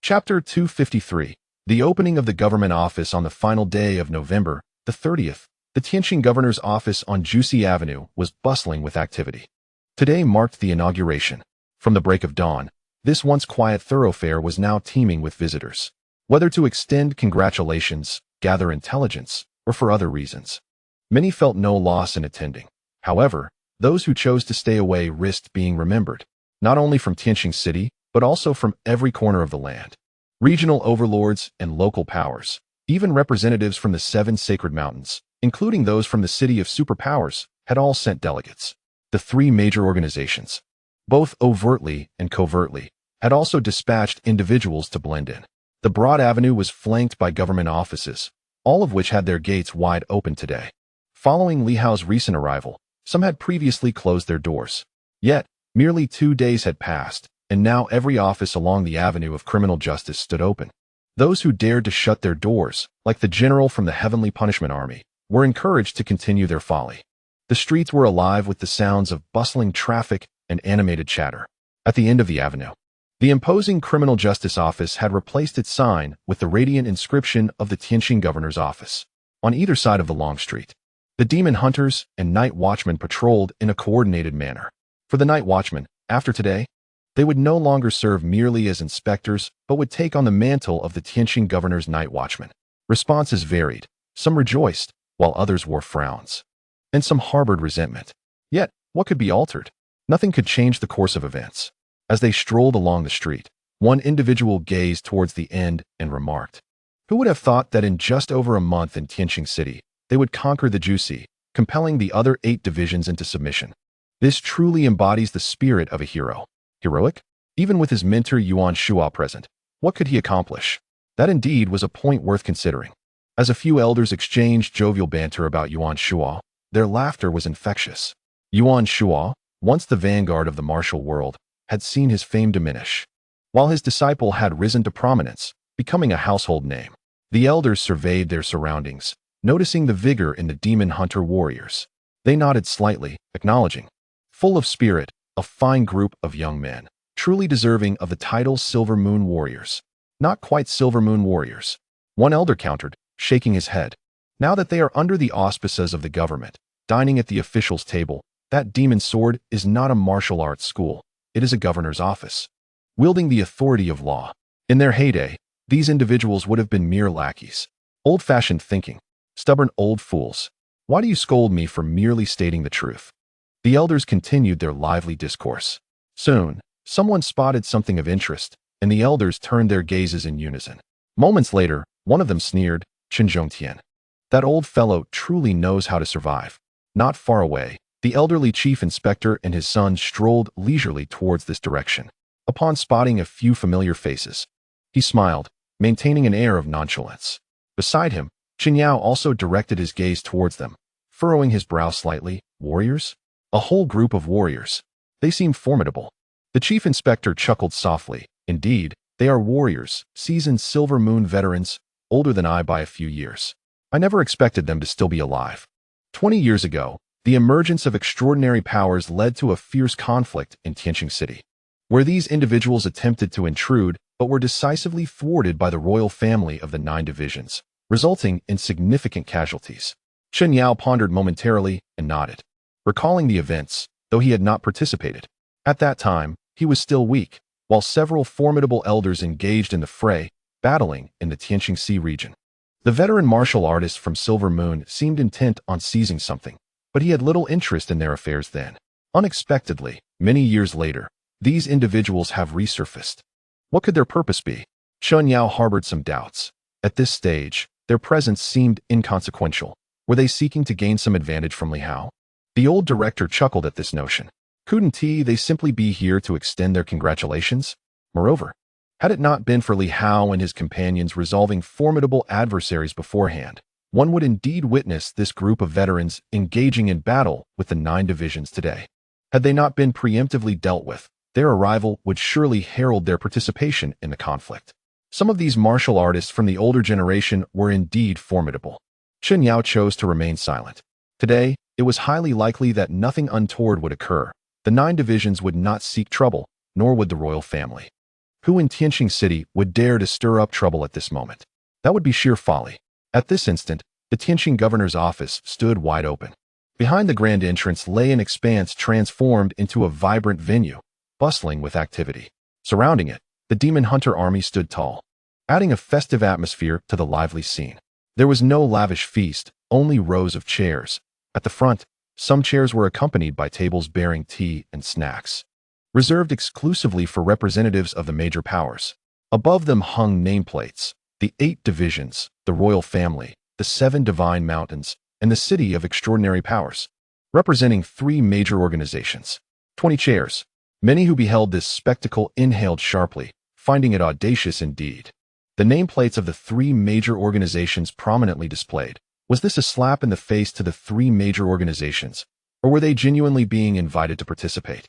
Chapter 253. The opening of the government office on the final day of November the 30th. The Tianxing governor's office on Jiusi Avenue was bustling with activity. Today marked the inauguration. From the break of dawn, this once quiet thoroughfare was now teeming with visitors. Whether to extend congratulations, gather intelligence, or for other reasons. Many felt no loss in attending. However, those who chose to stay away risked being remembered, not only from Tianxing City, but also from every corner of the land. Regional overlords and local powers, even representatives from the 7 sacred mountains, including those from the City of Superpowers, had all sent delegates. The 3 major organizations, both overtly and covertly, had also dispatched individuals to blend in. The broad avenue was flanked by government offices, all of which had their gates wide open today. Following Li Hao's recent arrival, some had previously closed their doors. Yet, merely 2 days had passed, and now every office along the avenue of criminal justice stood open. Those who dared to shut their doors, like the general from the Heavenly Punishment Army, were encouraged to continue their folly. The streets were alive with the sounds of bustling traffic and animated chatter. At the end of the avenue, the imposing criminal justice office had replaced its sign with the radiant inscription of the Tianxing governor's office. On either side of the long street, the demon hunters and night watchmen patrolled in a coordinated manner. For the night watchmen, after today, they would no longer serve merely as inspectors, but would take on the mantle of the Tianxing governor's night watchmen. Responses varied. Some rejoiced, while others wore frowns. And some harbored resentment. Yet, what could be altered? Nothing could change the course of events. As they strolled along the street, one individual gazed towards the end and remarked, "Who would have thought that in just over a month in Tianxing City, they would conquer the Jiusi, compelling the other 8 divisions into submission? This truly embodies the spirit of a hero." Heroic? Even with his mentor Yuan Shuo present, what could he accomplish? That indeed was a point worth considering. As a few elders exchanged jovial banter about Yuan Shuo, their laughter was infectious. Yuan Shuo, once the vanguard of the martial world, had seen his fame diminish, while his disciple had risen to prominence, becoming a household name. The elders surveyed their surroundings, noticing the vigor in the demon hunter warriors. They nodded slightly, acknowledging, full of spirit, a fine group of young men, truly deserving of the title Silver Moon Warriors. Not quite Silver Moon Warriors, one elder countered, shaking his head. Now that they are under the auspices of the government, dining at the officials' table, that demon sword is not a martial arts school, it is a governor's office, wielding the authority of law. In their heyday, these individuals would have been mere lackeys. Old-fashioned thinking, stubborn old fools. Why do you scold me for merely stating the truth? The elders continued their lively discourse. Soon, someone spotted something of interest, and the elders turned their gazes in unison. Moments later, one of them sneered, "Tian. That old fellow truly knows how to survive." Not far away, the elderly chief inspector and his son strolled leisurely towards this direction. Upon spotting a few familiar faces, he smiled, maintaining an air of nonchalance. Beside him, Chen Yao also directed his gaze towards them, furrowing his brow slightly. Warriors? A whole group of warriors. They seem formidable. The chief inspector chuckled softly. Indeed, they are warriors, seasoned Silver Moon veterans, older than I by a few years. I never expected them to still be alive. 20 years ago, the emergence of extraordinary powers led to a fierce conflict in Tianxing City, where these individuals attempted to intrude but were decisively thwarted by the royal family of the 9 divisions, resulting in significant casualties. Chen Yao pondered momentarily and nodded, recalling the events, though he had not participated. At that time, he was still weak, while several formidable elders engaged in the fray, battling in the Tianxing Sea region. The veteran martial artist from Silver Moon seemed intent on seizing something, but he had little interest in their affairs then. Unexpectedly, many years later, these individuals have resurfaced. What could their purpose be? Chen Yao harbored some doubts. At this stage, their presence seemed inconsequential. Were they seeking to gain some advantage from Li Hao? The old director chuckled at this notion. Couldn't they simply be here to extend their congratulations? Moreover, had it not been for Li Hao and his companions resolving formidable adversaries beforehand, one would indeed witness this group of veterans engaging in battle with the 9 divisions today. Had they not been preemptively dealt with, their arrival would surely herald their participation in the conflict. Some of these martial artists from the older generation were indeed formidable. Chen Yao chose to remain silent. Today, it was highly likely that nothing untoward would occur. The 9 divisions would not seek trouble, nor would the royal family. Who in Tianxing City would dare to stir up trouble at this moment? That would be sheer folly. At this instant, the Tianxing governor's office stood wide open. Behind the grand entrance lay an expanse transformed into a vibrant venue, bustling with activity. Surrounding it, the demon hunter army stood tall, adding a festive atmosphere to the lively scene. There was no lavish feast, only rows of chairs. At the front, some chairs were accompanied by tables bearing tea and snacks, reserved exclusively for representatives of the major powers. Above them hung nameplates: the 8 divisions, the royal family, the 7 divine mountains, and the City of Extraordinary Powers, representing 3 major organizations. 20 chairs. Many who beheld this spectacle inhaled sharply, finding it audacious indeed. The nameplates of the 3 major organizations prominently displayed. Was this a slap in the face to the 3 major organizations, or were they genuinely being invited to participate?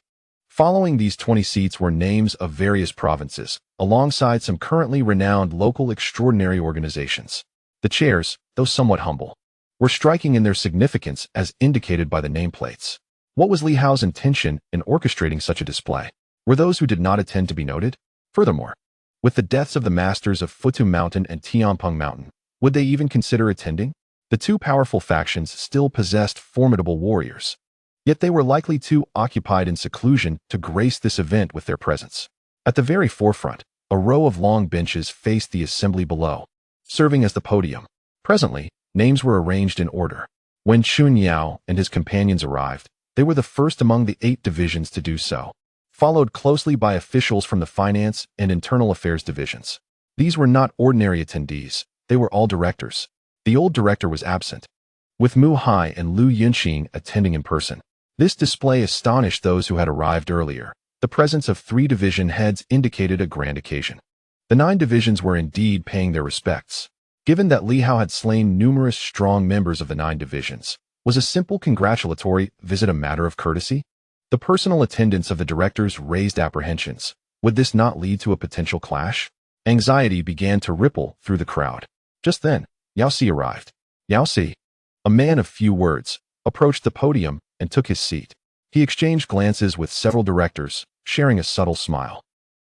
Following these 20 seats were names of various provinces, alongside some currently renowned local extraordinary organizations. The chairs, though somewhat humble, were striking in their significance as indicated by the nameplates. What was Li Hao's intention in orchestrating such a display? Were those who did not attend to be noted? Furthermore, with the deaths of the masters of Futu Mountain and Tianpeng Mountain, would they even consider attending? The 2 powerful factions still possessed formidable warriors, yet they were likely too occupied in seclusion to grace this event with their presence. At the very forefront, a row of long benches faced the assembly below, serving as the podium. Presently, names were arranged in order. When Chun Yao and his companions arrived, they were the first among the 8 divisions to do so, followed closely by officials from the finance and internal affairs divisions. These were not ordinary attendees, they were all directors. The old director was absent, with Mu Hai and Lu Yunqing attending in person. This display astonished those who had arrived earlier. The presence of 3 division heads indicated a grand occasion. The 9 divisions were indeed paying their respects. Given that Li Hao had slain numerous strong members of the 9 divisions, was a simple congratulatory visit a matter of courtesy? The personal attendance of the directors raised apprehensions. Would this not lead to a potential clash? Anxiety began to ripple through the crowd. Just then, Yao Si arrived. Yao Si, a man of few words, approached the podium and took his seat. He exchanged glances with several directors, sharing a subtle smile.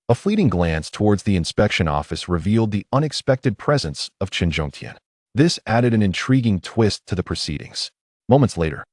A fleeting glance towards the inspection office revealed the unexpected presence of Chen Zhongtian. This added an intriguing twist to the proceedings. Moments later,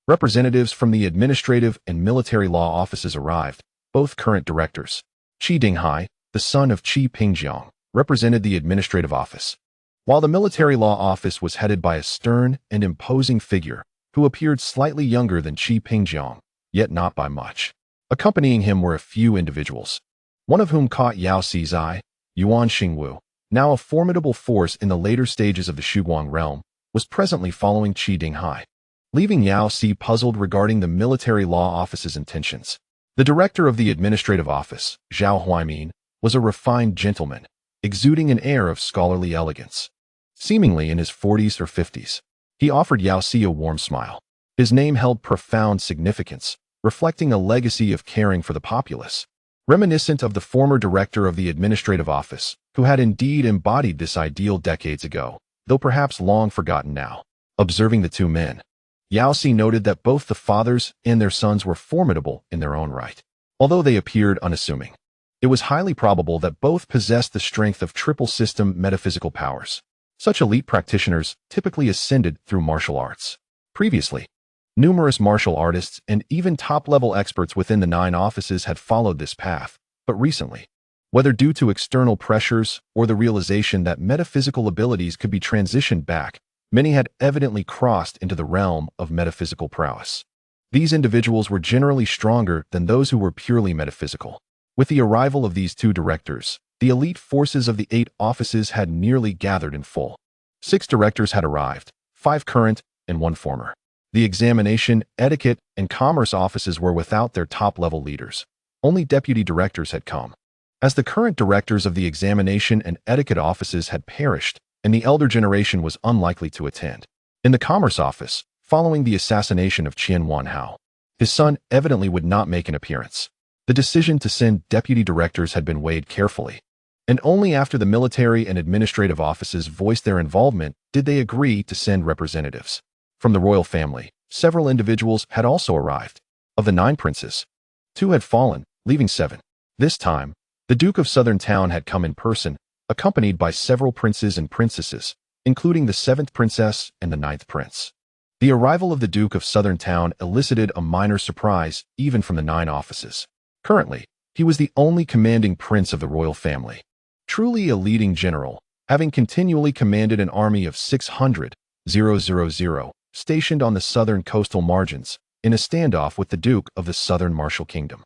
representatives from the administrative and military law offices arrived, both current directors. Qi Dinghai, the son of Qi Pingjiang, represented the administrative office, while the military law office was headed by a stern and imposing figure who appeared slightly younger than Qi Pingjiang, yet not by much. Accompanying him were a few individuals, one of whom caught Yao Si's eye. Yuan Xingwu, now a formidable force in the later stages of the Shuguang realm, was presently following Qi Dinghai, leaving Yao Si puzzled regarding the military law office's intentions. The director of the administrative office, Zhao Huaimin, was a refined gentleman, exuding an air of scholarly elegance. Seemingly in his 40s or 50s, he offered Yao Si a warm smile. His name held profound significance, reflecting a legacy of caring for the populace, reminiscent of the former director of the administrative office, who had indeed embodied this ideal decades ago, though perhaps long forgotten now. Observing the 2 men, Yao Si noted that both the fathers and their sons were formidable in their own right. Although they appeared unassuming, it was highly probable that both possessed the strength of triple-system metaphysical powers. Such elite practitioners typically ascended through martial arts. Previously, numerous martial artists and even top-level experts within the 9 offices had followed this path, but recently, whether due to external pressures or the realization that metaphysical abilities could be transitioned back, many had evidently crossed into the realm of metaphysical prowess. These individuals were generally stronger than those who were purely metaphysical. With the arrival of these 2 directors, the elite forces of the 8 offices had nearly gathered in full. 6 directors had arrived, 5 current and 1 former. The examination, etiquette, and commerce offices were without their top-level leaders. Only deputy directors had come. As the current directors of the examination and etiquette offices had perished, and the elder generation was unlikely to attend. In the commerce office, following the assassination of Qian Wanhao, his son evidently would not make an appearance. The decision to send deputy directors had been weighed carefully, and only after the military and administrative offices voiced their involvement did they agree to send representatives. From the royal family, several individuals had also arrived. Of the 9 princes, 2 had fallen, leaving 7. This time, The Duke of Southern Town had come in person, accompanied by several princes and princesses, including the 7th princess and the 9th prince. The arrival of the Duke of Southern Town elicited a minor surprise even from the 9 offices. Currently, he was the only commanding prince of the royal family. Truly a leading general, having continually commanded an army of 600,000 stationed on the southern coastal margins in a standoff with the Duke of the Southern Martial Kingdom.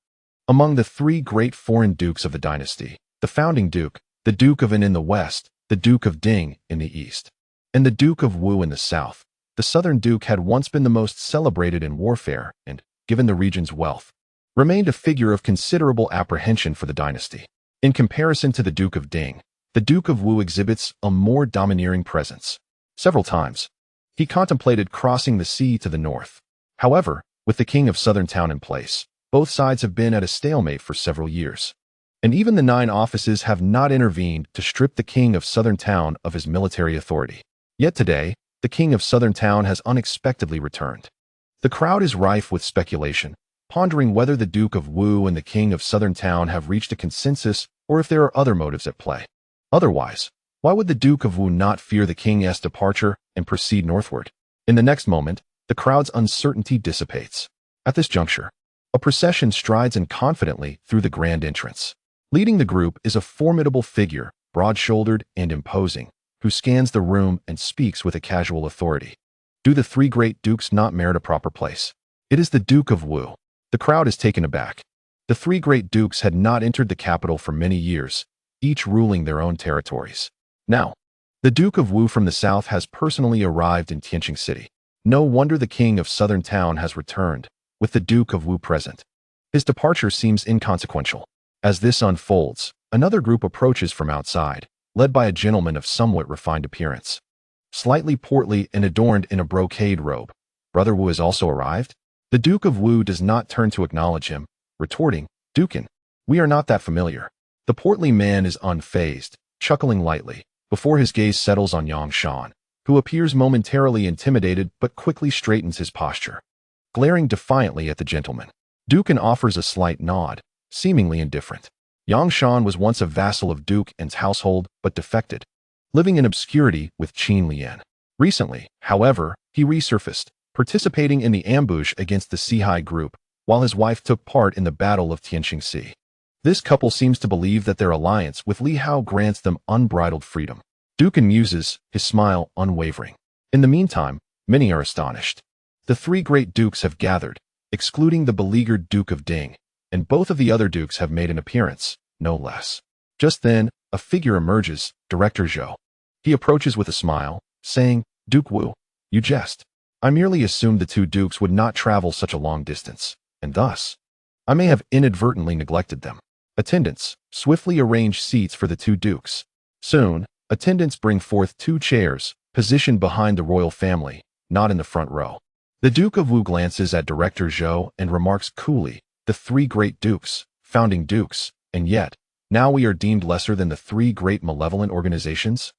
Among the 3 great foreign dukes of the dynasty, the founding duke, the Duke of An in the west, the Duke of Ding in the east, and the Duke of Wu in the south, the southern duke had once been the most celebrated in warfare and, given the region's wealth, remained a figure of considerable apprehension for the dynasty. In comparison to the Duke of Ding, the Duke of Wu exhibits a more domineering presence. Several times, he contemplated crossing the sea to the north. However, with the King of Southern Town in place, both sides have been at a stalemate for several years. And even the 9 offices have not intervened to strip the King of Southern Town of his military authority. Yet today, the King of Southern Town has unexpectedly returned. The crowd is rife with speculation, pondering whether the Duke of Wu and the King of Southern Town have reached a consensus or if there are other motives at play. Otherwise, why would the Duke of Wu not fear the King's departure and proceed northward? In the next moment, the crowd's uncertainty dissipates. At this juncture, a procession strides in confidently through the grand entrance. Leading the group is a formidable figure, broad-shouldered and imposing, who scans the room and speaks with a casual authority. Do the 3 great dukes not merit a proper place? It is the Duke of Wu. The crowd is taken aback. The 3 great dukes had not entered the capital for many years, each ruling their own territories. Now, the Duke of Wu from the south has personally arrived in Tianxing City. No wonder the King of Southern Town has returned, with the Duke of Wu present. His departure seems inconsequential. As this unfolds, another group approaches from outside, led by a gentleman of somewhat refined appearance. Slightly portly and adorned in a brocade robe, Brother Wu has also arrived? The Duke of Wu does not turn to acknowledge him, retorting, "Dukin, we are not that familiar." The portly man is unfazed, chuckling lightly, before his gaze settles on Yang Shan, who appears momentarily intimidated but quickly straightens his posture. Glaring defiantly at the gentleman, Dukin offers a slight nod, seemingly indifferent. Yang Shan was once a vassal of Duke An's household but defected, living in obscurity with Qin Lian. Recently, however, he resurfaced, participating in the ambush against the Sihai group, while his wife took part in the Battle of Tianxing City. This couple seems to believe that their alliance with Li Hao grants them unbridled freedom. Dukin muses, his smile unwavering. In the meantime, many are astonished. The 3 great dukes have gathered, excluding the beleaguered Duke of Ding, and both of the other dukes have made an appearance, no less. Just then, a figure emerges, Director Zhou. He approaches with a smile, saying, "Duke Wu, you jest. I merely assumed the 2 dukes would not travel such a long distance, and thus, I may have inadvertently neglected them." Attendants swiftly arrange seats for the 2 dukes. Soon, attendants bring forth 2 chairs, positioned behind the royal family, not in the front row. The Duke of Wu glances at Director Zhou and remarks coolly, "The 3 great dukes, founding dukes, and yet, now we are deemed lesser than the 3 great malevolent organizations?"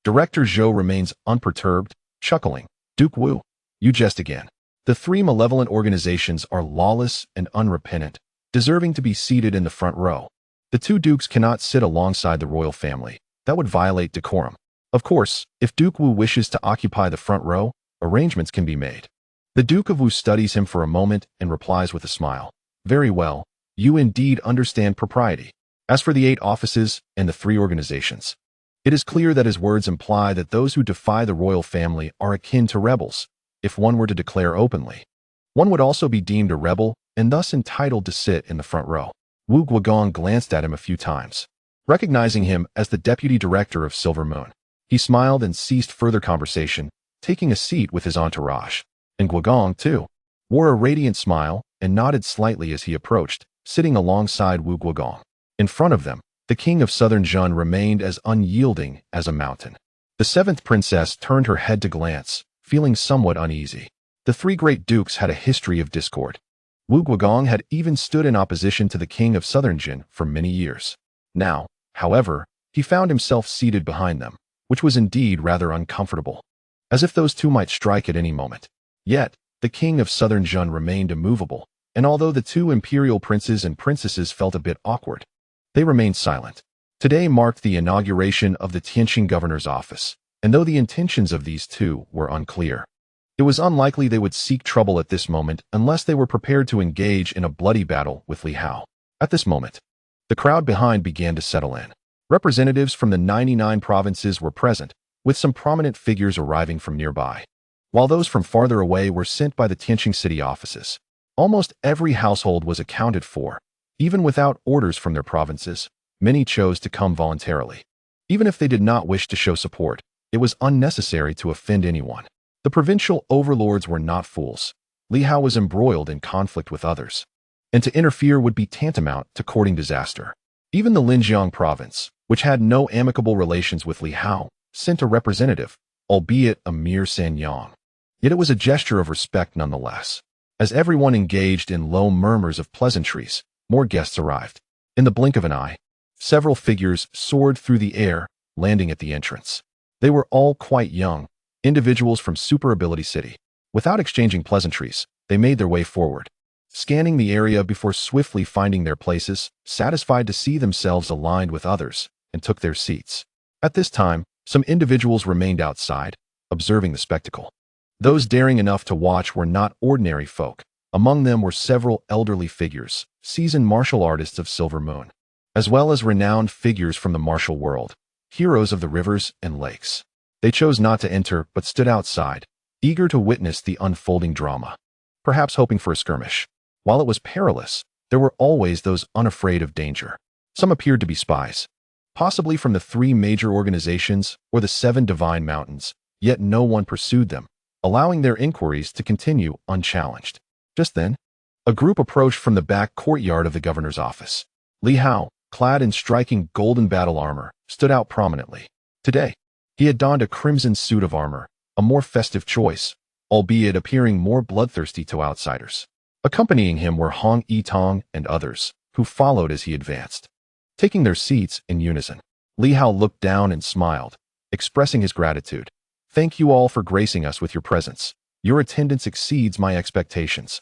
Director Zhou remains unperturbed, chuckling, "Duke Wu, you jest again. The 3 malevolent organizations are lawless and unrepentant, deserving to be seated in the front row. The 2 dukes cannot sit alongside the royal family. That would violate decorum. Of course, if Duke Wu wishes to occupy the front row, arrangements can be made." The Duke of Wu studies him for a moment and replies with a smile, "Very well, you indeed understand propriety. As for the 8 offices and the 3 organizations, it is clear that his words imply that those who defy the royal family are akin to rebels. If one were to declare openly, one would also be deemed a rebel and thus entitled to sit in the front row." Wu Guogong glanced at him a few times, recognizing him as the deputy director of Silver Moon. He smiled and ceased further conversation, taking a seat with his entourage. And Guogong, too, wore a radiant smile and nodded slightly as he approached, sitting alongside Wu Guogong. In front of them, the King of Southern Zhun remained as unyielding as a mountain. The 7th princess turned her head to glance, feeling somewhat uneasy. The 3 great dukes had a history of discord. Wu Guogong had even stood in opposition to the King of Southern Jin for many years. Now, however, he found himself seated behind them, which was indeed rather uncomfortable, as if those 2 might strike at any moment. Yet, the King of Southern Jun remained immovable, and although the 2 imperial princes and princesses felt a bit awkward, They remained silent. Today marked the inauguration of the Tianxing governor's office, and though the intentions of these two were unclear, it was unlikely they would seek trouble at this moment unless they were prepared to engage in a bloody battle with Li Hao. At this moment, the crowd behind began to settle in. Representatives from the 99 provinces were present, with some prominent figures arriving from nearby, while those from farther away were sent by the Tianxing City offices. Almost every household was accounted for. Even without orders from their provinces, many chose to come voluntarily. Even if they did not wish to show support, it was unnecessary to offend anyone. The provincial overlords were not fools. Li Hao was embroiled in conflict with others, and to interfere would be tantamount to courting disaster. Even the Linjiang province, which had no amicable relations with Li Hao, sent a representative, albeit a mere sanyang. Yet it was a gesture of respect nonetheless. As everyone engaged in low murmurs of pleasantries, more guests arrived. In the blink of an eye, several figures soared through the air, landing at the entrance. They were all quite young, individuals from Superability City. Without exchanging pleasantries, they made their way forward, scanning the area before swiftly finding their places, satisfied to see themselves aligned with others, and took their seats. At this time, some individuals remained outside, observing the spectacle. Those daring enough to watch were not ordinary folk. Among them were several elderly figures, seasoned martial artists of Silver Moon, as well as renowned figures from the martial world, heroes of the rivers and lakes. They chose not to enter but stood outside, eager to witness the unfolding drama, perhaps hoping for a skirmish. While it was perilous, there were always those unafraid of danger. Some appeared to be spies, possibly from the 3 major organizations or the 7 divine mountains, yet no one pursued them, allowing their inquiries to continue unchallenged. Just then, a group approached from the back courtyard of the governor's office. Li Hao, clad in striking golden battle armor, stood out prominently. Today, he had donned a crimson suit of armor, a more festive choice, albeit appearing more bloodthirsty to outsiders. Accompanying him were Hong Yitong and others, who followed as he advanced. Taking their seats in unison, Li Hao looked down and smiled, expressing his gratitude. "Thank you all for gracing us with your presence. Your attendance exceeds my expectations."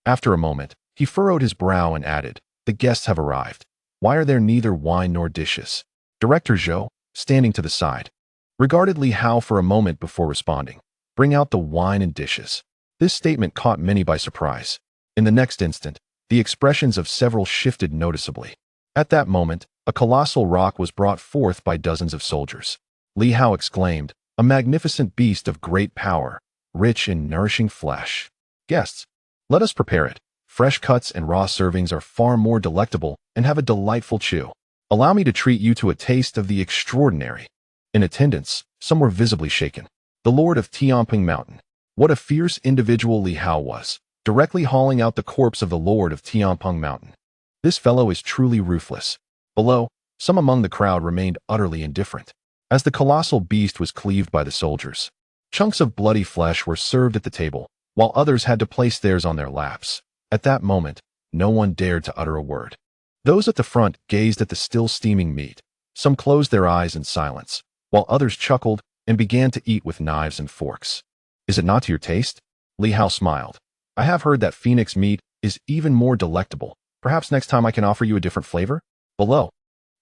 After a moment, he furrowed his brow and added, "The guests have arrived. Why are there neither wine nor dishes?" Director Zhou, standing to the side, regarded Li Hao for a moment before responding. "Bring out the wine and dishes." This statement caught many by surprise. In the next instant, the expressions of several shifted noticeably. At that moment, a colossal rock was brought forth by dozens of soldiers. Li Hao exclaimed, "A magnificent beast of great power, rich in nourishing flesh. Guests, let us prepare it. Fresh cuts and raw servings are far more delectable and have a delightful chew. Allow me to treat you to a taste of the extraordinary." In attendance, some were visibly shaken. The lord of Tianping Mountain. What a fierce individual Li Hao was, directly hauling out the corpse of the lord of Tianping Mountain. This fellow is truly ruthless. Below, some among the crowd remained utterly indifferent, as the colossal beast was cleaved by the soldiers. Chunks of bloody flesh were served at the table, while others had to place theirs on their laps. At that moment, no one dared to utter a word. Those at the front gazed at the still steaming meat. Some closed their eyes in silence, while others chuckled and began to eat with knives and forks. "Is it not to your taste?" Li Hao smiled. "I have heard that phoenix meat is even more delectable. Perhaps next time I can offer you a different flavor?" Below,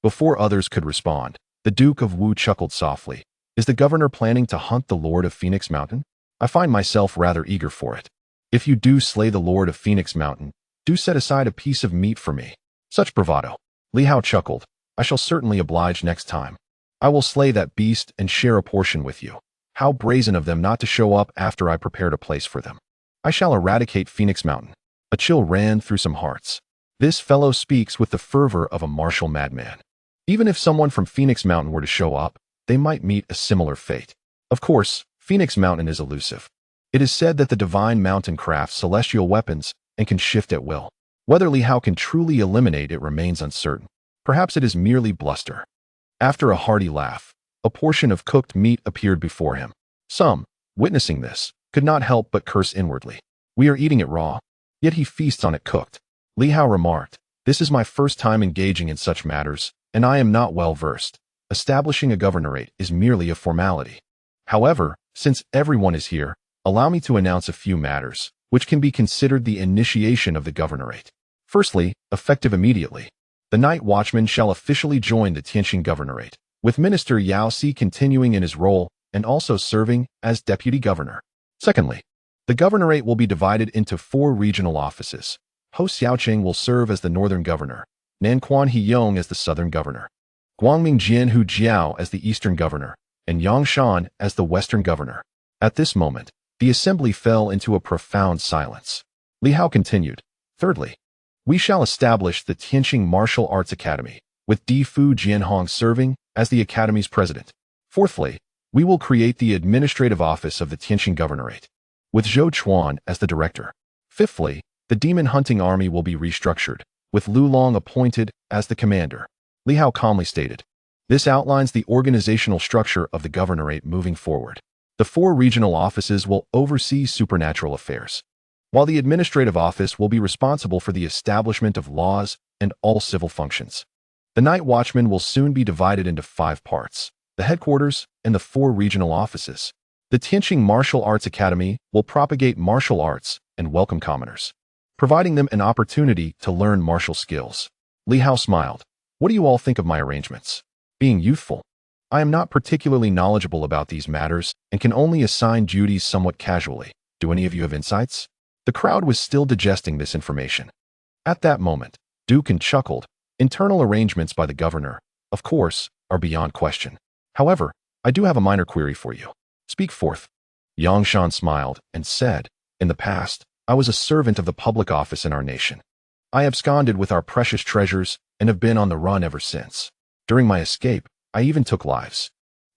before others could respond, the Duke of Wu chuckled softly. "Is the governor planning to hunt the Lord of Phoenix Mountain? I find myself rather eager for it. If you do slay the Lord of Phoenix Mountain, do set aside a piece of meat for me." Such bravado. Li Hao chuckled. "I shall certainly oblige next time. I will slay that beast and share a portion with you. How brazen of them not to show up after I prepared a place for them. I shall eradicate Phoenix Mountain." A chill ran through some hearts. This fellow speaks with the fervor of a martial madman. Even if someone from Phoenix Mountain were to show up, they might meet a similar fate. Of course, Phoenix Mountain is elusive. It is said that the divine mountain crafts celestial weapons and can shift at will. Whether Li Hao can truly eliminate it remains uncertain. Perhaps it is merely bluster. After a hearty laugh, a portion of cooked meat appeared before him. Some, witnessing this, could not help but curse inwardly. "We are eating it raw, yet he feasts on it cooked." Li Hao remarked, "This is my first time engaging in such matters, and I am not well versed. Establishing a governorate is merely a formality. However, since everyone is here, allow me to announce a few matters, which can be considered the initiation of the governorate. Firstly, effective immediately, The night watchman shall officially join the Tianxing Governorate, with Minister Yao Si continuing in his role and also serving as deputy governor. Secondly, the governorate will be divided into 4 regional offices. Ho Xiaoqing will serve as the northern governor, Nanquan Hiyong as the southern governor, Guangming Jianhu Jiao as the eastern governor, and Yangshan as the western governor. At this moment, the assembly fell into a profound silence. Li Hao continued, "Thirdly, we shall establish the Tianxing Martial Arts Academy, with Di Fu Jianhong serving as the academy's president. Fourthly, we will create the administrative office of the Tianxing Governorate, with Zhou Chuan as the director. Fifthly, the demon hunting army will be restructured, with Lu Long appointed as the commander." Li Hao calmly stated, "This outlines the organizational structure of the governorate moving forward. The 4 regional offices will oversee supernatural affairs, while the administrative office will be responsible for the establishment of laws and all civil functions. The night watchman will soon be divided into 5 parts, the headquarters and the 4 regional offices. The Tianxing Martial Arts Academy will propagate martial arts and welcome commoners, providing them an opportunity to learn martial skills." Li Hao smiled. "What do you all think of my arrangements?" Being youthful, I am not particularly knowledgeable about these matters and can only assign duties somewhat casually. Do any of you have insights? The crowd was still digesting this information. At that moment, Dukin chuckled. "Internal arrangements by the governor, of course, are beyond question. However, I do have a minor query for you. Speak forth." Yangshan smiled and said, "In the past, I was a servant of the public office in our nation. I absconded with our precious treasures and have been on the run ever since. During my escape, I even took lives.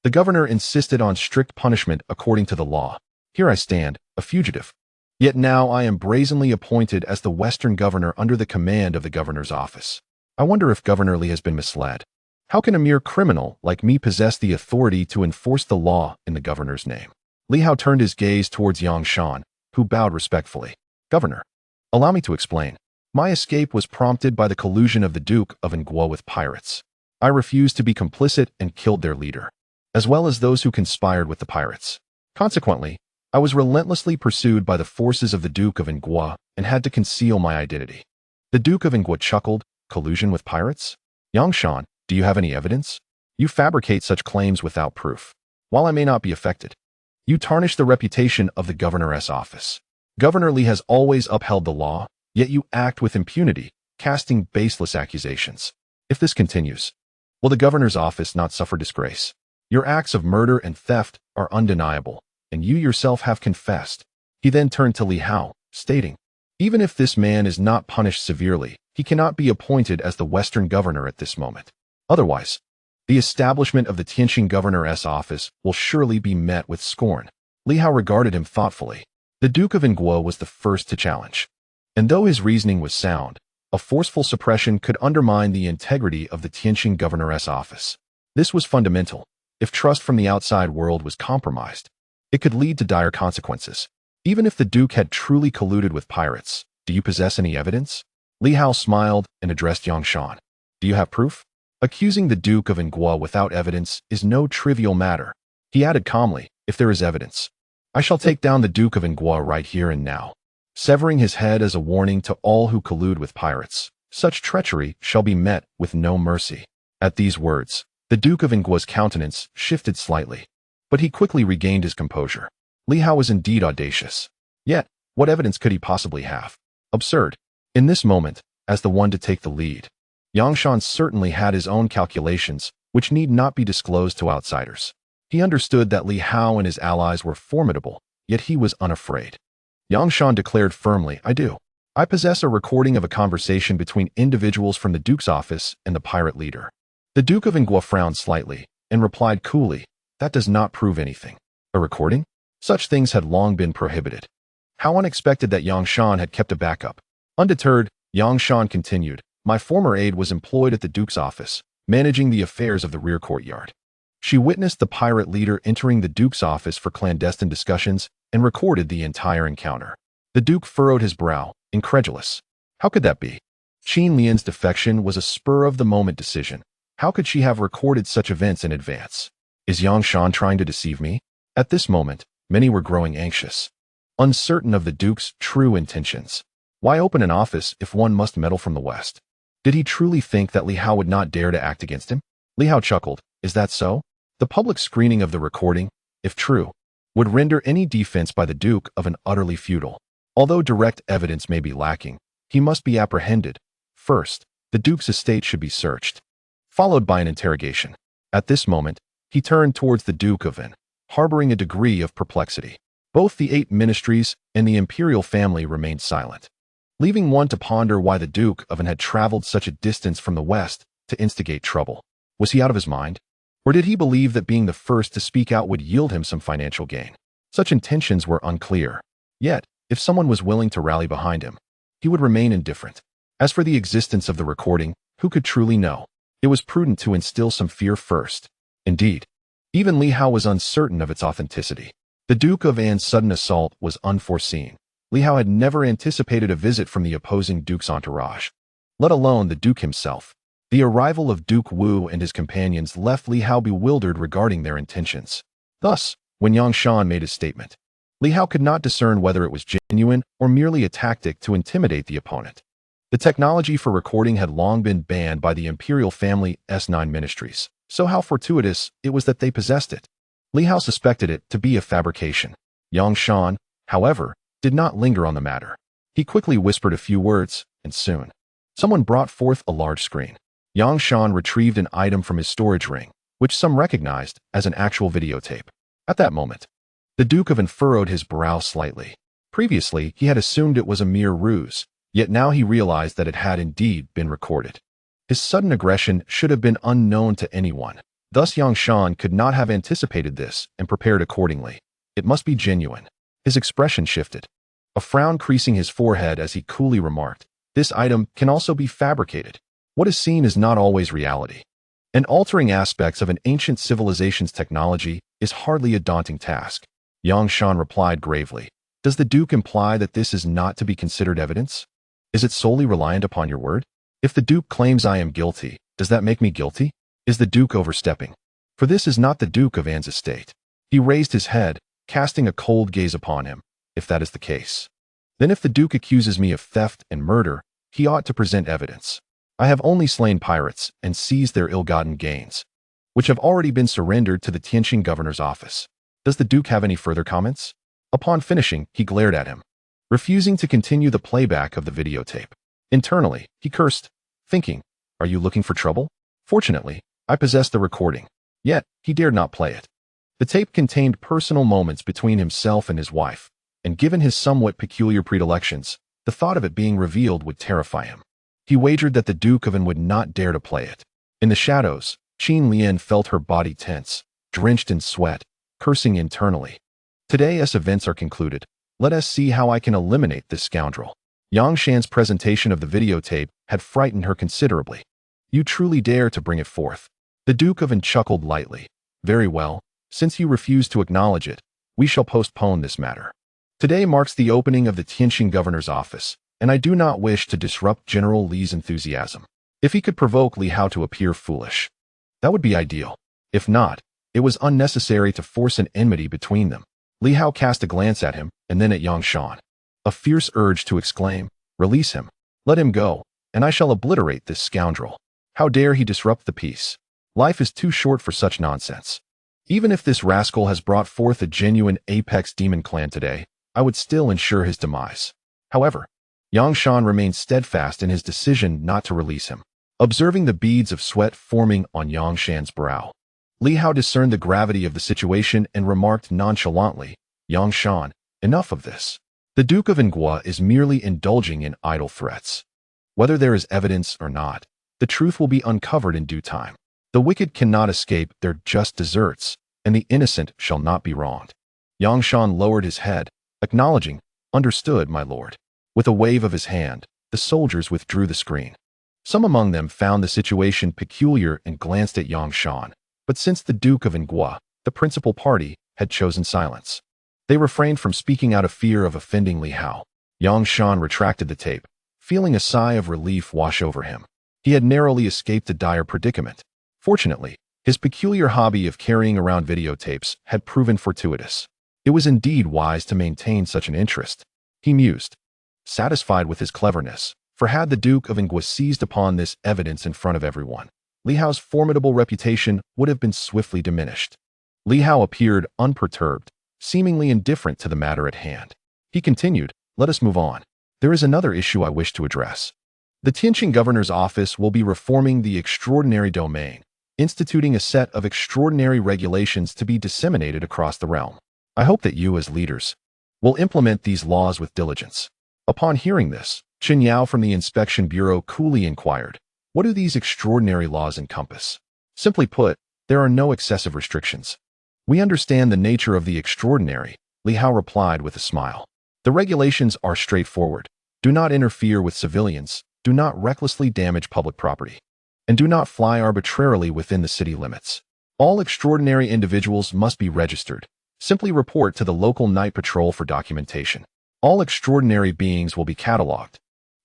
The governor insisted on strict punishment according to the law. Here I stand, a fugitive. Yet now I am brazenly appointed as the Western governor under the command of the governor's office. I wonder if Governor Li has been misled. How can a mere criminal like me possess the authority to enforce the law in the governor's name?" Li Hao turned his gaze towards Yangshan, who bowed respectfully. "Governor, allow me to explain. My escape was prompted by the collusion of the Duke of Nguo with pirates. I refused to be complicit and killed their leader, as well as those who conspired with the pirates. Consequently, I was relentlessly pursued by the forces of the Duke of Nguo and had to conceal my identity." The Duke of Nguo chuckled. "Collusion with pirates? Yangshan, do you have any evidence? You fabricate such claims without proof. While I may not be affected, you tarnish the reputation of the governor's office. Governor Li has always upheld the law, yet you act with impunity, casting baseless accusations. If this continues, will the governor's office not suffer disgrace? Your acts of murder and theft are undeniable, and you yourself have confessed." He then turned to Li Hao, stating, "Even if this man is not punished severely, he cannot be appointed as the Western governor at this moment. Otherwise, the establishment of the Tianxing governor's office will surely be met with scorn." Li Hao regarded him thoughtfully. The Duke of Nguo was the first to challenge, and though his reasoning was sound, a forceful suppression could undermine the integrity of the Tianxing governor's office. This was fundamental. If trust from the outside world was compromised, it could lead to dire consequences. Even if the Duke had truly colluded with pirates, do you possess any evidence? Li Hao smiled and addressed Yangshan. "Do you have proof?" Accusing the Duke of Nguo without evidence is no trivial matter. He added calmly, "If there is evidence, I shall take down the Duke of Nguo right here and now, severing his head as a warning to all who collude with pirates. Such treachery shall be met with no mercy." At these words, the Duke of Nguo's countenance shifted slightly, but he quickly regained his composure. Li Hao was indeed audacious. Yet, what evidence could he possibly have? Absurd. In this moment, as the one to take the lead, Yangshan certainly had his own calculations, which need not be disclosed to outsiders. He understood that Li Hao and his allies were formidable, yet he was unafraid. Yangshan declared firmly, "I do. I possess a recording of a conversation between individuals from the Duke's office and the pirate leader." The Duke of Nguo frowned slightly and replied coolly, "That does not prove anything." A recording? Such things had long been prohibited. How unexpected that Yangshan had kept a backup. Undeterred, Yangshan continued, "My former aide was employed at the Duke's office, managing the affairs of the rear courtyard. She witnessed the pirate leader entering the Duke's office for clandestine discussions and recorded the entire encounter." The Duke furrowed his brow, incredulous. How could that be? Qin Lian's defection was a spur-of-the-moment decision. How could she have recorded such events in advance? Is Yangshan trying to deceive me? At this moment, many were growing anxious, uncertain of the Duke's true intentions. Why open an office if one must meddle from the West? Did he truly think that Li Hao would not dare to act against him? Li Hao chuckled. Is that so? The public screening of the recording, if true, would render any defense by the Duke of an utterly futile. Although direct evidence may be lacking, he must be apprehended. First, the Duke's estate should be searched, followed by an interrogation. At this moment, he turned towards the Duke of An, harboring a degree of perplexity. Both the 8 ministries and the imperial family remained silent, leaving one to ponder why the Duke of An had traveled such a distance from the west to instigate trouble. Was he out of his mind? Or did he believe that being the first to speak out would yield him some financial gain? Such intentions were unclear. Yet, if someone was willing to rally behind him, he would remain indifferent. As for the existence of the recording, who could truly know? It was prudent to instill some fear first. Indeed, even Li Hao was uncertain of its authenticity. The Duke of An's sudden assault was unforeseen. Li Hao had never anticipated a visit from the opposing Duke's entourage, let alone the Duke himself. The arrival of Duke Wu and his companions left Li Hao bewildered regarding their intentions. Thus, when Yang Shan made his statement, Li Hao could not discern whether it was genuine or merely a tactic to intimidate the opponent. The technology for recording had long been banned by the imperial family S9 ministries, so how fortuitous it was that they possessed it. Li Hao suspected it to be a fabrication. Yang Shan, however, did not linger on the matter. He quickly whispered a few words, and soon, someone brought forth a large screen. Yang Shan retrieved an item from his storage ring, which some recognized as an actual videotape. At that moment, the Duke of An furrowed his brow slightly. Previously, he had assumed it was a mere ruse, yet now he realized that it had indeed been recorded. His sudden aggression should have been unknown to anyone. Thus Yang Shan could not have anticipated this and prepared accordingly. It must be genuine. His expression shifted, a frown creasing his forehead as he coolly remarked, "This item can also be fabricated. What is seen is not always reality. And altering aspects of an ancient civilization's technology is hardly a daunting task." Yang Shan replied gravely, "Does the Duke imply that this is not to be considered evidence? Is it solely reliant upon your word? If the Duke claims I am guilty, does that make me guilty? Is the Duke overstepping? For this is not the Duke of An's estate." He raised his head, casting a cold gaze upon him. "If that is the case, then if the Duke accuses me of theft and murder, he ought to present evidence. I have only slain pirates and seized their ill-gotten gains, which have already been surrendered to the Tianxing governor's office. Does the Duke have any further comments?" Upon finishing, he glared at him, refusing to continue the playback of the videotape. Internally, he cursed, thinking, "Are you looking for trouble? Fortunately, I possess the recording." Yet, he dared not play it. The tape contained personal moments between himself and his wife, and given his somewhat peculiar predilections, the thought of it being revealed would terrify him. He wagered that the Duke of An would not dare to play it. In the shadows, Qin Lian felt her body tense, drenched in sweat, cursing internally. "Today as events are concluded, let us see how I can eliminate this scoundrel." Yang Shan's presentation of the videotape had frightened her considerably. "You truly dare to bring it forth?" The Duke of An chuckled lightly. "Very well, since you refuse to acknowledge it, we shall postpone this matter. Today marks the opening of the Tianxing governor's office, and I do not wish to disrupt General Li's enthusiasm. If he could provoke Li Hao to appear foolish, that would be ideal. If not, it was unnecessary to force an enmity between them." Li Hao cast a glance at him and then at Yang Shan, a fierce urge to exclaim, "Release him, let him go, and I shall obliterate this scoundrel. How dare he disrupt the peace? Life is too short for such nonsense. Even if this rascal has brought forth a genuine apex demon clan today, I would still ensure his demise." However, Yang Shan remained steadfast in his decision not to release him. Observing the beads of sweat forming on Yang Shan's brow, Li Hao discerned the gravity of the situation and remarked nonchalantly, "Yang Shan, enough of this. The Duke of Ingua is merely indulging in idle threats. Whether there is evidence or not, the truth will be uncovered in due time. The wicked cannot escape their just deserts, and the innocent shall not be wronged." Yang Shan lowered his head, acknowledging, "Understood, my lord." With a wave of his hand, the soldiers withdrew the screen. Some among them found the situation peculiar and glanced at Yang Shan, but since the Duke of Ingua, the principal party, had chosen silence, they refrained from speaking out of fear of offending Li Hao. Yang Shan retracted the tape, feeling a sigh of relief wash over him. He had narrowly escaped a dire predicament. Fortunately, his peculiar hobby of carrying around videotapes had proven fortuitous. It was indeed wise to maintain such an interest. He mused, satisfied with his cleverness, For had the Duke of Ingwa seized upon this evidence in front of everyone, Li Hao's formidable reputation would have been swiftly diminished. Li Hao appeared unperturbed, seemingly indifferent to the matter at hand. He continued, "Let us move on. There is another issue I wish to address. The Tianxing governor's office will be reforming the extraordinary domain, instituting a set of extraordinary regulations to be disseminated across the realm. I hope that you, as leaders, will implement these laws with diligence." Upon hearing this, Chen Yao from the Inspection Bureau coolly inquired, "What do these extraordinary laws encompass?" Simply put, there are no excessive restrictions. "We understand the nature of the extraordinary," Li Hao replied with a smile. "The regulations are straightforward. Do not interfere with civilians, do not recklessly damage public property, and do not fly arbitrarily within the city limits. All extraordinary individuals must be registered. Simply report to the local night patrol for documentation. All extraordinary beings will be catalogued,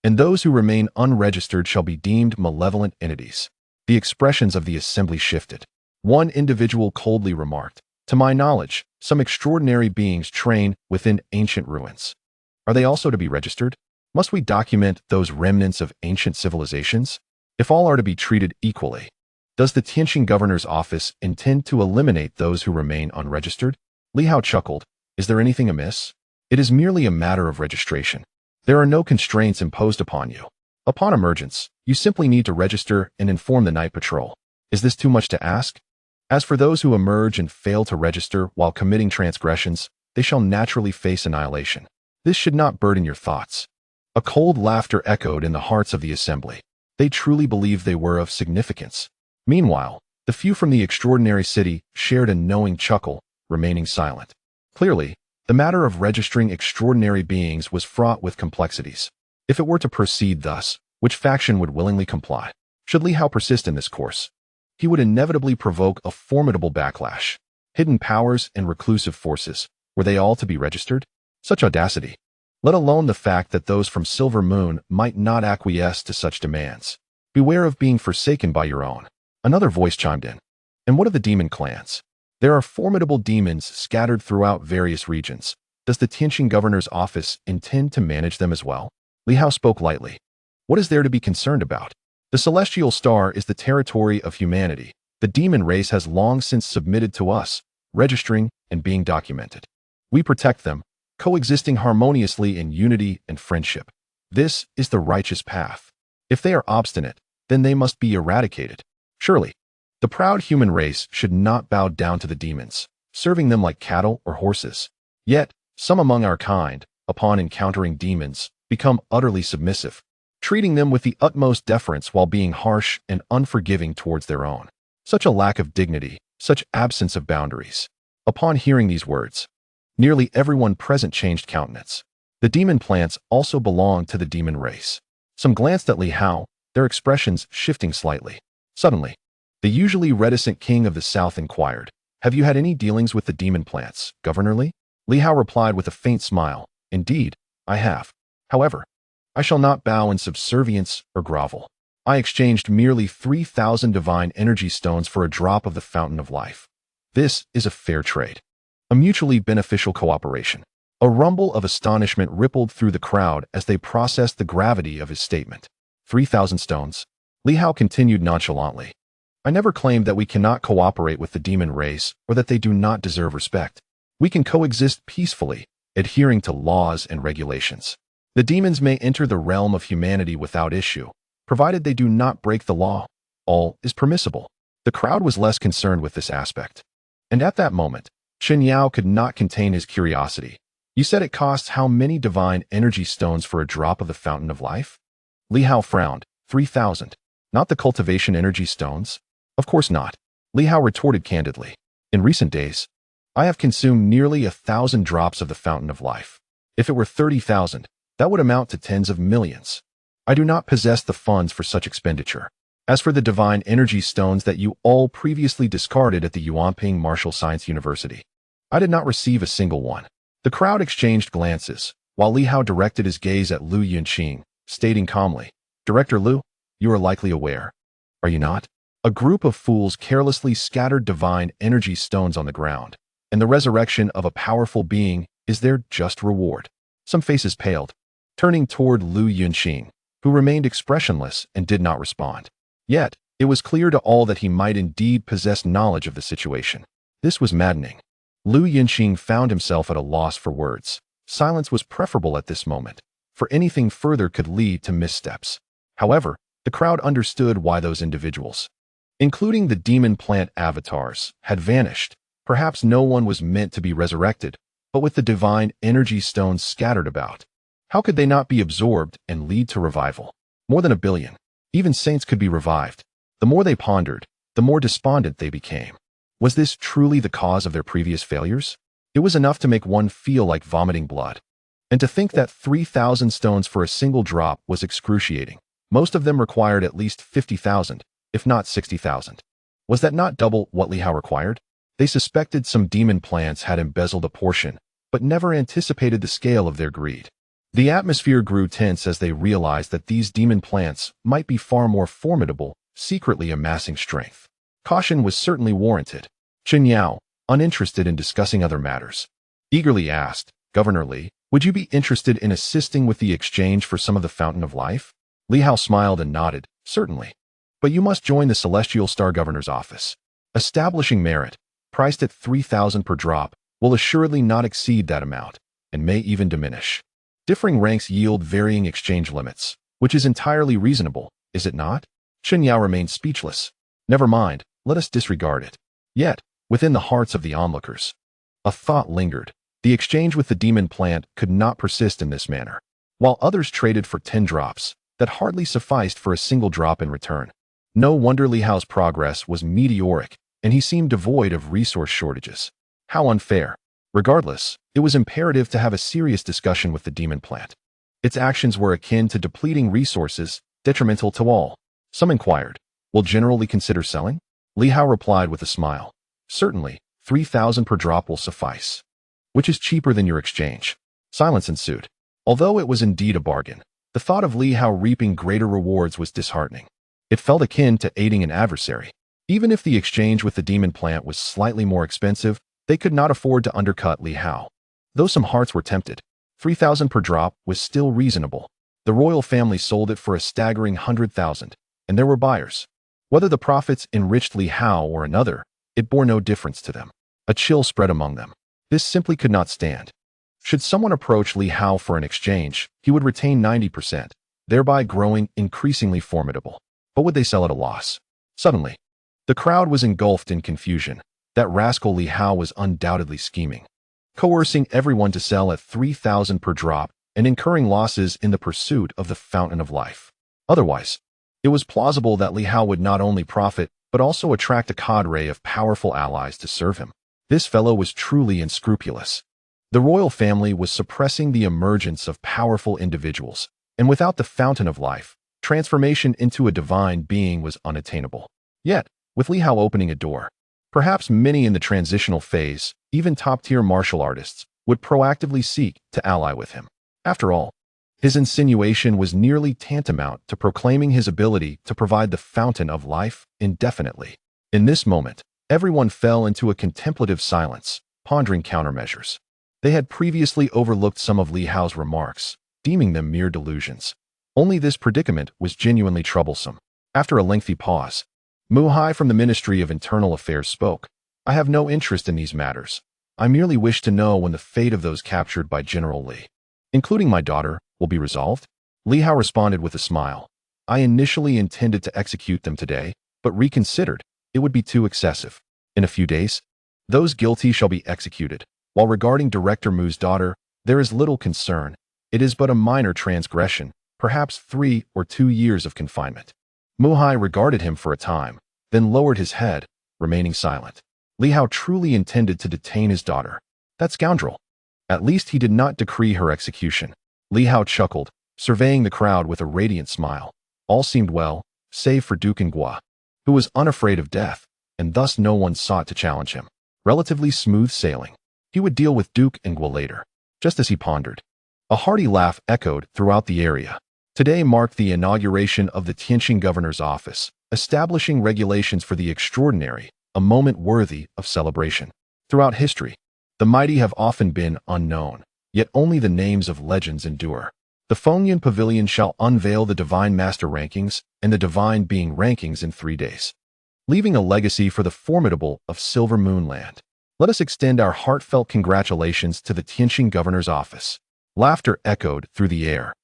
and those who remain unregistered shall be deemed malevolent entities." The expressions of the assembly shifted. One individual coldly remarked, "To my knowledge, some extraordinary beings train within ancient ruins. Are they also to be registered? Must we document those remnants of ancient civilizations? If all are to be treated equally, does the Tianxing governor's office intend to eliminate those who remain unregistered?" Li Hao chuckled. "Is there anything amiss? It is merely a matter of registration. There are no constraints imposed upon you. Upon emergence, you simply need to register and inform the night patrol. Is this too much to ask? As for those who emerge and fail to register while committing transgressions, they shall naturally face annihilation. This should not burden your thoughts." A cold laughter echoed in the hearts of the assembly. They truly believed they were of significance. Meanwhile, the few from the extraordinary city shared a knowing chuckle, remaining silent. Clearly, the matter of registering extraordinary beings was fraught with complexities. If it were to proceed thus, which faction would willingly comply? Should Li Hao persist in this course, he would inevitably provoke a formidable backlash. Hidden powers and reclusive forces, were they all to be registered? Such audacity! Let alone the fact that those from Silver Moon might not acquiesce to such demands. Beware of being forsaken by your own. Another voice chimed in. And what of the demon clans? There are formidable demons scattered throughout various regions. Does the Tianxing governor's office intend to manage them as well? Li Hao spoke lightly. What is there to be concerned about? The celestial star is the territory of humanity. The demon race has long since submitted to us, registering and being documented. We protect them, coexisting harmoniously in unity and friendship. This is the righteous path. If they are obstinate, then they must be eradicated. Surely, the proud human race should not bow down to the demons, serving them like cattle or horses. Yet, some among our kind, upon encountering demons, become utterly submissive, treating them with the utmost deference while being harsh and unforgiving towards their own. Such a lack of dignity, such absence of boundaries. Upon hearing these words, nearly everyone present changed countenance. The demon plants also belonged to the demon race. Some glanced at Li Hao, their expressions shifting slightly. Suddenly, the usually reticent king of the south inquired, "Have you had any dealings with the demon plants, Governor Li?" Li Hao replied with a faint smile, "Indeed, I have. However, I shall not bow in subservience or grovel. I exchanged merely 3,000 divine energy stones for a drop of the fountain of life. This is a fair trade, a mutually beneficial cooperation." A rumble of astonishment rippled through the crowd as they processed the gravity of his statement. 3,000 stones. Li Hao continued nonchalantly. "I never claimed that we cannot cooperate with the demon race or that they do not deserve respect. We can coexist peacefully, adhering to laws and regulations. The demons may enter the realm of humanity without issue, provided they do not break the law. All is permissible." The crowd was less concerned with this aspect. And at that moment, Chen Yao could not contain his curiosity. "You said it costs how many divine energy stones for a drop of the fountain of life?" Li Hao frowned. 3,000. Not the cultivation energy stones? Of course not. Li Hao retorted candidly. "In recent days, I have consumed nearly 1,000 drops of the fountain of life. If it were 30,000, that would amount to tens of millions. I do not possess the funds for such expenditure. As for the divine energy stones that you all previously discarded at the Yuanping Martial Science University, I did not receive a single one." The crowd exchanged glances, while Li Hao directed his gaze at Lu Yunqing, stating calmly, "Director Lu, you are likely aware, are you not? A group of fools carelessly scattered divine energy stones on the ground, and the resurrection of a powerful being is their just reward." Some faces paled. Turning toward Lu Yunqing, who remained expressionless and did not respond. Yet, it was clear to all that he might indeed possess knowledge of the situation. This was maddening. Liu Yinxing found himself at a loss for words. Silence was preferable at this moment, for anything further could lead to missteps. However, the crowd understood why those individuals, including the demon plant avatars, had vanished. Perhaps no one was meant to be resurrected, but with the divine energy stones scattered about, how could they not be absorbed and lead to revival? More than 1 billion. Even saints could be revived. The more they pondered, the more despondent they became. Was this truly the cause of their previous failures? It was enough to make one feel like vomiting blood. And to think that 3,000 stones for a single drop was excruciating. Most of them required at least 50,000, if not 60,000. Was that not double what Li Hao required? They suspected some demon plants had embezzled a portion, but never anticipated the scale of their greed. The atmosphere grew tense as they realized that these demon plants might be far more formidable, secretly amassing strength. Caution was certainly warranted. Chen Yao, uninterested in discussing other matters, eagerly asked, "Governor Li, would you be interested in assisting with the exchange for some of the Fountain of Life?" Li Hao smiled and nodded, "Certainly. But you must join the Celestial Star Governor's office. Establishing merit, priced at 3,000 per drop, will assuredly not exceed that amount, and may even diminish. Differing ranks yield varying exchange limits, which is entirely reasonable, is it not?" Chen Yao remained speechless. "Never mind, let us disregard it." Yet, within the hearts of the onlookers, a thought lingered. The exchange with the demon plant could not persist in this manner. While others traded for 10 drops, that hardly sufficed for a single drop in return. No wonder Li Hao's progress was meteoric, and he seemed devoid of resource shortages. How unfair. Regardless, it was imperative to have a serious discussion with the demon plant. Its actions were akin to depleting resources, detrimental to all. Some inquired, "Will General Li consider selling?" Li Hao replied with a smile, "Certainly, 3,000 per drop will suffice. Which is cheaper than your exchange?" Silence ensued. Although it was indeed a bargain, the thought of Li Hao reaping greater rewards was disheartening. It felt akin to aiding an adversary. Even if the exchange with the demon plant was slightly more expensive, they could not afford to undercut Li Hao. Though some hearts were tempted, 3,000 per drop was still reasonable. The royal family sold it for a staggering 100,000, and there were buyers. Whether the profits enriched Li Hao or another, it bore no difference to them. A chill spread among them. This simply could not stand. Should someone approach Li Hao for an exchange, he would retain 90%, thereby growing increasingly formidable. But would they sell at a loss? Suddenly, the crowd was engulfed in confusion. That rascal Li Hao was undoubtedly scheming, coercing everyone to sell at 3,000 per drop and incurring losses in the pursuit of the Fountain of Life. Otherwise, it was plausible that Li Hao would not only profit, but also attract a cadre of powerful allies to serve him. This fellow was truly unscrupulous. The royal family was suppressing the emergence of powerful individuals, and without the Fountain of Life, transformation into a divine being was unattainable. Yet, with Li Hao opening a door, perhaps many in the transitional phase, even top-tier martial artists, would proactively seek to ally with him. After all, his insinuation was nearly tantamount to proclaiming his ability to provide the Fountain of Life indefinitely. In this moment, everyone fell into a contemplative silence, pondering countermeasures. They had previously overlooked some of Li Hao's remarks, deeming them mere delusions. Only this predicament was genuinely troublesome. After a lengthy pause, Mu Hai from the Ministry of Internal Affairs spoke. "I have no interest in these matters. I merely wish to know when the fate of those captured by General Li, including my daughter, will be resolved." Li Hao responded with a smile. "I initially intended to execute them today, but reconsidered. It would be too excessive. In a few days, those guilty shall be executed. While regarding Director Mu's daughter, there is little concern. It is but a minor transgression, perhaps 3 or 2 years of confinement." Mu Hai regarded him for a time, then lowered his head, remaining silent. Li Hao truly intended to detain his daughter. That scoundrel. At least he did not decree her execution. Li Hao chuckled, surveying the crowd with a radiant smile. All seemed well, save for Duke Ngua, who was unafraid of death, and thus no one sought to challenge him. Relatively smooth sailing. He would deal with Duke Ngua later. Just as he pondered, a hearty laugh echoed throughout the area. Today marked the inauguration of the Tianxing governor's office, establishing regulations for the extraordinary, a moment worthy of celebration. Throughout history, the mighty have often been unknown, yet only the names of legends endure. The Fengyun Pavilion shall unveil the Divine Master rankings and the Divine Being rankings in 3 days, leaving a legacy for the formidable of Silver Moon Land. Let us extend our heartfelt congratulations to the Tianxing governor's office. Laughter echoed through the air,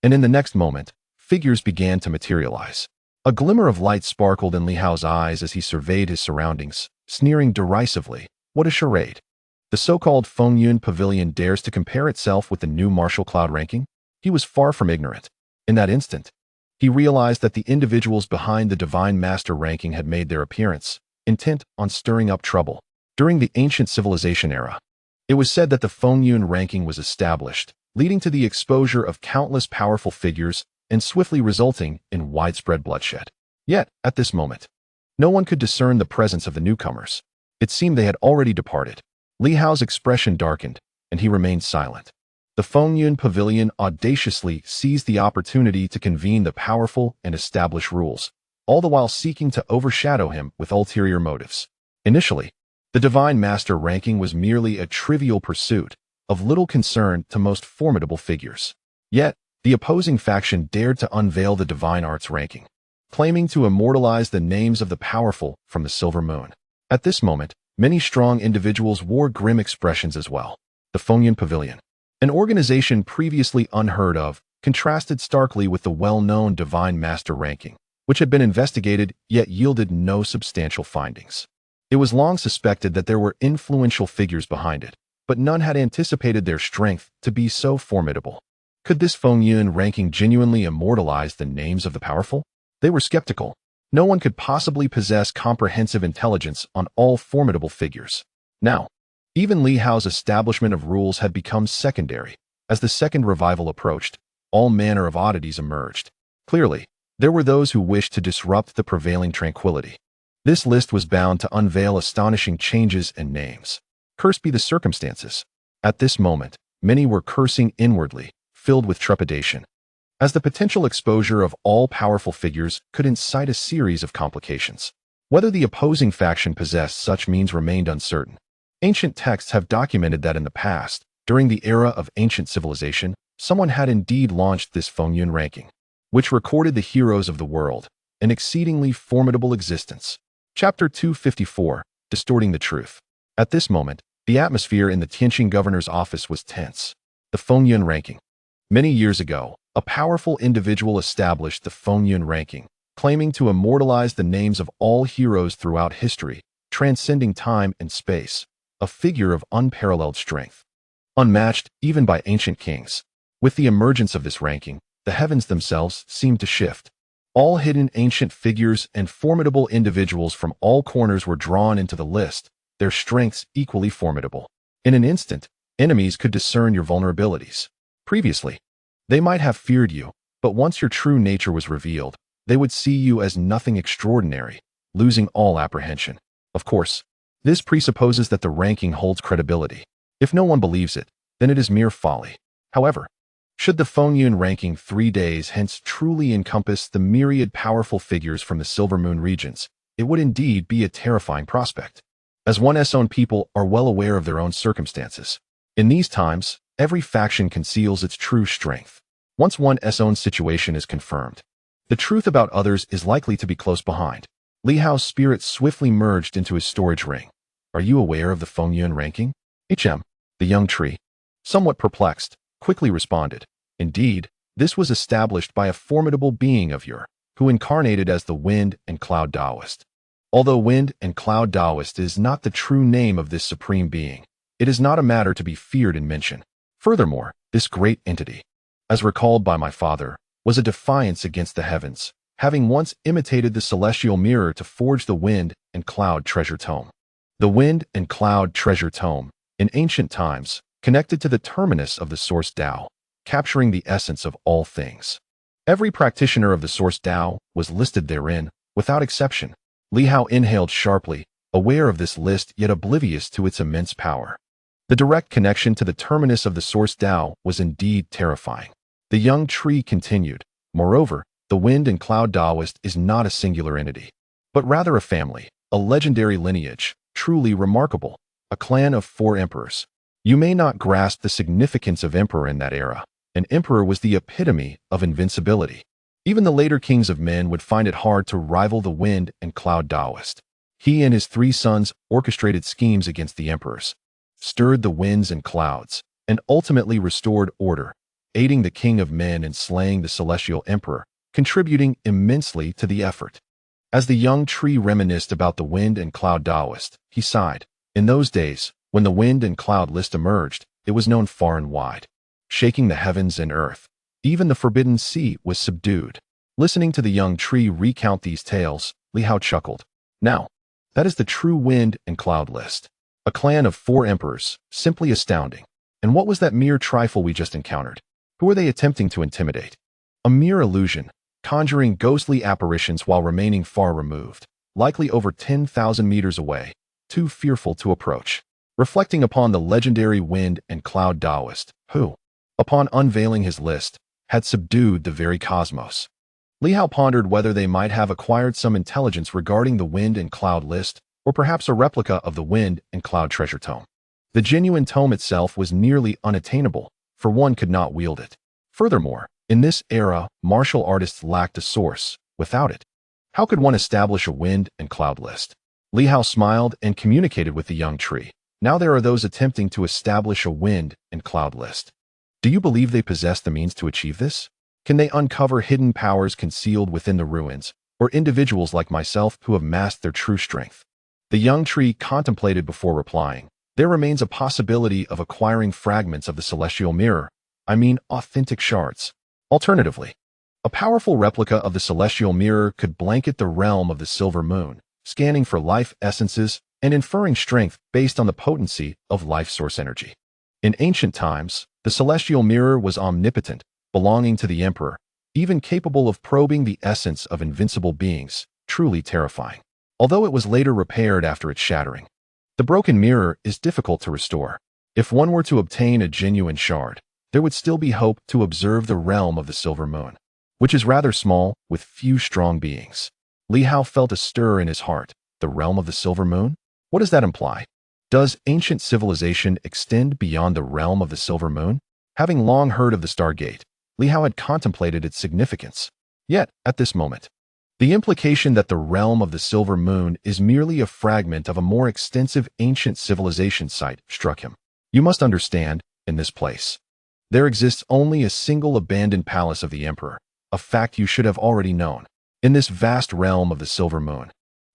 and in the next moment, figures began to materialize. A glimmer of light sparkled in Li Hao's eyes as he surveyed his surroundings, sneering derisively. What a charade! The so-called Fengyun Pavilion dares to compare itself with the new martial cloud ranking? He was far from ignorant. In that instant, he realized that the individuals behind the Divine Master ranking had made their appearance, intent on stirring up trouble. During the ancient civilization era, it was said that the Fengyun ranking was established, leading to the exposure of countless powerful figures and swiftly resulting in widespread bloodshed. Yet, at this moment, no one could discern the presence of the newcomers. It seemed they had already departed. Li Hao's expression darkened, and he remained silent. The Fengyun Pavilion audaciously seized the opportunity to convene the powerful and establish rules, all the while seeking to overshadow him with ulterior motives. Initially, the Divine Master ranking was merely a trivial pursuit, of little concern to most formidable figures. Yet, the opposing faction dared to unveil the Divine Arts ranking, claiming to immortalize the names of the powerful from the Silver Moon. At this moment, many strong individuals wore grim expressions as well. The Fengyun Pavilion, an organization previously unheard of, contrasted starkly with the well-known Divine Master ranking, which had been investigated yet yielded no substantial findings. It was long suspected that there were influential figures behind it, but none had anticipated their strength to be so formidable. Could this Fengyun ranking genuinely immortalize the names of the powerful? They were skeptical. No one could possibly possess comprehensive intelligence on all formidable figures. Now, even Li Hao's establishment of rules had become secondary. As the second revival approached, all manner of oddities emerged. Clearly, there were those who wished to disrupt the prevailing tranquility. This list was bound to unveil astonishing changes and names. Cursed be the circumstances. At this moment, many were cursing inwardly, filled with trepidation, as the potential exposure of all-powerful figures could incite a series of complications. Whether the opposing faction possessed such means remained uncertain. Ancient texts have documented that in the past, during the era of ancient civilization, someone had indeed launched this Fengyun ranking, which recorded the heroes of the world, an exceedingly formidable existence. Chapter 254, Distorting the Truth. At this moment, the atmosphere in the Tianxing governor's office was tense. The Fengyun ranking. Many years ago, a powerful individual established the Fengyun ranking, claiming to immortalize the names of all heroes throughout history, transcending time and space, a figure of unparalleled strength, unmatched even by ancient kings. With the emergence of this ranking, the heavens themselves seemed to shift. All hidden ancient figures and formidable individuals from all corners were drawn into the list, their strengths equally formidable. In an instant, enemies could discern your vulnerabilities. Previously, they might have feared you, but once your true nature was revealed, they would see you as nothing extraordinary, losing all apprehension. Of course, this presupposes that the ranking holds credibility. If no one believes it, then it is mere folly. However, should the Fengyun ranking 3 days hence truly encompass the myriad powerful figures from the Silver Moon regions, it would indeed be a terrifying prospect. As one's own people are well aware of their own circumstances. In these times, every faction conceals its true strength. Once one's own situation is confirmed, the truth about others is likely to be close behind. Li Hao's spirit swiftly merged into his storage ring. Are you aware of the Fengyun ranking? The young tree, somewhat perplexed, quickly responded. Indeed, this was established by a formidable being of yore, who incarnated as the Wind and Cloud Taoist. Although Wind and Cloud Taoist is not the true name of this supreme being, it is not a matter to be feared in mention. Furthermore, this great entity, as recalled by my father, was a defiance against the heavens, having once imitated the celestial mirror to forge the Wind and Cloud Treasure Tome. The Wind and Cloud Treasure Tome, in ancient times, connected to the terminus of the Source Tao, capturing the essence of all things. Every practitioner of the Source Tao was listed therein, without exception. Li Hao inhaled sharply, aware of this list yet oblivious to its immense power. The direct connection to the terminus of the Source Tao was indeed terrifying. The young tree continued. Moreover, the Wind and Cloud Taoist is not a singular entity, but rather a family, a legendary lineage, truly remarkable, a clan of 4 emperors. You may not grasp the significance of emperor in that era, An emperor was the epitome of invincibility. Even the later kings of men would find it hard to rival the wind and cloud Taoist. He and his 3 sons orchestrated schemes against the emperors, stirred the winds and clouds, and ultimately restored order, aiding the king of men in slaying the celestial emperor, contributing immensely to the effort. As the young tree reminisced about the wind and cloud Taoist, he sighed. In those days, when the wind and cloud list emerged, it was known far and wide, shaking the heavens and earth. Even the forbidden sea was subdued. Listening to the young tree recount these tales, Li Hao chuckled. Now, that is the true wind and cloud list. A clan of 4 emperors, simply astounding. And what was that mere trifle we just encountered? Who were they attempting to intimidate? A mere illusion, conjuring ghostly apparitions while remaining far removed, likely over 10,000 meters away, too fearful to approach. Reflecting upon the legendary wind and cloud Taoist, who, upon unveiling his list, had subdued the very cosmos. Li Hao pondered whether they might have acquired some intelligence regarding the wind and cloud list, or perhaps a replica of the wind and cloud treasure tome. The genuine tome itself was nearly unattainable, for one could not wield it. Furthermore, in this era, martial artists lacked a source. Without it, how could one establish a wind and cloud list? Li Hao smiled and communicated with the young tree. Now there are those attempting to establish a wind and cloud list. Do you believe they possess the means to achieve this? Can they uncover hidden powers concealed within the ruins, or individuals like myself who have masked their true strength? The young tree contemplated before replying. There remains a possibility of acquiring fragments of the celestial mirror, authentic shards. Alternatively, a powerful replica of the celestial mirror could blanket the realm of the silver moon, scanning for life essences and inferring strength based on the potency of life source energy. In ancient times, the celestial mirror was omnipotent, belonging to the emperor, even capable of probing the essence of invincible beings, truly terrifying. Although it was later repaired after its shattering, the broken mirror is difficult to restore. If one were to obtain a genuine shard, there would still be hope to observe the realm of the silver moon, which is rather small, with few strong beings. Li Hao felt a stir in his heart. The realm of the silver moon? What does that imply? Does ancient civilization extend beyond the realm of the silver moon? Having long heard of the Stargate, Li Hao had contemplated its significance. Yet, at this moment, the implication that the realm of the silver moon is merely a fragment of a more extensive ancient civilization site struck him. You must understand, in this place, there exists only a single abandoned palace of the emperor, a fact you should have already known. In this vast realm of the silver moon,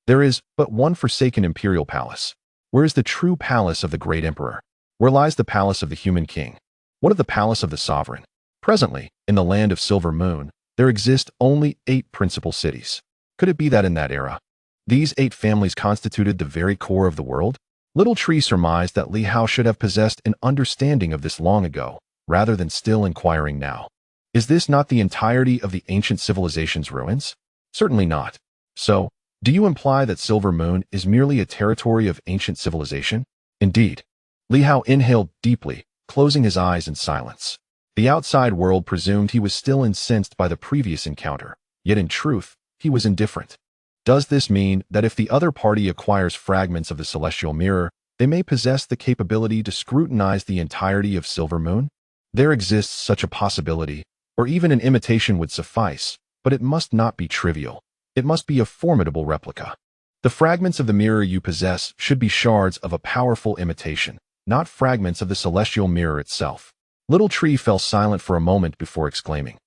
there is but one forsaken imperial palace. Where is the true palace of the great emperor? Where lies the palace of the human king? What of the palace of the sovereign? Presently, in the land of Silver Moon, there exist only 8 principal cities. Could it be that in that era, these 8 families constituted the very core of the world? Little Tree surmised that Li Hao should have possessed an understanding of this long ago, rather than still inquiring now. Is this not the entirety of the ancient civilization's ruins? Certainly not. So, do you imply that Silver Moon is merely a territory of ancient civilization? Indeed. Li Hao inhaled deeply, closing his eyes in silence. The outside world presumed he was still incensed by the previous encounter, yet in truth, he was indifferent. Does this mean that if the other party acquires fragments of the celestial mirror, they may possess the capability to scrutinize the entirety of Silver Moon? There exists such a possibility, or even an imitation would suffice, but it must not be trivial. It must be a formidable replica. The fragments of the mirror you possess should be shards of a powerful imitation, not fragments of the celestial mirror itself. Little Tree fell silent for a moment before exclaiming,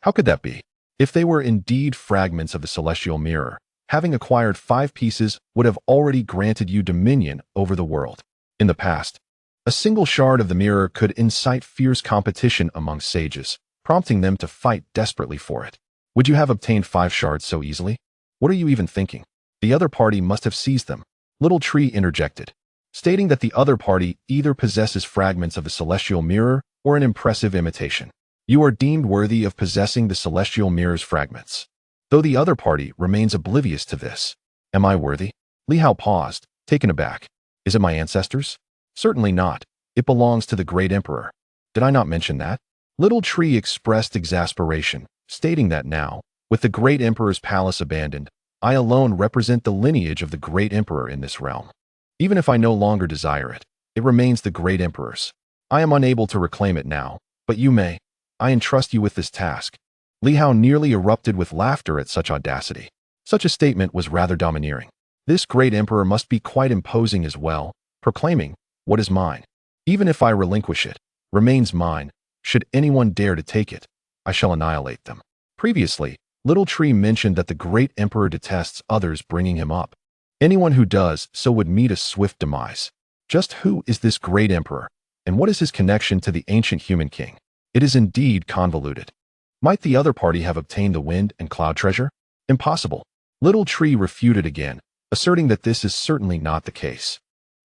how could that be? If they were indeed fragments of the celestial mirror, having acquired 5 pieces would have already granted you dominion over the world. In the past, a single shard of the mirror could incite fierce competition among sages, prompting them to fight desperately for it. Would you have obtained 5 shards so easily? What are you even thinking? The other party must have seized them. Little Tree interjected, stating that the other party either possesses fragments of the celestial mirror or an impressive imitation. You are deemed worthy of possessing the celestial mirror's fragments, though the other party remains oblivious to this. Am I worthy? Li Hao paused, taken aback. Is it my ancestors? Certainly not. It belongs to the great emperor. Did I not mention that? Little Tree expressed exasperation, stating that now, with the great emperor's palace abandoned, I alone represent the lineage of the great emperor in this realm. Even if I no longer desire it, it remains the great emperor's. I am unable to reclaim it now, but you may. I entrust you with this task." Li Hao nearly erupted with laughter at such audacity. Such a statement was rather domineering. This great emperor must be quite imposing as well, proclaiming, "What is mine? Even if I relinquish it, remains mine. Should anyone dare to take it, I shall annihilate them." Previously, Little Tree mentioned that the great emperor detests others bringing him up. Anyone who does so would meet a swift demise. Just who is this great emperor, and what is his connection to the ancient human king? It is indeed convoluted. Might the other party have obtained the wind and cloud treasure? Impossible. Little Tree refuted again, asserting that this is certainly not the case.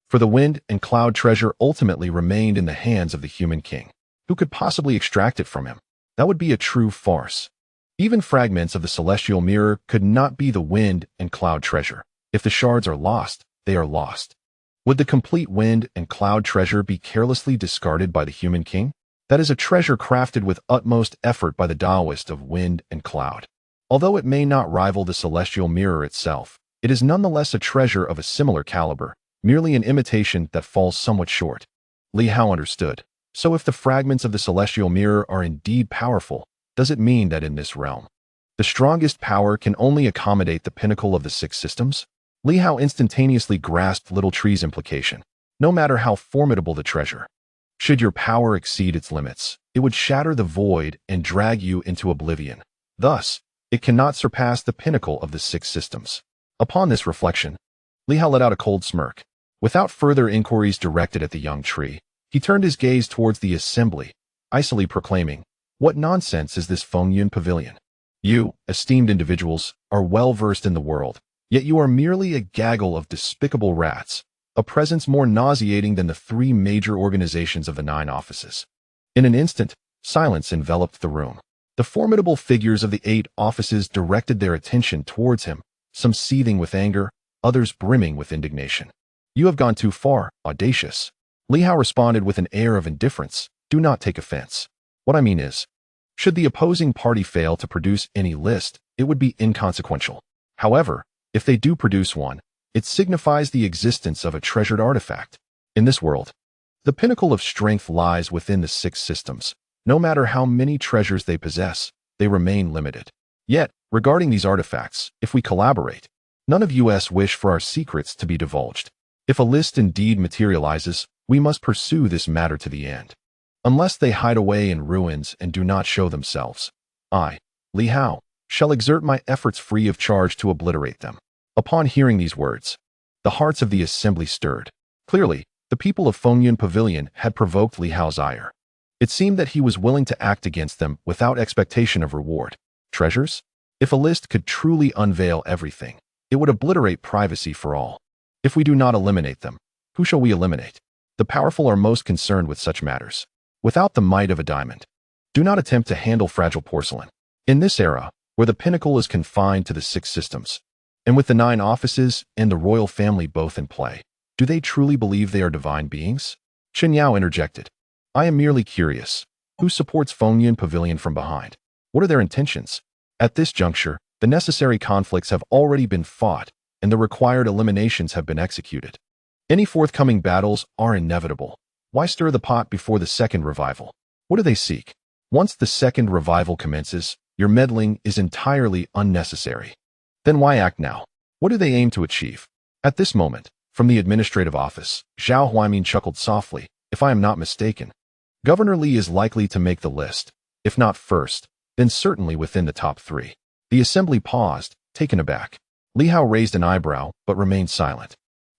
For the wind and cloud treasure ultimately remained in the hands of the human king. Who could possibly extract it from him? That would be a true farce. Even fragments of the celestial mirror could not be the wind and cloud treasure. If the shards are lost, they are lost. Would the complete wind and cloud treasure be carelessly discarded by the human king? That is a treasure crafted with utmost effort by the Taoist of wind and cloud. Although it may not rival the celestial mirror itself, it is nonetheless a treasure of a similar caliber, merely an imitation that falls somewhat short. Li Hao understood. So if the fragments of the celestial mirror are indeed powerful, does it mean that in this realm, the strongest power can only accommodate the pinnacle of the six systems? Li Hao instantaneously grasped Little Tree's implication. No matter how formidable the treasure, should your power exceed its limits, it would shatter the void and drag you into oblivion. Thus, it cannot surpass the pinnacle of the six systems. Upon this reflection, Li Hao let out a cold smirk. Without further inquiries directed at the young tree, he turned his gaze towards the assembly, icily proclaiming, "What nonsense is this Fengyun Pavilion? You, esteemed individuals, are well versed in the world, yet you are merely a gaggle of despicable rats, a presence more nauseating than the three major organizations of the 9 offices." In an instant, silence enveloped the room. The formidable figures of the 8 offices directed their attention towards him, some seething with anger, others brimming with indignation. "You have gone too far, audacious." Li Hao responded with an air of indifference. "Do not take offense. What I mean is, should the opposing party fail to produce any list, it would be inconsequential. However, if they do produce one, it signifies the existence of a treasured artifact. In this world, the pinnacle of strength lies within the 6 systems. No matter how many treasures they possess, they remain limited. Yet, regarding these artifacts, if we collaborate, none of us wish for our secrets to be divulged. If a list indeed materializes, we must pursue this matter to the end. Unless they hide away in ruins and do not show themselves, I, Li Hao, shall exert my efforts free of charge to obliterate them." Upon hearing these words, the hearts of the assembly stirred. Clearly, the people of Fengyun Pavilion had provoked Li Hao's ire. It seemed that he was willing to act against them without expectation of reward. Treasures? If a list could truly unveil everything, it would obliterate privacy for all. If we do not eliminate them, who shall we eliminate? The powerful are most concerned with such matters. Without the might of a diamond, do not attempt to handle fragile porcelain. In this era, where the pinnacle is confined to the 6 systems, and with the 9 offices and the royal family both in play, do they truly believe they are divine beings? Chen Yao interjected. "I am merely curious. Who supports Fengyun Pavilion from behind? What are their intentions?" At this juncture, the necessary conflicts have already been fought, and the required eliminations have been executed. Any forthcoming battles are inevitable. Why stir the pot before the second revival? What do they seek? Once the second revival commences, your meddling is entirely unnecessary. Then why act now? What do they aim to achieve? At this moment, from the administrative office, Zhao Huaimin chuckled softly. "If I am not mistaken, Governor Li is likely to make the list. If not first, then certainly within the top 3. The assembly paused, taken aback. Li Hao raised an eyebrow, but remained silent.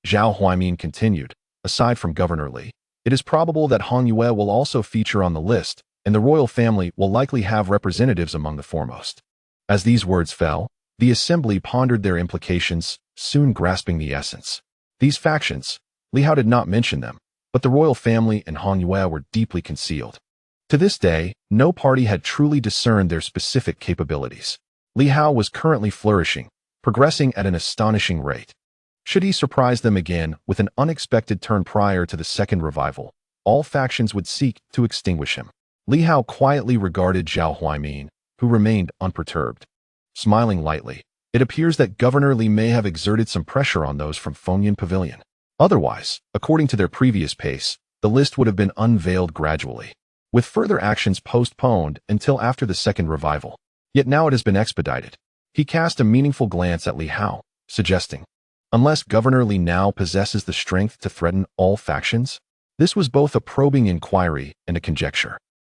Zhao Huaimin continued, "Aside from Governor Li, it is probable that Han Yue will also feature on the list, and the royal family will likely have representatives among the foremost." As these words fell, the assembly pondered their implications, soon grasping the essence. These factions, Li Hao did not mention them, but the royal family and Han Yue were deeply concealed. To this day, no party had truly discerned their specific capabilities. Li Hao was currently flourishing, progressing at an astonishing rate. Should he surprise them again with an unexpected turn prior to the second revival, all factions would seek to extinguish him. Li Hao quietly regarded Zhao Huaimin, who remained unperturbed. Smiling lightly, it appears that Governor Li may have exerted some pressure on those from Fengyun Pavilion. Otherwise, according to their previous pace, the list would have been unveiled gradually. with further actions postponed until after the second revival. Yet now it has been expedited. He cast a meaningful glance at Li Hao, suggesting, unless Governor Li now possesses the strength to threaten all factions? This was both a probing inquiry and a conjecture.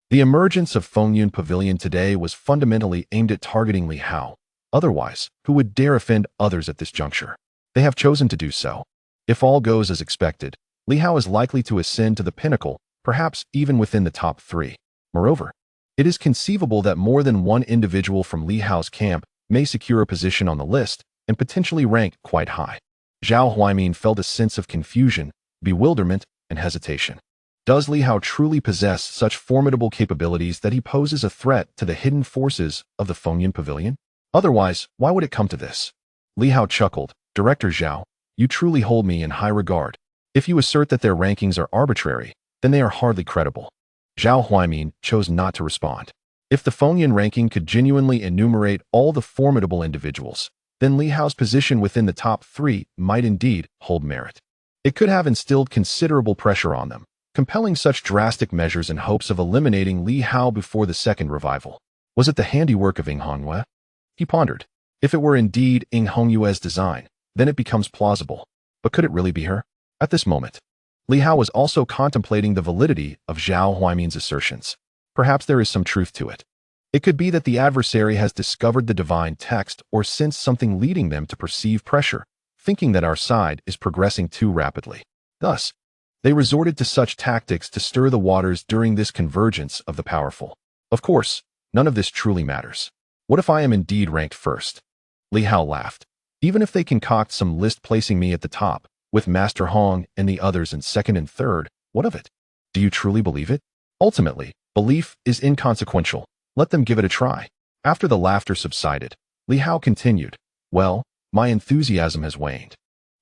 The emergence of Fengyun Pavilion today was fundamentally aimed at targeting Li Hao. Otherwise, who would dare offend others at this juncture? They have chosen to do so. If all goes as expected, Li Hao is likely to ascend to the pinnacle, perhaps even within the top 3. Moreover, it is conceivable that more than one individual from Li Hao's camp may secure a position on the list and potentially rank quite high. Zhao Huaimin felt a sense of confusion, bewilderment, and hesitation. Does Li Hao truly possess such formidable capabilities that he poses a threat to the hidden forces of the Fengyun Pavilion? Otherwise, why would it come to this? Li Hao chuckled. Director Zhao, you truly hold me in high regard. If you assert that their rankings are arbitrary, then they are hardly credible. Zhao Huaimin chose not to respond. If the Fengyun ranking could genuinely enumerate all the formidable individuals, then Li Hao's position within the top 3 might indeed hold merit. It could have instilled considerable pressure on them, compelling such drastic measures in hopes of eliminating Li Hao before the second revival. Was it the handiwork of Ying Hongyue? He pondered. If it were indeed Ying Hongyue's design, then it becomes plausible. But could it really be her? At this moment, Li Hao was also contemplating the validity of Zhao Huaimin's assertions. Perhaps there is some truth to it. It could be that the adversary has discovered the divine text or sensed something leading them to perceive pressure, thinking that our side is progressing too rapidly. Thus, they resorted to such tactics to stir the waters during this convergence of the powerful. Of course, none of this truly matters. What if I am indeed ranked first? Li Hao laughed. Even if they concoct some list placing me at the top, with Master Hong and the others in second and third, what of it? Do you truly believe it? Ultimately, belief is inconsequential. Let them give it a try. After the laughter subsided, Li Hao continued, well, my enthusiasm has waned.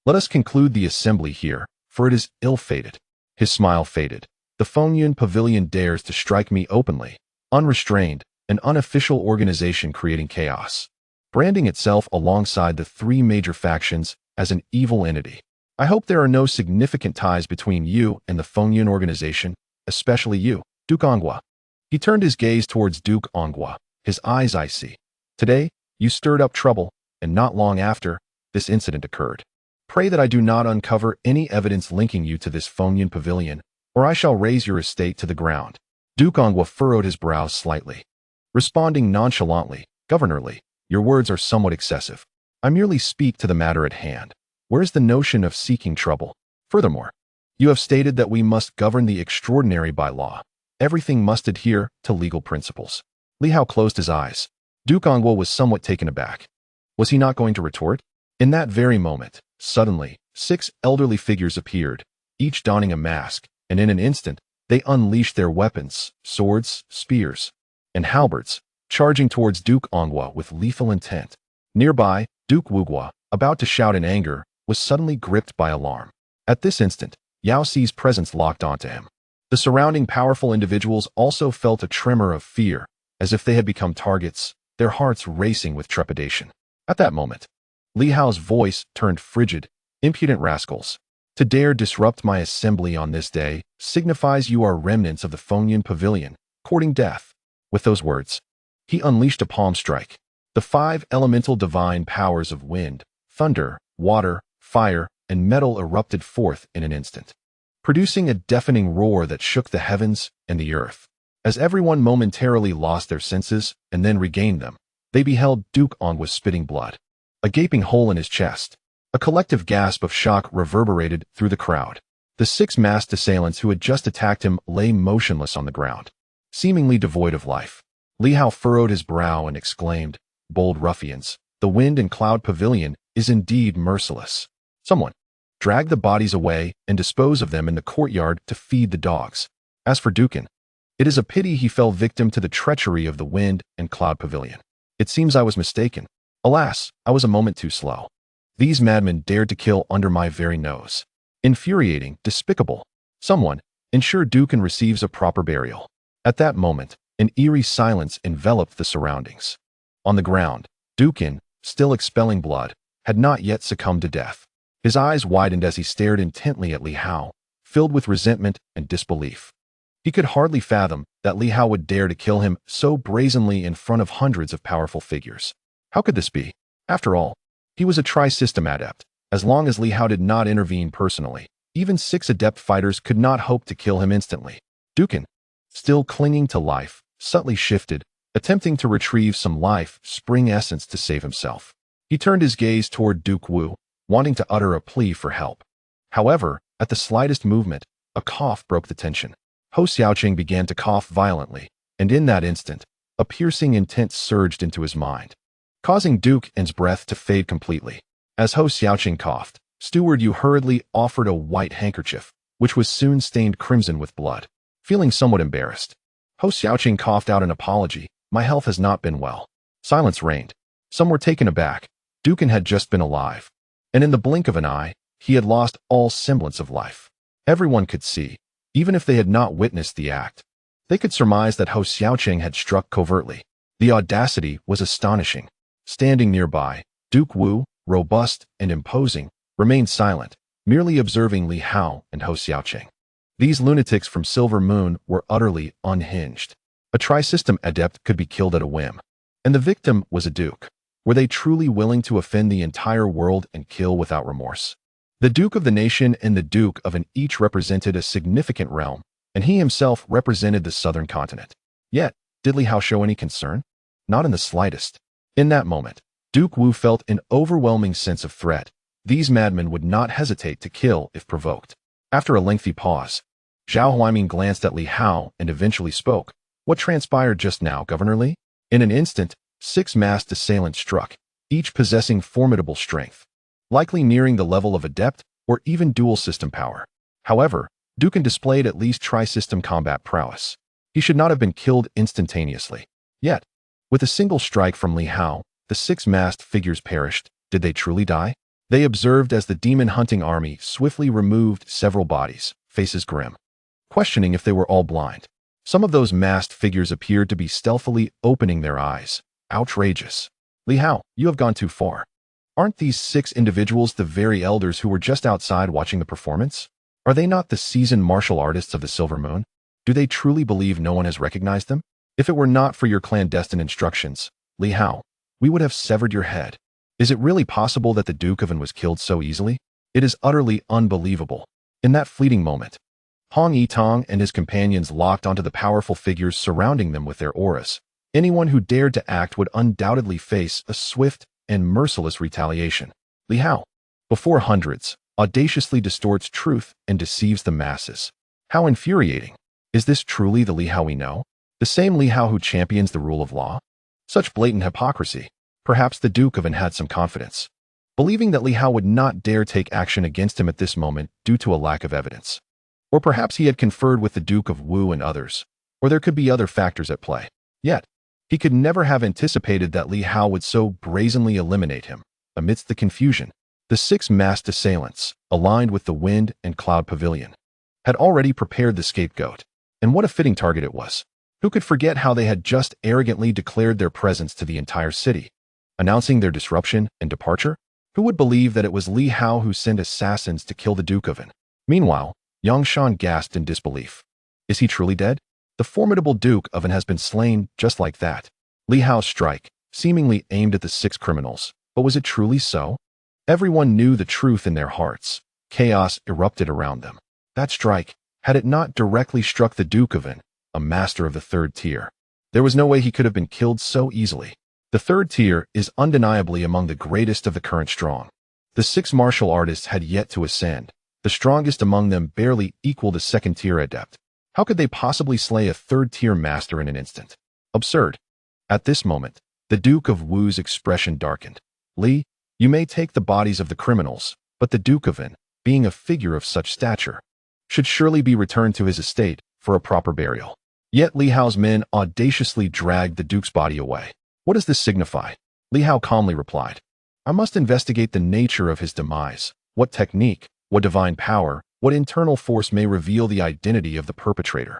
Let us conclude the assembly here, for it is ill-fated. His smile faded. The Fengyun Pavilion dares to strike me openly, unrestrained, an unofficial organization creating chaos, branding itself alongside the 3 major factions as an evil entity. I hope there are no significant ties between you and the Fengyun organization, especially you, Duke Onghua. He turned his gaze towards Duke Onghua, his eyes icy. Today, you stirred up trouble, and not long after, this incident occurred. Pray that I do not uncover any evidence linking you to this Fengyun Pavilion, or I shall raise your estate to the ground. Duke Onghua furrowed his brows slightly. Responding nonchalantly, Governor Li, your words are somewhat excessive. I merely speak to the matter at hand. Where is the notion of seeking trouble? Furthermore, you have stated that we must govern the extraordinary by law. Everything must adhere to legal principles. Li Hao closed his eyes. Duke Onghua was somewhat taken aback. Was he not going to retort? In that very moment, suddenly, 6 elderly figures appeared, each donning a mask, and in an instant, they unleashed their weapons, swords, spears, and halberds, charging towards Duke Onghua with lethal intent. Nearby, Duke Wuguo, about to shout in anger, was suddenly gripped by alarm. At this instant, Yao Xi's presence locked onto him. The surrounding powerful individuals also felt a tremor of fear, as if they had become targets, their hearts racing with trepidation. At that moment, Li Hao's voice turned frigid. Impudent rascals. To dare disrupt my assembly on this day signifies you are remnants of the Fengyun Pavilion, courting death. With those words, he unleashed a palm strike. The 5 elemental divine powers of wind, thunder, water, fire, and metal erupted forth in an instant, producing a deafening roar that shook the heavens and the earth. As everyone momentarily lost their senses and then regained them, they beheld Duke Onghua spitting blood, a gaping hole in his chest. A collective gasp of shock reverberated through the crowd. The 6 masked assailants who had just attacked him lay motionless on the ground, seemingly devoid of life. Li Hao furrowed his brow and exclaimed, bold ruffians, the wind and cloud pavilion is indeed merciless. Someone, drag the bodies away and dispose of them in the courtyard to feed the dogs. As for Dukin, it is a pity he fell victim to the treachery of the wind and cloud pavilion. It seems I was mistaken. Alas, I was a moment too slow. These madmen dared to kill under my very nose. Infuriating, despicable. Someone, ensure Dukin receives a proper burial. At that moment, an eerie silence enveloped the surroundings. On the ground, Dukin, still expelling blood, had not yet succumbed to death. His eyes widened as he stared intently at Li Hao, filled with resentment and disbelief. He could hardly fathom that Li Hao would dare to kill him so brazenly in front of hundreds of powerful figures. How could this be? After all, he was a tri-system adept. As long as Li Hao did not intervene personally, even 6 adept fighters could not hope to kill him instantly. Dukan, still clinging to life, subtly shifted, attempting to retrieve some life spring essence to save himself. He turned his gaze toward Duke Wu, wanting to utter a plea for help. However, at the slightest movement, a cough broke the tension. Ho Xiaoqing began to cough violently, and in that instant, a piercing intent surged into his mind, causing Duke N's breath to fade completely. As Ho Xiaoqing coughed, Steward Yu hurriedly offered a white handkerchief, which was soon stained crimson with blood. Feeling somewhat embarrassed, Ho Xiaoqing coughed out an apology. My health has not been well. Silence reigned. Some were taken aback. Dukan had just been alive, and in the blink of an eye, he had lost all semblance of life. Everyone could see, even if they had not witnessed the act. They could surmise that Ho Xiaoqing had struck covertly. The audacity was astonishing. Standing nearby, Duke Wu, robust and imposing, remained silent, merely observing Li Hao and Ho Xiaoqing. These lunatics from Silver Moon were utterly unhinged. A tri-system adept could be killed at a whim. And the victim was a duke. Were they truly willing to offend the entire world and kill without remorse? The Duke of the Nation and the Duke of an each represented a significant realm, and he himself represented the southern continent. Yet, did Li Hao show any concern? Not in the slightest. In that moment, Duke Wu felt an overwhelming sense of threat. These madmen would not hesitate to kill if provoked. After a lengthy pause, Zhao Huaimin glanced at Li Hao and eventually spoke. What transpired just now, Governor Li? In an instant, 6 masked assailants struck, each possessing formidable strength, likely nearing the level of adept or even dual system power. However, Dukan displayed at least tri-system combat prowess. He should not have been killed instantaneously. Yet, with a single strike from Li Hao, the 6 masked figures perished. Did they truly die? They observed as the demon-hunting army swiftly removed several bodies, faces grim, questioning if they were all blind. Some of those masked figures appeared to be stealthily opening their eyes. Outrageous. Li Hao, you have gone too far. Aren't these 6 individuals the very elders who were just outside watching the performance? Are they not the seasoned martial artists of the Silver Moon? Do they truly believe no one has recognized them? If it were not for your clandestine instructions, Li Hao, we would have severed your head. Is it really possible that the Duke of An was killed so easily? It is utterly unbelievable. In that fleeting moment, Hong Yitong and his companions locked onto the powerful figures surrounding them with their auras. Anyone who dared to act would undoubtedly face a swift and merciless retaliation. Li Hao, before hundreds, audaciously distorts truth and deceives the masses. How infuriating. Is this truly the Li Hao we know? The same Li Hao who champions the rule of law? Such blatant hypocrisy. Perhaps the Duke of An had some confidence, believing that Li Hao would not dare take action against him at this moment due to a lack of evidence. Or perhaps he had conferred with the Duke of Wu and others, or there could be other factors at play. Yet, he could never have anticipated that Li Hao would so brazenly eliminate him. Amidst the confusion, the 6 masked assailants, aligned with the Wind and Cloud Pavilion, had already prepared the scapegoat. And what a fitting target it was. Who could forget how they had just arrogantly declared their presence to the entire city, announcing their disruption and departure? Who would believe that it was Li Hao who sent assassins to kill the Duke of An? Meanwhile, Yangshan gasped in disbelief. Is he truly dead? The formidable Duke of An has been slain just like that. Li Hao's strike, seemingly aimed at the 6 criminals. But was it truly so? Everyone knew the truth in their hearts. Chaos erupted around them. That strike, had it not directly struck the Duke of An, a master of the 3rd tier, there was no way he could have been killed so easily. The 3rd tier is undeniably among the greatest of the current strong. The 6 martial artists had yet to ascend. The strongest among them barely equaled a 2nd tier adept. How could they possibly slay a 3rd tier master in an instant? Absurd. At this moment, the Duke of Wu's expression darkened. Li, you may take the bodies of the criminals, but the Duke of An, being a figure of such stature, should surely be returned to his estate for a proper burial. Yet Li Hao's men audaciously dragged the Duke's body away. What does this signify? Li Hao calmly replied. I must investigate the nature of his demise. What technique, what divine power, what internal force may reveal the identity of the perpetrator,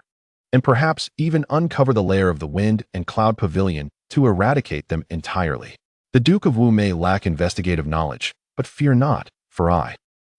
and perhaps even uncover the lair of the Wind and Cloud Pavilion to eradicate them entirely. The Duke of Wu may lack investigative knowledge, but fear not, for I,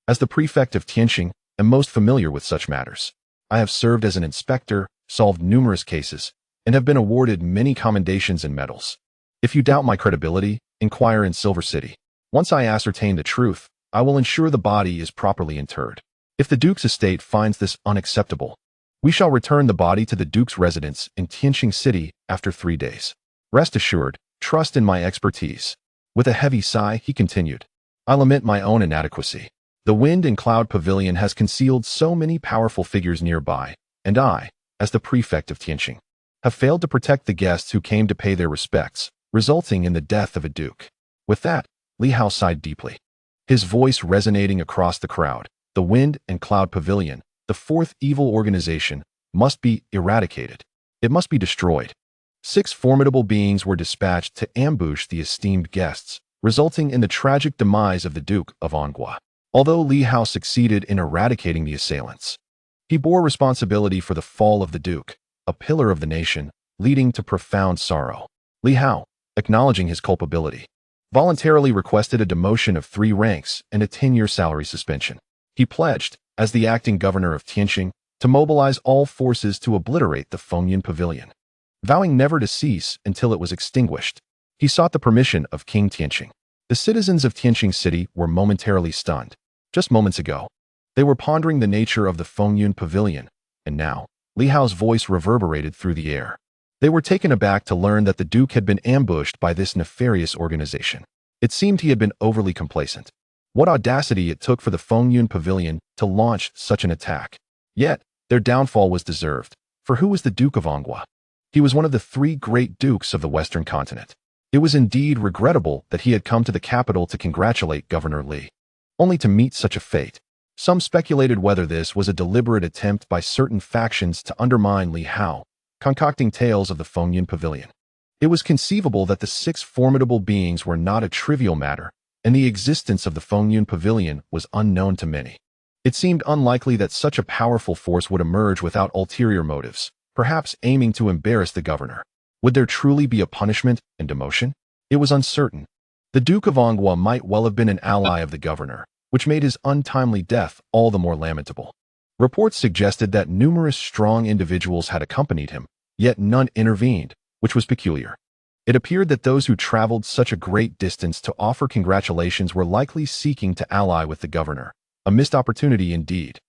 as the prefect of Tianxing, am most familiar with such matters. I have served as an inspector, solved numerous cases, and have been awarded many commendations and medals. If you doubt my credibility, inquire in Silver City. Once I ascertain the truth, I will ensure the body is properly interred. If the Duke's estate finds this unacceptable, we shall return the body to the Duke's residence in Tianxing City after 3 days. Rest assured, trust in my expertise. With a heavy sigh, he continued, I lament my own inadequacy. The wind and cloud pavilion has concealed so many powerful figures nearby, and I, as the prefect of Tianxing, have failed to protect the guests who came to pay their respects, resulting in the death of a duke. With that, Li Hao sighed deeply, his voice resonating across the crowd. The wind and cloud pavilion, the fourth evil organization, must be eradicated. It must be destroyed. 6 formidable beings were dispatched to ambush the esteemed guests, resulting in the tragic demise of the Duke of Anghua. Although Li Hao succeeded in eradicating the assailants, he bore responsibility for the fall of the Duke, a pillar of the nation, leading to profound sorrow. Li Hao, acknowledging his culpability, voluntarily requested a demotion of 3 ranks and a 10-year salary suspension. He pledged, as the acting governor of Tianxing, to mobilize all forces to obliterate the Fengyun Pavilion, vowing never to cease until it was extinguished. He sought the permission of King Tianxing. The citizens of Tianxing City were momentarily stunned. Just moments ago, they were pondering the nature of the Fengyun Pavilion, and now, Li Hao's voice reverberated through the air. They were taken aback to learn that the Duke had been ambushed by this nefarious organization. It seemed he had been overly complacent. What audacity it took for the Fengyun Pavilion to launch such an attack. Yet, their downfall was deserved, for who was the Duke of Anghua? He was one of the 3 great dukes of the Western continent. It was indeed regrettable that he had come to the capital to congratulate Governor Li, only to meet such a fate. Some speculated whether this was a deliberate attempt by certain factions to undermine Li Hao, concocting tales of the Fengyun Pavilion. It was conceivable that the 6 formidable beings were not a trivial matter, and the existence of the Fengyun Pavilion was unknown to many. It seemed unlikely that such a powerful force would emerge without ulterior motives, perhaps aiming to embarrass the governor. Would there truly be a punishment and demotion? It was uncertain. The Duke of Anghua might well have been an ally of the governor, which made his untimely death all the more lamentable. Reports suggested that numerous strong individuals had accompanied him, yet none intervened, which was peculiar. It appeared that those who traveled such a great distance to offer congratulations were likely seeking to ally with the governor, a missed opportunity indeed.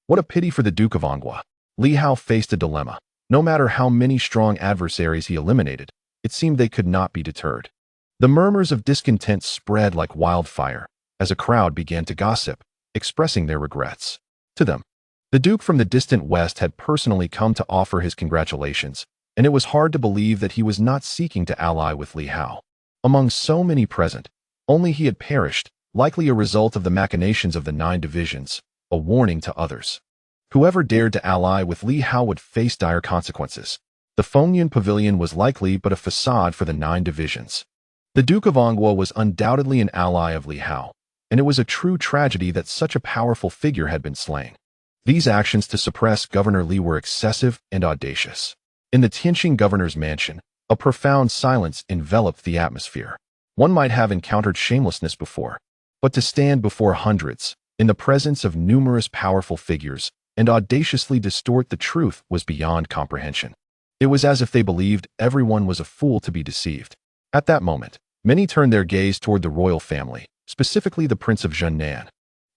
What a pity for the Duke of Anghua. Li Hao faced a dilemma. No matter how many strong adversaries he eliminated, it seemed they could not be deterred. The murmurs of discontent spread like wildfire as a crowd began to gossip, expressing their regrets. To them, the Duke from the distant west had personally come to offer his congratulations, and it was hard to believe that he was not seeking to ally with Li Hao. Among so many present, only he had perished, likely a result of the machinations of the 9 divisions, a warning to others. Whoever dared to ally with Li Hao would face dire consequences. The Fengyun Pavilion was likely but a facade for the 9 divisions. The Duke of Anghua was undoubtedly an ally of Li Hao, and it was a true tragedy that such a powerful figure had been slain. These actions to suppress Governor Li were excessive and audacious. In the Tianxing governor's mansion, a profound silence enveloped the atmosphere. One might have encountered shamelessness before, but to stand before hundreds, in the presence of numerous powerful figures, and audaciously distort the truth was beyond comprehension. It was as if they believed everyone was a fool to be deceived. At that moment, many turned their gaze toward the royal family, specifically the Prince of Zhennan,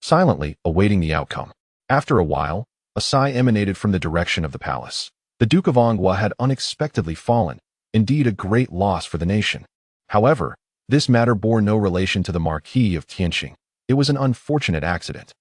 silently awaiting the outcome. After a while, a sigh emanated from the direction of the palace. The Duke of Anghua had unexpectedly fallen, indeed a great loss for the nation. However, this matter bore no relation to the Marquis of Tianxing. It was an unfortunate accident.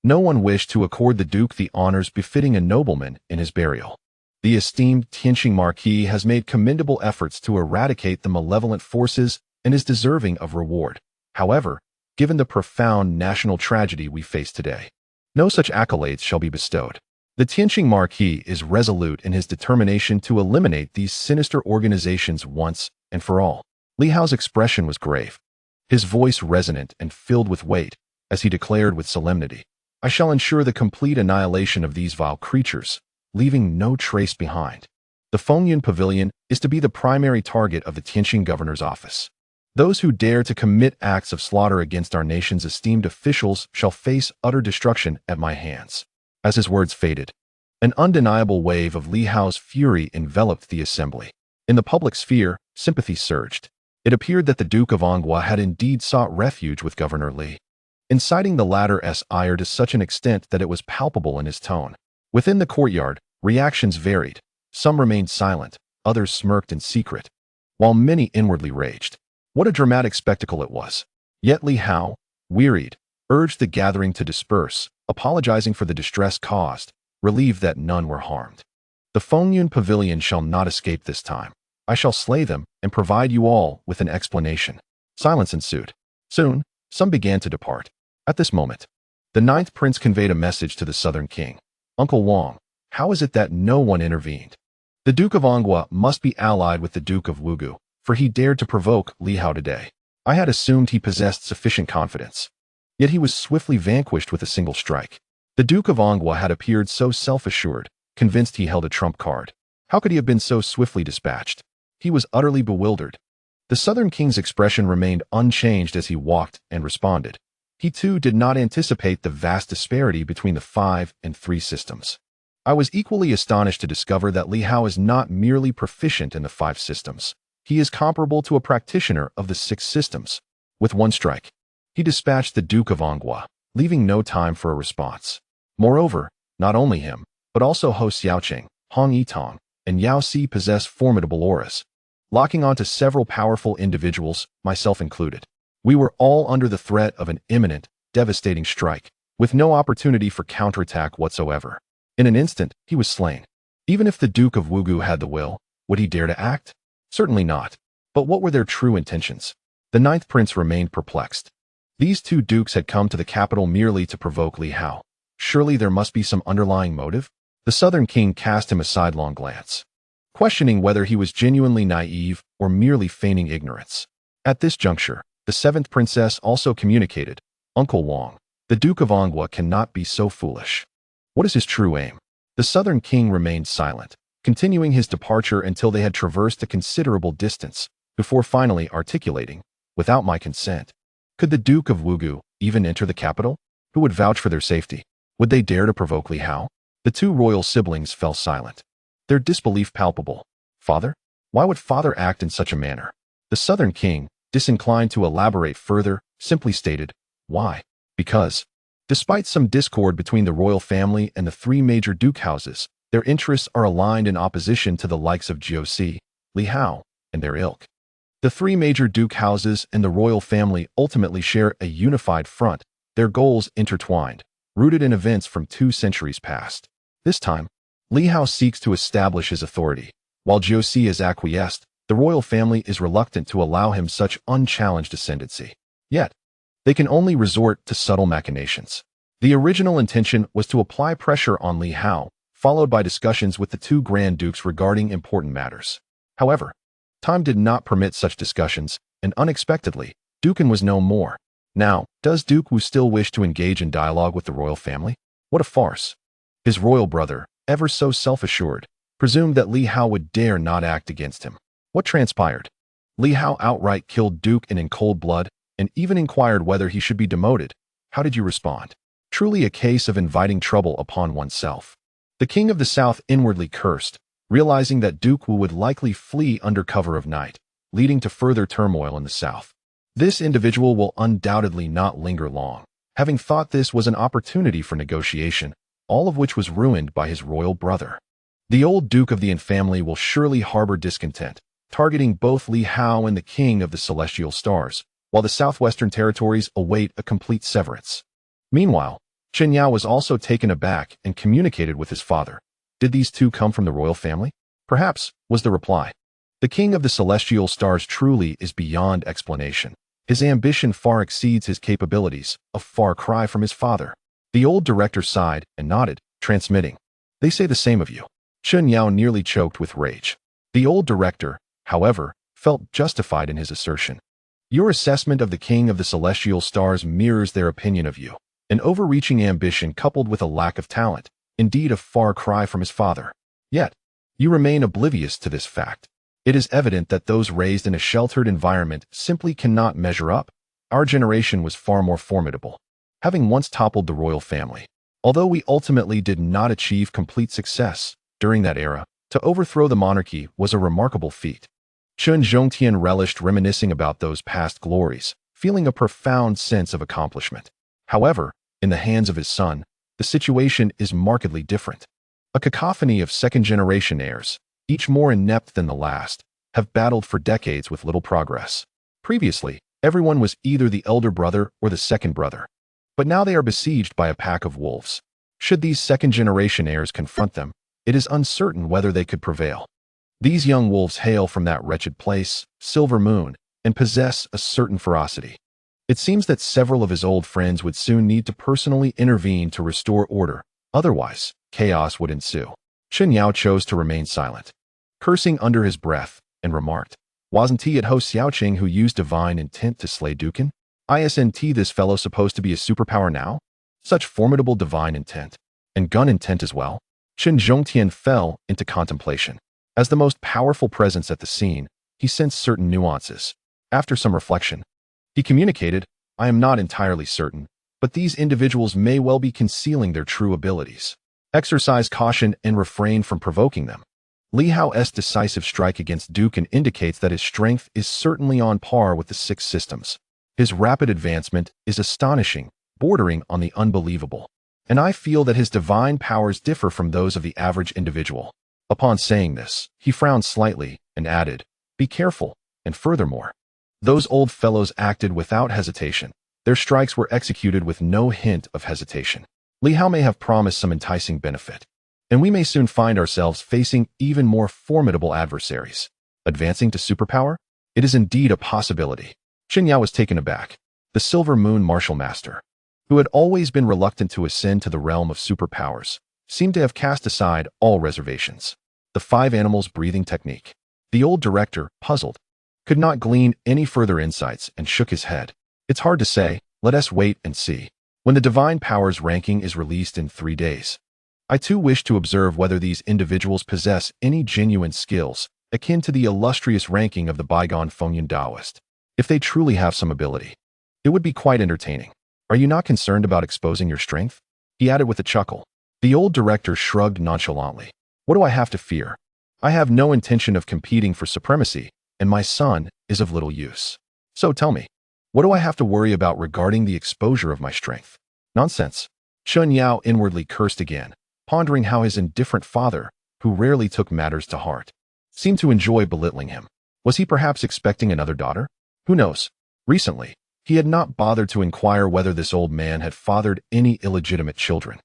No one wished to accord the Duke the honors befitting a nobleman in his burial. The esteemed Tianxing Marquis has made commendable efforts to eradicate the malevolent forces and is deserving of reward. However, given the profound national tragedy we face today, no such accolades shall be bestowed. The Tianxing Marquis is resolute in his determination to eliminate these sinister organizations once and for all. Li Hao's expression was grave, his voice resonant and filled with weight, as he declared with solemnity, I shall ensure the complete annihilation of these vile creatures, leaving no trace behind. The Fengyun Pavilion is to be the primary target of the Tianxing governor's office. Those who dare to commit acts of slaughter against our nation's esteemed officials shall face utter destruction at my hands. As his words faded, An undeniable wave of Li Hao's fury enveloped the assembly. In the public sphere, sympathy surged. It appeared that the Duke of Anghua had indeed sought refuge with Governor Li, inciting the latter's ire to such an extent that it was palpable in his tone. Within the courtyard, reactions varied. Some remained silent, others smirked in secret, while many inwardly raged. What a dramatic spectacle it was! Yet Li Hao, wearied, urged the gathering to disperse, apologizing for the distress caused, relieved that none were harmed. The Fengyun Pavilion shall not escape this time. I shall slay them and provide you all with an explanation. Silence ensued. Soon, some began to depart. At this moment, the ninth prince conveyed a message to the southern king. Uncle Wang, how is it that no one intervened? The Duke of Anghua must be allied with the Duke of Wugu, for he dared to provoke Li Hao today. I had assumed he possessed sufficient confidence. Yet he was swiftly vanquished with a single strike. The Duke of Anghua had appeared so self-assured, convinced he held a trump card. How could he have been so swiftly dispatched? He was utterly bewildered. The southern king's expression remained unchanged as he walked and responded. He too did not anticipate the vast disparity between the 5 and 3 systems. I was equally astonished to discover that Li Hao is not merely proficient in the 5 systems. He is comparable to a practitioner of the 6 systems. With one strike, he dispatched the Duke of Anghua, leaving no time for a response. Moreover, not only him, but also Ho Xiaoqing, Hong Yitong, and Yao Si possess formidable auras, locking onto several powerful individuals, myself included. We were all under the threat of an imminent, devastating strike, with no opportunity for counterattack whatsoever. In an instant, he was slain. Even if the Duke of Wugu had the will, would he dare to act? Certainly not. But what were their true intentions? The ninth prince remained perplexed. These 2 dukes had come to the capital merely to provoke Li Hao. Surely there must be some underlying motive? The southern king cast him a sidelong glance, questioning whether he was genuinely naive or merely feigning ignorance. At this juncture, the 7th princess also communicated, Uncle Wang, the Duke of Anghua cannot be so foolish. What is his true aim? The southern king remained silent, continuing his departure until they had traversed a considerable distance, before finally articulating, without my consent. Could the Duke of Wugu even enter the capital? Who would vouch for their safety? Would they dare to provoke Li Hao? The 2 royal siblings fell silent, their disbelief palpable. Father? Why would father act in such a manner? The southern king, disinclined to elaborate further, simply stated, why? Because, despite some discord between the royal family and the 3 major duke houses, their interests are aligned in opposition to the likes of Jiusi, Li Hao, and their ilk. The 3 major duke houses and the royal family ultimately share a unified front, their goals intertwined, rooted in events from 2 centuries past. This time, Li Hao seeks to establish his authority. While Jiusi is acquiesced, the royal family is reluctant to allow him such unchallenged ascendancy. Yet, they can only resort to subtle machinations. The original intention was to apply pressure on Li Hao, followed by discussions with the 2 Grand Dukes regarding important matters. However, time did not permit such discussions, and unexpectedly, Dukan was no more. Now, does Duke Wu still wish to engage in dialogue with the royal family? What a farce! His royal brother, ever so self-assured, presumed that Li Hao would dare not act against him. What transpired? Li Hao outright killed Dukan in cold blood, and even inquired whether he should be demoted. How did you respond? Truly a case of inviting trouble upon oneself. The king of the south inwardly cursed, realizing that Duke Wu would likely flee under cover of night, leading to further turmoil in the south. This individual will undoubtedly not linger long, having thought this was an opportunity for negotiation, all of which was ruined by his royal brother. The old Duke of the In family will surely harbor discontent, targeting both Li Hao and the King of the Celestial Stars, while the southwestern territories await a complete severance. Meanwhile, Chen Yao was also taken aback and communicated with his father. Did these 2 come from the royal family? Perhaps, was the reply. The King of the Celestial Stars truly is beyond explanation. His ambition far exceeds his capabilities, a far cry from his father. The old director sighed and nodded, transmitting. They say the same of you. Chen Yao nearly choked with rage. The old director, however, felt justified in his assertion. Your assessment of the King of the Celestial Stars mirrors their opinion of you. An overreaching ambition coupled with a lack of talent, indeed a far cry from his father. Yet, you remain oblivious to this fact. It is evident that those raised in a sheltered environment simply cannot measure up. Our generation was far more formidable, having once toppled the royal family. Although we ultimately did not achieve complete success during that era, to overthrow the monarchy was a remarkable feat. Chen Zhongtian relished reminiscing about those past glories, feeling a profound sense of accomplishment. However, in the hands of his son, the situation is markedly different. A cacophony of second-generation heirs, each more inept than the last, have battled for decades with little progress. Previously, everyone was either the elder brother or the second brother. But now they are besieged by a pack of wolves. Should these second-generation heirs confront them, it is uncertain whether they could prevail. These young wolves hail from that wretched place, Silver Moon, and possess a certain ferocity. It seems that several of his old friends would soon need to personally intervene to restore order, otherwise, chaos would ensue. Chen Yao chose to remain silent, cursing under his breath, and remarked, "Wasn't he at Ho Xiaoqing who used divine intent to slay Dukan? Isn't this fellow supposed to be a superpower now? Such formidable divine intent. And gun intent as well?" Chen Zhongtian fell into contemplation. As the most powerful presence at the scene, he sensed certain nuances. After some reflection, he communicated, "I am not entirely certain, but these individuals may well be concealing their true abilities. Exercise caution and refrain from provoking them." Li Hao's decisive strike against Dukan indicates that his strength is certainly on par with the six systems. His rapid advancement is astonishing, bordering on the unbelievable. And I feel that his divine powers differ from those of the average individual. Upon saying this, he frowned slightly and added, "Be careful, and furthermore, those old fellows acted without hesitation. Their strikes were executed with no hint of hesitation. Li Hao may have promised some enticing benefit, and we may soon find ourselves facing even more formidable adversaries. Advancing to superpower? It is indeed a possibility." Chen Yao was taken aback. The Silver Moon Martial Master, who had always been reluctant to ascend to the realm of superpowers, seemed to have cast aside all reservations. The five animals breathing technique. The old director, puzzled, could not glean any further insights and shook his head. "It's hard to say. Let us wait and see. When the divine powers ranking is released in 3 days. I too wish to observe whether these individuals possess any genuine skills akin to the illustrious ranking of the bygone Fengyan Taoist. If they truly have some ability, it would be quite entertaining. Are you not concerned about exposing your strength?" he added with a chuckle. The old director shrugged nonchalantly. "What do I have to fear? I have no intention of competing for supremacy, and my son is of little use. So tell me, what do I have to worry about regarding the exposure of my strength?" "Nonsense." Chen Yao inwardly cursed again, pondering how his indifferent father, who rarely took matters to heart, seemed to enjoy belittling him. Was he perhaps expecting another daughter? Who knows? Recently, he had not bothered to inquire whether this old man had fathered any illegitimate children.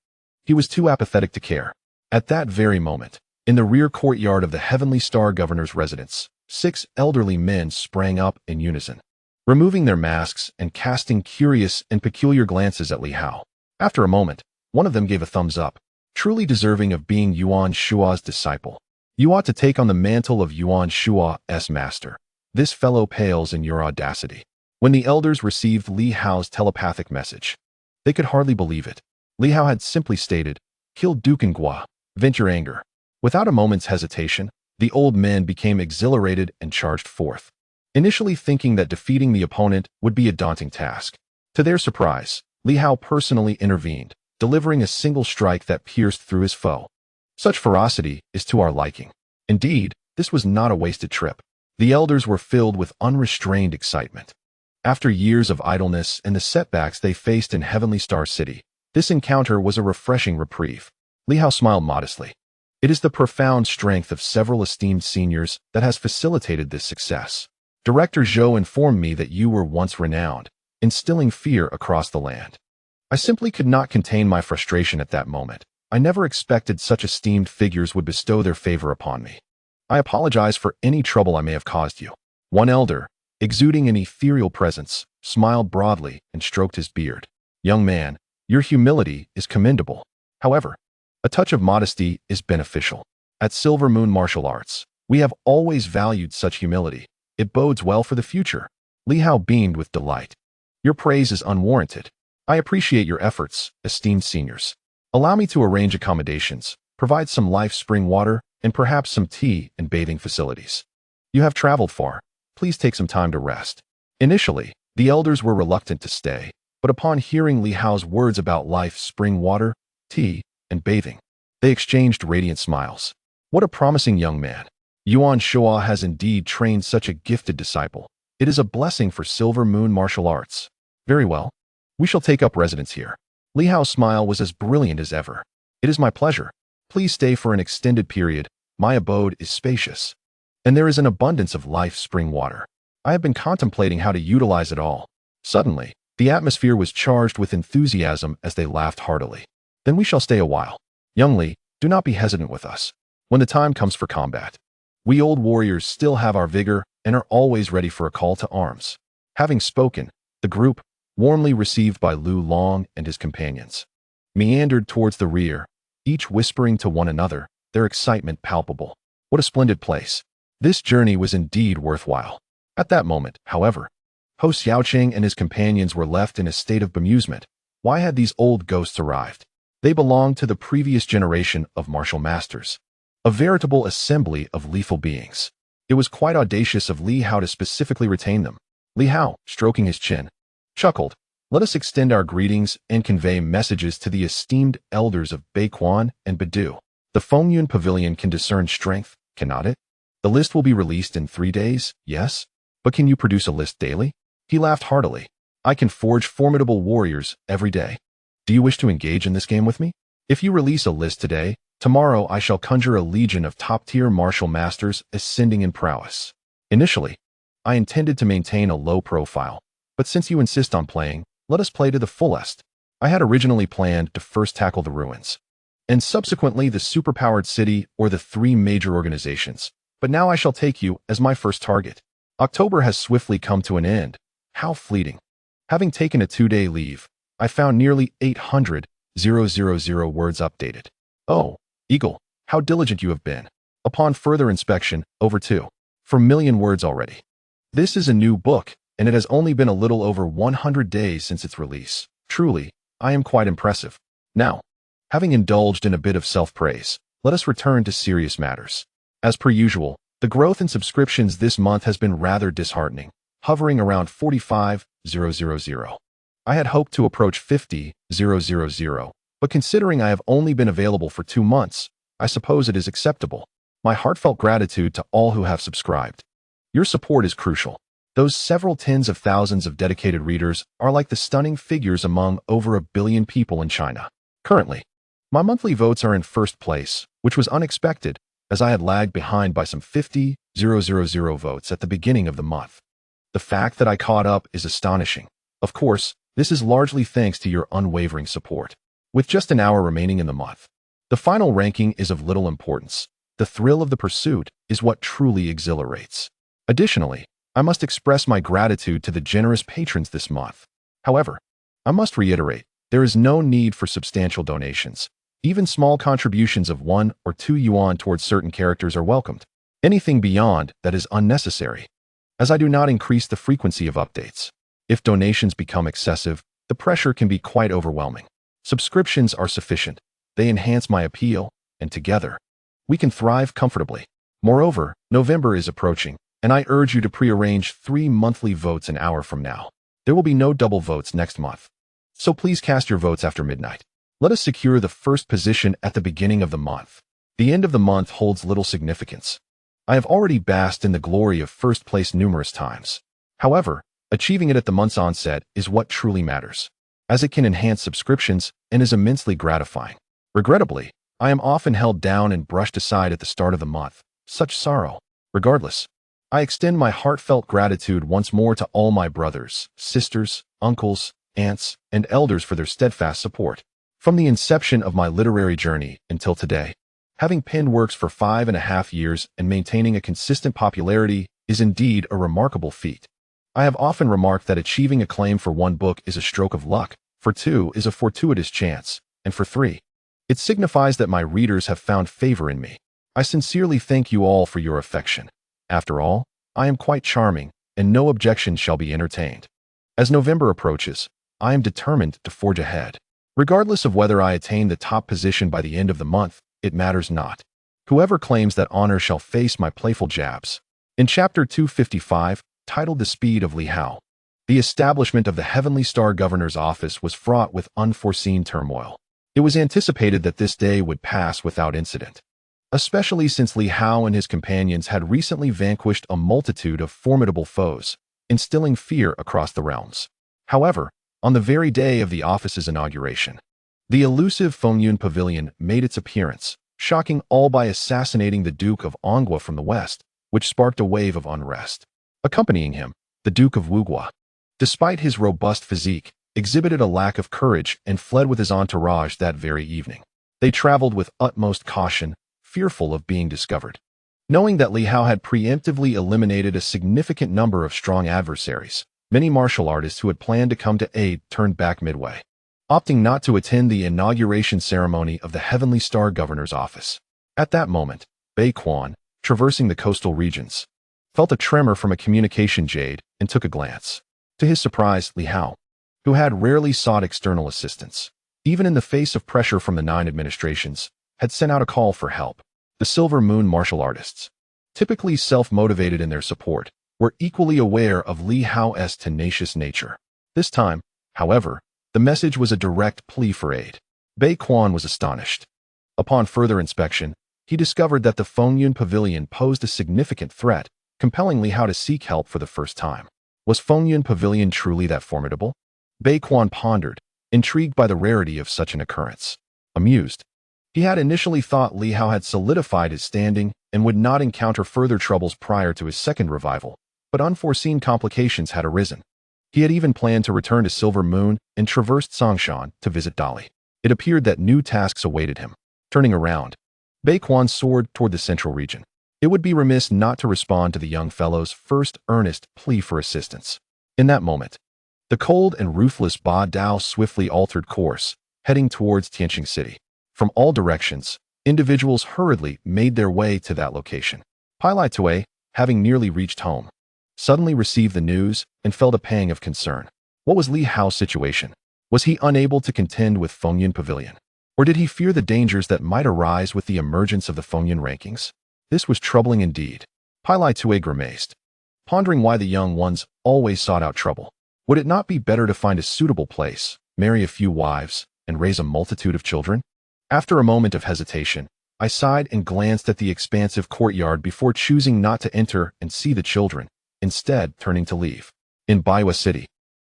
He was too apathetic to care. At that very moment, in the rear courtyard of the Heavenly Star Governor's residence, 6 elderly men sprang up in unison, removing their masks and casting curious and peculiar glances at Li Hao. After a moment, one of them gave a thumbs up, truly deserving of being Yuan Shua's disciple. "You ought to take on the mantle of Yuan Shua's master. This fellow pales in your audacity." When the elders received Li Hao's telepathic message, they could hardly believe it. Li Hao had simply stated, "Kill Dukan Gua, vent your anger." Without a moment's hesitation, the old men became exhilarated and charged forth, initially thinking that defeating the opponent would be a daunting task. To their surprise, Li Hao personally intervened, delivering a single strike that pierced through his foe. Such ferocity is to our liking. Indeed, this was not a wasted trip. The elders were filled with unrestrained excitement. After years of idleness and the setbacks they faced in Heavenly Star City, this encounter was a refreshing reprieve. Li Hao smiled modestly. "It is the profound strength of several esteemed seniors that has facilitated this success. Director Zhou informed me that you were once renowned, instilling fear across the land. I simply could not contain my frustration at that moment. I never expected such esteemed figures would bestow their favor upon me. I apologize for any trouble I may have caused you." One elder, exuding an ethereal presence, smiled broadly and stroked his beard. "Young man, your humility is commendable. However, a touch of modesty is beneficial. At Silver Moon Martial Arts, we have always valued such humility. It bodes well for the future." Li Hao beamed with delight. "Your praise is unwarranted. I appreciate your efforts, esteemed seniors. Allow me to arrange accommodations, provide some life spring water, and perhaps some tea and bathing facilities. You have traveled far. Please take some time to rest." Initially, the elders were reluctant to stay, but upon hearing Li Hao's words about life spring water, tea, and bathing. They exchanged radiant smiles. What a promising young man. Yuan Shua has indeed trained such a gifted disciple. It is a blessing for Silver Moon martial arts. Very well. We shall take up residence here. Li Hao's smile was as brilliant as ever. It is my pleasure. Please stay for an extended period. My abode is spacious. And there is an abundance of life spring water. I have been contemplating how to utilize it all. Suddenly, the atmosphere was charged with enthusiasm as they laughed heartily. Then we shall stay a while. Young Li, do not be hesitant with us. When the time comes for combat, we old warriors still have our vigor and are always ready for a call to arms. Having spoken, the group, warmly received by Lu Long and his companions, meandered towards the rear, each whispering to one another, their excitement palpable. What a splendid place. This journey was indeed worthwhile. At that moment, however, Ho Xiaoqing and his companions were left in a state of bemusement. Why had these old ghosts arrived? They belonged to the previous generation of martial masters, a veritable assembly of lethal beings. It was quite audacious of Li Hao to specifically retain them. Li Hao, stroking his chin, chuckled. Let us extend our greetings and convey messages to the esteemed elders of Beiquan and Bedu. The Fengyun Pavilion can discern strength, cannot it? The list will be released in 3 days, yes? But can you produce a list daily? He laughed heartily. I can forge formidable warriors every day. Do you wish to engage in this game with me? If you release a list today, tomorrow I shall conjure a legion of top-tier martial masters ascending in prowess. Initially, I intended to maintain a low profile, but since you insist on playing, let us play to the fullest. I had originally planned to first tackle the ruins, and subsequently the superpowered city or the 3 major organizations, but now I shall take you as my first target. October has swiftly come to an end. How fleeting. Having taken a 2-day leave, I found nearly 800,000 words updated. Oh, Eagle, how diligent you have been. Upon further inspection, over 2.4 million words already. This is a new book, and it has only been a little over 100 days since its release. Truly, I am quite impressive. Now, having indulged in a bit of self-praise, let us return to serious matters. As per usual, the growth in subscriptions this month has been rather disheartening, hovering around 45,000. I had hoped to approach 50,000, but considering I have only been available for 2 months, I suppose it is acceptable. My heartfelt gratitude to all who have subscribed. Your support is crucial. Those several tens of thousands of dedicated readers are like the stunning figures among over 1 billion people in China. Currently, my monthly votes are in first place, which was unexpected, as I had lagged behind by some 50,000 votes at the beginning of the month. The fact that I caught up is astonishing. Of course, this is largely thanks to your unwavering support. With just an hour remaining in the month, the final ranking is of little importance. The thrill of the pursuit is what truly exhilarates. Additionally, I must express my gratitude to the generous patrons this month. However, I must reiterate, there is no need for substantial donations. Even small contributions of 1 or 2 yuan towards certain characters are welcomed. Anything beyond that is unnecessary, as I do not increase the frequency of updates. If donations become excessive, the pressure can be quite overwhelming. Subscriptions are sufficient. They enhance my appeal, and together, we can thrive comfortably. Moreover, November is approaching, and I urge you to prearrange 3 monthly votes an hour from now. There will be no double votes next month, so please cast your votes after midnight. Let us secure the first position at the beginning of the month. The end of the month holds little significance. I have already basked in the glory of first place numerous times. However, achieving it at the month's onset is what truly matters, as it can enhance subscriptions and is immensely gratifying. Regrettably, I am often held down and brushed aside at the start of the month. Such sorrow. Regardless, I extend my heartfelt gratitude once more to all my brothers, sisters, uncles, aunts, and elders for their steadfast support. From the inception of my literary journey until today, having penned works for 5.5 years and maintaining a consistent popularity is indeed a remarkable feat. I have often remarked that achieving acclaim for 1 book is a stroke of luck, for 2 is a fortuitous chance, and for 3, it signifies that my readers have found favor in me. I sincerely thank you all for your affection. After all, I am quite charming, and no objection shall be entertained. As November approaches, I am determined to forge ahead. Regardless of whether I attain the top position by the end of the month, it matters not. Whoever claims that honor shall face my playful jabs. In Chapter 255, titled The Speed of Li Hao, the establishment of the Heavenly Star Governor's office was fraught with unforeseen turmoil. It was anticipated that this day would pass without incident, especially since Li Hao and his companions had recently vanquished a multitude of formidable foes, instilling fear across the realms. However, on the very day of the office's inauguration, the elusive Fengyun Pavilion made its appearance, shocking all by assassinating the Duke of Anghua from the west, which sparked a wave of unrest. Accompanying him, the Duke of Wugua, despite his robust physique, exhibited a lack of courage and fled with his entourage that very evening. They traveled with utmost caution, fearful of being discovered. Knowing that Li Hao had preemptively eliminated a significant number of strong adversaries, many martial artists who had planned to come to aid turned back midway, opting not to attend the inauguration ceremony of the Heavenly Star Governor's office. At that moment, Bei Quan, traversing the coastal regions, felt a tremor from a communication jade and took a glance. To his surprise, Li Hao, who had rarely sought external assistance, even in the face of pressure from the 9 administrations, had sent out a call for help. The Silver Moon martial artists, typically self-motivated in their support, were equally aware of Li Hao's tenacious nature. This time, however, the message was a direct plea for aid. Bei Quan was astonished. Upon further inspection, he discovered that the Fengyun Pavilion posed a significant threat, compelling Li Hao to seek help for the first time. Was Fengyun Pavilion truly that formidable? Bei Quan pondered, intrigued by the rarity of such an occurrence. Amused, he had initially thought Li Hao had solidified his standing and would not encounter further troubles prior to his second revival, but unforeseen complications had arisen. He had even planned to return to Silver Moon and traversed Songshan to visit Dali. It appeared that new tasks awaited him. Turning around, Bei Quan soared toward the central region. It would be remiss not to respond to the young fellow's first earnest plea for assistance. In that moment, the cold and ruthless Ba Dao swiftly altered course, heading towards Tianxing City. From all directions, individuals hurriedly made their way to that location. Pai Lai Tue, having nearly reached home, suddenly received the news and felt a pang of concern. What was Li Hao's situation? Was he unable to contend with Fengyun Pavilion? Or did he fear the dangers that might arise with the emergence of the Fengyun rankings? This was troubling indeed. Pai Lai Tue grimaced, pondering why the young ones always sought out trouble. Would it not be better to find a suitable place, marry a few wives, and raise a multitude of children? After a moment of hesitation, I sighed and glanced at the expansive courtyard before choosing not to enter and see the children, instead turning to leave. In Baiwa City,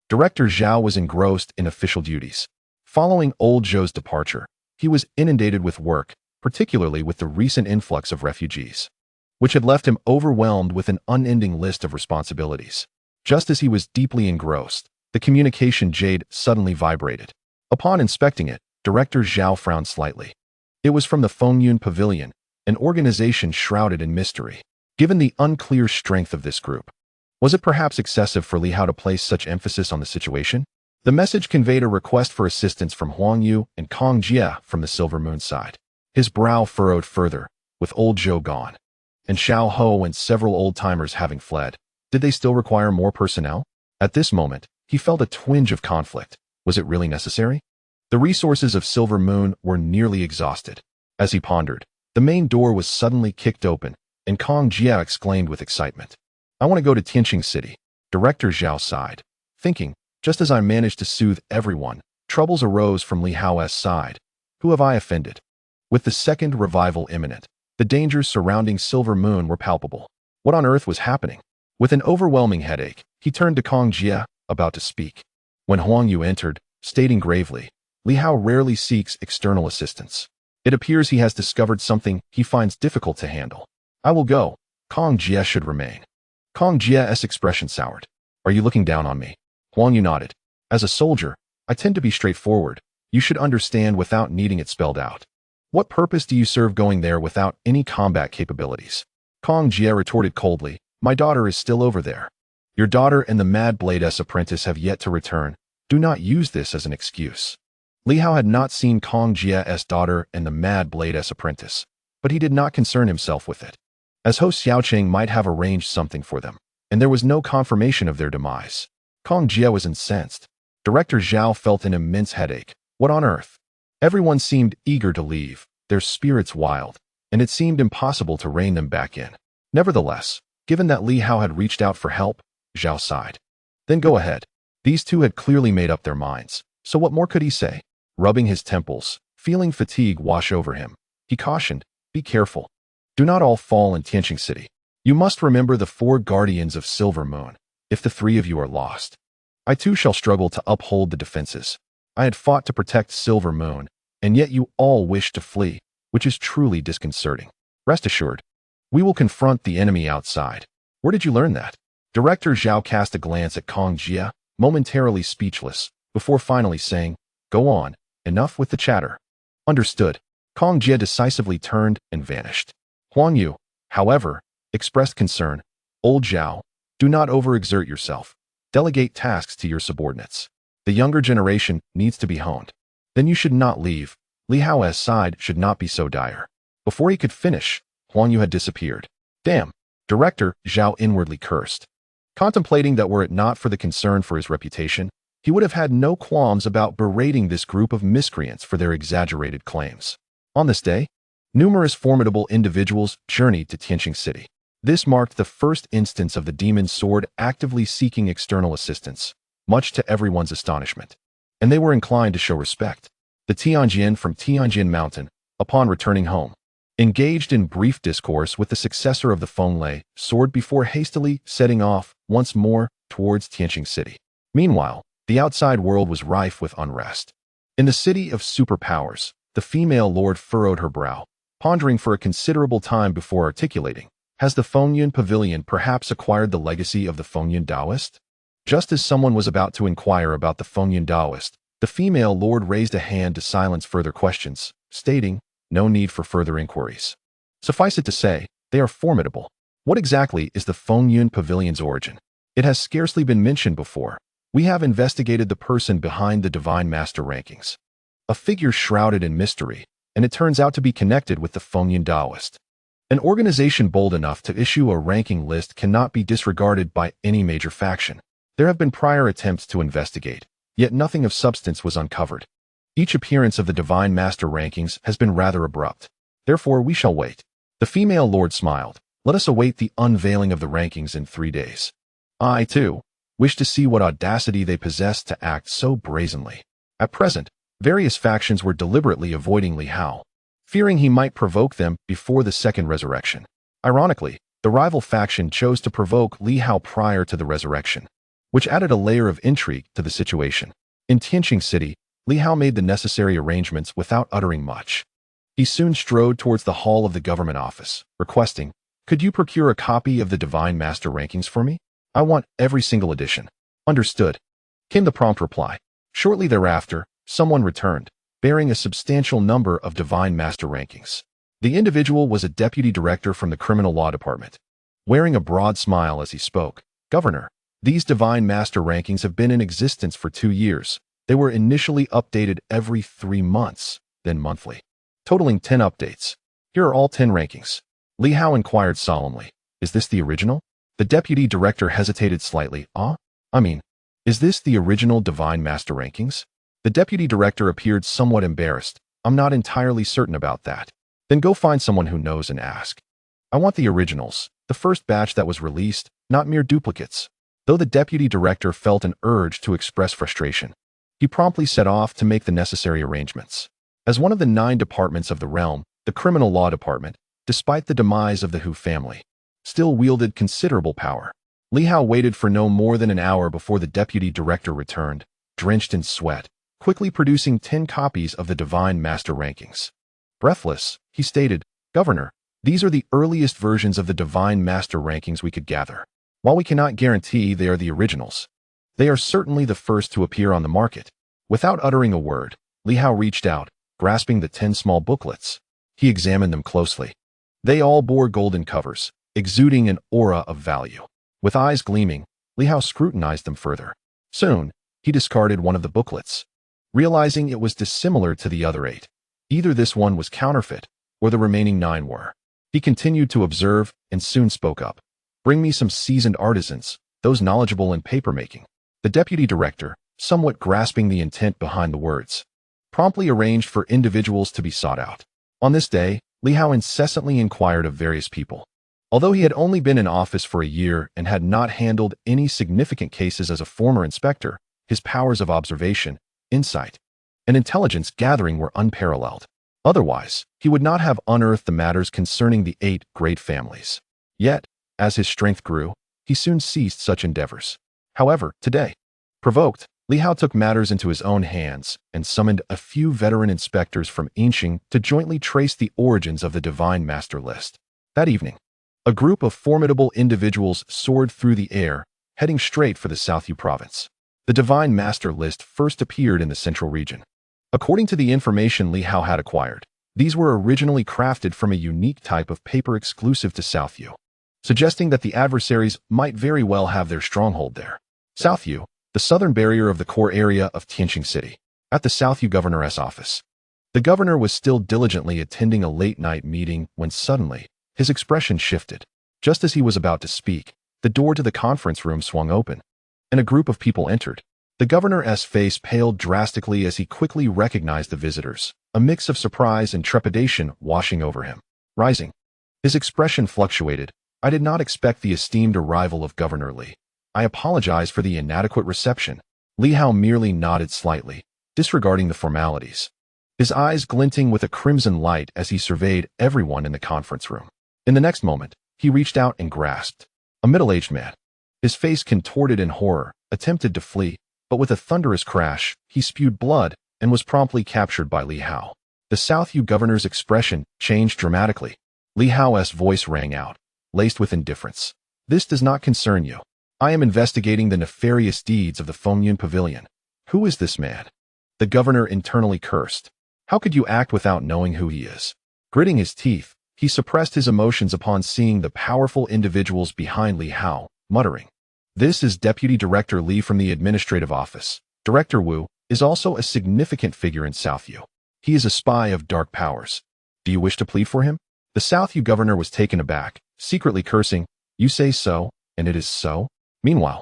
Director Zhao was engrossed in official duties. Following old Zhou's departure, he was inundated with work, particularly with the recent influx of refugees, which had left him overwhelmed with an unending list of responsibilities. Just as he was deeply engrossed, the communication jade suddenly vibrated. Upon inspecting it, Director Zhao frowned slightly. It was from the Fengyun Pavilion, an organization shrouded in mystery. Given the unclear strength of this group, was it perhaps excessive for Li Hao to place such emphasis on the situation? The message conveyed a request for assistance from Huang Yu and Kong Jia from the Silver Moon side. His brow furrowed further, with old Zhou gone, and Xiao Ho and several old-timers having fled. Did they still require more personnel? At this moment, he felt a twinge of conflict. Was it really necessary? The resources of Silver Moon were nearly exhausted. As he pondered, the main door was suddenly kicked open, and Kong Jia exclaimed with excitement, "I want to go to Tianxing City." Director Zhao sighed, thinking, just as I managed to soothe everyone, troubles arose from Li Hao's side. Who have I offended? With the second revival imminent, the dangers surrounding Silver Moon were palpable. What on earth was happening? With an overwhelming headache, he turned to Kong Jia, about to speak. When Huang Yu entered, stating gravely, "Li Hao rarely seeks external assistance. It appears he has discovered something he finds difficult to handle. I will go. Kong Jia should remain." Kong Jia's expression soured. "Are you looking down on me?" Huang Yu nodded. "As a soldier, I tend to be straightforward. You should understand without needing it spelled out. What purpose do you serve going there without any combat capabilities?" Kong Jia retorted coldly, "My daughter is still over there. Your daughter and the Mad Blade's apprentice have yet to return. Do not use this as an excuse." Li Hao had not seen Kong Jia's daughter and the Mad Blade's apprentice, but he did not concern himself with it, as host Xiaocheng might have arranged something for them, and there was no confirmation of their demise. Kong Jia was incensed. Director Zhao felt an immense headache. What on earth? Everyone seemed eager to leave, their spirits wild, and it seemed impossible to rein them back in. Nevertheless, given that Li Hao had reached out for help, Zhao sighed. Then go ahead. These two had clearly made up their minds, so what more could he say? Rubbing his temples, Feeling fatigue wash over him, he cautioned, "Be careful. Do not all fall in Tianxing City. You must remember the 4 guardians of Silver Moon. If the 3 of you are lost, I too shall struggle to uphold the defenses. I had fought to protect Silver Moon, and yet you all wish to flee, which is truly disconcerting. Rest assured, we will confront the enemy outside." "Where did you learn that?" Director Zhao cast a glance at Kong Jia, momentarily speechless, before finally saying, "Go on, enough with the chatter." "Understood." Kong Jia decisively turned and vanished. Huang Yu, however, expressed concern. "Old Zhao, do not overexert yourself. Delegate tasks to your subordinates. The younger generation needs to be honed. Then you should not leave. Li Hao's side should not be so dire." Before he could finish, Huang Yu had disappeared. Damn, Director Zhao inwardly cursed, contemplating that were it not for the concern for his reputation, he would have had no qualms about berating this group of miscreants for their exaggerated claims. On this day, numerous formidable individuals journeyed to Tianxing City. This marked the first instance of the demon sword actively seeking external assistance, much to everyone's astonishment. And they were inclined to show respect. The Tianjin from Tianjin Mountain, upon returning home, engaged in brief discourse with the successor of the Fenglai sword before hastily setting off once more towards Tianxing City. Meanwhile, the outside world was rife with unrest. In the City of Superpowers, the female lord furrowed her brow, pondering for a considerable time before articulating, "Has the Fengyun Pavilion perhaps acquired the legacy of the Fengyun Taoist?" Just as someone was about to inquire about the Fengyun Taoist, the female lord raised a hand to silence further questions, stating, "No need for further inquiries. Suffice it to say, they are formidable." What exactly is the Fengyun Pavilion's origin? It has scarcely been mentioned before. We have investigated the person behind the Divine Master rankings. A figure shrouded in mystery, and it turns out to be connected with the Fengyun Taoist. An organization bold enough to issue a ranking list cannot be disregarded by any major faction. There have been prior attempts to investigate, yet nothing of substance was uncovered. Each appearance of the Divine Master rankings has been rather abrupt. Therefore, we shall wait. The female lord smiled. Let us await the unveiling of the rankings in 3 days. I, too, wish to see what audacity they possess to act so brazenly. At present, various factions were deliberately avoiding Li Hao, fearing he might provoke them before the second resurrection. Ironically, the rival faction chose to provoke Li Hao prior to the resurrection, which added a layer of intrigue to the situation. In Tianxing City, Li Hao made the necessary arrangements without uttering much. He soon strode towards the hall of the government office, requesting, "Could you procure a copy of the Divine Master rankings for me? I want every single edition." "Understood," came the prompt reply. Shortly thereafter, someone returned, bearing a substantial number of Divine Master rankings. The individual was a deputy director from the Criminal Law Department. Wearing a broad smile as he spoke, "Governor, these Divine Master rankings have been in existence for 2 years. They were initially updated every 3 months, then monthly, totaling 10 updates. Here are all 10 rankings." Li Hao inquired solemnly, "Is this the original?" The deputy director hesitated slightly. Is this the original Divine Master rankings?" The deputy director appeared somewhat embarrassed. "I'm not entirely certain about that." "Then go find someone who knows and ask." "I want the originals, the first batch that was released, not mere duplicates." Though the deputy director felt an urge to express frustration, he promptly set off to make the necessary arrangements. As one of the 9 departments of the realm, the Criminal Law Department, despite the demise of the Hu family, still wielded considerable power. Li Hao waited for no more than an hour before the deputy director returned, drenched in sweat, quickly producing 10 copies of the Divine Master rankings. Breathless, he stated, "Governor, these are the earliest versions of the Divine Master rankings we could gather. While we cannot guarantee they are the originals, they are certainly the first to appear on the market." Without uttering a word, Li Hao reached out, grasping the 10 small booklets. He examined them closely. They all bore golden covers, exuding an aura of value. With eyes gleaming, Li Hao scrutinized them further. Soon, he discarded one of the booklets, realizing it was dissimilar to the other 8. Either this one was counterfeit, or the remaining 9 were. He continued to observe and soon spoke up. "Bring me some seasoned artisans, those knowledgeable in papermaking." The deputy director, somewhat grasping the intent behind the words, promptly arranged for individuals to be sought out. On this day, Li Hao incessantly inquired of various people. Although he had only been in office for a year and had not handled any significant cases as a former inspector, his powers of observation, insight, and intelligence gathering were unparalleled. Otherwise, he would not have unearthed the matters concerning the 8 great families. Yet, as his strength grew, he soon ceased such endeavors. However, today, provoked, Li Hao took matters into his own hands and summoned a few veteran inspectors from Tianxing to jointly trace the origins of the Divine Master List. That evening, a group of formidable individuals soared through the air, heading straight for the South province. The Divine Master List first appeared in the central region. According to the information Li Hao had acquired, these were originally crafted from a unique type of paper exclusive to South, suggesting that the adversaries might very well have their stronghold there. South, the southern barrier of the core area of Tianxing City. At the South governor's office, the governor was still diligently attending a late-night meeting when suddenly, his expression shifted. Just as he was about to speak, the door to the conference room swung open, and a group of people entered. The governor's face paled drastically as he quickly recognized the visitors, a mix of surprise and trepidation washing over him. Rising, his expression fluctuated. I did not expect the esteemed arrival of Governor Li. I apologize for the inadequate reception. Li Hao merely nodded slightly, disregarding the formalities, his eyes glinting with a crimson light as he surveyed everyone in the conference room. In the next moment, he reached out and grasped a middle-aged man. His face contorted in horror, attempted to flee, but with a thunderous crash, he spewed blood and was promptly captured by Li Hao. The South governor's expression changed dramatically. Li Hao's voice rang out, laced with indifference. This does not concern you. I am investigating the nefarious deeds of the Fengyun Pavilion. Who is this man? The governor internally cursed. How could you act without knowing who he is? Gritting his teeth, he suppressed his emotions upon seeing the powerful individuals behind Li Hao, muttering, "This is Deputy Director Li from the Administrative Office. Director Wu is also a significant figure in Southview. He is a spy of dark powers. Do you wish to plead for him?" The Southview governor was taken aback, secretly cursing, "You say so, and it is so?" Meanwhile,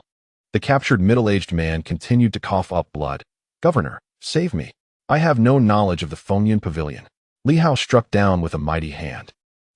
the captured middle-aged man continued to cough up blood. "Governor, save me. I have no knowledge of the Fengyun Pavilion." Li Hao struck down with a mighty hand,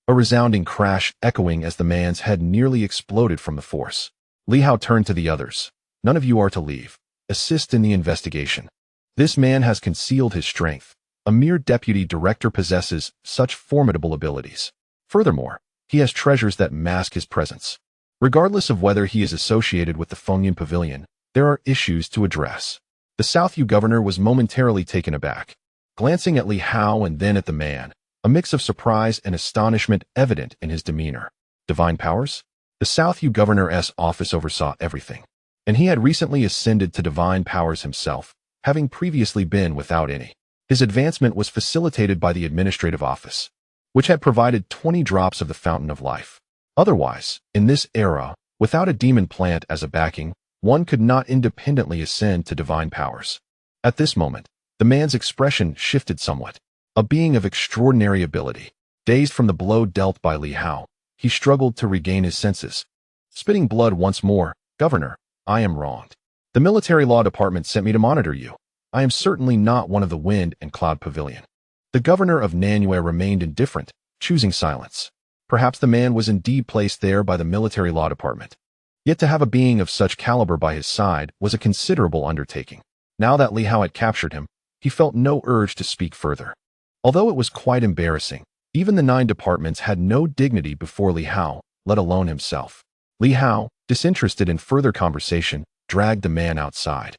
a resounding crash echoing as the man's head nearly exploded from the force. Li Hao turned to the others. "None of you are to leave. Assist in the investigation. This man has concealed his strength. A mere deputy director possesses such formidable abilities. Furthermore, he has treasures that mask his presence. Regardless of whether he is associated with the Fengyun Pavilion, there are issues to address." The Southview governor was momentarily taken aback, glancing at Li Hao and then at the man, a mix of surprise and astonishment evident in his demeanor. Divine powers? The Southview governor's office oversaw everything, and he had recently ascended to divine powers himself, having previously been without any. His advancement was facilitated by the administrative office, which had provided 20 drops of the fountain of life. Otherwise, in this era, without a demon plant as a backing, one could not independently ascend to divine powers. At this moment, the man's expression shifted somewhat. A being of extraordinary ability, dazed from the blow dealt by Li Hao, he struggled to regain his senses. Spitting blood once more, "Governor, I am wronged. The military law department sent me to monitor you. I am certainly not one of the Wind and Cloud Pavilion." The governor of Nanyue remained indifferent, choosing silence. Perhaps the man was indeed placed there by the military law department. Yet to have a being of such caliber by his side was a considerable undertaking. Now that Li Hao had captured him, he felt no urge to speak further. Although it was quite embarrassing, even the 9 departments had no dignity before Li Hao, let alone himself. Li Hao, disinterested in further conversation, dragged the man outside.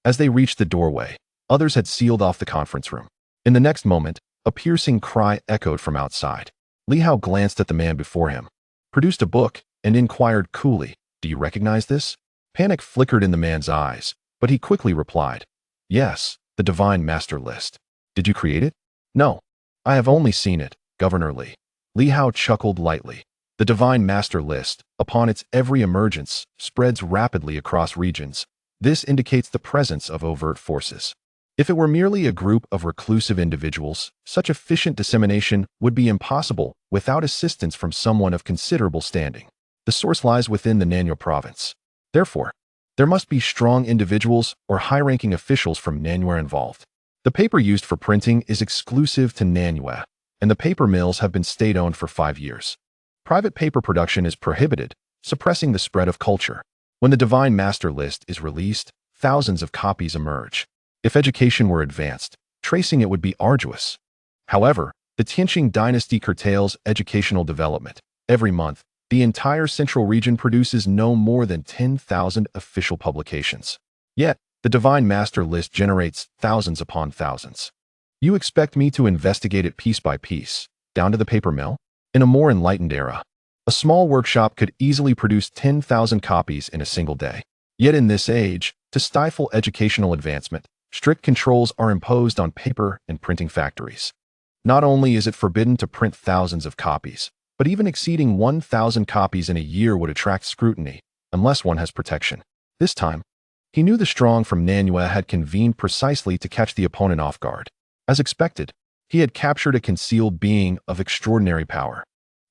As they reached the doorway, others had sealed off the conference room. In the next moment, a piercing cry echoed from outside. Li Hao glanced at the man before him, produced a book, and inquired coolly, "Do you recognize this?" Panic flickered in the man's eyes, but he quickly replied, "Yes, the Divine Master List. Did you create it?" "No, I have only seen it, Governor Li." Li Hao chuckled lightly. The Divine Master List, upon its every emergence, spreads rapidly across regions. This indicates the presence of overt forces. If it were merely a group of reclusive individuals, such efficient dissemination would be impossible without assistance from someone of considerable standing. The source lies within the Nanyue province. Therefore, there must be strong individuals or high-ranking officials from Nanyue involved. The paper used for printing is exclusive to Nanyue, and the paper mills have been state-owned for 5 years. Private paper production is prohibited, suppressing the spread of culture. When the Divine Master List is released, thousands of copies emerge. If education were advanced, tracing it would be arduous. However, the Tianxing dynasty curtails educational development. Every month, the entire central region produces no more than 10,000 official publications. Yet, the Divine Master list generates thousands upon thousands. You expect me to investigate it piece by piece, down to the paper mill? In a more enlightened era, a small workshop could easily produce 10,000 copies in a single day. Yet in this age, to stifle educational advancement, strict controls are imposed on paper and printing factories. Not only is it forbidden to print thousands of copies, but even exceeding 1,000 copies in a year would attract scrutiny, unless one has protection. This time, he knew the strong from Nanyue had convened precisely to catch the opponent off guard. As expected, he had captured a concealed being of extraordinary power.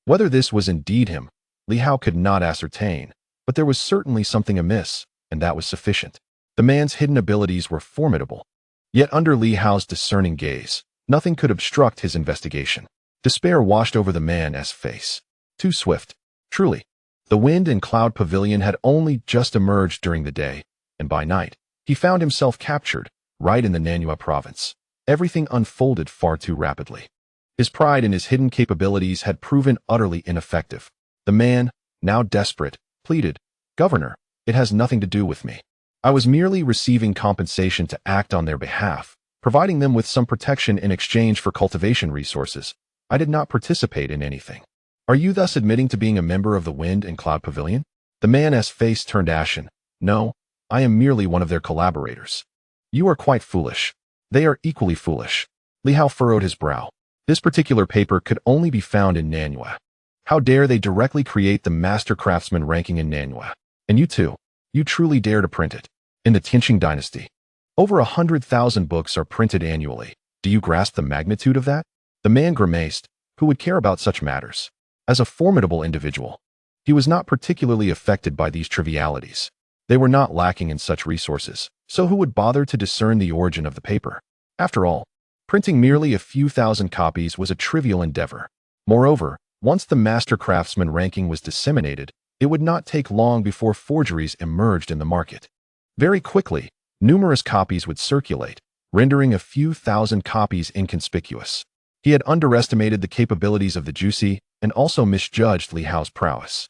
Whether this was indeed him, Li Hao could not ascertain, but there was certainly something amiss, and that was sufficient. The man's hidden abilities were formidable. Yet under Li Hao's discerning gaze, nothing could obstruct his investigation. Despair washed over the man's face. Too swift. Truly. The wind and cloud pavilion had only just emerged during the day, and by night, he found himself captured, right in the Nanyue province. Everything unfolded far too rapidly. His pride in his hidden capabilities had proven utterly ineffective. The man, now desperate, pleaded, "Governor, it has nothing to do with me. I was merely receiving compensation to act on their behalf, providing them with some protection in exchange for cultivation resources. I did not participate in anything." "Are you thus admitting to being a member of the Wind and Cloud Pavilion?" The man's face turned ashen. "No, I am merely one of their collaborators." "You are quite foolish." "They are equally foolish." Li Hao furrowed his brow. This particular paper could only be found in Nanyue. How dare they directly create the master craftsman ranking in Nanyue? And you too, you truly dare to print it. In the Tianxing dynasty, over 100,000 books are printed annually. Do you grasp the magnitude of that? The man grimaced. Who would care about such matters? As a formidable individual, he was not particularly affected by these trivialities. They were not lacking in such resources, so who would bother to discern the origin of the paper? After all, printing merely a few thousand copies was a trivial endeavor. Moreover, once the master craftsman ranking was disseminated, it would not take long before forgeries emerged in the market. Very quickly, numerous copies would circulate, rendering a few thousand copies inconspicuous. He had underestimated the capabilities of the Jiusi and also misjudged Li Hao's prowess.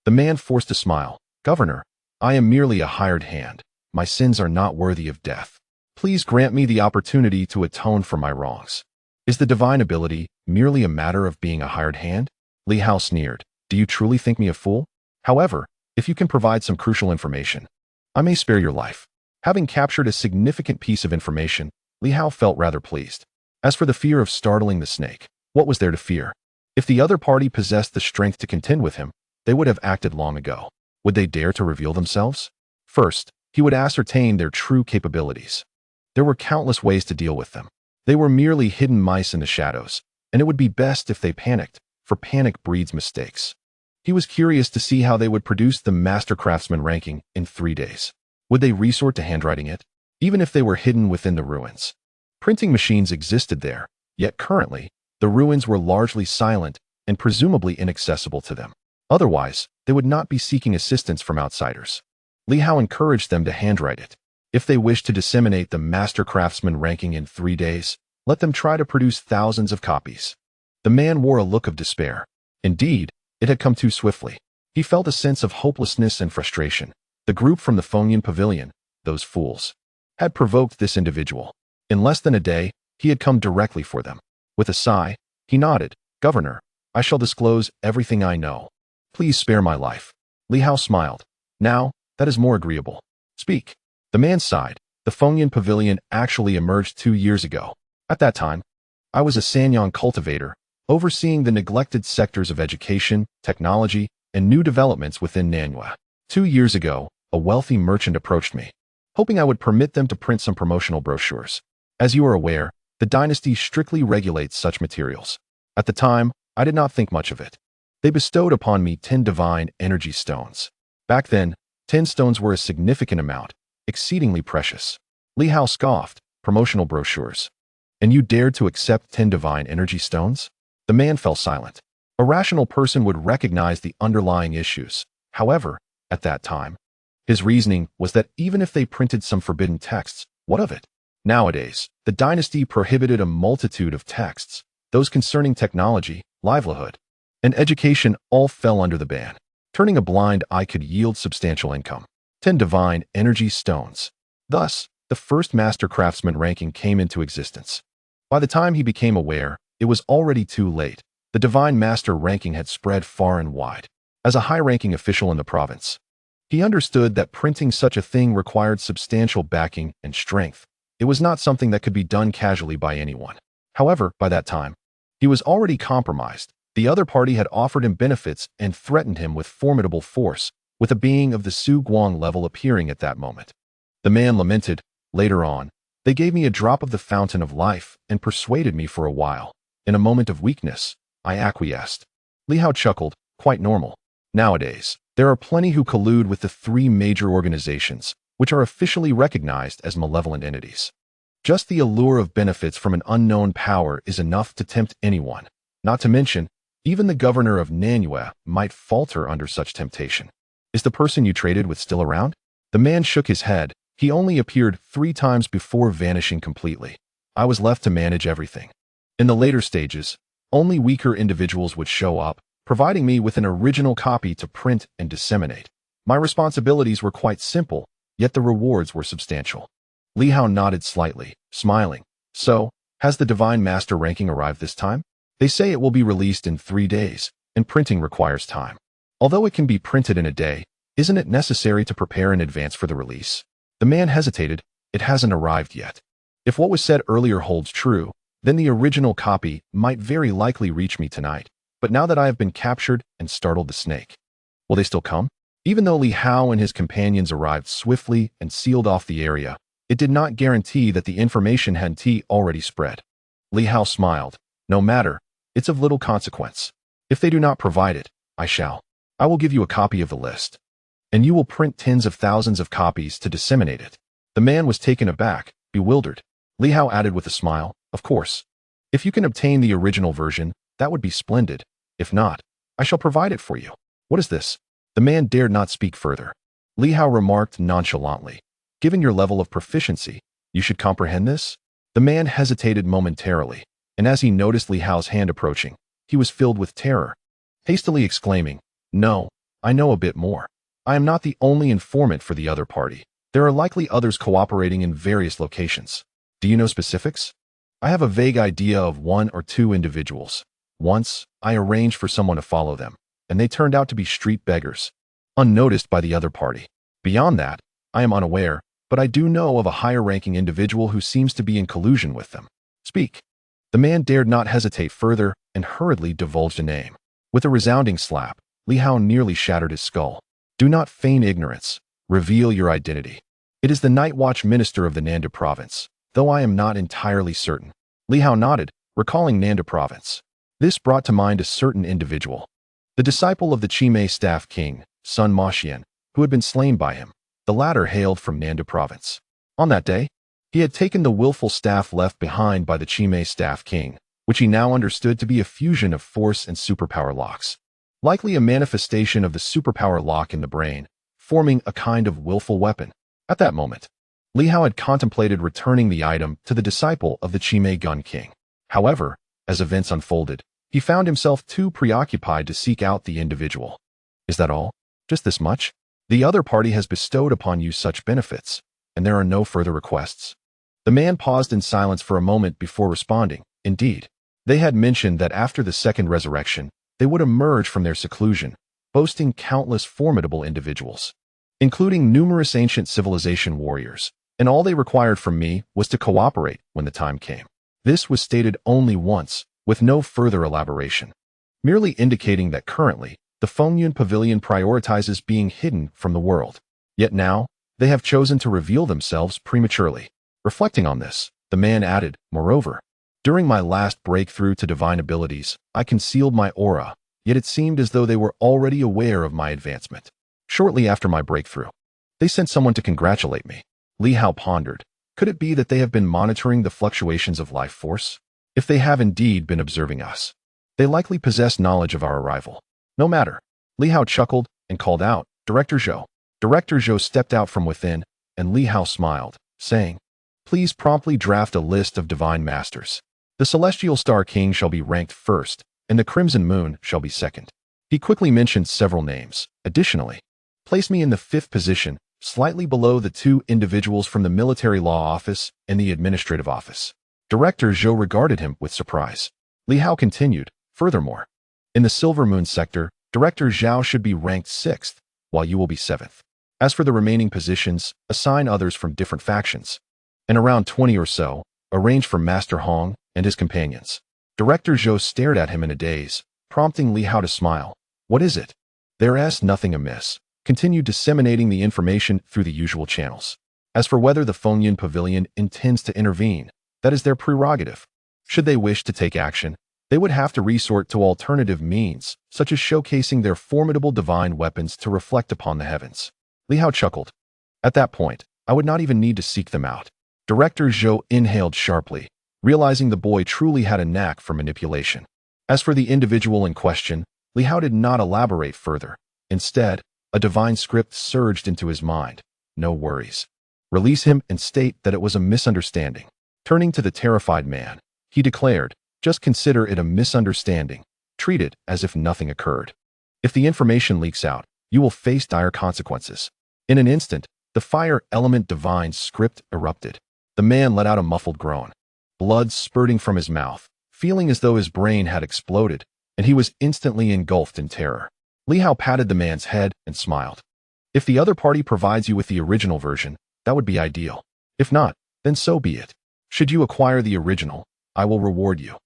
The man forced a smile. "Governor, I am merely a hired hand. My sins are not worthy of death. Please grant me the opportunity to atone for my wrongs." "Is the divine ability merely a matter of being a hired hand?" Li Hao sneered. "Do you truly think me a fool? However, if you can provide some crucial information, I may spare your life." Having captured a significant piece of information, Li Hao felt rather pleased. As for the fear of startling the snake, what was there to fear? If the other party possessed the strength to contend with him, they would have acted long ago. Would they dare to reveal themselves? First, he would ascertain their true capabilities. There were countless ways to deal with them. They were merely hidden mice in the shadows, and it would be best if they panicked, for panic breeds mistakes. He was curious to see how they would produce the master craftsman ranking in 3 days. Would they resort to handwriting it, even if they were hidden within the ruins? Printing machines existed there, yet currently, the ruins were largely silent and presumably inaccessible to them. Otherwise, they would not be seeking assistance from outsiders. Li Hao encouraged them to handwrite it. If they wished to disseminate the master craftsman ranking in 3 days, let them try to produce thousands of copies. The man wore a look of despair. Indeed, it had come too swiftly. He felt a sense of hopelessness and frustration. The group from the Fengyan Pavilion, those fools, had provoked this individual. In less than a day, he had come directly for them. With a sigh, he nodded. "Governor, I shall disclose everything I know. Please spare my life." Li Hao smiled. "Now, that is more agreeable. Speak." The man sighed. "The Fengyan Pavilion actually emerged 2 years ago. At that time, I was a Sanyang cultivator, overseeing the neglected sectors of education, technology, and new developments within Nanyue. 2 years ago, a wealthy merchant approached me, hoping I would permit them to print some promotional brochures. As you are aware, the dynasty strictly regulates such materials. At the time, I did not think much of it. They bestowed upon me 10 divine energy stones. Back then, 10 stones were a significant amount, exceedingly precious." Li Hao scoffed. "Promotional brochures. And you dared to accept 10 divine energy stones?" The man fell silent. A rational person would recognize the underlying issues. However, at that time, his reasoning was that even if they printed some forbidden texts, what of it? Nowadays, the dynasty prohibited a multitude of texts. Those concerning technology, livelihood, and education all fell under the ban. Turning a blind eye could yield substantial income. 10 divine energy stones. Thus, the first master craftsman ranking came into existence. By the time he became aware, it was already too late. The divine master ranking had spread far and wide. As a high-ranking official in the province, he understood that printing such a thing required substantial backing and strength. It was not something that could be done casually by anyone. However, by that time, he was already compromised. The other party had offered him benefits and threatened him with formidable force, with a being of the Su Guang level appearing at that moment. The man lamented. Later on, they gave me a drop of the fountain of life and persuaded me for a while. In a moment of weakness, I acquiesced. Li Hao chuckled. Quite normal. Nowadays, there are plenty who collude with the 3 major organizations, which are officially recognized as malevolent entities. Just the allure of benefits from an unknown power is enough to tempt anyone. Not to mention, even the governor of Nanyue might falter under such temptation. Is the person you traded with still around? The man shook his head. He only appeared 3 times before vanishing completely. I was left to manage everything. In the later stages, only weaker individuals would show up, providing me with an original copy to print and disseminate. My responsibilities were quite simple, yet the rewards were substantial. Li Hao nodded slightly, smiling. So, has the Divine Master ranking arrived this time? They say it will be released in 3 days, and printing requires time. Although it can be printed in a day, isn't it necessary to prepare in advance for the release? The man hesitated. It hasn't arrived yet. If what was said earlier holds true, then the original copy might very likely reach me tonight. But now that I have been captured and startled the snake, will they still come? Even though Li Hao and his companions arrived swiftly and sealed off the area, it did not guarantee that the information had already spread. Li Hao smiled. No matter, it's of little consequence. If they do not provide it, I shall. I will give you a copy of the list, and you will print tens of thousands of copies to disseminate it. The man was taken aback, bewildered. Li Hao added with a smile, of course. If you can obtain the original version, that would be splendid. If not, I shall provide it for you. What is this? The man dared not speak further. Li Hao remarked nonchalantly. Given your level of proficiency, you should comprehend this? The man hesitated momentarily, and as he noticed Li Hao's hand approaching, he was filled with terror, hastily exclaiming, No, I know a bit more. I am not the only informant for the other party. There are likely others cooperating in various locations. Do you know specifics? I have a vague idea of 1 or 2 individuals. Once, I arranged for someone to follow them, and they turned out to be street beggars, unnoticed by the other party. Beyond that, I am unaware, but I do know of a higher-ranking individual who seems to be in collusion with them. Speak. The man dared not hesitate further and hurriedly divulged a name. With a resounding slap, Li Hao nearly shattered his skull. Do not feign ignorance. Reveal your identity. It is the Night Watch Minister of the Nanda Province, though I am not entirely certain. Li Hao nodded, recalling Nanda Province. This brought to mind a certain individual, the disciple of the Chimay staff king, Sun Maxian, who had been slain by him. The latter hailed from Nanda Province. On that day, he had taken the willful staff left behind by the Chimay staff king, which he now understood to be a fusion of force and superpower locks. Likely a manifestation of the superpower lock in the brain, forming a kind of willful weapon. At that moment, Li Hao had contemplated returning the item to the disciple of the Chimay gun king. However, as events unfolded, he found himself too preoccupied to seek out the individual. Is that all? Just this much? The other party has bestowed upon you such benefits, and there are no further requests. The man paused in silence for a moment before responding. Indeed, they had mentioned that after the second resurrection, they would emerge from their seclusion, boasting countless formidable individuals, including numerous ancient civilization warriors, and all they required from me was to cooperate when the time came. This was stated only once, with no further elaboration, merely indicating that currently, the Fengyun Pavilion prioritizes being hidden from the world. Yet now, they have chosen to reveal themselves prematurely. Reflecting on this, the man added, Moreover, during my last breakthrough to divine abilities, I concealed my aura, yet it seemed as though they were already aware of my advancement. Shortly after my breakthrough, they sent someone to congratulate me. Li Hao pondered. Could it be that they have been monitoring the fluctuations of life force? If they have indeed been observing us, they likely possess knowledge of our arrival. No matter. Li Hao chuckled and called out, Director Zhou. Director Zhou stepped out from within, and Li Hao smiled, saying, Please promptly draft a list of divine masters. The celestial star king shall be ranked first, and the crimson moon shall be second. He quickly mentioned several names. Additionally, place me in the 5th position, slightly below the 2 individuals from the military law office and the administrative office. Director Zhou regarded him with surprise. Li Hao continued, furthermore, in the Silver Moon sector, Director Zhao should be ranked 6th, while you will be 7th. As for the remaining positions, assign others from different factions. And around 20 or so, arrange for Master Hong and his companions. Director Zhou stared at him in a daze, prompting Li Hao to smile. What is it? There's nothing amiss. Continue disseminating the information through the usual channels. As for whether the Fengyun Pavilion intends to intervene, that is their prerogative. Should they wish to take action, they would have to resort to alternative means, such as showcasing their formidable divine weapons to reflect upon the heavens. Li Hao chuckled. At that point, I would not even need to seek them out. Director Zhou inhaled sharply, realizing the boy truly had a knack for manipulation. As for the individual in question, Li Hao did not elaborate further. Instead, a divine script surged into his mind. No worries. Release him and state that it was a misunderstanding. Turning to the terrified man, he declared, just consider it a misunderstanding. Treat it as if nothing occurred. If the information leaks out, you will face dire consequences. In an instant, the fire element divine script erupted. The man let out a muffled groan, blood spurting from his mouth, feeling as though his brain had exploded, and he was instantly engulfed in terror. Li Hao patted the man's head and smiled. If the other party provides you with the original version, that would be ideal. If not, then so be it. Should you acquire the original, I will reward you.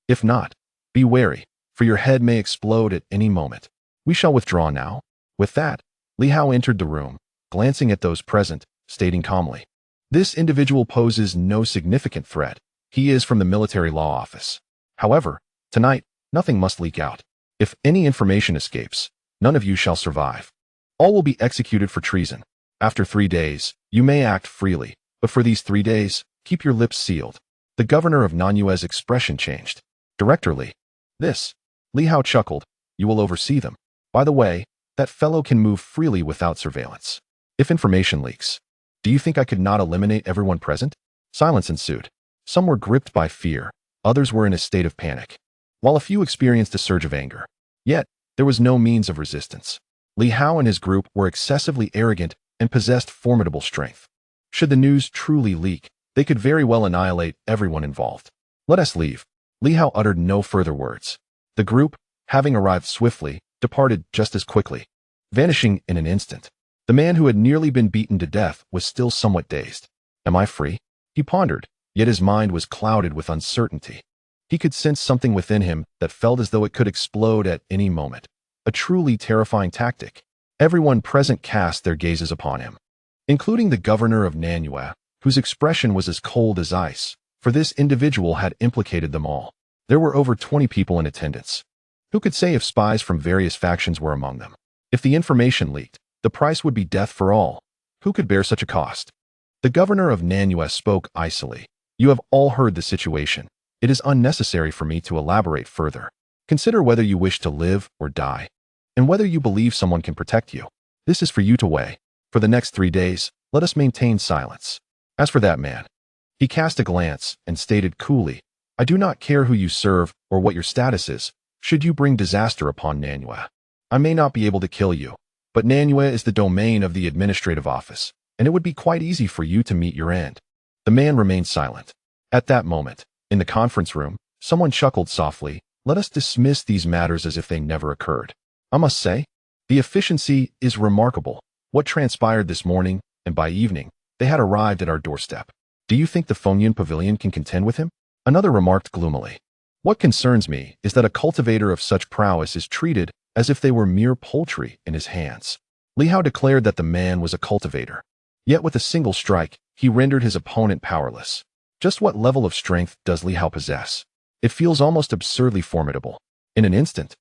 If not, be wary, for your head may explode at any moment. We shall withdraw now. With that, Li Hao entered the room, glancing at those present, stating calmly, this individual poses no significant threat. He is from the military law office. However, tonight, nothing must leak out. If any information escapes, none of you shall survive. All will be executed for treason. After 3 days, you may act freely, but for these 3 days, keep your lips sealed. The governor of Nanyue's expression changed. Director Li. This. Li Hao chuckled. You will oversee them. By the way, that fellow can move freely without surveillance. If information leaks, do you think I could not eliminate everyone present? Silence ensued. Some were gripped by fear, others were in a state of panic, while a few experienced a surge of anger. Yet, there was no means of resistance. Li Hao and his group were excessively arrogant and possessed formidable strength. Should the news truly leak, they could very well annihilate everyone involved. Let us leave. Li Hao uttered no further words. The group, having arrived swiftly, departed just as quickly, vanishing in an instant. The man who had nearly been beaten to death was still somewhat dazed. Am I free? He pondered, yet his mind was clouded with uncertainty. He could sense something within him that felt as though it could explode at any moment. A truly terrifying tactic. Everyone present cast their gazes upon him, including the governor of Nanyue, whose expression was as cold as ice, for this individual had implicated them all. There were over 20 people in attendance. Who could say if spies from various factions were among them? If the information leaked, the price would be death for all. Who could bear such a cost? The governor of Nanyue spoke icily. You have all heard the situation. It is unnecessary for me to elaborate further. Consider whether you wish to live or die, and whether you believe someone can protect you. This is for you to weigh. For the next 3 days, let us maintain silence. As for that man, he cast a glance and stated coolly, I do not care who you serve or what your status is, should you bring disaster upon Nanyue. I may not be able to kill you, but Nanyue is the domain of the administrative office, and it would be quite easy for you to meet your end. The man remained silent. At that moment, in the conference room, someone chuckled softly, let us dismiss these matters as if they never occurred. I must say, the efficiency is remarkable. What transpired this morning, and by evening, they had arrived at our doorstep. Do you think the Fengyun Pavilion can contend with him? Another remarked gloomily. What concerns me is that a cultivator of such prowess is treated as if they were mere poultry in his hands. Li Hao declared that the man was a cultivator. Yet with a single strike, he rendered his opponent powerless. Just what level of strength does Li Hao possess? It feels almost absurdly formidable. In an instant,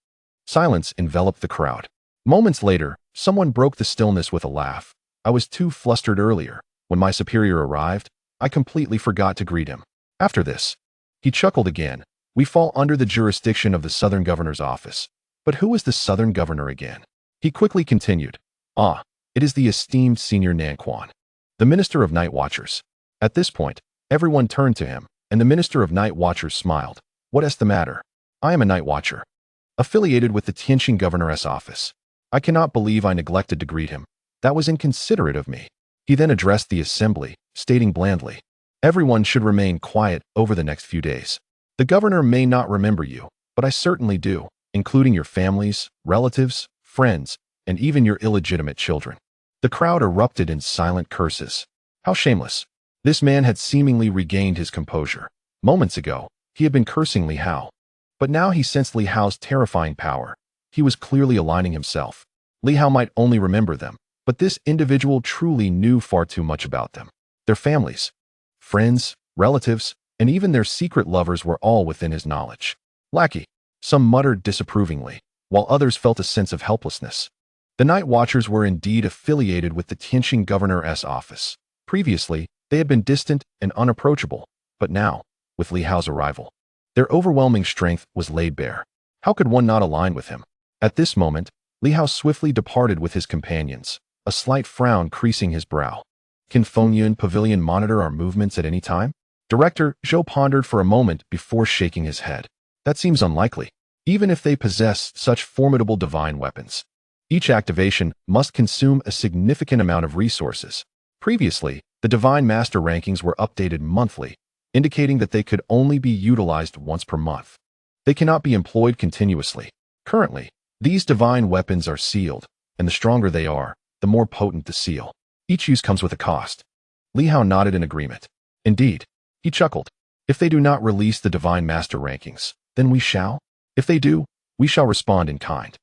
silence enveloped the crowd. Moments later, someone broke the stillness with a laugh. I was too flustered earlier. When my superior arrived, I completely forgot to greet him. After this, he chuckled again. We fall under the jurisdiction of the Southern Governor's office. But who is the Southern Governor again? He quickly continued. Ah, it is the esteemed Senior Nanquan, the Minister of Night Watchers. At this point, Everyone turned to him, and the Minister of Night Watchers smiled. What is the matter? I am a night watcher, affiliated with the Tianxing governor's office. I cannot believe I neglected to greet him. That was inconsiderate of me. He then addressed the assembly, stating blandly, everyone should remain quiet over the next few days. The governor may not remember you, but I certainly do, including your families, relatives, friends, and even your illegitimate children. The crowd erupted in silent curses. How shameless. This man had seemingly regained his composure. Moments ago, he had been cursing Li Hao. But now he sensed Li Hao's terrifying power. He was clearly aligning himself. Li Hao might only remember them, but this individual truly knew far too much about them. Their families, friends, relatives, and even their secret lovers were all within his knowledge. Lackey. Some muttered disapprovingly, while others felt a sense of helplessness. The Night Watchers were indeed affiliated with the Tianxing governor's office. Previously, they had been distant and unapproachable, but now, with Li Hao's arrival, their overwhelming strength was laid bare. How could one not align with him? At this moment, Li Hao swiftly departed with his companions, a slight frown creasing his brow. Can Fengyun Pavilion monitor our movements at any time? Director Zhou pondered for a moment before shaking his head. That seems unlikely, even if they possess such formidable divine weapons. Each activation must consume a significant amount of resources. Previously, the Divine Master rankings were updated monthly, indicating that they could only be utilized once per month. They cannot be employed continuously. Currently, these divine weapons are sealed, and the stronger they are, the more potent the seal. Each use comes with a cost. Li Hao nodded in agreement. Indeed, he chuckled. If they do not release the Divine Master rankings, then we shall. If they do, we shall respond in kind.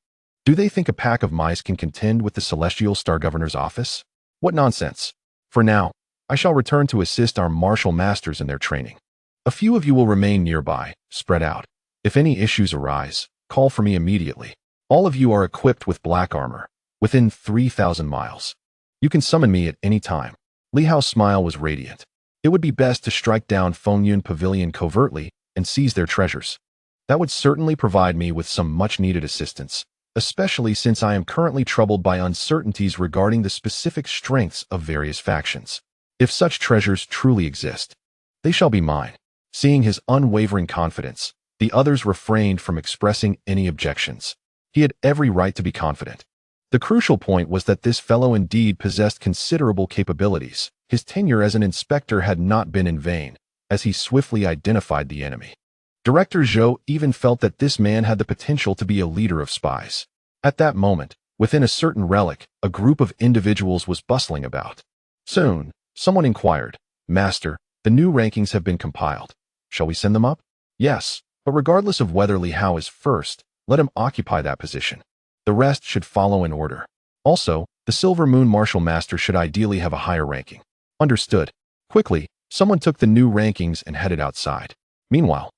Do they think a pack of mice can contend with the Celestial Star Governor's office? What nonsense. For now, I shall return to assist our martial masters in their training. A few of you will remain nearby, spread out. If any issues arise, call for me immediately. All of you are equipped with black armor, within 3,000 miles. You can summon me at any time. Li Hao's smile was radiant. It would be best to strike down Fengyun Pavilion covertly and seize their treasures. That would certainly provide me with some much-needed assistance, especially since I am currently troubled by uncertainties regarding the specific strengths of various factions. If such treasures truly exist, they shall be mine. Seeing his unwavering confidence, the others refrained from expressing any objections. He had every right to be confident. The crucial point was that this fellow indeed possessed considerable capabilities. His tenure as an inspector had not been in vain, as he swiftly identified the enemy. Director Zhou even felt that this man had the potential to be a leader of spies. At that moment, within a certain relic, a group of individuals was bustling about. Soon, someone inquired, Master, the new rankings have been compiled. Shall we send them up? Yes, but regardless of whether Li Hao is first, let him occupy that position. The rest should follow in order. Also, the Silver Moon Martial Master should ideally have a higher ranking. Understood. Quickly, someone took the new rankings and headed outside. Meanwhile,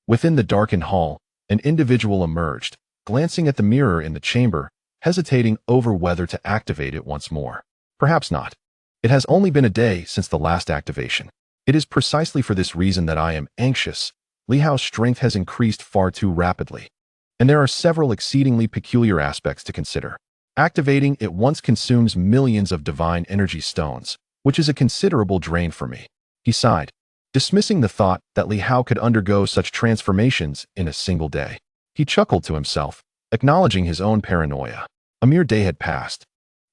within the darkened hall, an individual emerged, glancing at the mirror in the chamber, hesitating over whether to activate it once more. Perhaps not. It has only been a day since the last activation. It is precisely for this reason that I am anxious. Li Hao's strength has increased far too rapidly, and there are several exceedingly peculiar aspects to consider. Activating it once consumes millions of divine energy stones, which is a considerable drain for me. He sighed, dismissing the thought that Li Hao could undergo such transformations in a single day. He chuckled to himself, acknowledging his own paranoia. A mere day had passed,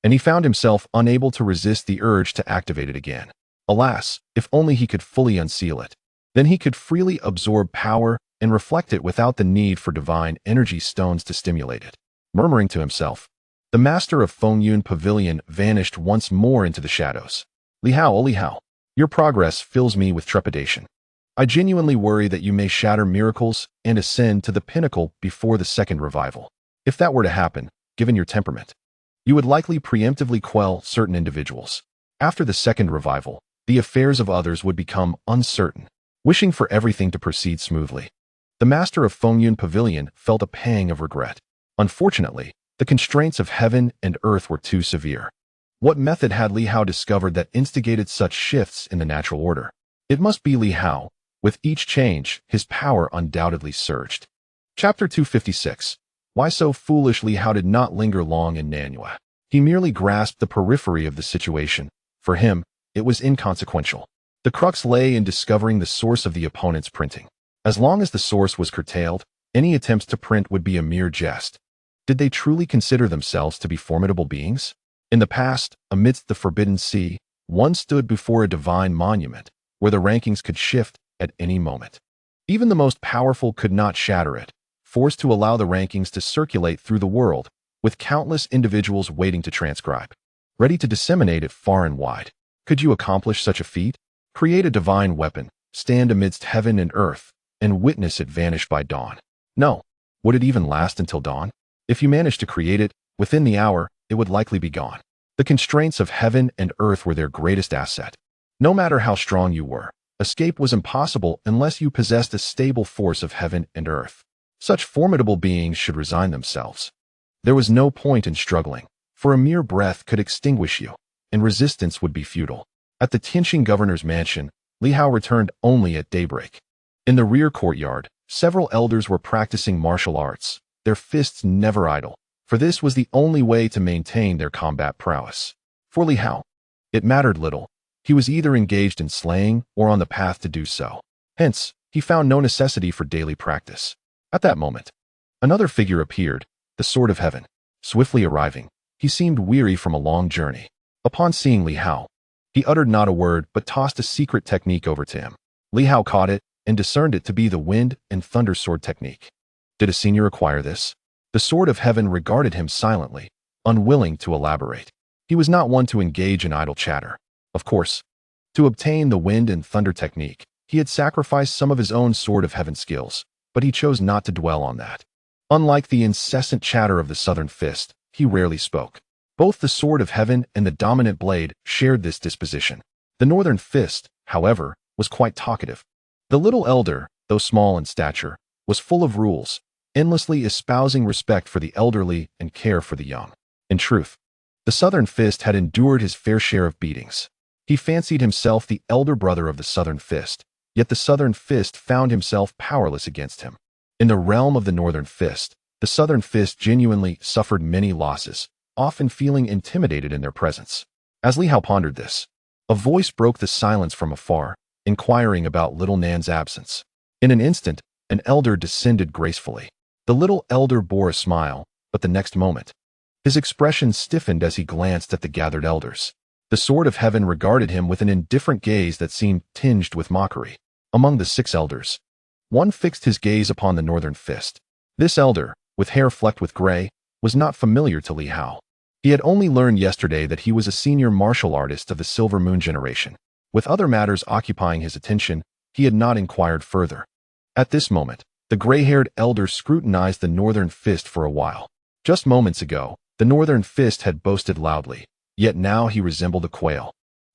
and he found himself unable to resist the urge to activate it again. Alas, if only he could fully unseal it. Then he could freely absorb power and reflect it without the need for divine energy stones to stimulate it. Murmuring to himself, the master of Fengyun Pavilion vanished once more into the shadows. Li Hao, your progress fills me with trepidation. I genuinely worry that you may shatter miracles and ascend to the pinnacle before the second revival. If that were to happen, given your temperament, you would likely preemptively quell certain individuals. After the second revival, the affairs of others would become uncertain, wishing for everything to proceed smoothly. The master of Fengyun Pavilion felt a pang of regret. Unfortunately, the constraints of heaven and earth were too severe. What method had Li Hao discovered that instigated such shifts in the natural order? It must be Li Hao. With each change, his power undoubtedly surged. Chapter 256. Why so foolish? Li Hao did not linger long in Nanyue. He merely grasped the periphery of the situation. For him, it was inconsequential. The crux lay in discovering the source of the opponent's printing. As long as the source was curtailed, any attempts to print would be a mere jest. Did they truly consider themselves to be formidable beings? In the past, amidst the Forbidden Sea, one stood before a divine monument, where the rankings could shift at any moment. Even the most powerful could not shatter it, forced to allow the rankings to circulate through the world, with countless individuals waiting to transcribe, ready to disseminate it far and wide. Could you accomplish such a feat? Create a divine weapon, stand amidst heaven and earth, and witness it vanish by dawn? No. Would it even last until dawn? If you managed to create it, within the hour, it would likely be gone. The constraints of heaven and earth were their greatest asset. No matter how strong you were, escape was impossible unless you possessed a stable force of heaven and earth. Such formidable beings should resign themselves. There was no point in struggling, for a mere breath could extinguish you, and resistance would be futile. At the Tianxing governor's mansion, Li Hao returned only at daybreak. In the rear courtyard, several elders were practicing martial arts, their fists never idle, for this was the only way to maintain their combat prowess. For Li Hao, it mattered little. He was either engaged in slaying or on the path to do so. Hence, he found no necessity for daily practice. At that moment, another figure appeared, the Sword of Heaven. Swiftly arriving, he seemed weary from a long journey. Upon seeing Li Hao, he uttered not a word but tossed a secret technique over to him. Li Hao caught it and discerned it to be the wind and thunder sword technique. Did a senior acquire this? The Sword of Heaven regarded him silently, unwilling to elaborate. He was not one to engage in idle chatter. Of course, to obtain the wind and thunder technique, he had sacrificed some of his own Sword of Heaven skills, but he chose not to dwell on that. Unlike the incessant chatter of the Southern Fist, he rarely spoke. Both the Sword of Heaven and the dominant blade shared this disposition. The Northern Fist, however, was quite talkative. The little elder, though small in stature, was full of rules, endlessly espousing respect for the elderly and care for the young. In truth, the Southern Fist had endured his fair share of beatings. He fancied himself the elder brother of the Southern Fist, yet the Southern Fist found himself powerless against him. In the realm of the Northern Fist, the Southern Fist genuinely suffered many losses, often feeling intimidated in their presence. As Li Hao pondered this, a voice broke the silence from afar, inquiring about little Nan's absence. In an instant, an elder descended gracefully. The little elder bore a smile, but the next moment, his expression stiffened as he glanced at the gathered elders. The Sword of Heaven regarded him with an indifferent gaze that seemed tinged with mockery. Among the 6 elders, one fixed his gaze upon the Northern Fist. This elder, with hair flecked with gray, was not familiar to Li Hao. He had only learned yesterday that he was a senior martial artist of the Silver Moon generation. With other matters occupying his attention, he had not inquired further. At this moment, the gray-haired elder scrutinized the Northern Fist for a while. Just moments ago, the Northern Fist had boasted loudly, yet now he resembled a quail,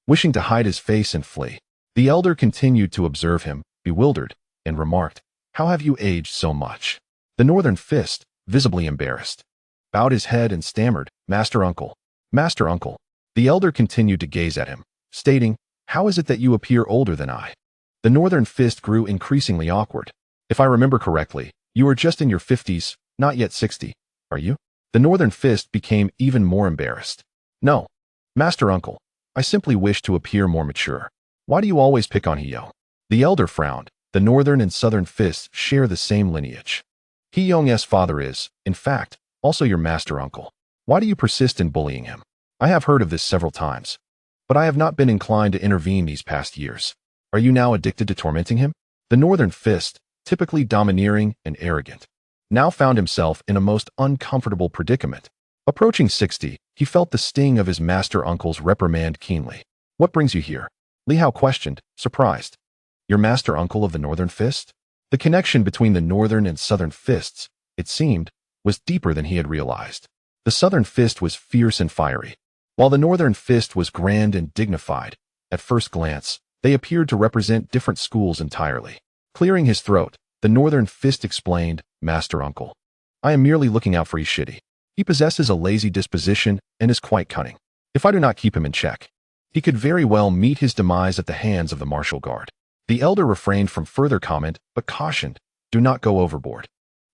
wishing to hide his face and flee. The elder continued to observe him, bewildered, and remarked, "How have you aged so much?" The Northern Fist, visibly embarrassed, bowed his head and stammered, "Master Uncle, Master Uncle." The elder continued to gaze at him, stating, "How is it that you appear older than I?" The Northern Fist grew increasingly awkward. "If I remember correctly, you are just in your 50s, not yet 60, are you?" The Northern Fist became even more embarrassed. "No, Master Uncle, I simply wish to appear more mature. Why do you always pick on Hiyong?" The elder frowned. The Northern and Southern Fists share the same lineage. Hiyong's father is, in fact, also your Master Uncle. Why do you persist in bullying him? I have heard of this several times, but I have not been inclined to intervene these past years. Are you now addicted to tormenting him? The Northern Fist, typically domineering and arrogant, now found himself in a most uncomfortable predicament. Approaching 60, he felt the sting of his Master Uncle's reprimand keenly. "What brings you here?" Li Hao questioned, surprised. "Your Master Uncle of the Northern Fist?" The connection between the Northern and Southern Fists, it seemed, was deeper than he had realized. The Southern Fist was fierce and fiery, while the Northern Fist was grand and dignified. At first glance, they appeared to represent different schools entirely. Clearing his throat, the Northern Fist explained, "Master Uncle, I am merely looking out for Ishidi. He possesses a lazy disposition and is quite cunning. If I do not keep him in check, he could very well meet his demise at the hands of the martial guard." The elder refrained from further comment, but cautioned, "Do not go overboard.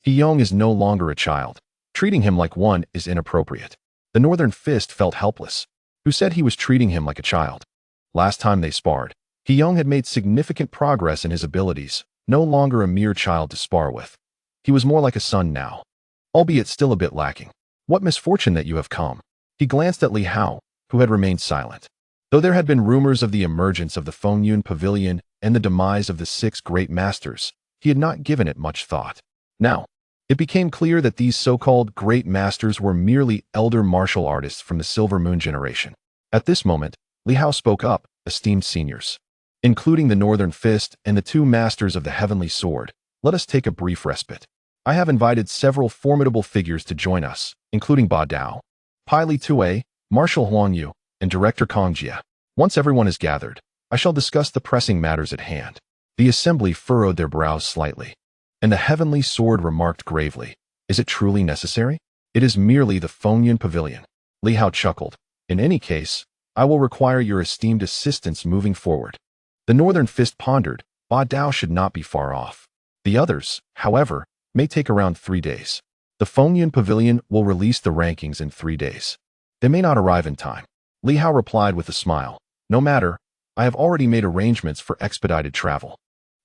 Hiyong is no longer a child. Treating him like one is inappropriate." The Northern Fist felt helpless. Who said he was treating him like a child? Last time they sparred, He had made significant progress in his abilities, no longer a mere child to spar with. He was more like a son now, albeit still a bit lacking. What misfortune that you have come. He glanced at Li Hao, who had remained silent. Though there had been rumors of the emergence of the Fengyun Pavilion and the demise of the 6 great masters, he had not given it much thought. Now, it became clear that these so-called great masters were merely elder martial artists from the Silver Moon generation. At this moment, Li Hao spoke up, esteemed seniors, including the Northern Fist and the 2 masters of the Heavenly Sword. Let us take a brief respite. I have invited several formidable figures to join us, including Ba Dao, Pai Li Tue, Marshal Huang Yu, and Director Kong Jia. Once everyone is gathered, I shall discuss the pressing matters at hand. The assembly furrowed their brows slightly, and the Heavenly Sword remarked gravely, "Is it truly necessary? It is merely the Fengyun Pavilion." Li Hao chuckled. "In any case, I will require your esteemed assistance moving forward." The Northern Fist pondered. Ba Dao should not be far off. The others, however, may take around 3 days. The Fengyun Pavilion will release the rankings in 3 days. They may not arrive in time. Li Hao replied with a smile. "No matter, I have already made arrangements for expedited travel.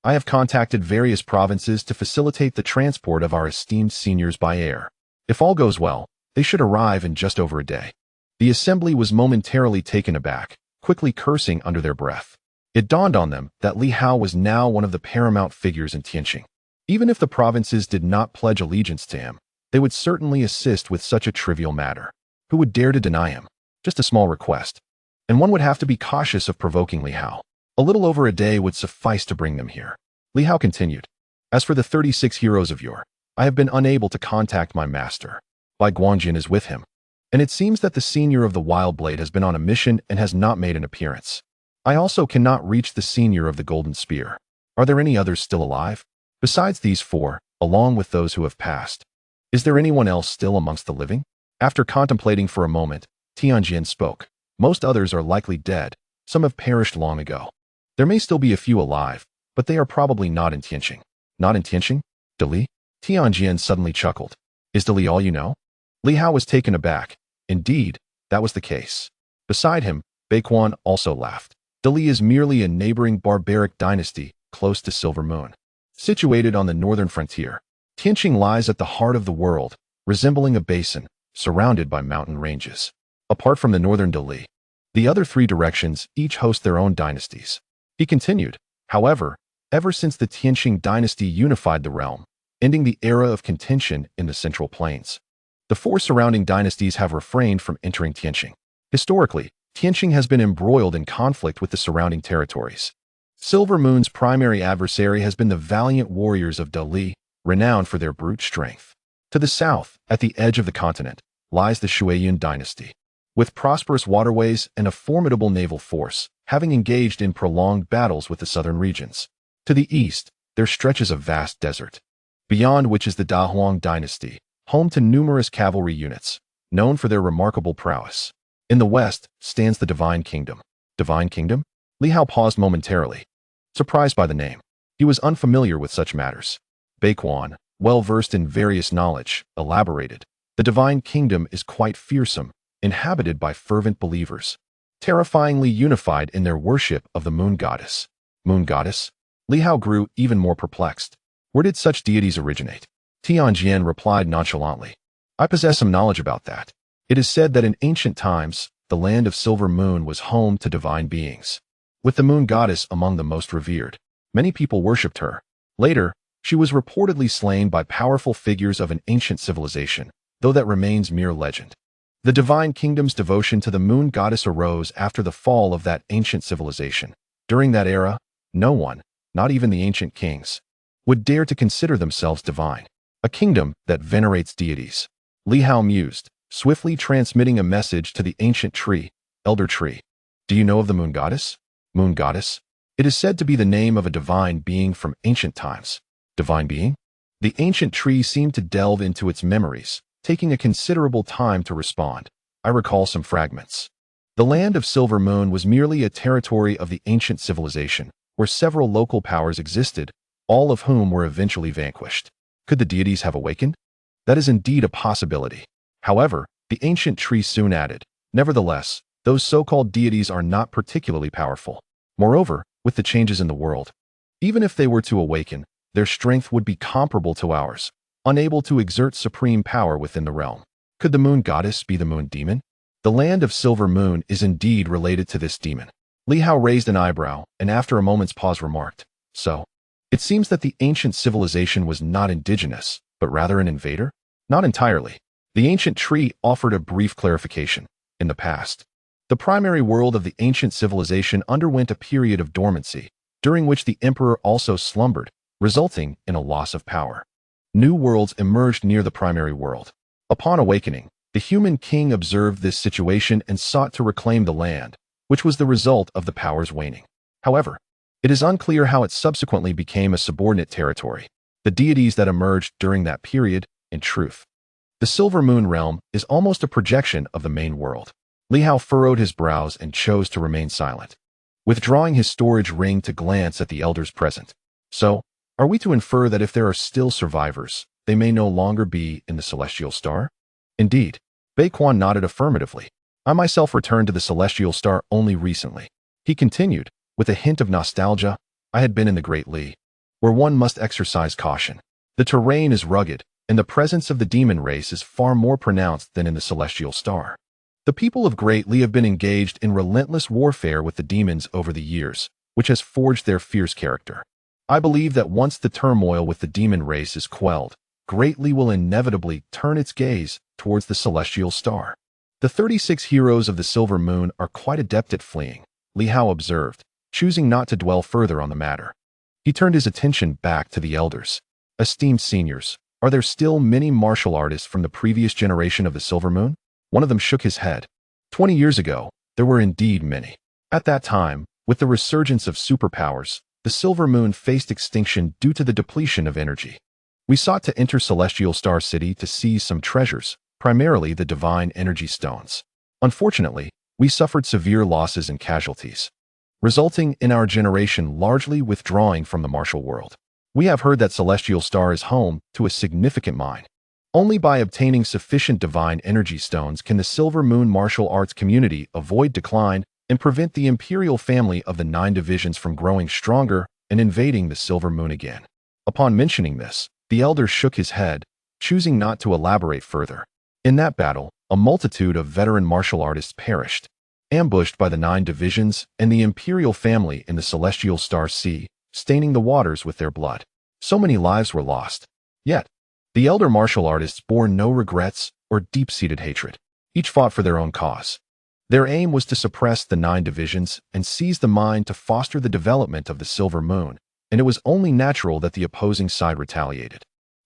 I have contacted various provinces to facilitate the transport of our esteemed seniors by air. If all goes well, they should arrive in just over a day." The assembly was momentarily taken aback, quickly cursing under their breath. It dawned on them that Li Hao was now one of the paramount figures in Tianxing. Even if the provinces did not pledge allegiance to him, they would certainly assist with such a trivial matter. Who would dare to deny him? Just a small request. And one would have to be cautious of provoking Li Hao. A little over a day would suffice to bring them here. Li Hao continued. "As for the 36 heroes of yore, I have been unable to contact my master. Bai Guangjin is with him, and it seems that the senior of the Wild Blade has been on a mission and has not made an appearance. I also cannot reach the senior of the Golden Spear. Are there any others still alive? Besides these 4, along with those who have passed, is there anyone else still amongst the living?" After contemplating for a moment, Tianjin spoke. "Most others are likely dead. Some have perished long ago. There may still be a few alive, but they are probably not in Tianxing." "Not in Tianxing? Dali?" Tianjin suddenly chuckled. "Is Dali all you know?" Li Hao was taken aback. Indeed, that was the case. Beside him, Beiquan also laughed. "Dali is merely a neighboring barbaric dynasty close to Silver Moon. Situated on the northern frontier, Tianxing lies at the heart of the world, resembling a basin, surrounded by mountain ranges. Apart from the northern Dali, the other 3 directions each host their own dynasties." He continued, "However, ever since the Tianxing dynasty unified the realm, ending the era of contention in the Central Plains, the 4 surrounding dynasties have refrained from entering Tianxing. Historically, Tianxing has been embroiled in conflict with the surrounding territories. Silver Moon's primary adversary has been the valiant warriors of Dali, renowned for their brute strength. To the south, at the edge of the continent, lies the Shuiyun dynasty, with prosperous waterways and a formidable naval force, having engaged in prolonged battles with the southern regions. To the east, there stretches a vast desert, beyond which is the Dahuang dynasty, home to numerous cavalry units, known for their remarkable prowess. In the west stands the Divine Kingdom. Divine Kingdom? Li Hao paused momentarily, surprised by the name. He was unfamiliar with such matters. Beiquan, well versed in various knowledge, elaborated. The Divine Kingdom is quite fearsome, inhabited by fervent believers, terrifyingly unified in their worship of the Moon Goddess. Moon Goddess? Li Hao grew even more perplexed. Where did such deities originate? Tianjin replied nonchalantly. "I possess some knowledge about that. It is said that in ancient times, the land of Silver Moon was home to divine beings, with the Moon Goddess among the most revered. Many people worshipped her. Later, she was reportedly slain by powerful figures of an ancient civilization, though that remains mere legend. The Divine Kingdom's devotion to the Moon Goddess arose after the fall of that ancient civilization. During that era, no one, not even the ancient kings, would dare to consider themselves divine. A kingdom that venerates deities." Li Hao mused, swiftly transmitting a message to the ancient tree, Elder Tree. "Do you know of the Moon Goddess?" "Moon Goddess? It is said to be the name of a divine being from ancient times." "Divine being?" The ancient tree seemed to delve into its memories, taking a considerable time to respond. "I recall some fragments. The land of Silver Moon was merely a territory of the ancient civilization, where several local powers existed, all of whom were eventually vanquished. Could the deities have awakened? That is indeed a possibility. However, the ancient tree soon added, nevertheless, those so-called deities are not particularly powerful. Moreover, with the changes in the world. Even if they were to awaken, their strength would be comparable to ours, unable to exert supreme power within the realm. Could the moon goddess be the moon demon? The land of Silver Moon is indeed related to this demon. Li Hao raised an eyebrow, and after a moment's pause remarked, "So, it seems that the ancient civilization was not indigenous, but rather an invader?" "Not entirely." The ancient tree offered a brief clarification. In the past, the primary world of the ancient civilization underwent a period of dormancy, during which the emperor also slumbered, resulting in a loss of power. New worlds emerged near the primary world. Upon awakening, the human king observed this situation and sought to reclaim the land, which was the result of the power's waning. However, it is unclear how it subsequently became a subordinate territory. The deities that emerged during that period, in truth, the Silver Moon realm is almost a projection of the main world. Li Hao furrowed his brows and chose to remain silent, withdrawing his storage ring to glance at the elders present. "So, are we to infer that if there are still survivors, they may no longer be in the celestial star?" "Indeed." Beiquan nodded affirmatively. "I myself returned to the celestial star only recently." He continued, with a hint of nostalgia, "I had been in the Great Li, where one must exercise caution. The terrain is rugged, and the presence of the demon race is far more pronounced than in the celestial star. The people of Great Li have been engaged in relentless warfare with the demons over the years, which has forged their fierce character. I believe that once the turmoil with the demon race is quelled, Great Li will inevitably turn its gaze towards the celestial star." "The 36 heroes of the Silver Moon are quite adept at fleeing," Li Hao observed, choosing not to dwell further on the matter. He turned his attention back to the elders. "Esteemed seniors, are there still many martial artists from the previous generation of the Silver Moon?" One of them shook his head. 20 years ago, there were indeed many. At that time, with the resurgence of superpowers, the Silver Moon faced extinction due to the depletion of energy. We sought to enter Celestial Star City to seize some treasures, primarily the divine energy stones. Unfortunately, we suffered severe losses and casualties, resulting in our generation largely withdrawing from the martial world. We have heard that Celestial Star is home to a significant mine. Only by obtaining sufficient divine energy stones can the Silver Moon martial arts community avoid decline and prevent the imperial family of the 9 divisions from growing stronger and invading the Silver Moon again. Upon mentioning this, the elder shook his head, choosing not to elaborate further. In that battle, a multitude of veteran martial artists perished, ambushed by the 9 divisions and the imperial family in the Celestial Star Sea, staining the waters with their blood. So many lives were lost. Yet, the elder martial artists bore no regrets or deep-seated hatred. Each fought for their own cause. Their aim was to suppress the 9 divisions and seize the mine to foster the development of the Silver Moon, and it was only natural that the opposing side retaliated.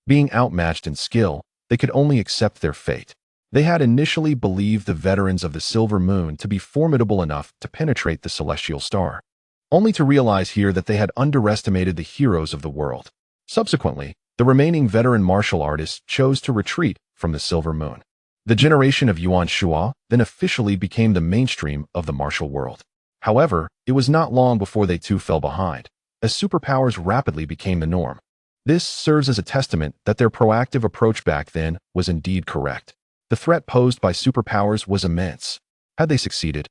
Being outmatched in skill, they could only accept their fate. They had initially believed the veterans of the Silver Moon to be formidable enough to penetrate the celestial star, only to realize here that they had underestimated the heroes of the world. Subsequently, the remaining veteran martial artists chose to retreat from the Silver Moon. The generation of Yuan Shua then officially became the mainstream of the martial world. However, it was not long before they too fell behind, as superpowers rapidly became the norm. This serves as a testament that their proactive approach back then was indeed correct. The threat posed by superpowers was immense. Had they succeeded,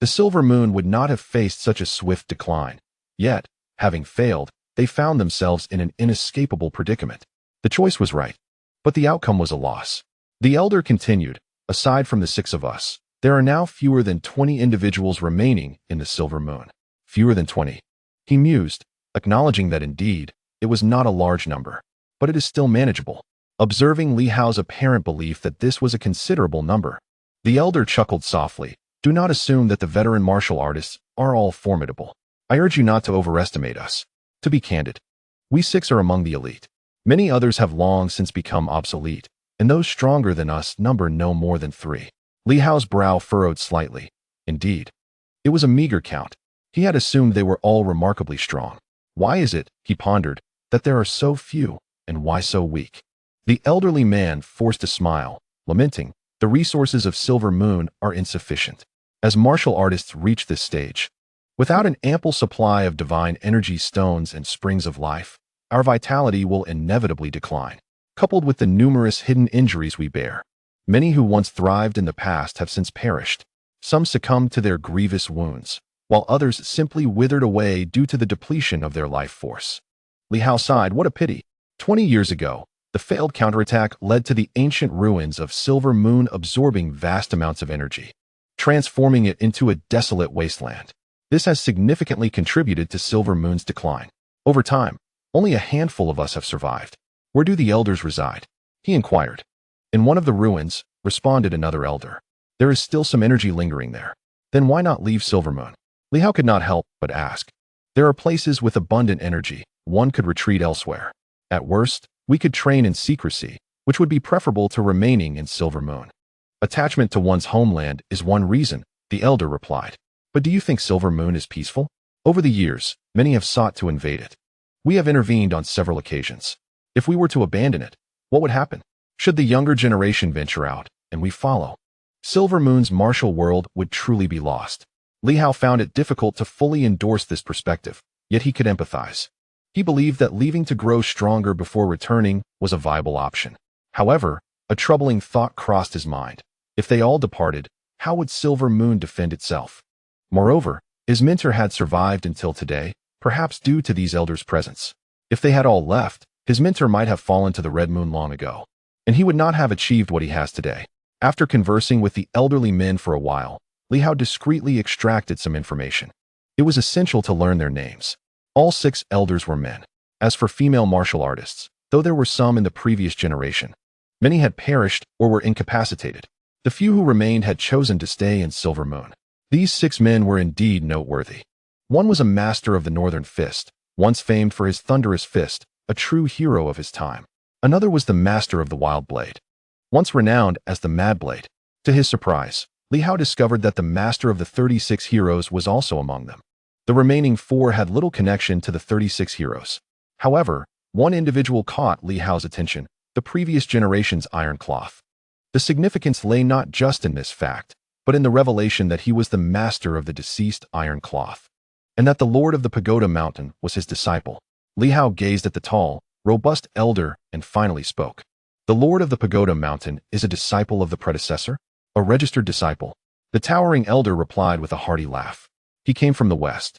the Silver Moon would not have faced such a swift decline. Yet, having failed, they found themselves in an inescapable predicament. The choice was right, but the outcome was a loss. The elder continued, "Aside from the 6 of us, there are now fewer than 20 individuals remaining in the Silver Moon." Fewer than 20. He mused, acknowledging that indeed, it was not a large number, but it is still manageable. Observing Li Hao's apparent belief that this was a considerable number, the elder chuckled softly. "Do not assume that the veteran martial artists are all formidable. I urge you not to overestimate us. To be candid, we 6 are among the elite. Many others have long since become obsolete, and those stronger than us number no more than 3. Li Hao's brow furrowed slightly. Indeed, it was a meager count. He had assumed they were all remarkably strong. Why is it, he pondered, that there are so few, and why so weak? The elderly man forced a smile, lamenting, "The resources of Silver Moon are insufficient. As martial artists reach this stage, without an ample supply of divine energy stones and springs of life, our vitality will inevitably decline. Coupled with the numerous hidden injuries we bear, many who once thrived in the past have since perished. Some succumbed to their grievous wounds, while others simply withered away due to the depletion of their life force. Li Hao sighed, what a pity. 20 years ago, the failed counterattack led to the ancient ruins of Silver Moon absorbing vast amounts of energy, transforming it into a desolate wasteland. This has significantly contributed to Silver Moon's decline. Over time, only a handful of us have survived. Where do the elders reside? He inquired. In one of the ruins, responded another elder. There is still some energy lingering there. Then why not leave Silver Moon? Li Hao could not help but ask. There are places with abundant energy. One could retreat elsewhere. At worst, we could train in secrecy, which would be preferable to remaining in Silver Moon. Attachment to one's homeland is one reason, the elder replied. But do you think Silver Moon is peaceful? Over the years, many have sought to invade it. We have intervened on several occasions. If we were to abandon it, what would happen? Should the younger generation venture out, and we follow? Silver Moon's martial world would truly be lost. Li Hao found it difficult to fully endorse this perspective, yet he could empathize. He believed that leaving to grow stronger before returning was a viable option. However, a troubling thought crossed his mind. If they all departed, how would Silver Moon defend itself? Moreover, his mentor had survived until today, perhaps due to these elders' presence. If they had all left, his mentor might have fallen to the Red Moon long ago, and he would not have achieved what he has today. After conversing with the elderly men for a while, Li Hao discreetly extracted some information. It was essential to learn their names. All 6 elders were men. As for female martial artists, though there were some in the previous generation, many had perished or were incapacitated. The few who remained had chosen to stay in Silver Moon. These 6 men were indeed noteworthy. One was a master of the Northern Fist, once famed for his thunderous fist, a true hero of his time. Another was the master of the Wild Blade, once renowned as the Mad Blade. To his surprise, Li Hao discovered that the master of the 36 heroes was also among them. The remaining 4 had little connection to the 36 heroes. However, one individual caught Li Hao's attention, the previous generation's Iron Cloth. The significance lay not just in this fact, but in the revelation that he was the master of the deceased Iron Cloth, and that the Lord of the Pagoda Mountain was his disciple. Li Hao gazed at the tall, robust elder and finally spoke. The Lord of the Pagoda Mountain is a disciple of the predecessor? A registered disciple. The towering elder replied with a hearty laugh. He came from the west,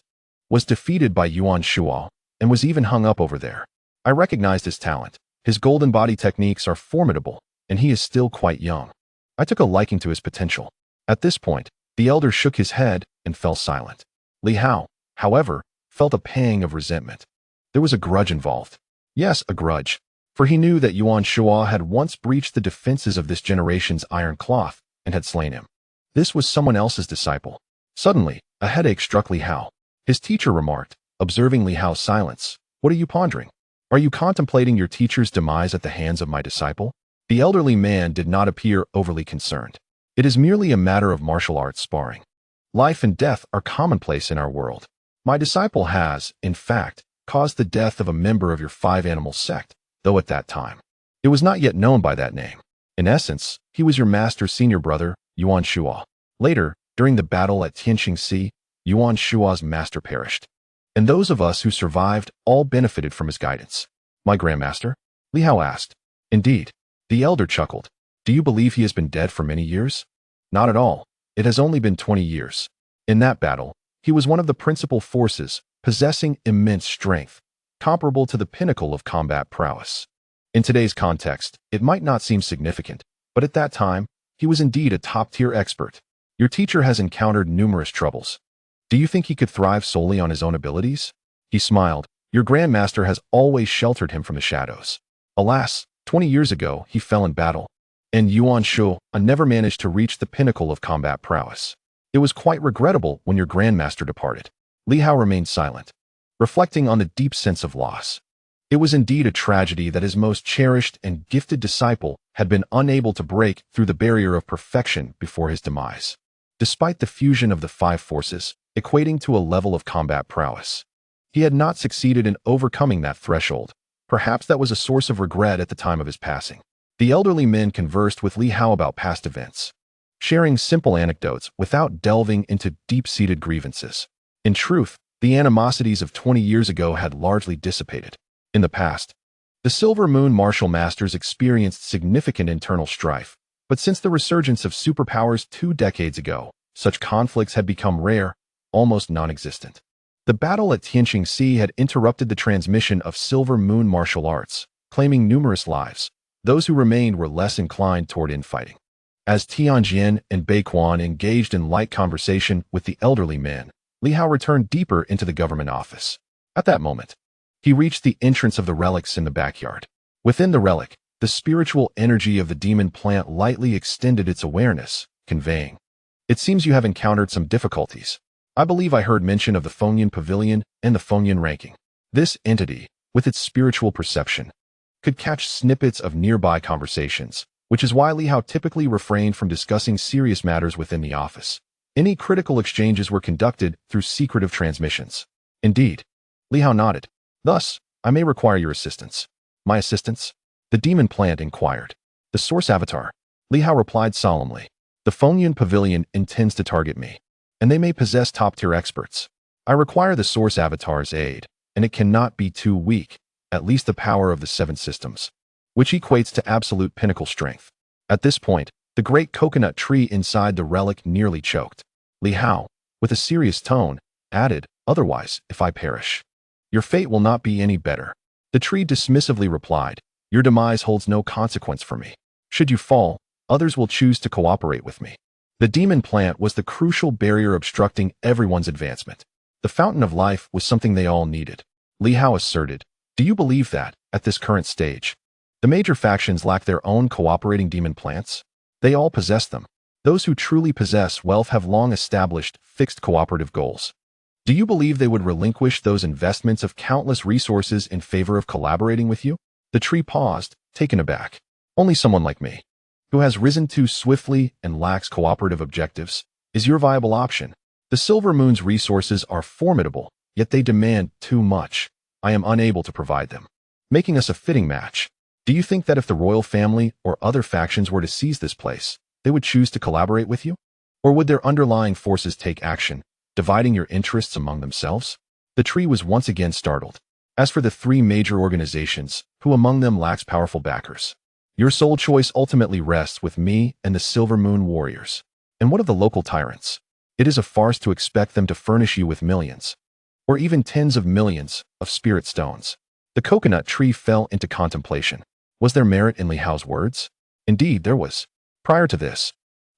was defeated by Yuan Shuo, and was even hung up over there. I recognized his talent. His golden body techniques are formidable, and he is still quite young. I took a liking to his potential. At this point, the elder shook his head and fell silent. Li Hao, however, felt a pang of resentment. There was a grudge involved. Yes, a grudge, for he knew that Yuan Shuo had once breached the defenses of this generation's Iron Cloth and had slain him. This was someone else's disciple. Suddenly, a headache struck Li Hao. His teacher remarked, observing Li Hao's silence, "What are you pondering? Are you contemplating your teacher's demise at the hands of my disciple?" The elderly man did not appear overly concerned. It is merely a matter of martial arts sparring. Life and death are commonplace in our world. My disciple has, in fact, caused the death of a member of your 5-animal sect, though at that time, it was not yet known by that name. In essence, he was your master's senior brother, Yuan Shuo. Later, during the battle at Tianxing City, Yuan Shuo's master perished, and those of us who survived all benefited from his guidance. My grandmaster? Li Hao asked. Indeed. The elder chuckled. Do you believe he has been dead for many years? Not at all. It has only been 20 years. In that battle, he was one of the principal forces, possessing immense strength, comparable to the pinnacle of combat prowess. In today's context, it might not seem significant, but at that time, he was indeed a top-tier expert. Your teacher has encountered numerous troubles. Do you think he could thrive solely on his own abilities? He smiled. Your grandmaster has always sheltered him from the shadows. Alas, 20 years ago, he fell in battle, and Yuan Shuo never managed to reach the pinnacle of combat prowess. It was quite regrettable when your grandmaster departed. Li Hao remained silent, reflecting on the deep sense of loss. It was indeed a tragedy that his most cherished and gifted disciple had been unable to break through the barrier of perfection before his demise. Despite the fusion of the 5 forces, equating to a level of combat prowess, he had not succeeded in overcoming that threshold. Perhaps that was a source of regret at the time of his passing. The elderly men conversed with Li Hao about past events, sharing simple anecdotes without delving into deep-seated grievances. In truth, the animosities of 20 years ago had largely dissipated. In the past, the Silver Moon martial masters experienced significant internal strife, but since the resurgence of superpowers 2 decades ago, such conflicts had become rare, almost non-existent. The battle at Tianxing City had interrupted the transmission of Silver Moon martial arts, claiming numerous lives. Those who remained were less inclined toward infighting. As Tianjin and Beiquan engaged in light conversation with the elderly man, Li Hao returned deeper into the government office. At that moment, he reached the entrance of the relics in the backyard. Within the relic, the spiritual energy of the demon plant lightly extended its awareness, conveying, "It seems you have encountered some difficulties. I believe I heard mention of the Fengyan Pavilion and the Fengyan ranking. This entity, with its spiritual perception, could catch snippets of nearby conversations, which is why Li Hao typically refrained from discussing serious matters within the office. Any critical exchanges were conducted through secretive transmissions." "Indeed." Li Hao nodded. "Thus, I may require your assistance." "My assistance?" the demon plant inquired. "The source avatar." Li Hao replied solemnly. "The Fengyan Pavilion intends to target me, and they may possess top-tier experts. I require the source avatar's aid, and it cannot be too weak, at least the power of the 7 systems, which equates to absolute pinnacle strength." At this point, the great coconut tree inside the relic nearly choked. Li Hao, with a serious tone, added, "Otherwise, if I perish, your fate will not be any better." The tree dismissively replied, "Your demise holds no consequence for me. Should you fall, others will choose to cooperate with me." The demon plant was the crucial barrier obstructing everyone's advancement. The fountain of life was something they all needed. Li Hao asserted, "Do you believe that, at this current stage, the major factions lack their own cooperating demon plants? They all possess them. Those who truly possess wealth have long established fixed cooperative goals. Do you believe they would relinquish those investments of countless resources in favor of collaborating with you?" The tree paused, taken aback. "Only someone like me, who has risen too swiftly and lacks cooperative objectives, is your viable option. The Silver Moon's resources are formidable, yet they demand too much. I am unable to provide them, making us a fitting match. Do you think that if the royal family or other factions were to seize this place, they would choose to collaborate with you? Or would their underlying forces take action, dividing your interests among themselves?" The tree was once again startled. "As for the 3 major organizations, who among them lacks powerful backers? Your sole choice ultimately rests with me and the Silver Moon warriors. And what of the local tyrants? It is a farce to expect them to furnish you with millions, or even tens of millions, of spirit stones." The coconut tree fell into contemplation. Was there merit in Li Hao's words? Indeed, there was. Prior to this,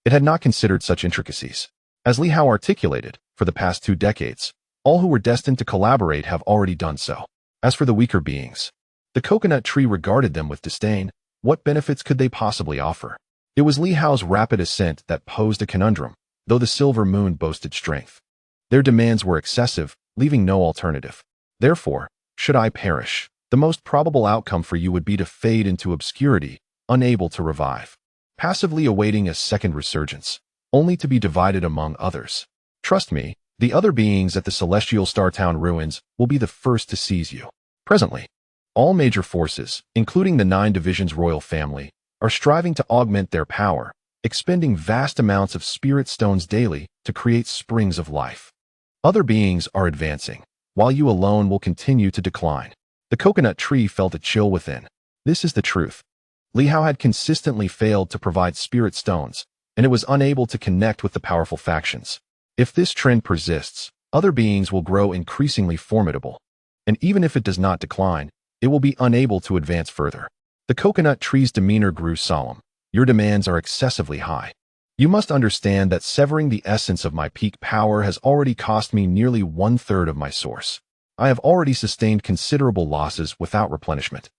it had not considered such intricacies. As Li Hao articulated, for the past 2 decades, all who were destined to collaborate have already done so. As for the weaker beings, the coconut tree regarded them with disdain. What benefits could they possibly offer? It was Li Hao's rapid ascent that posed a conundrum, though the Silver Moon boasted strength. Their demands were excessive, leaving no alternative. "Therefore, should I perish, the most probable outcome for you would be to fade into obscurity, unable to revive, passively awaiting a second resurgence, only to be divided among others. Trust me, the other beings at the Celestial Star Town ruins will be the first to seize you." Presently, all major forces, including the 9 divisions royal family, are striving to augment their power, expending vast amounts of spirit stones daily to create springs of life. Other beings are advancing, while you alone will continue to decline. The coconut tree felt a chill within. This is the truth. Li Hao had consistently failed to provide spirit stones, and it was unable to connect with the powerful factions. If this trend persists, other beings will grow increasingly formidable, and even if it does not decline, it will be unable to advance further. The coconut tree's demeanor grew solemn. "Your demands are excessively high. You must understand that severing the essence of my peak power has already cost me nearly 1/3 of my source. I have already sustained considerable losses without replenishment.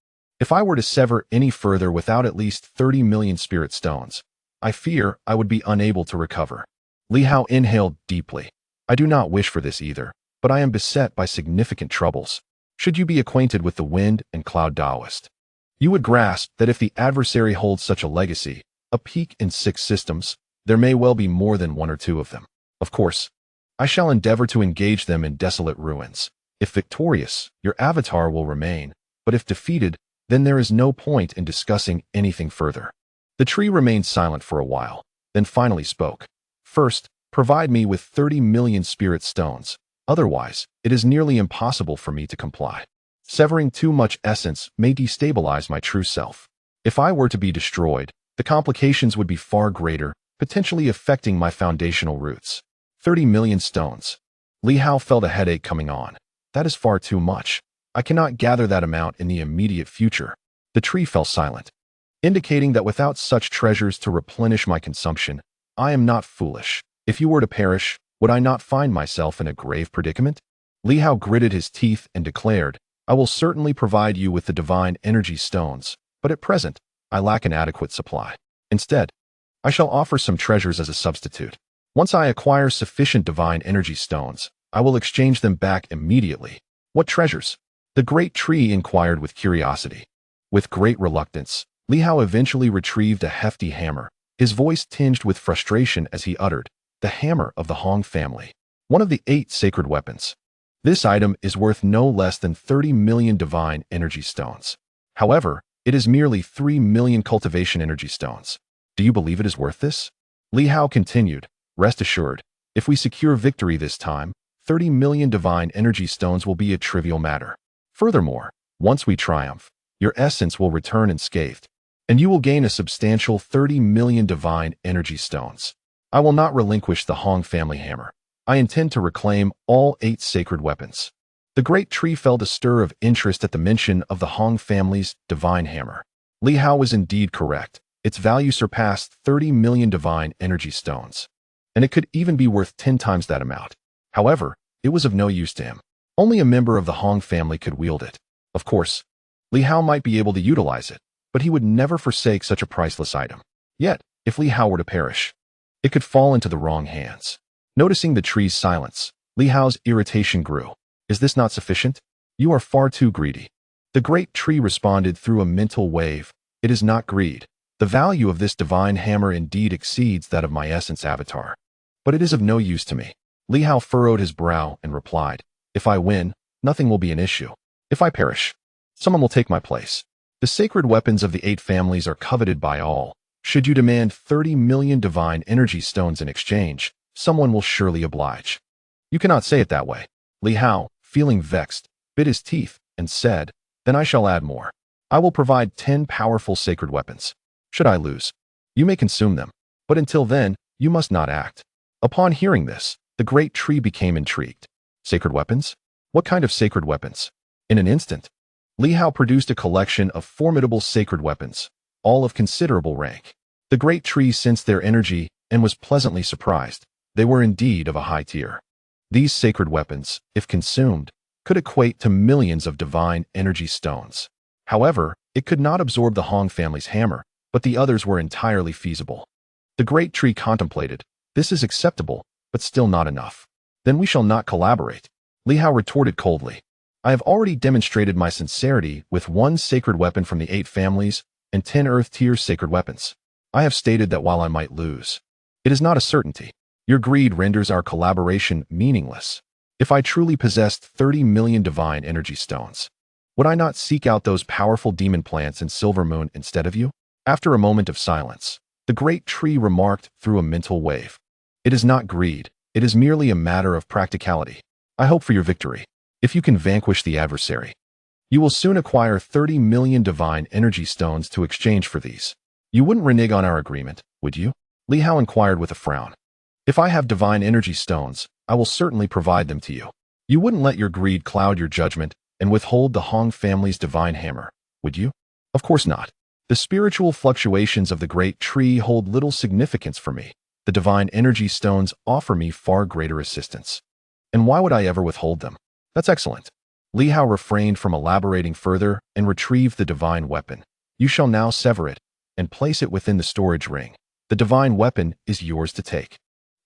If I were to sever any further without at least 30 million spirit stones, I fear I would be unable to recover." Li Hao inhaled deeply. "I do not wish for this either, but I am beset by significant troubles. Should you be acquainted with the Wind and Cloud Taoist, you would grasp that if the adversary holds such a legacy, a peak in 6 systems, there may well be more than 1 or 2 of them. Of course, I shall endeavor to engage them in desolate ruins. If victorious, your avatar will remain, but if defeated, then there is no point in discussing anything further." The tree remained silent for a while, then finally spoke. "First, provide me with 30 million spirit stones. Otherwise, it is nearly impossible for me to comply. Severing too much essence may destabilize my true self. If I were to be destroyed, the complications would be far greater, potentially affecting my foundational roots. 30 million stones. Li Hao felt a headache coming on. That is far too much. I cannot gather that amount in the immediate future. The tree fell silent, indicating that without such treasures to replenish my consumption, I am not foolish. If you were to perish, would I not find myself in a grave predicament? Li Hao gritted his teeth and declared, I will certainly provide you with the divine energy stones, but at present, I lack an adequate supply. Instead, I shall offer some treasures as a substitute. Once I acquire sufficient divine energy stones, I will exchange them back immediately. What treasures? The great tree inquired with curiosity. With great reluctance, Li Hao eventually retrieved a hefty hammer, his voice tinged with frustration as he uttered, the hammer of the Hong family, one of the 8 sacred weapons. This item is worth no less than 30 million divine energy stones. However, it is merely 3 million cultivation energy stones. Do you believe it is worth this? Li Hao continued, rest assured, if we secure victory this time, 30 million divine energy stones will be a trivial matter. Furthermore, once we triumph, your essence will return unscathed, and you will gain a substantial 30 million divine energy stones. I will not relinquish the Hong family hammer. I intend to reclaim all 8 sacred weapons. The great tree felt a stir of interest at the mention of the Hong family's divine hammer. Li Hao was indeed correct. Its value surpassed 30 million divine energy stones, and it could even be worth 10 times that amount. However, it was of no use to him. Only a member of the Hong family could wield it. Of course, Li Hao might be able to utilize it, but he would never forsake such a priceless item. Yet, if Li Hao were to perish, it could fall into the wrong hands. Noticing the tree's silence, Li Hao's irritation grew. Is this not sufficient? You are far too greedy. The great tree responded through a mental wave. It is not greed. The value of this divine hammer indeed exceeds that of my essence avatar. But it is of no use to me. Li Hao furrowed his brow and replied, if I win, nothing will be an issue. If I perish, someone will take my place. The sacred weapons of the 8 families are coveted by all. Should you demand 30 million divine energy stones in exchange, someone will surely oblige. You cannot say it that way. Li Hao, feeling vexed, bit his teeth and said, then I shall add more. I will provide 10 powerful sacred weapons. Should I lose, you may consume them, but until then, you must not act. Upon hearing this, the great tree became intrigued. Sacred weapons? What kind of sacred weapons? In an instant, Li Hao produced a collection of formidable sacred weapons, all of considerable rank. The great tree sensed their energy and was pleasantly surprised. They were indeed of a high tier. These sacred weapons, if consumed, could equate to millions of divine energy stones. However, it could not absorb the Hong family's hammer, but the others were entirely feasible. The great tree contemplated, this is acceptable, but still not enough. Then we shall not collaborate. Li Hao retorted coldly. I have already demonstrated my sincerity with 1 sacred weapon from the 8 families and 10 earth-tier sacred weapons. I have stated that while I might lose, it is not a certainty. Your greed renders our collaboration meaningless. If I truly possessed 30 million divine energy stones, would I not seek out those powerful demon plants in Silver Moon instead of you? After a moment of silence, the great tree remarked through a mental wave. It is not greed. It is merely a matter of practicality. I hope for your victory. If you can vanquish the adversary, you will soon acquire 30 million divine energy stones to exchange for these. You wouldn't renege on our agreement, would you? Li Hao inquired with a frown. If I have divine energy stones, I will certainly provide them to you. You wouldn't let your greed cloud your judgment and withhold the Hong family's divine hammer, would you? Of course not. The spiritual fluctuations of the great tree hold little significance for me. The divine energy stones offer me far greater assistance. And why would I ever withhold them? That's excellent. Li Hao refrained from elaborating further and retrieved the divine weapon. You shall now sever it and place it within the storage ring. The divine weapon is yours to take.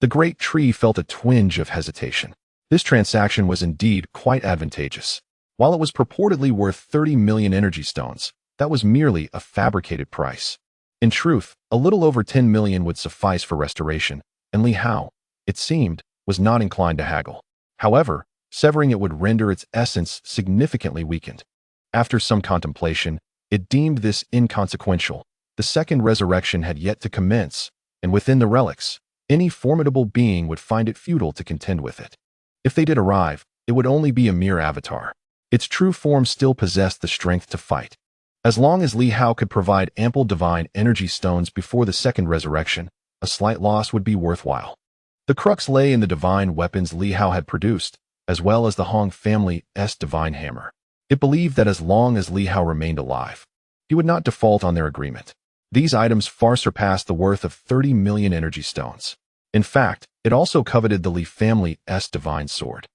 The great tree felt a twinge of hesitation. This transaction was indeed quite advantageous. While it was purportedly worth 30 million energy stones, that was merely a fabricated price. In truth, a little over 10 million would suffice for restoration, and Li Hao, it seemed, was not inclined to haggle. However, severing it would render its essence significantly weakened. After some contemplation, it deemed this inconsequential. The second resurrection had yet to commence, and within the relics, any formidable being would find it futile to contend with it. If they did arrive, it would only be a mere avatar. Its true form still possessed the strength to fight. As long as Li Hao could provide ample divine energy stones before the second resurrection, a slight loss would be worthwhile. The crux lay in the divine weapons Li Hao had produced, as well as the Hong family's divine hammer. It believed that as long as Li Hao remained alive, he would not default on their agreement. These items far surpassed the worth of 30 million energy stones. In fact, it also coveted the Li family's divine sword,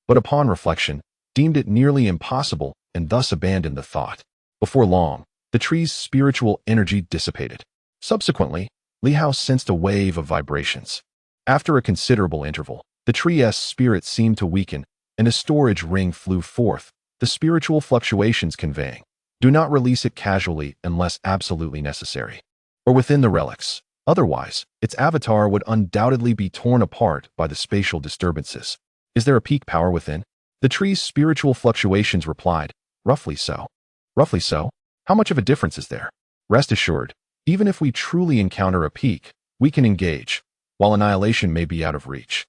but upon reflection, deemed it nearly impossible and thus abandoned the thought. Before long, the tree's spiritual energy dissipated. Subsequently, Li Hao sensed a wave of vibrations. After a considerable interval, the tree's spirit seemed to weaken, and a storage ring flew forth, the spiritual fluctuations conveying, "Do not release it casually unless absolutely necessary," or within the relics. Otherwise, its avatar would undoubtedly be torn apart by the spatial disturbances. Is there a peak power within? The tree's spiritual fluctuations replied, "Roughly so." Roughly so? How much of a difference is there? Rest assured, even if we truly encounter a peak, we can engage. While annihilation may be out of reach,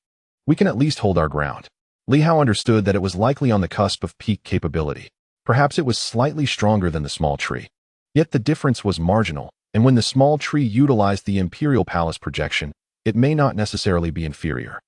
we can at least hold our ground. Li Hao understood that it was likely on the cusp of peak capability. Perhaps it was slightly stronger than the small tree. Yet the difference was marginal, and when the small tree utilized the Imperial Palace projection, it may not necessarily be inferior.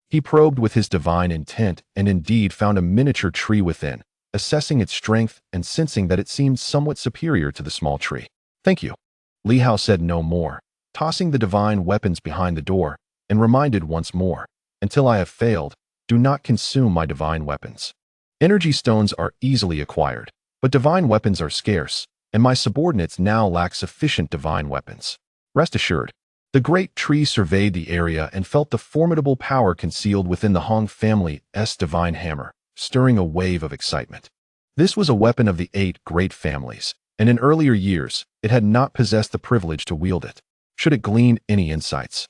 He probed with his divine intent and indeed found a miniature tree within, assessing its strength and sensing that it seemed somewhat superior to the small tree. "Thank you." Li Hao said no more, tossing the divine weapons behind the door, and reminded once more, "Until I have failed, do not consume my divine weapons. Energy stones are easily acquired, but divine weapons are scarce, and my subordinates now lack sufficient divine weapons." Rest assured, the great tree surveyed the area and felt the formidable power concealed within the Hong family's divine hammer, stirring a wave of excitement. This was a weapon of the 8 great families, and in earlier years, it had not possessed the privilege to wield it. Should it glean any insights,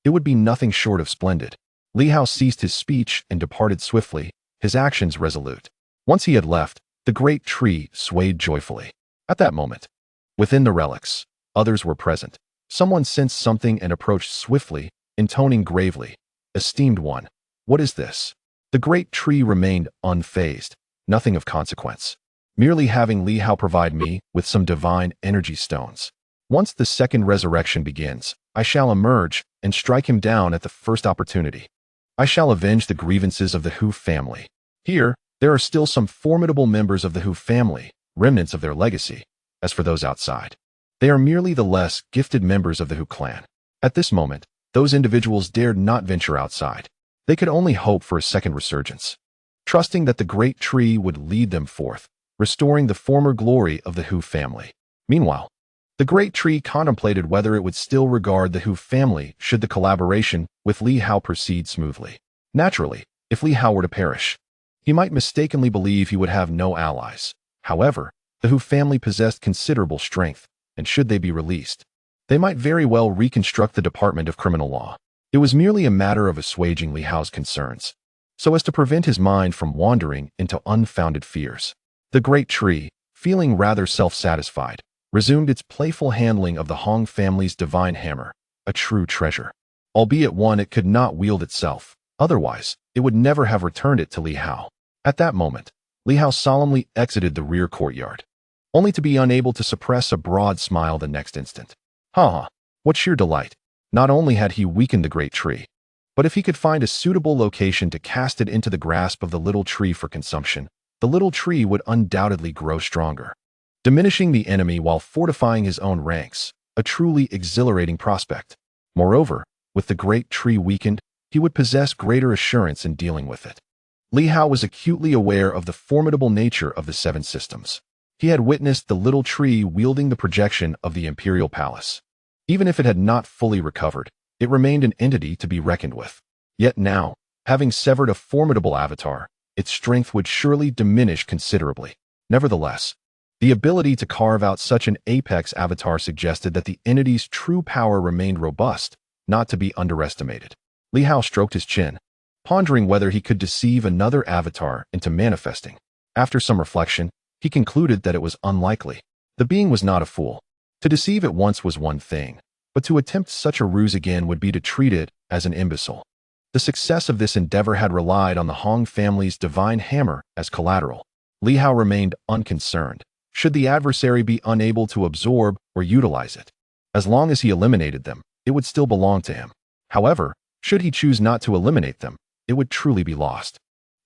it would be nothing short of splendid. Li Hao ceased his speech and departed swiftly, his actions resolute. Once he had left, the great tree swayed joyfully. At that moment, within the relics, others were present. Someone sensed something and approached swiftly, intoning gravely, "Esteemed one, what is this?" The great tree remained unfazed, nothing of consequence. "Merely having Li Hao provide me with some divine energy stones. Once the second resurrection begins, I shall emerge and strike him down at the first opportunity. I shall avenge the grievances of the Hu family." Here, there are still some formidable members of the Hu family, remnants of their legacy. As for those outside, they are merely the less gifted members of the Hu clan. At this moment, those individuals dared not venture outside. They could only hope for a second resurgence, trusting that the great tree would lead them forth, restoring the former glory of the Hu family. Meanwhile, the great tree contemplated whether it would still regard the Hu family should the collaboration with Li Hao proceed smoothly. Naturally, if Li Hao were to perish, he might mistakenly believe he would have no allies. However, the Hu family possessed considerable strength, and should they be released, they might very well reconstruct the Department of Criminal Law. It was merely a matter of assuaging Li Hao's concerns, so as to prevent his mind from wandering into unfounded fears. The great tree, feeling rather self-satisfied, resumed its playful handling of the Hong family's divine hammer, a true treasure. Albeit one it could not wield itself, otherwise, it would never have returned it to Li Hao. At that moment, Li Hao solemnly exited the rear courtyard, only to be unable to suppress a broad smile the next instant. Ha! What sheer delight! Not only had he weakened the great tree, but if he could find a suitable location to cast it into the grasp of the little tree for consumption, the little tree would undoubtedly grow stronger, diminishing the enemy while fortifying his own ranks, a truly exhilarating prospect. Moreover, with the great tree weakened, he would possess greater assurance in dealing with it. Li Hao was acutely aware of the formidable nature of the 7 systems. He had witnessed the little tree wielding the projection of the Imperial Palace. Even if it had not fully recovered, it remained an entity to be reckoned with. Yet now, having severed a formidable avatar, its strength would surely diminish considerably. Nevertheless, the ability to carve out such an apex avatar suggested that the entity's true power remained robust, not to be underestimated. Li Hao stroked his chin, pondering whether he could deceive another avatar into manifesting. After some reflection, he concluded that it was unlikely. The being was not a fool. To deceive at once was one thing, but to attempt such a ruse again would be to treat it as an imbecile. The success of this endeavor had relied on the Hong family's divine hammer as collateral. Li Hao remained unconcerned, should the adversary be unable to absorb or utilize it. As long as he eliminated them, it would still belong to him. However, Should he choose not to eliminate them, it would truly be lost.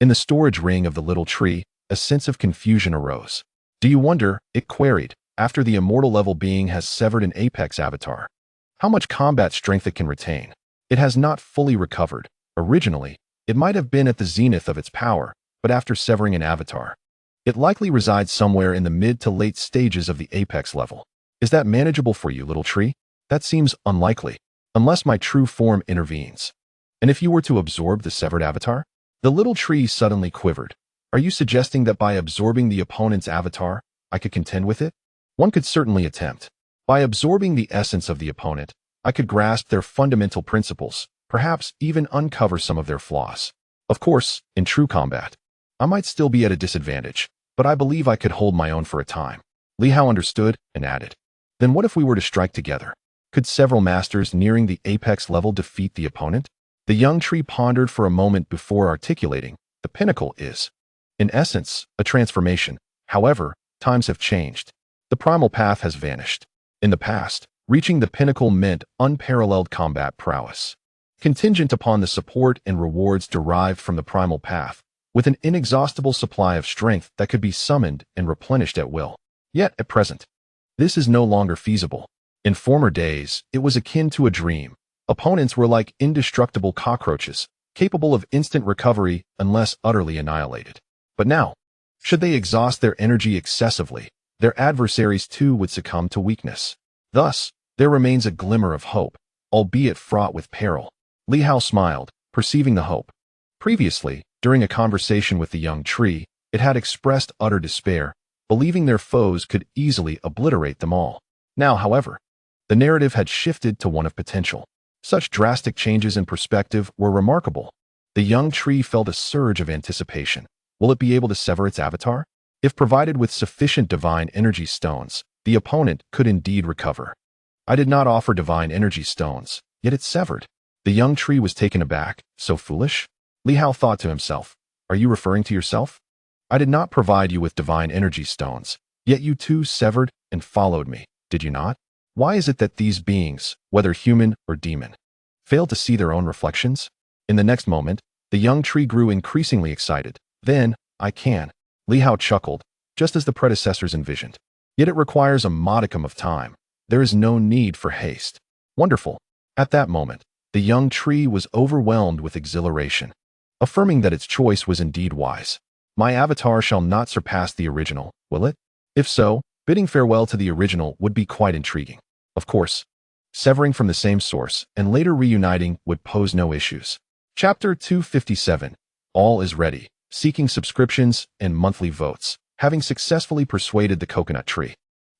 In the storage ring of the little tree, a sense of confusion arose. Do you wonder, it queried, after the immortal level being has severed an apex avatar, how much combat strength it can retain? It has not fully recovered. Originally, it might have been at the zenith of its power, but after severing an avatar, it likely resides somewhere in the mid to late stages of the apex level. Is that manageable for you, little tree? That seems unlikely, unless my true form intervenes. And if you were to absorb the severed avatar? The little tree suddenly quivered. Are you suggesting that by absorbing the opponent's avatar, I could contend with it? One could certainly attempt. By absorbing the essence of the opponent, I could grasp their fundamental principles, perhaps even uncover some of their flaws. Of course, in true combat, I might still be at a disadvantage, but I believe I could hold my own for a time. Li Hao understood and added, then what if we were to strike together? Could several masters nearing the apex level defeat the opponent? The young tree pondered for a moment before articulating, the pinnacle is, in essence, a transformation. However, times have changed. The primal path has vanished. In the past, reaching the pinnacle meant unparalleled combat prowess, contingent upon the support and rewards derived from the primal path, with an inexhaustible supply of strength that could be summoned and replenished at will. Yet, at present, this is no longer feasible. In former days, it was akin to a dream. Opponents were like indestructible cockroaches, capable of instant recovery unless utterly annihilated. But now, should they exhaust their energy excessively, their adversaries too would succumb to weakness. Thus, there remains a glimmer of hope, albeit fraught with peril. Li Hao smiled, perceiving the hope. Previously, during a conversation with the young tree, it had expressed utter despair, believing their foes could easily obliterate them all. Now, however, the narrative had shifted to one of potential. Such drastic changes in perspective were remarkable. The young tree felt a surge of anticipation. Will it be able to sever its avatar? If provided with sufficient divine energy stones, the opponent could indeed recover. I did not offer divine energy stones, yet it severed. The young tree was taken aback. So foolish? Li Hao thought to himself. Are you referring to yourself? I did not provide you with divine energy stones, yet you too severed and followed me, did you not? Why is it that these beings, whether human or demon, fail to see their own reflections? In the next moment, the young tree grew increasingly excited. Then, I can. Li Hao chuckled, just as the predecessors envisioned. Yet it requires a modicum of time. There is no need for haste. Wonderful. At that moment, the young tree was overwhelmed with exhilaration, affirming that its choice was indeed wise. My avatar shall not surpass the original, will it? If so, bidding farewell to the original would be quite intriguing. Of course, severing from the same source and later reuniting would pose no issues. Chapter 257. All is ready. Seeking subscriptions and monthly votes. Having successfully persuaded the coconut tree,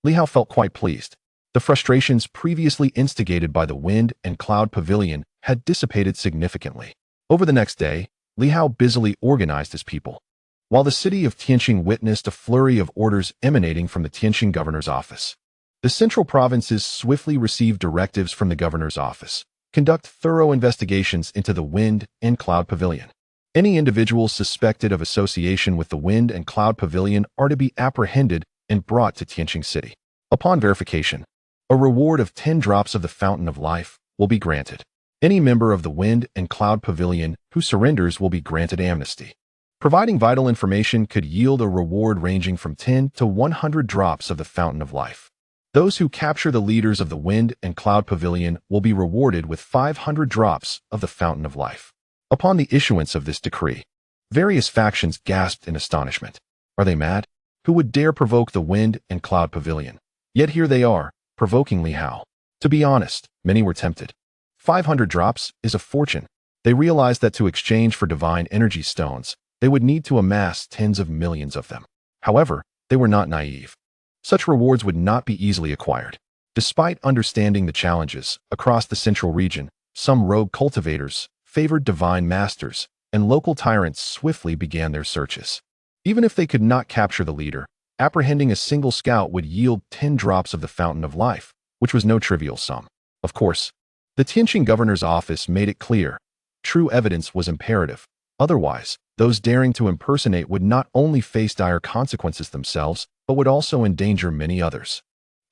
Li Hao felt quite pleased. The frustrations previously instigated by the wind and cloud pavilion had dissipated significantly. Over the next day, Li Hao busily organized his people, while the city of Tianxing witnessed a flurry of orders emanating from the Tianxing governor's office. The central provinces swiftly received directives from the governor's office. Conduct thorough investigations into the wind and cloud pavilion. Any individuals suspected of association with the wind and cloud pavilion are to be apprehended and brought to Tianxing City. Upon verification, a reward of 10 drops of the fountain of life will be granted. Any member of the wind and cloud pavilion who surrenders will be granted amnesty. Providing vital information could yield a reward ranging from 10 to 100 drops of the fountain of life. Those who capture the leaders of the wind and cloud pavilion will be rewarded with 500 drops of the fountain of life. Upon the issuance of this decree, various factions gasped in astonishment. Are they mad? Who would dare provoke the wind and cloud pavilion? Yet here they are, provoking Li Hao. To be honest, many were tempted. 500 drops is a fortune. They realized that to exchange for divine energy stones, they would need to amass tens of millions of them. However, they were not naive. Such rewards would not be easily acquired. Despite understanding the challenges, across the central region, some rogue cultivators, favored divine masters, and local tyrants swiftly began their searches. Even if they could not capture the leader, apprehending a single scout would yield 10 drops of the fountain of life, which was no trivial sum. Of course, the Tianxing governor's office made it clear. True evidence was imperative. Otherwise, those daring to impersonate would not only face dire consequences themselves, but would also endanger many others.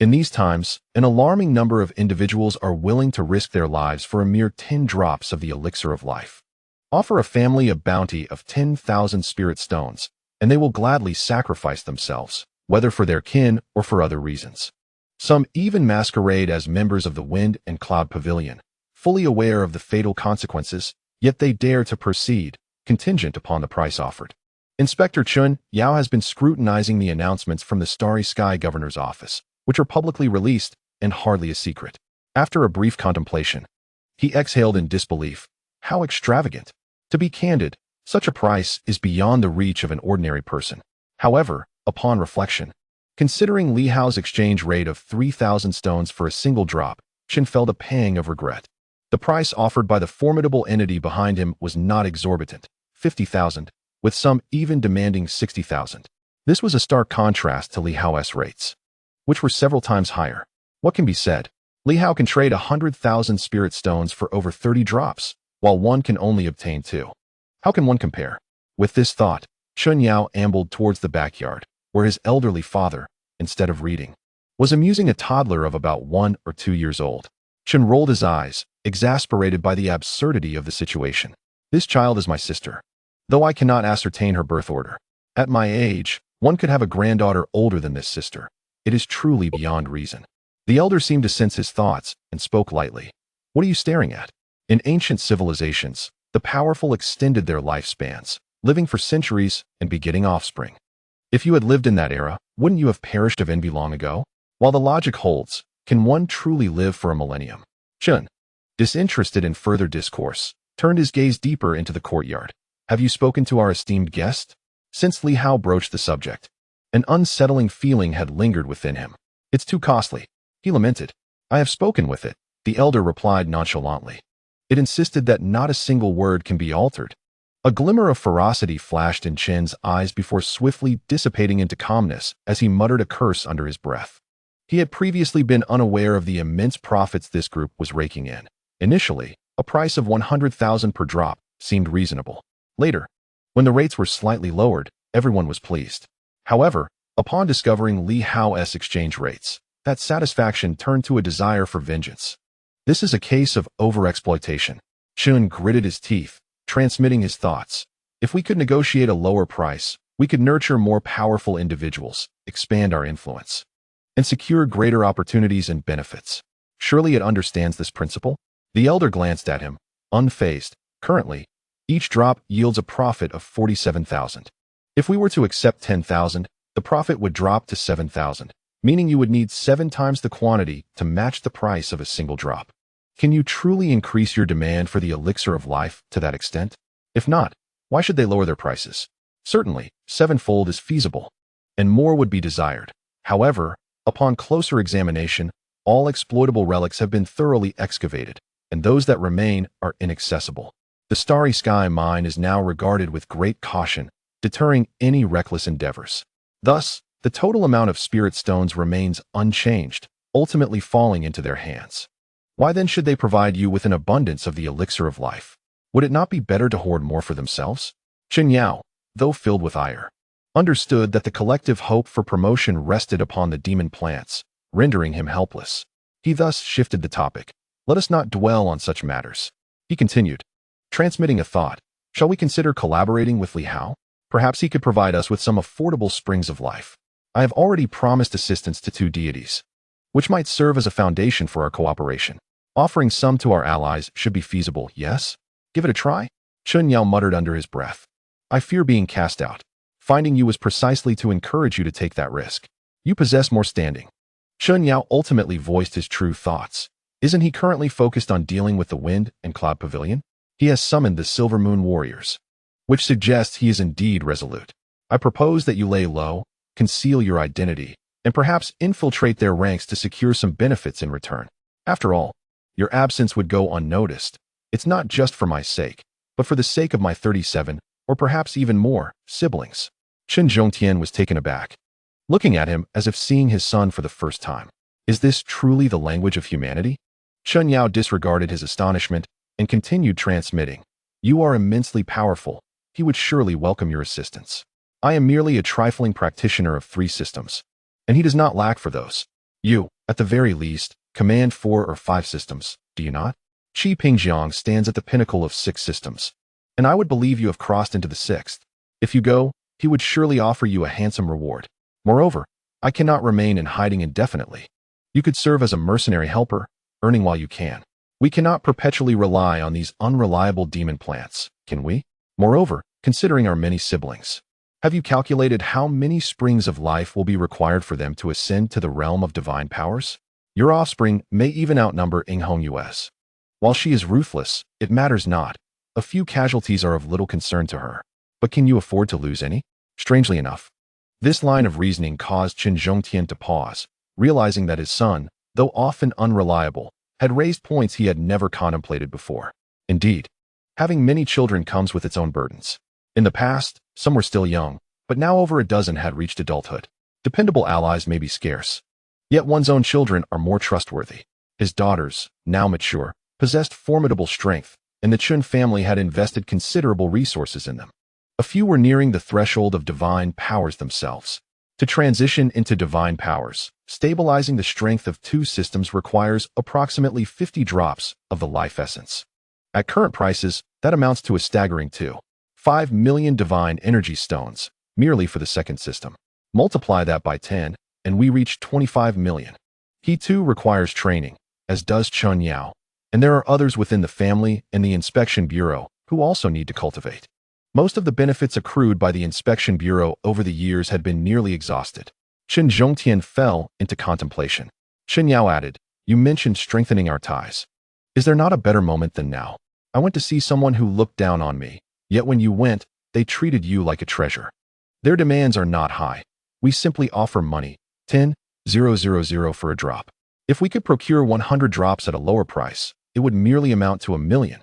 In these times, an alarming number of individuals are willing to risk their lives for a mere 10 drops of the elixir of life. Offer a family a bounty of 10,000 spirit stones, and they will gladly sacrifice themselves, whether for their kin or for other reasons. Some even masquerade as members of the Wind and Cloud Pavilion, fully aware of the fatal consequences, yet they dare to proceed, contingent upon the price offered. Inspector Chun Yao has been scrutinizing the announcements from the Starry Sky Governor's office, which are publicly released and hardly a secret. After a brief contemplation, he exhaled in disbelief. How extravagant! To be candid, such a price is beyond the reach of an ordinary person. However, upon reflection, considering Li Hao's exchange rate of 3,000 stones for a single drop, Chen felt a pang of regret. The price offered by the formidable entity behind him was not exorbitant, 50,000, with some even demanding 60,000. This was a stark contrast to Li Hao's rates, which were several times higher. What can be said? Li Hao can trade 100,000 spirit stones for over 30 drops, while one can only obtain 2. How can one compare? With this thought, Chun Yao ambled towards the backyard, where his elderly father, instead of reading, was amusing a toddler of about 1 or 2 years old. Chun rolled his eyes, exasperated by the absurdity of the situation. This child is my sister, though I cannot ascertain her birth order. At my age, one could have a granddaughter older than this sister. It is truly beyond reason. The elder seemed to sense his thoughts and spoke lightly. What are you staring at? In ancient civilizations, the powerful extended their lifespans, living for centuries and begetting offspring. If you had lived in that era, wouldn't you have perished of envy long ago? While the logic holds, can one truly live for a millennium? Chun, disinterested in further discourse, turned his gaze deeper into the courtyard. Have you spoken to our esteemed guest? Since Li Hao broached the subject, an unsettling feeling had lingered within him. It's too costly, he lamented. I have spoken with it, the elder replied nonchalantly. It insisted that not a single word can be altered. A glimmer of ferocity flashed in Chen's eyes before swiftly dissipating into calmness as he muttered a curse under his breath. He had previously been unaware of the immense profits this group was raking in. Initially, a price of 100,000 per drop seemed reasonable. Later, when the rates were slightly lowered, everyone was pleased. However, upon discovering Li Hao's exchange rates, that satisfaction turned to a desire for vengeance. This is a case of overexploitation. Chun gritted his teeth, transmitting his thoughts. If we could negotiate a lower price, we could nurture more powerful individuals, expand our influence, and secure greater opportunities and benefits. Surely it understands this principle? The elder glanced at him, unfazed. Currently, each drop yields a profit of 47,000. If we were to accept 10,000, the profit would drop to 7,000, meaning you would need 7 times the quantity to match the price of a single drop. Can you truly increase your demand for the elixir of life to that extent? If not, why should they lower their prices? Certainly, 7-fold is feasible, and more would be desired. However, upon closer examination, all exploitable relics have been thoroughly excavated, and those that remain are inaccessible. The Starry Sky mine is now regarded with great caution, deterring any reckless endeavors. Thus, the total amount of spirit stones remains unchanged, ultimately falling into their hands. Why then should they provide you with an abundance of the elixir of life? Would it not be better to hoard more for themselves? Chen Yao, though filled with ire, understood that the collective hope for promotion rested upon the demon plants, rendering him helpless. He thus shifted the topic. Let us not dwell on such matters. He continued, transmitting a thought. Shall we consider collaborating with Li Hao? Perhaps he could provide us with some affordable springs of life. I have already promised assistance to 2 deities, which might serve as a foundation for our cooperation. Offering some to our allies should be feasible, yes? Give it a try? Chun Yao muttered under his breath. I fear being cast out. Finding you was precisely to encourage you to take that risk. You possess more standing. Chun Yao ultimately voiced his true thoughts. Isn't he currently focused on dealing with the Wind and Cloud Pavilion? He has summoned the Silver Moon Warriors, which suggests he is indeed resolute. I propose that you lay low, conceal your identity, and perhaps infiltrate their ranks to secure some benefits in return. After all, your absence would go unnoticed. It's not just for my sake, but for the sake of my 37, or perhaps even more, siblings. Chen Zhongtian was taken aback, looking at him as if seeing his son for the first time. Is this truly the language of humanity? Chun Yao disregarded his astonishment and continued transmitting. You are immensely powerful. He would surely welcome your assistance. I am merely a trifling practitioner of 3 systems, and he does not lack for those. You, At the very least, command 4 or 5 systems, do you not? Qi Pingjiang stands at the pinnacle of 6 systems, and I would believe you have crossed into the 6th. If you go, he would surely offer you a handsome reward. Moreover, I cannot remain in hiding indefinitely. You could serve as a mercenary helper, earning while you can. We cannot perpetually rely on these unreliable demon plants, can we? Moreover, considering our many siblings, have you calculated how many springs of life will be required for them to ascend to the realm of divine powers? Your offspring may even outnumber Inghong US. While she is ruthless, it matters not. A few casualties are of little concern to her. But can you afford to lose any? Strangely enough, this line of reasoning caused Qin Zhongtian to pause, realizing that his son, though often unreliable, had raised points he had never contemplated before. Indeed, having many children comes with its own burdens. In the past, some were still young, but now over a dozen had reached adulthood. Dependable allies may be scarce. Yet one's own children are more trustworthy. His daughters, now mature, possessed formidable strength, and the Chun family had invested considerable resources in them. A few were nearing the threshold of divine powers themselves. To transition into divine powers, stabilizing the strength of 2 systems requires approximately 50 drops of the life essence. At current prices, that amounts to a staggering 2.5 million divine energy stones, merely for the 2nd system. Multiply that by 10, and we reach 25 million. He too requires training, as does Chun Yao, and there are others within the family and the Inspection Bureau who also need to cultivate. Most of the benefits accrued by the Inspection Bureau over the years had been nearly exhausted. Qin Zhongtian fell into contemplation. Chen Yao added, "You mentioned strengthening our ties. Is there not a better moment than now? I went to see someone who looked down on me, yet when you went, they treated you like a treasure. Their demands are not high. We simply offer money, 10,000 for a drop. If we could procure 100 drops at a lower price, it would merely amount to 1 million.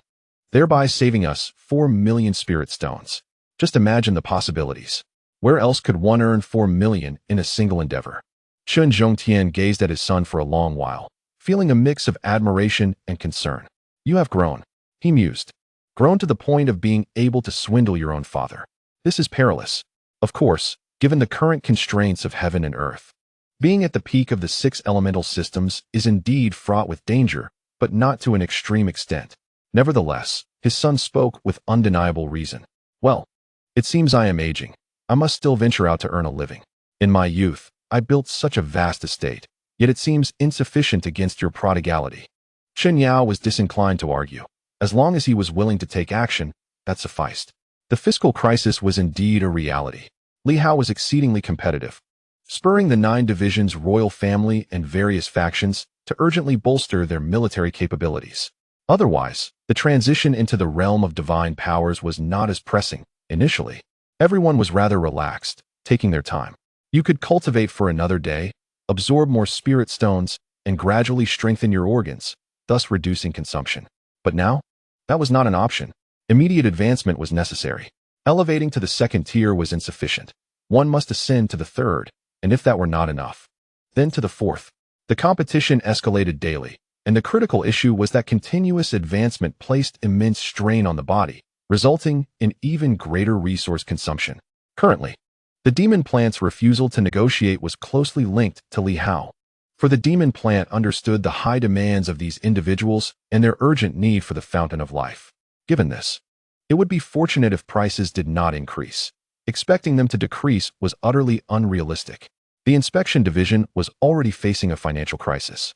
Thereby saving us 4 million spirit stones. Just imagine the possibilities. Where else could one earn 4 million in a single endeavor?" Qin Zhongtian gazed at his son for a long while, feeling a mix of admiration and concern. "You have grown," he mused. "Grown to the point of being able to swindle your own father. This is perilous. Of course, given the current constraints of heaven and earth. Being at the peak of the 6 elemental systems is indeed fraught with danger, but not to an extreme extent." Nevertheless, his son spoke with undeniable reason. "Well, it seems I am aging. I must still venture out to earn a living. In my youth, I built such a vast estate, yet it seems insufficient against your prodigality." Chen Yao was disinclined to argue. As long as he was willing to take action, that sufficed. The fiscal crisis was indeed a reality. Li Hao was exceedingly competitive, spurring the 9 divisions' royal family and various factions to urgently bolster their military capabilities. Otherwise, the transition into the realm of divine powers was not as pressing. Initially, everyone was rather relaxed, taking their time. You could cultivate for another day, absorb more spirit stones, and gradually strengthen your organs, thus reducing consumption. But now, that was not an option. Immediate advancement was necessary. Elevating to the 2nd tier was insufficient. One must ascend to the 3rd, and if that were not enough, then to the 4th. The competition escalated daily, and the critical issue was that continuous advancement placed immense strain on the body, resulting in even greater resource consumption. Currently, the demon plant's refusal to negotiate was closely linked to Li Hao, for the demon plant understood the high demands of these individuals and their urgent need for the fountain of life. Given this, it would be fortunate if prices did not increase. Expecting them to decrease was utterly unrealistic. The inspection division was already facing a financial crisis,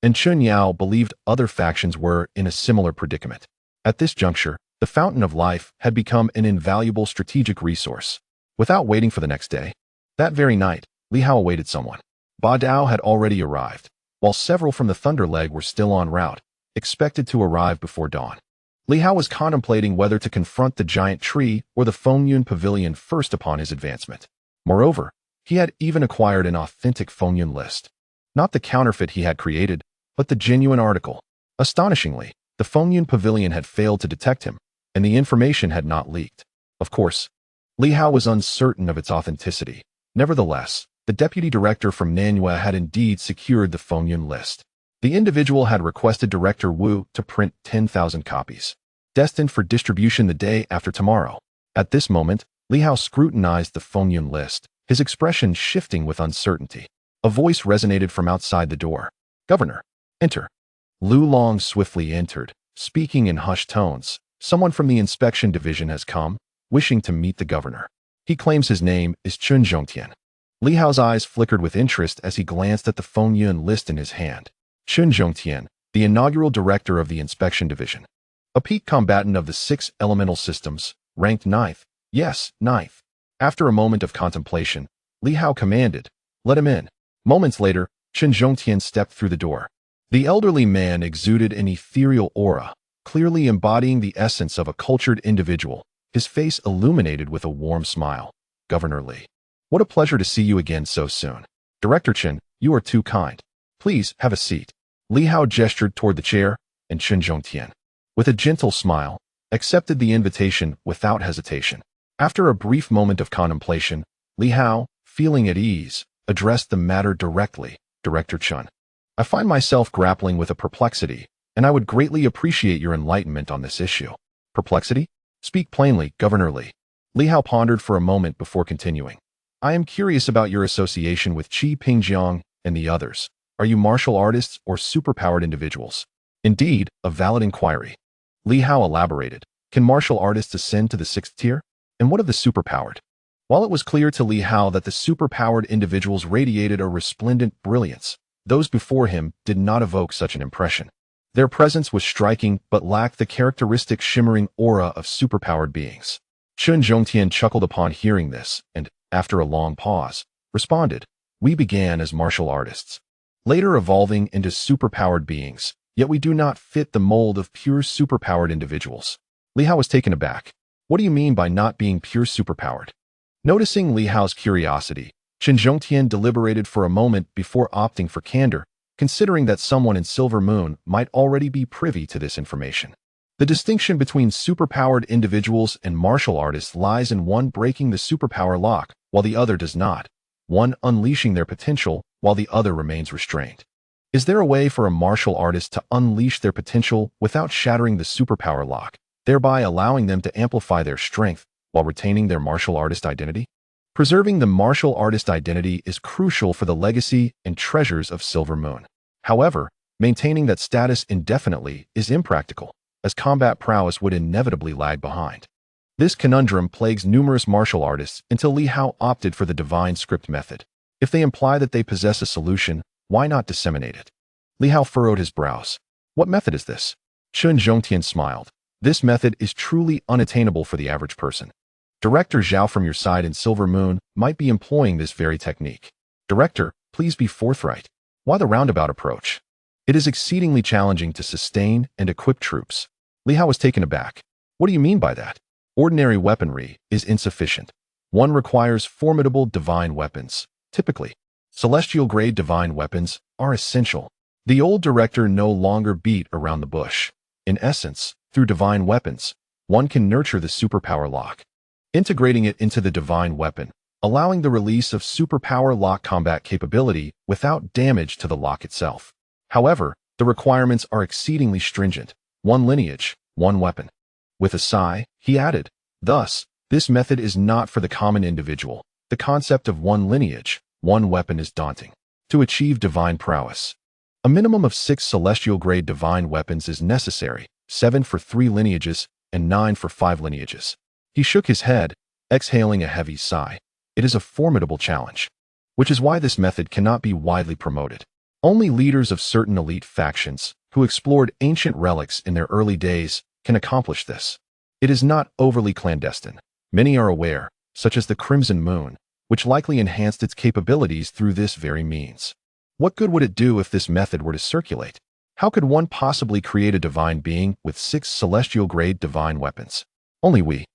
and Chun Yao believed other factions were in a similar predicament. At this juncture, the fountain of life had become an invaluable strategic resource. Without waiting for the next day, that very night, Li Hao awaited someone. Ba Dao had already arrived, while several from the Thunder Leg were still en route, expected to arrive before dawn. Li Hao was contemplating whether to confront the giant tree or the Fengyun Pavilion first upon his advancement. Moreover, he had even acquired an authentic Fengyun list. Not the counterfeit he had created, but the genuine article. Astonishingly, the Fengyun Pavilion had failed to detect him, and the information had not leaked. Of course, Li Hao was uncertain of its authenticity. Nevertheless, the deputy director from Nanyue had indeed secured the Fengyun list. The individual had requested Director Wu to print 10,000 copies, destined for distribution the day after tomorrow. At this moment, Li Hao scrutinized the Fengyun list, his expression shifting with uncertainty. A voice resonated from outside the door. "Governor, enter." Lu Long swiftly entered, speaking in hushed tones. "Someone from the inspection division has come, wishing to meet the governor. He claims his name is Chun Zhongtian." Li Hao's eyes flickered with interest as he glanced at the Feng Yun list in his hand. Chun Zhongtian, the inaugural director of the inspection division. A peak combatant of the 6 elemental systems, ranked 9th. Yes, 9th. After a moment of contemplation, Li Hao commanded, "Let him in." Moments later, Chun Zhongtian stepped through the door. The elderly man exuded an ethereal aura, clearly embodying the essence of a cultured individual, his face illuminated with a warm smile. "Governor Li, what a pleasure to see you again so soon. Director Chun, you are too kind. Please, have a seat." Li Hao gestured toward the chair, and Chun Zhongtian, with a gentle smile, accepted the invitation without hesitation. After a brief moment of contemplation, Li Hao, feeling at ease, addressed the matter directly. "Director Chun, I find myself grappling with a perplexity, and I would greatly appreciate your enlightenment on this issue." "Perplexity? Speak plainly, Governor Li." Li Hao pondered for a moment before continuing. "I am curious about your association with Qi Pingjiang and the others. Are you martial artists or superpowered individuals?" "Indeed, a valid inquiry." Li Hao elaborated. "Can martial artists ascend to the 6th tier? And what of the superpowered?" While it was clear to Li Hao that the superpowered individuals radiated a resplendent brilliance, those before him did not evoke such an impression. Their presence was striking but lacked the characteristic shimmering aura of superpowered beings. Chun Zhongtian chuckled upon hearing this and, after a long pause, responded, "We began as martial artists, later evolving into superpowered beings, yet we do not fit the mold of pure superpowered individuals." Li Hao was taken aback. "What do you mean by not being pure superpowered?" Noticing Li Hao's curiosity, Chun Zhongtian deliberated for a moment before opting for candor, considering that someone in Silver Moon might already be privy to this information. The distinction between superpowered individuals and martial artists lies in one breaking the superpower lock, while the other does not, one unleashing their potential while the other remains restrained. Is there a way for a martial artist to unleash their potential without shattering the superpower lock, thereby allowing them to amplify their strength while retaining their martial artist identity? Preserving the martial artist identity is crucial for the legacy and treasures of Silver Moon. However, maintaining that status indefinitely is impractical, as combat prowess would inevitably lag behind. This conundrum plagues numerous martial artists until Li Hao opted for the divine script method. If they imply that they possess a solution, why not disseminate it? Li Hao furrowed his brows. "What method is this?" Chun Zhongtian smiled. "This method is truly unattainable for the average person. Director Zhao from your side in Silver Moon might be employing this very technique. Director, please be forthright. Why the roundabout approach? It is exceedingly challenging to sustain and equip troops." Li Hao was taken aback. "What do you mean by that? Ordinary weaponry is insufficient. One requires formidable divine weapons. Typically, celestial-grade divine weapons are essential." The old director no longer beat around the bush. In essence, through divine weapons, one can nurture the superpower lock, integrating it into the divine weapon, allowing the release of superpower lock combat capability without damage to the lock itself. However, the requirements are exceedingly stringent. One lineage, one weapon. With a sigh, he added, "Thus, this method is not for the common individual. The concept of one lineage, one weapon is daunting. To achieve divine prowess, a minimum of 6 celestial-grade divine weapons is necessary, 7 for 3 lineages and 9 for 5 lineages." He shook his head, exhaling a heavy sigh. "It is a formidable challenge, which is why this method cannot be widely promoted. Only leaders of certain elite factions, who explored ancient relics in their early days, can accomplish this. It is not overly clandestine. Many are aware, such as the Crimson Moon, which likely enhanced its capabilities through this very means. What good would it do if this method were to circulate? How could one possibly create a divine being with 6 celestial-grade divine weapons? Only we,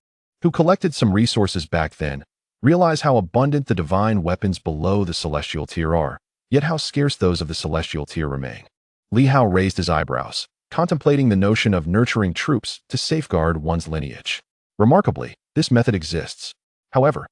who collected some resources back then, realize how abundant the divine weapons below the celestial tier are, yet how scarce those of the celestial tier remain." Li Hao raised his eyebrows, contemplating the notion of nurturing troops to safeguard one's lineage. Remarkably, this method exists. However,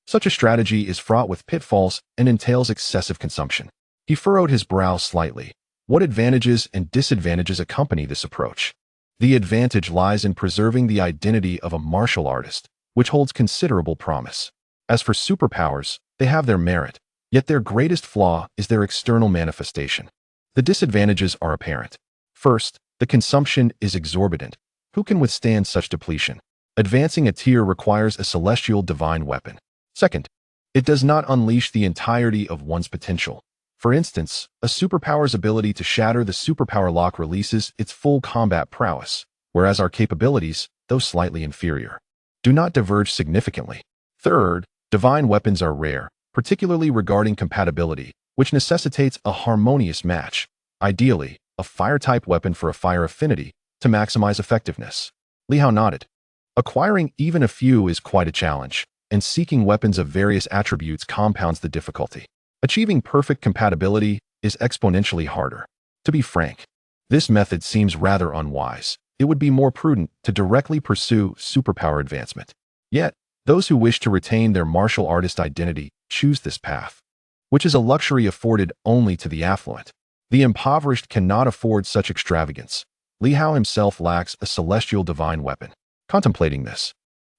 such a strategy is fraught with pitfalls and entails excessive consumption. He furrowed his brow slightly. What advantages and disadvantages accompany this approach? The advantage lies in preserving the identity of a martial artist, which holds considerable promise. As for superpowers, they have their merit, Yet their greatest flaw is their external manifestation. The disadvantages are apparent. First, the consumption is exorbitant. Who can withstand such depletion? Advancing a tier requires a celestial divine weapon. Second, it does not unleash the entirety of one's potential. For instance, a superpower's ability to shatter the superpower lock releases its full combat prowess, whereas our capabilities, though slightly inferior, do not diverge significantly. Third, divine weapons are rare, particularly regarding compatibility, which necessitates a harmonious match, ideally, a fire-type weapon for a fire affinity, to maximize effectiveness. Li Hao nodded. Acquiring even a few is quite a challenge, and seeking weapons of various attributes compounds the difficulty. Achieving perfect compatibility is exponentially harder. To be frank, this method seems rather unwise. It would be more prudent to directly pursue superpower advancement. Yet, those who wish to retain their martial artist identity choose this path, which is a luxury afforded only to the affluent. The impoverished cannot afford such extravagance. Li Hao himself lacks a celestial divine weapon. Contemplating this,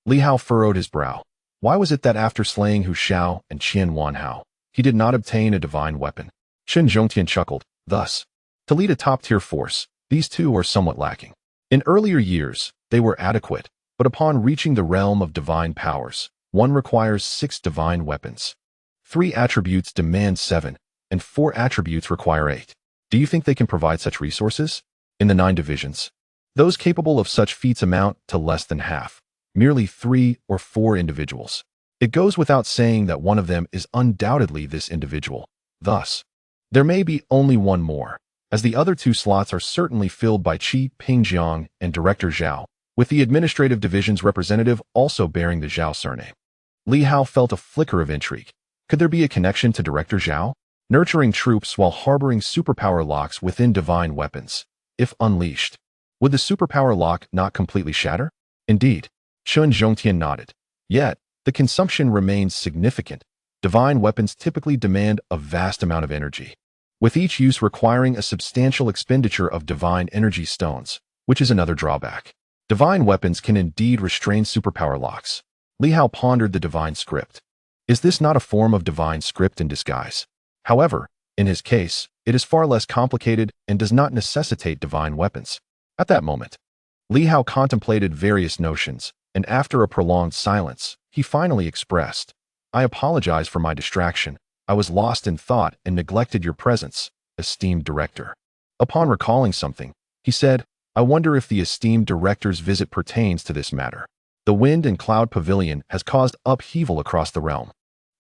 Li Hao furrowed his brow. Why was it that after slaying Hu Xiao and Qian Wanhao, he did not obtain a divine weapon? Chen Zhongtian chuckled. Thus, to lead a top-tier force, these two are somewhat lacking. In earlier years, they were adequate, but upon reaching the realm of divine powers, one requires 6 divine weapons. 3 attributes demand 7, and 4 attributes require 8. Do you think they can provide such resources? In the 9 divisions, those capable of such feats amount to less than half, merely 3 or 4 individuals. It goes without saying that one of them is undoubtedly this individual. Thus, there may be only one more, as the other 2 slots are certainly filled by Qi Pingjiang and Director Zhao, with the administrative division's representative also bearing the Zhao surname. Li Hao felt a flicker of intrigue. Could there be a connection to Director Zhao? Nurturing troops while harboring superpower locks within divine weapons. If unleashed, would the superpower lock not completely shatter? Indeed, Chen Zhongtian nodded. Yet, the consumption remains significant. Divine weapons typically demand a vast amount of energy, with each use requiring a substantial expenditure of divine energy stones, which is another drawback. Divine weapons can indeed restrain superpower locks. Li Hao pondered the divine script. Is this not a form of divine script in disguise? However, in his case, it is far less complicated and does not necessitate divine weapons. At that moment, Li Hao contemplated various notions, and after a prolonged silence, he finally expressed, I apologize for my distraction. I was lost in thought and neglected your presence, esteemed director. Upon recalling something, he said, I wonder if the esteemed director's visit pertains to this matter. The Wind and Cloud Pavilion has caused upheaval across the realm,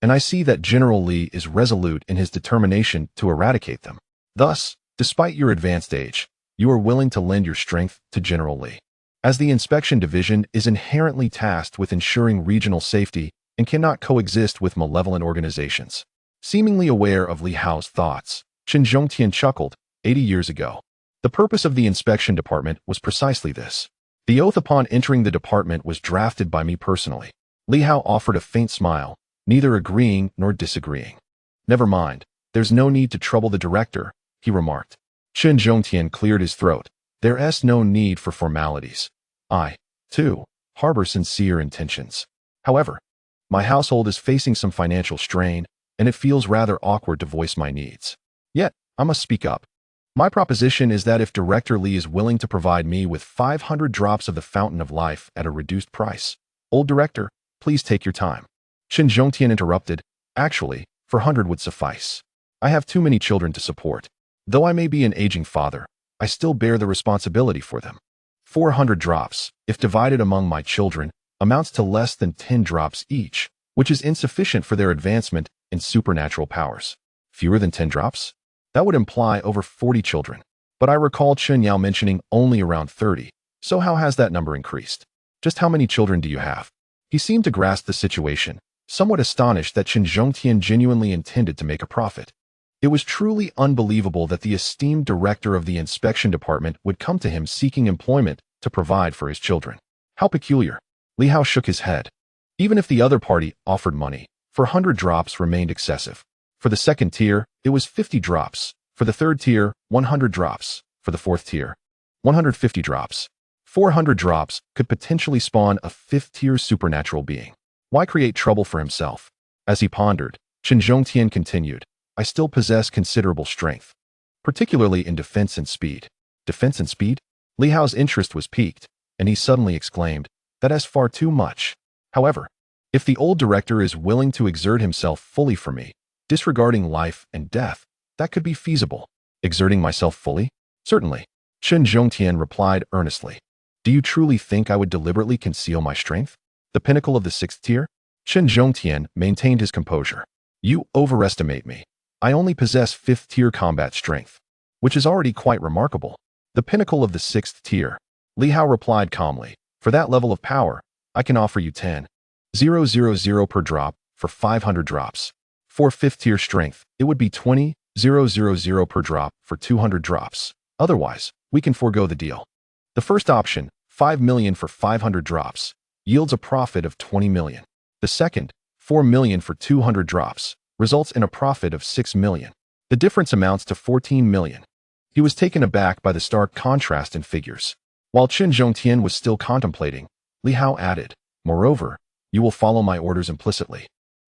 and I see that General Li is resolute in his determination to eradicate them. Thus, despite your advanced age, you are willing to lend your strength to General Li, as the inspection division is inherently tasked with ensuring regional safety and cannot coexist with malevolent organizations. Seemingly aware of Li Hao's thoughts, Chen Zhongtian chuckled. 80 years ago, the purpose of the inspection department was precisely this. The oath upon entering the department was drafted by me personally. Li Hao offered a faint smile, neither agreeing nor disagreeing. Never mind, there's no need to trouble the director, he remarked. Chen Zhongtian cleared his throat. There's no need for formalities. I, too, harbor sincere intentions. However, my household is facing some financial strain, and it feels rather awkward to voice my needs. Yet, I must speak up. My proposition is that if Director Li is willing to provide me with 500 drops of the Fountain of Life at a reduced price, old director, please take your time. Chen Zhongtian interrupted. Actually, 400 would suffice. I have too many children to support. Though I may be an aging father, I still bear the responsibility for them. 400 drops, if divided among my children, amounts to less than 10 drops each, which is insufficient for their advancement in supernatural powers. Fewer than 10 drops? That would imply over 40 children. But I recall Chen Yao mentioning only around 30, so how has that number increased? Just how many children do you have? He seemed to grasp the situation, somewhat astonished that Chen Zhongtian genuinely intended to make a profit. It was truly unbelievable that the esteemed director of the inspection department would come to him seeking employment to provide for his children. How peculiar. Li Hao shook his head. Even if the other party offered money, 400 drops remained excessive. For the second tier, it was 50 drops. For the third tier, 100 drops. For the fourth tier, 150 drops. 400 drops could potentially spawn a fifth-tier supernatural being. Why create trouble for himself? As he pondered, Chen Zhongtian continued, I still possess considerable strength, particularly in defense and speed. Defense and speed? Li Hao's interest was piqued, and he suddenly exclaimed, that is far too much. However, if the old director is willing to exert himself fully for me, disregarding life and death, that could be feasible. Exerting myself fully? Certainly. Chen Zhongtian replied earnestly. Do you truly think I would deliberately conceal my strength? The pinnacle of the 6th tier? Chen Zhongtian maintained his composure. You overestimate me. I only possess 5th tier combat strength, which is already quite remarkable. The pinnacle of the 6th tier. Li Hao replied calmly. For that level of power, I can offer you 10,000 per drop for 500 drops. For 5th tier strength, it would be 20,000 per drop for 200 drops. Otherwise, we can forego the deal. The first option, 5 million for 500 drops, yields a profit of 20 million. The second, 4 million for 200 drops, results in a profit of 6 million. The difference amounts to 14 million. He was taken aback by the stark contrast in figures. While Chen Zhongtian was still contemplating, Li Hao added, Moreover, you will follow my orders implicitly.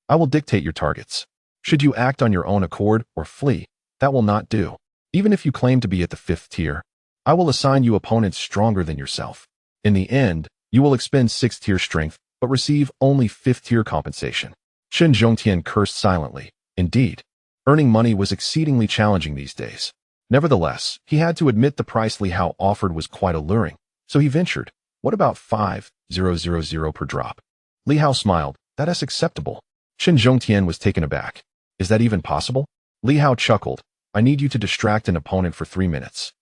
I will dictate your targets. Should you act on your own accord or flee, that will not do. Even if you claim to be at the 5th tier, I will assign you opponents stronger than yourself. In the end, you will expend 6th tier strength, but receive only 5th tier compensation. Chen Zhongtian cursed silently. Indeed, earning money was exceedingly challenging these days. Nevertheless, he had to admit the price Li Hao offered was quite alluring, so he ventured, what about 5,000 per drop? Li Hao smiled, that is acceptable. Chen Zhongtian was taken aback. Is that even possible? Li Hao chuckled, I need you to distract an opponent for 3 minutes.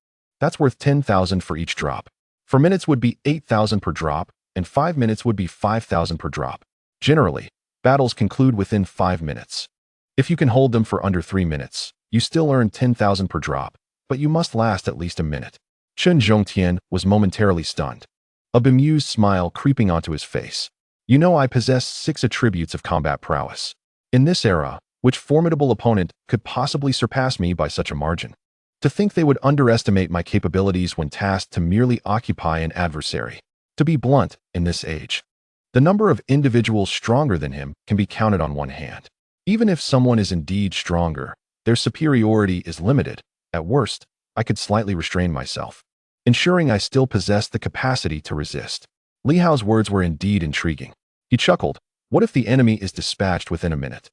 That's worth 10,000 for each drop. 4 minutes would be 8,000 per drop, and 5 minutes would be 5,000 per drop. Generally, battles conclude within 5 minutes. If you can hold them for under 3 minutes, you still earn 10,000 per drop, but you must last at least a minute. Chen Zhongtian was momentarily stunned, a bemused smile creeping onto his face. You know I possess 6 attributes of combat prowess. In this era, which formidable opponent could possibly surpass me by such a margin? To think they would underestimate my capabilities when tasked to merely occupy an adversary. To be blunt, in this age, the number of individuals stronger than him can be counted on one hand. Even if someone is indeed stronger, their superiority is limited. At worst, I could slightly restrain myself, ensuring I still possess the capacity to resist. Li Hao's words were indeed intriguing. He chuckled, what if the enemy is dispatched within a minute?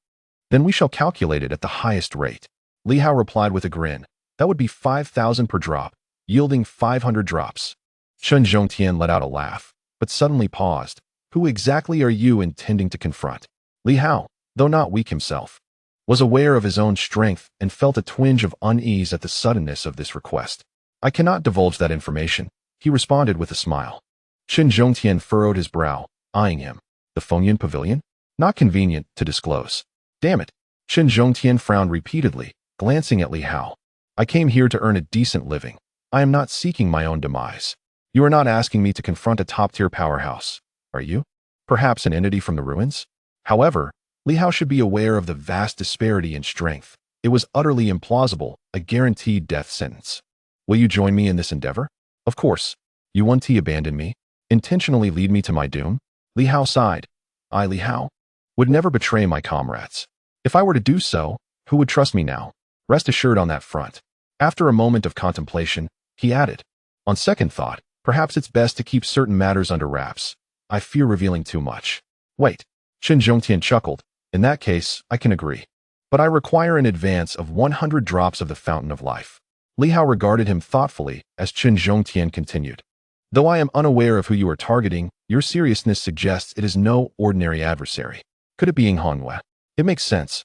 Then we shall calculate it at the highest rate. Li Hao replied with a grin. That would be 5,000 per drop, yielding 500 drops. Chen Zhongtian let out a laugh, but suddenly paused. Who exactly are you intending to confront? Li Hao, though not weak himself, was aware of his own strength and felt a twinge of unease at the suddenness of this request. I cannot divulge that information, he responded with a smile. Chen Zhongtian furrowed his brow, eyeing him. The Fengyan Pavilion? Not convenient to disclose. Damn it. Chen Zhongtian frowned repeatedly, glancing at Li Hao. I came here to earn a decent living. I am not seeking my own demise. You are not asking me to confront a top-tier powerhouse, are you? Perhaps an entity from the ruins? However, Li Hao should be aware of the vast disparity in strength. It was utterly implausible, a guaranteed death sentence. Will you join me in this endeavor? Of course. You want to abandon me? Intentionally lead me to my doom? Li Hao sighed. I, Li Hao, would never betray my comrades. If I were to do so, who would trust me now? Rest assured on that front. After a moment of contemplation, he added, on second thought, perhaps it's best to keep certain matters under wraps. I fear revealing too much. Wait. Chen Zhongtian chuckled. In that case, I can agree. But I require an advance of 100 drops of the fountain of life. Li Hao regarded him thoughtfully as Chen Zhongtian continued. Though I am unaware of who you are targeting, your seriousness suggests it is no ordinary adversary. Could it be Ying Hongyue? It makes sense.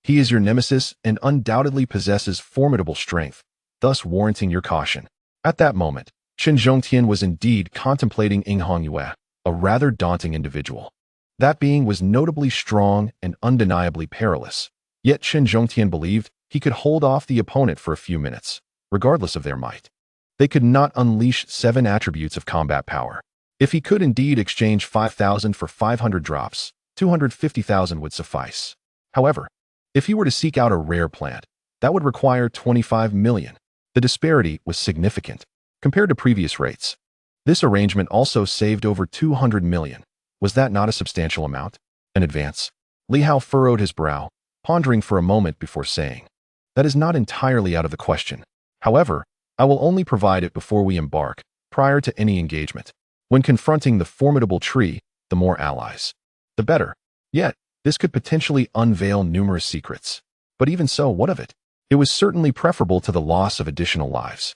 He is your nemesis and undoubtedly possesses formidable strength, thus warranting your caution. At that moment, Chen Zhongtian was indeed contemplating Ying Hongyue, a rather daunting individual. That being was notably strong and undeniably perilous. Yet Chen Zhongtian believed he could hold off the opponent for a few minutes, regardless of their might. They could not unleash 7 attributes of combat power. If he could indeed exchange 5,000 for 500 drops, 250,000 would suffice. However, if he were to seek out a rare plant, that would require 25 million. The disparity was significant compared to previous rates. This arrangement also saved over 200 million. Was that not a substantial amount? An advance? Li Hao furrowed his brow, pondering for a moment before saying, "That is not entirely out of the question. However, I will only provide it before we embark, prior to any engagement. When confronting the formidable tree, the more allies, the better. Yet, this could potentially unveil numerous secrets. But even so, what of it? It was certainly preferable to the loss of additional lives.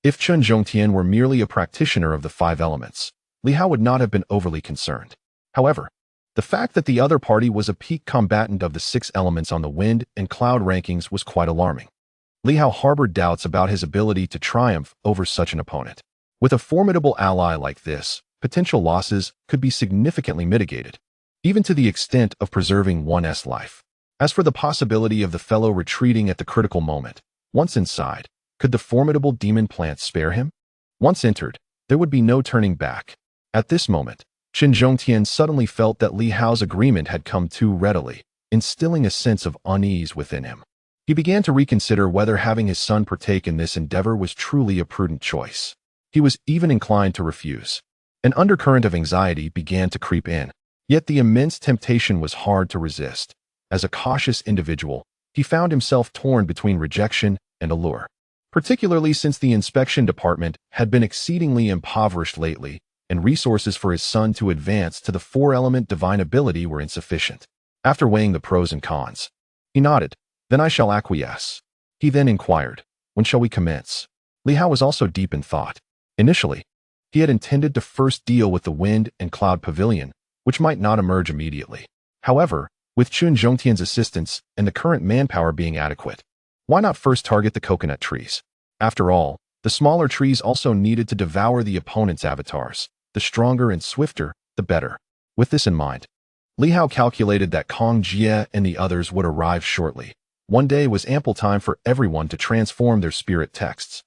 If Chen Zhongtian were merely a practitioner of the 5 elements, Li Hao would not have been overly concerned. However, the fact that the other party was a peak combatant of the 6 elements on the wind and cloud rankings was quite alarming. Li Hao harbored doubts about his ability to triumph over such an opponent. With a formidable ally like this, potential losses could be significantly mitigated, even to the extent of preserving one's life. As for the possibility of the fellow retreating at the critical moment, once inside, could the formidable demon plant spare him? Once entered, there would be no turning back. At this moment, Chen Zhongtian suddenly felt that Li Hao's agreement had come too readily, instilling a sense of unease within him. He began to reconsider whether having his son partake in this endeavor was truly a prudent choice. He was even inclined to refuse. An undercurrent of anxiety began to creep in, yet the immense temptation was hard to resist. As a cautious individual, he found himself torn between rejection and allure. Particularly since the inspection department had been exceedingly impoverished lately, and resources for his son to advance to the 4-element divine ability were insufficient. After weighing the pros and cons, he nodded, "Then I shall acquiesce." He then inquired, "When shall we commence?" Li Hao was also deep in thought. Initially, he had intended to first deal with the wind and cloud pavilion, which might not emerge immediately. However, with Chen Zhongtian's assistance and the current manpower being adequate, why not first target the coconut trees? After all, the smaller trees also needed to devour the opponent's avatars. The stronger and swifter, the better. With this in mind, Li Hao calculated that Kong Jie and the others would arrive shortly. One day was ample time for everyone to transform their spirit texts.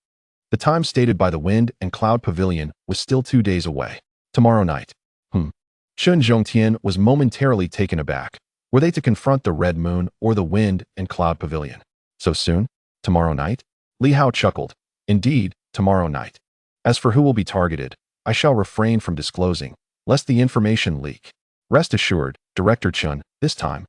The time stated by the wind and cloud pavilion was still 2 days away. Tomorrow night. Chen Zhongtian was momentarily taken aback. Were they to confront the red moon or the wind and cloud pavilion? So soon? Tomorrow night? Li Hao chuckled. Indeed, tomorrow night. As for who will be targeted, I shall refrain from disclosing, lest the information leak. Rest assured, Director Chen, this time,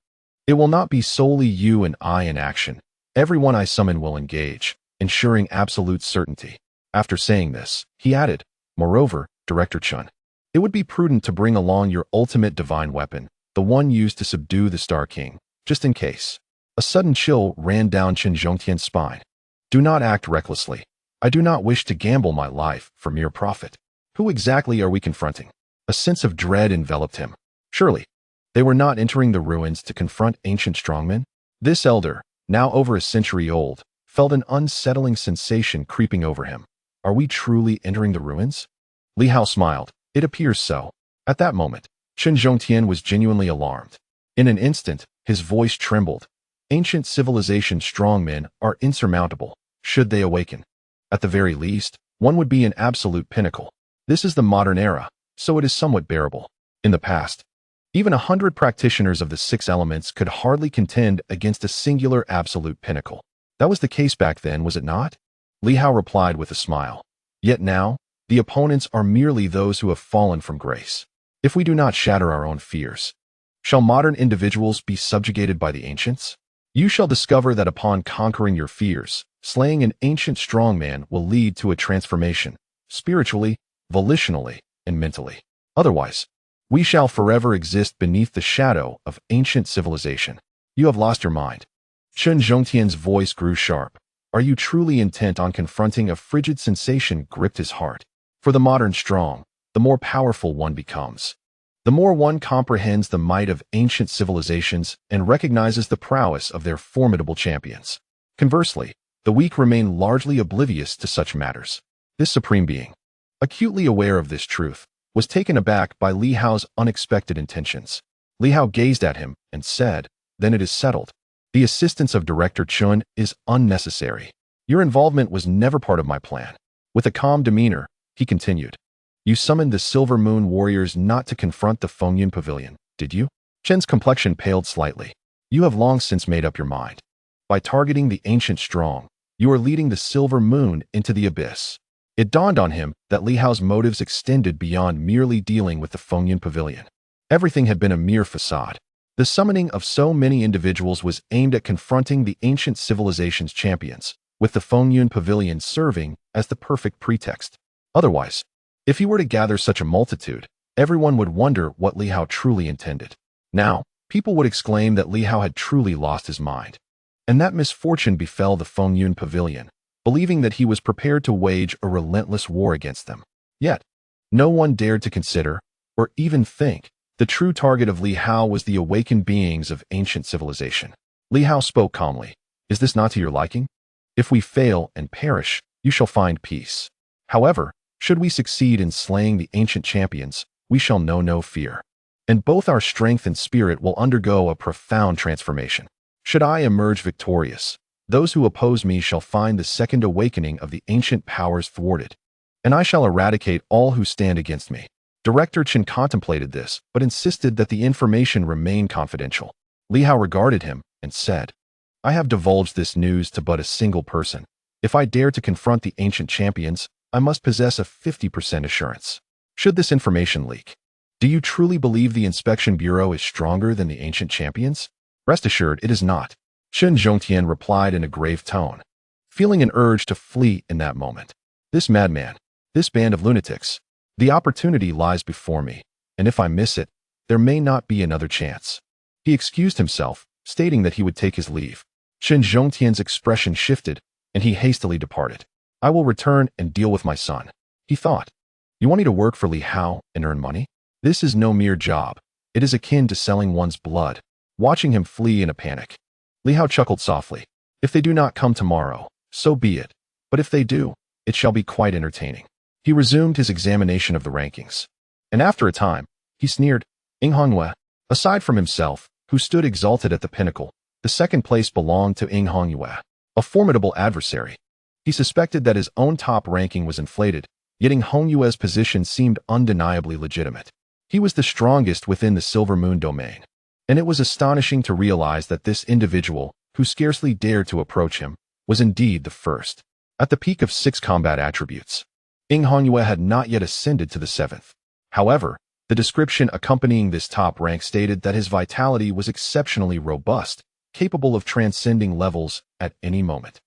it will not be solely you and I in action. Everyone I summon will engage, ensuring absolute certainty. After saying this, he added, "Moreover, Director Chen, it would be prudent to bring along your ultimate divine weapon, the one used to subdue the Star King, just in case." A sudden chill ran down Chen Zhongtian's spine. "Do not act recklessly. I do not wish to gamble my life for mere profit. Who exactly are we confronting?" A sense of dread enveloped him. Surely, they were not entering the ruins to confront ancient strongmen? This elder, now over a century old, felt an unsettling sensation creeping over him. Are we truly entering the ruins? Li Hao smiled. It appears so. At that moment, Chen Zhongtian was genuinely alarmed. In an instant, his voice trembled. Ancient civilization strongmen are insurmountable, should they awaken. At the very least, one would be an absolute pinnacle. This is the modern era, so it is somewhat bearable. In the past, even 100 practitioners of the 6 elements could hardly contend against a singular absolute pinnacle. That was the case back then, was it not? Li Hao replied with a smile. Yet now, the opponents are merely those who have fallen from grace. If we do not shatter our own fears, shall modern individuals be subjugated by the ancients? You shall discover that upon conquering your fears, slaying an ancient strongman will lead to a transformation, spiritually, volitionally, and mentally. Otherwise, we shall forever exist beneath the shadow of ancient civilization. You have lost your mind. Chen Zhongtian's voice grew sharp. Are you truly intent on confronting a frigid sensation gripped his heart? For the modern strong, the more powerful one becomes. The more one comprehends the might of ancient civilizations and recognizes the prowess of their formidable champions. Conversely, the weak remain largely oblivious to such matters. This supreme being, acutely aware of this truth, was taken aback by Li Hao's unexpected intentions. Li Hao gazed at him and said, "Then it is settled. The assistance of Director Chun is unnecessary. Your involvement was never part of my plan." With a calm demeanor, he continued, "You summoned the Silver Moon warriors not to confront the Fengyun Pavilion, did you?" Chen's complexion paled slightly. "You have long since made up your mind. By targeting the ancient strong, you are leading the Silver Moon into the abyss." It dawned on him that Li Hao's motives extended beyond merely dealing with the Fengyun Pavilion. Everything had been a mere facade. The summoning of so many individuals was aimed at confronting the ancient civilization's champions, with the Fengyun Pavilion serving as the perfect pretext. Otherwise, if he were to gather such a multitude, everyone would wonder what Li Hao truly intended. Now, people would exclaim that Li Hao had truly lost his mind, and that misfortune befell the Fengyun Pavilion, believing that he was prepared to wage a relentless war against them. Yet, no one dared to consider, or even think, the true target of Li Hao was the awakened beings of ancient civilization. Li Hao spoke calmly. Is this not to your liking? If we fail and perish, you shall find peace. However, should we succeed in slaying the ancient champions, we shall know no fear. And both our strength and spirit will undergo a profound transformation. Should I emerge victorious, those who oppose me shall find the second awakening of the ancient powers thwarted, and I shall eradicate all who stand against me. Director Chen contemplated this, but insisted that the information remain confidential. Li Hao regarded him and said, I have divulged this news to but a single person. If I dare to confront the ancient champions, I must possess a 50% assurance. Should this information leak, do you truly believe the Inspection Bureau is stronger than the ancient champions? Rest assured, it is not. Chen Zhongtian replied in a grave tone, feeling an urge to flee in that moment. This madman, this band of lunatics, the opportunity lies before me, and if I miss it, there may not be another chance. He excused himself, stating that he would take his leave. Chen Zhongtian's expression shifted, and he hastily departed. I will return and deal with my son, he thought. You want me to work for Li Hao and earn money? This is no mere job. It is akin to selling one's blood. Watching him flee in a panic, Li Hao chuckled softly. If they do not come tomorrow, so be it. But if they do, it shall be quite entertaining. He resumed his examination of the rankings. And after a time, he sneered, Ing Hongyue, aside from himself, who stood exalted at the pinnacle, the second place belonged to Ing Hongyue, a formidable adversary. He suspected that his own top ranking was inflated, yet Ing Hongyue's position seemed undeniably legitimate. He was the strongest within the Silver Moon domain, and it was astonishing to realize that this individual, who scarcely dared to approach him, was indeed the first. At the peak of 6 combat attributes, Ing Hongyue had not yet ascended to the 7th. However, the description accompanying this top rank stated that his vitality was exceptionally robust, capable of transcending levels at any moment.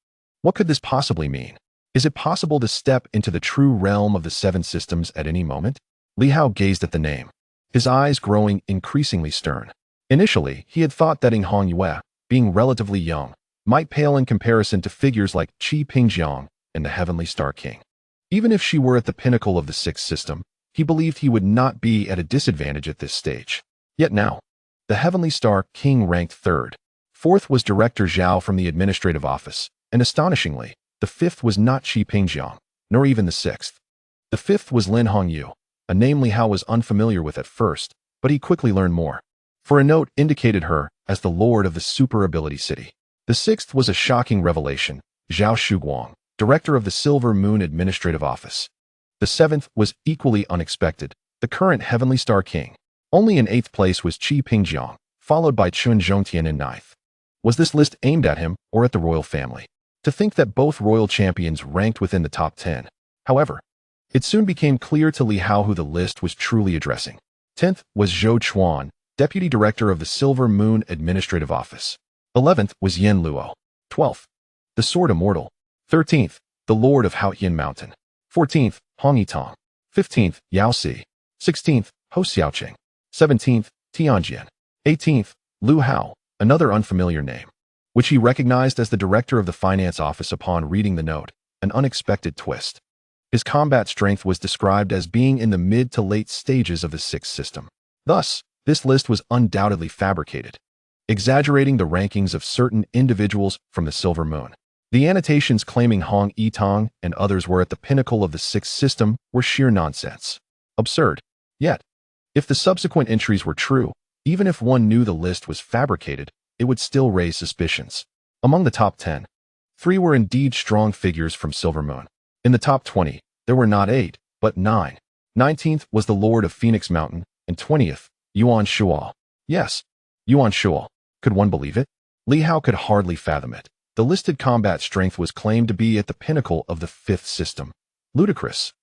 What could this possibly mean? Is it possible to step into the true realm of the 7 systems at any moment? Li Hao gazed at the name, his eyes growing increasingly stern. Initially, he had thought that Ing Hongyue, being relatively young, might pale in comparison to figures like Qi Pingjiang and the Heavenly Star King. Even if she were at the pinnacle of the 6th system, he believed he would not be at a disadvantage at this stage. Yet now, the Heavenly Star King ranked 3rd. 4th was Director Zhao from the administrative office, and astonishingly, the 5th was not Qi Pingjiang, nor even the 6th. The 5th was Lin Hongyu, a name Li Hao was unfamiliar with at first, but he quickly learned more, for a note indicated her as the Lord of the Super Ability City. The 6th was a shocking revelation, Zhao Shuguang, Director of the Silver Moon Administrative Office. The 7th was equally unexpected, the current Heavenly Star King. Only in 8th place was Qi Pingjiang, followed by Chen Zhongtian in 9th. Was this list aimed at him or at the royal family? To think that both royal champions ranked within the top 10. However, it soon became clear to Li Hao who the list was truly addressing. 10th was Zhou Chuan, Deputy Director of the Silver Moon Administrative Office. 11th was Yen Luo. 12th, the Sword Immortal. 13th, the Lord of Haotian Mountain. 14th, Hong Yitong. 15th, Yao Si. 16th, Ho Xiaoqing. 17th, Tianjian. 18th, Lu Hao, another unfamiliar name, which he recognized as the director of the finance office upon reading the note, an unexpected twist. His combat strength was described as being in the mid to late stages of the 6th system. Thus, this list was undoubtedly fabricated, exaggerating the rankings of certain individuals from the Silver Moon. The annotations claiming Hong Yitong and others were at the pinnacle of the 6th system were sheer nonsense. Absurd. Yet, if the subsequent entries were true, even if one knew the list was fabricated, it would still raise suspicions. Among the top 10, 3 were indeed strong figures from Silver Moon. In the top 20, there were not 8, but 9. 19th was the Lord of Phoenix Mountain, and 20th, Yuan Shuo. Yes, Yuan Shuo. Could one believe it? Li Hao could hardly fathom it. The listed combat strength was claimed to be at the pinnacle of the 5th system. Ludicrous.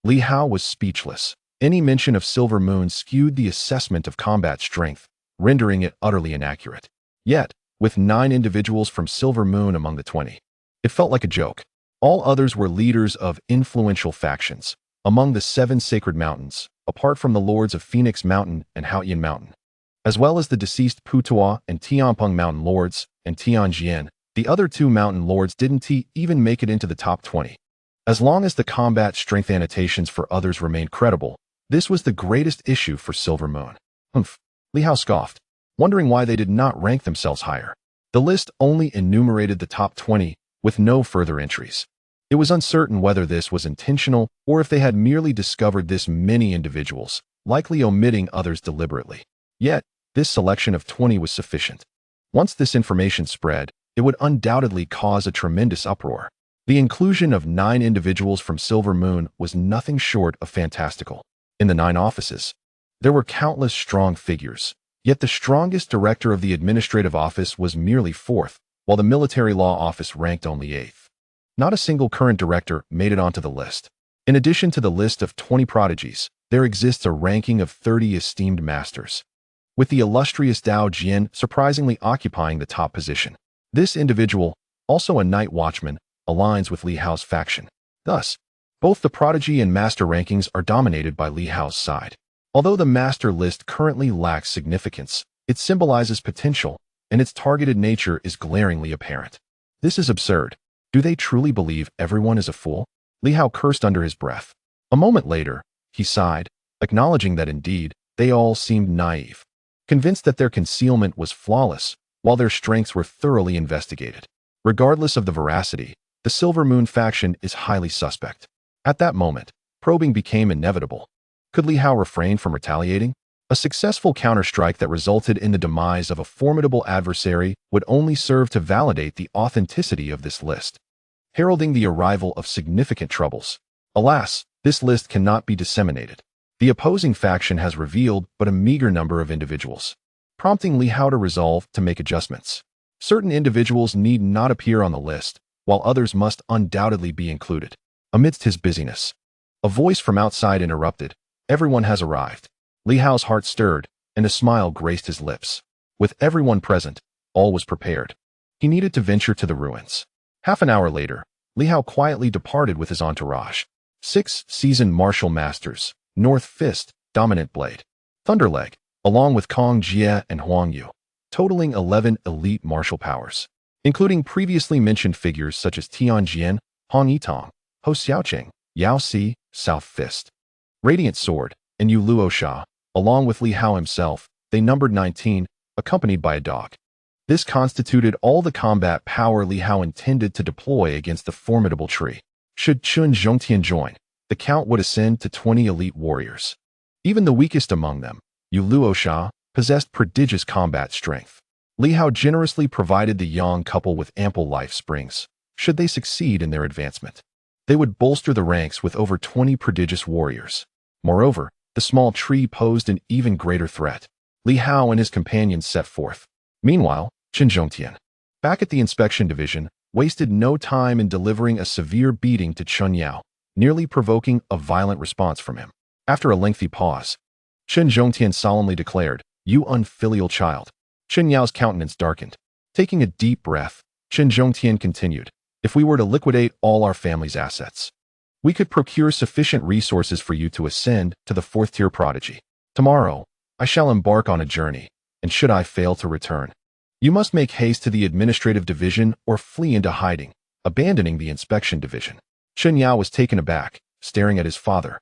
Li Hao was speechless. Any mention of Silver Moon skewed the assessment of combat strength, rendering it utterly inaccurate. Yet, with 9 individuals from Silver Moon among the 20, it felt like a joke. All others were leaders of influential factions among the 7 sacred mountains, apart from the lords of Phoenix Mountain and Haoyan Mountain, as well as the deceased Putuo and Tianpeng Mountain lords and Tianjin. The other 2 mountain lords didn't even make it into the top 20. As long as the combat strength annotations for others remained credible, this was the greatest issue for Silver Moon. Humph, Li Hao scoffed, wondering why they did not rank themselves higher. The list only enumerated the top 20, with no further entries. It was uncertain whether this was intentional or if they had merely discovered this many individuals, likely omitting others deliberately. Yet, this selection of 20 was sufficient. Once this information spread, it would undoubtedly cause a tremendous uproar. The inclusion of 9 individuals from Silver Moon was nothing short of fantastical. In the 9 offices, there were countless strong figures, yet the strongest director of the administrative office was merely 4th, while the military law office ranked only 8th. Not a single current director made it onto the list. In addition to the list of 20 prodigies, there exists a ranking of 30 esteemed masters, with the illustrious Dao Jian surprisingly occupying the top position. This individual, also a night watchman, aligns with Li Hao's faction. Thus, both the prodigy and master rankings are dominated by Li Hao's side. Although the master list currently lacks significance, it symbolizes potential, and its targeted nature is glaringly apparent. This is absurd. Do they truly believe everyone is a fool? Li Hao cursed under his breath. A moment later, he sighed, acknowledging that indeed, they all seemed naive, convinced that their concealment was flawless, while their strengths were thoroughly investigated. Regardless of the veracity, the Silver Moon faction is highly suspect. At that moment, probing became inevitable. Could Li Hao refrain from retaliating? A successful counterstrike that resulted in the demise of a formidable adversary would only serve to validate the authenticity of this list, heralding the arrival of significant troubles. Alas, this list cannot be disseminated. The opposing faction has revealed but a meager number of individuals, prompting Li Hao to resolve to make adjustments. Certain individuals need not appear on the list, while others must undoubtedly be included. Amidst his busyness, a voice from outside interrupted. Everyone has arrived. Li Hao's heart stirred, and a smile graced his lips. With everyone present, all was prepared. He needed to venture to the ruins. Half an hour later, Li Hao quietly departed with his entourage. 6 seasoned martial masters, North Fist, Dominant Blade, Thunderleg, along with Kong Jie and Huang Yu, totaling 11 elite martial powers, including previously mentioned figures such as Tianjin, Hong Yitong, Ho Xiaoqing, Yao Si, South Fist, Radiant Sword, and Yu Luosha. Along with Li Hao himself, they numbered 19, accompanied by a dog. This constituted all the combat power Li Hao intended to deploy against the formidable tree. Should Chun Zhongtian join, the count would ascend to 20 elite warriors. Even the weakest among them, Yu Luosha, possessed prodigious combat strength. Li Hao generously provided the young couple with ample life springs. Should they succeed in their advancement, they would bolster the ranks with over 20 prodigious warriors. Moreover, the small tree posed an even greater threat. Li Hao and his companions set forth. Meanwhile, Chun Zhongtian, back at the inspection division, wasted no time in delivering a severe beating to Chun Yao, nearly provoking a violent response from him. After a lengthy pause, Chun Zhongtian solemnly declared, "You unfilial child." Chun Yao's countenance darkened. Taking a deep breath, Chun Zhongtian continued, "If we were to liquidate all our family's assets, we could procure sufficient resources for you to ascend to the 4th-tier prodigy. Tomorrow, I shall embark on a journey, and should I fail to return, you must make haste to the administrative division or flee into hiding, abandoning the inspection division." Chun Yao was taken aback, staring at his father,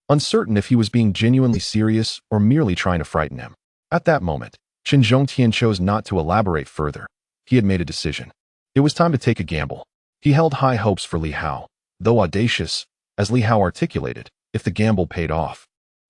uncertain if he was being genuinely serious or merely trying to frighten him. At that moment, Chun Zhongtian chose not to elaborate further. He had made a decision. It was time to take a gamble. He held high hopes for Li Hao, though audacious, as Li Hao articulated, if the gamble paid off,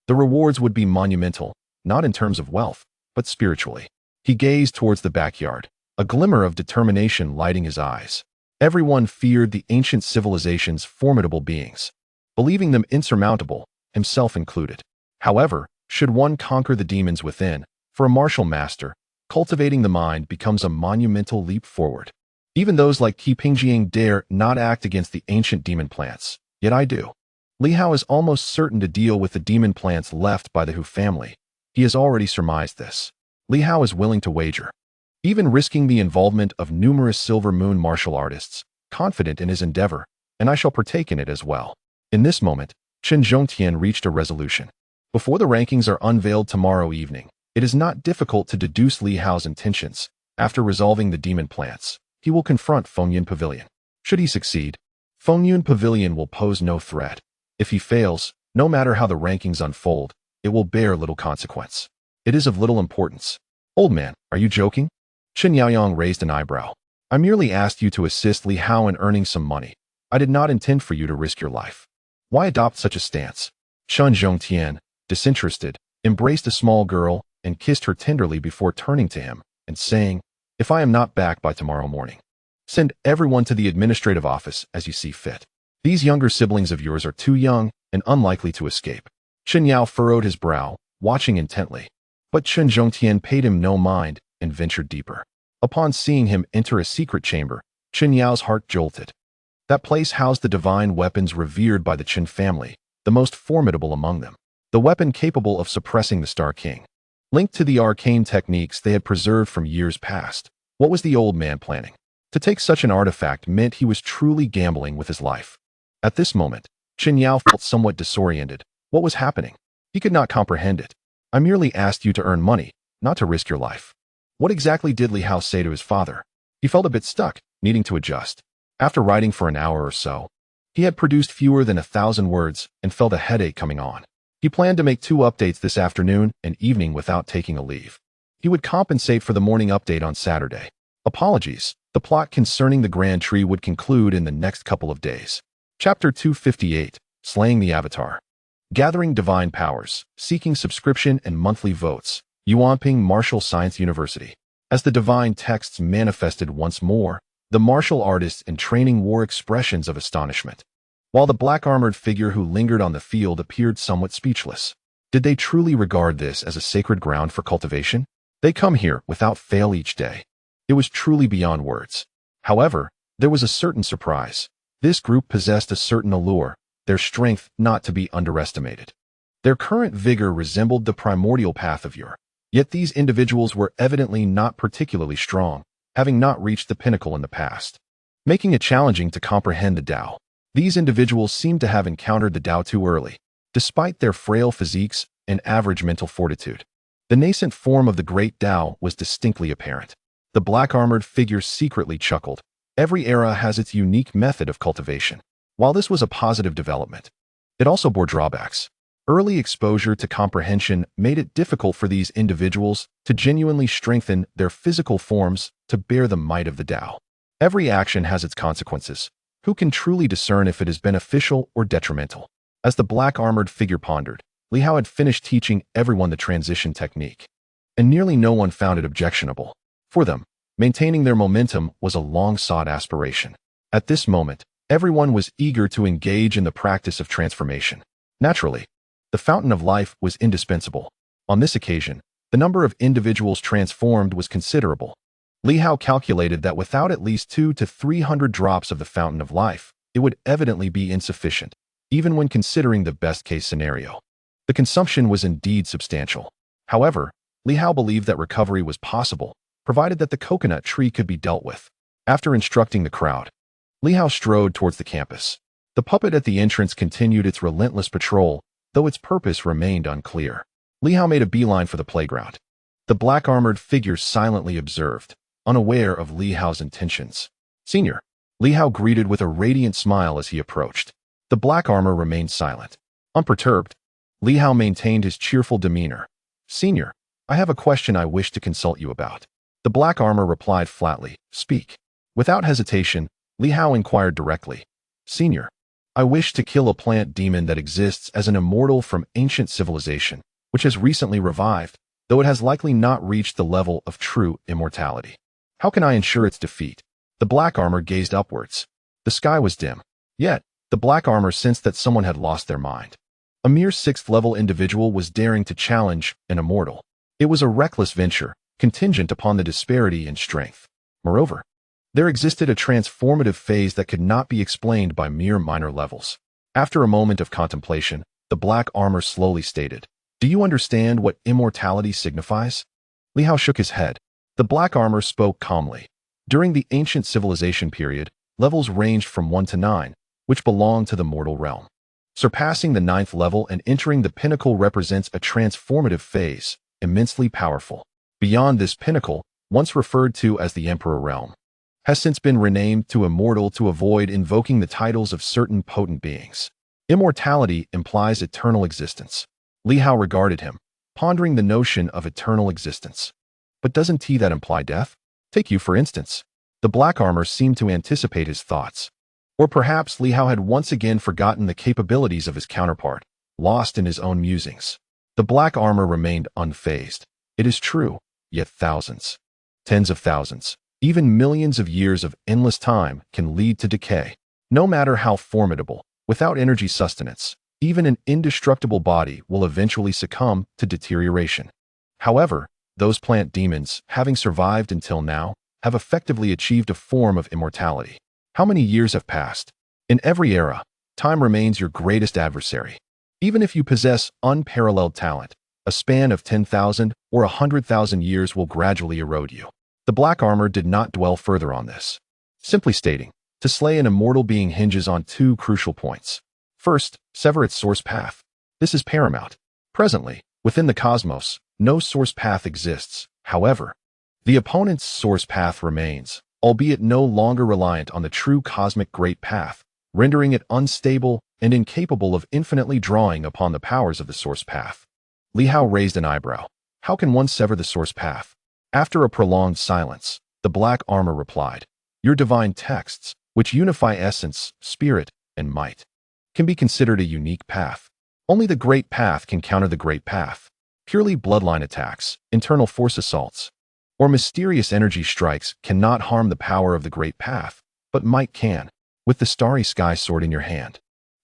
the rewards would be monumental, not in terms of wealth, but spiritually. He gazed towards the backyard, a glimmer of determination lighting his eyes. Everyone feared the ancient civilization's formidable beings, believing them insurmountable, himself included. However, should one conquer the demons within, for a martial master, cultivating the mind becomes a monumental leap forward. Even those like Qi Pingjiang dare not act against the ancient demon plants, yet I do. Li Hao is almost certain to deal with the demon plants left by the Hu family. He has already surmised this. Li Hao is willing to wager, even risking the involvement of numerous Silver Moon martial artists, confident in his endeavor, and I shall partake in it as well. In this moment, Chen Zhongtian reached a resolution. Before the rankings are unveiled tomorrow evening, it is not difficult to deduce Li Hao's intentions. After resolving the demon plants, he will confront Fengyun Pavilion. Should he succeed, Fengyun Pavilion will pose no threat. If he fails, no matter how the rankings unfold, it will bear little consequence. It is of little importance. Old man, are you joking? Chen Yaoyang raised an eyebrow. I merely asked you to assist Li Hao in earning some money. I did not intend for you to risk your life. Why adopt such a stance? Chen Zhongtian, disinterested, embraced a small girl and kissed her tenderly before turning to him and saying, if I am not back by tomorrow morning, send everyone to the administrative office as you see fit. These younger siblings of yours are too young and unlikely to escape. Chen Yao furrowed his brow, watching intently. But Chen Zhongtian paid him no mind and ventured deeper. Upon seeing him enter a secret chamber, Chen Yao's heart jolted. That place housed the divine weapons revered by the Chen family, the most formidable among them. The weapon capable of suppressing the Star King. Linked to the arcane techniques they had preserved from years past. What was the old man planning? To take such an artifact meant he was truly gambling with his life. At this moment, Chen Yao felt somewhat disoriented. What was happening? He could not comprehend it. I merely asked you to earn money, not to risk your life. What exactly did Li Hao say to his father? He felt a bit stuck, needing to adjust. After writing for an hour or so, he had produced fewer than 1,000 words and felt a headache coming on. He planned to make 2 updates this afternoon and evening without taking a leave. He would compensate for the morning update on Saturday. Apologies, the plot concerning the Grand Tree would conclude in the next couple of days. Chapter 258, Slaying the Avatar. Gathering Divine Powers, Seeking Subscription and Monthly Votes, Yuanping Martial Science University. As the divine texts manifested once more, the martial artists in training wore expressions of astonishment, while the black-armored figure who lingered on the field appeared somewhat speechless. Did they truly regard this as a sacred ground for cultivation? They come here without fail each day. It was truly beyond words. However, there was a certain surprise. This group possessed a certain allure, their strength not to be underestimated. Their current vigor resembled the primordial path of yore. Yet these individuals were evidently not particularly strong, having not reached the pinnacle in the past, making it challenging to comprehend the Tao. These individuals seemed to have encountered the Tao too early, despite their frail physiques and average mental fortitude. The nascent form of the great Tao was distinctly apparent. The black-armored figure secretly chuckled. Every era has its unique method of cultivation. While this was a positive development, it also bore drawbacks. Early exposure to comprehension made it difficult for these individuals to genuinely strengthen their physical forms to bear the might of the Tao. Every action has its consequences. Who can truly discern if it is beneficial or detrimental? As the black-armored figure pondered, Li Hao had finished teaching everyone the transition technique, and nearly no one found it objectionable. For them, maintaining their momentum was a long-sought aspiration. At this moment, everyone was eager to engage in the practice of transformation. Naturally, the fountain of life was indispensable. On this occasion, the number of individuals transformed was considerable. Li Hao calculated that without at least 200 to 300 drops of the fountain of life, it would evidently be insufficient, even when considering the best-case scenario. The consumption was indeed substantial. However, Li Hao believed that recovery was possible, provided that the coconut tree could be dealt with. After instructing the crowd, Li Hao strode towards the campus. The puppet at the entrance continued its relentless patrol, though its purpose remained unclear. Li Hao made a beeline for the playground. The black-armored figure silently observed, unaware of Li Hao's intentions. Senior, Li Hao greeted with a radiant smile as he approached. The black armor remained silent. Unperturbed, Li Hao maintained his cheerful demeanor. Senior, I have a question I wish to consult you about. The black armor replied flatly, Speak. Without hesitation, Li Hao inquired directly. Senior, I wish to kill a plant demon that exists as an immortal from ancient civilization, which has recently revived, though it has likely not reached the level of true immortality. How can I ensure its defeat? The black armor gazed upwards. The sky was dim. Yet, the black armor sensed that someone had lost their mind. A mere 6th-level individual was daring to challenge an immortal. It was a reckless venture, contingent upon the disparity in strength. Moreover, there existed a transformative phase that could not be explained by mere minor levels. After a moment of contemplation, the black armor slowly stated, Do you understand what immortality signifies? Li Hao shook his head. The black armor spoke calmly. During the ancient civilization period, levels ranged from 1 to 9, which belonged to the mortal realm. Surpassing the 9th level and entering the pinnacle represents a transformative phase, immensely powerful. Beyond this pinnacle, once referred to as the Emperor Realm, has since been renamed to Immortal to avoid invoking the titles of certain potent beings. Immortality implies eternal existence. Li Hao regarded him, pondering the notion of eternal existence. But doesn't that imply death? Take you, for instance. The black armor seemed to anticipate his thoughts. Or perhaps Li Hao had once again forgotten the capabilities of his counterpart, lost in his own musings. The black armor remained unfazed. It is true, yet thousands, tens of thousands, even millions of years of endless time can lead to decay. No matter how formidable, without energy sustenance, even an indestructible body will eventually succumb to deterioration. However, those plant demons, having survived until now, have effectively achieved a form of immortality. How many years have passed? In every era, time remains your greatest adversary. Even if you possess unparalleled talent, a span of 10,000 or 100,000 years will gradually erode you. The black armor did not dwell further on this, simply stating, to slay an immortal being hinges on 2 crucial points. First, sever its source path. This is paramount. Presently, within the cosmos, no source path exists. However, the opponent's source path remains, albeit no longer reliant on the true cosmic great path, rendering it unstable and incapable of infinitely drawing upon the powers of the source path. Li Hao raised an eyebrow. How can one sever the source path? After a prolonged silence, the black armor replied, your divine texts, which unify essence, spirit, and might, can be considered a unique path. Only the great path can counter the great path. Purely bloodline attacks, internal force assaults, or mysterious energy strikes cannot harm the power of the great path, but might can, with the starry sky sword in your hand.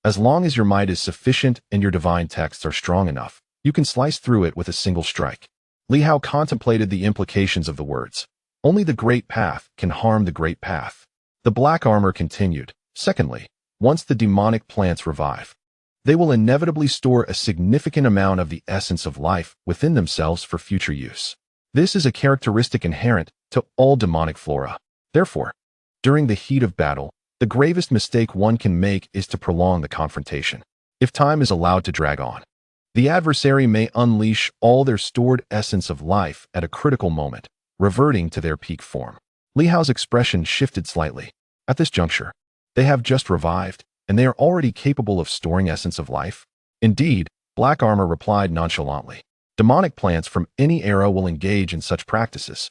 As long as your might is sufficient and your divine texts are strong enough, you can slice through it with a single strike. Li Hao contemplated the implications of the words. Only the great path can harm the great path. The black armor continued. Secondly, once the demonic plants revive, they will inevitably store a significant amount of the essence of life within themselves for future use. This is a characteristic inherent to all demonic flora. Therefore, during the heat of battle, the gravest mistake one can make is to prolong the confrontation. If time is allowed to drag on, the adversary may unleash all their stored essence of life at a critical moment, reverting to their peak form. Li Hao's expression shifted slightly. At this juncture, they have just revived, and they are already capable of storing essence of life. Indeed, black armor replied nonchalantly. Demonic plants from any era will engage in such practices.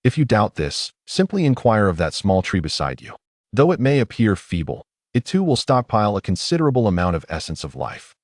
If you doubt this, simply inquire of that small tree beside you. Though it may appear feeble, it too will stockpile a considerable amount of essence of life,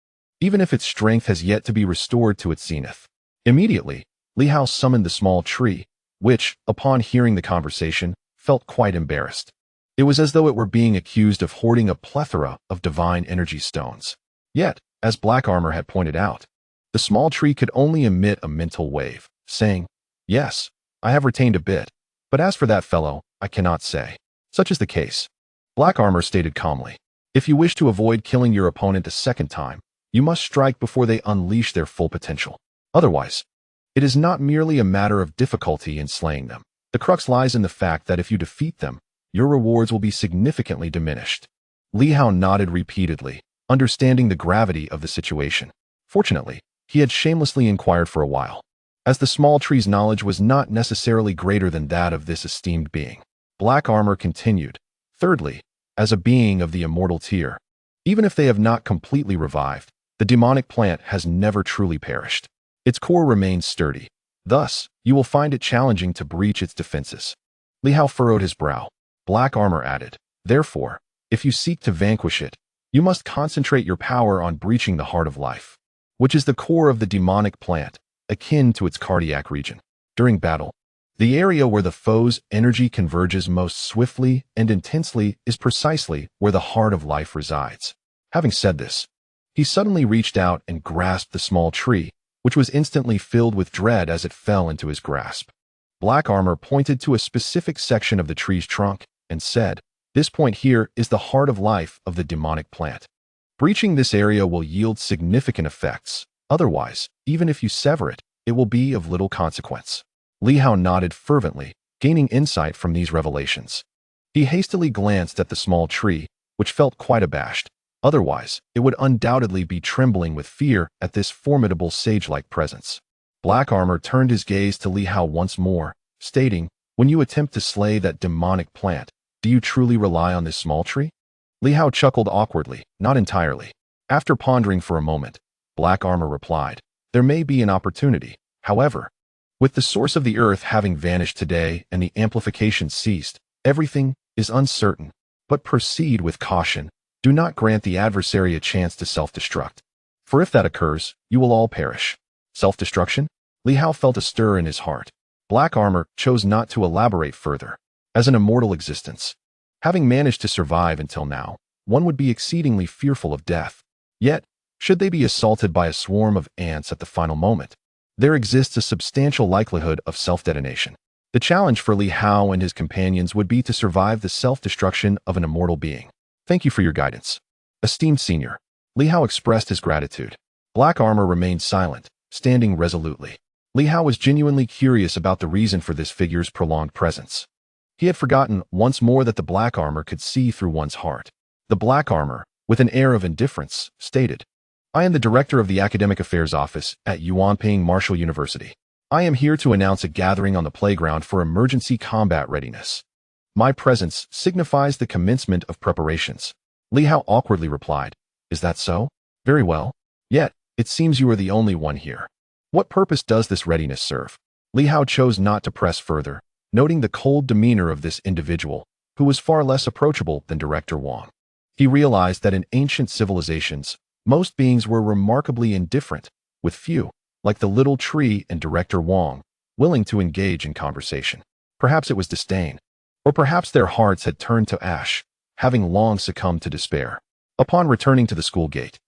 even if its strength has yet to be restored to its zenith. Immediately, Li Hao summoned the small tree, which, upon hearing the conversation, felt quite embarrassed. It was as though it were being accused of hoarding a plethora of divine energy stones. Yet, as black armor had pointed out, the small tree could only emit a mental wave, saying, yes, I have retained a bit, but as for that fellow, I cannot say. Such is the case. Black armor stated calmly, if you wish to avoid killing your opponent a second time, you must strike before they unleash their full potential. Otherwise, it is not merely a matter of difficulty in slaying them. The crux lies in the fact that if you defeat them, your rewards will be significantly diminished. Li Hao nodded repeatedly, understanding the gravity of the situation. Fortunately, he had shamelessly inquired for a while, as the small tree's knowledge was not necessarily greater than that of this esteemed being. Black armor continued. Thirdly, as a being of the immortal tier, even if they have not completely revived, the demonic plant has never truly perished. Its core remains sturdy. Thus, you will find it challenging to breach its defenses. Li Hao furrowed his brow. Black armor added, therefore, if you seek to vanquish it, you must concentrate your power on breaching the heart of life, which is the core of the demonic plant, akin to its cardiac region. During battle, the area where the foe's energy converges most swiftly and intensely is precisely where the heart of life resides. Having said this, he suddenly reached out and grasped the small tree, which was instantly filled with dread as it fell into his grasp. Black armor pointed to a specific section of the tree's trunk and said, this point here is the heart of life of the demonic plant. Breaching this area will yield significant effects. Otherwise, even if you sever it, it will be of little consequence. Li Hao nodded fervently, gaining insight from these revelations. He hastily glanced at the small tree, which felt quite abashed. Otherwise, it would undoubtedly be trembling with fear at this formidable sage-like presence. Black Armor turned his gaze to Li Hao once more, stating, "When you attempt to slay that demonic plant, do you truly rely on this small tree?" Li Hao chuckled awkwardly, "Not entirely." After pondering for a moment, Black Armor replied, "There may be an opportunity. However, with the source of the earth having vanished today and the amplification ceased, everything is uncertain. But proceed with caution. Do not grant the adversary a chance to self-destruct. For if that occurs, you will all perish." Self-destruction? Li Hao felt a stir in his heart. Black Armor chose not to elaborate further. As an immortal existence, having managed to survive until now, one would be exceedingly fearful of death. Yet, should they be assaulted by a swarm of ants at the final moment, there exists a substantial likelihood of self-detonation. The challenge for Li Hao and his companions would be to survive the self-destruction of an immortal being. "Thank you for your guidance, esteemed senior." Li Hao expressed his gratitude. Black Armor remained silent, standing resolutely. Li Hao was genuinely curious about the reason for this figure's prolonged presence. He had forgotten once more that the Black Armor could see through one's heart. The Black Armor, with an air of indifference, stated, "I am the director of the Academic Affairs Office at Yuanping Martial University. I am here to announce a gathering on the playground for emergency combat readiness. My presence signifies the commencement of preparations." Li Hao awkwardly replied, "Is that so? Very well. Yet, it seems you are the only one here. What purpose does this readiness serve?" Li Hao chose not to press further, noting the cold demeanor of this individual, who was far less approachable than Director Wang. He realized that in ancient civilizations, most beings were remarkably indifferent, with few, like the little tree and Director Wang, willing to engage in conversation. Perhaps it was disdain, or perhaps their hearts had turned to ash, having long succumbed to despair. Upon returning to the school gate,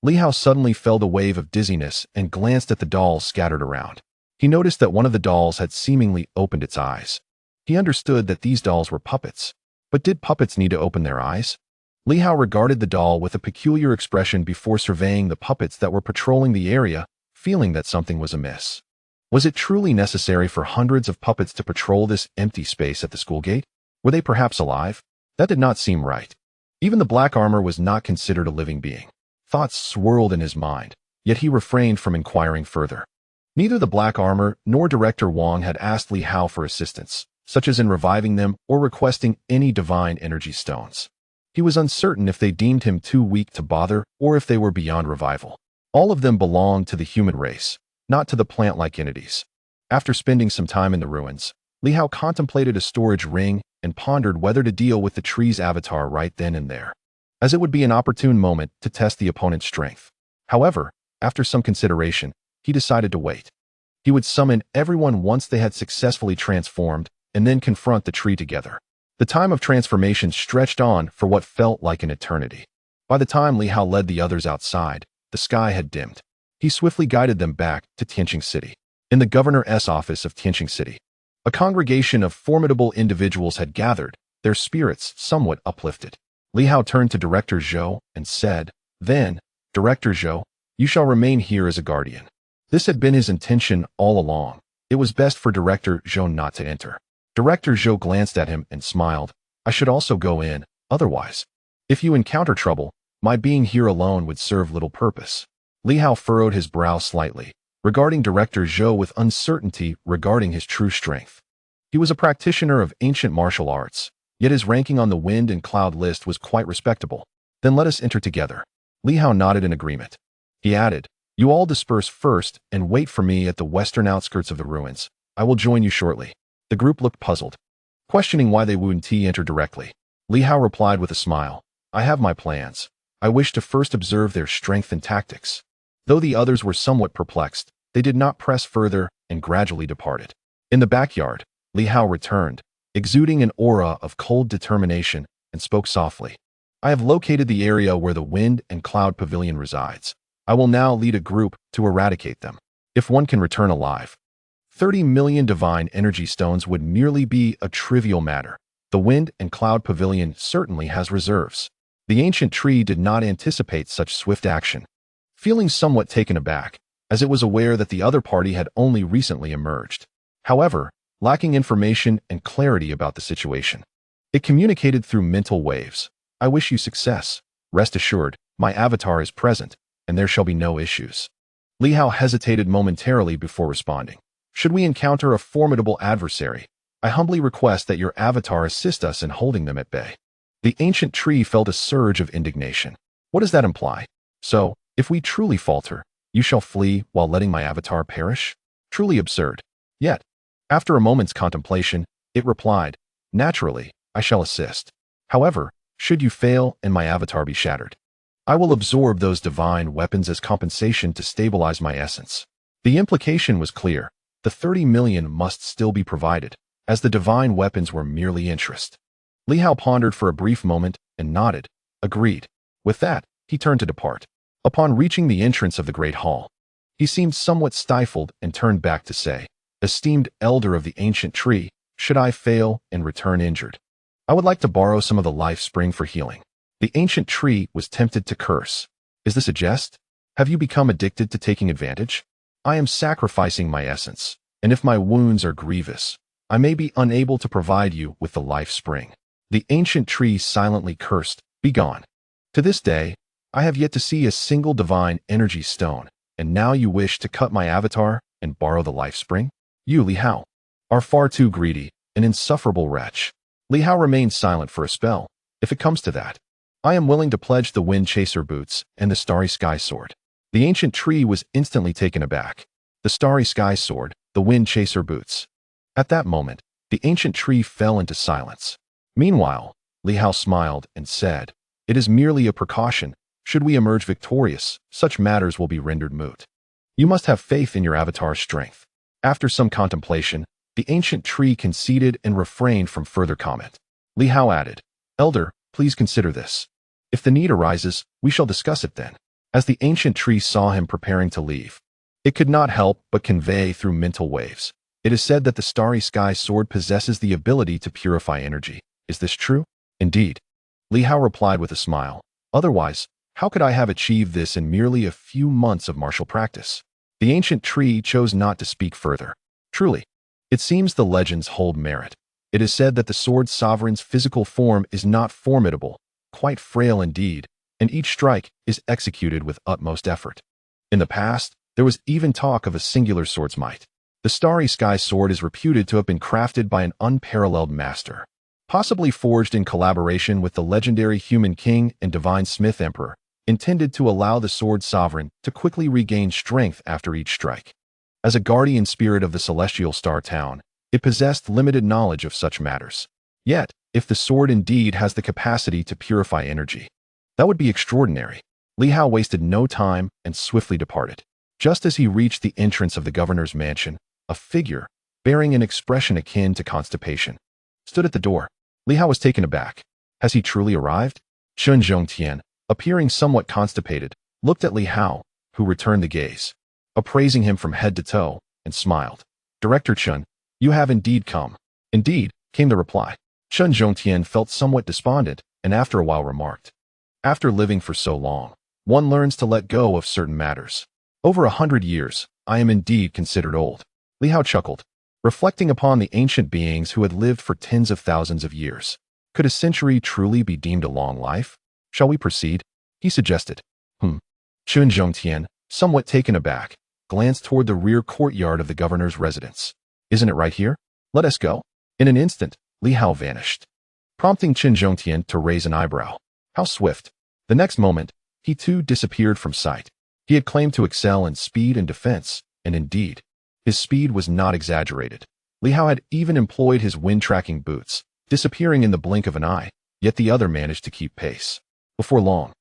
Li Hao suddenly felt a wave of dizziness and glanced at the dolls scattered around. He noticed that one of the dolls had seemingly opened its eyes. He understood that these dolls were puppets. But did puppets need to open their eyes? Li Hao regarded the doll with a peculiar expression before surveying the puppets that were patrolling the area, feeling that something was amiss. Was it truly necessary for hundreds of puppets to patrol this empty space at the school gate? Were they perhaps alive? That did not seem right. Even the Black Armor was not considered a living being. Thoughts swirled in his mind, yet he refrained from inquiring further. Neither the Black Armor nor Director Wang had asked Li Hao for assistance, such as in reviving them or requesting any divine energy stones. He was uncertain if they deemed him too weak to bother or if they were beyond revival. All of them belonged to the human race, not to the plant-like entities. After spending some time in the ruins, Li Hao contemplated a storage ring and pondered whether to deal with the tree's avatar right then and there, as it would be an opportune moment to test the opponent's strength. However, after some consideration, he decided to wait. He would summon everyone once they had successfully transformed and then confront the tree together. The time of transformation stretched on for what felt like an eternity. By the time Li Hao led the others outside, the sky had dimmed. He swiftly guided them back to Tianxing City. In the governor's office of Tianxing City, a congregation of formidable individuals had gathered, their spirits somewhat uplifted. Li Hao turned to Director Zhou and said, "Then, Director Zhou, you shall remain here as a guardian." This had been his intention all along. It was best for Director Zhou not to enter. Director Zhou glanced at him and smiled. "I should also go in, otherwise, if you encounter trouble, my being here alone would serve little purpose." Li Hao furrowed his brow slightly, regarding Director Zhou with uncertainty regarding his true strength. He was a practitioner of ancient martial arts, yet his ranking on the wind and cloud list was quite respectable. "Then let us enter together." Li Hao nodded in agreement. He added, "You all disperse first and wait for me at the western outskirts of the ruins. I will join you shortly." The group looked puzzled, questioning why they wouldn't enter directly. Li Hao replied with a smile, "I have my plans. I wish to first observe their strength and tactics." Though the others were somewhat perplexed, they did not press further and gradually departed. In the backyard, Li Hao returned, exuding an aura of cold determination, and spoke softly. "I have located the area where the wind and cloud pavilion resides. I will now lead a group to eradicate them. If one can return alive, 30 million divine energy stones would merely be a trivial matter. The wind and cloud pavilion certainly has reserves." The ancient tree did not anticipate such swift action, feeling somewhat taken aback, as it was aware that the other party had only recently emerged. however, lacking information and clarity about the situation. It communicated through mental waves. I wish you success. Rest assured, my avatar is present, and there shall be no issues. Li Hao hesitated momentarily before responding. Should we encounter a formidable adversary, I humbly request that your avatar assist us in holding them at bay. The ancient tree felt a surge of indignation. What does that imply? So, if we truly falter, you shall flee while letting my avatar perish? Truly absurd. Yet, after a moment's contemplation, it replied, naturally, I shall assist. However, should you fail and my avatar be shattered, I will absorb those divine weapons as compensation to stabilize my essence. The implication was clear. The 30 million must still be provided, as the divine weapons were merely interest. Li Hao pondered for a brief moment and nodded. Agreed. With that, he turned to depart. Upon reaching the entrance of the great hall, he seemed somewhat stifled and turned back to say, esteemed elder of the ancient tree, should I fail and return injured, I would like to borrow some of the life spring for healing. The ancient tree was tempted to curse. Is this a jest? Have you become addicted to taking advantage? I am sacrificing my essence, and if my wounds are grievous, I may be unable to provide you with the life spring. The ancient tree silently cursed, begone. To this day, I have yet to see a single divine energy stone, and now you wish to cut my avatar and borrow the life spring? You, Li Hao, are far too greedy, an insufferable wretch. Li Hao remained silent for a spell. If it comes to that, I am willing to pledge the wind chaser boots and the starry sky sword. The ancient tree was instantly taken aback. The starry sky sword, the wind chaser boots. At that moment, the ancient tree fell into silence. Meanwhile, Li Hao smiled and said, it is merely a precaution. Should we emerge victorious, such matters will be rendered moot. You must have faith in your avatar's strength. After some contemplation, the ancient tree conceded and refrained from further comment. Li Hao added, Elder, please consider this. If the need arises, we shall discuss it then. As the ancient tree saw him preparing to leave, it could not help but convey through mental waves. It is said that the starry sky sword possesses the ability to purify energy. Is this true? Indeed. Li Hao replied with a smile. Otherwise, how could I have achieved this in merely a few months of martial practice? The ancient tree chose not to speak further. Truly, it seems the legends hold merit. It is said that the sword sovereign's physical form is not formidable, quite frail indeed, and each strike is executed with utmost effort. In the past, there was even talk of a singular sword's might. The starry sky sword is reputed to have been crafted by an unparalleled master, possibly forged in collaboration with the legendary human king and divine smith emperor, intended to allow the sword sovereign to quickly regain strength after each strike. As a guardian spirit of the celestial star town, it possessed limited knowledge of such matters. Yet, if the sword indeed has the capacity to purify energy, that would be extraordinary. Li Hao wasted no time and swiftly departed. Just as he reached the entrance of the governor's mansion, a figure, bearing an expression akin to constipation, stood at the door. Li Hao was taken aback. Has he truly arrived? Chen Zhongtian, appearing somewhat constipated, looked at Li Hao, who returned the gaze, appraising him from head to toe, and smiled. Director Chen, you have indeed come. Indeed, came the reply. Chen Zhongtian felt somewhat despondent, and after a while remarked, after living for so long, one learns to let go of certain matters. Over 100 years, I am indeed considered old. Li Hao chuckled, reflecting upon the ancient beings who had lived for tens of thousands of years. Could a century truly be deemed a long life? Shall we proceed? He suggested. Chen Zhongtian, somewhat taken aback, glanced toward the rear courtyard of the governor's residence. Isn't it right here? Let us go. In an instant, Li Hao vanished, prompting Chen Zhongtian to raise an eyebrow. How swift. The next moment, he too disappeared from sight. He had claimed to excel in speed and defense, and indeed, his speed was not exaggerated. Li Hao had even employed his wind-tracking boots, disappearing in the blink of an eye, yet the other managed to keep pace. Before long,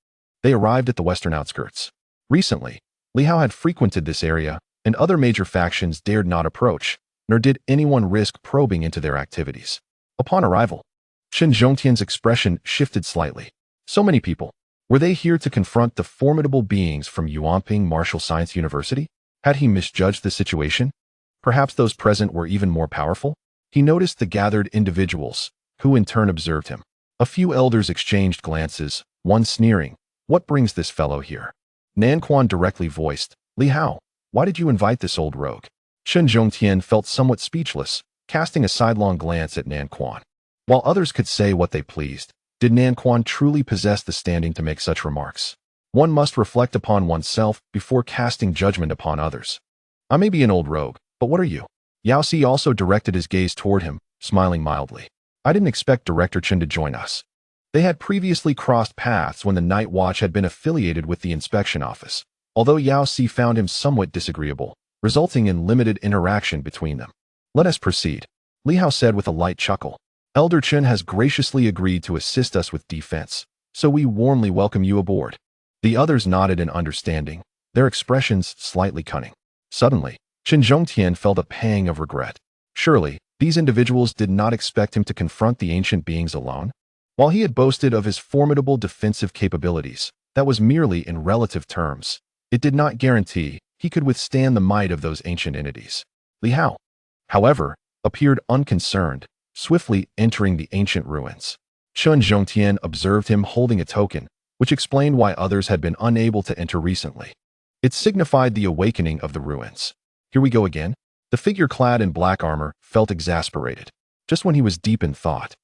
they arrived at the western outskirts. Recently, Li Hao had frequented this area, and other major factions dared not approach, nor did anyone risk probing into their activities. Upon arrival, Chen Zhongtian's expression shifted slightly. So many people. Were they here to confront the formidable beings from Yuanping Martial Science University? Had he misjudged the situation? Perhaps those present were even more powerful? He noticed the gathered individuals, who in turn observed him. A few elders exchanged glances, one sneering, "What brings this fellow here?" Nan Quan directly voiced, "Li Hao, why did you invite this old rogue?" Chen Zhongtian felt somewhat speechless, casting a sidelong glance at Nan Quan. While others could say what they pleased, did Nan Quan truly possess the standing to make such remarks? One must reflect upon oneself before casting judgment upon others. I may be an old rogue, but what are you? Yao Si also directed his gaze toward him, smiling mildly. I didn't expect Director Chen to join us. They had previously crossed paths when the Night Watch had been affiliated with the inspection office, although Yao Si found him somewhat disagreeable, resulting in limited interaction between them. Let us proceed, Li Hao said with a light chuckle. Elder Chen has graciously agreed to assist us with defense, so we warmly welcome you aboard. The others nodded in understanding, their expressions slightly cunning. Suddenly, Chen Zhongtian felt a pang of regret. Surely, these individuals did not expect him to confront the ancient beings alone? While he had boasted of his formidable defensive capabilities, that was merely in relative terms. It did not guarantee he could withstand the might of those ancient entities. Li Hao, however, appeared unconcerned, swiftly entering the ancient ruins. Chen Zhongtian observed him holding a token, which explained why others had been unable to enter recently. It signified the awakening of the ruins. Here we go again. The figure clad in black armor felt exasperated. Just when he was deep in thought,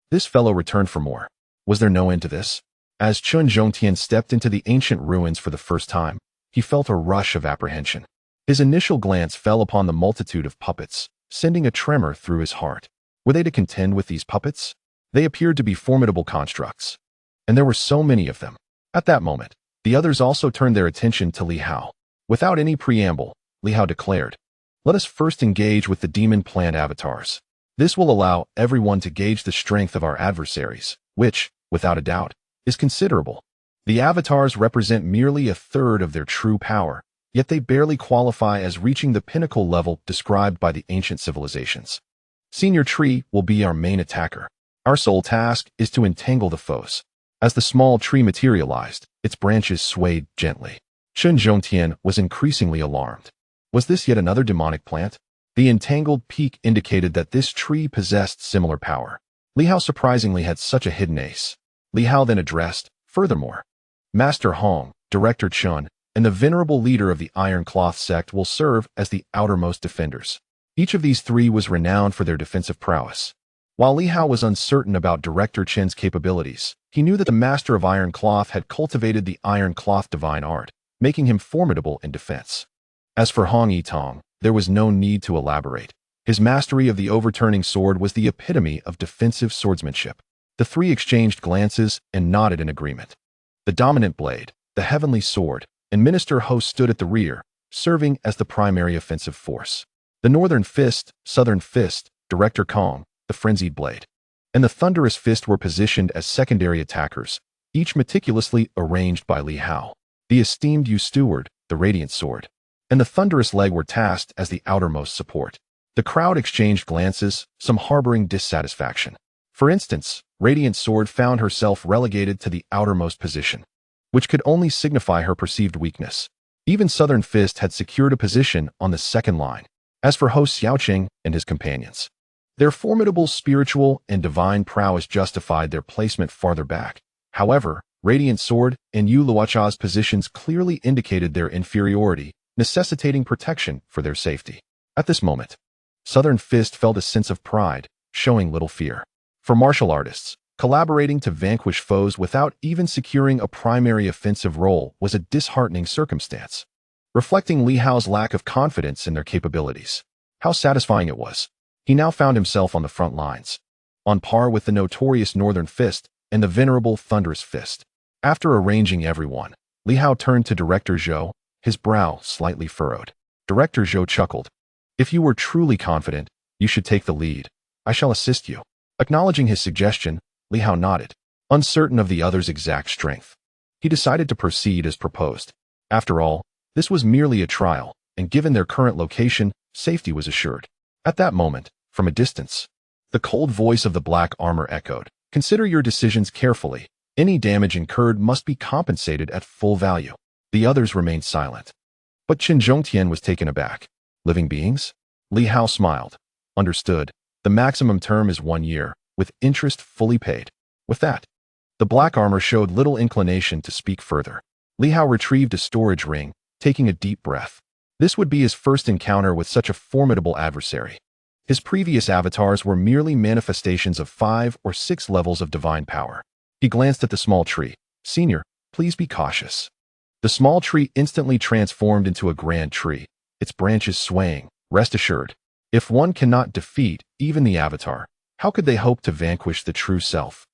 this fellow returned for more. Was there no end to this? As Chen Zhongtian stepped into the ancient ruins for the first time, he felt a rush of apprehension. His initial glance fell upon the multitude of puppets, sending a tremor through his heart. Were they to contend with these puppets? They appeared to be formidable constructs. And there were so many of them. At that moment, the others also turned their attention to Li Hao. Without any preamble, Li Hao declared, "Let us first engage with the demon plant avatars. This will allow everyone to gauge the strength of our adversaries, which, without a doubt, is considerable. The avatars represent merely a third of their true power, yet they barely qualify as reaching the pinnacle level described by the ancient civilizations. Senior Tree will be our main attacker. Our sole task is to entangle the foes." As the small tree materialized, its branches swayed gently. Chen Zhongtian was increasingly alarmed. Was this yet another demonic plant? The entangled peak indicated that this tree possessed similar power. Li Hao surprisingly had such a hidden ace. Li Hao then addressed, furthermore, Master Hong, Director Chen, and the venerable leader of the Iron Cloth sect will serve as the outermost defenders. Each of these three was renowned for their defensive prowess. While Li Hao was uncertain about Director Chen's capabilities, he knew that the Master of Iron Cloth had cultivated the Iron Cloth divine art, making him formidable in defense. As for Hong Yitong, there was no need to elaborate. His mastery of the overturning sword was the epitome of defensive swordsmanship. The three exchanged glances and nodded in agreement. The dominant blade, the heavenly sword, and Minister Ho stood at the rear, serving as the primary offensive force. The northern fist, southern fist, Director Kong, the frenzied blade, and the thunderous fist were positioned as secondary attackers, each meticulously arranged by Li Hao. The esteemed Yu Steward, the radiant sword, and the thunderous leg were tasked as the outermost support. The crowd exchanged glances, some harboring dissatisfaction. For instance, Radiant Sword found herself relegated to the outermost position, which could only signify her perceived weakness. Even Southern Fist had secured a position on the second line. As for Ho Xiaoqing and his companions, their formidable spiritual and divine prowess justified their placement farther back. However, Radiant Sword and Yu Luocha's positions clearly indicated their inferiority, necessitating protection for their safety. At this moment, Southern Fist felt a sense of pride, showing little fear. For martial artists, collaborating to vanquish foes without even securing a primary offensive role was a disheartening circumstance, reflecting Li Hao's lack of confidence in their capabilities. How satisfying it was. He now found himself on the front lines, on par with the notorious Northern Fist and the venerable Thunderous Fist. After arranging everyone, Li Hao turned to Director Zhou, his brow slightly furrowed. Director Zhou chuckled. "If you were truly confident, you should take the lead. I shall assist you." Acknowledging his suggestion, Li Hao nodded, uncertain of the other's exact strength. He decided to proceed as proposed. After all, this was merely a trial, and given their current location, safety was assured. At that moment, from a distance, the cold voice of the black armor echoed, "Consider your decisions carefully. Any damage incurred must be compensated at full value." The others remained silent. But Chen Zhongtian was taken aback. "Living beings?" Li Hao smiled. "Understood. The maximum term is 1 year, with interest fully paid." With that, the black armor showed little inclination to speak further. Li Hao retrieved a storage ring, taking a deep breath. This would be his first encounter with such a formidable adversary. His previous avatars were merely manifestations of 5 or 6 levels of divine power. He glanced at the small tree. "Senior, please be cautious." The small tree instantly transformed into a grand tree, its branches swaying. Rest assured, if one cannot defeat even the avatar, how could they hope to vanquish the true self?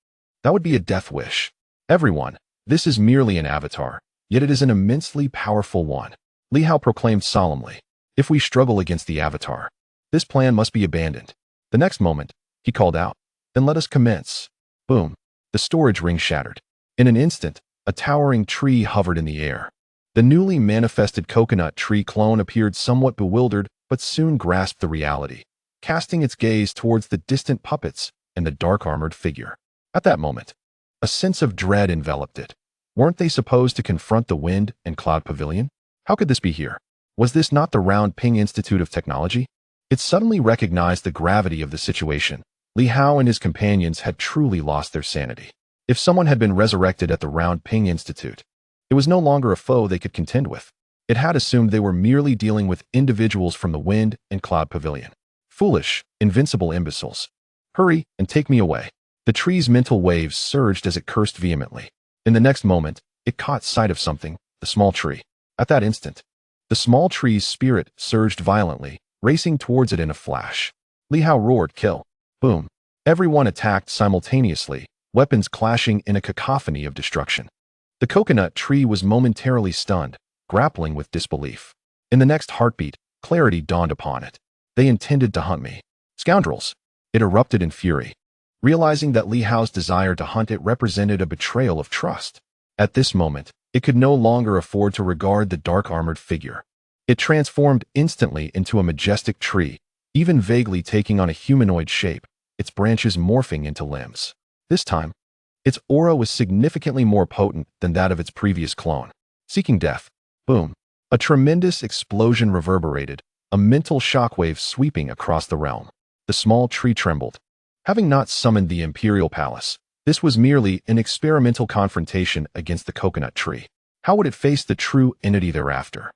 That would be a death wish. Everyone, this is merely an avatar, yet it is an immensely powerful one. Li Hao proclaimed solemnly. If we struggle against the avatar, this plan must be abandoned. The next moment, he called out, "Then let us commence." Boom. The storage ring shattered. In an instant, a towering tree hovered in the air. The newly manifested coconut tree clone appeared somewhat bewildered, but soon grasped the reality, casting its gaze towards the distant puppets and the dark-armored figure. At that moment, a sense of dread enveloped it. Weren't they supposed to confront the Wind and Cloud Pavilion? How could this be here? Was this not the Round Ping Institute of Technology? It suddenly recognized the gravity of the situation. Li Hao and his companions had truly lost their sanity. If someone had been resurrected at the Round Ping Institute, it was no longer a foe they could contend with. It had assumed they were merely dealing with individuals from the Wind and Cloud Pavilion. Foolish, invincible imbeciles. Hurry and take me away. The tree's mental waves surged as it cursed vehemently. In the next moment, it caught sight of something, the small tree. At that instant, the small tree's spirit surged violently, racing towards it in a flash. Li Hao roared, "Kill!" Boom. Everyone attacked simultaneously, weapons clashing in a cacophony of destruction. The coconut tree was momentarily stunned, grappling with disbelief. In the next heartbeat, clarity dawned upon it. They intended to hunt me. Scoundrels! It erupted in fury, realizing that Li Hao's desire to hunt it represented a betrayal of trust. At this moment, it could no longer afford to regard the dark-armored figure. It transformed instantly into a majestic tree, even vaguely taking on a humanoid shape, its branches morphing into limbs. This time, its aura was significantly more potent than that of its previous clone. Seeking death. Boom. A tremendous explosion reverberated, a mental shockwave sweeping across the realm. The small tree trembled. Having not summoned the Imperial Palace, this was merely an experimental confrontation against the coconut tree. How would it face the true entity thereafter?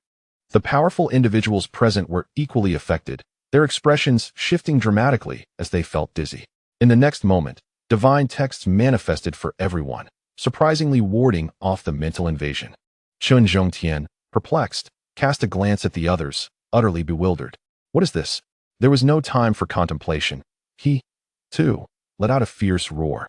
The powerful individuals present were equally affected, their expressions shifting dramatically as they felt dizzy. In the next moment, divine texts manifested for everyone, surprisingly warding off the mental invasion. Chun Zhongtian, perplexed, cast a glance at the others, utterly bewildered. What is this? There was no time for contemplation. He, too, let out a fierce roar.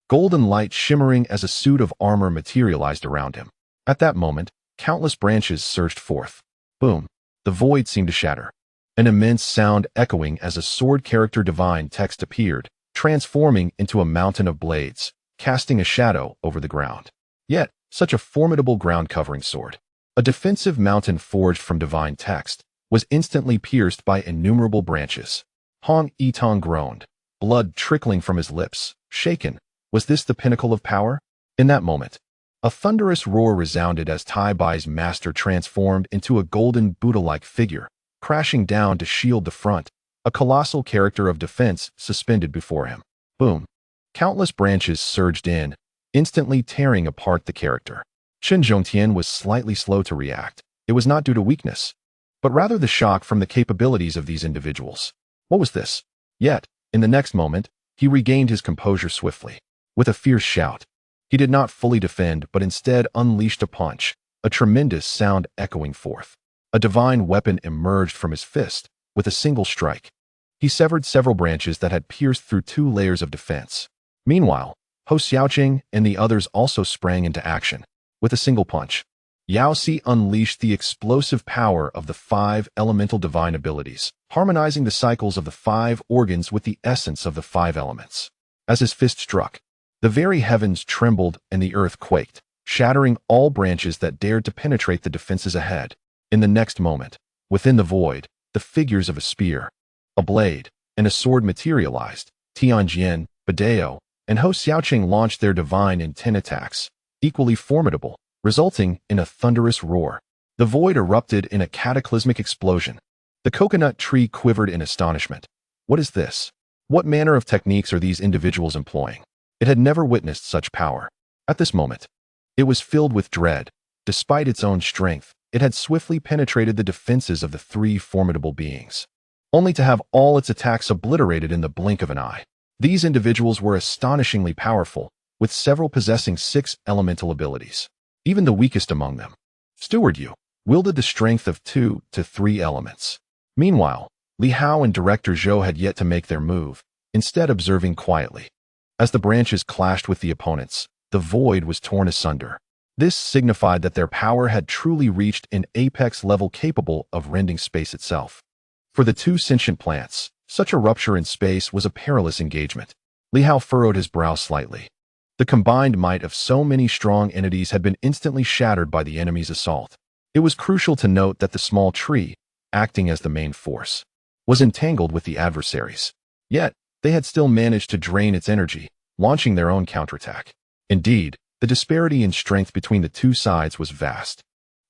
Golden light shimmering as a suit of armor materialized around him. At that moment, countless branches surged forth. Boom. The void seemed to shatter. An immense sound echoing as a sword character divine text appeared, transforming into a mountain of blades, casting a shadow over the ground. Yet, such a formidable ground-covering sword, a defensive mountain forged from divine text, was instantly pierced by innumerable branches. Hong Yitong groaned, blood trickling from his lips, shaken. Was this the pinnacle of power? In that moment, a thunderous roar resounded as Tai Bai's master transformed into a golden Buddha-like figure, crashing down to shield the front, a colossal character of defense suspended before him. Boom. Countless branches surged in, instantly tearing apart the character. Chen Zhongtian was slightly slow to react. It was not due to weakness, but rather the shock from the capabilities of these individuals. What was this? Yet, in the next moment, he regained his composure swiftly. With a fierce shout, he did not fully defend but instead unleashed a punch, a tremendous sound echoing forth. A divine weapon emerged from his fist. With a single strike, he severed several branches that had pierced through 2 layers of defense. Meanwhile, Ho Xiaoqing and the others also sprang into action. With a single punch, Yaoxi unleashed the explosive power of the 5 elemental divine abilities, harmonizing the cycles of the 5 organs with the essence of the 5 elements. As his fist struck, the very heavens trembled and the earth quaked, shattering all branches that dared to penetrate the defenses ahead. In the next moment, within the void, the figures of a spear, a blade, and a sword materialized. Tianjin, Badeo, and Ho Xiaoqing launched their divine intent attacks, equally formidable, resulting in a thunderous roar. The void erupted in a cataclysmic explosion. The coconut tree quivered in astonishment. What is this? What manner of techniques are these individuals employing? It had never witnessed such power. At this moment, it was filled with dread. Despite its own strength, it had swiftly penetrated the defenses of the three formidable beings, only to have all its attacks obliterated in the blink of an eye. These individuals were astonishingly powerful, with several possessing 6 elemental abilities. Even the weakest among them, Steward Yu, wielded the strength of 2 to 3 elements. Meanwhile, Li Hao and Director Zhou had yet to make their move, instead observing quietly. As the branches clashed with the opponents, the void was torn asunder. This signified that their power had truly reached an apex level capable of rending space itself. For the two sentient plants, such a rupture in space was a perilous engagement. Li Hao furrowed his brow slightly. The combined might of so many strong entities had been instantly shattered by the enemy's assault. It was crucial to note that the small tree, acting as the main force, was entangled with the adversaries. Yet, they had still managed to drain its energy, launching their own counterattack. Indeed, the disparity in strength between the two sides was vast.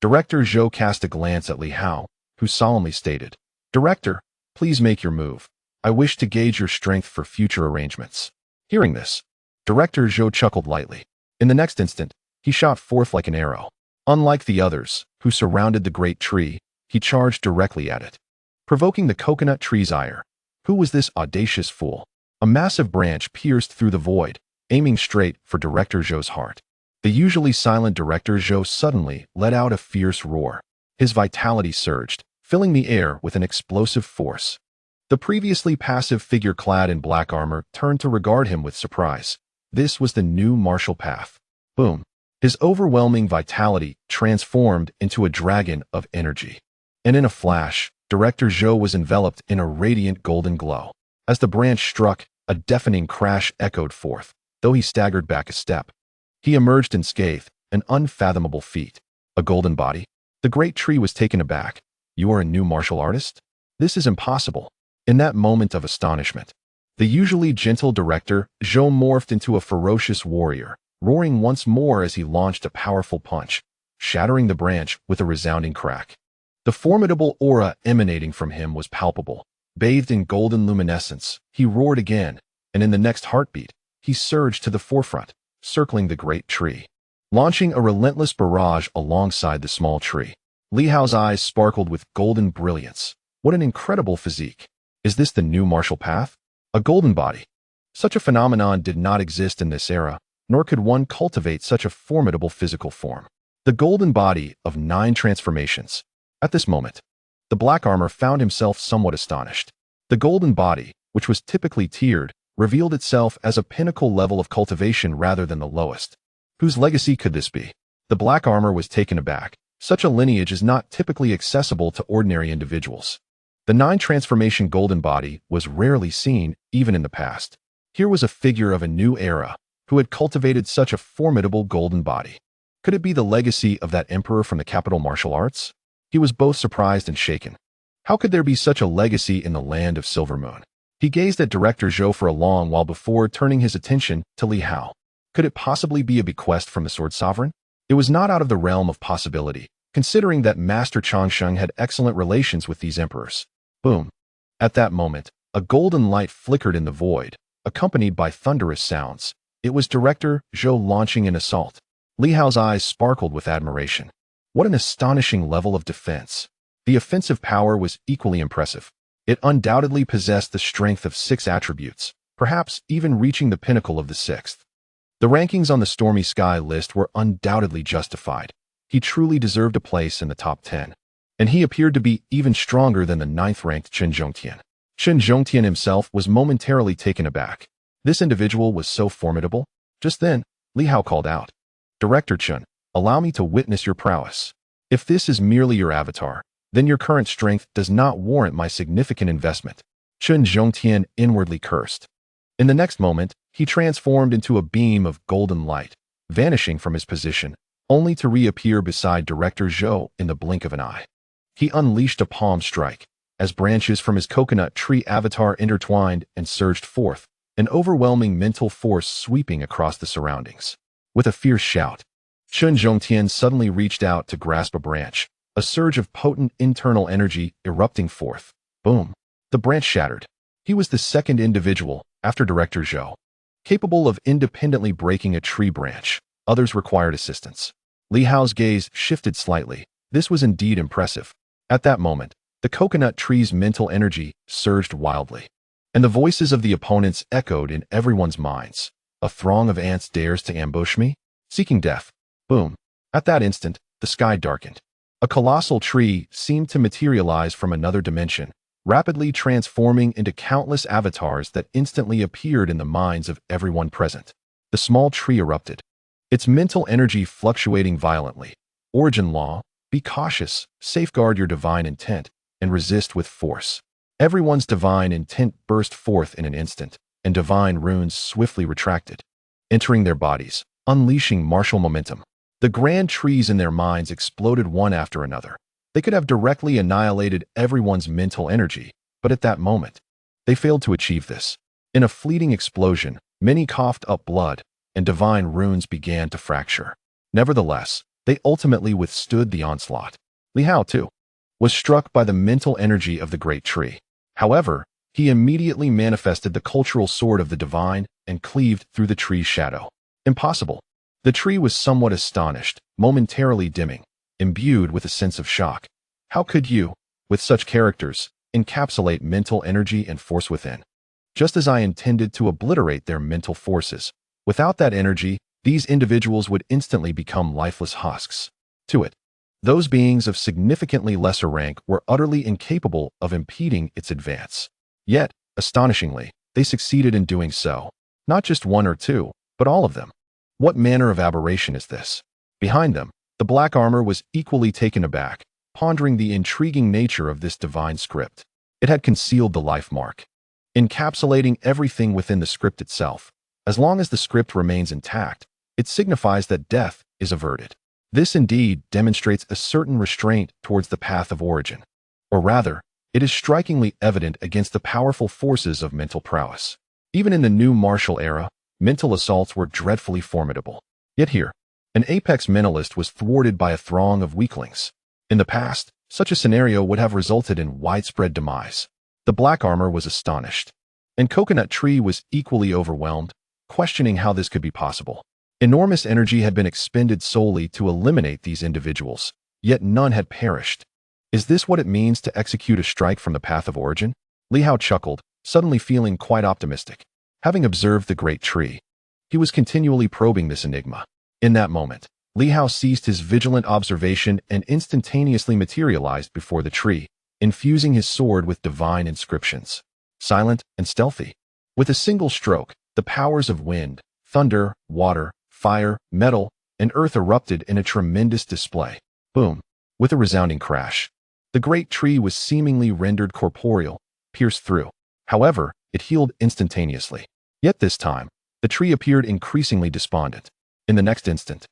Director Zhou cast a glance at Li Hao, who solemnly stated, "Director, please make your move. I wish to gauge your strength for future arrangements." Hearing this, Director Zhou chuckled lightly. In the next instant, he shot forth like an arrow. Unlike the others, who surrounded the great tree, he charged directly at it, provoking the coconut tree's ire. Who was this audacious fool? A massive branch pierced through the void, aiming straight for Director Zhou's heart. The usually silent Director Zhou suddenly let out a fierce roar. His vitality surged, filling the air with an explosive force. The previously passive figure clad in black armor turned to regard him with surprise. This was the new martial path. Boom! His overwhelming vitality transformed into a dragon of energy. And in a flash, Director Zhou was enveloped in a radiant golden glow. As the branch struck, a deafening crash echoed forth, though he staggered back a step. He emerged unscathed, an unfathomable feat. A golden body? The great tree was taken aback. "You are a new martial artist? This is impossible." In that moment of astonishment, the usually gentle Director Zhou morphed into a ferocious warrior, roaring once more as he launched a powerful punch, shattering the branch with a resounding crack. The formidable aura emanating from him was palpable. Bathed in golden luminescence, he roared again, and in the next heartbeat, he surged to the forefront, circling the great tree, launching a relentless barrage alongside the small tree. Li Hao's eyes sparkled with golden brilliance. What an incredible physique! Is this the new martial path? A golden body? Such a phenomenon did not exist in this era, nor could one cultivate such a formidable physical form. The golden body of 9 transformations. At this moment, the black armor found himself somewhat astonished. The golden body, which was typically tiered, revealed itself as a pinnacle level of cultivation rather than the lowest. Whose legacy could this be? The black armor was taken aback. Such a lineage is not typically accessible to ordinary individuals. The 9 transformation golden body was rarely seen, even in the past. Here was a figure of a new era, who had cultivated such a formidable golden body. Could it be the legacy of that emperor from the capital martial arts? He was both surprised and shaken. How could there be such a legacy in the land of Silver Moon? He gazed at Director Zhou for a long while before turning his attention to Li Hao. Could it possibly be a bequest from the Sword Sovereign? It was not out of the realm of possibility, considering that Master Changsheng had excellent relations with these emperors. Boom! At that moment, a golden light flickered in the void, accompanied by thunderous sounds. It was Director Zhou launching an assault. Li Hao's eyes sparkled with admiration. What an astonishing level of defense! The offensive power was equally impressive. It undoubtedly possessed the strength of 6 attributes, perhaps even reaching the pinnacle of the 6th. The rankings on the Stormy Sky list were undoubtedly justified. He truly deserved a place in the top 10. And he appeared to be even stronger than the 9th-ranked Chen Zhongtian. Chen Zhongtian himself was momentarily taken aback. This individual was so formidable. Just then, Li Hao called out, "Director Chen, allow me to witness your prowess. If this is merely your avatar, then your current strength does not warrant my significant investment." Chen Zhongtian inwardly cursed. In the next moment, he transformed into a beam of golden light, vanishing from his position, only to reappear beside Director Zhou in the blink of an eye. He unleashed a palm strike, as branches from his coconut tree avatar intertwined and surged forth, an overwhelming mental force sweeping across the surroundings. With a fierce shout, Chen Zhongtian suddenly reached out to grasp a branch, a surge of potent internal energy erupting forth. Boom! The branch shattered. He was the second individual, after Director Zhou, capable of independently breaking a tree branch. Others required assistance. Li Hao's gaze shifted slightly. This was indeed impressive. At that moment, the coconut tree's mental energy surged wildly, and the voices of the opponents echoed in everyone's minds. A throng of ants dares to ambush me, seeking death. Boom. At that instant, the sky darkened. A colossal tree seemed to materialize from another dimension, rapidly transforming into countless avatars that instantly appeared in the minds of everyone present. The small tree erupted, its mental energy fluctuating violently. Origin law: be cautious, safeguard your divine intent, and resist with force. Everyone's divine intent burst forth in an instant, and divine runes swiftly retracted, entering their bodies, unleashing martial momentum. The grand trees in their minds exploded one after another. They could have directly annihilated everyone's mental energy, but at that moment, they failed to achieve this. In a fleeting explosion, many coughed up blood, and divine runes began to fracture. Nevertheless, they ultimately withstood the onslaught. Li Hao, too, was struck by the mental energy of the great tree. However, he immediately manifested the cultural sword of the divine and cleaved through the tree's shadow. Impossible. The tree was somewhat astonished, momentarily dimming, imbued with a sense of shock. How could you, with such characters, encapsulate mental energy and force within? Just as I intended to obliterate their mental forces, without that energy, these individuals would instantly become lifeless husks. To it, those beings of significantly lesser rank were utterly incapable of impeding its advance. Yet, astonishingly, they succeeded in doing so. Not just one or two, but all of them. What manner of aberration is this? Behind them, the black armor was equally taken aback, pondering the intriguing nature of this divine script. It had concealed the life mark, encapsulating everything within the script itself. As long as the script remains intact, it signifies that death is averted. This indeed demonstrates a certain restraint towards the path of origin. Or rather, it is strikingly evident against the powerful forces of mental prowess. Even in the new martial era, mental assaults were dreadfully formidable. Yet here, an apex mentalist was thwarted by a throng of weaklings. In the past, such a scenario would have resulted in widespread demise. The black armor was astonished, and Coconut Tree was equally overwhelmed, questioning how this could be possible. Enormous energy had been expended solely to eliminate these individuals, yet none had perished. Is this what it means to execute a strike from the path of origin? Li Hao chuckled, suddenly feeling quite optimistic. Having observed the great tree, he was continually probing this enigma. In that moment, Li Hao ceased his vigilant observation and instantaneously materialized before the tree, infusing his sword with divine inscriptions. Silent and stealthy, with a single stroke, the powers of wind, thunder, water, fire, metal, and earth erupted in a tremendous display. Boom! With a resounding crash, the great tree was seemingly rendered corporeal, pierced through. However, it healed instantaneously. Yet this time, the tree appeared increasingly despondent. In the next instant,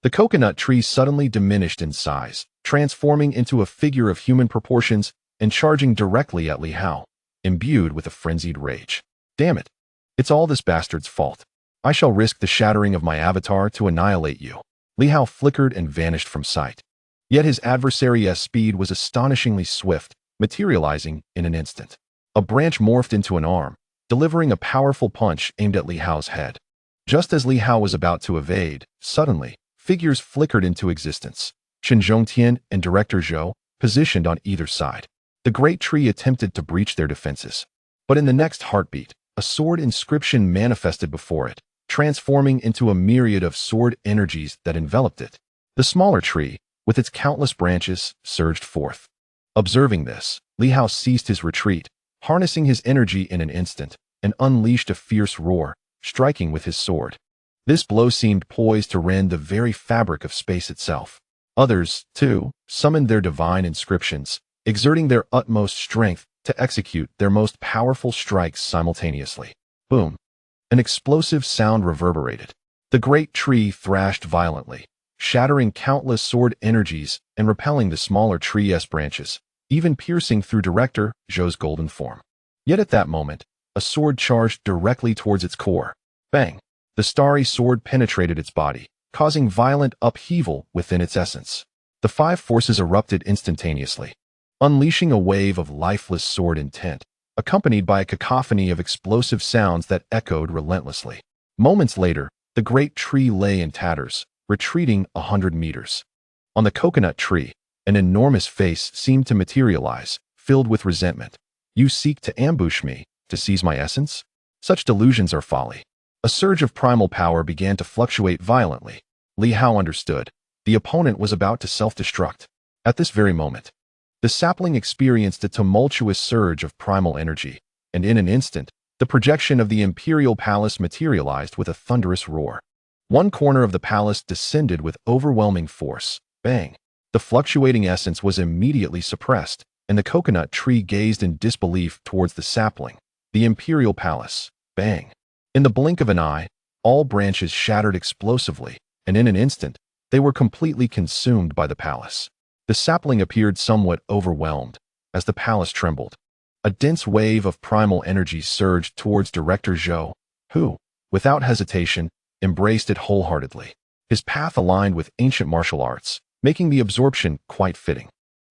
the coconut tree suddenly diminished in size, transforming into a figure of human proportions and charging directly at Li Hao, imbued with a frenzied rage. Damn it! It's all this bastard's fault. I shall risk the shattering of my avatar to annihilate you. Li Hao flickered and vanished from sight. Yet his adversary's speed was astonishingly swift, materializing in an instant. A branch morphed into an arm, delivering a powerful punch aimed at Li Hao's head. Just as Li Hao was about to evade, suddenly, figures flickered into existence. Chen Zhongtian and Director Zhou, positioned on either side. The great tree attempted to breach their defenses. But in the next heartbeat, a sword inscription manifested before it, transforming into a myriad of sword energies that enveloped it. The smaller tree, with its countless branches, surged forth. Observing this, Li Hao ceased his retreat, harnessing his energy in an instant, and unleashed a fierce roar, striking with his sword. This blow seemed poised to rend the very fabric of space itself. Others, too, summoned their divine inscriptions, exerting their utmost strength to execute their most powerful strikes simultaneously. Boom! An explosive sound reverberated. The great tree thrashed violently, shattering countless sword energies and repelling the smaller tree's branches, even piercing through Director Zhou's golden form. Yet at that moment, a sword charged directly towards its core. Bang! The starry sword penetrated its body, causing violent upheaval within its essence. The five forces erupted instantaneously, unleashing a wave of lifeless sword intent, accompanied by a cacophony of explosive sounds that echoed relentlessly. Moments later, the great tree lay in tatters, retreating 100 meters. On the coconut tree, An enormous face seemed to materialize, filled with resentment. You seek to ambush me, to seize my essence? Such delusions are folly. A surge of primal power began to fluctuate violently. Li Hao understood. The opponent was about to self-destruct. At this very moment, the sapling experienced a tumultuous surge of primal energy, and in an instant, the projection of the imperial palace materialized with a thunderous roar. One corner of the palace descended with overwhelming force. Bang! The fluctuating essence was immediately suppressed, and the coconut tree gazed in disbelief towards the sapling. The imperial palace. Bang! In the blink of an eye, all branches shattered explosively, and in an instant, they were completely consumed by the palace. The sapling appeared somewhat overwhelmed, as the palace trembled. A dense wave of primal energy surged towards Director Zhou, who, without hesitation, embraced it wholeheartedly. His path aligned with ancient martial arts, making the absorption quite fitting.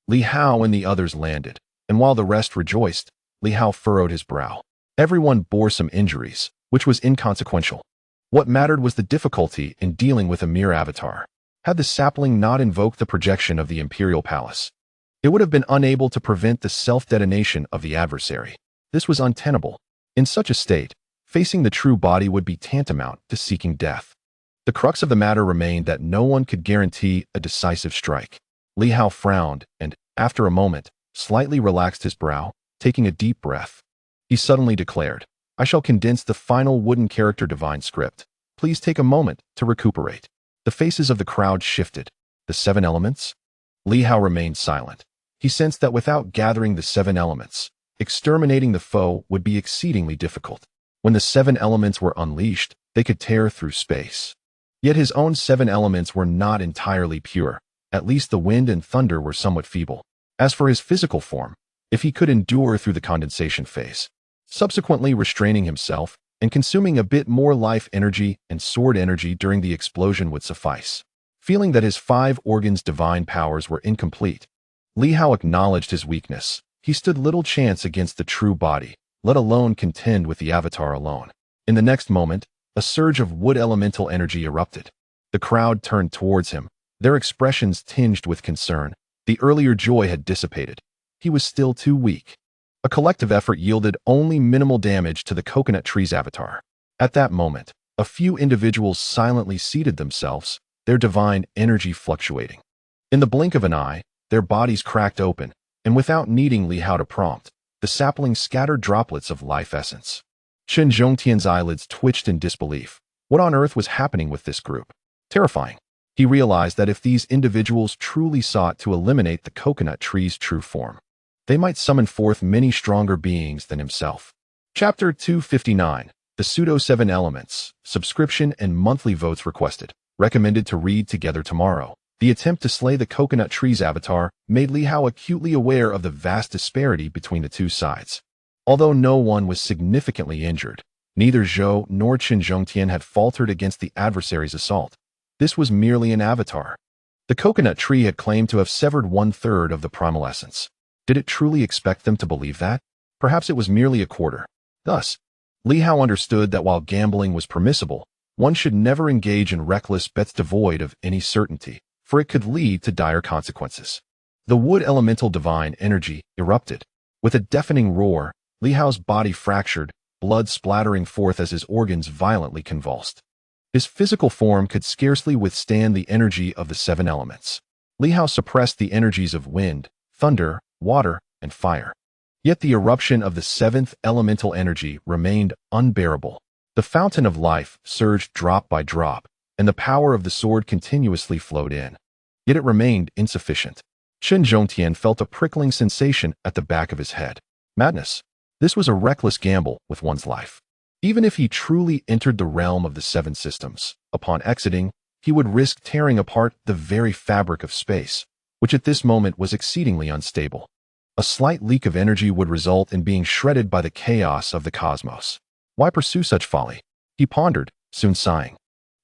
Li Hao and the others landed, and while the rest rejoiced, Li Hao furrowed his brow. Everyone bore some injuries, which was inconsequential. What mattered was the difficulty in dealing with a mere avatar. Had the sapling not invoked the projection of the imperial palace, it would have been unable to prevent the self-detonation of the adversary. This was untenable. In such a state, facing the true body would be tantamount to seeking death. The crux of the matter remained that no one could guarantee a decisive strike. Li Hao frowned and, after a moment, slightly relaxed his brow, taking a deep breath. He suddenly declared, "I shall condense the final wooden character divine script. Please take a moment to recuperate." The faces of the crowd shifted. The 7 elements? Li Hao remained silent. He sensed that without gathering the 7 elements, exterminating the foe would be exceedingly difficult. When the 7 elements were unleashed, they could tear through space. Yet his own 7 elements were not entirely pure. At least the wind and thunder were somewhat feeble. As for his physical form, if he could endure through the condensation phase, subsequently restraining himself and consuming a bit more life energy and sword energy during the explosion would suffice. Feeling that his 5 organs' divine powers were incomplete, Li Hao acknowledged his weakness. He stood little chance against the true body, let alone contend with the avatar alone. In the next moment, a surge of wood elemental energy erupted. The crowd turned towards him, their expressions tinged with concern. The earlier joy had dissipated. He was still too weak. A collective effort yielded only minimal damage to the coconut tree's avatar. At that moment, a few individuals silently seated themselves, their divine energy fluctuating. In the blink of an eye, their bodies cracked open, and without needing Li Hao to prompt, the sapling scattered droplets of life essence. Chen Zhongtian's eyelids twitched in disbelief. What on earth was happening with this group? Terrifying. He realized that if these individuals truly sought to eliminate the coconut tree's true form, they might summon forth many stronger beings than himself. Chapter 259, The Pseudo-7 Elements, Subscription and Monthly Votes Requested. Recommended to read together tomorrow. The attempt to slay the coconut tree's avatar made Li Hao acutely aware of the vast disparity between the two sides. Although no one was significantly injured, neither Zhou nor Chen Zhongtian had faltered against the adversary's assault. This was merely an avatar. The coconut tree had claimed to have severed 1/3 of the primal essence. Did it truly expect them to believe that? Perhaps it was merely a quarter. Thus, Li Hao understood that while gambling was permissible, one should never engage in reckless bets devoid of any certainty, for it could lead to dire consequences. The wood elemental divine energy erupted. With a deafening roar, Li Hao's body fractured, blood splattering forth as his organs violently convulsed. His physical form could scarcely withstand the energy of the 7 elements. Li Hao suppressed the energies of wind, thunder, water, and fire. Yet the eruption of the 7th elemental energy remained unbearable. The fountain of life surged drop by drop, and the power of the sword continuously flowed in. Yet it remained insufficient. Chen Zhongtian felt a prickling sensation at the back of his head. Madness. This was a reckless gamble with one's life. Even if he truly entered the realm of the 7 systems, upon exiting, he would risk tearing apart the very fabric of space, which at this moment was exceedingly unstable. A slight leak of energy would result in being shredded by the chaos of the cosmos. Why pursue such folly? He pondered, soon sighing.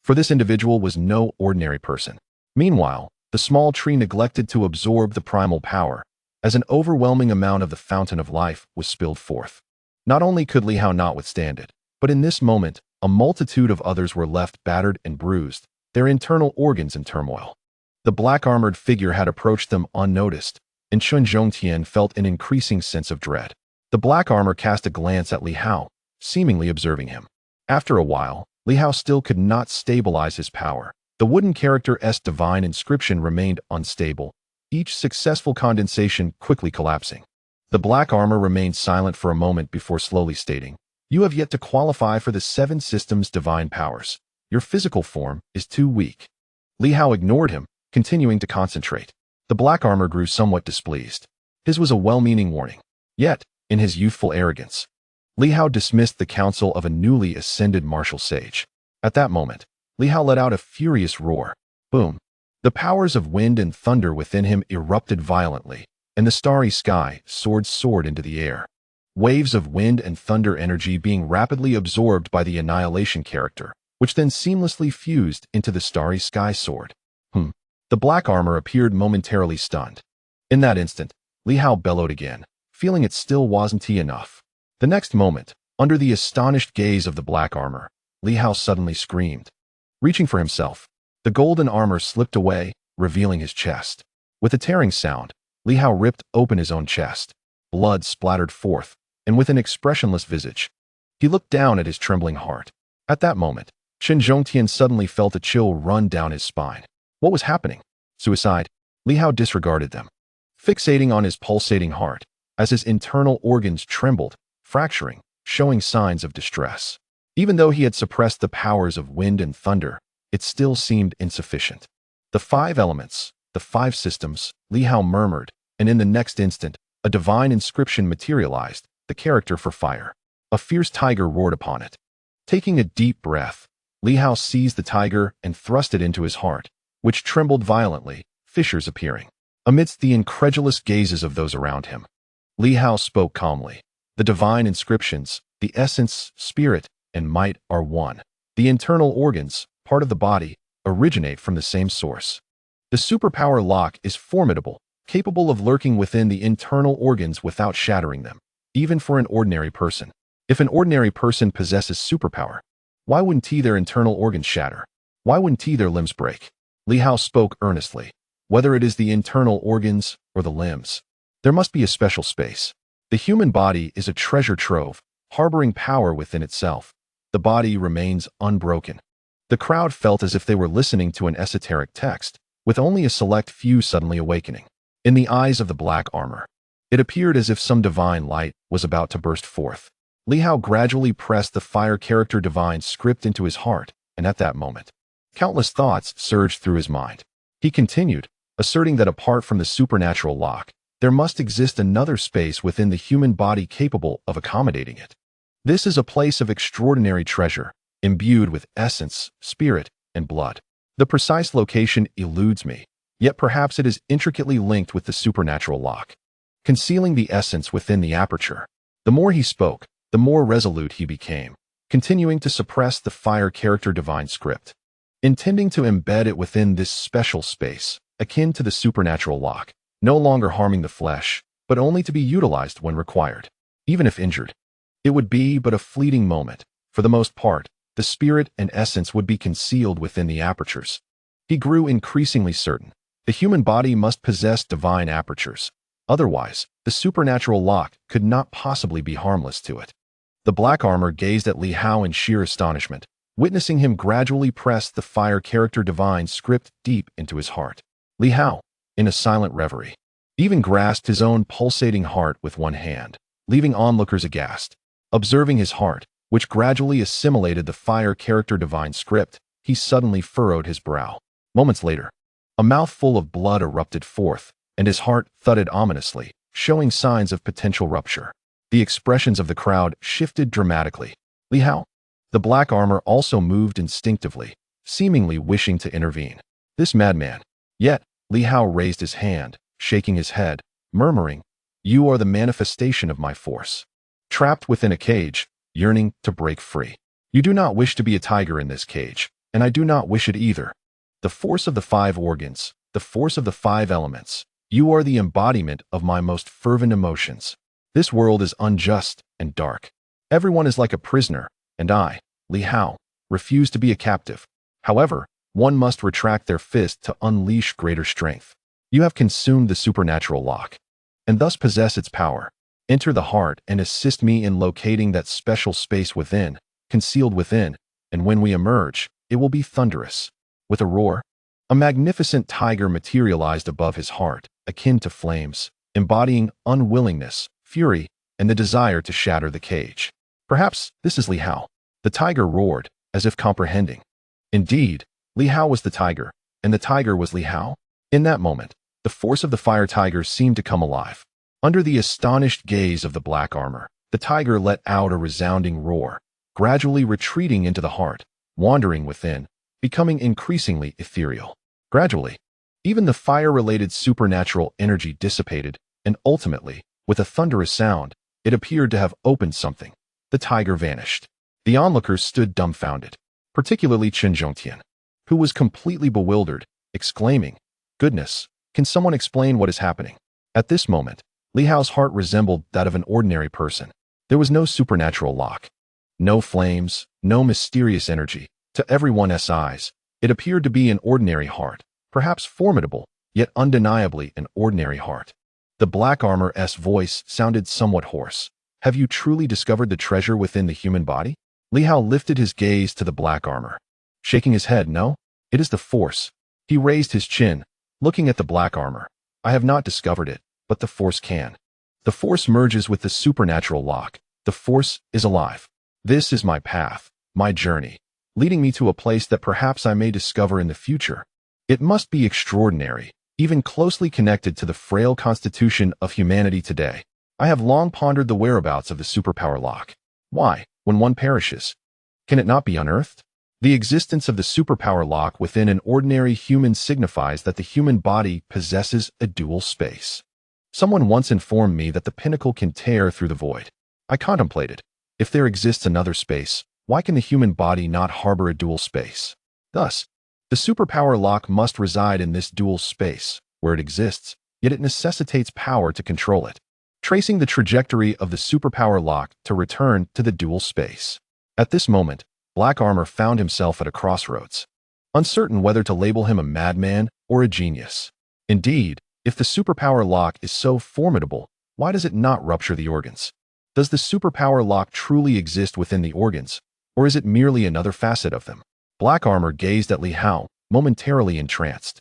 For this individual was no ordinary person. Meanwhile, the small tree neglected to absorb the primal power, as an overwhelming amount of the fountain of life was spilled forth. Not only could Li Hao not withstand it, but in this moment, a multitude of others were left battered and bruised, their internal organs in turmoil. The black-armored figure had approached them unnoticed, and Chun Zhongtian felt an increasing sense of dread. The black armor cast a glance at Li Hao, seemingly observing him. After a while, Li Hao still could not stabilize his power. The wooden character's divine inscription remained unstable, each successful condensation quickly collapsing. The black armor remained silent for a moment before slowly stating, "You have yet to qualify for the 7 systems' divine powers. Your physical form is too weak." Li Hao ignored him, continuing to concentrate. The black armor grew somewhat displeased. His was a well-meaning warning. Yet, in his youthful arrogance, Li Hao dismissed the counsel of a newly ascended martial sage. At that moment, Li Hao let out a furious roar. Boom! The powers of wind and thunder within him erupted violently, and the starry sky soared into the air. Waves of wind and thunder energy being rapidly absorbed by the annihilation character, which then seamlessly fused into the starry sky sword. The black armor appeared momentarily stunned. In that instant, Li Hao bellowed again, feeling it still wasn't enough. The next moment, under the astonished gaze of the black armor, Li Hao suddenly screamed. Reaching for himself, the golden armor slipped away, revealing his chest. With a tearing sound, Li Hao ripped open his own chest. Blood splattered forth, and with an expressionless visage, he looked down at his trembling heart. At that moment, Shen Zhongtian suddenly felt a chill run down his spine. What was happening? Suicide? Li Hao disregarded them, fixating on his pulsating heart, as his internal organs trembled, fracturing, showing signs of distress. Even though he had suppressed the powers of wind and thunder, it still seemed insufficient. The 5 elements, the 5 systems, Li Hao murmured, and in the next instant, a divine inscription materialized, the character for fire. A fierce tiger roared upon it. Taking a deep breath, Li Hao seized the tiger and thrust it into his heart, which trembled violently, fissures appearing. Amidst the incredulous gazes of those around him, Li Hao spoke calmly. The divine inscriptions, the essence, spirit, and might are one. The internal organs, part of the body, originate from the same source. The superpower lock is formidable, capable of lurking within the internal organs without shattering them, even for an ordinary person. If an ordinary person possesses superpower, why wouldn't their internal organs shatter? Why wouldn't their limbs break? Li Hao spoke earnestly. Whether it is the internal organs or the limbs, there must be a special space. The human body is a treasure trove, harboring power within itself. The body remains unbroken. The crowd felt as if they were listening to an esoteric text, with only a select few suddenly awakening. In the eyes of the black armor, it appeared as if some divine light was about to burst forth. Li Hao gradually pressed the fire character divine script into his heart, and at that moment, countless thoughts surged through his mind. He continued, asserting that apart from the supernatural lock, there must exist another space within the human body capable of accommodating it. This is a place of extraordinary treasure, imbued with essence, spirit, and blood. The precise location eludes me, yet perhaps it is intricately linked with the supernatural lock, concealing the essence within the aperture. The more he spoke, the more resolute he became, continuing to suppress the fire character divine script, intending to embed it within this special space, akin to the supernatural lock, no longer harming the flesh, but only to be utilized when required. Even if injured, it would be but a fleeting moment. For the most part, the spirit and essence would be concealed within the apertures. He grew increasingly certain. The human body must possess divine apertures. Otherwise, the supernatural lock could not possibly be harmless to it. The black armor gazed at Li Hao in sheer astonishment, witnessing him gradually press the fire character divine script deep into his heart. Li Hao, in a silent reverie, even grasped his own pulsating heart with one hand, leaving onlookers aghast. Observing his heart, which gradually assimilated the fire character divine script, he suddenly furrowed his brow. Moments later, a mouthful of blood erupted forth, and his heart thudded ominously, showing signs of potential rupture. The expressions of the crowd shifted dramatically. Li Hao, the black armor, also moved instinctively, seemingly wishing to intervene. This madman. Yet, Li Hao raised his hand, shaking his head, murmuring, "You are the manifestation of my force. Trapped within a cage, yearning to break free. You do not wish to be a tiger in this cage, and I do not wish it either. The force of the 5 organs, the force of the 5 elements, you are the embodiment of my most fervent emotions. This world is unjust and dark. Everyone is like a prisoner, and I, Li Hao, refuse to be a captive. However, one must retract their fist to unleash greater strength. You have consumed the supernatural lock, and thus possess its power. Enter the heart and assist me in locating that special space within, concealed within, and when we emerge, it will be thunderous. With a roar, a magnificent tiger materialized above his heart, akin to flames, embodying unwillingness, fury, and the desire to shatter the cage. Perhaps this is Li Hao. The tiger roared, as if comprehending. Indeed, Li Hao was the tiger, and the tiger was Li Hao. In that moment, the force of the fire tiger seemed to come alive. Under the astonished gaze of the black armor, the tiger let out a resounding roar, gradually retreating into the heart, wandering within, becoming increasingly ethereal. Gradually, even the fire-related supernatural energy dissipated, and ultimately, with a thunderous sound, it appeared to have opened something. The tiger vanished. The onlookers stood dumbfounded, particularly Chen Zhongtian, who was completely bewildered, exclaiming, "Goodness, can someone explain what is happening?" At this moment, Li Hao's heart resembled that of an ordinary person. There was no supernatural lock, no flames, no mysterious energy. To everyone's eyes, it appeared to be an ordinary heart, perhaps formidable, yet undeniably an ordinary heart. The black armor's voice sounded somewhat hoarse. "Have you truly discovered the treasure within the human body?" Li Hao lifted his gaze to the black armor, shaking his head. "No, it is the force." He raised his chin, looking at the black armor. "I have not discovered it, but the force can. The force merges with the supernatural lock. The force is alive. This is my path, my journey, leading me to a place that perhaps I may discover in the future. It must be extraordinary, even closely connected to the frail constitution of humanity today. I have long pondered the whereabouts of the superpower lock. Why, when one perishes, can it not be unearthed? The existence of the superpower lock within an ordinary human signifies that the human body possesses a dual space. Someone once informed me that the pinnacle can tear through the void. I contemplated, if there exists another space, why can the human body not harbor a dual space? Thus, the superpower lock must reside in this dual space, where it exists, yet it necessitates power to control it, tracing the trajectory of the superpower lock to return to the dual space. At this moment, Black Armor found himself at a crossroads, uncertain whether to label him a madman or a genius. Indeed, if the superpower lock is so formidable, why does it not rupture the organs? Does the superpower lock truly exist within the organs, or is it merely another facet of them? Black Armor gazed at Li Hao, momentarily entranced.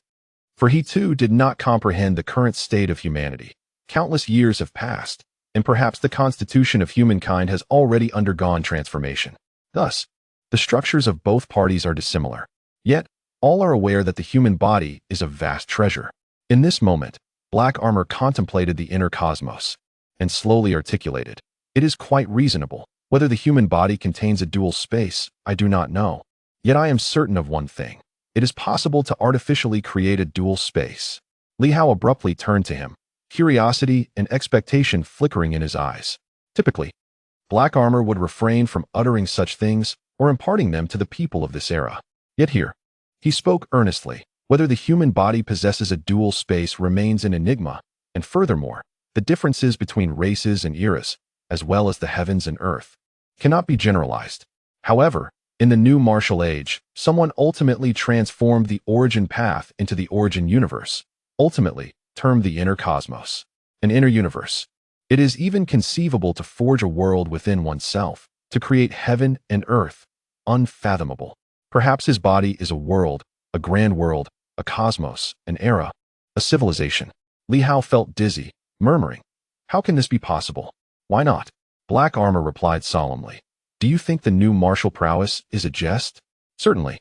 For he too did not comprehend the current state of humanity. Countless years have passed, and perhaps the constitution of humankind has already undergone transformation. Thus, the structures of both parties are dissimilar. Yet, all are aware that the human body is a vast treasure. In this moment, Black Armor contemplated the inner cosmos, and slowly articulated, "It is quite reasonable. Whether the human body contains a dual space, I do not know. Yet I am certain of one thing. It is possible to artificially create a dual space." Li Hao abruptly turned to him, curiosity and expectation flickering in his eyes. Typically, Black Armor would refrain from uttering such things or imparting them to the people of this era. Yet here, he spoke earnestly. Whether the human body possesses a dual space remains an enigma, and furthermore, the differences between races and eras, as well as the heavens and earth, cannot be generalized. However, in the new martial age, someone ultimately transformed the origin path into the origin universe, ultimately termed the inner cosmos, an inner universe. It is even conceivable to forge a world within oneself, to create heaven and earth, unfathomable. Perhaps his body is a world, a grand world, a cosmos, an era, a civilization. Li Hao felt dizzy, murmuring, "How can this be possible? Why not?" Black Armor replied solemnly, "Do you think the new martial prowess is a jest? Certainly.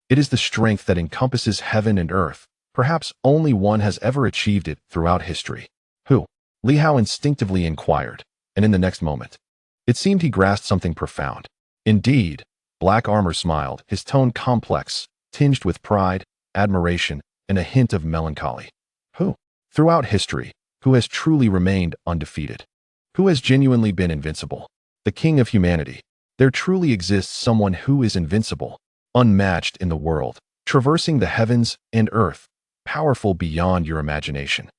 It is the strength that encompasses heaven and earth. Perhaps only one has ever achieved it throughout history." "Who?" Li Hao instinctively inquired, and in the next moment, it seemed he grasped something profound. "Indeed," Black Armor smiled, his tone complex, tinged with pride, admiration, and a hint of melancholy. "Who? Throughout history, who has truly remained undefeated? Who has genuinely been invincible? The king of humanity. There truly exists someone who is invincible, unmatched in the world, traversing the heavens and earth, powerful beyond your imagination,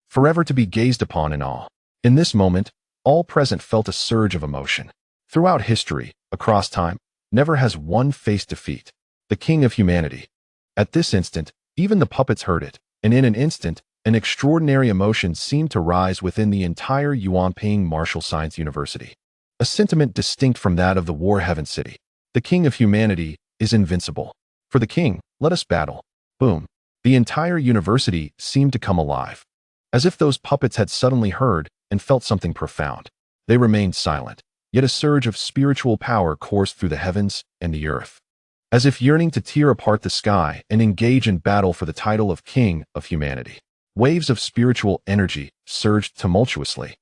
forever to be gazed upon in awe." In this moment, all present felt a surge of emotion. Throughout history, across time, never has one faced defeat. The king of humanity. At this instant, even the puppets heard it, and in an instant, an extraordinary emotion seemed to rise within the entire Yuanping Martial Science University. A sentiment distinct from that of the war-heaven city. The king of humanity is invincible. For the king, let us battle. Boom. The entire university seemed to come alive. As if those puppets had suddenly heard and felt something profound. They remained silent, yet a surge of spiritual power coursed through the heavens and the earth. As if yearning to tear apart the sky and engage in battle for the title of king of humanity. Waves of spiritual energy surged tumultuously,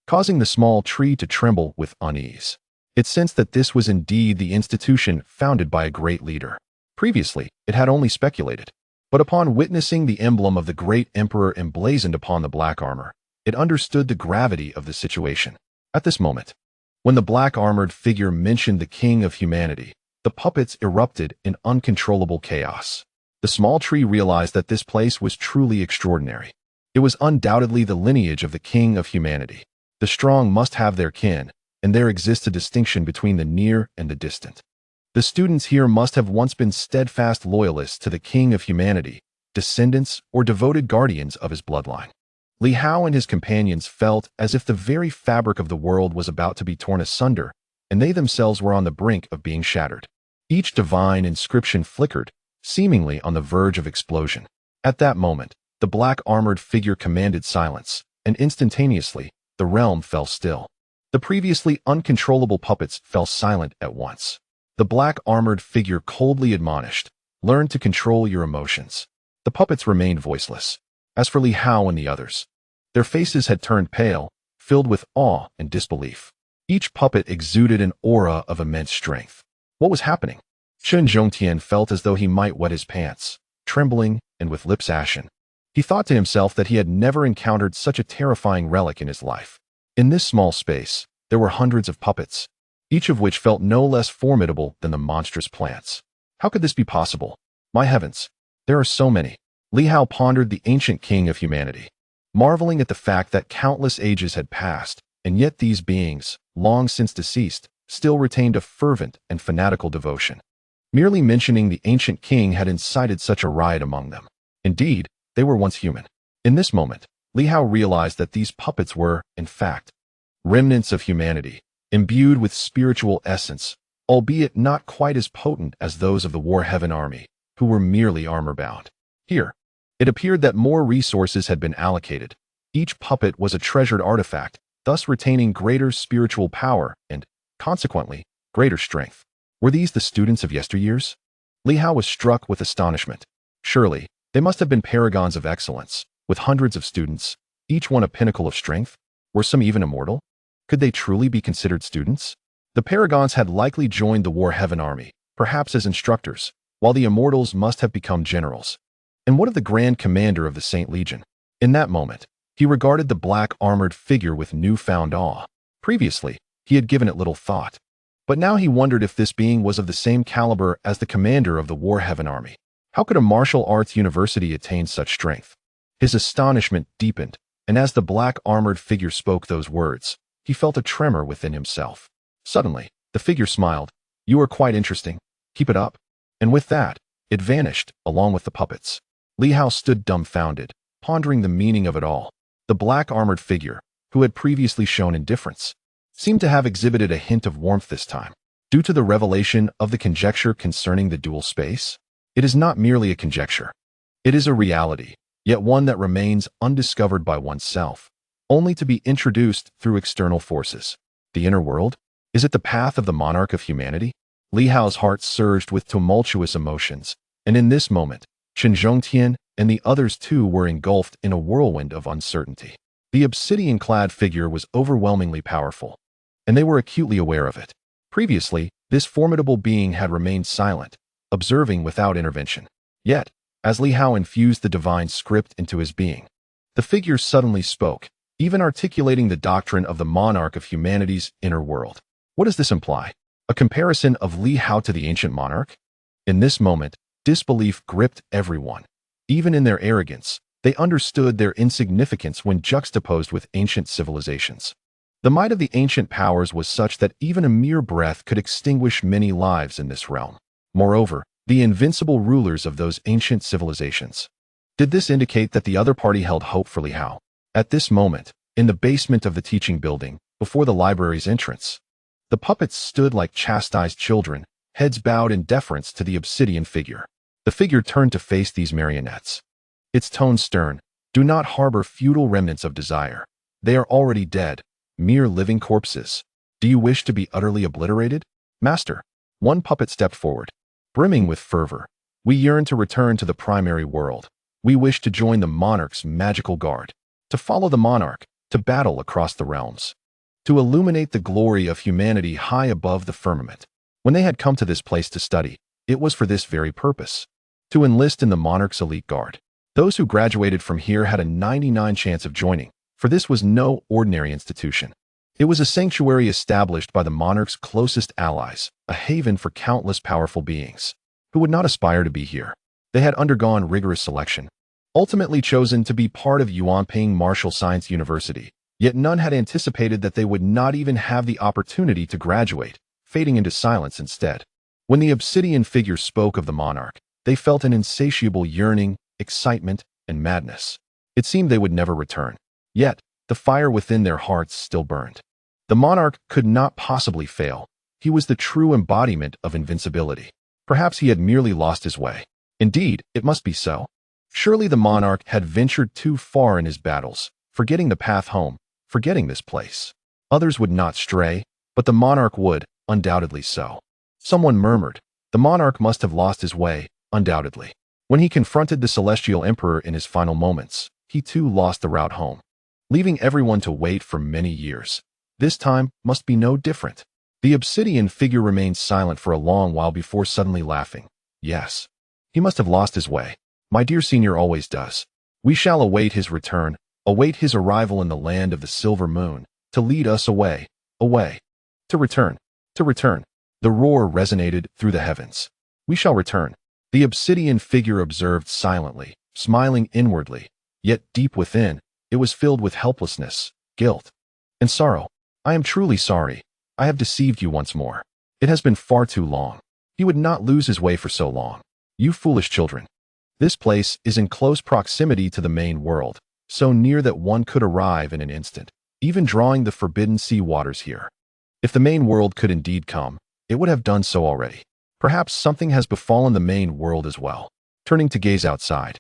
causing the small tree to tremble with unease. It sensed that this was indeed the institution founded by a great leader. Previously, it had only speculated. But upon witnessing the emblem of the great emperor emblazoned upon the black armor, it understood the gravity of the situation. At this moment, when the black-armored figure mentioned the king of humanity, the puppets erupted in uncontrollable chaos. The small tree realized that this place was truly extraordinary. It was undoubtedly the lineage of the king of humanity. The strong must have their kin, and there exists a distinction between the near and the distant. The students here must have once been steadfast loyalists to the king of humanity, descendants or devoted guardians of his bloodline. Li Hao and his companions felt as if the very fabric of the world was about to be torn asunder, and they themselves were on the brink of being shattered. Each divine inscription flickered, seemingly on the verge of explosion. At that moment, the black-armored figure commanded silence, and instantaneously, the realm fell still. The previously uncontrollable puppets fell silent at once. The black-armored figure coldly admonished, "Learn to control your emotions." The puppets remained voiceless. As for Li Hao and the others, their faces had turned pale, filled with awe and disbelief. Each puppet exuded an aura of immense strength. What was happening? Chen Zhongtian felt as though he might wet his pants, trembling and with lips ashen. He thought to himself that he had never encountered such a terrifying relic in his life. In this small space, there were hundreds of puppets, each of which felt no less formidable than the monstrous plants. How could this be possible? My heavens, there are so many. Li Hao pondered the ancient king of humanity, marveling at the fact that countless ages had passed, and yet these beings, long since deceased, still retained a fervent and fanatical devotion. Merely mentioning the ancient king had incited such a riot among them. Indeed, they were once human. In this moment, Li Hao realized that these puppets were, in fact, remnants of humanity, imbued with spiritual essence, albeit not quite as potent as those of the war-heaven army, who were merely armor-bound. Here, it appeared that more resources had been allocated. Each puppet was a treasured artifact, thus retaining greater spiritual power and, consequently, greater strength. Were these the students of yesteryears? Li Hao was struck with astonishment. Surely, they must have been paragons of excellence, with hundreds of students, each one a pinnacle of strength. Were some even immortal? Could they truly be considered students? The paragons had likely joined the war-heaven army, perhaps as instructors, while the immortals must have become generals. And what of the Grand Commander of the Saint Legion? In that moment, he regarded the black-armored figure with newfound awe. Previously, he had given it little thought. But now he wondered if this being was of the same caliber as the commander of the war-heaven army. How could a martial arts university attain such strength? His astonishment deepened, and as the black-armored figure spoke those words, he felt a tremor within himself. Suddenly, the figure smiled. "You are quite interesting. Keep it up." And with that, it vanished, along with the puppets. Li Hao stood dumbfounded, pondering the meaning of it all. The black-armored figure, who had previously shown indifference, seemed to have exhibited a hint of warmth this time. Due to the revelation of the conjecture concerning the dual space? It is not merely a conjecture. It is a reality, yet one that remains undiscovered by oneself, only to be introduced through external forces. The inner world? Is it the path of the monarch of humanity? Li Hao's heart surged with tumultuous emotions, and in this moment, Chen Zhongtian and the others too were engulfed in a whirlwind of uncertainty. The obsidian-clad figure was overwhelmingly powerful, and they were acutely aware of it. Previously, this formidable being had remained silent, observing without intervention. Yet, as Li Hao infused the divine script into his being, the figure suddenly spoke, even articulating the doctrine of the monarch of humanity's inner world. What does this imply? A comparison of Li Hao to the ancient monarch? In this moment, disbelief gripped everyone. Even in their arrogance, they understood their insignificance when juxtaposed with ancient civilizations. The might of the ancient powers was such that even a mere breath could extinguish many lives in this realm. Moreover, the invincible rulers of those ancient civilizations. Did this indicate that the other party held hope for Li Hao? At this moment, in the basement of the teaching building, before the library's entrance, the puppets stood like chastised children, heads bowed in deference to the obsidian figure. The figure turned to face these marionettes. Its tone stern. Do not harbor futile remnants of desire. They are already dead, mere living corpses. Do you wish to be utterly obliterated? Master. One puppet stepped forward, brimming with fervor. We yearn to return to the primary world. We wish to join the monarch's magical guard, to follow the monarch, to battle across the realms, to illuminate the glory of humanity high above the firmament. When they had come to this place to study, it was for this very purpose, to enlist in the monarch's elite guard. Those who graduated from here had a 99% chance of joining, for this was no ordinary institution. It was a sanctuary established by the monarch's closest allies, a haven for countless powerful beings who would not aspire to be here. They had undergone rigorous selection, ultimately chosen to be part of Yuanping Martial Science University, yet none had anticipated that they would not even have the opportunity to graduate, fading into silence instead. When the obsidian figure spoke of the monarch, they felt an insatiable yearning, excitement, and madness. It seemed they would never return. Yet, the fire within their hearts still burned. The monarch could not possibly fail. He was the true embodiment of invincibility. Perhaps he had merely lost his way. Indeed, it must be so. Surely the monarch had ventured too far in his battles, forgetting the path home, forgetting this place. Others would not stray, but the monarch would, undoubtedly so. Someone murmured, the monarch must have lost his way, undoubtedly. When he confronted the celestial emperor in his final moments, he too lost the route home, leaving everyone to wait for many years. This time must be no different. The obsidian figure remained silent for a long while before suddenly laughing. Yes, he must have lost his way. My dear senior always does. We shall await his return, await his arrival in the land of the silver moon, to lead us away, away. To return, to return. The roar resonated through the heavens. We shall return. The obsidian figure observed silently, smiling inwardly, yet deep within, it was filled with helplessness, guilt, and sorrow. I am truly sorry. I have deceived you once more. It has been far too long. He would not lose his way for so long. You foolish children. This place is in close proximity to the main world, so near that one could arrive in an instant, even drawing the forbidden sea waters here. If the main world could indeed come, it would have done so already. Perhaps something has befallen the main world as well. Turning to gaze outside,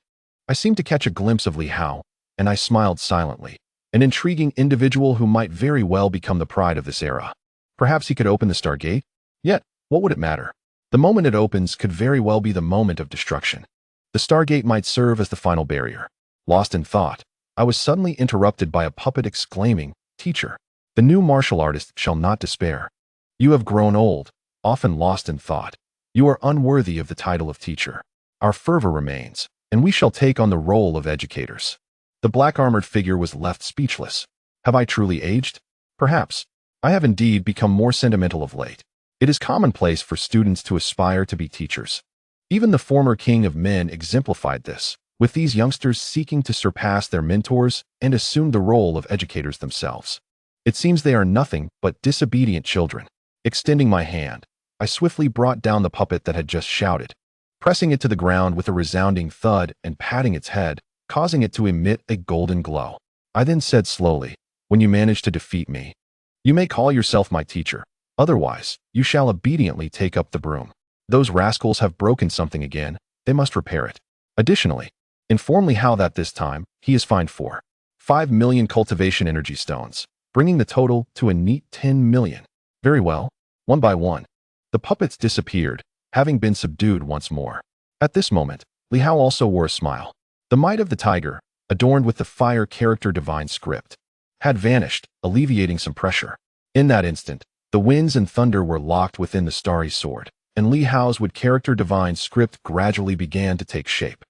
I seemed to catch a glimpse of Li Hao, and I smiled silently, an intriguing individual who might very well become the pride of this era. Perhaps he could open the Stargate? Yet, what would it matter? The moment it opens could very well be the moment of destruction. The Stargate might serve as the final barrier. Lost in thought, I was suddenly interrupted by a puppet exclaiming, "Teacher, the new martial artist shall not despair. You have grown old, often lost in thought. You are unworthy of the title of teacher. Our fervor remains, and we shall take on the role of educators." The black-armored figure was left speechless. Have I truly aged? Perhaps. I have indeed become more sentimental of late. It is commonplace for students to aspire to be teachers. Even the former king of men exemplified this, with these youngsters seeking to surpass their mentors and assume the role of educators themselves. It seems they are nothing but disobedient children. Extending my hand, I swiftly brought down the puppet that had just shouted, pressing it to the ground with a resounding thud and patting its head, causing it to emit a golden glow. I then said slowly, "When you manage to defeat me, you may call yourself my teacher. Otherwise, you shall obediently take up the broom. Those rascals have broken something again. They must repair it. Additionally, inform Li Hao that this time, he is fined for 5 million cultivation energy stones, bringing the total to a neat 10 million. Very well." One by one, the puppets disappeared, having been subdued once more. At this moment, Li Hao also wore a smile. The might of the tiger, adorned with the fire character divine script, had vanished, alleviating some pressure. In that instant, the winds and thunder were locked within the starry sword, and Li Hao's wood character divine script gradually began to take shape.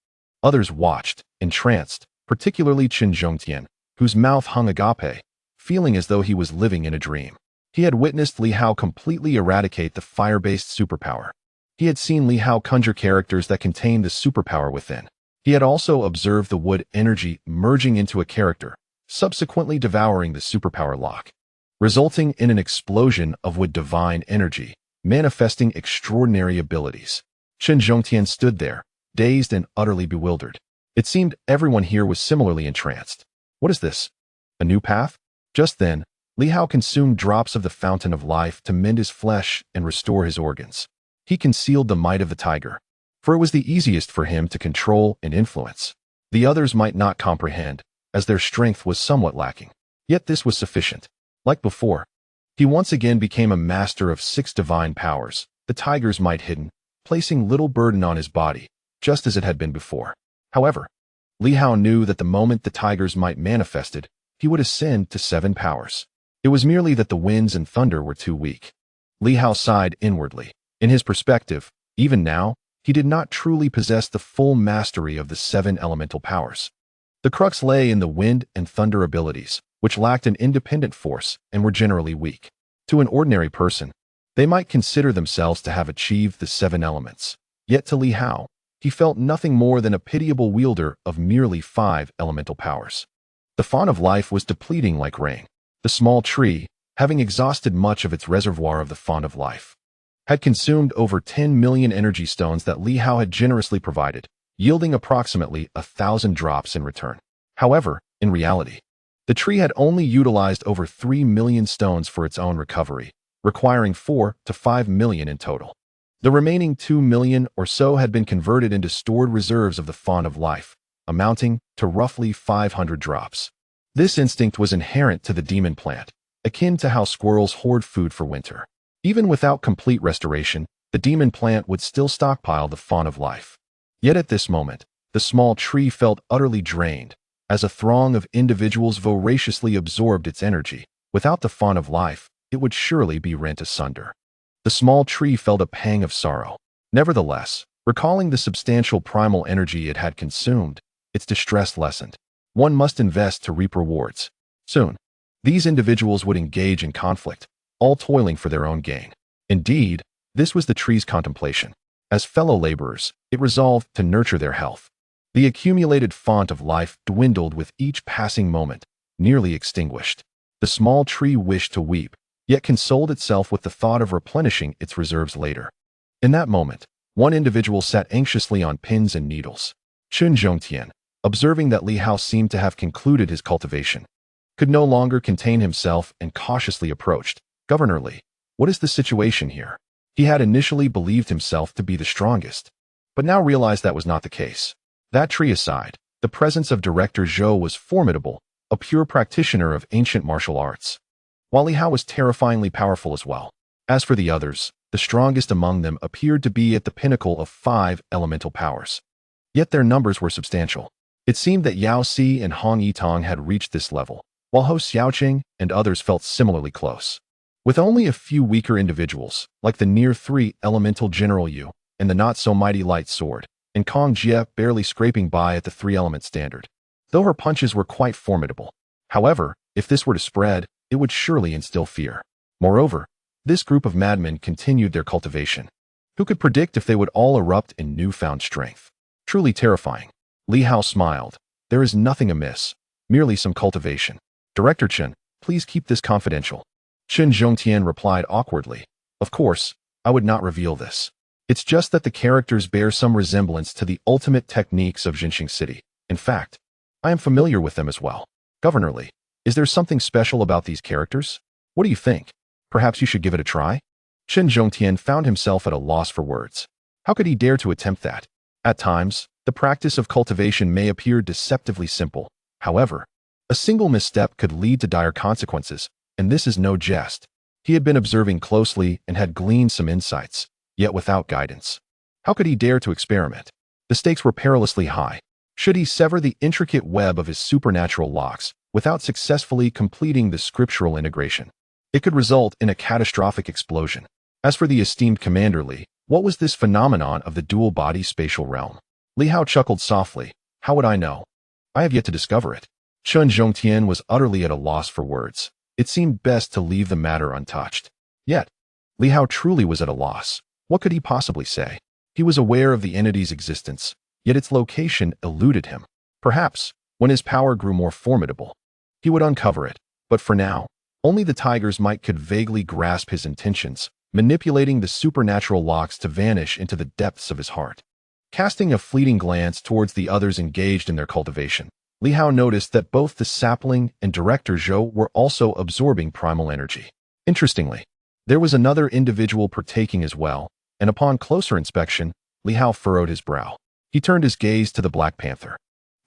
Others watched, entranced, particularly Qin Zhongtian, whose mouth hung agape, feeling as though he was living in a dream. He had witnessed Li Hao completely eradicate the fire-based superpower. He had seen Li Hao conjure characters that contained the superpower within. He had also observed the wood energy merging into a character, subsequently devouring the superpower lock, resulting in an explosion of wood divine energy, manifesting extraordinary abilities. Chen Zhongtian stood there, dazed and utterly bewildered. It seemed everyone here was similarly entranced. What is this? A new path? Just then, Li Hao consumed drops of the fountain of life to mend his flesh and restore his organs. He concealed the might of the tiger, for it was the easiest for him to control and influence. The others might not comprehend, as their strength was somewhat lacking. Yet this was sufficient. Like before, he once again became a master of 6 divine powers, the tiger's might hidden, placing little burden on his body, just as it had been before. However, Li Hao knew that the moment the tiger's might manifested, he would ascend to 7 powers. It was merely that the winds and thunder were too weak. Li Hao sighed inwardly. In his perspective, even now, he did not truly possess the full mastery of the 7 elemental powers. The crux lay in the wind and thunder abilities, which lacked an independent force and were generally weak. To an ordinary person, they might consider themselves to have achieved the 7 elements. Yet to Li Hao, he felt nothing more than a pitiable wielder of merely 5 elemental powers. The font of life was depleting like rain. The small tree, having exhausted much of its reservoir of the font of life, had consumed over 10 million energy stones that Li Hao had generously provided, yielding approximately 1,000 drops in return. However, in reality, the tree had only utilized over 3 million stones for its own recovery, requiring 4 to 5 million in total. The remaining 2 million or so had been converted into stored reserves of the font of life, amounting to roughly 500 drops. This instinct was inherent to the demon plant, akin to how squirrels hoard food for winter. Even without complete restoration, the demon plant would still stockpile the font of life. Yet at this moment, the small tree felt utterly drained, as a throng of individuals voraciously absorbed its energy. Without the font of life, it would surely be rent asunder. The small tree felt a pang of sorrow. Nevertheless, recalling the substantial primal energy it had consumed, its distress lessened. One must invest to reap rewards. Soon, these individuals would engage in conflict, all toiling for their own gain. Indeed, this was the tree's contemplation. As fellow laborers, it resolved to nurture their health. The accumulated font of life dwindled with each passing moment, nearly extinguished. The small tree wished to weep, yet consoled itself with the thought of replenishing its reserves later. In that moment, one individual sat anxiously on pins and needles. Chen Zhongtian, observing that Li Hao seemed to have concluded his cultivation, could no longer contain himself and cautiously approached. Governor Li, what is the situation here? He had initially believed himself to be the strongest, but now realized that was not the case. That tree aside, the presence of Director Zhou was formidable, a pure practitioner of ancient martial arts, while Li Hao was terrifyingly powerful as well. As for the others, the strongest among them appeared to be at the pinnacle of 5 elemental powers. Yet their numbers were substantial. It seemed that Yao Si and Hong Yitong had reached this level, while Ho Xiaoqing and others felt similarly close. With only a few weaker individuals, like the near 3 elemental General Yu and the not-so-mighty Light Sword, and Kong Jie barely scraping by at the 3-element standard, though her punches were quite formidable. However, if this were to spread, it would surely instill fear. Moreover, this group of madmen continued their cultivation. Who could predict if they would all erupt in newfound strength? Truly terrifying. Li Hao smiled. There is nothing amiss, merely some cultivation. Director Chen, please keep this confidential. Chen Zhongtian replied awkwardly. Of course, I would not reveal this. It's just that the characters bear some resemblance to the ultimate techniques of Tianxing City. In fact, I am familiar with them as well. Governor Li, is there something special about these characters? What do you think? Perhaps you should give it a try? Chen Zhongtian found himself at a loss for words. How could he dare to attempt that? At times, the practice of cultivation may appear deceptively simple. However, a single misstep could lead to dire consequences, and this is no jest. He had been observing closely and had gleaned some insights, yet without guidance. How could he dare to experiment? The stakes were perilously high. Should he sever the intricate web of his supernatural locks without successfully completing the scriptural integration, it could result in a catastrophic explosion. As for the esteemed Commander Li, what was this phenomenon of the dual-body spatial realm? Li Hao chuckled softly. How would I know? I have yet to discover it. Chen Zhongtian was utterly at a loss for words. It seemed best to leave the matter untouched. Yet, Li Hao truly was at a loss. What could he possibly say? He was aware of the entity's existence, yet its location eluded him. Perhaps, when his power grew more formidable, he would uncover it, but for now, only the tigers might could vaguely grasp his intentions, manipulating the supernatural locks to vanish into the depths of his heart. Casting a fleeting glance towards the others engaged in their cultivation, Li Hao noticed that both the sapling and director Zhou were also absorbing primal energy. Interestingly, there was another individual partaking as well, and upon closer inspection, Li Hao furrowed his brow. He turned his gaze to the Black Panther,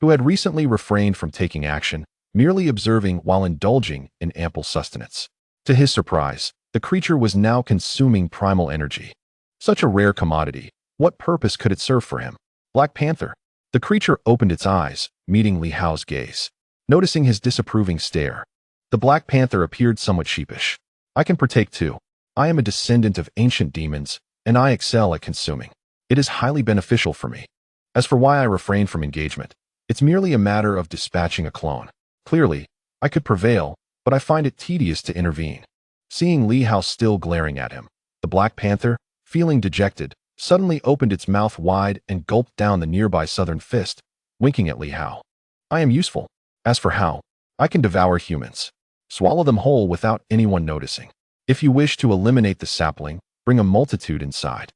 who had recently refrained from taking action, merely observing while indulging in ample sustenance. To his surprise, the creature was now consuming primal energy. Such a rare commodity, what purpose could it serve for him? Black Panther. The creature opened its eyes, meeting Li Hao's gaze. Noticing his disapproving stare, the Black Panther appeared somewhat sheepish. I can partake too. I am a descendant of ancient demons, and I excel at consuming. It is highly beneficial for me. As for why I refrain from engagement, it's merely a matter of dispatching a clone. Clearly, I could prevail, but I find it tedious to intervene. Seeing Li Hao still glaring at him, the Black Panther, feeling dejected, suddenly opened its mouth wide and gulped down the nearby southern fist, winking at Li Hao. I am useful. As for how, I can devour humans. Swallow them whole without anyone noticing. If you wish to eliminate the sapling, bring a multitude inside.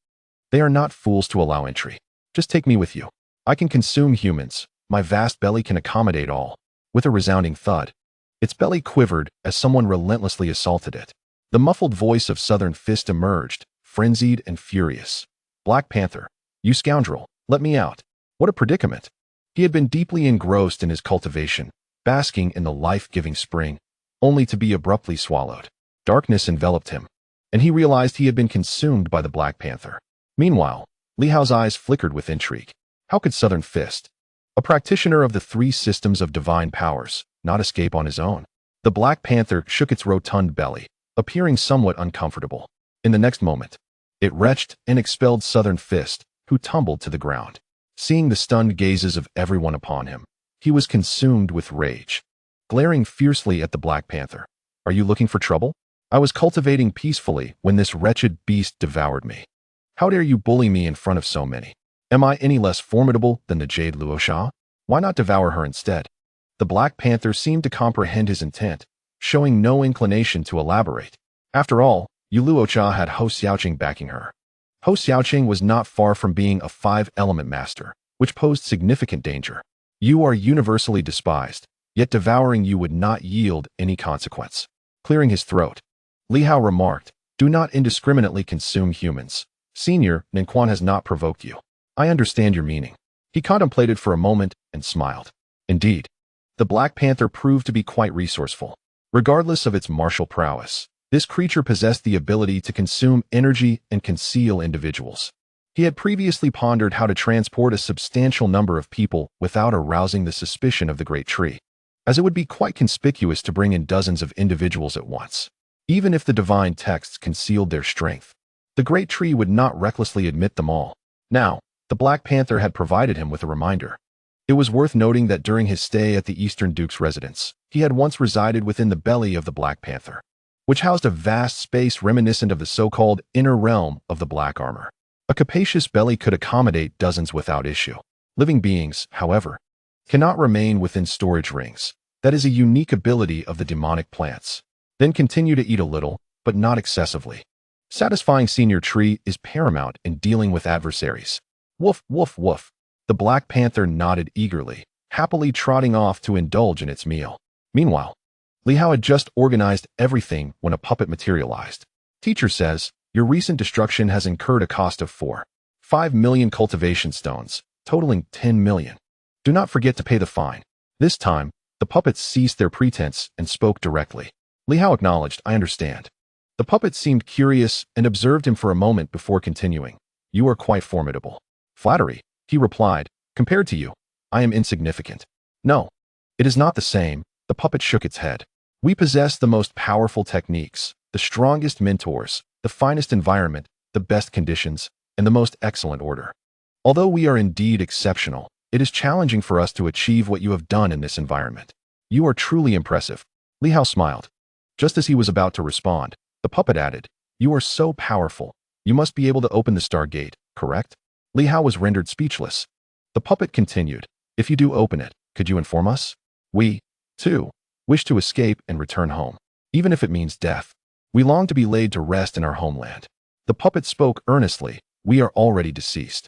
They are not fools to allow entry. Just take me with you. I can consume humans. My vast belly can accommodate all. With a resounding thud, its belly quivered as someone relentlessly assaulted it. The muffled voice of Southern Fist emerged, frenzied and furious. Black Panther, you scoundrel, let me out. What a predicament. He had been deeply engrossed in his cultivation, basking in the life-giving spring, only to be abruptly swallowed. Darkness enveloped him, and he realized he had been consumed by the Black Panther. Meanwhile, Li Hao's eyes flickered with intrigue. How could Southern Fist, a practitioner of the three systems of divine powers, not escape on his own? The Black Panther shook its rotund belly, appearing somewhat uncomfortable. In the next moment, it retched and expelled Southern Fist, who tumbled to the ground. Seeing the stunned gazes of everyone upon him, he was consumed with rage. Glaring fiercely at the Black Panther, "Are you looking for trouble? I was cultivating peacefully when this wretched beast devoured me. How dare you bully me in front of so many? Am I any less formidable than the Jade Luosha? Why not devour her instead?" The Black Panther seemed to comprehend his intent, showing no inclination to elaborate. After all, Yu Luocha had Hou Xiaoqing backing her. Hou Xiaoqing was not far from being a five-element master, which posed significant danger. You are universally despised, yet devouring you would not yield any consequence. Clearing his throat, Li Hao remarked, "Do not indiscriminately consume humans. Senior, Ninquan has not provoked you. I understand your meaning." He contemplated for a moment and smiled. Indeed, the Black Panther proved to be quite resourceful. Regardless of its martial prowess, this creature possessed the ability to consume energy and conceal individuals. He had previously pondered how to transport a substantial number of people without arousing the suspicion of the Great Tree, as it would be quite conspicuous to bring in dozens of individuals at once. Even if the divine texts concealed their strength, the Great Tree would not recklessly admit them all. Now, the Black Panther had provided him with a reminder. It was worth noting that during his stay at the Eastern Duke's residence, he had once resided within the belly of the Black Panther, which housed a vast space reminiscent of the so-called inner realm of the Black Armor. A capacious belly could accommodate dozens without issue. Living beings, however, cannot remain within storage rings. That is a unique ability of the demonic plants. Then continue to eat a little, but not excessively. Satisfying Senior Tree is paramount in dealing with adversaries. Woof, woof, woof. The Black Panther nodded eagerly, happily trotting off to indulge in its meal. Meanwhile, Li Hao had just organized everything when a puppet materialized. Teacher says, your recent destruction has incurred a cost of 4.5 million cultivation stones, totaling 10 million. Do not forget to pay the fine. This time, the puppets ceased their pretense and spoke directly. Li Hao acknowledged, I understand. The puppet seemed curious and observed him for a moment before continuing. You are quite formidable. Flattery, he replied. Compared to you, I am insignificant. No, it is not the same. The puppet shook its head. We possess the most powerful techniques, the strongest mentors, the finest environment, the best conditions, and the most excellent order. Although we are indeed exceptional, it is challenging for us to achieve what you have done in this environment. You are truly impressive. Li Hao smiled. Just as he was about to respond, the puppet added, you are so powerful. You must be able to open the Star Gate, correct? Li Hao was rendered speechless. The puppet continued, if you do open it, could you inform us? We, too, wish to escape and return home, even if it means death. We long to be laid to rest in our homeland. The puppet spoke earnestly. We are already deceased.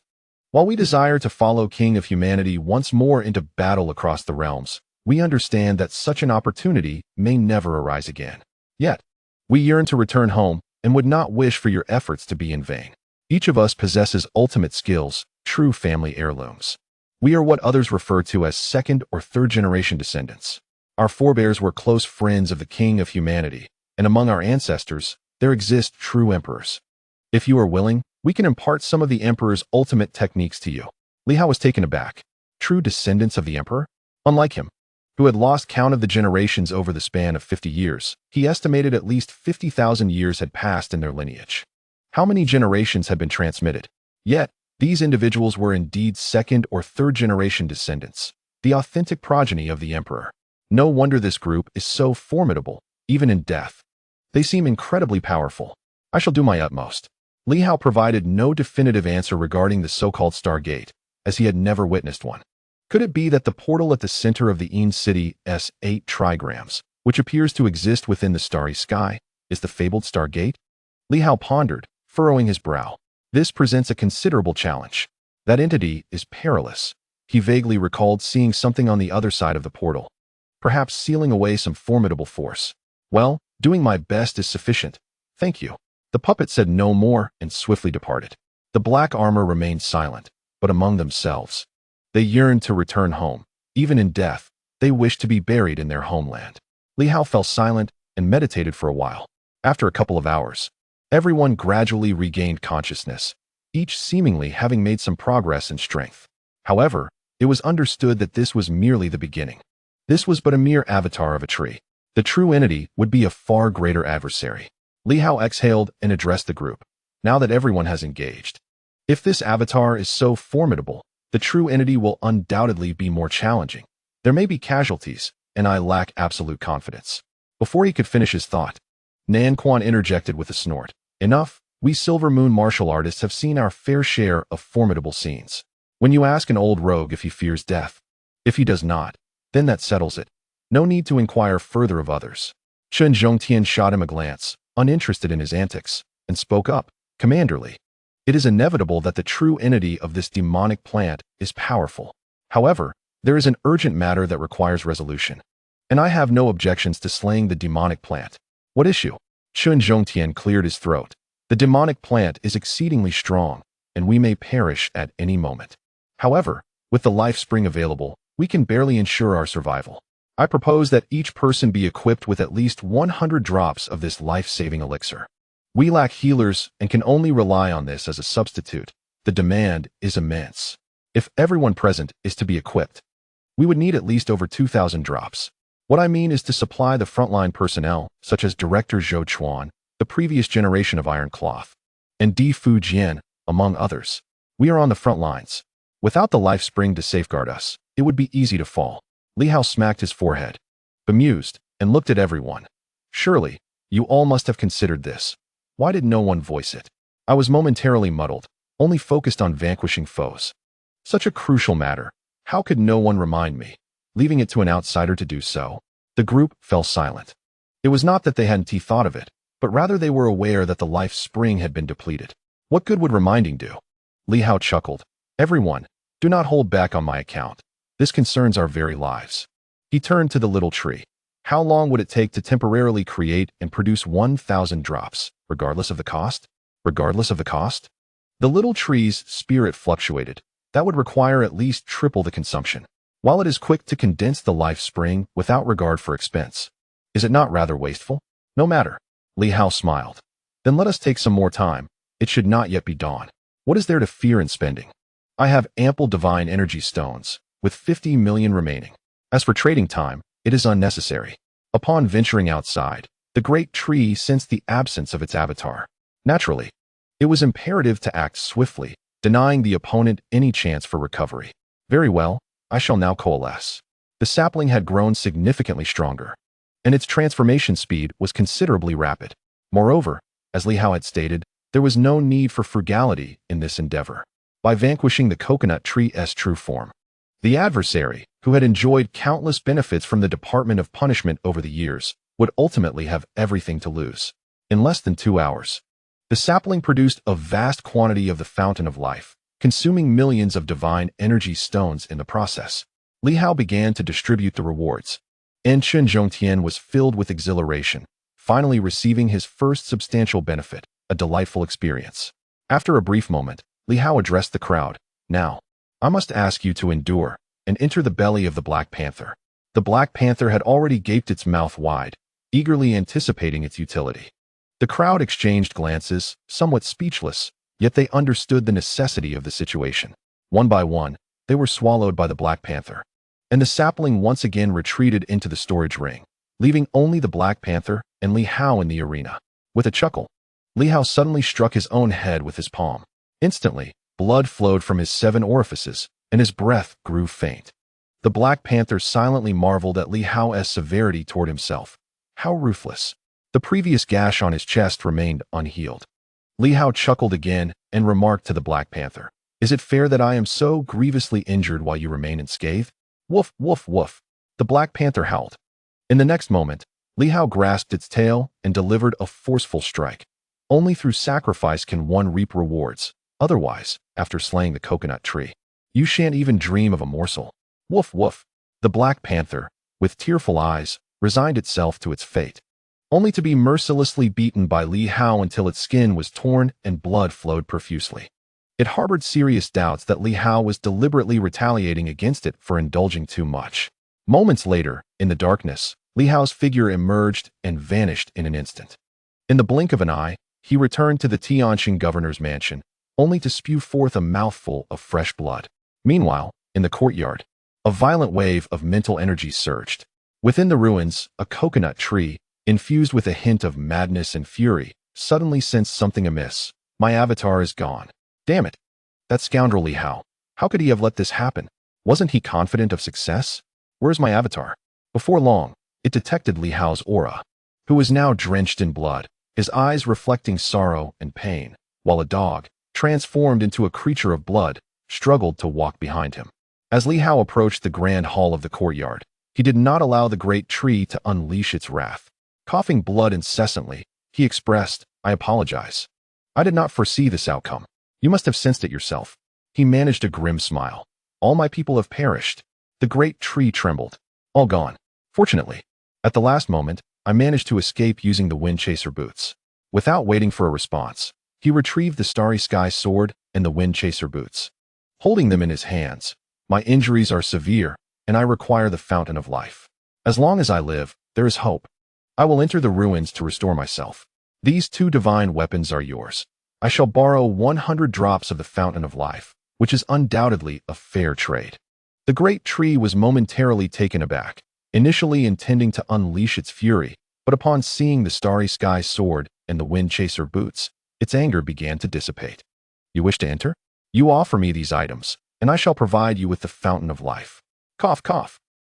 While we desire to follow King of Humanity once more into battle across the realms, we understand that such an opportunity may never arise again. Yet, we yearn to return home and would not wish for your efforts to be in vain. Each of us possesses ultimate skills, true family heirlooms. We are what others refer to as second or third generation descendants. Our forebears were close friends of the King of Humanity, and among our ancestors, there exist true emperors. If you are willing, we can impart some of the emperor's ultimate techniques to you. Li Hao was taken aback. True descendants of the emperor? Unlike him, who had lost count of the generations over the span of 50 years, he estimated at least 50,000 years had passed in their lineage. How many generations had been transmitted? Yet, these individuals were indeed second or third generation descendants, the authentic progeny of the emperor. No wonder this group is so formidable, even in death. They seem incredibly powerful. I shall do my utmost. Li Hao provided no definitive answer regarding the so-called Stargate, as he had never witnessed one. Could it be that the portal at the center of the City's 8 trigrams, which appears to exist within the starry sky, is the fabled Stargate? Li Hao pondered, furrowing his brow. This presents a considerable challenge. That entity is perilous. He vaguely recalled seeing something on the other side of the portal, perhaps sealing away some formidable force. Well, doing my best is sufficient. Thank you. The puppet said no more and swiftly departed. The black armor remained silent, but among themselves, they yearned to return home. Even in death, they wished to be buried in their homeland. Li Hao fell silent and meditated for a while. After a couple of hours, everyone gradually regained consciousness, each seemingly having made some progress in strength. However, it was understood that this was merely the beginning. This was but a mere avatar of a tree. The true entity would be a far greater adversary. Li Hao exhaled and addressed the group. Now that everyone has engaged, if this avatar is so formidable, the true entity will undoubtedly be more challenging. There may be casualties, and I lack absolute confidence. Before he could finish his thought, Nan Quan interjected with a snort. Enough, we Silver Moon martial artists have seen our fair share of formidable scenes. When you ask an old rogue if he fears death, if he does not, then that settles it. No need to inquire further of others. Chen Zhongtian shot him a glance, uninterested in his antics, and spoke up, commanderly. It is inevitable that the true entity of this demonic plant is powerful. However, there is an urgent matter that requires resolution, and I have no objections to slaying the demonic plant. What issue? Chen Zhongtian cleared his throat. The demonic plant is exceedingly strong, and we may perish at any moment. However, with the life spring available, we can barely ensure our survival. I propose that each person be equipped with at least 100 drops of this life-saving elixir. We lack healers and can only rely on this as a substitute. The demand is immense. If everyone present is to be equipped, we would need at least over 2,000 drops. What I mean is to supply the frontline personnel, such as Director Zhou Chuan, the previous generation of Iron Cloth, and Di Fujian, among others. We are on the front lines. Without the life spring to safeguard us, it would be easy to fall. Li Hao smacked his forehead, bemused, and looked at everyone. Surely, you all must have considered this. Why did no one voice it? I was momentarily muddled, only focused on vanquishing foes. Such a crucial matter. How could no one remind me? Leaving it to an outsider to do so. The group fell silent. It was not that they hadn't thought of it, but rather they were aware that the life spring had been depleted. What good would reminding do? Li Hao chuckled. Everyone, do not hold back on my account. This concerns our very lives. He turned to the little tree. How long would it take to temporarily create and produce 1,000 drops, regardless of the cost? Regardless of the cost? The little tree's spirit fluctuated. That would require at least triple the consumption. While it is quick to condense the life spring without regard for expense, is it not rather wasteful? No matter. Li Hao smiled. Then let us take some more time. It should not yet be dawn. What is there to fear in spending? I have ample divine energy stones, with 50 million remaining. As for trading time, it is unnecessary. Upon venturing outside, the great tree sensed the absence of its avatar. Naturally, it was imperative to act swiftly, denying the opponent any chance for recovery. Very well, I shall now coalesce. The sapling had grown significantly stronger, and its transformation speed was considerably rapid. Moreover, as Li Hao had stated, there was no need for frugality in this endeavor. By vanquishing the coconut tree's true form, the adversary, who had enjoyed countless benefits from the Department of Punishment over the years, would ultimately have everything to lose. In less than 2 hours, The sapling produced a vast quantity of the fountain of life, consuming millions of divine energy stones in the process. Li Hao began to distribute the rewards. And Chen Zhongtian was filled with exhilaration, finally receiving his first substantial benefit, a delightful experience. After a brief moment, Li Hao addressed the crowd. Now, I must ask you to endure and enter the belly of the Black Panther. The Black Panther had already gaped its mouth wide, eagerly anticipating its utility. The crowd exchanged glances, somewhat speechless, yet they understood the necessity of the situation. One by one, they were swallowed by the Black Panther, and the sapling once again retreated into the storage ring, leaving only the Black Panther and Li Hao in the arena. With a chuckle, Li Hao suddenly struck his own head with his palm. Instantly, blood flowed from his 7 orifices, and his breath grew faint. The Black Panther silently marveled at Li Hao's severity toward himself. How ruthless. The previous gash on his chest remained unhealed. Li Hao chuckled again and remarked to the Black Panther, "Is it fair that I am so grievously injured while you remain unscathed?" Woof, woof, woof. The Black Panther howled. In the next moment, Li Hao grasped its tail and delivered a forceful strike. Only through sacrifice can one reap rewards. Otherwise, after slaying the coconut tree, you shan't even dream of a morsel. Woof, woof. The Black Panther, with tearful eyes, resigned itself to its fate, only to be mercilessly beaten by Li Hao until its skin was torn and blood flowed profusely. It harbored serious doubts that Li Hao was deliberately retaliating against it for indulging too much. Moments later, in the darkness, Li Hao's figure emerged and vanished in an instant. In the blink of an eye, he returned to the Tianxing governor's mansion, only to spew forth a mouthful of fresh blood. Meanwhile, in the courtyard, a violent wave of mental energy surged. Within the ruins, a coconut tree, infused with a hint of madness and fury, suddenly sensed something amiss. My avatar is gone. Damn it. That scoundrel Li Hao. How could he have let this happen? Wasn't he confident of success? Where's my avatar? Before long, it detected Li Hao's aura, who was now drenched in blood, his eyes reflecting sorrow and pain, while a dog, transformed into a creature of blood, struggled to walk behind him. As Li Hao approached the grand hall of the courtyard, he did not allow the great tree to unleash its wrath. Coughing blood incessantly, he expressed, "I apologize. I did not foresee this outcome. You must have sensed it yourself." He managed a grim smile. "All my people have perished." The great tree trembled. "All gone. Fortunately, at the last moment, I managed to escape using the wind chaser boots." Without waiting for a response, he retrieved the starry sky sword and the wind chaser boots. Holding them in his hands, "My injuries are severe, and I require the fountain of life. As long as I live, there is hope. I will enter the ruins to restore myself. These 2 divine weapons are yours. I shall borrow 100 drops of the fountain of life, which is undoubtedly a fair trade." The great tree was momentarily taken aback, initially intending to unleash its fury, but upon seeing the starry sky sword and the wind chaser boots, its anger began to dissipate. "You wish to enter? You offer me these items, and I shall provide you with the fountain of life." Cough, cough.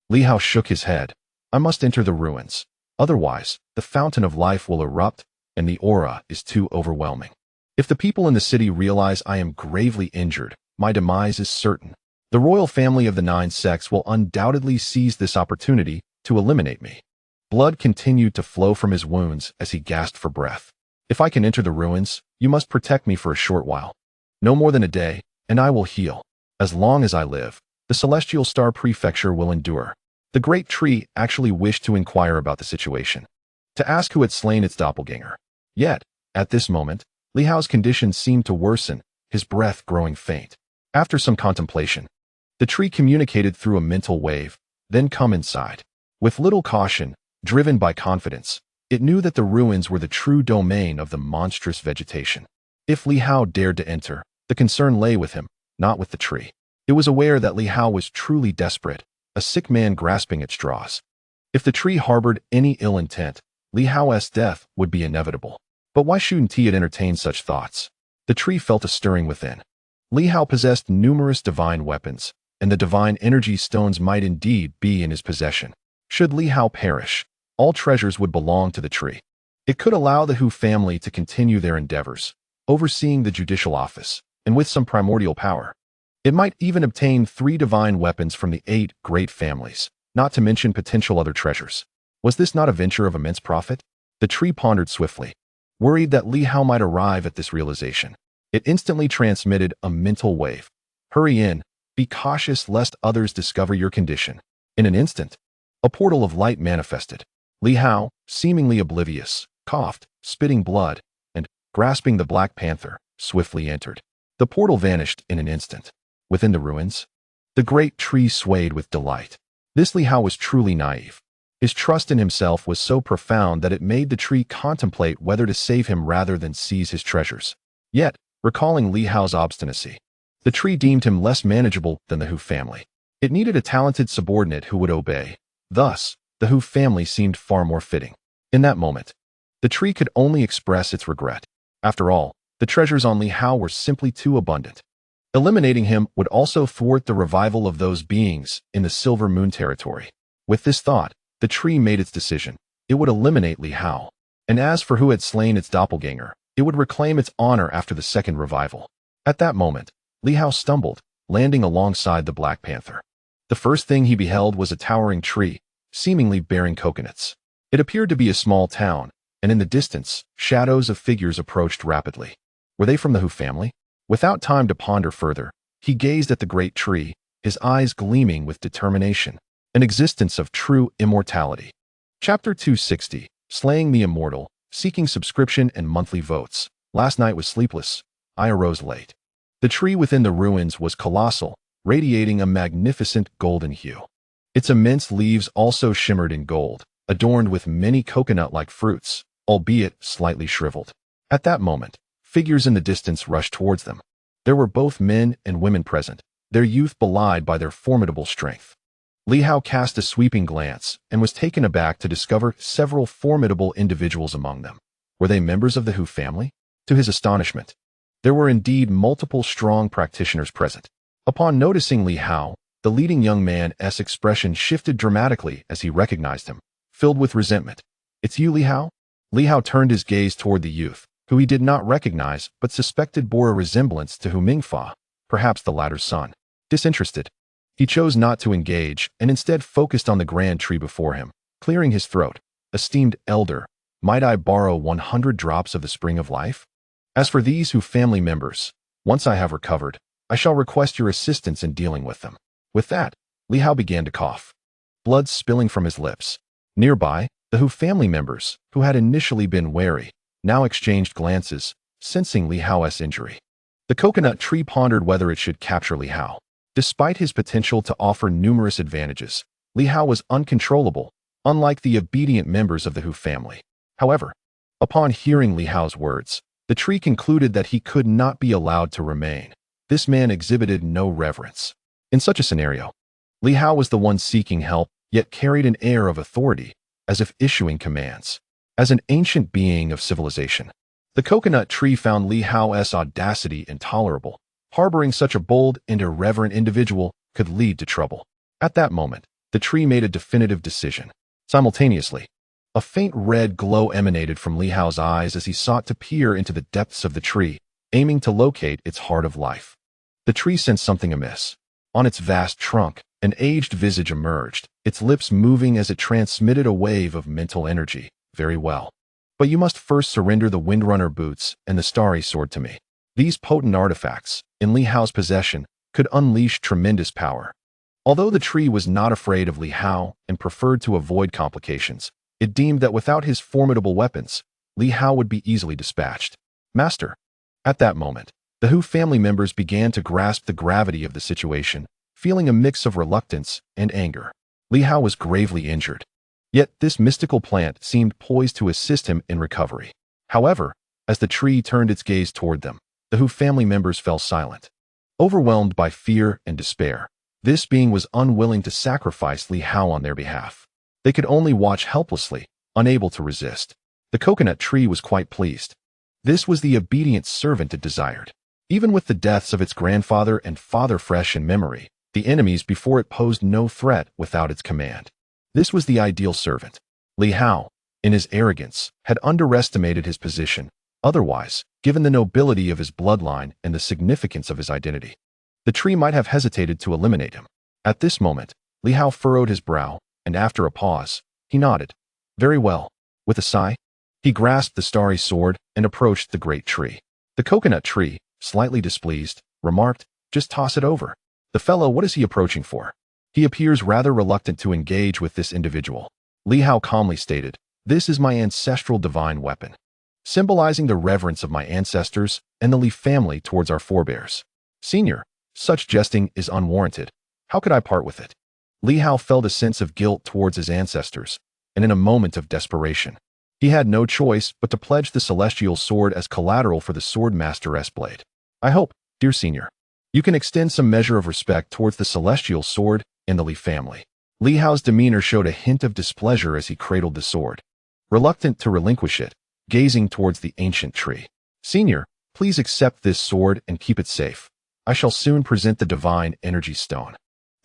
Li Hao shook his head. "I must enter the ruins. Otherwise, the fountain of life will erupt, and the aura is too overwhelming. If the people in the city realize I am gravely injured, my demise is certain. The royal family of the 9 sects will undoubtedly seize this opportunity to eliminate me." Blood continued to flow from his wounds as he gasped for breath. "If I can enter the ruins, you must protect me for a short while. No more than a day, and I will heal. As long as I live, the Celestial Star Prefecture will endure." The great tree actually wished to inquire about the situation, to ask who had slain its doppelganger. Yet, at this moment, Li Hao's condition seemed to worsen, his breath growing faint. After some contemplation, the tree communicated through a mental wave, "Then come inside." With little caution, driven by confidence, it knew that the ruins were the true domain of the monstrous vegetation. If Li Hao dared to enter, the concern lay with him, not with the tree. It was aware that Li Hao was truly desperate, a sick man grasping at straws. If the tree harbored any ill intent, Li Hao's death would be inevitable. But why shouldn't he entertain such thoughts? The tree felt a stirring within. Li Hao possessed numerous divine weapons, and the divine energy stones might indeed be in his possession. Should Li Hao perish, all treasures would belong to the tree. It could allow the Hu family to continue their endeavors, overseeing the judicial office, and with some primordial power. It might even obtain 3 divine weapons from the 8 great families, not to mention potential other treasures. Was this not a venture of immense profit? The tree pondered swiftly. Worried that Li Hao might arrive at this realization, it instantly transmitted a mental wave. Hurry in, be cautious lest others discover your condition. In an instant, a portal of light manifested. Li Hao, seemingly oblivious, coughed, spitting blood, and, grasping the Black Panther, swiftly entered. The portal vanished in an instant. Within the ruins, the great tree swayed with delight. This Li Hao was truly naive. His trust in himself was so profound that it made the tree contemplate whether to save him rather than seize his treasures. Yet, recalling Li Hao's obstinacy, the tree deemed him less manageable than the Hu family. It needed a talented subordinate who would obey. Thus, the Hu family seemed far more fitting. In that moment, the tree could only express its regret. After all, the treasures on Li Hao were simply too abundant. Eliminating him would also thwart the revival of those beings in the Silver Moon territory. With this thought, the tree made its decision. It would eliminate Li Hao. And as for who had slain its doppelganger, it would reclaim its honor after the second revival. At that moment, Li Hao stumbled, landing alongside the Black Panther. The first thing he beheld was a towering tree, seemingly bearing coconuts. It appeared to be a small town, and in the distance, shadows of figures approached rapidly. Were they from the Hu family? Without time to ponder further, he gazed at the great tree, his eyes gleaming with determination, an existence of true immortality. Chapter 260, Slaying the Immortal, Seeking Subscription and Monthly Votes. Last night was sleepless. I arose late. The tree within the ruins was colossal, radiating a magnificent golden hue. Its immense leaves also shimmered in gold, adorned with many coconut-like fruits, albeit slightly shriveled. At that moment, figures in the distance rushed towards them. There were both men and women present, their youth belied by their formidable strength. Li Hao cast a sweeping glance and was taken aback to discover several formidable individuals among them. Were they members of the Hu family? To his astonishment, there were indeed multiple strong practitioners present. Upon noticing Li Hao, the leading young man's expression shifted dramatically as he recognized him, filled with resentment. "It's you, Li Hao?" Li Hao turned his gaze toward the youth, who he did not recognize but suspected bore a resemblance to Hu Mingfa, perhaps the latter's son. Disinterested, he chose not to engage and instead focused on the grand tree before him, clearing his throat. "Esteemed elder, might I borrow 100 drops of the spring of life? As for these Hu family members, once I have recovered, I shall request your assistance in dealing with them." With that, Li Hao began to cough, blood spilling from his lips. Nearby, the Hu family members, who had initially been wary, now exchanged glances, sensing Li Hao's injury. The coconut tree pondered whether it should capture Li Hao. Despite his potential to offer numerous advantages, Li Hao was uncontrollable, unlike the obedient members of the Hu family. However, upon hearing Li Hao's words, the tree concluded that he could not be allowed to remain. This man exhibited no reverence. In such a scenario, Li Hao was the one seeking help, yet carried an air of authority, as if issuing commands. As an ancient being of civilization, the coconut tree found Li Hao's audacity intolerable. Harboring such a bold and irreverent individual could lead to trouble. At that moment, the tree made a definitive decision. Simultaneously, a faint red glow emanated from Li Hao's eyes as he sought to peer into the depths of the tree, aiming to locate its heart of life. The tree sensed something amiss. On its vast trunk, an aged visage emerged, its lips moving as it transmitted a wave of mental energy. "Very well. But you must first surrender the Windrunner boots and the starry sword to me." These potent artifacts, in Li Hao's possession, could unleash tremendous power. Although the tree was not afraid of Li Hao and preferred to avoid complications, it deemed that without his formidable weapons, Li Hao would be easily dispatched. "Master." At that moment, the Hu family members began to grasp the gravity of the situation, feeling a mix of reluctance and anger. Li Hao was gravely injured. Yet this mystical plant seemed poised to assist him in recovery. However, as the tree turned its gaze toward them, the Hu family members fell silent. Overwhelmed by fear and despair, this being was unwilling to sacrifice Li Hao on their behalf. They could only watch helplessly, unable to resist. The coconut tree was quite pleased. This was the obedient servant it desired. Even with the deaths of its grandfather and father fresh in memory, the enemies before it posed no threat without its command. This was the ideal servant. Li Hao, in his arrogance, had underestimated his position. Otherwise, given the nobility of his bloodline and the significance of his identity, the tree might have hesitated to eliminate him. At this moment, Li Hao furrowed his brow, and after a pause, he nodded. "Very well." With a sigh, He grasped the starry sword and approached the great tree. The coconut tree, slightly displeased, remarked, "Just toss it over." "The fellow, what is he approaching for? He appears rather reluctant to engage with this individual." Li Hao calmly stated, "This is my ancestral divine weapon, symbolizing the reverence of my ancestors and the Li family towards our forebears. Senior, such jesting is unwarranted. How could I part with it?" Li Hao felt a sense of guilt towards his ancestors, and in a moment of desperation, he had no choice but to pledge the celestial sword as collateral for the sword master's blade. "I hope, dear senior, you can extend some measure of respect towards the celestial sword and the Li family." Li Hao's demeanor showed a hint of displeasure as he cradled the sword, reluctant to relinquish it, gazing towards the ancient tree. "Senior, please accept this sword and keep it safe. I shall soon present the divine energy stone."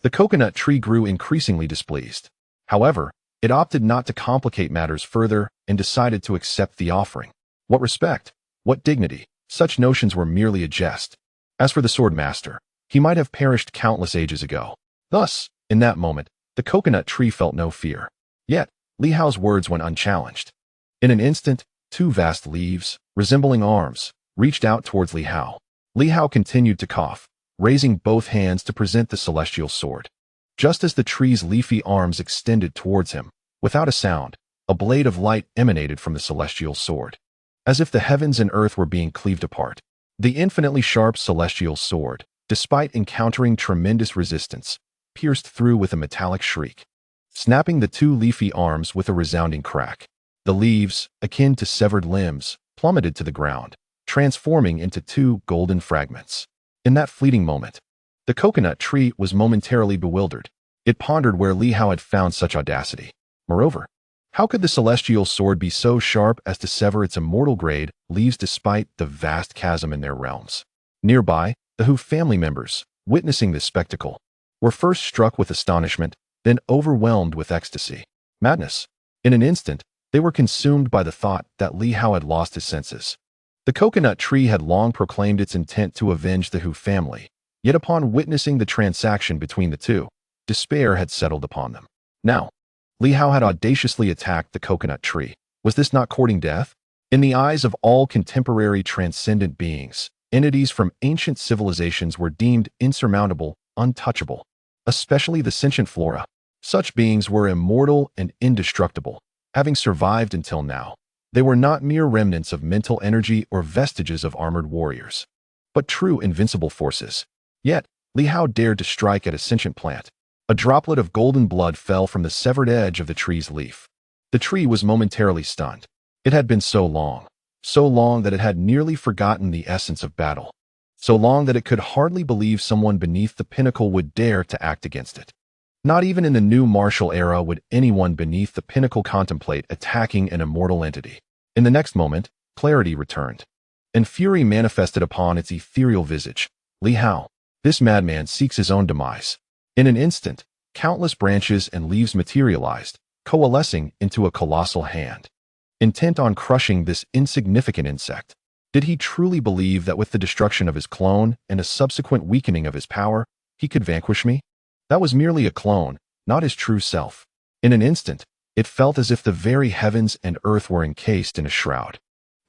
The coconut tree grew increasingly displeased. However, it opted not to complicate matters further and decided to accept the offering. What respect? What dignity? Such notions were merely a jest. As for the sword master, he might have perished countless ages ago. Thus, in that moment, the coconut tree felt no fear. Yet, Li Hao's words went unchallenged. In an instant, two vast leaves, resembling arms, reached out towards Li Hao. Li Hao continued to cough, raising both hands to present the celestial sword. Just as the tree's leafy arms extended towards him, without a sound, a blade of light emanated from the celestial sword. As if the heavens and earth were being cleaved apart, the infinitely sharp celestial sword, despite encountering tremendous resistance, pierced through with a metallic shriek, snapping the two leafy arms with a resounding crack. The leaves, akin to severed limbs, plummeted to the ground, transforming into two golden fragments. In that fleeting moment, the coconut tree was momentarily bewildered. It pondered where Li Hao had found such audacity. Moreover, how could the celestial sword be so sharp as to sever its immortal grade leaves despite the vast chasm in their realms? Nearby, the Hu family members, witnessing this spectacle, were first struck with astonishment, then overwhelmed with ecstasy. Madness. In an instant, they were consumed by the thought that Li Hao had lost his senses. The coconut tree had long proclaimed its intent to avenge the Hu family, yet upon witnessing the transaction between the two, despair had settled upon them. Now, Li Hao had audaciously attacked the coconut tree. Was this not courting death? In the eyes of all contemporary transcendent beings, entities from ancient civilizations were deemed insurmountable, untouchable, especially the sentient flora. Such beings were immortal and indestructible, having survived until now. They were not mere remnants of mental energy or vestiges of armored warriors, but true invincible forces. Yet, Li Hao dared to strike at a sentient plant. A droplet of golden blood fell from the severed edge of the tree's leaf. The tree was momentarily stunned. It had been so long that it had nearly forgotten the essence of battle, so long that it could hardly believe someone beneath the pinnacle would dare to act against it. Not even in the new martial era would anyone beneath the pinnacle contemplate attacking an immortal entity. In the next moment, clarity returned, and fury manifested upon its ethereal visage. Li Hao, this madman seeks his own demise. In an instant, countless branches and leaves materialized, coalescing into a colossal hand, intent on crushing this insignificant insect. Did he truly believe that with the destruction of his clone and a subsequent weakening of his power, he could vanquish me? That was merely a clone, not his true self. In an instant, it felt as if the very heavens and earth were encased in a shroud.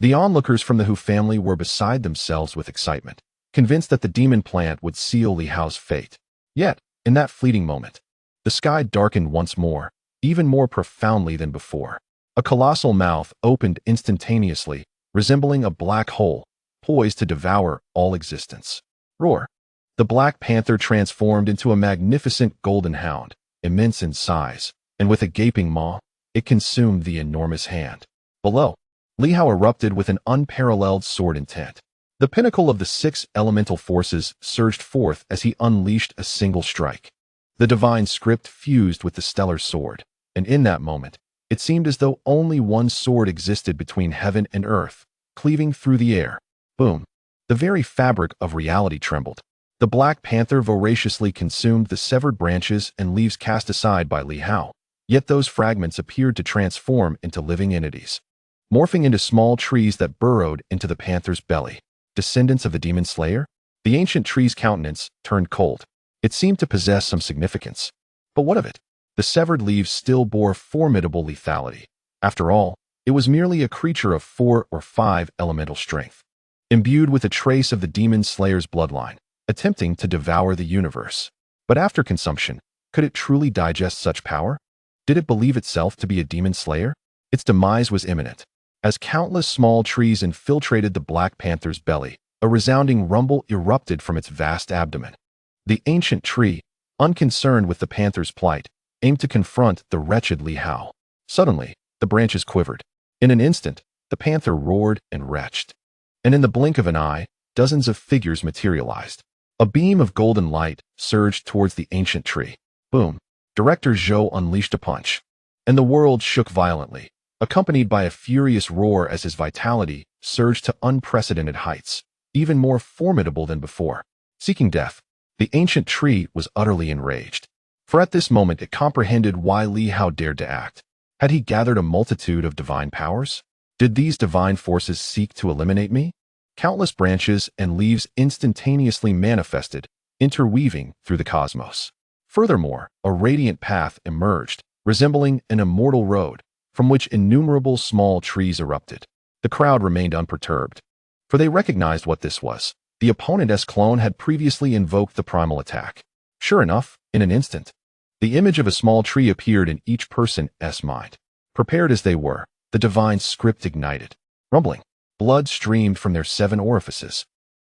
The onlookers from the Hu family were beside themselves with excitement, convinced that the demon plant would seal Li Hao's fate. Yet, in that fleeting moment, the sky darkened once more, even more profoundly than before. A colossal mouth opened instantaneously, resembling a black hole, poised to devour all existence. Roar! The Black Panther transformed into a magnificent golden hound, immense in size, and with a gaping maw, it consumed the enormous hand. Below, Li Hao erupted with an unparalleled sword intent. The pinnacle of the 6 elemental forces surged forth as he unleashed a single strike. The divine script fused with the stellar sword, and in that moment, it seemed as though only one sword existed between heaven and earth, cleaving through the air. Boom! The very fabric of reality trembled. The Black Panther voraciously consumed the severed branches and leaves cast aside by Li Hao, yet those fragments appeared to transform into living entities, morphing into small trees that burrowed into the panther's belly. Descendants of the demon slayer? The ancient tree's countenance turned cold. It seemed to possess some significance. But what of it? The severed leaves still bore formidable lethality. After all, It was merely a creature of 4 or 5 elemental strength, imbued with a trace of the demon slayer's bloodline, attempting to devour the universe. But after consumption, could it truly digest such power? Did it believe itself to be a demon slayer? Its demise was imminent. As countless small trees infiltrated the Black Panther's belly, a resounding rumble erupted from its vast abdomen. The ancient tree, unconcerned with the panther's plight, aimed to confront the wretched Li Hao. Suddenly, the branches quivered. In an instant, the panther roared and retched. And in the blink of an eye, dozens of figures materialized. A beam of golden light surged towards the ancient tree. Boom! Director Zhou unleashed a punch, and the world shook violently, accompanied by a furious roar as his vitality surged to unprecedented heights, even more formidable than before. Seeking death, the ancient tree was utterly enraged. For at this moment it comprehended why Li Hao dared to act. Had he gathered a multitude of divine powers? Did these divine forces seek to eliminate me? Countless branches and leaves instantaneously manifested, interweaving through the cosmos. Furthermore, a radiant path emerged, resembling an immortal road, from which innumerable small trees erupted. The crowd remained unperturbed, for they recognized what this was. The opponent's clone had previously invoked the primal attack. Sure enough, in an instant, the image of a small tree appeared in each person's mind. Prepared as they were, the divine script ignited. Rumbling, blood streamed from their 7 orifices.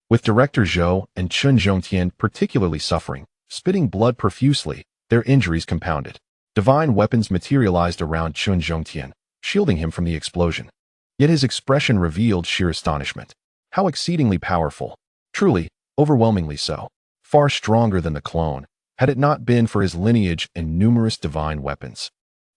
With Director Zhou and Chun Zhongtian particularly suffering, spitting blood profusely, their injuries compounded. Divine weapons materialized around Chun Zhongtian, shielding him from the explosion. Yet his expression revealed sheer astonishment. How exceedingly powerful. Truly, overwhelmingly so. Far stronger than the clone, had it not been for his lineage and numerous divine weapons.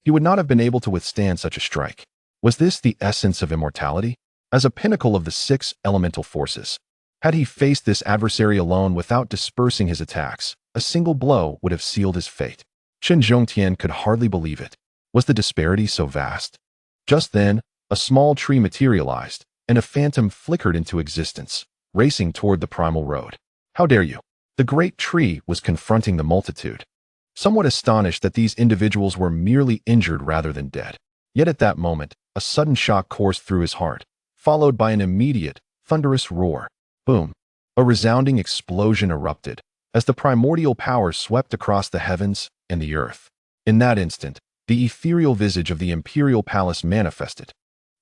He would not have been able to withstand such a strike. Was this the essence of immortality? As a pinnacle of the 6 elemental forces, had he faced this adversary alone without dispersing his attacks, a single blow would have sealed his fate. Chun Zhongtian could hardly believe it. Was the disparity so vast? Just then, a small tree materialized, and a phantom flickered into existence, racing toward the primal road. How dare you? The great tree was confronting the multitude, somewhat astonished that these individuals were merely injured rather than dead. Yet at that moment, a sudden shock coursed through his heart, followed by an immediate, thunderous roar. Boom! A resounding explosion erupted, as the primordial power swept across the heavens and the earth. In that instant, the ethereal visage of the imperial palace manifested,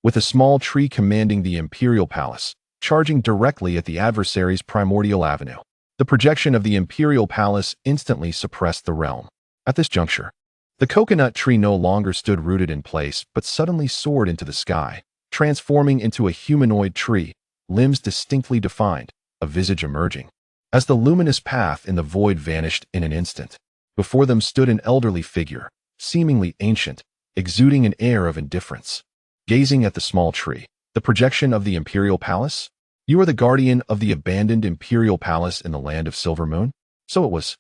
with a small tree commanding the imperial palace, charging directly at the adversary's primordial avenue. The projection of the imperial palace instantly suppressed the realm. At this juncture, the coconut tree no longer stood rooted in place, but suddenly soared into the sky, transforming into a humanoid tree, limbs distinctly defined, a visage emerging. As the luminous path in the void vanished in an instant, before them stood an elderly figure, seemingly ancient, exuding an air of indifference. Gazing at the small tree, the projection of the imperial palace? You are the guardian of the abandoned imperial palace in the land of Silver Moon? So it was.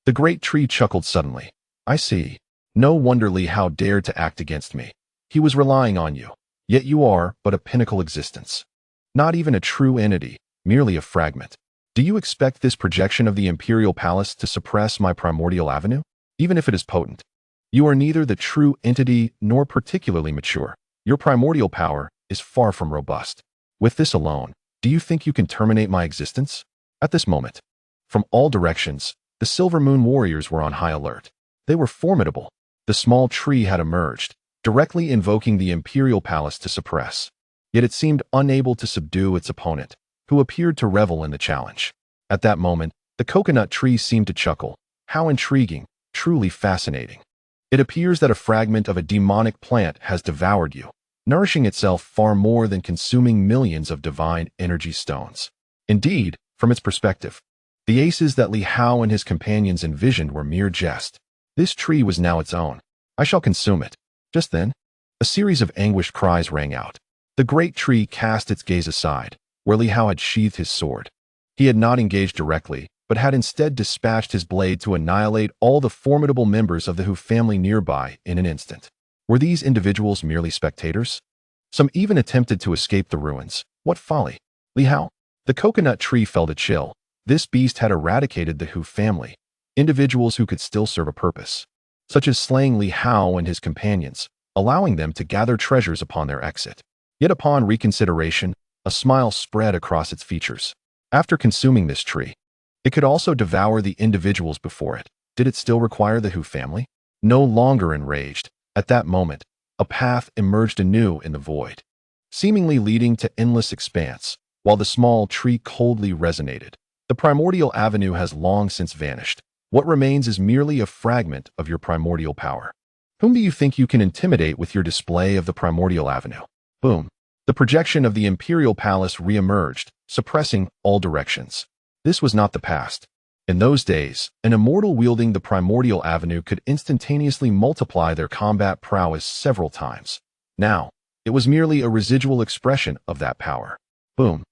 The great tree chuckled suddenly. I see. No wonder Li Hao dared to act against me. He was relying on you. Yet you are but a pinnacle existence. Not even a true entity, merely a fragment. Do you expect this projection of the imperial palace to suppress my primordial avenue? Even if it is potent. You are neither the true entity nor particularly mature. Your primordial power is far from robust. With this alone, do you think you can terminate my existence? At this moment, from all directions, the Silver Moon warriors were on high alert. They were formidable. The small tree had emerged, directly invoking the imperial palace to suppress. Yet it seemed unable to subdue its opponent, who appeared to revel in the challenge. At that moment, the coconut tree seemed to chuckle. How intriguing, truly fascinating. It appears that a fragment of a demonic plant has devoured you, nourishing itself far more than consuming millions of divine energy stones. Indeed, from its perspective, the aces that Li Hao and his companions envisioned were mere jest. This tree was now its own. I shall consume it. Just then, a series of anguished cries rang out. The great tree cast its gaze aside, where Li Hao had sheathed his sword. He had not engaged directly, but had instead dispatched his blade to annihilate all the formidable members of the Hu family nearby in an instant. Were these individuals merely spectators? Some even attempted to escape the ruins. What folly! Li Hao. The coconut tree felt a chill. This beast had eradicated the Hu family, individuals who could still serve a purpose, such as slaying Li Hao and his companions, allowing them to gather treasures upon their exit. Yet upon reconsideration, a smile spread across its features. After consuming this tree, it could also devour the individuals before it. Did it still require the Hu family? No longer enraged, at that moment, a path emerged anew in the void, seemingly leading to endless expanse, while the small tree coldly resonated. The primordial avenue has long since vanished. What remains is merely a fragment of your primordial power. Whom do you think you can intimidate with your display of the primordial avenue? Boom. The projection of the imperial palace re-emerged, suppressing all directions. This was not the past. In those days, an immortal wielding the primordial avenue could instantaneously multiply their combat prowess several times. Now, it was merely a residual expression of that power. Boom.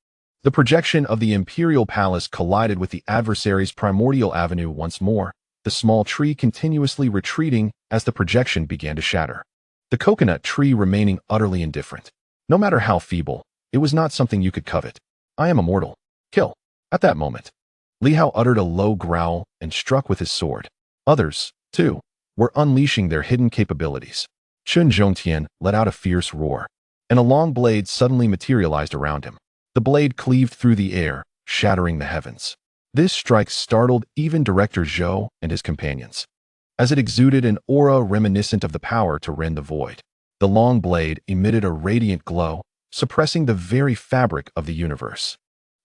The projection of the imperial palace collided with the adversary's primordial avenue once more, the small tree continuously retreating as the projection began to shatter. The coconut tree remaining utterly indifferent. No matter how feeble, it was not something you could covet. I am immortal. Kill. At that moment, Li Hao uttered a low growl and struck with his sword. Others, too, were unleashing their hidden capabilities. Chun Zhongtian let out a fierce roar, and a long blade suddenly materialized around him. The blade cleaved through the air, shattering the heavens. This strike startled even Director Zhou and his companions, as it exuded an aura reminiscent of the power to rend the void. The long blade emitted a radiant glow, suppressing the very fabric of the universe.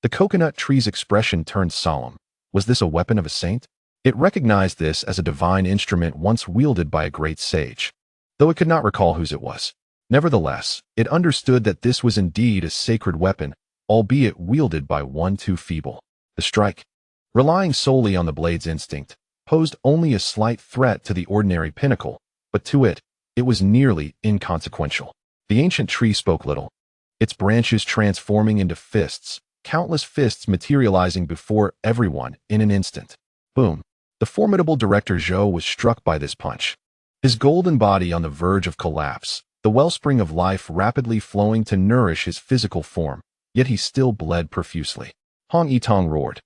The coconut tree's expression turned solemn. Was this a weapon of a saint? It recognized this as a divine instrument once wielded by a great sage, though it could not recall whose it was. Nevertheless, it understood that this was indeed a sacred weapon, albeit wielded by one too feeble. The strike, relying solely on the blade's instinct, posed only a slight threat to the ordinary pinnacle, but to it was nearly inconsequential. The ancient tree spoke little, its branches transforming into fists, countless fists materializing before everyone in an instant. Boom. The formidable Director Zhou was struck by this punch, his golden body on the verge of collapse, the wellspring of life rapidly flowing to nourish his physical form, yet he still bled profusely. Hong Yitong roared.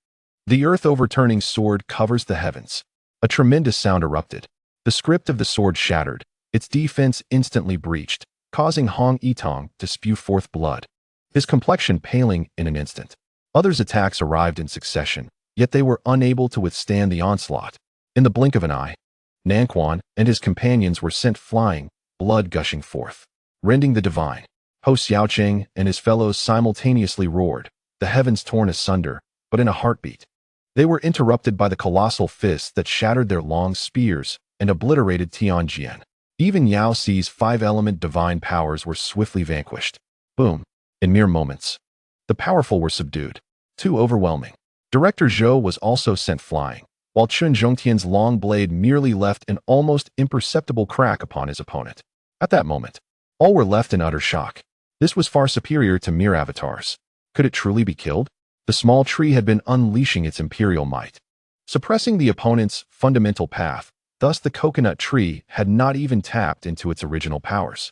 The earth overturning sword covers the heavens. A tremendous sound erupted. The script of the sword shattered, its defense instantly breached, causing Hong Yitong to spew forth blood, his complexion paling in an instant. Others' attacks arrived in succession, yet they were unable to withstand the onslaught. In the blink of an eye, Nanquan and his companions were sent flying, blood gushing forth, rending the divine. Ho Xiaoqing and his fellows simultaneously roared, the heavens torn asunder, but in a heartbeat. They were interrupted by the colossal fists that shattered their long spears and obliterated Tianjian. Even Yao Xi's five-element divine powers were swiftly vanquished. Boom. In mere moments, the powerful were subdued. Too overwhelming. Director Zhou was also sent flying, while Chun Zhongtian's long blade merely left an almost imperceptible crack upon his opponent. At that moment, all were left in utter shock. This was far superior to mere avatars. Could it truly be killed? The small tree had been unleashing its imperial might, suppressing the opponent's fundamental path. Thus, the coconut tree had not even tapped into its original powers.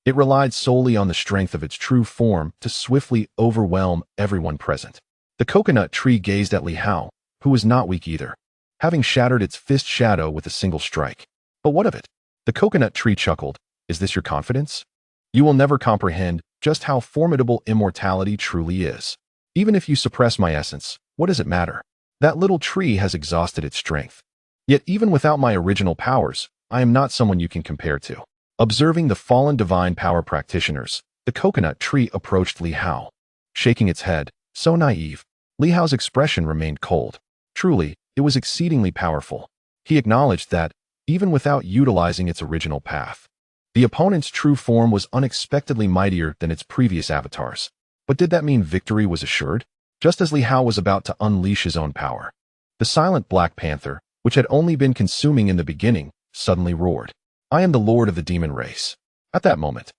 It relied solely on the strength of its true form to swiftly overwhelm everyone present. The coconut tree gazed at Li Hao, who was not weak either, having shattered its fist shadow with a single strike. But what of it? The coconut tree chuckled. Is this your confidence? You will never comprehend just how formidable immortality truly is. Even if you suppress my essence, what does it matter? That little tree has exhausted its strength. Yet even without my original powers, I am not someone you can compare to. Observing the fallen divine power practitioners, the coconut tree approached Li Hao. Shaking its head, so naive, Li Hao's expression remained cold. Truly, it was exceedingly powerful. He acknowledged that, even without utilizing its original path, the opponent's true form was unexpectedly mightier than its previous avatars. But did that mean victory was assured? Just as Li Hao was about to unleash his own power, the silent Black Panther, which had only been consuming in the beginning, suddenly roared. I am the lord of the demon race. At that moment,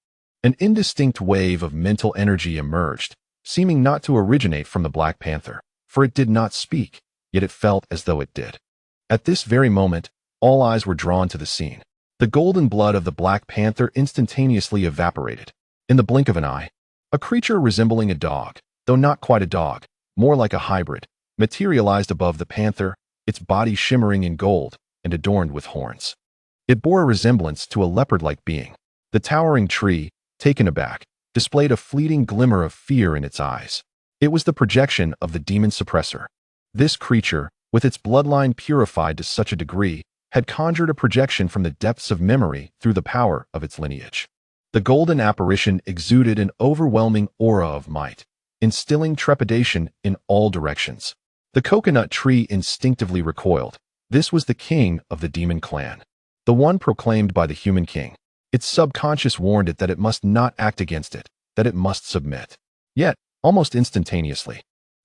an indistinct wave of mental energy emerged, seeming not to originate from the Black Panther, for it did not speak, yet it felt as though it did. At this very moment, all eyes were drawn to the scene. The golden blood of the Black Panther instantaneously evaporated. In the blink of an eye, a creature resembling a dog, though not quite a dog, more like a hybrid, materialized above the panther, its body shimmering in gold and adorned with horns. It bore a resemblance to a leopard-like being. The towering tree, taken aback, displayed a fleeting glimmer of fear in its eyes. It was the projection of the demon suppressor. This creature, with its bloodline purified to such a degree, had conjured a projection from the depths of memory through the power of its lineage. The golden apparition exuded an overwhelming aura of might, instilling trepidation in all directions. The coconut tree instinctively recoiled. This was the king of the demon clan, the one proclaimed by the human king. Its subconscious warned it that it must not act against it, that it must submit. Yet, almost instantaneously,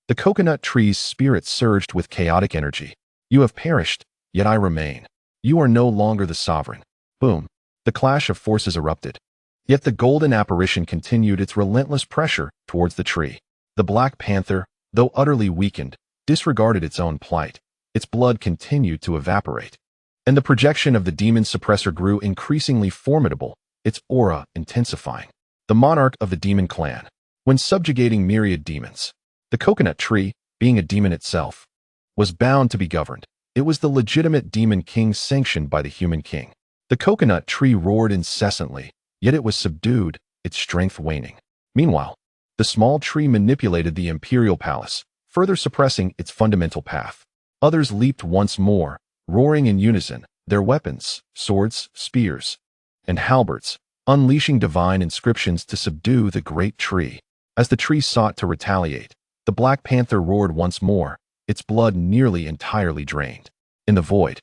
the coconut tree's spirit surged with chaotic energy. You have perished, yet I remain. You are no longer the sovereign. Boom. The clash of forces erupted. Yet the golden apparition continued its relentless pressure towards the tree. The Black Panther, though utterly weakened, disregarded its own plight. Its blood continued to evaporate. And the projection of the demon suppressor grew increasingly formidable, its aura intensifying. The monarch of the demon clan, when subjugating myriad demons, the coconut tree, being a demon itself, was bound to be governed. It was the legitimate demon king sanctioned by the human king. The coconut tree roared incessantly, yet it was subdued, its strength waning. Meanwhile, the small tree manipulated the imperial palace, further suppressing its fundamental path. Others leaped once more, roaring in unison, their weapons, swords, spears, and halberds, unleashing divine inscriptions to subdue the great tree. As the tree sought to retaliate, the Black Panther roared once more, its blood nearly entirely drained. In the void,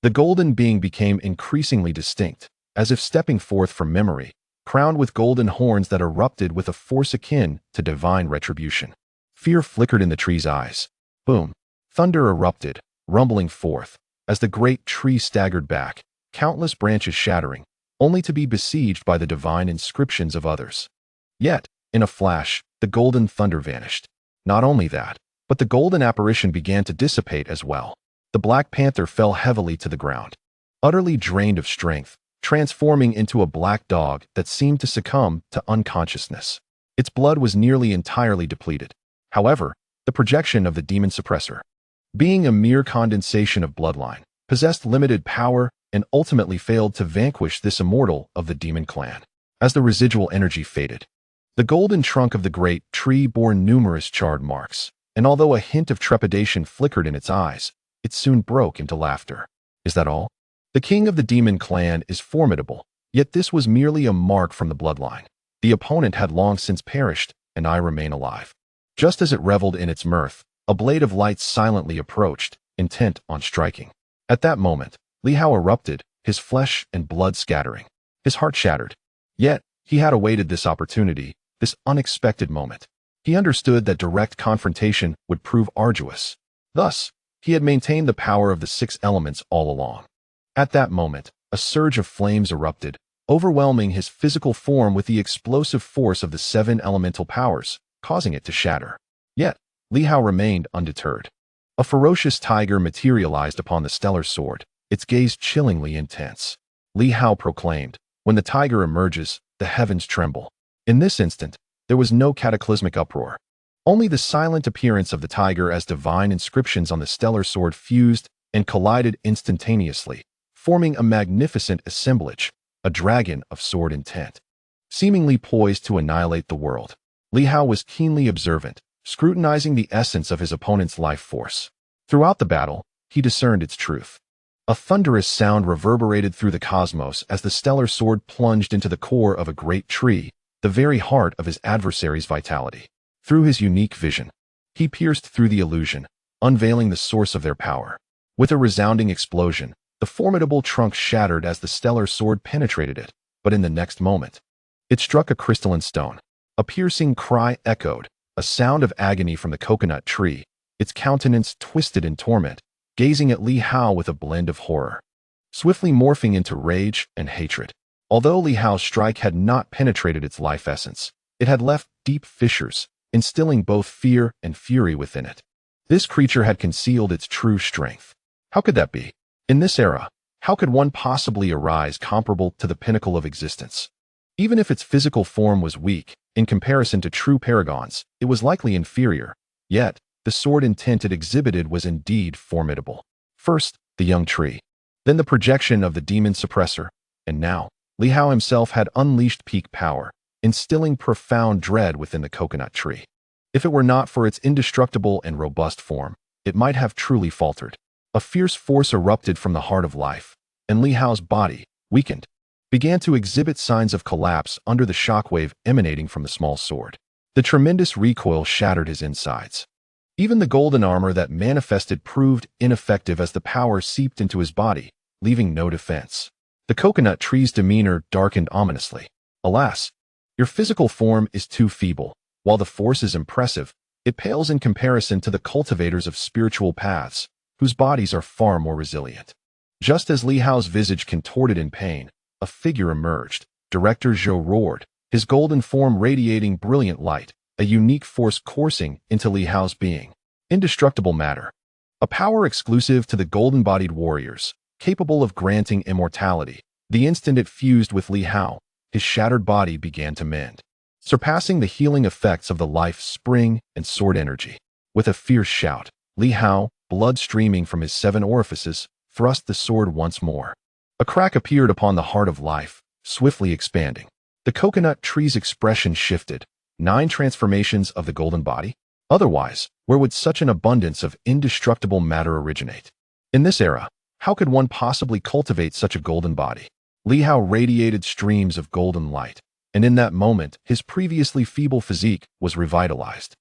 the golden being became increasingly distinct, as if stepping forth from memory, crowned with golden horns that erupted with a force akin to divine retribution. Fear flickered in the tree's eyes. Boom. Thunder erupted, rumbling forth, as the great tree staggered back, countless branches shattering, only to be besieged by the divine inscriptions of others. Yet, in a flash, the golden thunder vanished. Not only that, but the golden apparition began to dissipate as well. The Black Panther fell heavily to the ground, utterly drained of strength, transforming into a black dog that seemed to succumb to unconsciousness. Its blood was nearly entirely depleted. However, the projection of the demon suppressor, being a mere condensation of bloodline, possessed limited power and ultimately failed to vanquish this immortal of the demon clan. As the residual energy faded, the golden trunk of the great tree bore numerous charred marks, and although a hint of trepidation flickered in its eyes, it soon broke into laughter. Is that all? The king of the demon clan is formidable, yet this was merely a mark from the bloodline. The opponent had long since perished, and I remain alive. Just as it reveled in its mirth, a blade of light silently approached, intent on striking. At that moment, Li Hao erupted, his flesh and blood scattering. His heart shattered. Yet, he had awaited this opportunity, this unexpected moment. He understood that direct confrontation would prove arduous. Thus, he had maintained the power of the 6 elements all along. At that moment, a surge of flames erupted, overwhelming his physical form with the explosive force of the 7 elemental powers, causing it to shatter. Yet, Li Hao remained undeterred. A ferocious tiger materialized upon the stellar sword, its gaze chillingly intense. Li Hao proclaimed, "When the tiger emerges, the heavens tremble." In this instant, there was no cataclysmic uproar. Only the silent appearance of the tiger as divine inscriptions on the stellar sword fused and collided instantaneously, forming a magnificent assemblage, a dragon of sword intent. Seemingly poised to annihilate the world, Li Hao was keenly observant, scrutinizing the essence of his opponent's life force. Throughout the battle, he discerned its truth. A thunderous sound reverberated through the cosmos as the stellar sword plunged into the core of a great tree, the very heart of his adversary's vitality. Through his unique vision, he pierced through the illusion, unveiling the source of their power. With a resounding explosion, the formidable trunk shattered as the stellar sword penetrated it, but in the next moment, it struck a crystalline stone. A piercing cry echoed, a sound of agony from the coconut tree, its countenance twisted in torment, gazing at Li Hao with a blend of horror, swiftly morphing into rage and hatred. Although Li Hao's strike had not penetrated its life essence, it had left deep fissures, instilling both fear and fury within it. This creature had concealed its true strength. How could that be? In this era, how could one possibly arise comparable to the pinnacle of existence? Even if its physical form was weak, in comparison to true paragons, it was likely inferior. Yet, the sword intent it exhibited was indeed formidable. First, the young tree. Then the projection of the demon suppressor. And now, Li Hao himself had unleashed peak power, instilling profound dread within the coconut tree. If it were not for its indestructible and robust form, it might have truly faltered. A fierce force erupted from the heart of life, and Li Hao's body, weakened, began to exhibit signs of collapse under the shockwave emanating from the small sword. The tremendous recoil shattered his insides. Even the golden armor that manifested proved ineffective as the power seeped into his body, leaving no defense. The coconut tree's demeanor darkened ominously. Alas, your physical form is too feeble. While the force is impressive, it pales in comparison to the cultivators of spiritual paths, whose bodies are far more resilient. Just as Li Hao's visage contorted in pain, a figure emerged. Director Zhou roared, his golden form radiating brilliant light, a unique force coursing into Li Hao's being. Indestructible matter. A power exclusive to the golden-bodied warriors, capable of granting immortality. The instant it fused with Li Hao, his shattered body began to mend, surpassing the healing effects of the life spring and sword energy. With a fierce shout, Li Hao, blood streaming from his 7 orifices, thrust the sword once more. A crack appeared upon the heart of life, swiftly expanding. The coconut tree's expression shifted. 9 transformations of the golden body? Otherwise, where would such an abundance of indestructible matter originate? In this era, how could one possibly cultivate such a golden body? Li Hao radiated streams of golden light, and in that moment, his previously feeble physique was revitalized,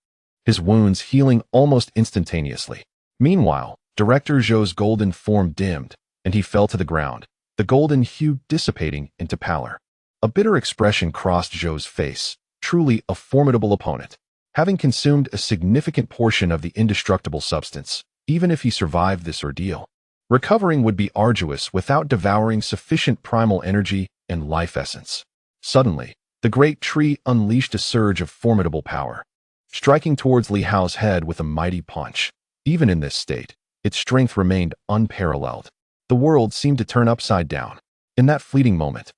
his wounds healing almost instantaneously. Meanwhile, Director Zhou's golden form dimmed, and he fell to the ground, the golden hue dissipating into pallor. A bitter expression crossed Zhou's face, truly a formidable opponent. Having consumed a significant portion of the indestructible substance, even if he survived this ordeal, recovering would be arduous without devouring sufficient primal energy and life essence. Suddenly, the great tree unleashed a surge of formidable power, striking towards Li Hao's head with a mighty punch. Even in this state, its strength remained unparalleled. The world seemed to turn upside down. In that fleeting moment,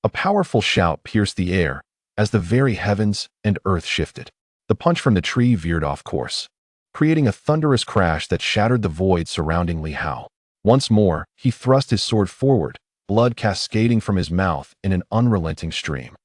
a powerful shout pierced the air as the very heavens and earth shifted. The punch from the tree veered off course, creating a thunderous crash that shattered the void surrounding Li Hao. Once more, he thrust his sword forward, blood cascading from his mouth in an unrelenting stream.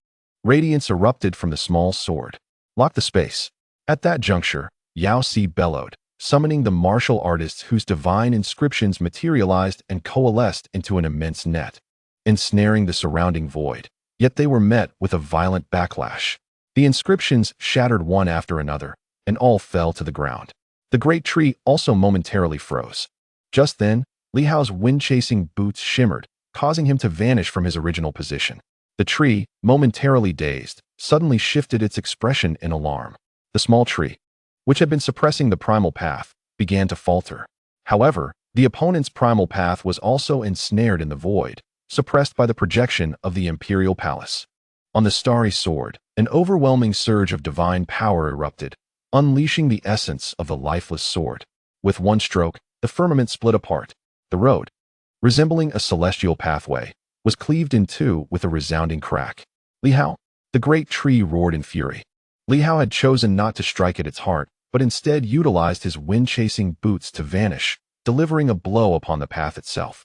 Radiance erupted from the small sword. Lock the space. At that juncture, Jiusi bellowed, summoning the martial artists whose divine inscriptions materialized and coalesced into an immense net, ensnaring the surrounding void. Yet they were met with a violent backlash. The inscriptions shattered one after another, and all fell to the ground. The great tree also momentarily froze. Just then, Li Hao's wind-chasing boots shimmered, causing him to vanish from his original position. The tree, momentarily dazed, suddenly shifted its expression in alarm. The small tree, which had been suppressing the primal path, began to falter. However, the opponent's primal path was also ensnared in the void, suppressed by the projection of the imperial palace. On the starry sword, an overwhelming surge of divine power erupted, unleashing the essence of the lifeless sword. With one stroke, the firmament split apart. The road, resembling a celestial pathway, was cleaved in two with a resounding crack. Li Hao, the great tree roared in fury. Li Hao had chosen not to strike at its heart, but instead utilized his wind-chasing boots to vanish, delivering a blow upon the path itself.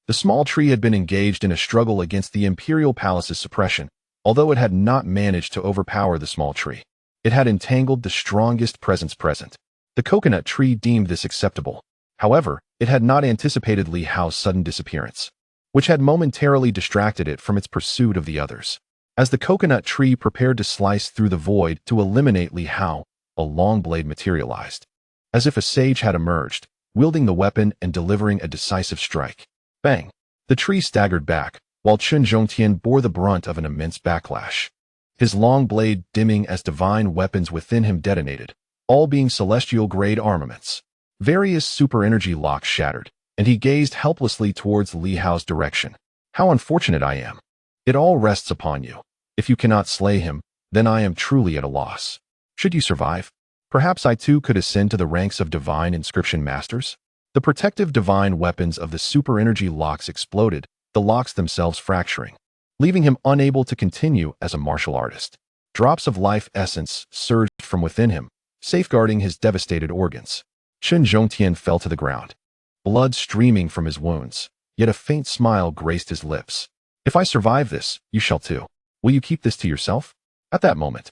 The small tree had been engaged in a struggle against the imperial palace's suppression, although it had not managed to overpower the small tree. It had entangled the strongest presence present. The coconut tree deemed this acceptable. However, it had not anticipated Li Hao's sudden disappearance, which had momentarily distracted it from its pursuit of the others. As the coconut tree prepared to slice through the void to eliminate Li Hao, a long blade materialized. As if a sage had emerged, wielding the weapon and delivering a decisive strike. Bang! The tree staggered back, while Chun Zhongtian bore the brunt of an immense backlash. His long blade dimming as divine weapons within him detonated, all being celestial-grade armaments. Various super-energy locks shattered, and he gazed helplessly towards Li Hao's direction. How unfortunate I am. It all rests upon you. If you cannot slay him, then I am truly at a loss. Should you survive, perhaps I too could ascend to the ranks of divine inscription masters? The protective divine weapons of the super-energy locks exploded, the locks themselves fracturing, leaving him unable to continue as a martial artist. Drops of life essence surged from within him, safeguarding his devastated organs. Chun Zhongtian fell to the ground, blood streaming from his wounds, yet a faint smile graced his lips. If I survive this, you shall too. Will you keep this to yourself? At that moment,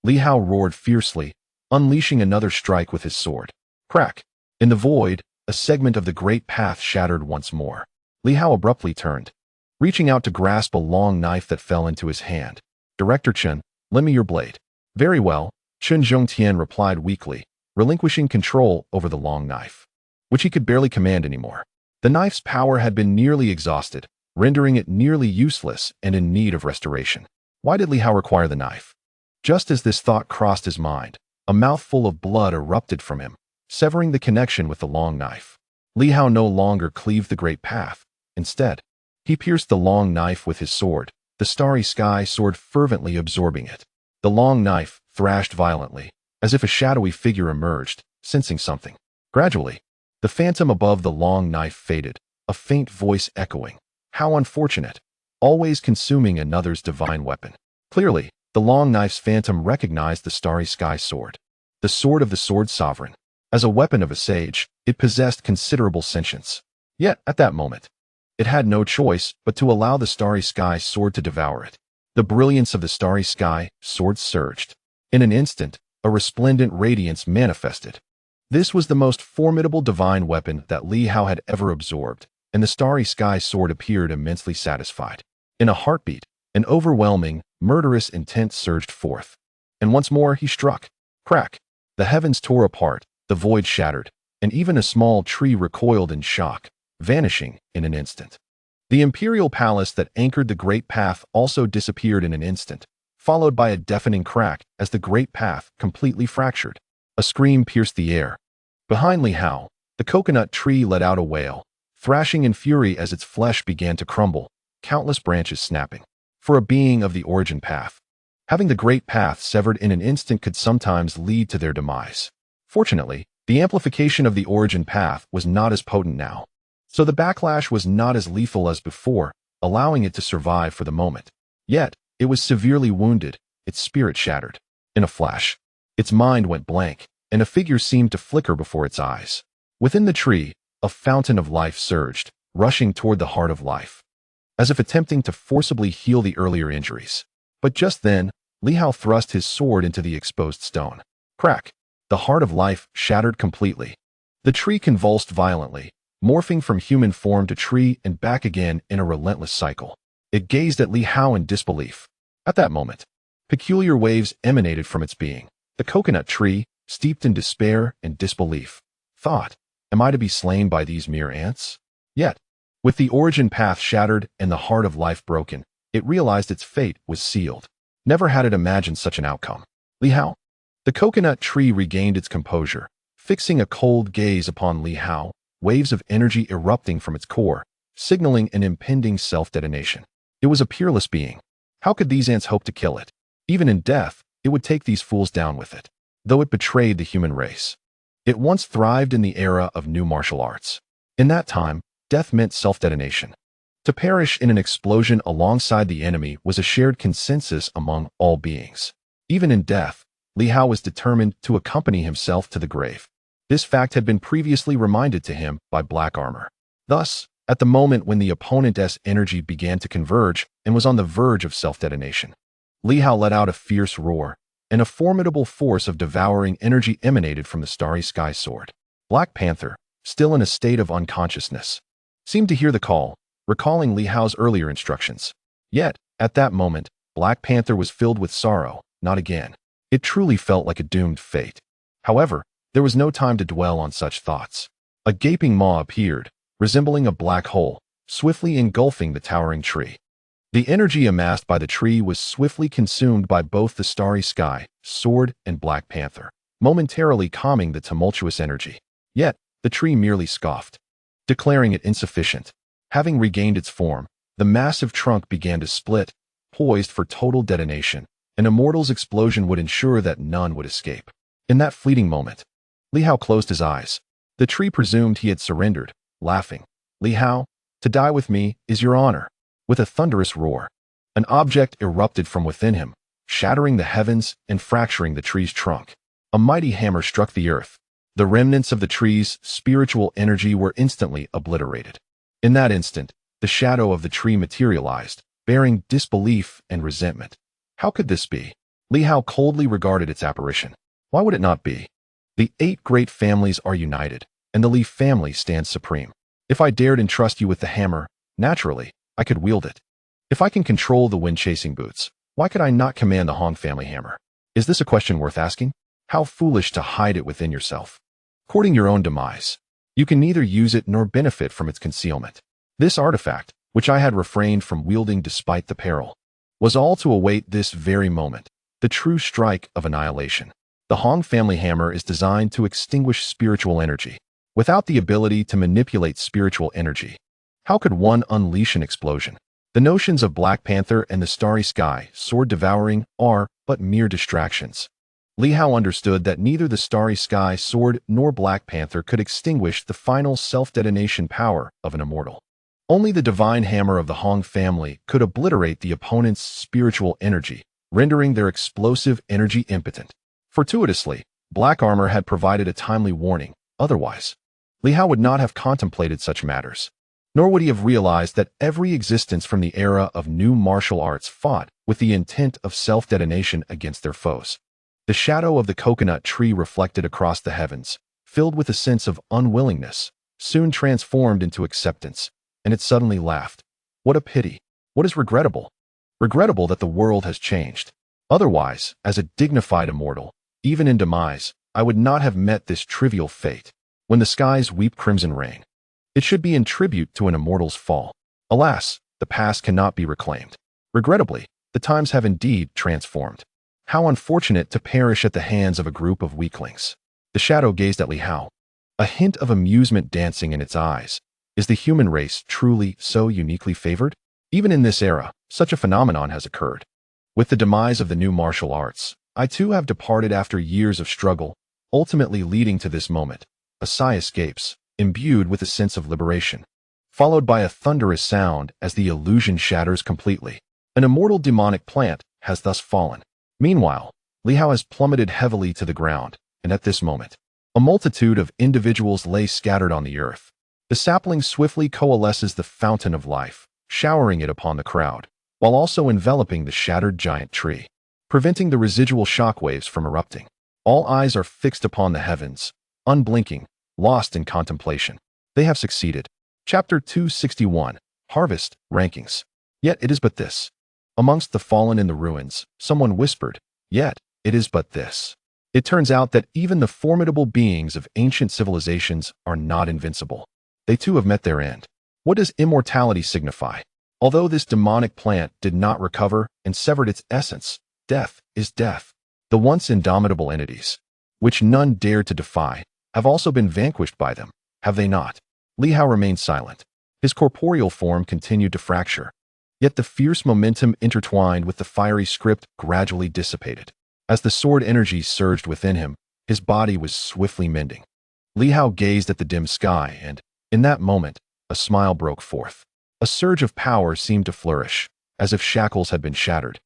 Li Hao roared fiercely, unleashing another strike with his sword. Crack! In the void, a segment of the great path shattered once more. Li Hao abruptly turned, reaching out to grasp a long knife that fell into his hand. Director Chen, lend me your blade. Very well, Chen Zhongtian replied weakly, relinquishing control over the long knife, which he could barely command anymore. The knife's power had been nearly exhausted, rendering it nearly useless and in need of restoration. Why did Li Hao require the knife? Just as this thought crossed his mind, a mouthful of blood erupted from him, severing the connection with the long knife. Li Hao no longer cleaved the great path. Instead, he pierced the long knife with his sword, the starry sky sword fervently absorbing it. The long knife thrashed violently, as if a shadowy figure emerged, sensing something. Gradually, the phantom above the long knife faded, a faint voice echoing, "How unfortunate, always consuming another's divine weapon." Clearly, the long knife's phantom recognized the starry sky sword, the sword of the sword sovereign. As a weapon of a sage, it possessed considerable sentience. Yet, at that moment, it had no choice but to allow the starry sky sword to devour it. The brilliance of the starry sky sword surged. In an instant, a resplendent radiance manifested. This was the most formidable divine weapon that Li Hao had ever absorbed, and the starry sky sword appeared immensely satisfied. In a heartbeat, an overwhelming, murderous intent surged forth. And once more he struck. Crack! The heavens tore apart, the void shattered, and even a small tree recoiled in shock, vanishing in an instant. The imperial palace that anchored the great path also disappeared in an instant, followed by a deafening crack as the great path completely fractured. A scream pierced the air. Behind Li Hao, the coconut tree let out a wail, thrashing in fury as its flesh began to crumble, countless branches snapping. For a being of the origin path, having the great path severed in an instant could sometimes lead to their demise. Fortunately, the amplification of the origin path was not as potent now, so the backlash was not as lethal as before, allowing it to survive for the moment. Yet, it was severely wounded, its spirit shattered. In a flash, its mind went blank, and a figure seemed to flicker before its eyes. Within the tree, a fountain of life surged, rushing toward the heart of life, as if attempting to forcibly heal the earlier injuries. But just then, Li Hao thrust his sword into the exposed stone. Crack! The heart of life shattered completely. The tree convulsed violently, morphing from human form to tree and back again in a relentless cycle. It gazed at Li Hao in disbelief. At that moment, peculiar waves emanated from its being. The coconut tree, steeped in despair and disbelief, thought, "Am I to be slain by these mere ants?" Yet, with the origin path shattered and the heart of life broken, it realized its fate was sealed. Never had it imagined such an outcome. Li Hao. The coconut tree regained its composure, fixing a cold gaze upon Li Hao, waves of energy erupting from its core, signaling an impending self-detonation. It was a peerless being. How could these ants hope to kill it? Even in death, it would take these fools down with it. Though it betrayed the human race, it once thrived in the era of new martial arts. In that time, death meant self-detonation. To perish in an explosion alongside the enemy was a shared consensus among all beings. Even in death, Li Hao was determined to accompany himself to the grave. This fact had been previously reminded to him by black armor. Thus, at the moment when the opponent's energy began to converge and was on the verge of self-detonation, Li Hao let out a fierce roar, and a formidable force of devouring energy emanated from the starry sky sword. Black Panther, still in a state of unconsciousness, seemed to hear the call, recalling Li Hao's earlier instructions. Yet, at that moment, Black Panther was filled with sorrow, not again. It truly felt like a doomed fate. However, there was no time to dwell on such thoughts. A gaping maw appeared, resembling a black hole, swiftly engulfing the towering tree. The energy amassed by the tree was swiftly consumed by both the starry sky, sword, and Black Panther, momentarily calming the tumultuous energy. Yet, the tree merely scoffed, declaring it insufficient. Having regained its form, the massive trunk began to split, poised for total detonation. An immortal's explosion would ensure that none would escape. In that fleeting moment, Li Hao closed his eyes. The tree presumed he had surrendered, laughing. "Li Hao, to die with me is your honor." With a thunderous roar, an object erupted from within him, shattering the heavens and fracturing the tree's trunk. A mighty hammer struck the earth. The remnants of the tree's spiritual energy were instantly obliterated. In that instant, the shadow of the tree materialized, bearing disbelief and resentment. How could this be? Li Hao coldly regarded its apparition. Why would it not be? The 8 great families are united, and the Li family stands supreme. If I dared entrust you with the hammer, naturally, I could wield it. If I can control the wind-chasing boots, why could I not command the Hong family hammer? Is this a question worth asking? How foolish to hide it within yourself. Courting your own demise. You can neither use it nor benefit from its concealment. This artifact, which I had refrained from wielding despite the peril, was all to await this very moment, the true strike of annihilation. The Hong family hammer is designed to extinguish spiritual energy. Without the ability to manipulate spiritual energy, how could one unleash an explosion? The notions of Black Panther and the starry sky, sword devouring, are but mere distractions. Li Hao understood that neither the starry sky sword nor Black Panther could extinguish the final self-detonation power of an immortal. Only the divine hammer of the Hong family could obliterate the opponent's spiritual energy, rendering their explosive energy impotent. Fortuitously, black armor had provided a timely warning. Otherwise, Li Hao would not have contemplated such matters. Nor would he have realized that every existence from the era of new martial arts fought with the intent of self-detonation against their foes. The shadow of the coconut tree reflected across the heavens, filled with a sense of unwillingness, soon transformed into acceptance, and it suddenly laughed. What a pity! What is regrettable? Regrettable that the world has changed. Otherwise, as a dignified immortal, even in demise, I would not have met this trivial fate. When the skies weep crimson rain, it should be in tribute to an immortal's fall. Alas, the past cannot be reclaimed. Regrettably, the times have indeed transformed. How unfortunate to perish at the hands of a group of weaklings. The shadow gazed at Li Hao, a hint of amusement dancing in its eyes. Is the human race truly so uniquely favored? Even in this era, such a phenomenon has occurred. With the demise of the new martial arts, I too have departed after years of struggle, ultimately leading to this moment. A sigh escapes, imbued with a sense of liberation, followed by a thunderous sound as the illusion shatters completely. An immortal demonic plant has thus fallen. Meanwhile, Li Hao has plummeted heavily to the ground, and at this moment, a multitude of individuals lay scattered on the earth. The sapling swiftly coalesces the fountain of life, showering it upon the crowd, while also enveloping the shattered giant tree, preventing the residual shockwaves from erupting. All eyes are fixed upon the heavens, unblinking, lost in contemplation. They have succeeded. Chapter 261, Harvest, Rankings. Yet it is but this. Amongst the fallen in the ruins, someone whispered, yet it is but this. It turns out that even the formidable beings of ancient civilizations are not invincible. They too have met their end. What does immortality signify? Although this demonic plant did not recover and severed its essence, death is death. The once indomitable entities, which none dared to defy, have also been vanquished by them, have they not? Li Hao remained silent. His corporeal form continued to fracture. Yet the fierce momentum intertwined with the fiery script gradually dissipated. As the sword energy surged within him, his body was swiftly mending. Li Hao gazed at the dim sky and, in that moment, a smile broke forth. A surge of power seemed to flourish, as if shackles had been shattered,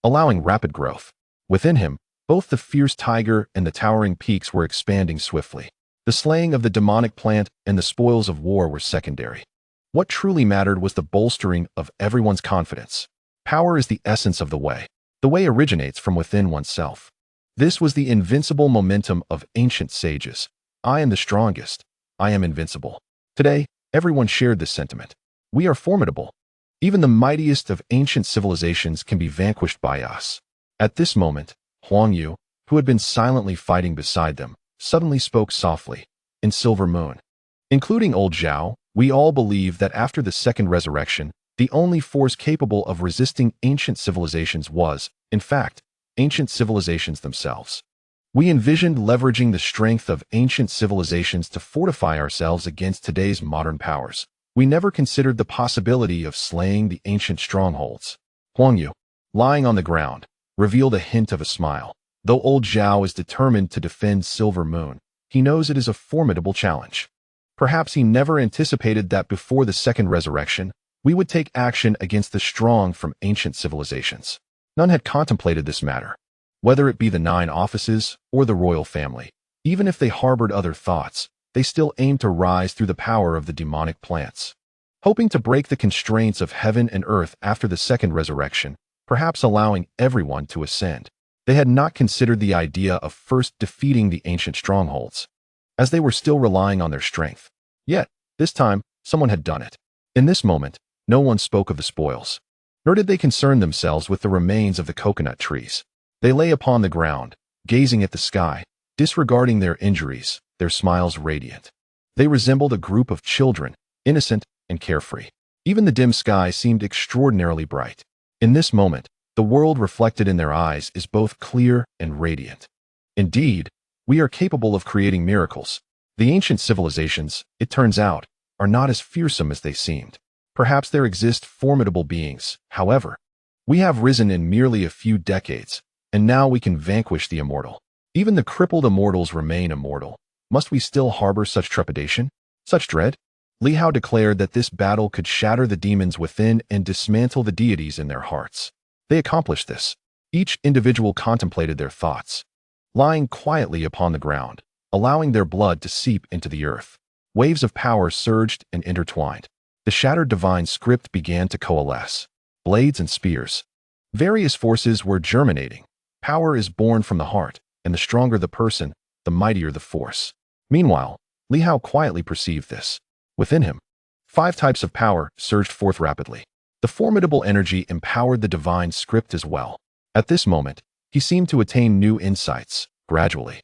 allowing rapid growth. Within him, both the fierce tiger and the towering peaks were expanding swiftly. The slaying of the demonic plant and the spoils of war were secondary. What truly mattered was the bolstering of everyone's confidence. Power is the essence of the way. The way originates from within oneself. This was the invincible momentum of ancient sages. I am the strongest. I am invincible. Today, everyone shared this sentiment. We are formidable. Even the mightiest of ancient civilizations can be vanquished by us. At this moment, Huang Yu, who had been silently fighting beside them, suddenly spoke softly, in Silver Moon. Including old Zhao, we all believe that after the second resurrection, the only force capable of resisting ancient civilizations was, in fact, ancient civilizations themselves. We envisioned leveraging the strength of ancient civilizations to fortify ourselves against today's modern powers. We never considered the possibility of slaying the ancient strongholds. Huang Yu, lying on the ground, revealed a hint of a smile. Though old Zhao is determined to defend Silver Moon, he knows it is a formidable challenge. Perhaps he never anticipated that before the second resurrection, we would take action against the strong from ancient civilizations. None had contemplated this matter. Whether it be the 9 offices or the royal family, even if they harbored other thoughts, they still aimed to rise through the power of the demonic plants. hoping to break the constraints of heaven and earth after the second resurrection, perhaps allowing everyone to ascend. They had not considered the idea of first defeating the ancient strongholds, as they were still relying on their strength. Yet, this time, someone had done it. In this moment, no one spoke of the spoils, nor did they concern themselves with the remains of the coconut trees. They lay upon the ground, gazing at the sky, disregarding their injuries, their smiles radiant. They resembled a group of children, innocent and carefree. Even the dim sky seemed extraordinarily bright. In this moment, the world reflected in their eyes is both clear and radiant. Indeed, we are capable of creating miracles. The ancient civilizations, it turns out, are not as fearsome as they seemed. Perhaps there exist formidable beings. However, we have risen in merely a few decades, and now we can vanquish the immortal. Even the crippled immortals remain immortal. Must we still harbor such trepidation, such dread? Li Hao declared that this battle could shatter the demons within and dismantle the deities in their hearts. They accomplished this. Each individual contemplated their thoughts, lying quietly upon the ground, allowing their blood to seep into the earth. Waves of power surged and intertwined. The shattered divine script began to coalesce. Blades and spears. Various forces were germinating. Power is born from the heart, and the stronger the person, the mightier the force. Meanwhile, Li Hao quietly perceived this. Within him, 5 types of power surged forth rapidly. The formidable energy empowered the divine script as well. At this moment, he seemed to attain new insights, gradually.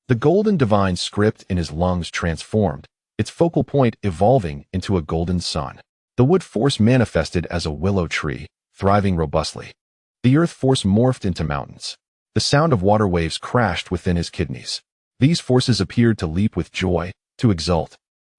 The golden divine script in his lungs transformed, its focal point evolving into a golden sun. The wood force manifested as a willow tree, thriving robustly. The earth force morphed into mountains. The sound of water waves crashed within his kidneys. These forces appeared to leap with joy, to exult.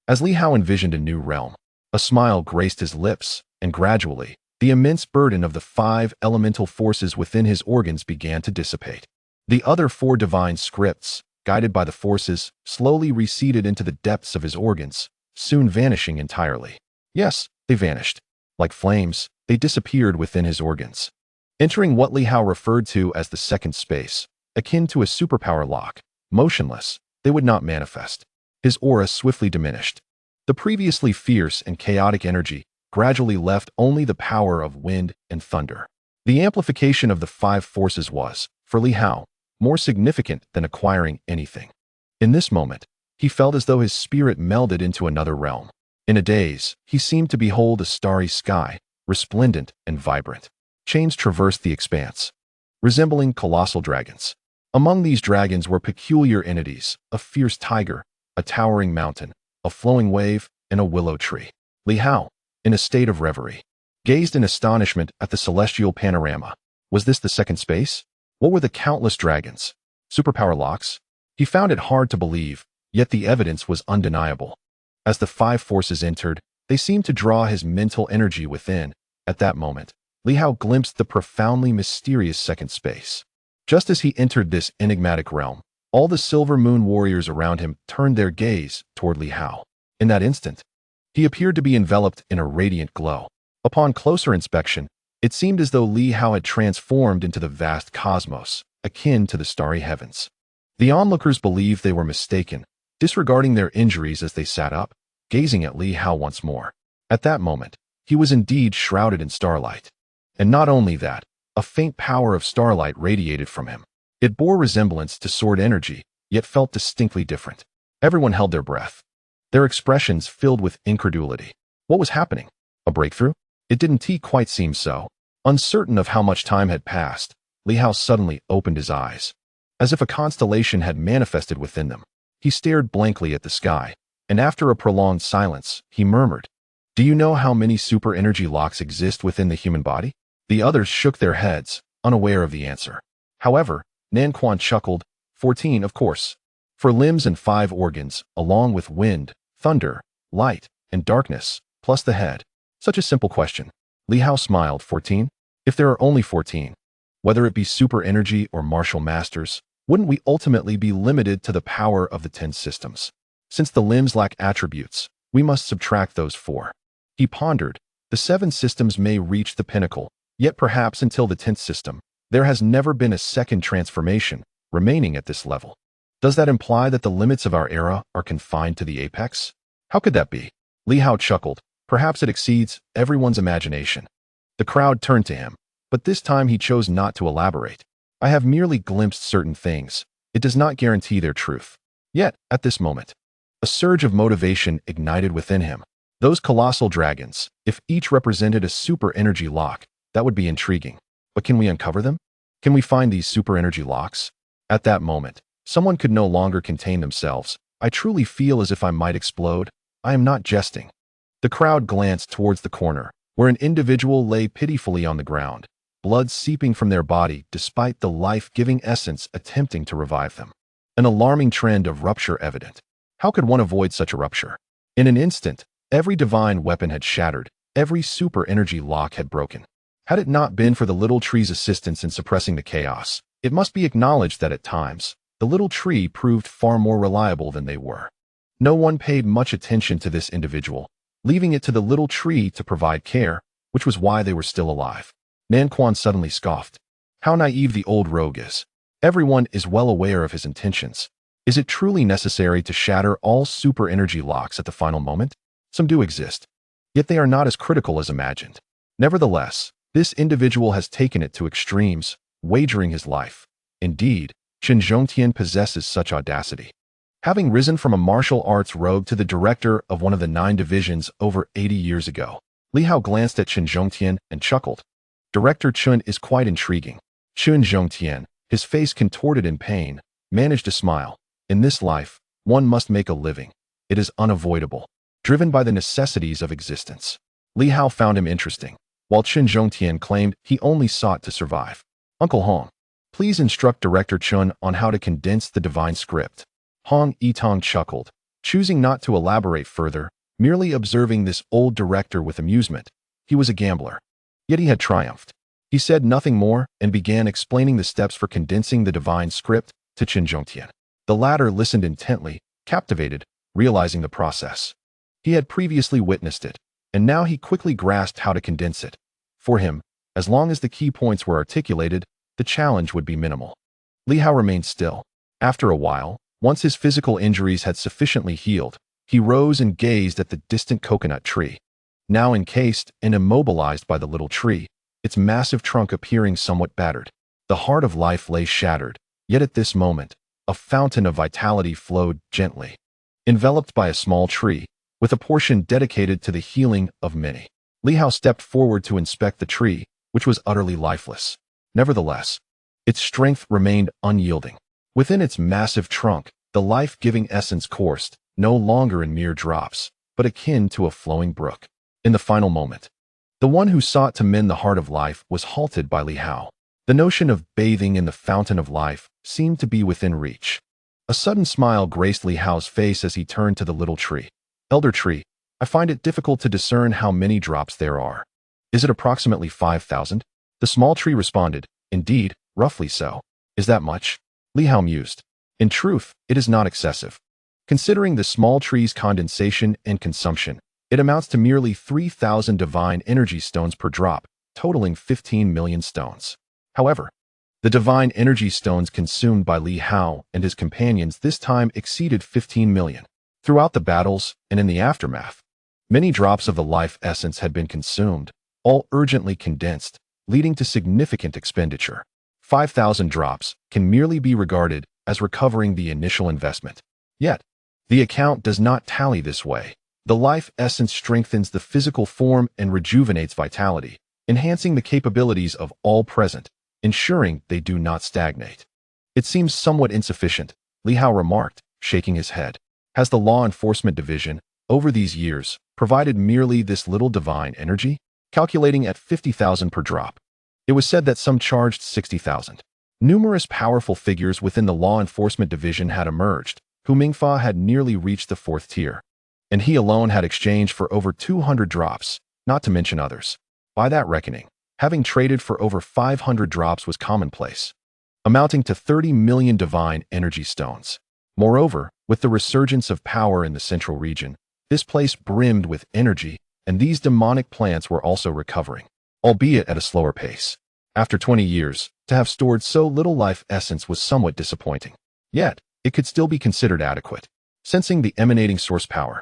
As Li Hao envisioned a new realm, a smile graced his lips, and gradually, the immense burden of the 5 elemental forces within his organs began to dissipate. The other 4 divine scripts, guided by the forces, slowly receded into the depths of his organs, soon vanishing entirely. Yes, they vanished. Like flames, they disappeared within his organs, entering what Li Hao referred to as the second space, akin to a superpower lock. Motionless, they would not manifest. His aura swiftly diminished. The previously fierce and chaotic energy gradually left only the power of wind and thunder. The amplification of the 5 forces was, for Li Hao, more significant than acquiring anything. In this moment, he felt as though his spirit melded into another realm. In a daze, he seemed to behold a starry sky, resplendent and vibrant. Chains traversed the expanse, resembling colossal dragons. Among these dragons were peculiar entities, a fierce tiger, a towering mountain, a flowing wave, and a willow tree. Li Hao, in a state of reverie, gazed in astonishment at the celestial panorama. Was this the second space? What were the countless dragons? Superpower locks? He found it hard to believe, yet the evidence was undeniable. As the 5 forces entered, they seemed to draw his mental energy within. At that moment, Li Hao glimpsed the profoundly mysterious second space. Just as he entered this enigmatic realm, all the Silver Moon warriors around him turned their gaze toward Li Hao. In that instant, he appeared to be enveloped in a radiant glow. Upon closer inspection, it seemed as though Li Hao had transformed into the vast cosmos, akin to the starry heavens. The onlookers believed they were mistaken, disregarding their injuries as they sat up, gazing at Li Hao once more. At that moment, he was indeed shrouded in starlight. And not only that, a faint power of starlight radiated from him. It bore resemblance to sword energy, yet felt distinctly different. Everyone held their breath, their expressions filled with incredulity. What was happening? A breakthrough? It didn't quite seem so. Uncertain of how much time had passed, Li Hao suddenly opened his eyes. As if a constellation had manifested within them, he stared blankly at the sky, and after a prolonged silence, he murmured, "Do you know how many super energy locks exist within the human body?" The others shook their heads, unaware of the answer. However, Nan Quan chuckled, 14, of course. For limbs and 5 organs, along with wind, thunder, light, and darkness, plus the head. Such a simple question. Li Hao smiled, 14? If there are only 14, whether it be super energy or martial masters, wouldn't we ultimately be limited to the power of the 10 systems? Since the limbs lack attributes, we must subtract those 4. He pondered, the 7 systems may reach the pinnacle, yet perhaps until the 10th system, there has never been a second transformation, remaining at this level. Does that imply that the limits of our era are confined to the apex? How could that be? Li Hao chuckled, Perhaps it exceeds everyone's imagination. The crowd turned to him, but this time he chose not to elaborate. I have merely glimpsed certain things. It does not guarantee their truth. Yet, at this moment, a surge of motivation ignited within him. Those colossal dragons, if each represented a super energy lock, that would be intriguing. But can we uncover them? Can we find these super energy locks? At that moment, someone could no longer contain themselves. I truly feel as if I might explode. I am not jesting. The crowd glanced towards the corner, where an individual lay pitifully on the ground, blood seeping from their body despite the life-giving essence attempting to revive them. An alarming trend of rupture evident. How could one avoid such a rupture? In an instant, every divine weapon had shattered, every super energy lock had broken. Had it not been for the little tree's assistance in suppressing the chaos, it must be acknowledged that at times, the little tree proved far more reliable than they were. No one paid much attention to this individual, leaving it to the little tree to provide care, which was why they were still alive. Nan Quan suddenly scoffed. How naive the old rogue is. Everyone is well aware of his intentions. Is it truly necessary to shatter all super energy locks at the final moment? Some do exist, yet they are not as critical as imagined. Nevertheless, this individual has taken it to extremes, wagering his life. Indeed, Chen Zhongtian possesses such audacity. Having risen from a martial arts rogue to the director of one of the 9 divisions over 80 years ago, Li Hao glanced at Chen Zhongtian and chuckled. Director Chen is quite intriguing. Chen Zhongtian, his face contorted in pain, managed to smile. In this life, one must make a living. It is unavoidable, driven by the necessities of existence. Li Hao found him interesting, while Chen Zhongtian claimed he only sought to survive. Uncle Hong, please instruct Director Chen on how to condense the divine script. Hong Yitong chuckled, choosing not to elaborate further, merely observing this old director with amusement. He was a gambler, yet he had triumphed. He said nothing more and began explaining the steps for condensing the divine script to Chen Zhongtian. The latter listened intently, captivated, realizing the process. He had previously witnessed it, and now he quickly grasped how to condense it. For him, as long as the key points were articulated, the challenge would be minimal. Li Hao remained still. After a while, once his physical injuries had sufficiently healed, he rose and gazed at the distant coconut tree. Now encased and immobilized by the little tree, its massive trunk appearing somewhat battered. The heart of life lay shattered, yet at this moment, a fountain of vitality flowed gently. Enveloped by a small tree, with a portion dedicated to the healing of many. Li Hao stepped forward to inspect the tree, which was utterly lifeless. Nevertheless, its strength remained unyielding. Within its massive trunk, the life-giving essence coursed, no longer in mere drops, but akin to a flowing brook. In the final moment, the one who sought to mend the heart of life was halted by Li Hao. The notion of bathing in the fountain of life seemed to be within reach. A sudden smile graced Li Hao's face as he turned to the little tree. Elder tree, I find it difficult to discern how many drops there are. Is it approximately 5,000? The small tree responded, indeed, roughly so. Is that much? Li Hao mused. In truth, it is not excessive. Considering the small tree's condensation and consumption, it amounts to merely 3,000 divine energy stones per drop, totaling 15 million stones. However, the divine energy stones consumed by Li Hao and his companions this time exceeded 15 million. Throughout the battles and in the aftermath, many drops of the life essence had been consumed, all urgently condensed, leading to significant expenditure. 5,000 drops can merely be regarded as recovering the initial investment. Yet, the account does not tally this way. The life essence strengthens the physical form and rejuvenates vitality, enhancing the capabilities of all present, ensuring they do not stagnate. It seems somewhat insufficient, Li Hao remarked, shaking his head. Has the law enforcement division, over these years, provided merely this little divine energy? Calculating at 50,000 per drop. It was said that some charged 60,000. Numerous powerful figures within the law enforcement division had emerged. Hu Mingfa had nearly reached the 4th tier, and he alone had exchanged for over 200 drops, not to mention others. By that reckoning, having traded for over 500 drops was commonplace, amounting to 30 million divine energy stones. Moreover, with the resurgence of power in the central region, this place brimmed with energy, and these demonic plants were also recovering, albeit at a slower pace. After 20 years, to have stored so little life essence was somewhat disappointing. Yet, it could still be considered adequate. Sensing the emanating source power,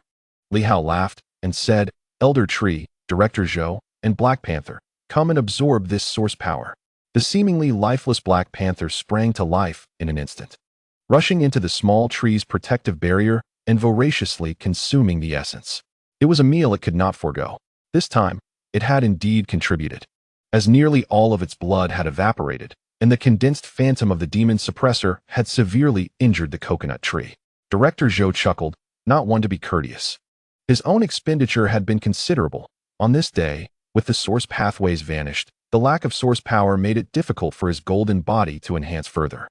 Li Hao laughed and said, Elder Tree, Director Zhou, and Black Panther, come and absorb this source power. The seemingly lifeless Black Panther sprang to life in an instant, rushing into the small tree's protective barrier and voraciously consuming the essence. It was a meal it could not forego. This time, it had indeed contributed, as nearly all of its blood had evaporated, and the condensed phantom of the demon suppressor had severely injured the coconut tree. Director Zhou chuckled, not one to be courteous. His own expenditure had been considerable. On this day, with the source pathways vanished, the lack of source power made it difficult for his golden body to enhance further.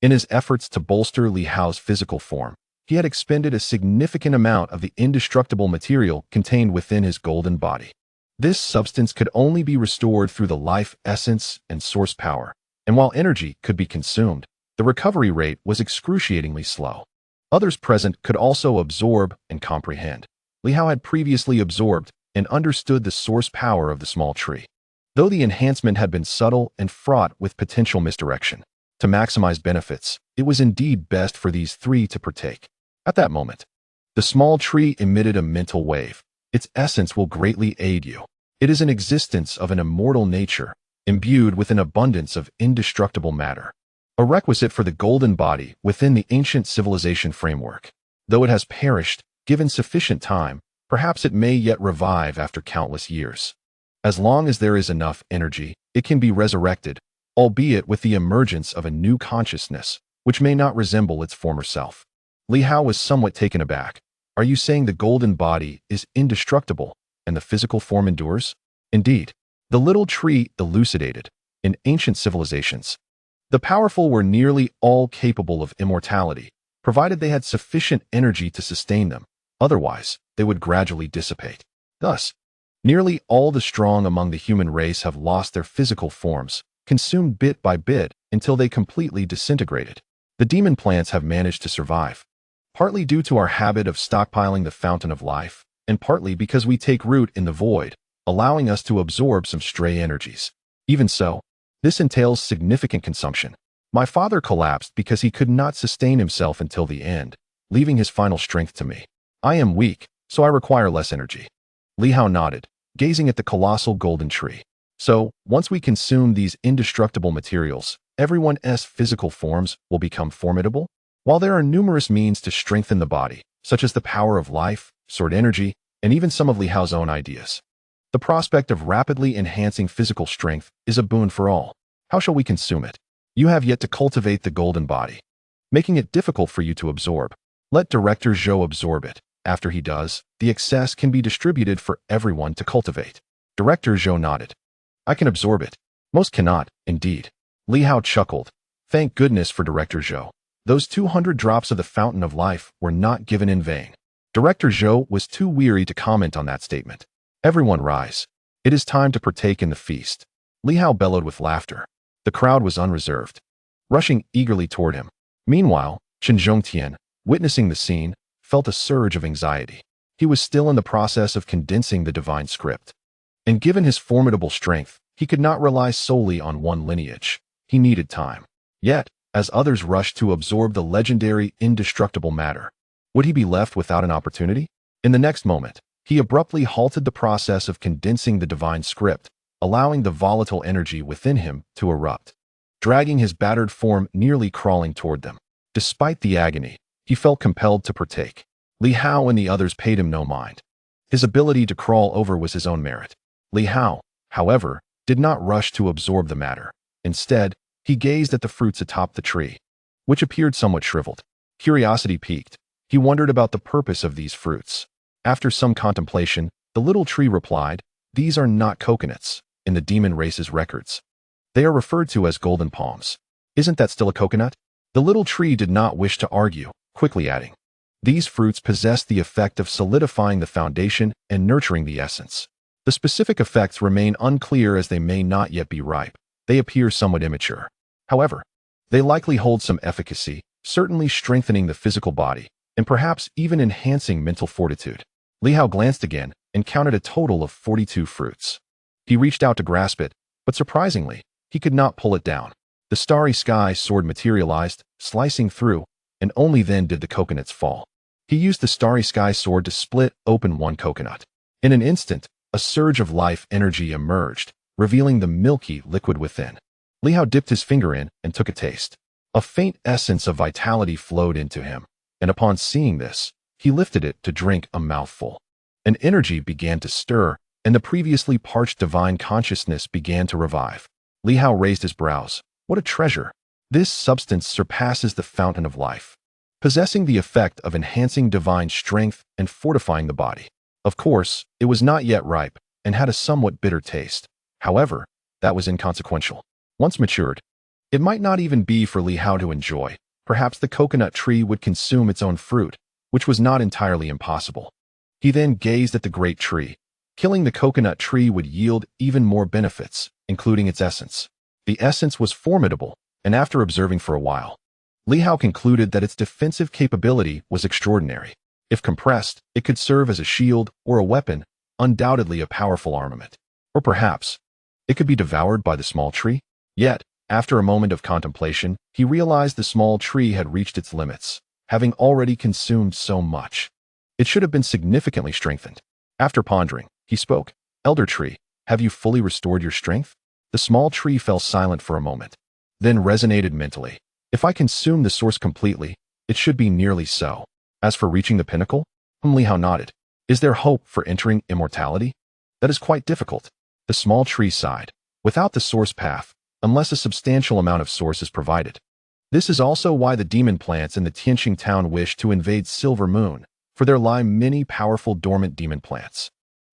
In his efforts to bolster Li Hao's physical form, he had expended a significant amount of the indestructible material contained within his golden body. This substance could only be restored through the life essence and source power, and while energy could be consumed, the recovery rate was excruciatingly slow. Others present could also absorb and comprehend. Li Hao had previously absorbed and understood the source power of the small tree. Though the enhancement had been subtle and fraught with potential misdirection, to maximize benefits, it was indeed best for these three to partake. At that moment, the small tree emitted a mental wave. Its essence will greatly aid you. It is an existence of an immortal nature, imbued with an abundance of indestructible matter, a requisite for the golden body within the ancient civilization framework. Though it has perished, given sufficient time, perhaps it may yet revive after countless years. As long as there is enough energy, it can be resurrected, albeit with the emergence of a new consciousness, which may not resemble its former self. Li Hao was somewhat taken aback. Are you saying the golden body is indestructible, and the physical form endures? Indeed, the little tree elucidated. In ancient civilizations, the powerful were nearly all capable of immortality, provided they had sufficient energy to sustain them. Otherwise, they would gradually dissipate. Thus, nearly all the strong among the human race have lost their physical forms, consumed bit by bit until they completely disintegrated. The demon plants have managed to survive, partly due to our habit of stockpiling the fountain of life, and partly because we take root in the void, allowing us to absorb some stray energies. Even so, this entails significant consumption. My father collapsed because he could not sustain himself until the end, leaving his final strength to me. I am weak, so I require less energy. Li Hao nodded, gazing at the colossal golden tree. So, once we consume these indestructible materials, everyone's physical forms will become formidable? While there are numerous means to strengthen the body, such as the power of life, sword energy, and even some of Li Hao's own ideas, the prospect of rapidly enhancing physical strength is a boon for all. How shall we consume it? You have yet to cultivate the golden body, making it difficult for you to absorb. Let Director Zhou absorb it. After he does, the excess can be distributed for everyone to cultivate. Director Zhou nodded. I can absorb it. Most cannot, indeed. Li Hao chuckled. Thank goodness for Director Zhou. Those 200 drops of the fountain of life were not given in vain. Director Zhou was too weary to comment on that statement. Everyone rise. It is time to partake in the feast. Li Hao bellowed with laughter. The crowd was unreserved, rushing eagerly toward him. Meanwhile, Chen Zhongtian, witnessing the scene, felt a surge of anxiety. He was still in the process of condensing the divine script. And given his formidable strength, he could not rely solely on one lineage. He needed time. Yet, as others rushed to absorb the legendary indestructible matter, would he be left without an opportunity? In the next moment, he abruptly halted the process of condensing the divine script, allowing the volatile energy within him to erupt, dragging his battered form nearly crawling toward them. Despite the agony, he felt compelled to partake. Li Hao and the others paid him no mind. His ability to crawl over was his own merit. Li Hao, however, did not rush to absorb the matter. Instead, he gazed at the fruits atop the tree, which appeared somewhat shriveled. Curiosity piqued. He wondered about the purpose of these fruits. After some contemplation, the little tree replied, "These are not coconuts in the demon race's records. They are referred to as golden palms. Isn't that still a coconut?" The little tree did not wish to argue, quickly adding, "These fruits possess the effect of solidifying the foundation and nurturing the essence. The specific effects remain unclear as they may not yet be ripe. They appear somewhat immature. However, they likely hold some efficacy, certainly strengthening the physical body, and perhaps even enhancing mental fortitude." Li Hao glanced again and counted a total of 42 fruits. He reached out to grasp it, but surprisingly, he could not pull it down. The starry sky sword materialized, slicing through, and only then did the coconuts fall. He used the starry sky sword to split open one coconut. In an instant, a surge of life energy emerged, revealing the milky liquid within. Li Hao dipped his finger in and took a taste. A faint essence of vitality flowed into him, and upon seeing this, he lifted it to drink a mouthful. An energy began to stir, and the previously parched divine consciousness began to revive. Li Hao raised his brows. What a treasure! This substance surpasses the fountain of life, possessing the effect of enhancing divine strength and fortifying the body. Of course, it was not yet ripe and had a somewhat bitter taste. However, that was inconsequential. Once matured, it might not even be for Li Hao to enjoy. Perhaps the coconut tree would consume its own fruit, which was not entirely impossible. He then gazed at the great tree. Killing the coconut tree would yield even more benefits, including its essence. The essence was formidable, and after observing for a while, Li Hao concluded that its defensive capability was extraordinary. If compressed, it could serve as a shield or a weapon, undoubtedly a powerful armament. Or perhaps, it could be devoured by the small tree? Yet, after a moment of contemplation, he realized the small tree had reached its limits, having already consumed so much. It should have been significantly strengthened. After pondering, he spoke. Elder tree, have you fully restored your strength? The small tree fell silent for a moment, then resonated mentally. If I consume the source completely, it should be nearly so. As for reaching the pinnacle, Li Hao nodded. Is there hope for entering immortality? That is quite difficult. The small tree sighed. Without the source path, unless a substantial amount of source is provided. This is also why the demon plants in the Tianxing town wish to invade Silver Moon, for there lie many powerful dormant demon plants.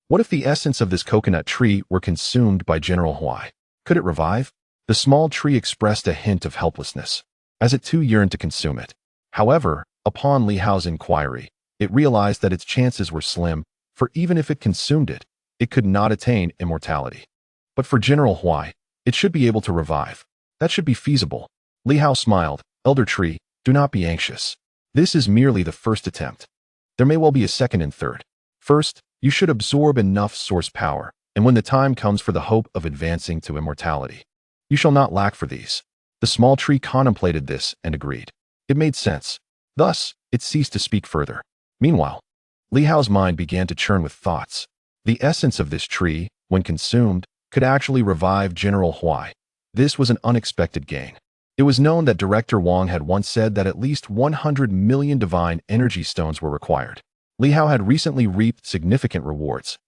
What if the essence of this coconut tree were consumed by General Huai? Could it revive? The small tree expressed a hint of helplessness, as it too yearned to consume it. However, upon Li Hao's inquiry, it realized that its chances were slim, for even if it consumed it, it could not attain immortality. But for General Huai, it should be able to revive. That should be feasible. Li Hao smiled. Elder tree, do not be anxious. This is merely the first attempt. There may well be a second and third. First, you should absorb enough source power, and when the time comes for the hope of advancing to immortality, you shall not lack for these. The small tree contemplated this and agreed. It made sense. Thus, it ceased to speak further. Meanwhile, Li Hao's mind began to churn with thoughts. The essence of this tree, when consumed, could actually revive General Huai. This was an unexpected gain. It was known that Director Wang had once said that at least 100 million divine energy stones were required. Li Hao had recently reaped significant rewards.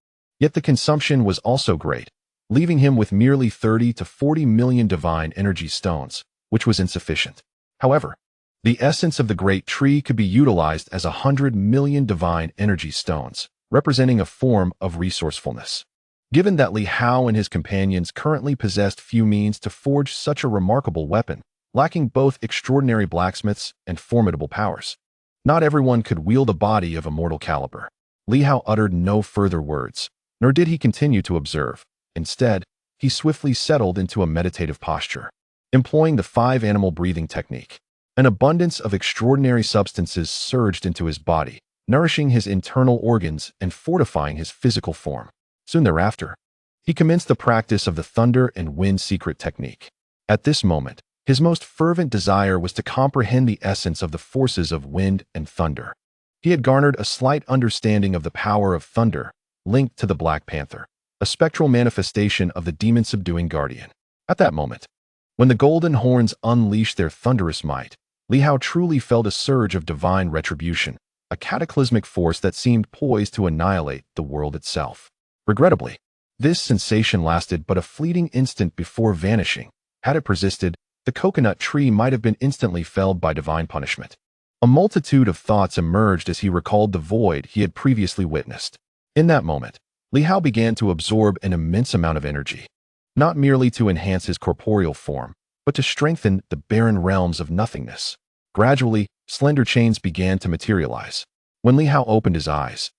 Yet the consumption was also great, leaving him with merely 30 to 40 million divine energy stones, which was insufficient. However, the essence of the great tree could be utilized as 100 million divine energy stones, representing a form of resourcefulness. Given that Li Hao and his companions currently possessed few means to forge such a remarkable weapon, lacking both extraordinary blacksmiths and formidable powers, not everyone could wield a body of immortal caliber. Li Hao uttered no further words, nor did he continue to observe. Instead, he swiftly settled into a meditative posture, employing the 5-animal breathing technique. An abundance of extraordinary substances surged into his body, nourishing his internal organs and fortifying his physical form. Soon thereafter, he commenced the practice of the thunder and wind secret technique. At this moment, his most fervent desire was to comprehend the essence of the forces of wind and thunder. He had garnered a slight understanding of the power of thunder, linked to the Black Panther, a spectral manifestation of the demon-subduing guardian. At that moment, when the golden horns unleashed their thunderous might, Li Hao truly felt a surge of divine retribution, a cataclysmic force that seemed poised to annihilate the world itself. Regrettably, this sensation lasted but a fleeting instant before vanishing. Had it persisted, the coconut tree might have been instantly felled by divine punishment. A multitude of thoughts emerged as he recalled the void he had previously witnessed. In that moment, Li Hao began to absorb an immense amount of energy, not merely to enhance his corporeal form, but to strengthen the barren realms of nothingness. Gradually, slender chains began to materialize. When Li Hao opened his eyes,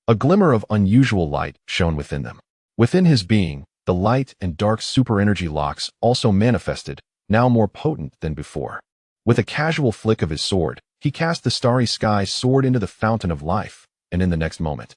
a glimmer of unusual light shone within them. Within his being, the light and dark super-energy locks also manifested, now more potent than before. With a casual flick of his sword, he cast the starry sky sword into the fountain of life, and in the next moment,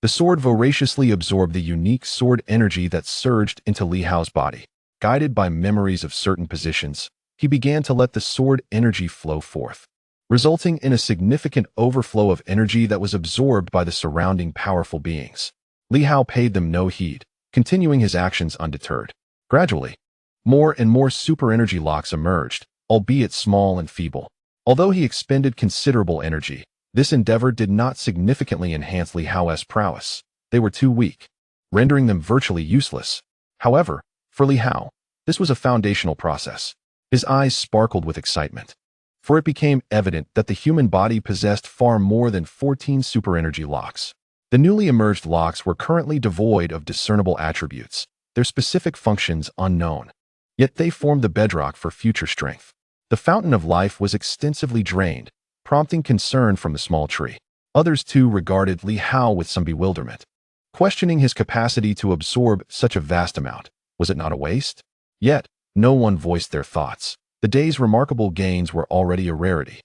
the sword voraciously absorbed the unique sword energy that surged into Li Hao's body. Guided by memories of certain positions, he began to let the sword energy flow forth, resulting in a significant overflow of energy that was absorbed by the surrounding powerful beings. Li Hao paid them no heed, continuing his actions undeterred. Gradually, more and more super energy locks emerged, albeit small and feeble. Although he expended considerable energy, this endeavor did not significantly enhance Li Hao's prowess. They were too weak, rendering them virtually useless. However, for Li Hao, this was a foundational process. His eyes sparkled with excitement, for it became evident that the human body possessed far more than 14 super energy locks. The newly emerged locks were currently devoid of discernible attributes, their specific functions unknown. Yet they formed the bedrock for future strength. The fountain of life was extensively drained, prompting concern from the small tree. Others too regarded Li Hao with some bewilderment, questioning his capacity to absorb such a vast amount. Was it not a waste? Yet, no one voiced their thoughts. The day's remarkable gains were already a rarity,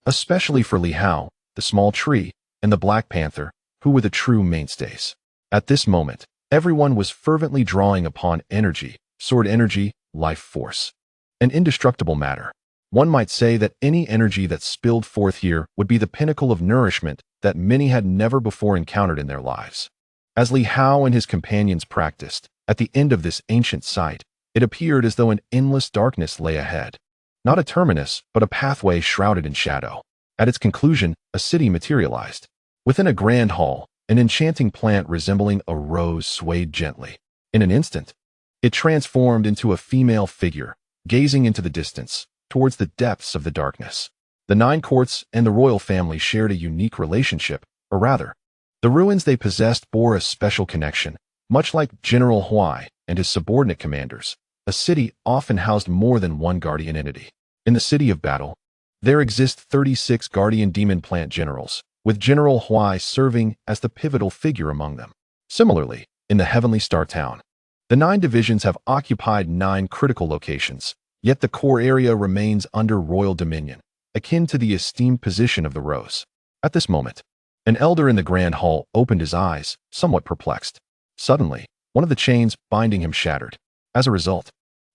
especially for Li Hao, the small tree, and the Black Panther, who were the true mainstays. At this moment, everyone was fervently drawing upon energy, sword energy, life force. An indestructible matter. One might say that any energy that spilled forth here would be the pinnacle of nourishment that many had never before encountered in their lives. As Li Hao and his companions practiced, at the end of this ancient site, it appeared as though an endless darkness lay ahead. Not a terminus, but a pathway shrouded in shadow. At its conclusion, a city materialized. Within a grand hall, an enchanting plant resembling a rose swayed gently. In an instant, it transformed into a female figure, gazing into the distance, towards the depths of the darkness. The 9 courts and the royal family shared a unique relationship, or rather, the ruins they possessed bore a special connection. Much like General Huai and his subordinate commanders, a city often housed more than one guardian entity. In the City of Battle, there exist 36 guardian demon plant generals, with General Huai serving as the pivotal figure among them. Similarly, in the Heavenly Star Town, the 9 divisions have occupied 9 critical locations, yet the core area remains under royal dominion, akin to the esteemed position of the rose. At this moment, an elder in the grand hall opened his eyes, somewhat perplexed. Suddenly, one of the chains binding him shattered. As a result,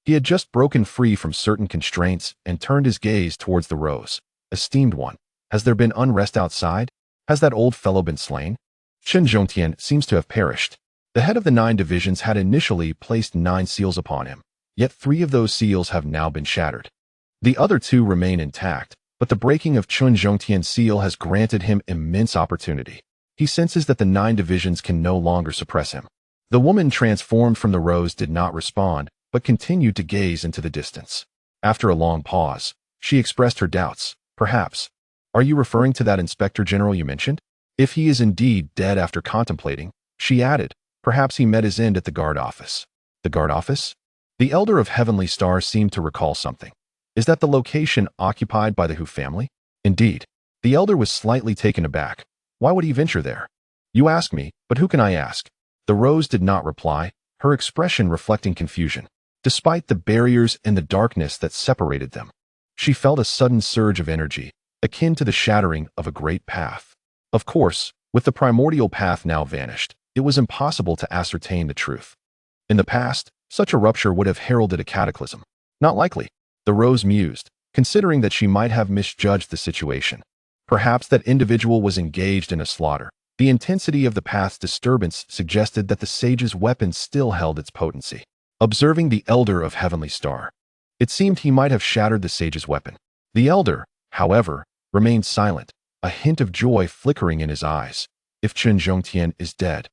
he had just broken free from certain constraints and turned his gaze towards the rose. Esteemed one, has there been unrest outside? Has that old fellow been slain? Chen Zhongtian seems to have perished. The head of the 9 divisions had initially placed 9 seals upon him, yet 3 of those seals have now been shattered. The other 2 remain intact, but the breaking of Chen Zhongtian's seal has granted him immense opportunity. He senses that the 9 divisions can no longer suppress him. The woman transformed from the rose did not respond, but continued to gaze into the distance. After a long pause, she expressed her doubts. Perhaps. Are you referring to that inspector general you mentioned? If he is indeed dead after contemplating, she added, perhaps he met his end at the guard office. The guard office? The elder of Heavenly Star seemed to recall something. Is that the location occupied by the Hu family? Indeed. The elder was slightly taken aback. Why would he venture there? You ask me, but who can I ask? The rose did not reply, her expression reflecting confusion. Despite the barriers and the darkness that separated them, she felt a sudden surge of energy, akin to the shattering of a great path. Of course, with the primordial path now vanished, it was impossible to ascertain the truth. In the past, such a rupture would have heralded a cataclysm. Not likely, the rose mused, considering that she might have misjudged the situation. Perhaps that individual was engaged in a slaughter. The intensity of the path's disturbance suggested that the sage's weapon still held its potency. Observing the elder of Heavenly Star, it seemed he might have shattered the sage's weapon. The elder, however, remained silent, a hint of joy flickering in his eyes. If Chen Zhongtian is dead,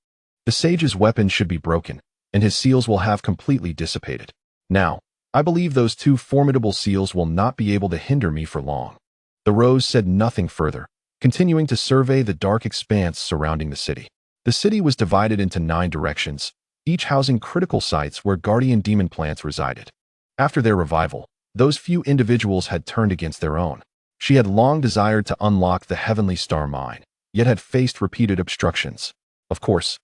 the sage's weapon should be broken, and his seals will have completely dissipated. Now, I believe those 2 formidable seals will not be able to hinder me for long. The rose said nothing further, continuing to survey the dark expanse surrounding the city. The city was divided into 9 directions, each housing critical sites where guardian demon plants resided. After their revival, those few individuals had turned against their own. She had long desired to unlock the Heavenly Star mine, yet had faced repeated obstructions. Of course,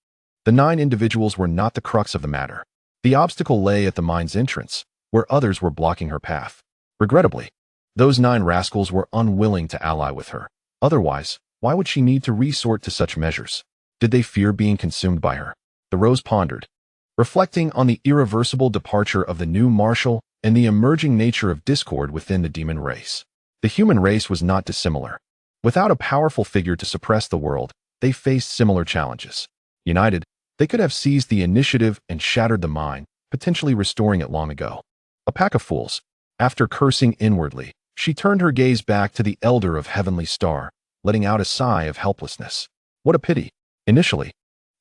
the 9 individuals were not the crux of the matter. The obstacle lay at the mine's entrance, where others were blocking her path. Regrettably, those 9 rascals were unwilling to ally with her. Otherwise, why would she need to resort to such measures? Did they fear being consumed by her? The rose pondered, reflecting on the irreversible departure of the new marshal and the emerging nature of discord within the demon race. The human race was not dissimilar. Without a powerful figure to suppress the world, they faced similar challenges. United, They could have seized the initiative and shattered the mine, potentially restoring it long ago. A pack of fools. After cursing inwardly, she turned her gaze back to the elder of Heavenly Star, letting out a sigh of helplessness. What a pity. Initially,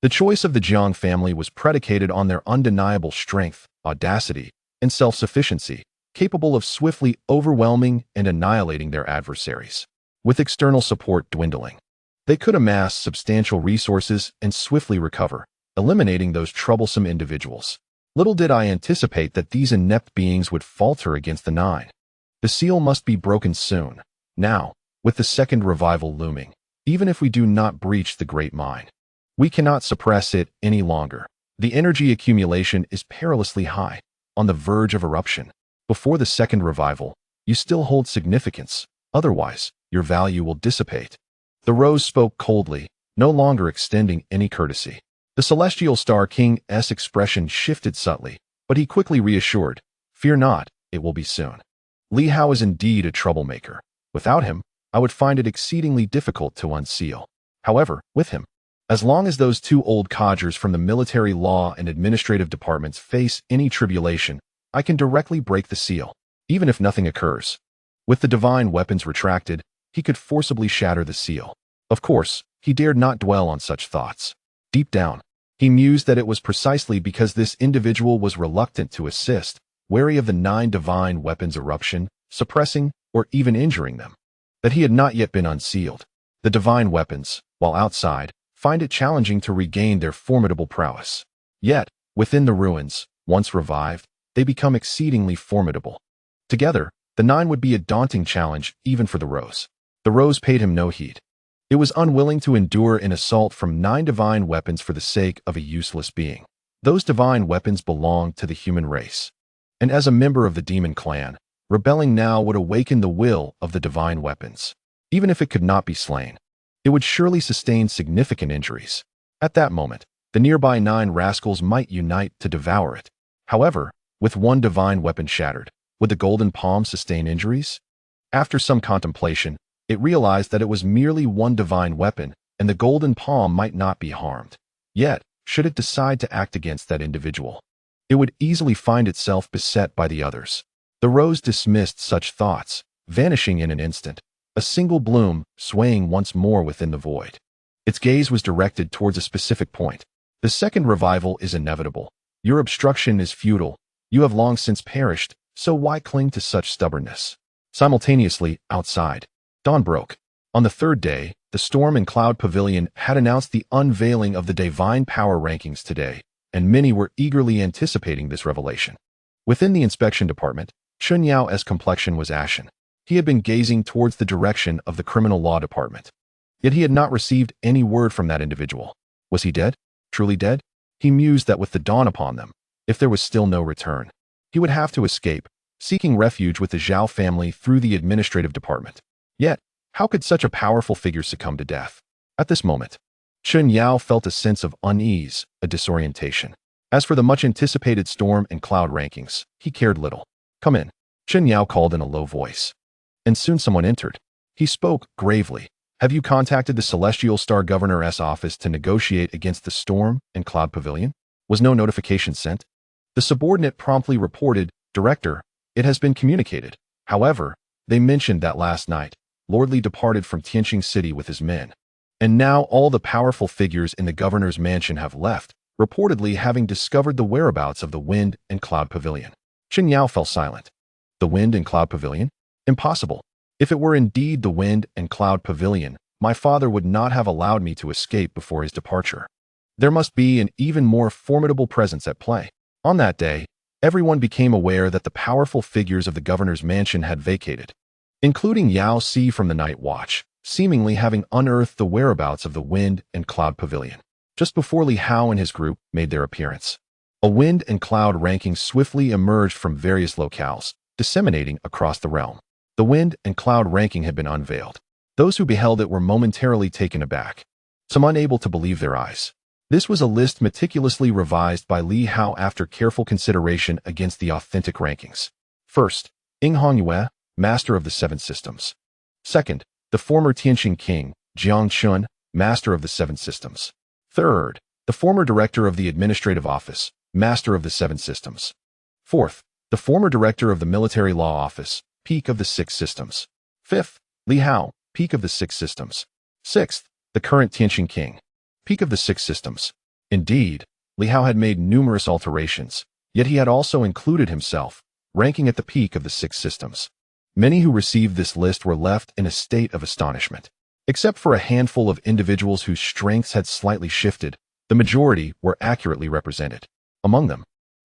the choice of the Jiang family was predicated on their undeniable strength, audacity, and self-sufficiency, capable of swiftly overwhelming and annihilating their adversaries. With external support dwindling, they could amass substantial resources and swiftly recover, eliminating those troublesome individuals. Little did I anticipate that these inept beings would falter against the Nine. The seal must be broken soon. Now, with the second revival looming, even if we do not breach the great mine, we cannot suppress it any longer. The energy accumulation is perilously high, on the verge of eruption. Before the second revival, you still hold significance. Otherwise, your value will dissipate. The rose spoke coldly, no longer extending any courtesy. The Celestial Star King's expression shifted subtly, but he quickly reassured, "Fear not, it will be soon." Li Hao is indeed a troublemaker. Without him, I would find it exceedingly difficult to unseal. However, with him, as long as those two old codgers from the military law and administrative departments face any tribulation, I can directly break the seal, even if nothing occurs. With the divine weapons retracted, he could forcibly shatter the seal. Of course, he dared not dwell on such thoughts. Deep down, he mused that it was precisely because this individual was reluctant to assist, wary of the 9 divine weapons eruption, suppressing, or even injuring them, that he had not yet been unsealed. The divine weapons, while outside, find it challenging to regain their formidable prowess. Yet, within the ruins, once revived, they become exceedingly formidable. Together, the 9 would be a daunting challenge even for the rose. The rose paid him no heed. It was unwilling to endure an assault from 9 divine weapons for the sake of a useless being. Those divine weapons belonged to the human race. And as a member of the demon clan, rebelling now would awaken the will of the divine weapons. Even if it could not be slain, it would surely sustain significant injuries. At that moment, the nearby 9 rascals might unite to devour it. However, with one divine weapon shattered, would the golden palm sustain injuries? After some contemplation, it realized that it was merely one divine weapon, and the golden palm might not be harmed. Yet, should it decide to act against that individual, it would easily find itself beset by the others. The rose dismissed such thoughts, vanishing in an instant, a single bloom swaying once more within the void. Its gaze was directed towards a specific point. The second revival is inevitable. Your obstruction is futile. You have long since perished, so why cling to such stubbornness? Simultaneously, outside, dawn broke. On the third day, the Storm and Cloud Pavilion had announced the unveiling of the Divine Power Rankings today, and many were eagerly anticipating this revelation. Within the inspection department, Chun Yao's complexion was ashen. He had been gazing towards the direction of the criminal law department. Yet he had not received any word from that individual. Was he dead? Truly dead? He mused that with the dawn upon them, if there was still no return, he would have to escape, seeking refuge with the Zhao family through the administrative department. Yet, how could such a powerful figure succumb to death? At this moment, Chun Yao felt a sense of unease, a disorientation. As for the much-anticipated Storm and Cloud rankings, he cared little. "Come in," Chun Yao called in a low voice. And soon someone entered. He spoke gravely. "Have you contacted the Celestial Star Governor's office to negotiate against the Storm and Cloud Pavilion?" Was no notification sent? The subordinate promptly reported, "Director, it has been communicated. However, they mentioned that last night, Lord Li departed from Tianxing City with his men. And now all the powerful figures in the governor's mansion have left, reportedly having discovered the whereabouts of the Wind and Cloud Pavilion." Qin Yao fell silent. The Wind and Cloud Pavilion? Impossible. If it were indeed the Wind and Cloud Pavilion, my father would not have allowed me to escape before his departure. There must be an even more formidable presence at play. On that day, everyone became aware that the powerful figures of the governor's mansion had vacated, including Yao Si from the Night Watch, seemingly having unearthed the whereabouts of the Wind and Cloud Pavilion, just before Li Hao and his group made their appearance. A Wind and Cloud ranking swiftly emerged from various locales, disseminating across the realm. The Wind and Cloud ranking had been unveiled. Those who beheld it were momentarily taken aback, some unable to believe their eyes. This was a list meticulously revised by Li Hao after careful consideration against the authentic rankings. First, Ing Hongyue, Master of the Seven Systems. Second, the former Tianxing King, Jiang Chun, Master of the Seven Systems. Third, the former director of the administrative office, master of the 7 systems. Fourth, the former director of the military law office, peak of the 6 systems. Fifth, Li Hao, peak of the 6 systems. Sixth, the current Tianxing king, peak of the 6 systems. Indeed, Li Hao had made numerous alterations, yet he had also included himself, ranking at the peak of the 6 systems. Many who received this list were left in a state of astonishment. Except for a handful of individuals whose strengths had slightly shifted, the majority were accurately represented. Among them,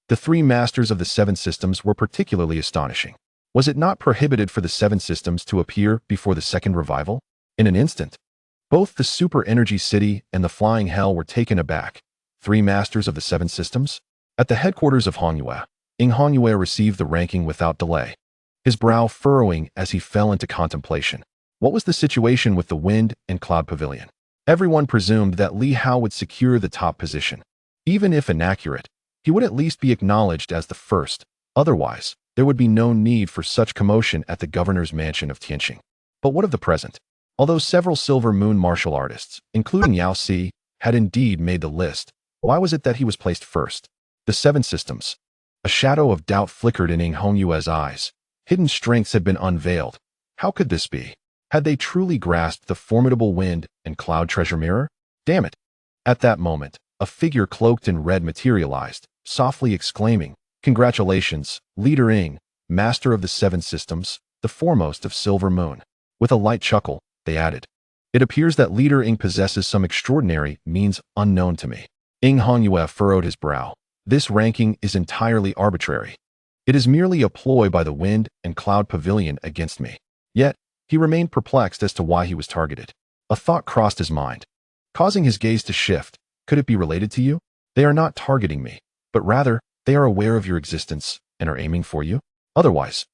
the 3 masters of the 7 systems were particularly astonishing. Was it not prohibited for the 7 systems to appear before the second revival? In an instant, both the super energy city and the flying hell were taken aback. 3 masters of the 7 systems? At the headquarters of Hongyue, Hongyue received the ranking without delay, his brow furrowing as he fell into contemplation. What was the situation with the wind and cloud pavilion? Everyone presumed that Li Hao would secure the top position. Even if inaccurate, he would at least be acknowledged as the first. Otherwise, there would be no need for such commotion at the governor's mansion of Tianxing. But what of the present? Although several Silver Moon martial artists, including Yao Si, had indeed made the list, why was it that he was placed first? The 7 systems. A shadow of doubt flickered in Hongyue's eyes. Hidden strengths had been unveiled. How could this be? Had they truly grasped the formidable wind and cloud treasure mirror? Damn it! At that moment, a figure cloaked in red materialized, softly exclaiming, "Congratulations, Leader Ying, master of the 7 systems, the foremost of Silver Moon." With a light chuckle, they added, "It appears that Leader Ying possesses some extraordinary means unknown to me." Hongyue furrowed his brow. This ranking is entirely arbitrary. It is merely a ploy by the wind and cloud pavilion against me. Yet, he remained perplexed as to why he was targeted. A thought crossed his mind, causing his gaze to shift. Could it be related to you? They are not targeting me, but rather, they are aware of your existence and are aiming for you. Otherwise,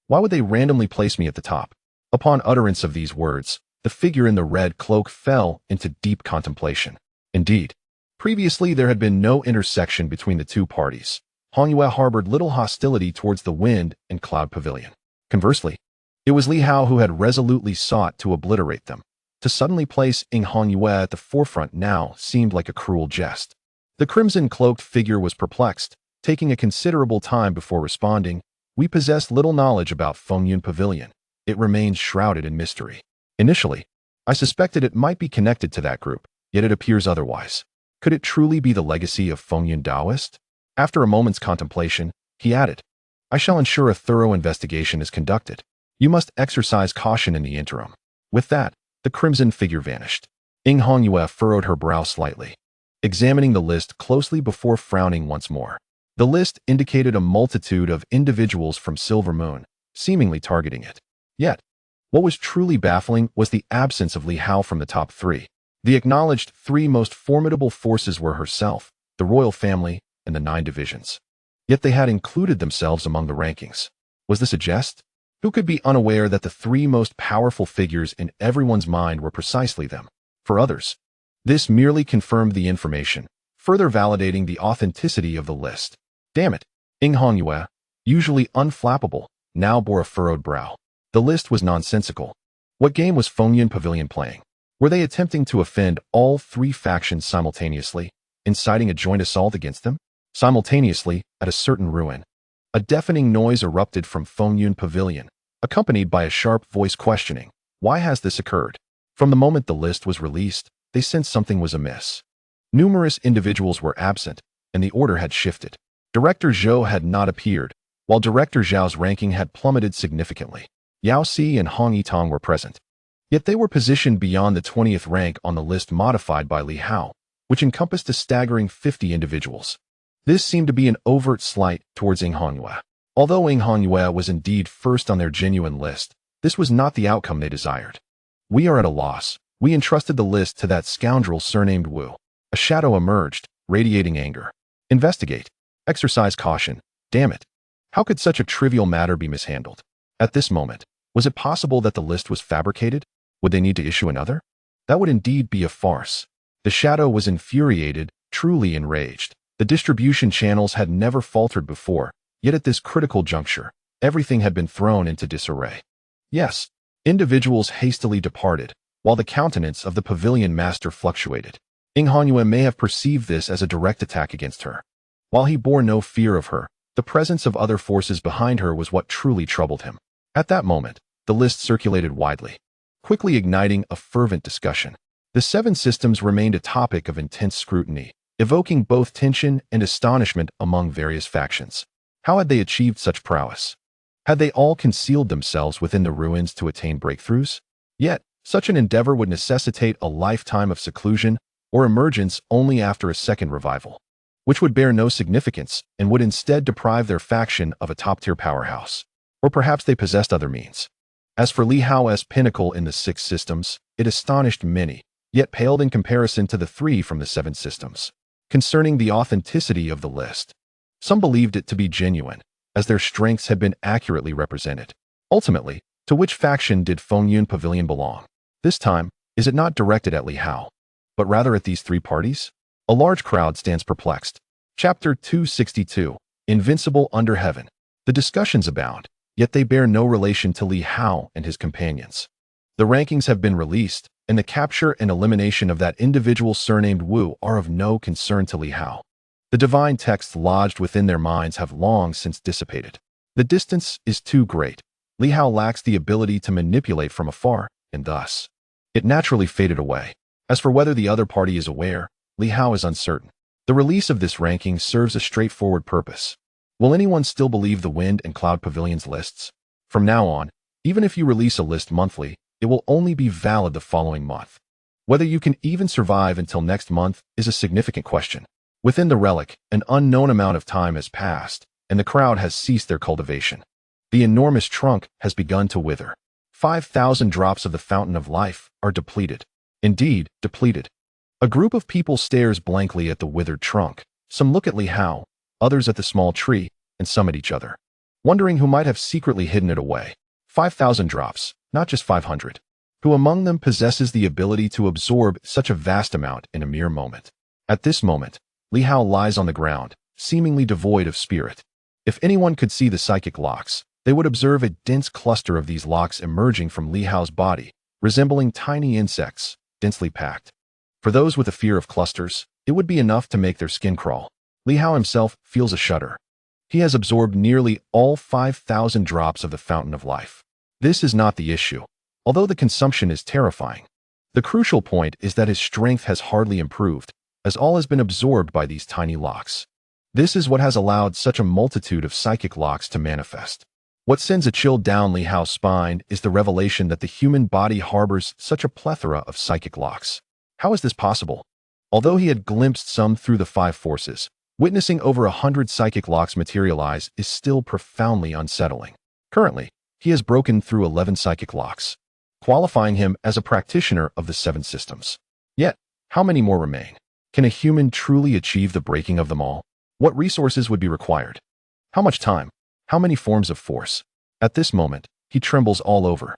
why would they randomly place me at the top? Upon utterance of these words, the figure in the red cloak fell into deep contemplation. Indeed, previously there had been no intersection between the 2 parties. Hongyue harbored little hostility towards the wind and cloud pavilion. Conversely, it was Li Hao who had resolutely sought to obliterate them. To suddenly place Hongyue at the forefront now seemed like a cruel jest. The crimson-cloaked figure was perplexed, taking a considerable time before responding. "We possess little knowledge about Fengyun Pavilion. It remains shrouded in mystery. Initially, I suspected it might be connected to that group, yet it appears otherwise. Could it truly be the legacy of Fengyun Taoist?" After a moment's contemplation, he added, "I shall ensure a thorough investigation is conducted. You must exercise caution in the interim." With that, the crimson figure vanished. Hongyue furrowed her brow slightly, examining the list closely before frowning once more. The list indicated a multitude of individuals from Silver Moon, seemingly targeting it. Yet, what was truly baffling was the absence of Li Hao from the top 3. The acknowledged 3 most formidable forces were herself, the royal family, and the 9 divisions. Yet they had included themselves among the rankings. Was this a jest? Who could be unaware that the 3 most powerful figures in everyone's mind were precisely them? For others, this merely confirmed the information, further validating the authenticity of the list. Damn it! Hongyue, usually unflappable, now bore a furrowed brow. The list was nonsensical. What game was Fengyun Pavilion playing? Were they attempting to offend all 3 factions simultaneously, inciting a joint assault against them? Simultaneously, at a certain ruin, a deafening noise erupted from Fengyun Pavilion, accompanied by a sharp voice questioning, "Why has this occurred?" From the moment the list was released, they sensed something was amiss. Numerous individuals were absent, and the order had shifted. Director Zhou had not appeared, while Director Zhao's ranking had plummeted significantly. Yao Si and Hong Yitong were present. Yet they were positioned beyond the 20th rank on the list modified by Li Hao, which encompassed a staggering 50 individuals. This seemed to be an overt slight towards Hongyue. Although Hongyue was indeed first on their genuine list, this was not the outcome they desired. "We are at a loss. We entrusted the list to that scoundrel surnamed Wu." A shadow emerged, radiating anger. "Investigate. Exercise caution. Damn it. How could such a trivial matter be mishandled?" At this moment, was it possible that the list was fabricated? Would they need to issue another? That would indeed be a farce. The shadow was infuriated, truly enraged. The distribution channels had never faltered before, yet at this critical juncture, everything had been thrown into disarray. Yes, individuals hastily departed, while the countenance of the pavilion master fluctuated. Hangyue may have perceived this as a direct attack against her. While he bore no fear of her, the presence of other forces behind her was what truly troubled him. At that moment, the list circulated widely, quickly igniting a fervent discussion. The 7 systems remained a topic of intense scrutiny, evoking both tension and astonishment among various factions. How had they achieved such prowess? Had they all concealed themselves within the ruins to attain breakthroughs? Yet, such an endeavor would necessitate a lifetime of seclusion or emergence only after a second revival, which would bear no significance and would instead deprive their faction of a top-tier powerhouse. Or perhaps they possessed other means. As for Li Hao's pinnacle in the 6 systems, it astonished many, yet paled in comparison to the 3 from the 7 systems. Concerning the authenticity of the list, some believed it to be genuine, as their strengths had been accurately represented. Ultimately, to which faction did Fengyun Pavilion belong? This time, is it not directed at Li Hao, but rather at these 3 parties? A large crowd stands perplexed. Chapter 262, Invincible Under Heaven. The discussions abound, yet they bear no relation to Li Hao and his companions. The rankings have been released, and the capture and elimination of that individual surnamed Wu are of no concern to Li Hao. The divine texts lodged within their minds have long since dissipated. The distance is too great. Li Hao lacks the ability to manipulate from afar, and thus, it naturally faded away. As for whether the other party is aware, Li Hao is uncertain. The release of this ranking serves a straightforward purpose. Will anyone still believe the Wind and Cloud Pavilions lists? From now on, even if you release a list monthly, it will only be valid the following month. Whether you can even survive until next month is a significant question. Within the relic, an unknown amount of time has passed, and the crowd has ceased their cultivation. The enormous trunk has begun to wither. 5,000 drops of the fountain of life are depleted. Indeed, depleted. A group of people stares blankly at the withered trunk. Some look at Li Hao, others at the small tree, and some at each other, wondering who might have secretly hidden it away. 5,000 drops, not just 500. Who among them possesses the ability to absorb such a vast amount in a mere moment? At this moment, Li Hao lies on the ground, seemingly devoid of spirit. If anyone could see the psychic locks, they would observe a dense cluster of these locks emerging from Li Hao's body, resembling tiny insects, densely packed. For those with a fear of clusters, it would be enough to make their skin crawl. Li Hao himself feels a shudder. He has absorbed nearly all 5,000 drops of the fountain of life. This is not the issue, although the consumption is terrifying. The crucial point is that his strength has hardly improved, as all has been absorbed by these tiny locks. This is what has allowed such a multitude of psychic locks to manifest. What sends a chill down Li Hao's spine is the revelation that the human body harbors such a plethora of psychic locks. How is this possible? Although he had glimpsed some through the 5 forces, witnessing over 100 psychic locks materialize is still profoundly unsettling. Currently, he has broken through 11 psychic locks, qualifying him as a practitioner of the 7 systems. Yet, how many more remain? Can a human truly achieve the breaking of them all? What resources would be required? How much time? How many forms of force? At this moment, he trembles all over,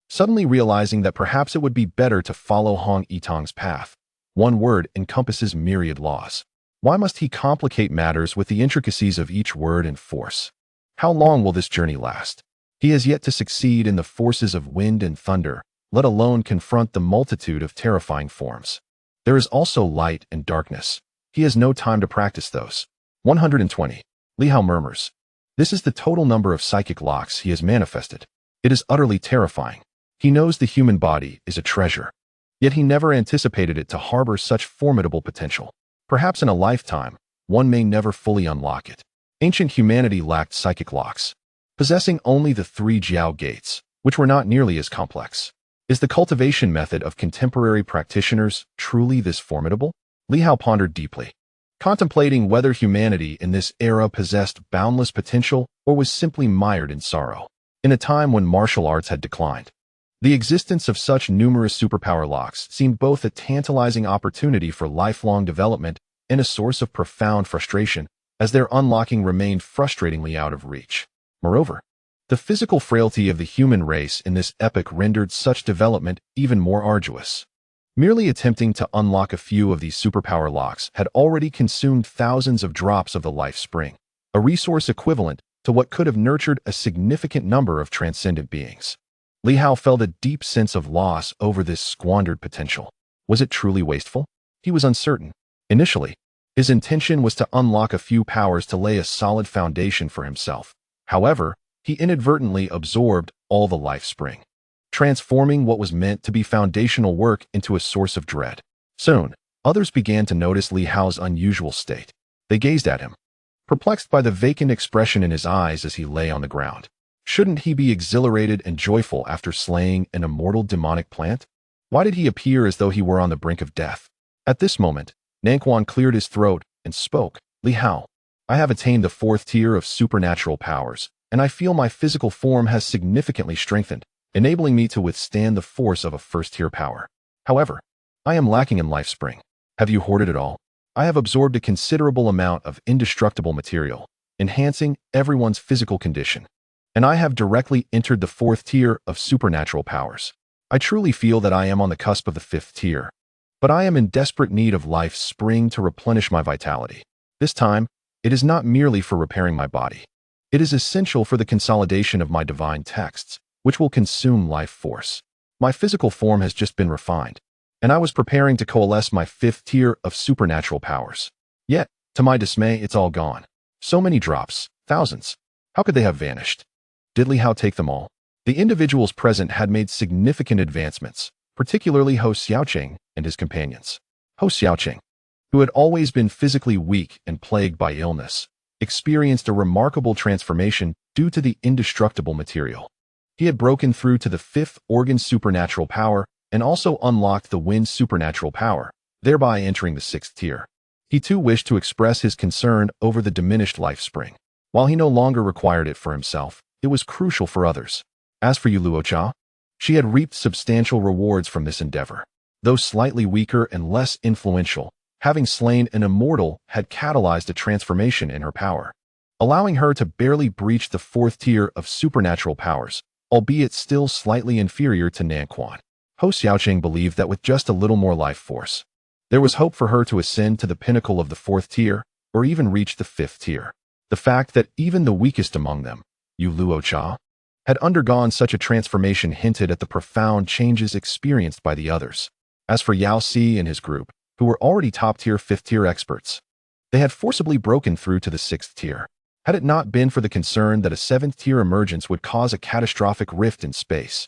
suddenly realizing that perhaps it would be better to follow Hong Yitang's path. One word encompasses myriad laws. Why must he complicate matters with the intricacies of each word and force? How long will this journey last? He has yet to succeed in the forces of wind and thunder, let alone confront the multitude of terrifying forms. There is also light and darkness. He has no time to practice those. 120. Li Hao murmurs. This is the total number of psychic locks he has manifested. It is utterly terrifying. He knows the human body is a treasure, yet he never anticipated it to harbor such formidable potential. Perhaps in a lifetime, one may never fully unlock it. Ancient humanity lacked psychic locks, possessing only the 3 Jiao gates, which were not nearly as complex. Is the cultivation method of contemporary practitioners truly this formidable? Li Hao pondered deeply, contemplating whether humanity in this era possessed boundless potential or was simply mired in sorrow. In a time when martial arts had declined, the existence of such numerous superpower locks seemed both a tantalizing opportunity for lifelong development and a source of profound frustration, as their unlocking remained frustratingly out of reach. Moreover, the physical frailty of the human race in this epoch rendered such development even more arduous. Merely attempting to unlock a few of these superpower locks had already consumed thousands of drops of the life spring, a resource equivalent to what could have nurtured a significant number of transcendent beings. Li Hao felt a deep sense of loss over this squandered potential. Was it truly wasteful? He was uncertain. Initially, his intention was to unlock a few powers to lay a solid foundation for himself. However, he inadvertently absorbed all the life spring, transforming what was meant to be foundational work into a source of dread. Soon, others began to notice Li Hao's unusual state. They gazed at him, perplexed by the vacant expression in his eyes as he lay on the ground. Shouldn't he be exhilarated and joyful after slaying an immortal demonic plant? Why did he appear as though he were on the brink of death? At this moment, Nanquan cleared his throat and spoke. Li Hao, I have attained the 4th tier of supernatural powers, and I feel my physical form has significantly strengthened, enabling me to withstand the force of a 1st-tier power. However, I am lacking in life spring. Have you hoarded it all? I have absorbed a considerable amount of indestructible material, enhancing everyone's physical condition, and I have directly entered the 4th tier of supernatural powers. I truly feel that I am on the cusp of the 5th tier, but I am in desperate need of life spring to replenish my vitality. This time, it is not merely for repairing my body. It is essential for the consolidation of my divine texts, which will consume life force. My physical form has just been refined, and I was preparing to coalesce my 5th tier of supernatural powers. Yet, to my dismay, it's all gone. So many drops, thousands. How could they have vanished? Did Li Hao take them all? The individuals present had made significant advancements, particularly Hou Xiaoqing and his companions. Hou Xiaoqing, who had always been physically weak and plagued by illness, experienced a remarkable transformation due to the indestructible material. He had broken through to the 5th organ supernatural power and also unlocked the wind supernatural power, thereby entering the 6th tier. He too wished to express his concern over the diminished life spring. While he no longer required it for himself, it was crucial for others. As for Yu Luocha, she had reaped substantial rewards from this endeavor. Though slightly weaker and less influential, having slain an immortal had catalyzed a transformation in her power, allowing her to barely breach the 4th tier of supernatural powers, albeit still slightly inferior to Nanquan. Hou Xiaoqing believed that with just a little more life force, there was hope for her to ascend to the pinnacle of the 4th tier, or even reach the 5th tier. The fact that even the weakest among them, Yu Luocha, had undergone such a transformation hinted at the profound changes experienced by the others. As for Yao Si and his group, who were already top-tier 5th-tier experts, they had forcibly broken through to the 6th tier. Had it not been for the concern that a 7th-tier emergence would cause a catastrophic rift in space,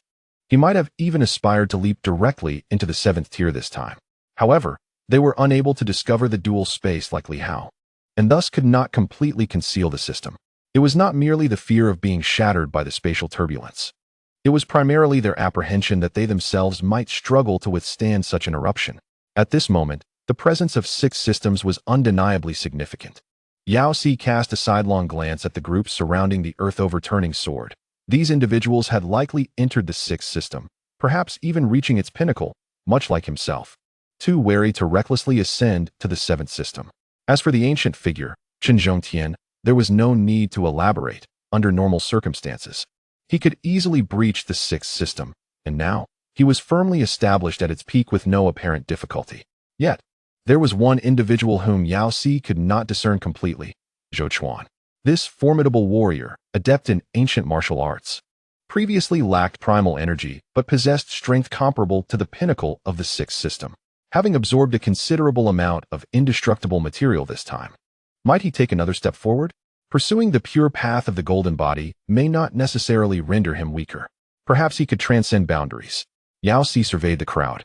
he might have even aspired to leap directly into the 7th tier this time. However, they were unable to discover the dual space like Li Hao, and thus could not completely conceal the system. It was not merely the fear of being shattered by the spatial turbulence. It was primarily their apprehension that they themselves might struggle to withstand such an eruption. At this moment, the presence of 6 systems was undeniably significant. Yao Si cast a sidelong glance at the groups surrounding the earth-overturning sword. These individuals had likely entered the 6th system, perhaps even reaching its pinnacle, much like himself, too wary to recklessly ascend to the 7th system. As for the ancient figure, Chen Zhongtian, there was no need to elaborate. Under normal circumstances, he could easily breach the 6th system, and now, he was firmly established at its peak with no apparent difficulty. Yet, there was one individual whom Yao Si could not discern completely, Zhou Chuan. This formidable warrior, adept in ancient martial arts, previously lacked primal energy but possessed strength comparable to the pinnacle of the 6th system, having absorbed a considerable amount of indestructible material this time. Might he take another step forward? Pursuing the pure path of the golden body may not necessarily render him weaker. Perhaps he could transcend boundaries. Yao Si surveyed the crowd,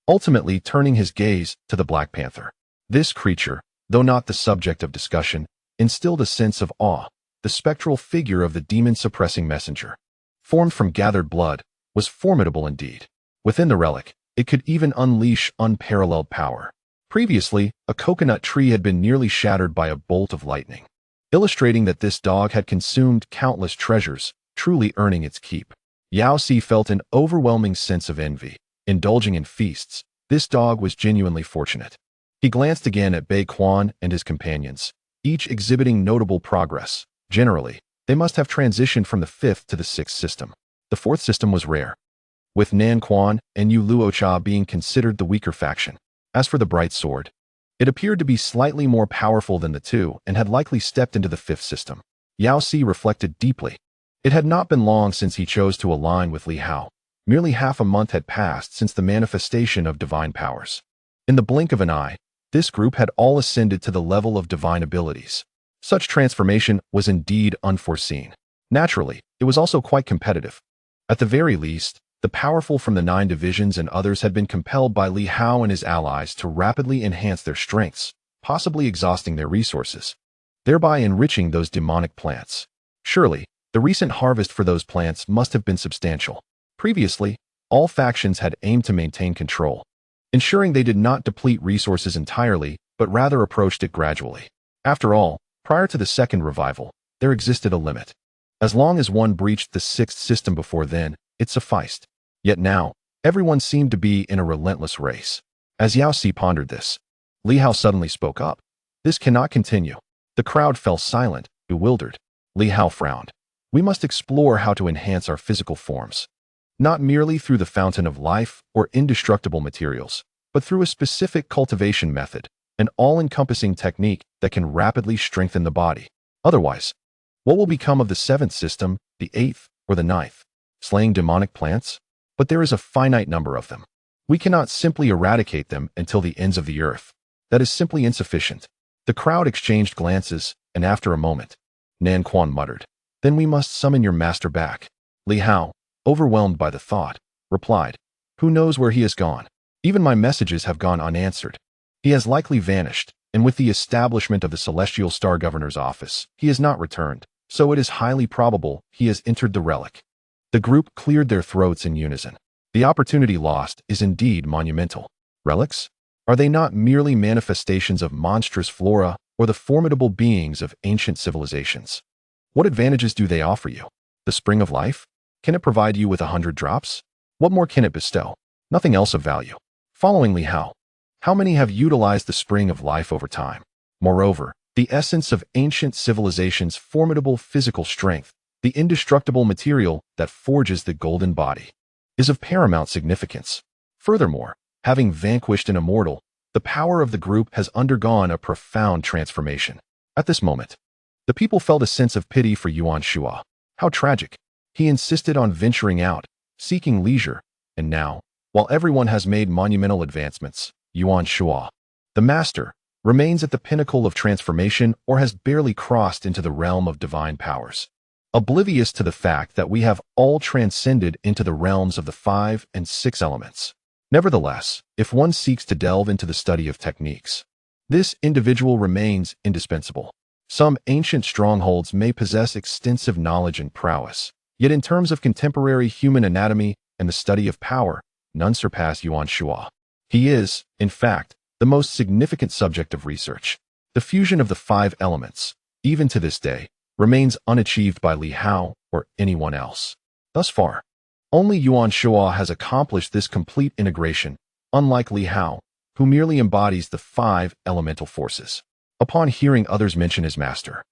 ultimately turning his gaze to the Black Panther. This creature, though not the subject of discussion, instilled a sense of awe. The spectral figure of the demon-suppressing messenger, formed from gathered blood, was formidable indeed. Within the relic, it could even unleash unparalleled power. Previously, a coconut tree had been nearly shattered by a bolt of lightning, illustrating that this dog had consumed countless treasures, truly earning its keep. Yao Si felt an overwhelming sense of envy. Indulging in feasts, this dog was genuinely fortunate. He glanced again at Bei Quan and his companions, each exhibiting notable progress. Generally, they must have transitioned from the 5th to the 6th system. The 4th system was rare, with Nan Quan and Yu Luocha being considered the weaker faction. As for the bright sword, it appeared to be slightly more powerful than the two and had likely stepped into the 5th system. Yao Si reflected deeply. It had not been long since he chose to align with Li Hao. Merely half a month had passed since the manifestation of divine powers. In the blink of an eye, this group had all ascended to the level of divine abilities. Such transformation was indeed unforeseen. Naturally, it was also quite competitive. At the very least, the powerful from the 9 divisions and others had been compelled by Li Hao and his allies to rapidly enhance their strengths, possibly exhausting their resources, thereby enriching those demonic plants. Surely, the recent harvest for those plants must have been substantial. Previously, all factions had aimed to maintain control, ensuring they did not deplete resources entirely, but rather approached it gradually. After all, prior to the second revival, there existed a limit. As long as one breached the 6th system before then, it sufficed. Yet now, everyone seemed to be in a relentless race. As Jiusi pondered this, Li Hao suddenly spoke up. This cannot continue. The crowd fell silent, bewildered. Li Hao frowned. We must explore how to enhance our physical forms. Not merely through the fountain of life or indestructible materials, but through a specific cultivation method, an all-encompassing technique that can rapidly strengthen the body. Otherwise, what will become of the 7th system, the 8th, or the 9th? Slaying demonic plants? But there is a finite number of them. We cannot simply eradicate them until the ends of the earth. That is simply insufficient. The crowd exchanged glances, and after a moment, Nan Quan muttered, "Then we must summon your master back." Li Hao, overwhelmed by the thought, replied, "Who knows where he has gone? Even my messages have gone unanswered. He has likely vanished, and with the establishment of the Celestial Star Governor's office, he has not returned, so it is highly probable he has entered the relic." The group cleared their throats in unison. The opportunity lost is indeed monumental. Relics? Are they not merely manifestations of monstrous flora or the formidable beings of ancient civilizations? What advantages do they offer you? The spring of life? Can it provide you with 100 drops? What more can it bestow? Nothing else of value. Following Li Hao, how many have utilized the spring of life over time? Moreover, the essence of ancient civilization's formidable physical strength, the indestructible material that forges the golden body, is of paramount significance. Furthermore, having vanquished an immortal, the power of the group has undergone a profound transformation. At this moment, the people felt a sense of pity for Yuan Shua. How tragic. He insisted on venturing out, seeking leisure, and now, while everyone has made monumental advancements, Yuan Shua, the master, remains at the pinnacle of transformation or has barely crossed into the realm of divine powers, oblivious to the fact that we have all transcended into the realms of the 5 and 6 elements. Nevertheless, if one seeks to delve into the study of techniques, this individual remains indispensable. Some ancient strongholds may possess extensive knowledge and prowess, yet in terms of contemporary human anatomy and the study of power, none surpass Yuan Shua. He is, in fact, the most significant subject of research. The fusion of the 5 elements, even to this day, remains unachieved by Li Hao or anyone else. Thus far, only Yuan Shua has accomplished this complete integration, unlike Li Hao, who merely embodies the 5 elemental forces. Upon hearing others mention his master,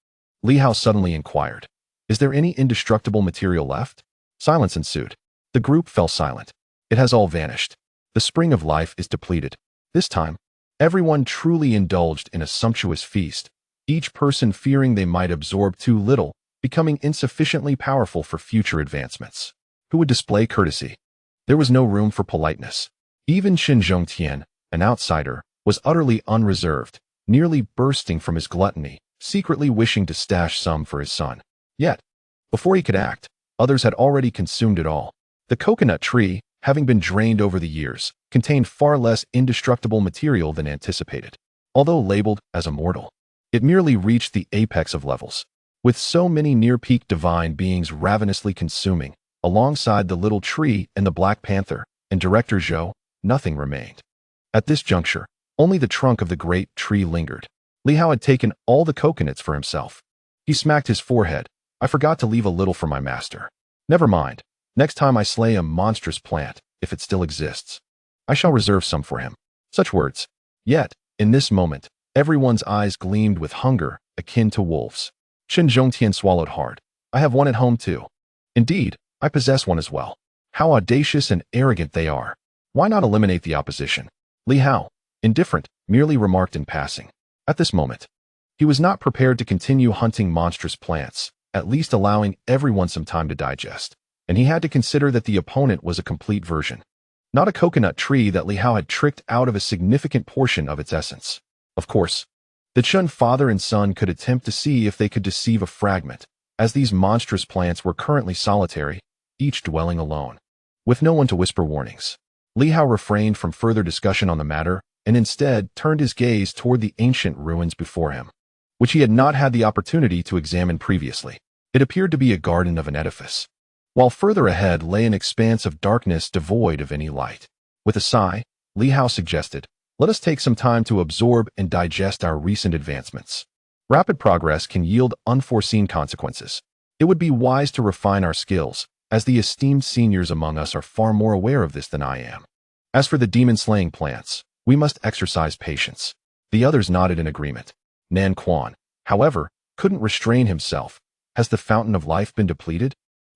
Li Hao suddenly inquired, "Is there any indestructible material left?" Silence ensued. The group fell silent. It has all vanished. The spring of life is depleted. This time, everyone truly indulged in a sumptuous feast, each person fearing they might absorb too little, becoming insufficiently powerful for future advancements. Who would display courtesy? There was no room for politeness. Even Shen Zhongtian, an outsider, was utterly unreserved, nearly bursting from his gluttony, secretly wishing to stash some for his son. Yet, before he could act, others had already consumed it all. The coconut tree, having been drained over the years, contained far less indestructible material than anticipated. Although labeled as immortal, it merely reached the apex of levels. With so many near-peak divine beings ravenously consuming, alongside the little tree and the Black Panther and Director Zhou, nothing remained. At this juncture, only the trunk of the great tree lingered. Li Hao had taken all the coconuts for himself. He smacked his forehead. "I forgot to leave a little for my master. Never mind. Next time I slay a monstrous plant, if it still exists, I shall reserve some for him." Such words. Yet, in this moment, everyone's eyes gleamed with hunger, akin to wolves. Shen Zhongtian swallowed hard. "I have one at home too. Indeed, I possess one as well." How audacious and arrogant they are. Why not eliminate the opposition? Li Hao, indifferent, merely remarked in passing. At this moment, he was not prepared to continue hunting monstrous plants, at least allowing everyone some time to digest, and he had to consider that the opponent was a complete version. not a coconut tree that Li Hao had tricked out of a significant portion of its essence. Of course, the Chun father and son could attempt to see if they could deceive a fragment, as these monstrous plants were currently solitary, each dwelling alone, with no one to whisper warnings. Li Hao refrained from further discussion on the matter and instead turned his gaze toward the ancient ruins before him, which he had not had the opportunity to examine previously. It appeared to be a garden of an edifice, while further ahead lay an expanse of darkness devoid of any light. With a sigh, Li Hao suggested, "Let us take some time to absorb and digest our recent advancements. Rapid progress can yield unforeseen consequences. It would be wise to refine our skills, as the esteemed seniors among us are far more aware of this than I am. As for the demon-slaying plants, we must exercise patience." The others nodded in agreement. Nan Quan, however, couldn't restrain himself. "Has the fountain of life been depleted?"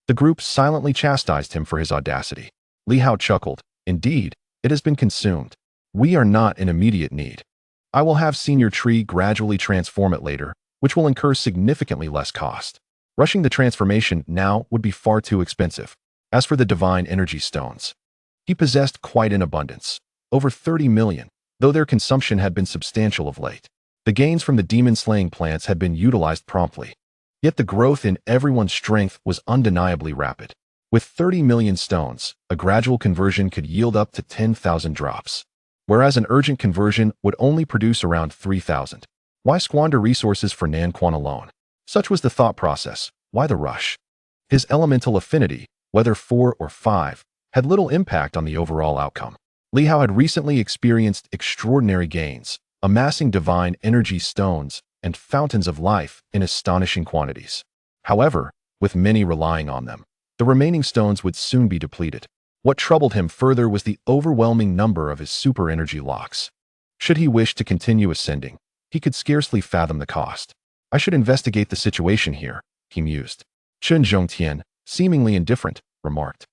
The group silently chastised him for his audacity. Li Hao chuckled. "Indeed, it has been consumed. We are not in immediate need. I will have Senior Tree gradually transform it later, which will incur significantly less cost. Rushing the transformation now would be far too expensive." As for the divine energy stones, he possessed quite an abundance, over 30 million, though their consumption had been substantial of late. The gains from the demon-slaying plants had been utilized promptly. Yet the growth in everyone's strength was undeniably rapid. With 30 million stones, a gradual conversion could yield up to 10,000 drops, whereas an urgent conversion would only produce around 3,000. Why squander resources for Nan Quan alone? Such was the thought process. Why the rush? His elemental affinity, whether 4 or 5, had little impact on the overall outcome. Li Hao had recently experienced extraordinary gains, amassing divine energy stones and fountains of life in astonishing quantities. However, with many relying on them, the remaining stones would soon be depleted. What troubled him further was the overwhelming number of his super energy locks. Should he wish to continue ascending, he could scarcely fathom the cost. "I should investigate the situation here," he mused. Chen Zhongtian, seemingly indifferent, remarked,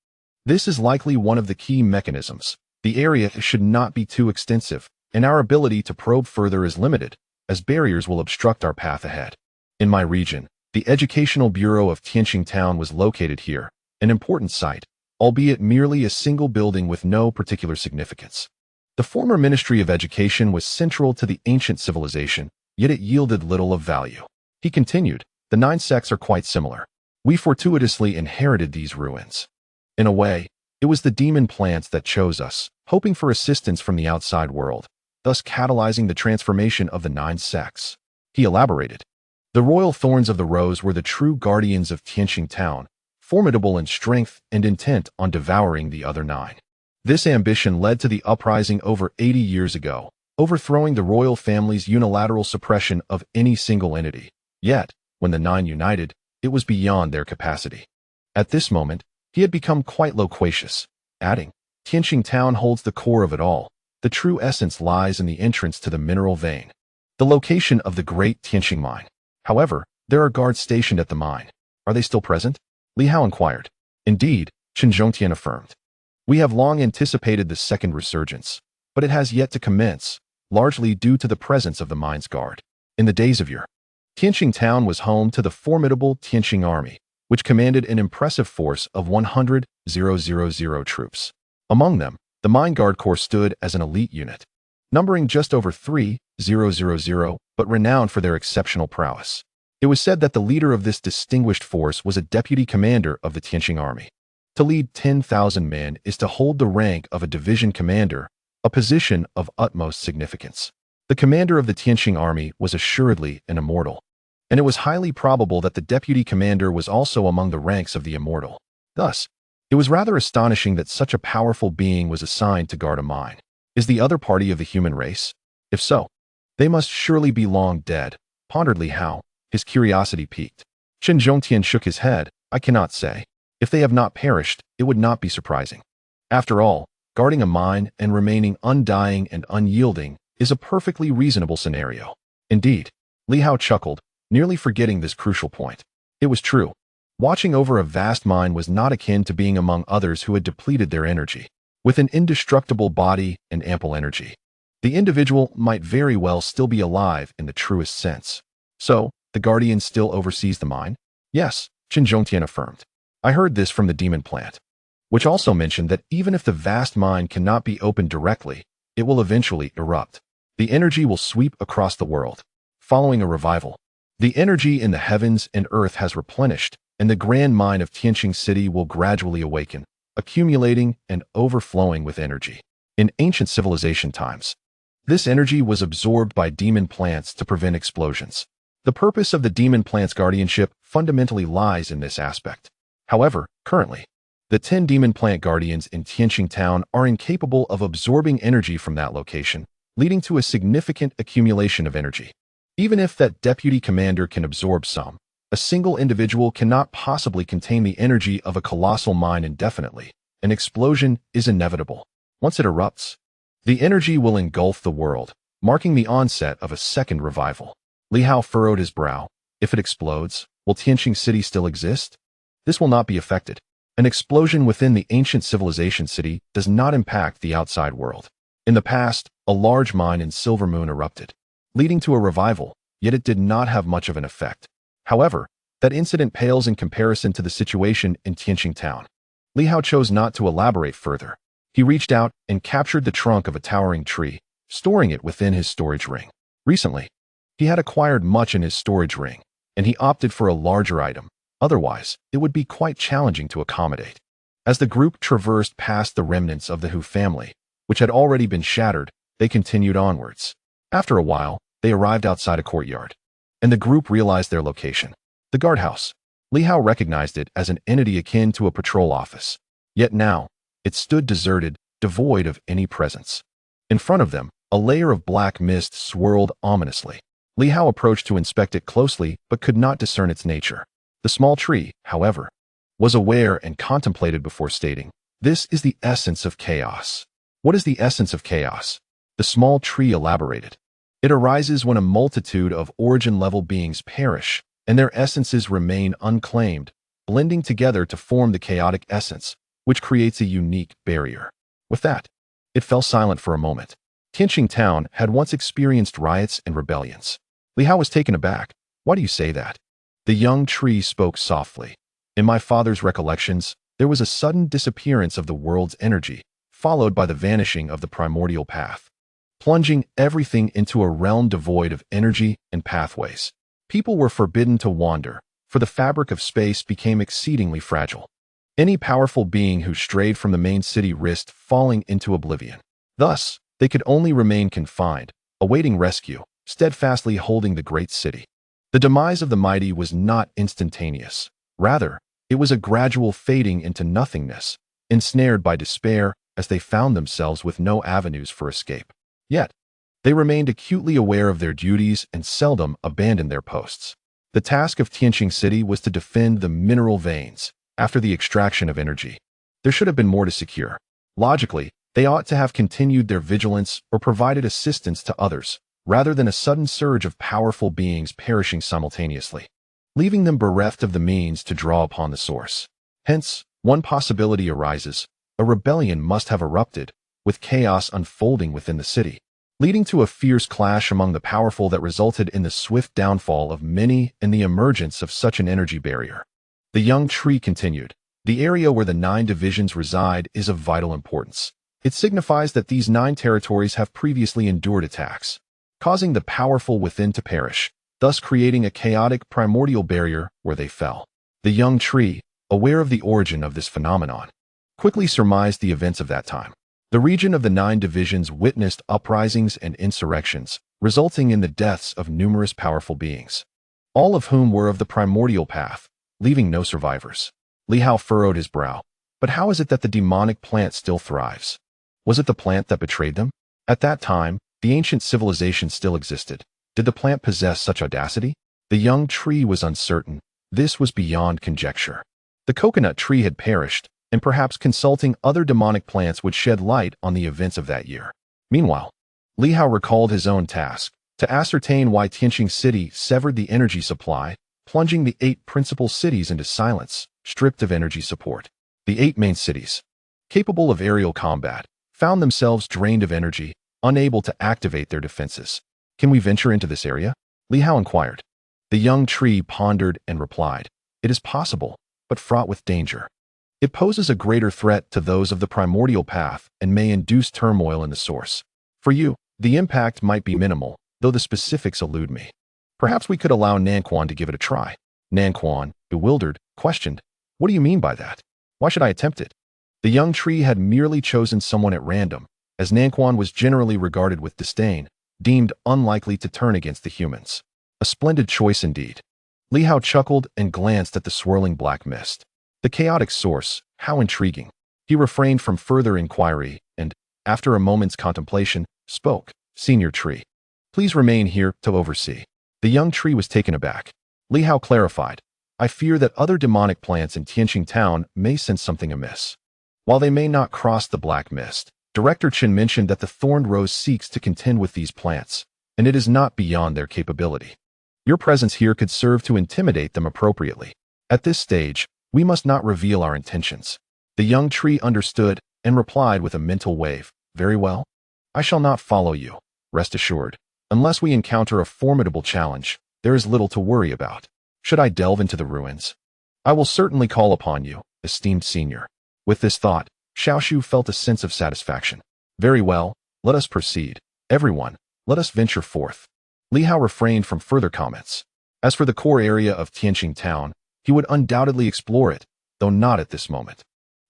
"This is likely one of the key mechanisms. The area should not be too extensive, and our ability to probe further is limited, as barriers will obstruct our path ahead. In my region, the Educational Bureau of Tianxing Town was located here, an important site, albeit merely a single building with no particular significance. The former Ministry of Education was central to the ancient civilization, yet it yielded little of value." He continued, "The 9 sects are quite similar. We fortuitously inherited these ruins. In a way, it was the demon plants that chose us, hoping for assistance from the outside world, thus catalyzing the transformation of the 9 sects." He elaborated, "The royal thorns of the rose were the true guardians of Tianxing Town, formidable in strength and intent on devouring the other 9. This ambition led to the uprising over 80 years ago, overthrowing the royal family's unilateral suppression of any single entity. Yet, when the 9 united, it was beyond their capacity." At this moment, he had become quite loquacious, adding, "Tianxing Town holds the core of it all. The true essence lies in the entrance to the mineral vein, the location of the great Tianxing mine. However, there are guards stationed at the mine. Are they still present?" Li Hao inquired. "Indeed," Chen Zhongtian affirmed. "We have long anticipated the second resurgence, but it has yet to commence, largely due to the presence of the mine's guard. In the days of yore, Tianxing Town was home to the formidable Tianxing army, which commanded an impressive force of 100,000 troops. Among them, the Mine Guard Corps stood as an elite unit, numbering just over 3,000, but renowned for their exceptional prowess. It was said that the leader of this distinguished force was a deputy commander of the Tianxing army. To lead 10,000 men is to hold the rank of a division commander, a position of utmost significance. The commander of the Tianxing army was assuredly an immortal, and it was highly probable that the deputy commander was also among the ranks of the immortal. Thus, it was rather astonishing that such a powerful being was assigned to guard a mine. Is the other party of the human race? If so, they must surely be long dead, pondered Li Hao, his curiosity piqued. Chen Zhongtian shook his head. "I cannot say. If they have not perished, it would not be surprising. After all, guarding a mine and remaining undying and unyielding is a perfectly reasonable scenario." Indeed, Li Hao chuckled, nearly forgetting this crucial point. It was true. Watching over a vast mine was not akin to being among others who had depleted their energy. With an indestructible body and ample energy, the individual might very well still be alive in the truest sense. "So, the guardian still oversees the mine?" "Yes," Chen Zhongtian affirmed. "I heard this from the demon plant. which also mentioned that even if the vast mine cannot be opened directly, it will eventually erupt. The energy will sweep across the world. Following a revival, the energy in the heavens and earth has replenished, and the grand mine of Tianxing City will gradually awaken, accumulating and overflowing with energy. In ancient civilization times, this energy was absorbed by demon plants to prevent explosions. The purpose of the demon plant's guardianship fundamentally lies in this aspect. However, currently, the 10 demon plant guardians in Tianxing town are incapable of absorbing energy from that location, leading to a significant accumulation of energy. Even if that deputy commander can absorb some, a single individual cannot possibly contain the energy of a colossal mine indefinitely. An explosion is inevitable. Once it erupts, the energy will engulf the world, marking the onset of a second revival. Li Hao furrowed his brow. If it explodes, will Tianxing City still exist? This will not be affected. An explosion within the ancient civilization city does not impact the outside world. In the past, a large mine in Silver Moon erupted, leading to a revival, yet it did not have much of an effect. However, that incident pales in comparison to the situation in Tianxing town. Li Hao chose not to elaborate further. He reached out and captured the trunk of a towering tree, storing it within his storage ring. Recently, he had acquired much in his storage ring, and he opted for a larger item. Otherwise, it would be quite challenging to accommodate. As the group traversed past the remnants of the Hu family, which had already been shattered, they continued onwards. After a while, they arrived outside a courtyard, and the group realized their location. The guardhouse. Li Hao recognized it as an entity akin to a patrol office. Yet now, it stood deserted, devoid of any presence. In front of them, a layer of black mist swirled ominously. Li Hao approached to inspect it closely but could not discern its nature. The small tree, however, was aware and contemplated before stating, "This is the essence of chaos." What is the essence of chaos? The small tree elaborated. It arises when a multitude of origin-level beings perish, and their essences remain unclaimed, blending together to form the chaotic essence, which creates a unique barrier. With that, it fell silent for a moment. Tianxing town had once experienced riots and rebellions. Li Hao was taken aback. "Why do you say that?" The young tree spoke softly. "In my father's recollections, there was a sudden disappearance of the world's energy, followed by the vanishing of the primordial path, plunging everything into a realm devoid of energy and pathways. People were forbidden to wander, for the fabric of space became exceedingly fragile. Any powerful being who strayed from the main city risked falling into oblivion. Thus, they could only remain confined, awaiting rescue, steadfastly holding the great city. The demise of the mighty was not instantaneous. Rather, it was a gradual fading into nothingness, ensnared by despair as they found themselves with no avenues for escape. Yet, they remained acutely aware of their duties and seldom abandoned their posts. The task of Tianxing City was to defend the mineral veins after the extraction of energy. There should have been more to secure. Logically, they ought to have continued their vigilance or provided assistance to others, rather than a sudden surge of powerful beings perishing simultaneously, leaving them bereft of the means to draw upon the source. Hence, one possibility arises: a rebellion must have erupted, with chaos unfolding within the city, leading to a fierce clash among the powerful that resulted in the swift downfall of many and the emergence of such an energy barrier. The young tree continued. The area where the 9 divisions reside is of vital importance. It signifies that these 9 territories have previously endured attacks, causing the powerful within to perish, thus creating a chaotic primordial barrier where they fell. The young tree, aware of the origin of this phenomenon, quickly surmised the events of that time. The region of the 9 divisions witnessed uprisings and insurrections, resulting in the deaths of numerous powerful beings, all of whom were of the primordial path, leaving no survivors. Li Hao furrowed his brow. But how is it that the demonic plant still thrives? Was it the plant that betrayed them? At that time, the ancient civilization still existed. Did the plant possess such audacity? The young tree was uncertain. This was beyond conjecture. The coconut tree had perished, and perhaps consulting other demonic plants would shed light on the events of that year. Meanwhile, Li Hao recalled his own task, to ascertain why Tianxing City severed the energy supply, plunging the 8 principal cities into silence, stripped of energy support. The 8 main cities, capable of aerial combat, found themselves drained of energy, unable to activate their defenses. "Can we venture into this area?" Li Hao inquired. The young tree pondered and replied, "It is possible, but fraught with danger. It poses a greater threat to those of the primordial path and may induce turmoil in the source. For you, the impact might be minimal, though the specifics elude me. Perhaps we could allow Nanquan to give it a try. Nanquan, bewildered, questioned, "What do you mean by that? Why should I attempt it?" The young tree had merely chosen someone at random, as Nanquan was generally regarded with disdain, deemed unlikely to turn against the humans. A splendid choice indeed. Li Hao chuckled and glanced at the swirling black mist. The chaotic source, how intriguing. He refrained from further inquiry and, after a moment's contemplation, spoke, "Senior tree, please remain here to oversee." The young tree was taken aback. Li Hao clarified, "I fear that other demonic plants in Tianxing town may sense something amiss. While they may not cross the black mist, Director Chen mentioned that the thorned rose seeks to contend with these plants, and it is not beyond their capability. Your presence here could serve to intimidate them appropriately. At this stage, we must not reveal our intentions." The young tree understood and replied with a mental wave, "Very well. I shall not follow you. Rest assured, unless we encounter a formidable challenge, there is little to worry about. Should I delve into the ruins? I will certainly call upon you, esteemed senior." With this thought, Xiaoshu felt a sense of satisfaction. "Very well, let us proceed. Everyone, let us venture forth." Li Hao refrained from further comments. As for the core area of Tianxing town, he would undoubtedly explore it, though not at this moment.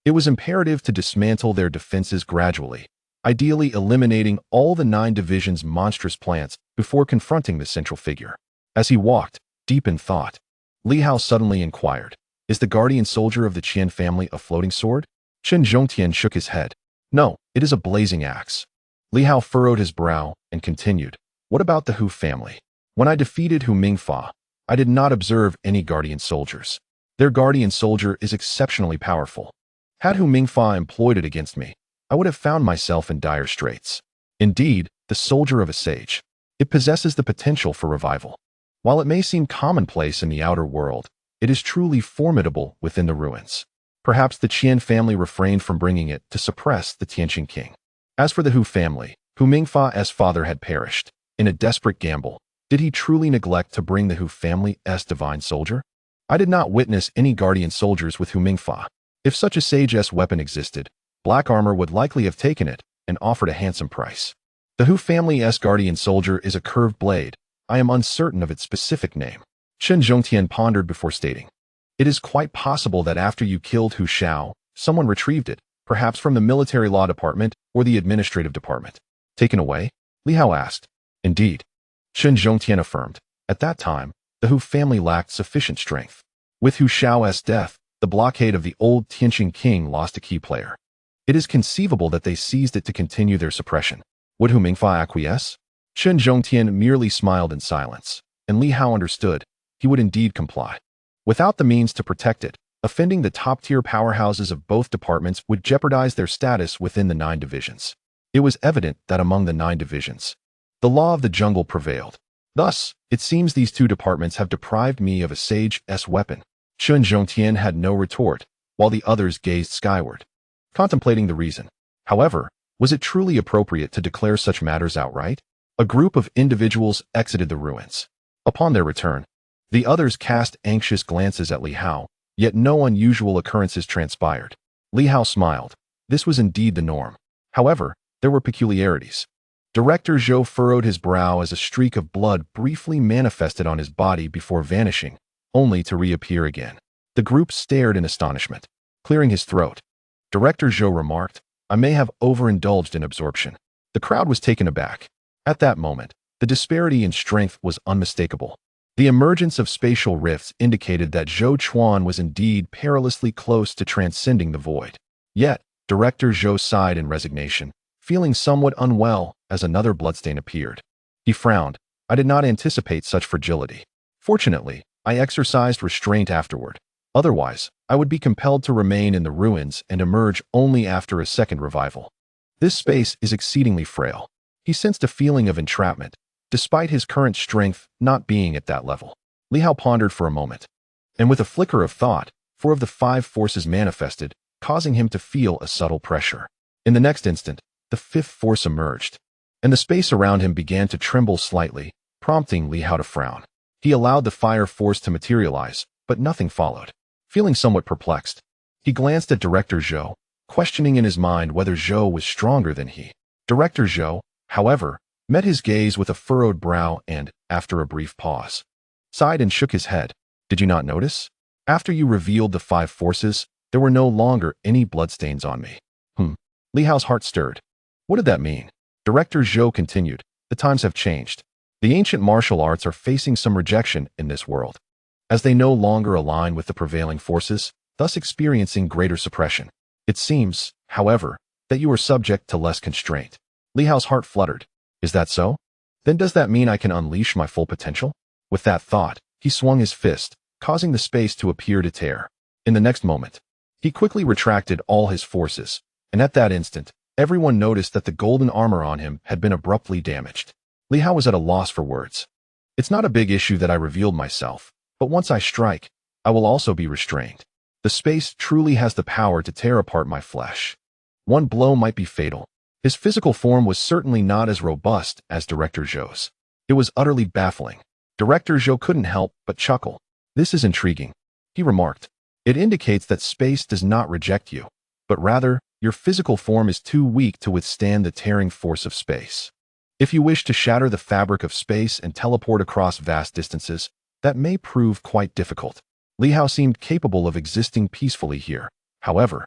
It was imperative to dismantle their defenses gradually, ideally eliminating all the 9 divisions' monstrous plants before confronting the central figure. As he walked, deep in thought, Li Hao suddenly inquired, "Is the guardian soldier of the Qian family a floating sword?" Chen Zhongtian shook his head. "No, it is a blazing axe." Li Hao furrowed his brow and continued, "What about the Hu family? When I defeated Hu Mingfa, I did not observe any guardian soldiers. Their guardian soldier is exceptionally powerful. Had Hu Mingfa employed it against me, I would have found myself in dire straits. Indeed, the soldier of a sage. It possesses the potential for revival. While it may seem commonplace in the outer world, it is truly formidable within the ruins. Perhaps the Qian family refrained from bringing it to suppress the Tianxing king. As for the Hu family, Hu Mingfa's father had perished. In a desperate gamble, did he truly neglect to bring the Hu family's divine soldier? I did not witness any guardian soldiers with Hu Mingfa. If such a sage's weapon existed, Black Armor would likely have taken it and offered a handsome price. The Hu family's guardian soldier is a curved blade. I am uncertain of its specific name." Chen Zhongtian pondered before stating, "It is quite possible that after you killed Hu Xiao, someone retrieved it, perhaps from the military law department or the administrative department." "Taken away?" Li Hao asked. "Indeed," Chen Zhongtian affirmed. "At that time, the Hu family lacked sufficient strength. With Hu Xiao's death, the blockade of the old Tianxing king lost a key player. It is conceivable that they seized it to continue their suppression. Would Hu Mingfa acquiesce?" Chen Zhongtian merely smiled in silence, and Li Hao understood he would indeed comply. Without the means to protect it, offending the top-tier powerhouses of both departments would jeopardize their status within the 9 divisions. It was evident that among the 9 divisions, the law of the jungle prevailed. Thus, it seems these 2 departments have deprived me of a sage's weapon. Chen Zhongtian had no retort, while the others gazed skyward, contemplating the reason. However, was it truly appropriate to declare such matters outright? A group of individuals exited the ruins. Upon their return, the others cast anxious glances at Li Hao, yet no unusual occurrences transpired. Li Hao smiled. This was indeed the norm. However, there were peculiarities. Director Zhou furrowed his brow as a streak of blood briefly manifested on his body before vanishing, only to reappear again. The group stared in astonishment. Clearing his throat, Director Zhou remarked, "I may have overindulged in absorption." The crowd was taken aback. At that moment, the disparity in strength was unmistakable. The emergence of spatial rifts indicated that Zhou Chuan was indeed perilously close to transcending the void. Yet, Director Zhou sighed in resignation, feeling somewhat unwell as another bloodstain appeared. He frowned. "I did not anticipate such fragility. Fortunately, I exercised restraint afterward. Otherwise, I would be compelled to remain in the ruins and emerge only after a second revival. This space is exceedingly frail." He sensed a feeling of entrapment, despite his current strength not being at that level. Li Hao pondered for a moment, and with a flicker of thought, 4 of the 5 forces manifested, causing him to feel a subtle pressure. In the next instant, the 5th force emerged, and the space around him began to tremble slightly, prompting Li Hao to frown. He allowed the fire force to materialize, but nothing followed. Feeling somewhat perplexed, He glanced at Director Zhou, questioning in his mind whether Zhou was stronger than he. Director Zhou, however, met his gaze with a furrowed brow and, after a brief pause, sighed and shook his head. Did you not notice? After you revealed the 5 forces, there were no longer any bloodstains on me. Li Hao's heart stirred. What did that mean? Director Zhou continued. The times have changed. The ancient martial arts are facing some rejection in this world, as they no longer align with the prevailing forces, thus experiencing greater suppression. It seems, however, that you are subject to less constraint. Li Hao's heart fluttered. Is that so? Then does that mean I can unleash my full potential? With that thought, he swung his fist, causing the space to appear to tear. In the next moment, he quickly retracted all his forces, and at that instant, everyone noticed that the golden armor on him had been abruptly damaged. Li Hao was at a loss for words. It's not a big issue that I revealed myself, but once I strike, I will also be restrained. The space truly has the power to tear apart my flesh. One blow might be fatal. His physical form was certainly not as robust as Director Zhou's. It was utterly baffling. Director Zhou couldn't help but chuckle. This is intriguing, he remarked. It indicates that space does not reject you, but rather, your physical form is too weak to withstand the tearing force of space. If you wish to shatter the fabric of space and teleport across vast distances, that may prove quite difficult. Li Hao seemed capable of existing peacefully here. However,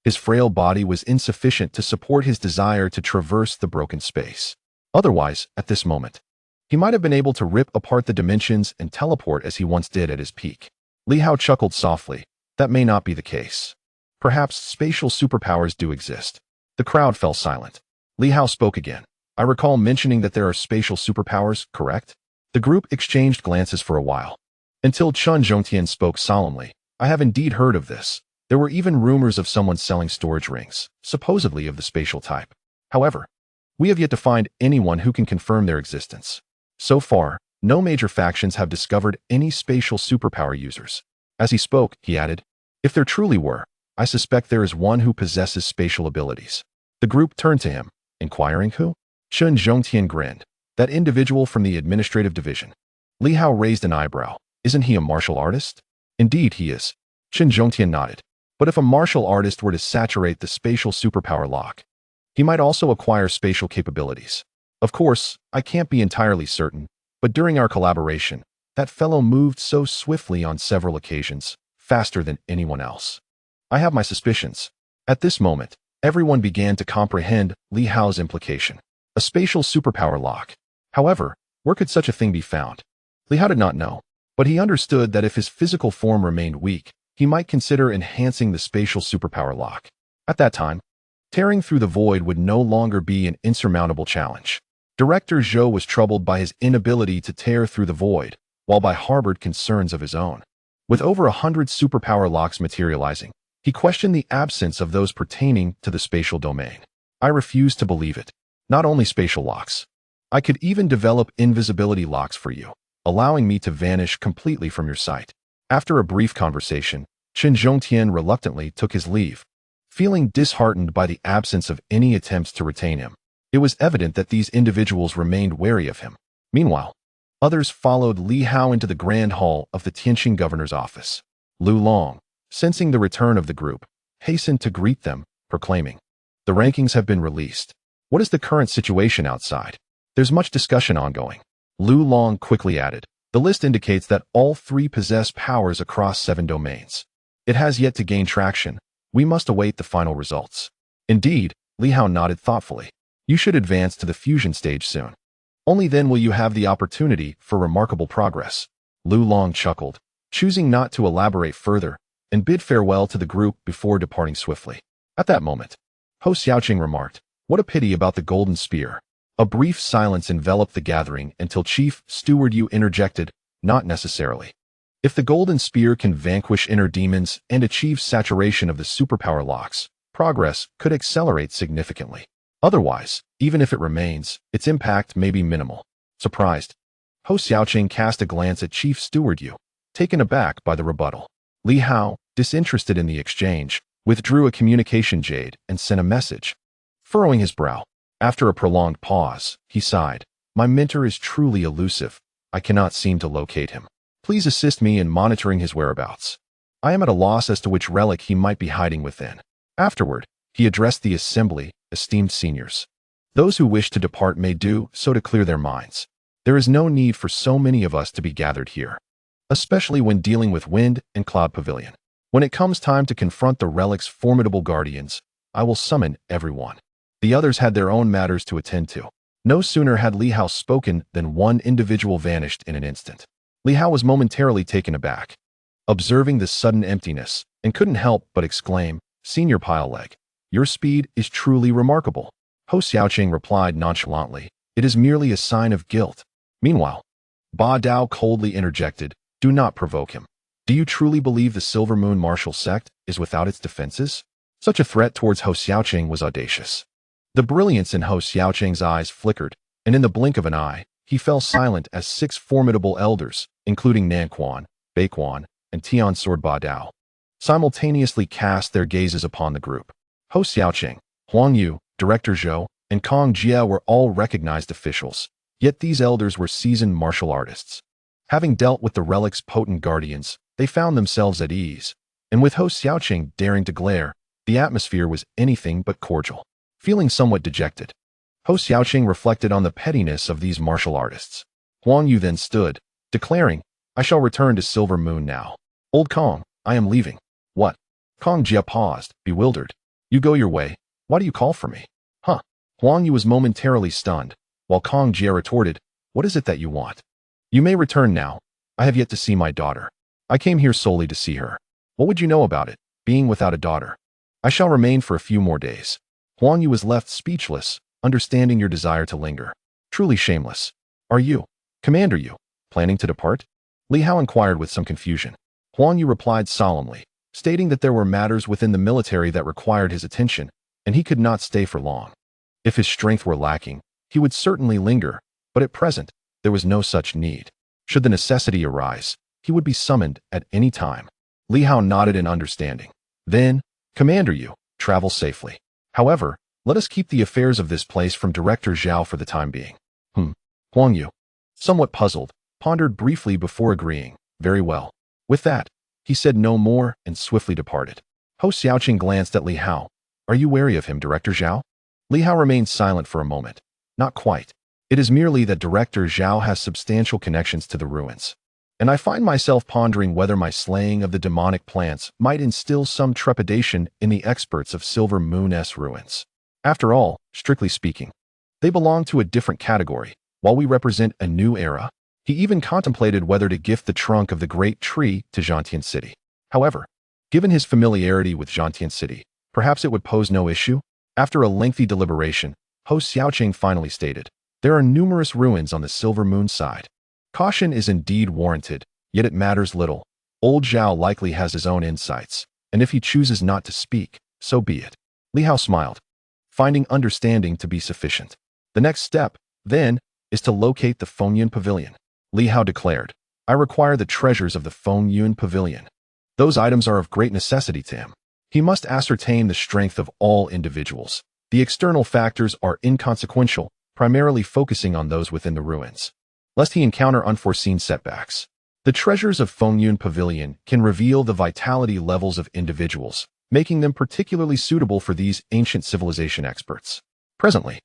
his frail body was insufficient to support his desire to traverse the broken space. Otherwise, at this moment, he might have been able to rip apart the dimensions and teleport as he once did at his peak. Li Hao chuckled softly. That may not be the case. Perhaps spatial superpowers do exist. The crowd fell silent. Li Hao spoke again. I recall mentioning that there are spatial superpowers, correct? The group exchanged glances for a while, until Chun Zhongtian spoke solemnly. I have indeed heard of this. There were even rumors of someone selling storage rings, supposedly of the spatial type. However, we have yet to find anyone who can confirm their existence. So far, no major factions have discovered any spatial superpower users. As he spoke, he added, if there truly were, I suspect there is one who possesses spatial abilities. The group turned to him, inquiring who? Chun Zhongtian grinned. That individual from the administrative division. Li Hao raised an eyebrow. Isn't he a martial artist? Indeed he is. Chun Zhongtian nodded. But if a martial artist were to saturate the spatial superpower lock, he might also acquire spatial capabilities. Of course, I can't be entirely certain, but during our collaboration, that fellow moved so swiftly on several occasions, faster than anyone else. I have my suspicions. At this moment, everyone began to comprehend Li Hao's implication. A spatial superpower lock. However, where could such a thing be found? Li Hao did not know, but he understood that if his physical form remained weak, he might consider enhancing the spatial superpower lock. At that time, tearing through the void would no longer be an insurmountable challenge. Director Zhou was troubled by his inability to tear through the void, while Bai harbored concerns of his own. With over 100 superpower locks materializing, he questioned the absence of those pertaining to the spatial domain. I refuse to believe it. Not only spatial locks. I could even develop invisibility locks for you, allowing me to vanish completely from your sight. After a brief conversation, Chun Zhongtian reluctantly took his leave, feeling disheartened by the absence of any attempts to retain him. It was evident that these individuals remained wary of him. Meanwhile, others followed Li Hao into the grand hall of the Tianxing governor's office. Lu Long, sensing the return of the group, hastened to greet them, proclaiming, the rankings have been released. What is the current situation outside? There's much discussion ongoing. Lu Long quickly added, the list indicates that all 3 possess powers across 7 domains. It has yet to gain traction. We must await the final results. Indeed, Li Hao nodded thoughtfully. You should advance to the fusion stage soon. Only then will you have the opportunity for remarkable progress. Lu Long chuckled, choosing not to elaborate further, and bid farewell to the group before departing swiftly. At that moment, Ho Xiaoqing remarked, what a pity about the golden spear. A brief silence enveloped the gathering until Chief Steward Yu interjected, not necessarily. If the golden spear can vanquish inner demons and achieve saturation of the superpower locks, progress could accelerate significantly. Otherwise, even if it remains, its impact may be minimal. Surprised, Ho Xiaoqing cast a glance at Chief Steward Yu, taken aback by the rebuttal. Li Hao, disinterested in the exchange, withdrew a communication jade and sent a message. Furrowing his brow, after a prolonged pause, he sighed. My mentor is truly elusive. I cannot seem to locate him. Please assist me in monitoring his whereabouts. I am at a loss as to which relic he might be hiding within. Afterward, he addressed the assembly, esteemed seniors. Those who wish to depart may do so to clear their minds. There is no need for so many of us to be gathered here, especially when dealing with Wind and Cloud Pavilion. When it comes time to confront the relic's formidable guardians, I will summon everyone. The others had their own matters to attend to. No sooner had Li Hao spoken than one individual vanished in an instant. Li Hao was momentarily taken aback, observing this sudden emptiness, and couldn't help but exclaim, "Senior Pileleg, your speed is truly remarkable." Ho Xiaoqing replied nonchalantly, "It is merely a sign of guilt." Meanwhile, Ba Dao coldly interjected, "Do not provoke him. Do you truly believe the Silver Moon martial sect is without its defenses?" Such a threat towards Ho Xiaoqing was audacious. The brilliance in Ho Xiaoqing's eyes flickered, and in the blink of an eye, he fell silent as 6 formidable elders, including Nan Quan, Bei Quan, and Tian Sword Ba Dao, simultaneously cast their gazes upon the group. Ho Xiaoqing, Huang Yu, Director Zhou, and Kong Jia were all recognized officials, yet these elders were seasoned martial artists. Having dealt with the relic's potent guardians, they found themselves at ease, and with Ho Xiaoqing daring to glare, the atmosphere was anything but cordial. Feeling somewhat dejected, Ho Xiaoqing reflected on the pettiness of these martial artists. Huang Yu then stood, declaring, "I shall return to Silver Moon now. Old Kong, I am leaving." "What?" Kong Jia paused, bewildered. "You go your way. Why do you call for me?" "Huh." Huang Yu was momentarily stunned, while Kong Jia retorted, "What is it that you want?" "You may return now. I have yet to see my daughter. I came here solely to see her. What would you know about it, being without a daughter?" "I shall remain for a few more days." Huang Yu was left speechless, understanding your desire to linger. Truly shameless. "Are you, Commander Yu, planning to depart?" Li Hao inquired with some confusion. Huang Yu replied solemnly, stating that there were matters within the military that required his attention, and he could not stay for long. If his strength were lacking, he would certainly linger, but at present, there was no such need. Should the necessity arise, he would be summoned at any time. Li Hao nodded in understanding. "Then, Commander Yu, travel safely. However, let us keep the affairs of this place from Director Zhao for the time being." Huang Yu, somewhat puzzled, pondered briefly before agreeing. "Very well." With that, he said no more and swiftly departed. Ho Xiaoqing glanced at Li Hao. "Are you wary of him, Director Zhao?" Li Hao remained silent for a moment. "Not quite. It is merely that Director Zhao has substantial connections to the ruins, and I find myself pondering whether my slaying of the demonic plants might instill some trepidation in the experts of Silver Moon's ruins. After all, strictly speaking, they belong to a different category, while we represent a new era." He even contemplated whether to gift the trunk of the great tree to Jiusi City. However, given his familiarity with Jiusi City, perhaps it would pose no issue. After a lengthy deliberation, Ho Xiaoqing finally stated, "There are numerous ruins on the Silver Moon side. Caution is indeed warranted, yet it matters little. Old Zhao likely has his own insights, and if he chooses not to speak, so be it." Li Hao smiled, finding understanding to be sufficient. "The next step, then, is to locate the Fengyun Pavilion." Li Hao declared, "I require the treasures of the Fengyun Pavilion. Those items are of great necessity to him. He must ascertain the strength of all individuals. The external factors are inconsequential, primarily focusing on those within the ruins, lest he encounter unforeseen setbacks. The treasures of Fengyun Pavilion can reveal the vitality levels of individuals, making them particularly suitable for these ancient civilization experts. Presently,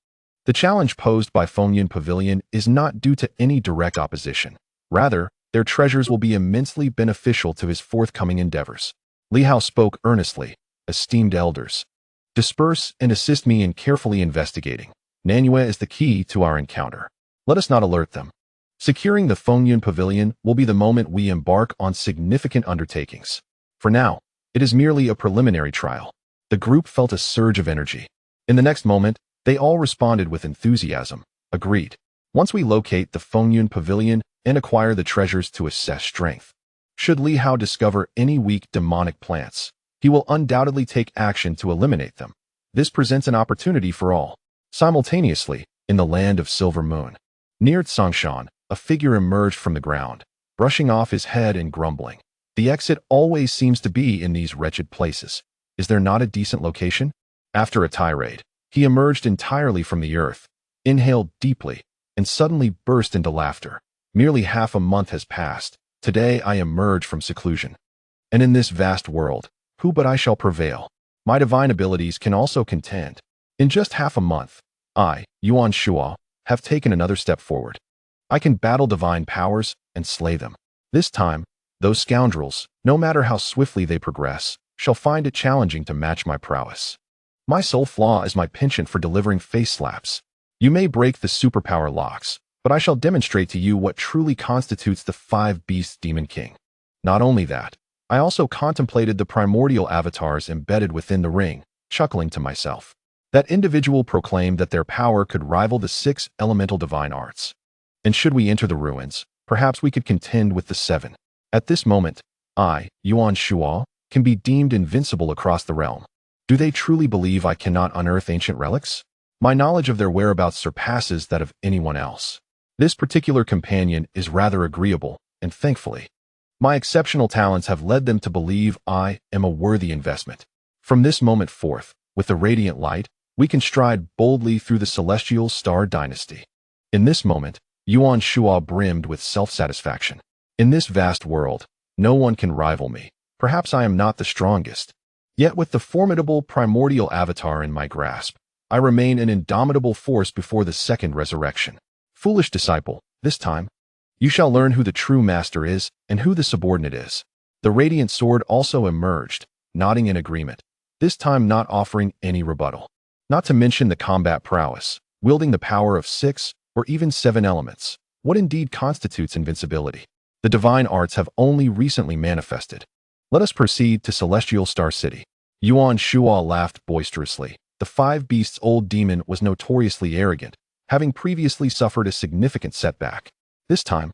the challenge posed by Fengyun Pavilion is not due to any direct opposition. Rather, their treasures will be immensely beneficial to his forthcoming endeavors." Li Hao spoke earnestly. "Esteemed elders, disperse and assist me in carefully investigating. Nanyue is the key to our encounter. Let us not alert them. Securing the Fengyun Pavilion will be the moment we embark on significant undertakings. For now, it is merely a preliminary trial." The group felt a surge of energy. In the next moment, they all responded with enthusiasm. "Agreed. Once we locate the Fengyun Pavilion and acquire the treasures to assess strength, should Li Hao discover any weak demonic plants, he will undoubtedly take action to eliminate them. This presents an opportunity for all." Simultaneously, in the land of Silver Moon, near Tsangshan, a figure emerged from the ground, brushing off his head and grumbling. "The exit always seems to be in these wretched places. Is there not a decent location?" After a tirade, he emerged entirely from the earth, inhaled deeply, and suddenly burst into laughter. "Merely half a month has passed. Today I emerge from seclusion. And in this vast world, who but I shall prevail? My divine abilities can also contend. In just half a month, I, Yuan Shuo, have taken another step forward. I can battle divine powers and slay them. This time, those scoundrels, no matter how swiftly they progress, shall find it challenging to match my prowess. My sole flaw is my penchant for delivering face slaps. You may break the superpower locks, but I shall demonstrate to you what truly constitutes the five beasts Demon King. Not only that, I also contemplated the primordial avatars embedded within the ring, chuckling to myself. That individual proclaimed that their power could rival the 6 elemental divine arts. And should we enter the ruins, perhaps we could contend with the 7. At this moment, I, Yuan Shuo, can be deemed invincible across the realm. Do they truly believe I cannot unearth ancient relics? My knowledge of their whereabouts surpasses that of anyone else. This particular companion is rather agreeable, and thankfully, my exceptional talents have led them to believe I am a worthy investment. From this moment forth, with the radiant light, we can stride boldly through the celestial star dynasty. In this moment, Yuan Shuo brimmed with self-satisfaction. In this vast world, no one can rival me. Perhaps I am not the strongest. Yet with the formidable primordial avatar in my grasp, I remain an indomitable force before the second resurrection. Foolish disciple, this time, you shall learn who the true master is and who the subordinate is. The radiant sword also emerged, nodding in agreement, this time not offering any rebuttal. Not to mention the combat prowess, wielding the power of 6 or even 7 elements. What indeed constitutes invincibility? The divine arts have only recently manifested. Let us proceed to Celestial Star City. Yuan Shuo laughed boisterously. The 5 beasts' old demon was notoriously arrogant, having previously suffered a significant setback. This time,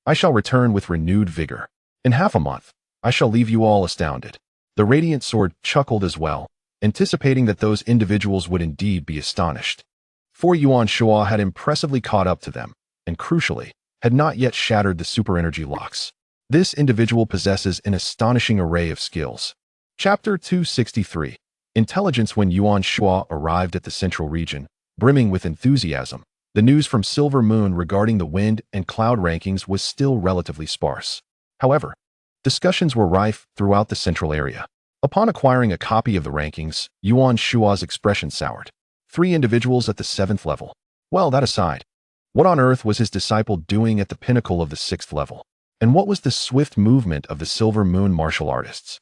I shall return with renewed vigor. In half a month, I shall leave you all astounded. The radiant sword chuckled as well, anticipating that those individuals would indeed be astonished. For Yuan Shuo had impressively caught up to them, and crucially, had not yet shattered the super energy locks. This individual possesses an astonishing array of skills. Chapter 263. Intelligence. When Yuan Shuo arrived at the central region, brimming with enthusiasm, the news from Silver Moon regarding the wind and cloud rankings was still relatively sparse. However, discussions were rife throughout the central area. Upon acquiring a copy of the rankings, Yuan Shuo's expression soured. 3 individuals at the 7th level. Well, that aside, what on earth was his disciple doing at the pinnacle of the 6th level? And what was the swift movement of the Silver Moon martial artists?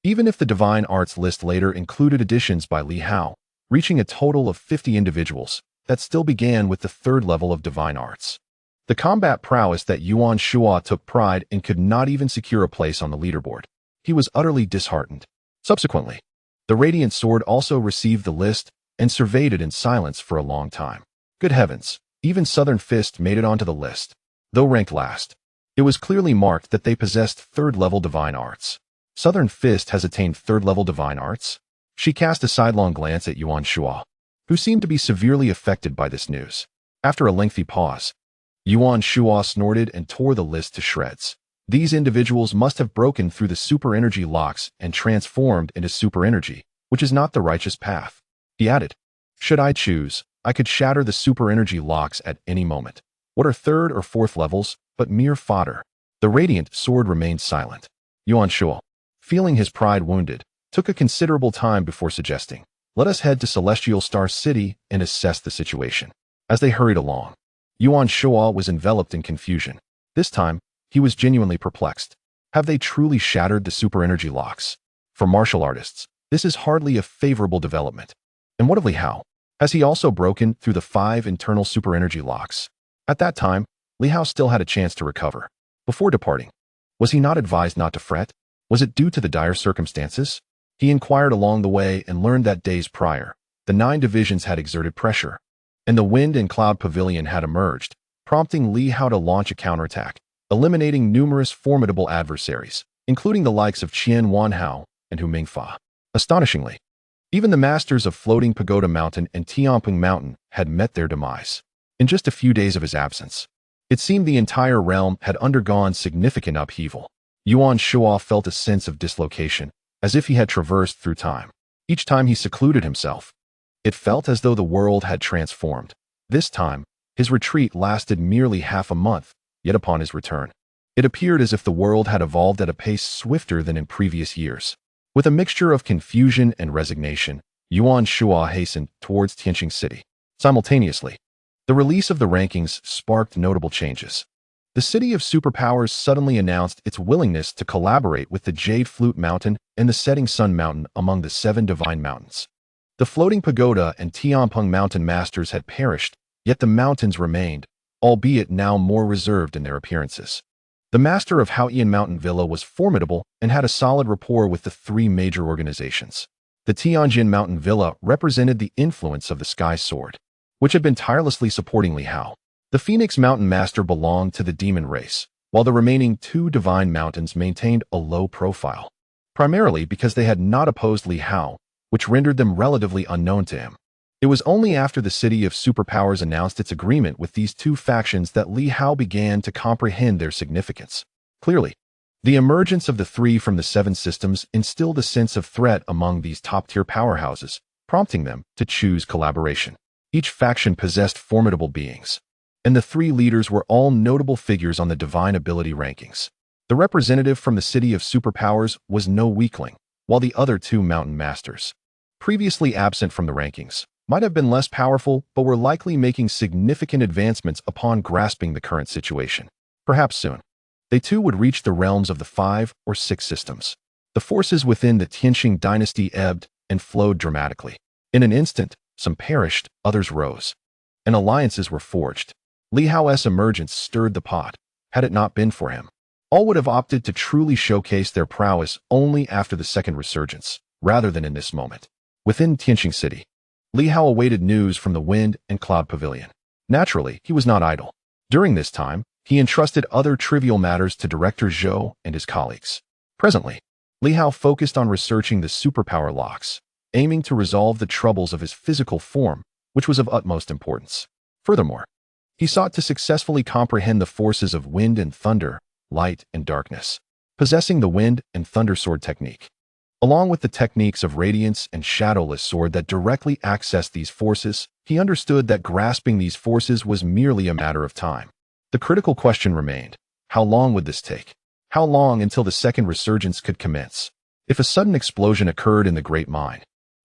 Even if the divine arts list later included additions by Li Hao, reaching a total of 50 individuals, that still began with the 3rd level of divine arts. The combat prowess that Yuan Shuo took pride in could not even secure a place on the leaderboard. He was utterly disheartened. Subsequently, the radiant sword also received the list and surveyed it in silence for a long time. Good heavens, even Southern Fist made it onto the list. Though ranked last, it was clearly marked that they possessed 3rd level divine arts. Southern Fist has attained 3rd level divine arts? She cast a sidelong glance at Yuan Shuo, who seemed to be severely affected by this news. After a lengthy pause, Yuan Shuo snorted and tore the list to shreds. These individuals must have broken through the super energy locks and transformed into super energy, which is not the righteous path. He added, should I choose, I could shatter the super energy locks at any moment. What are 3rd or 4th levels, but mere fodder? The radiant sword remained silent. Yuan Shuo, feeling his pride wounded, took a considerable time before suggesting, let us head to Celestial Star City and assess the situation. As they hurried along, Yuan Shuo was enveloped in confusion. This time, he was genuinely perplexed. Have they truly shattered the super energy locks? For martial artists, this is hardly a favorable development. And what of Li Hao? Has he also broken through the 5 internal super energy locks? At that time, Li Hao still had a chance to recover. Before departing, was he not advised not to fret? Was it due to the dire circumstances? He inquired along the way and learned that days prior, the 9 divisions had exerted pressure, and the wind and cloud pavilion had emerged, prompting Li Hao to launch a counterattack, eliminating numerous formidable adversaries, including the likes of Qian Wanhao and Hu Mingfa. Astonishingly, even the masters of Floating Pagoda Mountain and Tianxing Mountain had met their demise. In just a few days of his absence, it seemed the entire realm had undergone significant upheaval. Yuan Shuo felt a sense of dislocation, as if he had traversed through time. Each time he secluded himself, it felt as though the world had transformed. This time, his retreat lasted merely half a month, yet upon his return, It appeared as if the world had evolved at a pace swifter than in previous years. With a mixture of confusion and resignation, Yuan Shua hastened towards Tianxing City. Simultaneously, the release of the rankings sparked notable changes. The City of Superpowers suddenly announced its willingness to collaborate with the Jade Flute Mountain and the Setting Sun Mountain among the 7 Divine Mountains. The Floating Pagoda and Tianpeng Mountain Masters had perished, yet the mountains remained, albeit now more reserved in their appearances. The master of Haoyan Mountain Villa was formidable and had a solid rapport with the 3 major organizations. The Tianjin Mountain Villa represented the influence of the Sky Sword, which had been tirelessly supporting Li Hao. The Phoenix Mountain Master belonged to the demon race, while the remaining 2 divine mountains maintained a low profile, primarily because they had not opposed Li Hao, which rendered them relatively unknown to him. It was only after the City of Superpowers announced its agreement with these 2 factions that Li Hao began to comprehend their significance. Clearly, the emergence of the 3 from the 7 systems instilled a sense of threat among these top-tier powerhouses, prompting them to choose collaboration. Each faction possessed formidable beings, and the 3 leaders were all notable figures on the divine ability rankings. The representative from the City of Superpowers was no weakling, while the other 2 mountain masters, previously absent from the rankings, might have been less powerful but were likely making significant advancements upon grasping the current situation. Perhaps soon, they too would reach the realms of the 5 or 6 systems. The forces within the Tianxing dynasty ebbed and flowed dramatically. In an instant, some perished, others rose, and alliances were forged. Li Hao's emergence stirred the pot. Had it not been for him, all would have opted to truly showcase their prowess only after the second resurgence, rather than in this moment. Within Tianxing City, Li Hao awaited news from the Wind and Cloud Pavilion. Naturally, he was not idle. During this time, he entrusted other trivial matters to Director Zhou and his colleagues. Presently, Li Hao focused on researching the superpower locks, aiming to resolve the troubles of his physical form, which was of utmost importance. Furthermore, he sought to successfully comprehend the forces of wind and thunder, light and darkness, possessing the Wind and Thunder Sword technique, along with the techniques of Radiance and Shadowless Sword that directly accessed these forces. He understood that grasping these forces was merely a matter of time. The critical question remained: how long would this take? How long until the second resurgence could commence? If a sudden explosion occurred in the great mind,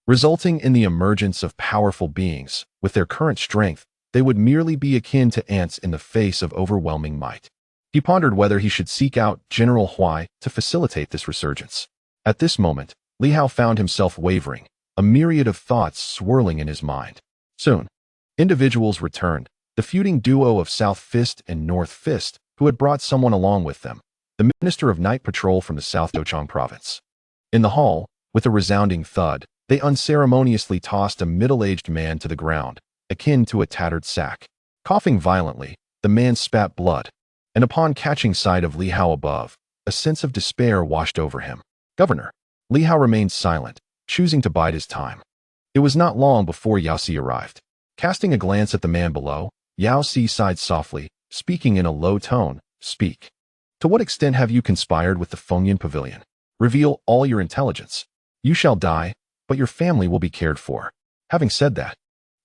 resulting in the emergence of powerful beings, with their current strength, they would merely be akin to ants in the face of overwhelming might. He pondered whether he should seek out General Huai to facilitate this resurgence. At this moment, Li Hao found himself wavering, a myriad of thoughts swirling in his mind. Soon, individuals returned, the feuding duo of South Fist and North Fist, who had brought someone along with them, the Minister of Night Patrol from the South Dochang Province. In the hall, with a resounding thud, they unceremoniously tossed a middle-aged man to the ground, akin to a tattered sack. Coughing violently, the man spat blood, and upon catching sight of Li Hao above, a sense of despair washed over him. Governor. Li Hao remained silent, choosing to bide his time. It was not long before Yao Si arrived. Casting a glance at the man below, Yao Si sighed softly, speaking in a low tone. Speak. To what extent have you conspired with the Fengyan Pavilion? Reveal all your intelligence. You shall die, but your family will be cared for. Having said that,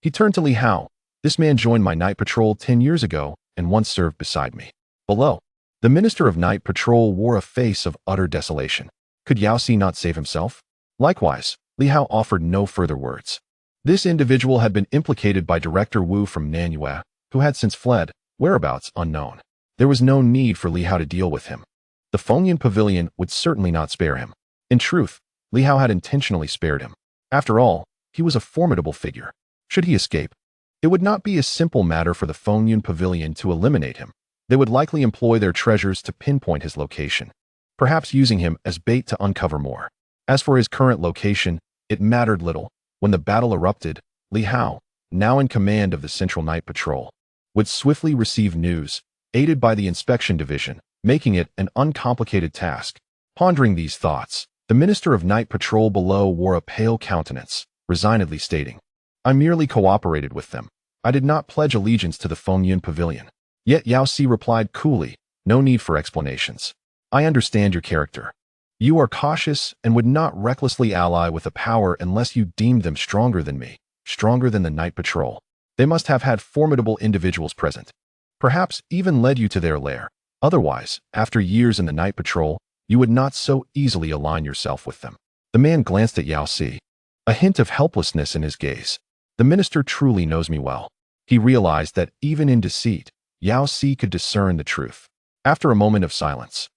he turned to Li Hao. This man joined my night patrol 10 years ago and once served beside me. Below, the Minister of Night Patrol wore a face of utter desolation. Could Yao Si not save himself? Likewise, Li Hao offered no further words. This individual had been implicated by Director Wu from Nanyue, who had since fled, whereabouts unknown. There was no need for Li Hao to deal with him. The Fengyan Pavilion would certainly not spare him. In truth, Li Hao had intentionally spared him. After all, he was a formidable figure. Should he escape, it would not be a simple matter for the Fengyan Pavilion to eliminate him. They would likely employ their treasures to pinpoint his location, perhaps using him as bait to uncover more. As for his current location, it mattered little. When the battle erupted, Li Hao, now in command of the Central Night Patrol, would swiftly receive news, aided by the Inspection Division, making it an uncomplicated task. Pondering these thoughts, the Minister of Night Patrol below wore a pale countenance, resignedly stating, I merely cooperated with them. I did not pledge allegiance to the Fengyan Pavilion. Yet Yao Si replied coolly, no need for explanations. I understand your character. You are cautious and would not recklessly ally with a power unless you deemed them stronger than me, stronger than the Night Patrol. They must have had formidable individuals present, perhaps even led you to their lair. Otherwise, after years in the night patrol, you would not so easily align yourself with them. The man glanced at Yao Si, a hint of helplessness in his gaze. The minister truly knows me well. He realized that even in deceit, Yao Si could discern the truth. After a moment of silence,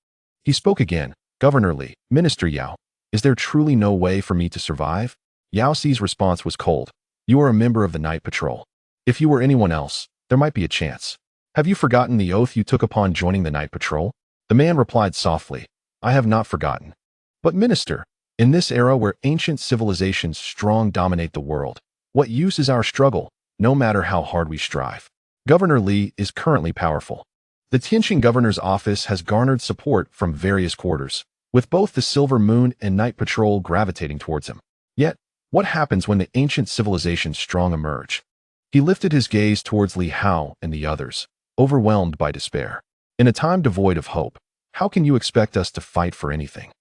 he spoke again. Governor Li, Minister Yao, is there truly no way for me to survive? Yao Si's response was cold. You are a member of the night patrol. If you were anyone else, there might be a chance. Have you forgotten the oath you took upon joining the night patrol? The man replied softly, I have not forgotten. But minister, in this era where ancient civilizations strong dominate the world, what use is our struggle, no matter how hard we strive? Governor Li is currently powerful. The Tianxing governor's office has garnered support from various quarters, with both the Silver Moon and Night Patrol gravitating towards him. Yet, what happens when the ancient civilizations strong emerge? He lifted his gaze towards Li Hao and the others, overwhelmed by despair. In a time devoid of hope, how can you expect us to fight for anything?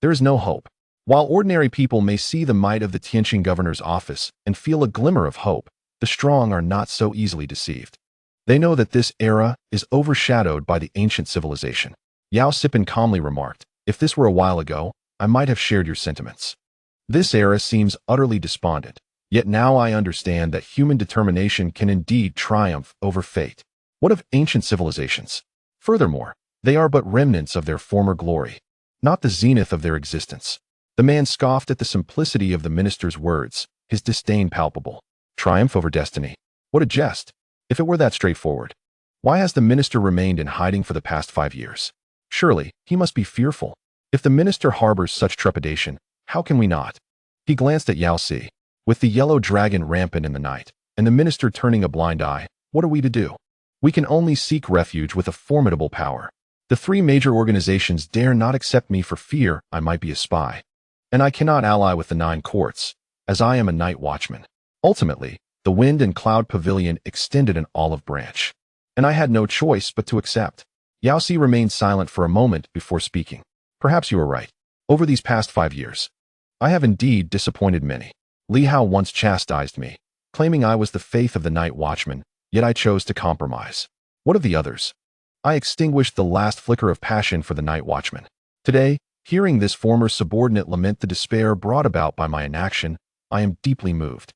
There is no hope. While ordinary people may see the might of the Tianxing governor's office and feel a glimmer of hope, the strong are not so easily deceived. They know that this era is overshadowed by the ancient civilization. Yao Sipin calmly remarked, if this were a while ago, I might have shared your sentiments. This era seems utterly despondent, yet now I understand that human determination can indeed triumph over fate. What of ancient civilizations? Furthermore, they are but remnants of their former glory, not the zenith of their existence. The man scoffed at the simplicity of the minister's words, his disdain palpable. Triumph over destiny. What a jest! If it were that straightforward, why has the minister remained in hiding for the past 5 years? Surely, he must be fearful. If the minister harbors such trepidation, how can we not? He glanced at Yao Si. With the yellow dragon rampant in the night, and the minister turning a blind eye, what are we to do? We can only seek refuge with a formidable power. The 3 major organizations dare not accept me for fear I might be a spy. And I cannot ally with the 9 courts, as I am a night watchman. Ultimately, the Wind and Cloud Pavilion extended an olive branch, and I had no choice but to accept. Yao Si remained silent for a moment before speaking. Perhaps you are right. Over these past 5 years, I have indeed disappointed many. Li Hao once chastised me, claiming I was the faith of the night watchman, yet I chose to compromise. What of the others? I extinguished the last flicker of passion for the night watchman. Today, hearing this former subordinate lament the despair brought about by my inaction, I am deeply moved.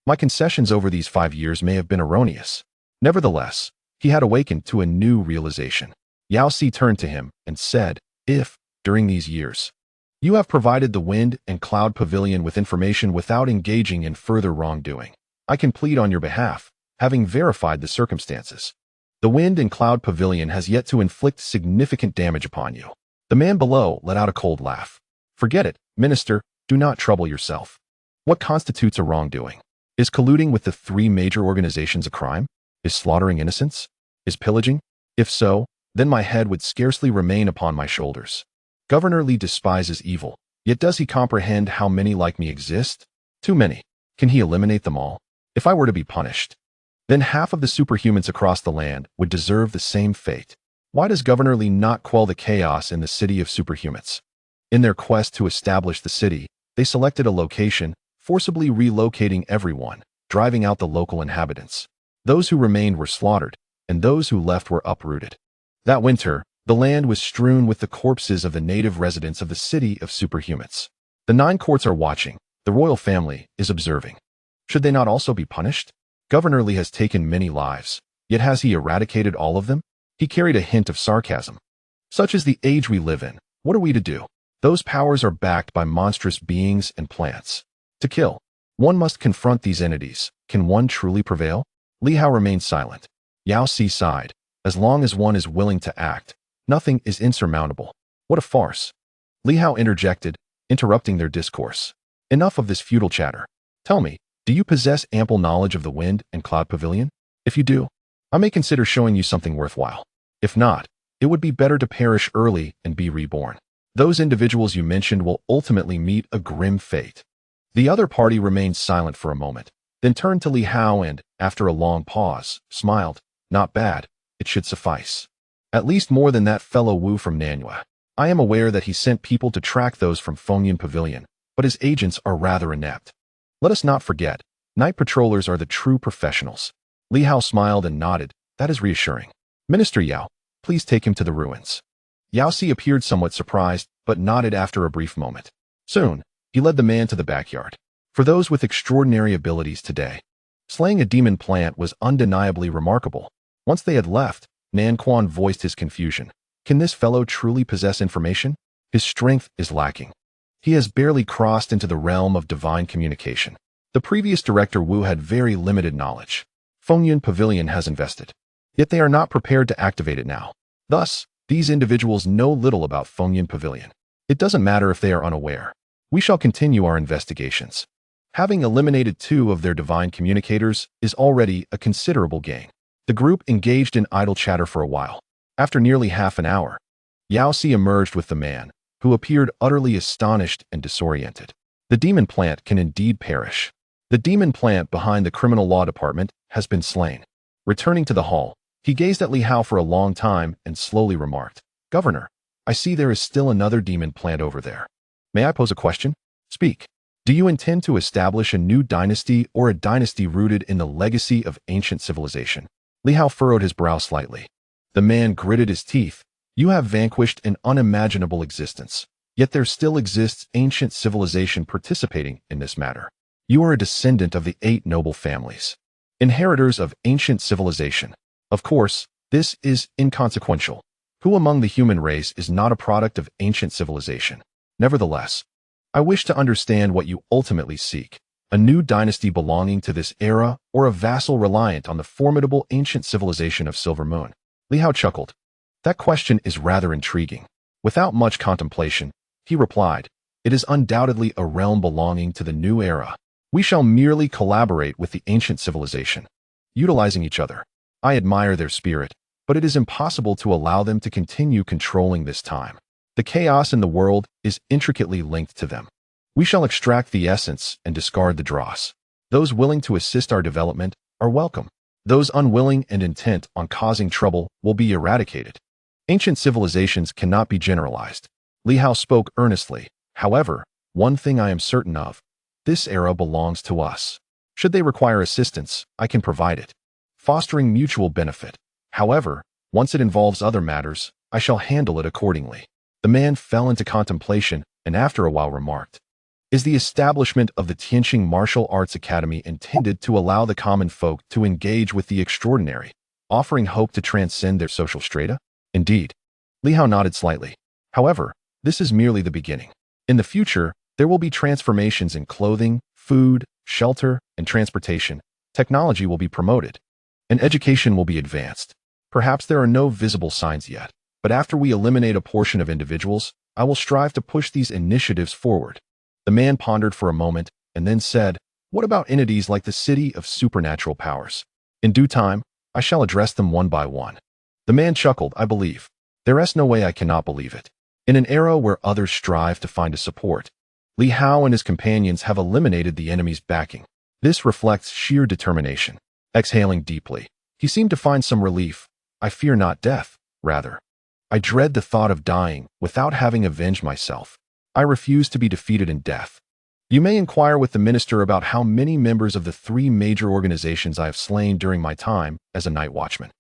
My concessions over these 5 years may have been erroneous. Nevertheless, he had awakened to a new realization. Yao Si turned to him and said, if, during these years, you have provided the Wind and Cloud Pavilion with information without engaging in further wrongdoing, I can plead on your behalf, having verified the circumstances. The Wind and Cloud Pavilion has yet to inflict significant damage upon you. The man below let out a cold laugh. Forget it, minister, do not trouble yourself. What constitutes a wrongdoing? Is colluding with the 3 major organizations a crime? Is slaughtering innocents? Is pillaging? If so, then my head would scarcely remain upon my shoulders. Governor Li despises evil, yet does he comprehend how many like me exist? Too many. Can he eliminate them all? If I were to be punished, then half of the superhumans across the land would deserve the same fate. Why does Governor Li not quell the chaos in the City of Superhumans? In their quest to establish the city, they selected a location, forcibly relocating everyone, driving out the local inhabitants. Those who remained were slaughtered, and those who left were uprooted. That winter, the land was strewn with the corpses of the native residents of the City of Superhumans. The 9 courts are watching. The royal family is observing. Should they not also be punished? Governor Li has taken many lives, yet has he eradicated all of them? He carried a hint of sarcasm. Such is the age we live in. What are we to do? Those powers are backed by monstrous beings and plants. To kill, one must confront these entities. Can one truly prevail? Li Hao remained silent. Yao Si sighed. As long as one is willing to act, nothing is insurmountable. What a farce. Li Hao interjected, interrupting their discourse. Enough of this futile chatter. Tell me, do you possess ample knowledge of the Wind and Cloud Pavilion? If you do, I may consider showing you something worthwhile. If not, it would be better to perish early and be reborn. Those individuals you mentioned will ultimately meet a grim fate. The other party remained silent for a moment, then turned to Li Hao and, after a long pause, smiled. Not bad. It should suffice. At least more than that fellow Wu from Nanyue. I am aware that he sent people to track those from Fengyan Pavilion, but his agents are rather inept. Let us not forget, night patrollers are the true professionals. Li Hao smiled and nodded. That is reassuring. Minister Yao, Please take him to the ruins. Jiusi appeared somewhat surprised, but nodded after a brief moment. Soon, he led the man to the backyard. For those with extraordinary abilities today, slaying a demon plant was undeniably remarkable. Once they had left, Nan Quan voiced his confusion. Can this fellow truly possess information? His strength is lacking. He has barely crossed into the realm of divine communication. The previous director Wu had very limited knowledge. Fengyun Pavilion has invested. Yet they are not prepared to activate it now. Thus, these individuals know little about Fengyun Pavilion. It doesn't matter if they are unaware. We shall continue our investigations. Having eliminated 2 of their divine communicators is already a considerable gain. The group engaged in idle chatter for a while. After nearly half an hour, Jiusi emerged with the man, who appeared utterly astonished and disoriented. The demon plant can indeed perish. The demon plant behind the criminal law department has been slain. Returning to the hall, he gazed at Li Hao for a long time and slowly remarked, Governor, I see there is still another demon plant over there. May I pose a question? Speak. Do you intend to establish a new dynasty or a dynasty rooted in the legacy of ancient civilization? Li Hao furrowed his brow slightly. The man gritted his teeth. You have vanquished an unimaginable existence, yet there still exists ancient civilization participating in this matter. You are a descendant of the 8 noble families, inheritors of ancient civilization. Of course, this is inconsequential. Who among the human race is not a product of ancient civilization? Nevertheless, I wish to understand what you ultimately seek. A new dynasty belonging to this era or a vassal reliant on the formidable ancient civilization of Silver Moon? Li Hao chuckled. That question is rather intriguing. Without much contemplation, he replied, it is undoubtedly a realm belonging to the new era. We shall merely collaborate with the ancient civilization, utilizing each other. I admire their spirit, but it is impossible to allow them to continue controlling this time. The chaos in the world is intricately linked to them. We shall extract the essence and discard the dross. Those willing to assist our development are welcome. Those unwilling and intent on causing trouble will be eradicated. Ancient civilizations cannot be generalized. Li Hao spoke earnestly. However, one thing I am certain of, this era belongs to us. Should they require assistance, I can provide it, fostering mutual benefit. However, once it involves other matters, I shall handle it accordingly. The man fell into contemplation and after a while remarked, is the establishment of the Tianxing Martial Arts Academy intended to allow the common folk to engage with the extraordinary, offering hope to transcend their social strata? Indeed. Li Hao nodded slightly. However, this is merely the beginning. In the future, there will be transformations in clothing, food, shelter, and transportation. Technology will be promoted, and education will be advanced. Perhaps there are no visible signs yet, but after we eliminate a portion of individuals, I will strive to push these initiatives forward. The man pondered for a moment and then said, what about entities like the City of Superpowers? In due time, I shall address them one by one. The man chuckled, I believe. There is no way I cannot believe it. In an era where others strive to find a support, Li Hao and his companions have eliminated the enemy's backing. This reflects sheer determination. Exhaling deeply, he seemed to find some relief. I fear not death, rather. I dread the thought of dying without having avenged myself. I refuse to be defeated in death. You may inquire with the minister about how many members of the 3 major organizations I have slain during my time as a night watchman.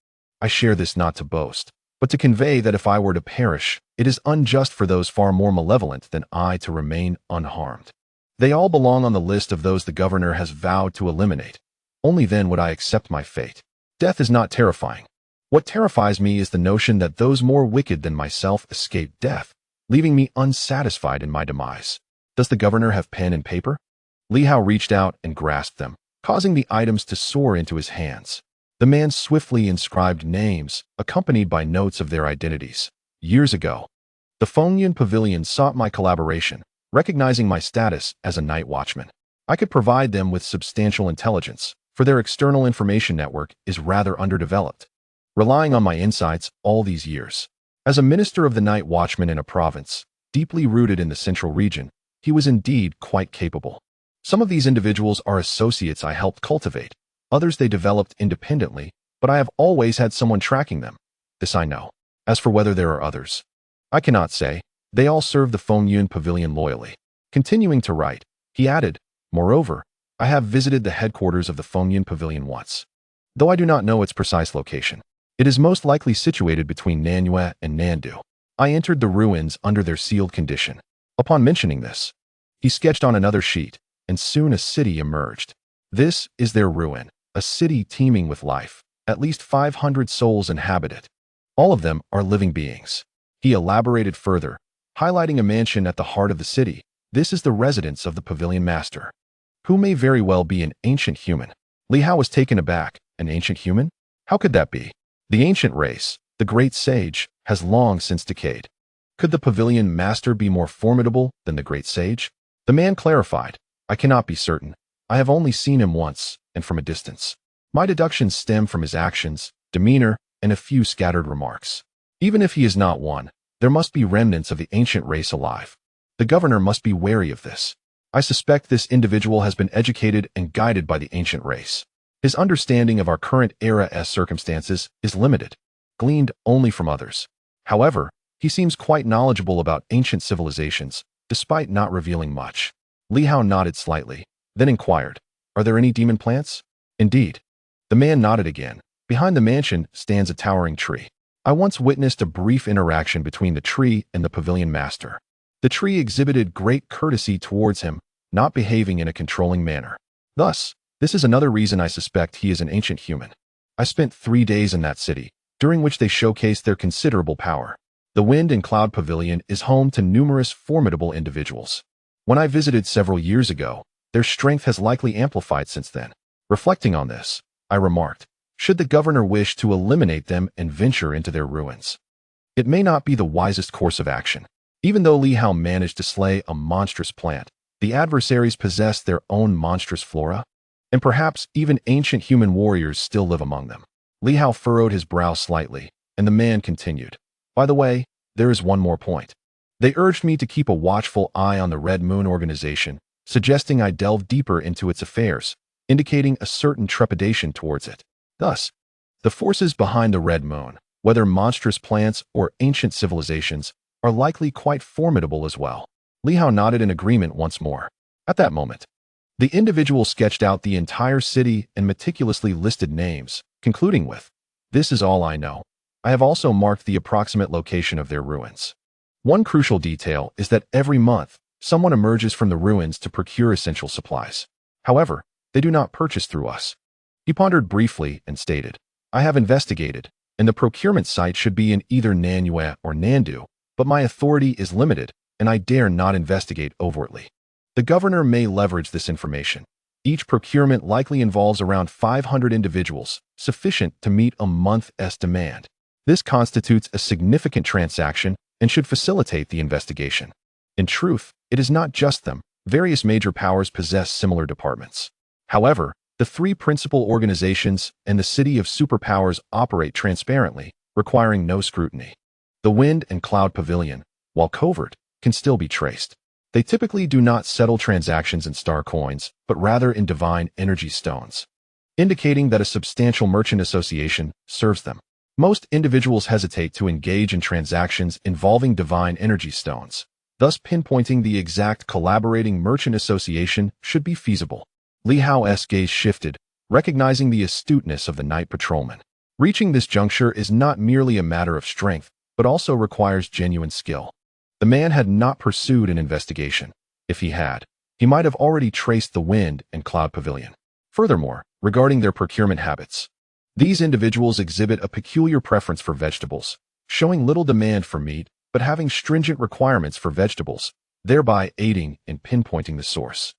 I share this not to boast, but to convey that if I were to perish, it is unjust for those far more malevolent than I to remain unharmed. They all belong on the list of those the governor has vowed to eliminate. Only then would I accept my fate. Death is not terrifying. What terrifies me is the notion that those more wicked than myself escape death, leaving me unsatisfied in my demise. Does the governor have pen and paper? Li Hao reached out and grasped them, causing the items to soar into his hands. The man swiftly inscribed names, accompanied by notes of their identities. Years ago, the Fengyun Pavilion sought my collaboration, recognizing my status as a night watchman. I could provide them with substantial intelligence, for their external information network is rather underdeveloped. Relying on my insights all these years, as a minister of the night watchman in a province, deeply rooted in the central region, he was indeed quite capable. Some of these individuals are associates I helped cultivate. Others they developed independently, but I have always had someone tracking them. This I know. As for whether there are others, I cannot say. They all serve the Fengyun Pavilion loyally. Continuing to write, he added, moreover, I have visited the headquarters of the Fengyun Pavilion once, though I do not know its precise location. It is most likely situated between Nanyue and Nandu. I entered the ruins under their sealed condition. Upon mentioning this, he sketched on another sheet, and soon a city emerged. This is their ruin, a city teeming with life. At least 500 souls inhabit it. All of them are living beings. He elaborated further, highlighting a mansion at the heart of the city. This is the residence of the pavilion master, who may very well be an ancient human. Li Hao was taken aback. An ancient human? How could that be? The ancient race, the great sage, has long since decayed. Could the pavilion master be more formidable than the great sage? The man clarified, I cannot be certain. I have only seen him once, and from a distance. My deductions stem from his actions, demeanor, and a few scattered remarks. Even if he is not one, there must be remnants of the ancient race alive. The governor must be wary of this. I suspect this individual has been educated and guided by the ancient race. His understanding of our current era's circumstances is limited, gleaned only from others. However, he seems quite knowledgeable about ancient civilizations, despite not revealing much. Li Hao nodded slightly, then inquired, Are there any demon plants? Indeed. The man nodded again. Behind the mansion stands a towering tree. I once witnessed a brief interaction between the tree and the pavilion master. The tree exhibited great courtesy towards him, not behaving in a controlling manner. Thus, this is another reason I suspect he is an ancient human. I spent 3 days in that city, during which they showcased their considerable power. The Wind and Cloud Pavilion is home to numerous formidable individuals. When I visited several years ago, their strength has likely amplified since then. Reflecting on this, I remarked, should the governor wish to eliminate them and venture into their ruins, it may not be the wisest course of action. Even though Li Hao managed to slay a monstrous plant, the adversaries possess their own monstrous flora, and perhaps even ancient human warriors still live among them. Li Hao furrowed his brow slightly, and the man continued, By the way, there is one more point. They urged me to keep a watchful eye on the Red Moon organization, suggesting I delve deeper into its affairs, indicating a certain trepidation towards it. Thus, the forces behind the Red Moon, whether monstrous plants or ancient civilizations, are likely quite formidable as well. Li Hao nodded in agreement once more. At that moment, the individual sketched out the entire city and meticulously listed names, concluding with, This is all I know. I have also marked the approximate location of their ruins. One crucial detail is that every month, someone emerges from the ruins to procure essential supplies. However, they do not purchase through us. He pondered briefly and stated, I have investigated, and the procurement site should be in either Nanyue or Nandu, but my authority is limited, and I dare not investigate overtly. The governor may leverage this information. Each procurement likely involves around 500 individuals, sufficient to meet a month's demand. This constitutes a significant transaction and should facilitate the investigation. In truth, it is not just them. Various major powers possess similar departments. However, the 3 principal organizations and the City of Superpowers operate transparently, requiring no scrutiny. The Wind and Cloud Pavilion, while covert, can still be traced. They typically do not settle transactions in star coins, but rather in divine energy stones, indicating that a substantial merchant association serves them. Most individuals hesitate to engage in transactions involving divine energy stones, thus pinpointing the exact collaborating merchant association should be feasible. Li Hao's gaze shifted, recognizing the astuteness of the night patrolman. Reaching this juncture is not merely a matter of strength, but also requires genuine skill. The man had not pursued an investigation. If he had, he might have already traced the Wind and Cloud Pavilion. Furthermore, regarding their procurement habits, these individuals exhibit a peculiar preference for vegetables, showing little demand for meat, but having stringent requirements for vegetables, thereby aiding in pinpointing the source.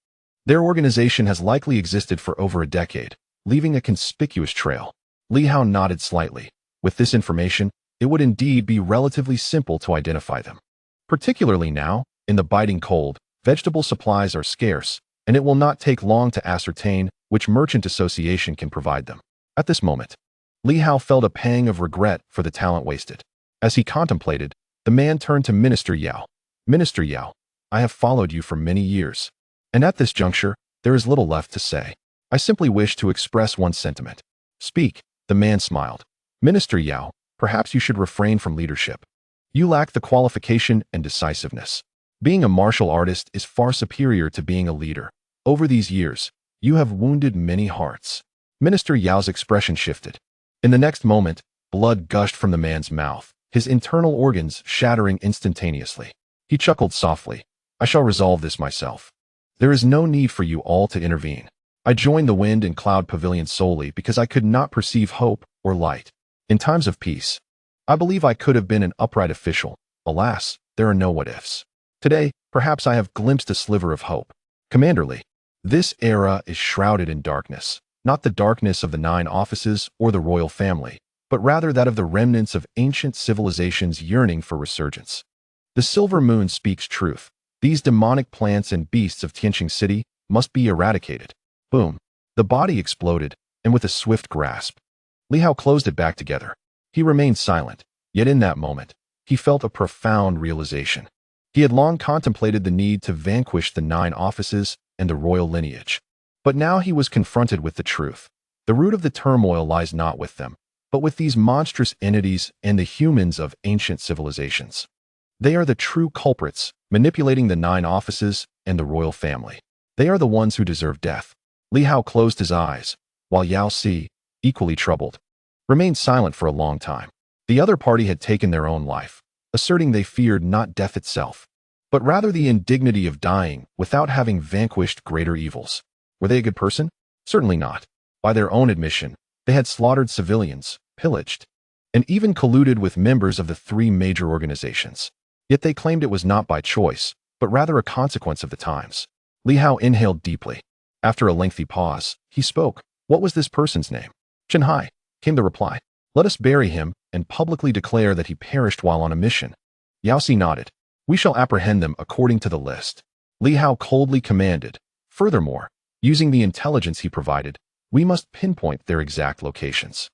Their organization has likely existed for over a decade, leaving a conspicuous trail. Li Hao nodded slightly. With this information, it would indeed be relatively simple to identify them. Particularly now, in the biting cold, vegetable supplies are scarce, and it will not take long to ascertain which merchant association can provide them. At this moment, Li Hao felt a pang of regret for the talent wasted. As he contemplated, the man turned to Minister Yao. Minister Yao, I have followed you for many years, and at this juncture, there is little left to say. I simply wish to express one sentiment. Speak, the man smiled. Minister Yao, perhaps you should refrain from leadership. You lack the qualification and decisiveness. Being a martial artist is far superior to being a leader. Over these years, you have wounded many hearts. Minister Yao's expression shifted. In the next moment, Blood gushed from the man's mouth, his internal organs shattering instantaneously. He chuckled softly. I shall resolve this myself. There is no need for you all to intervene. I joined the Wind and Cloud Pavilion solely because I could not perceive hope or light. In times of peace, I believe I could have been an upright official. Alas, there are no what-ifs. Today, perhaps I have glimpsed a sliver of hope. Commander Li, this era is shrouded in darkness, not the darkness of the 9 offices or the royal family, but rather that of the remnants of ancient civilizations yearning for resurgence. The silver moon speaks truth. These demonic plants and beasts of Tianxing City must be eradicated. Boom. The body exploded, and with a swift grasp, Li Hao closed it back together. He remained silent, yet in that moment, he felt a profound realization. He had long contemplated the need to vanquish the 9 offices and the royal lineage. But now he was confronted with the truth. The root of the turmoil lies not with them, but with these monstrous entities and the humans of ancient civilizations. They are the true culprits, manipulating the 9 offices and the royal family. They are the ones who deserve death. Li Hao closed his eyes, while Yao Si, equally troubled, remained silent for a long time. The other party had taken their own life, asserting they feared not death itself, but rather the indignity of dying without having vanquished greater evils. Were they a good person? Certainly not. By their own admission, they had slaughtered civilians, pillaged, and even colluded with members of the 3 major organizations. Yet they claimed it was not by choice, but rather a consequence of the times. Li Hao inhaled deeply. After a lengthy pause, he spoke. What was this person's name? Chen Hai, came the reply. Let us bury him and publicly declare that he perished while on a mission. Yao Si nodded. We shall apprehend them according to the list. Li Hao coldly commanded. Furthermore, using the intelligence he provided, we must pinpoint their exact locations.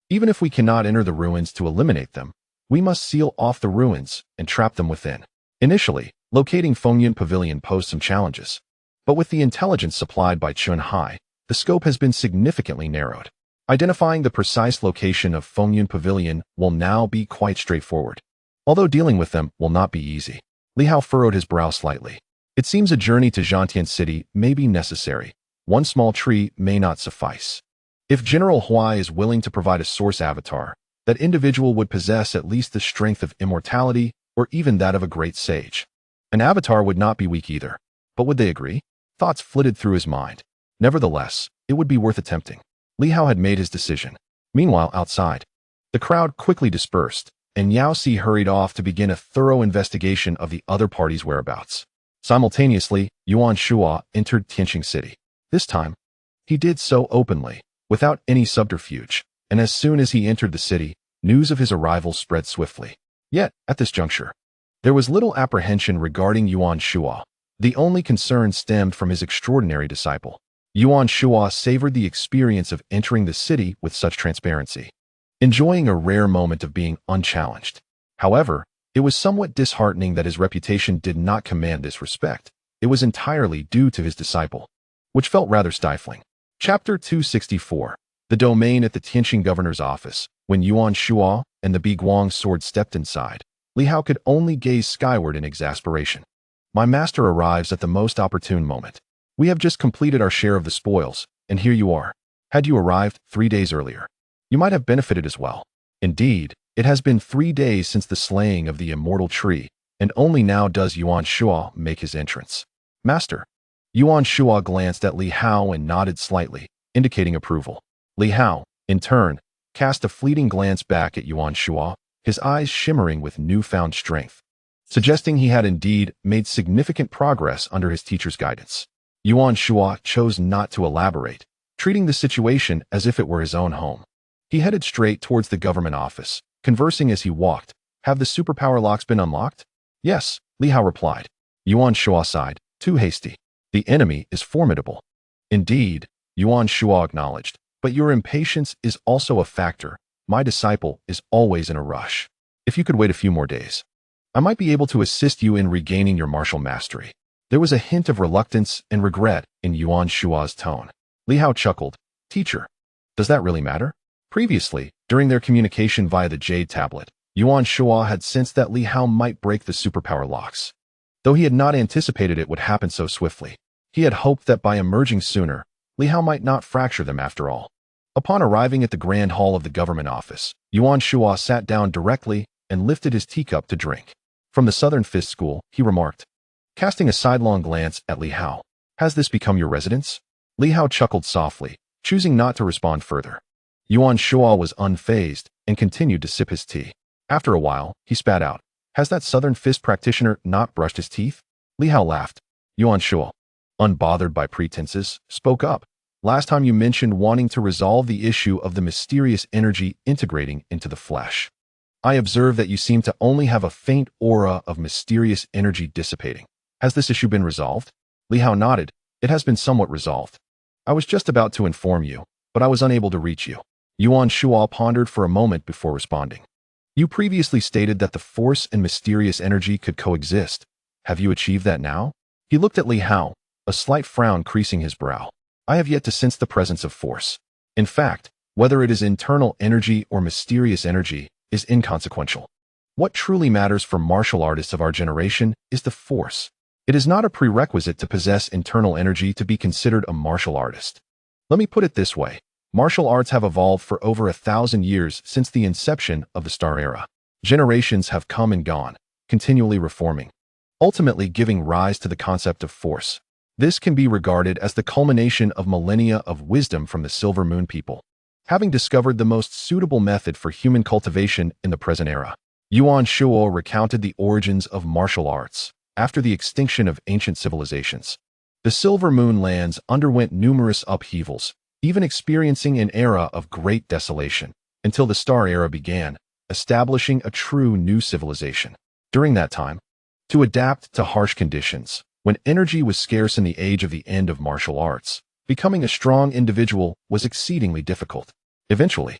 Even if we cannot enter the ruins to eliminate them, we must seal off the ruins and trap them within. Initially, locating Fengyun Pavilion posed some challenges. But with the intelligence supplied by Chen Hai, the scope has been significantly narrowed. Identifying the precise location of Fengyun Pavilion will now be quite straightforward. Although dealing with them will not be easy. Li Hao furrowed his brow slightly. It seems a journey to Jiusi City may be necessary. One small tree may not suffice. If General Huai is willing to provide a source avatar, that individual would possess at least the strength of immortality or even that of a great sage. An avatar would not be weak either. But would they agree? Thoughts flitted through his mind. Nevertheless, it would be worth attempting. Li Hao had made his decision. Meanwhile, outside, the crowd quickly dispersed, and Yao Si hurried off to begin a thorough investigation of the other party's whereabouts. Simultaneously, Yuan Shuo entered Tianxing City. This time, he did so openly, without any subterfuge, and as soon as he entered the city, news of his arrival spread swiftly. Yet, at this juncture, there was little apprehension regarding Yuan Shuo. The only concern stemmed from his extraordinary disciple. Yuan Shuo savored the experience of entering the city with such transparency, enjoying a rare moment of being unchallenged. However, it was somewhat disheartening that his reputation did not command this respect. It was entirely due to his disciple, which felt rather stifling. Chapter 264. The domain at the Tianxing governor's office. When Yuan Shuo and the Biguang sword stepped inside, Li Hao could only gaze skyward in exasperation. My master arrives at the most opportune moment. We have just completed our share of the spoils, and here you are. Had you arrived 3 days earlier, you might have benefited as well. Indeed, it has been 3 days since the slaying of the immortal tree, and only now does Yuan Shuo make his entrance. Master. Yuan Shuo glanced at Li Hao and nodded slightly, indicating approval. Li Hao, in turn, cast a fleeting glance back at Yuan Shuo, his eyes shimmering with newfound strength, suggesting he had indeed made significant progress under his teacher's guidance. Yuan Shuo chose not to elaborate, treating the situation as if it were his own home. He headed straight towards the government office, conversing as he walked. Have the superpower locks been unlocked? Yes, Li Hao replied. Yuan Shuo sighed. Too hasty. The enemy is formidable. Indeed, Yuan Shuo acknowledged, but your impatience is also a factor. My disciple is always in a rush. If you could wait a few more days, I might be able to assist you in regaining your martial mastery. There was a hint of reluctance and regret in Yuan Shuo's tone. Li Hao chuckled. Teacher, does that really matter? Previously, during their communication via the Jade Tablet, Yuan Shuo had sensed that Li Hao might break the superpower locks. Though he had not anticipated it would happen so swiftly, he had hoped that by emerging sooner, Li Hao might not fracture them after all. Upon arriving at the grand hall of the government office, Yuan Shuo sat down directly and lifted his teacup to drink. From the Southern Fist School, he remarked, casting a sidelong glance at Li Hao. Has this become your residence? Li Hao chuckled softly, choosing not to respond further. Yuan Shuo was unfazed and continued to sip his tea. After a while, he spat out, has that Southern Fist practitioner not brushed his teeth? Li Hao laughed. Yuan Shuo, unbothered by pretenses, spoke up. Last time you mentioned wanting to resolve the issue of the mysterious energy integrating into the flesh. I observe that you seem to only have a faint aura of mysterious energy dissipating. Has this issue been resolved? Li Hao nodded. It has been somewhat resolved. I was just about to inform you, but I was unable to reach you. Yuan Shuo pondered for a moment before responding. You previously stated that the force and mysterious energy could coexist. Have you achieved that now? He looked at Li Hao, a slight frown creasing his brow. I have yet to sense the presence of force. In fact, whether it is internal energy or mysterious energy is inconsequential. What truly matters for martial artists of our generation is the force. It is not a prerequisite to possess internal energy to be considered a martial artist. Let me put it this way. Martial arts have evolved for over 1,000 years since the inception of the Star Era. Generations have come and gone, continually reforming, ultimately giving rise to the concept of force. This can be regarded as the culmination of millennia of wisdom from the Silver Moon people, having discovered the most suitable method for human cultivation in the present era. Yuan Shuo recounted the origins of martial arts after the extinction of ancient civilizations. The Silver Moon lands underwent numerous upheavals, even experiencing an era of great desolation, until the Star Era began, establishing a true new civilization. During that time, to adapt to harsh conditions, when energy was scarce in the age of the end of martial arts, becoming a strong individual was exceedingly difficult. Eventually,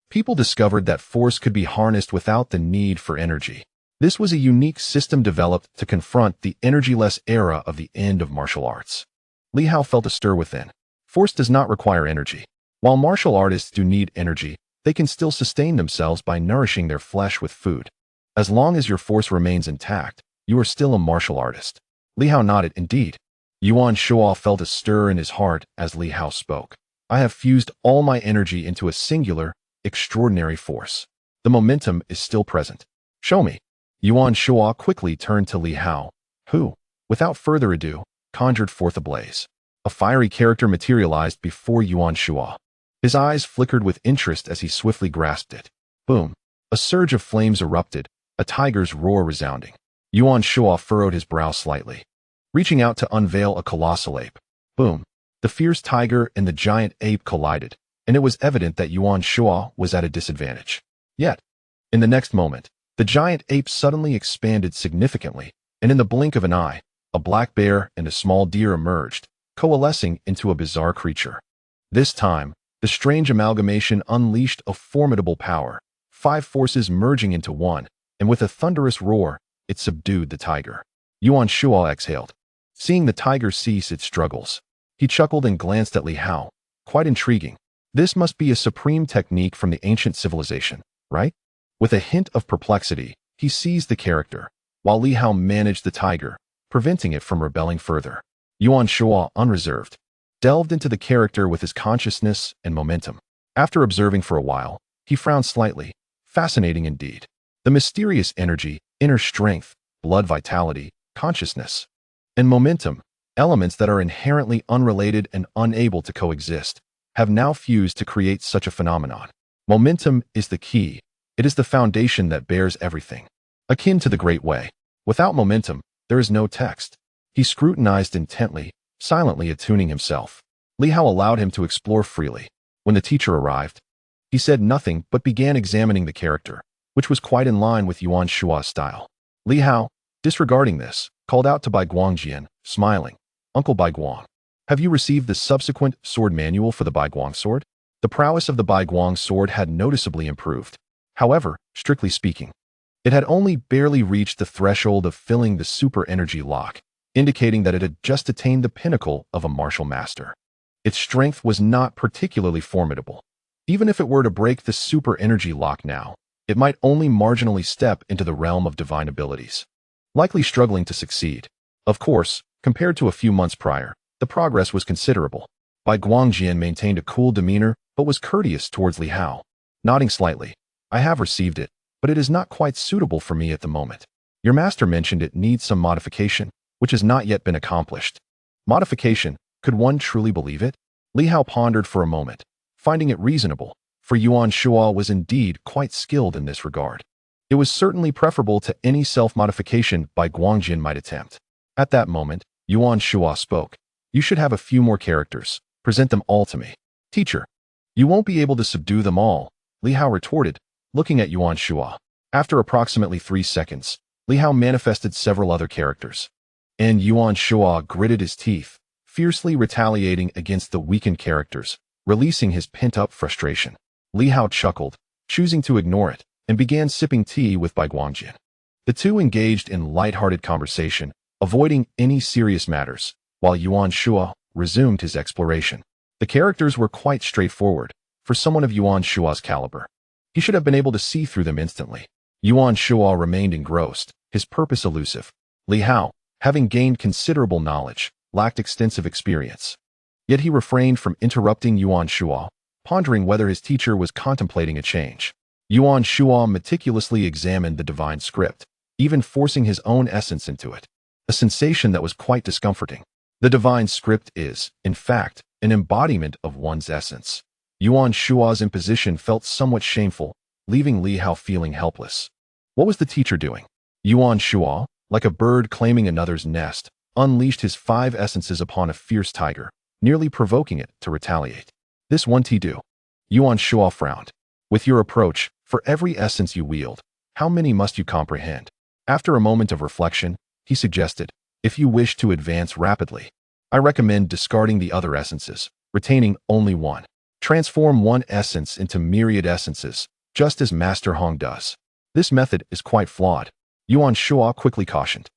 people discovered that force could be harnessed without the need for energy. This was a unique system developed to confront the energyless era of the end of martial arts. Li Hao felt a stir within. Force does not require energy. While martial artists do need energy, they can still sustain themselves by nourishing their flesh with food. As long as your force remains intact, you are still a martial artist. Li Hao nodded. Indeed. Yuan Shuo felt a stir in his heart as Li Hao spoke. I have fused all my energy into a singular, extraordinary force. The momentum is still present. Show me. Yuan Shuo quickly turned to Li Hao, who, without further ado, conjured forth a blaze. A fiery character materialized before Yuan Shuo. His eyes flickered with interest as he swiftly grasped it. Boom. A surge of flames erupted, a tiger's roar resounding. Yuan Shuo furrowed his brow slightly, reaching out to unveil a colossal ape. Boom. The fierce tiger and the giant ape collided, and it was evident that Yuan Shuo was at a disadvantage. Yet, in the next moment, the giant ape suddenly expanded significantly, and in the blink of an eye, a black bear and a small deer emerged, coalescing into a bizarre creature. This time, the strange amalgamation unleashed a formidable power, 5 forces merging into one, and with a thunderous roar, it subdued the tiger. Yuan Shuo exhaled, seeing the tiger cease its struggles. He chuckled and glanced at Li Hao. Quite intriguing. This must be a supreme technique from the ancient civilization, right? With a hint of perplexity, he seized the character, while Li Hao managed the tiger, preventing it from rebelling further. Yuan Shuo, unreserved, delved into the character with his consciousness and momentum. After observing for a while, he frowned slightly. Fascinating indeed. The mysterious energy, inner strength, blood vitality, consciousness, and momentum, elements that are inherently unrelated and unable to coexist, have now fused to create such a phenomenon. Momentum is the key. It is the foundation that bears everything. Akin to the Great Way. Without momentum, there is no text. He scrutinized intently, silently attuning himself. Li Hao allowed him to explore freely. When the teacher arrived, he said nothing but began examining the character, which was quite in line with Yuan Shuo's style. Li Hao, disregarding this, called out to Bai Guangjian, smiling, Uncle Bai Guang, have you received the subsequent sword manual for the Bai Guang sword? The prowess of the Bai Guang sword had noticeably improved. However, strictly speaking, it had only barely reached the threshold of filling the super energy lock, indicating that it had just attained the pinnacle of a martial master. Its strength was not particularly formidable. Even if it were to break the super energy lock now, it might only marginally step into the realm of divine abilities, likely struggling to succeed. Of course, compared to a few months prior, the progress was considerable. Bai Guangjian maintained a cool demeanor but was courteous towards Li Hao. Nodding slightly, I have received it, but it is not quite suitable for me at the moment. Your master mentioned it needs some modification, which has not yet been accomplished. Modification? Could one truly believe it? Li Hao pondered for a moment, finding it reasonable, for Yuan Shuo was indeed quite skilled in this regard. It was certainly preferable to any self-modification by Guangjin might attempt. At that moment, Yuan Shuo spoke. You should have a few more characters. Present them all to me. Teacher, you won't be able to subdue them all, Li Hao retorted, looking at Yuan Shuo. After approximately 3 seconds, Li Hao manifested several other characters. And Yuan Shuo gritted his teeth, fiercely retaliating against the weakened characters, releasing his pent-up frustration. Li Hao chuckled, choosing to ignore it, and began sipping tea with Bai Guangjin. The two engaged in light-hearted conversation, avoiding any serious matters, while Yuan Shuo resumed his exploration. The characters were quite straightforward, for someone of Yuan Shuo's caliber. He should have been able to see through them instantly. Yuan Shuo remained engrossed, his purpose elusive. Li Hao, having gained considerable knowledge, lacked extensive experience. Yet he refrained from interrupting Yuan Shuo, pondering whether his teacher was contemplating a change. Yuan Shuo meticulously examined the divine script, even forcing his own essence into it, a sensation that was quite discomforting. The divine script is, in fact, an embodiment of one's essence. Yuan Shuo's imposition felt somewhat shameful, leaving Li Hao feeling helpless. What was the teacher doing? Yuan Shuo, like a bird claiming another's nest, unleashed his 5 essences upon a fierce tiger, nearly provoking it to retaliate. This won't do. Yuan Shuo frowned. With your approach, for every essence you wield, how many must you comprehend? After a moment of reflection, he suggested, if you wish to advance rapidly, I recommend discarding the other essences, retaining only one. Transform one essence into myriad essences, just as Master Hong does. This method is quite flawed. Yuan Shuo quickly cautioned.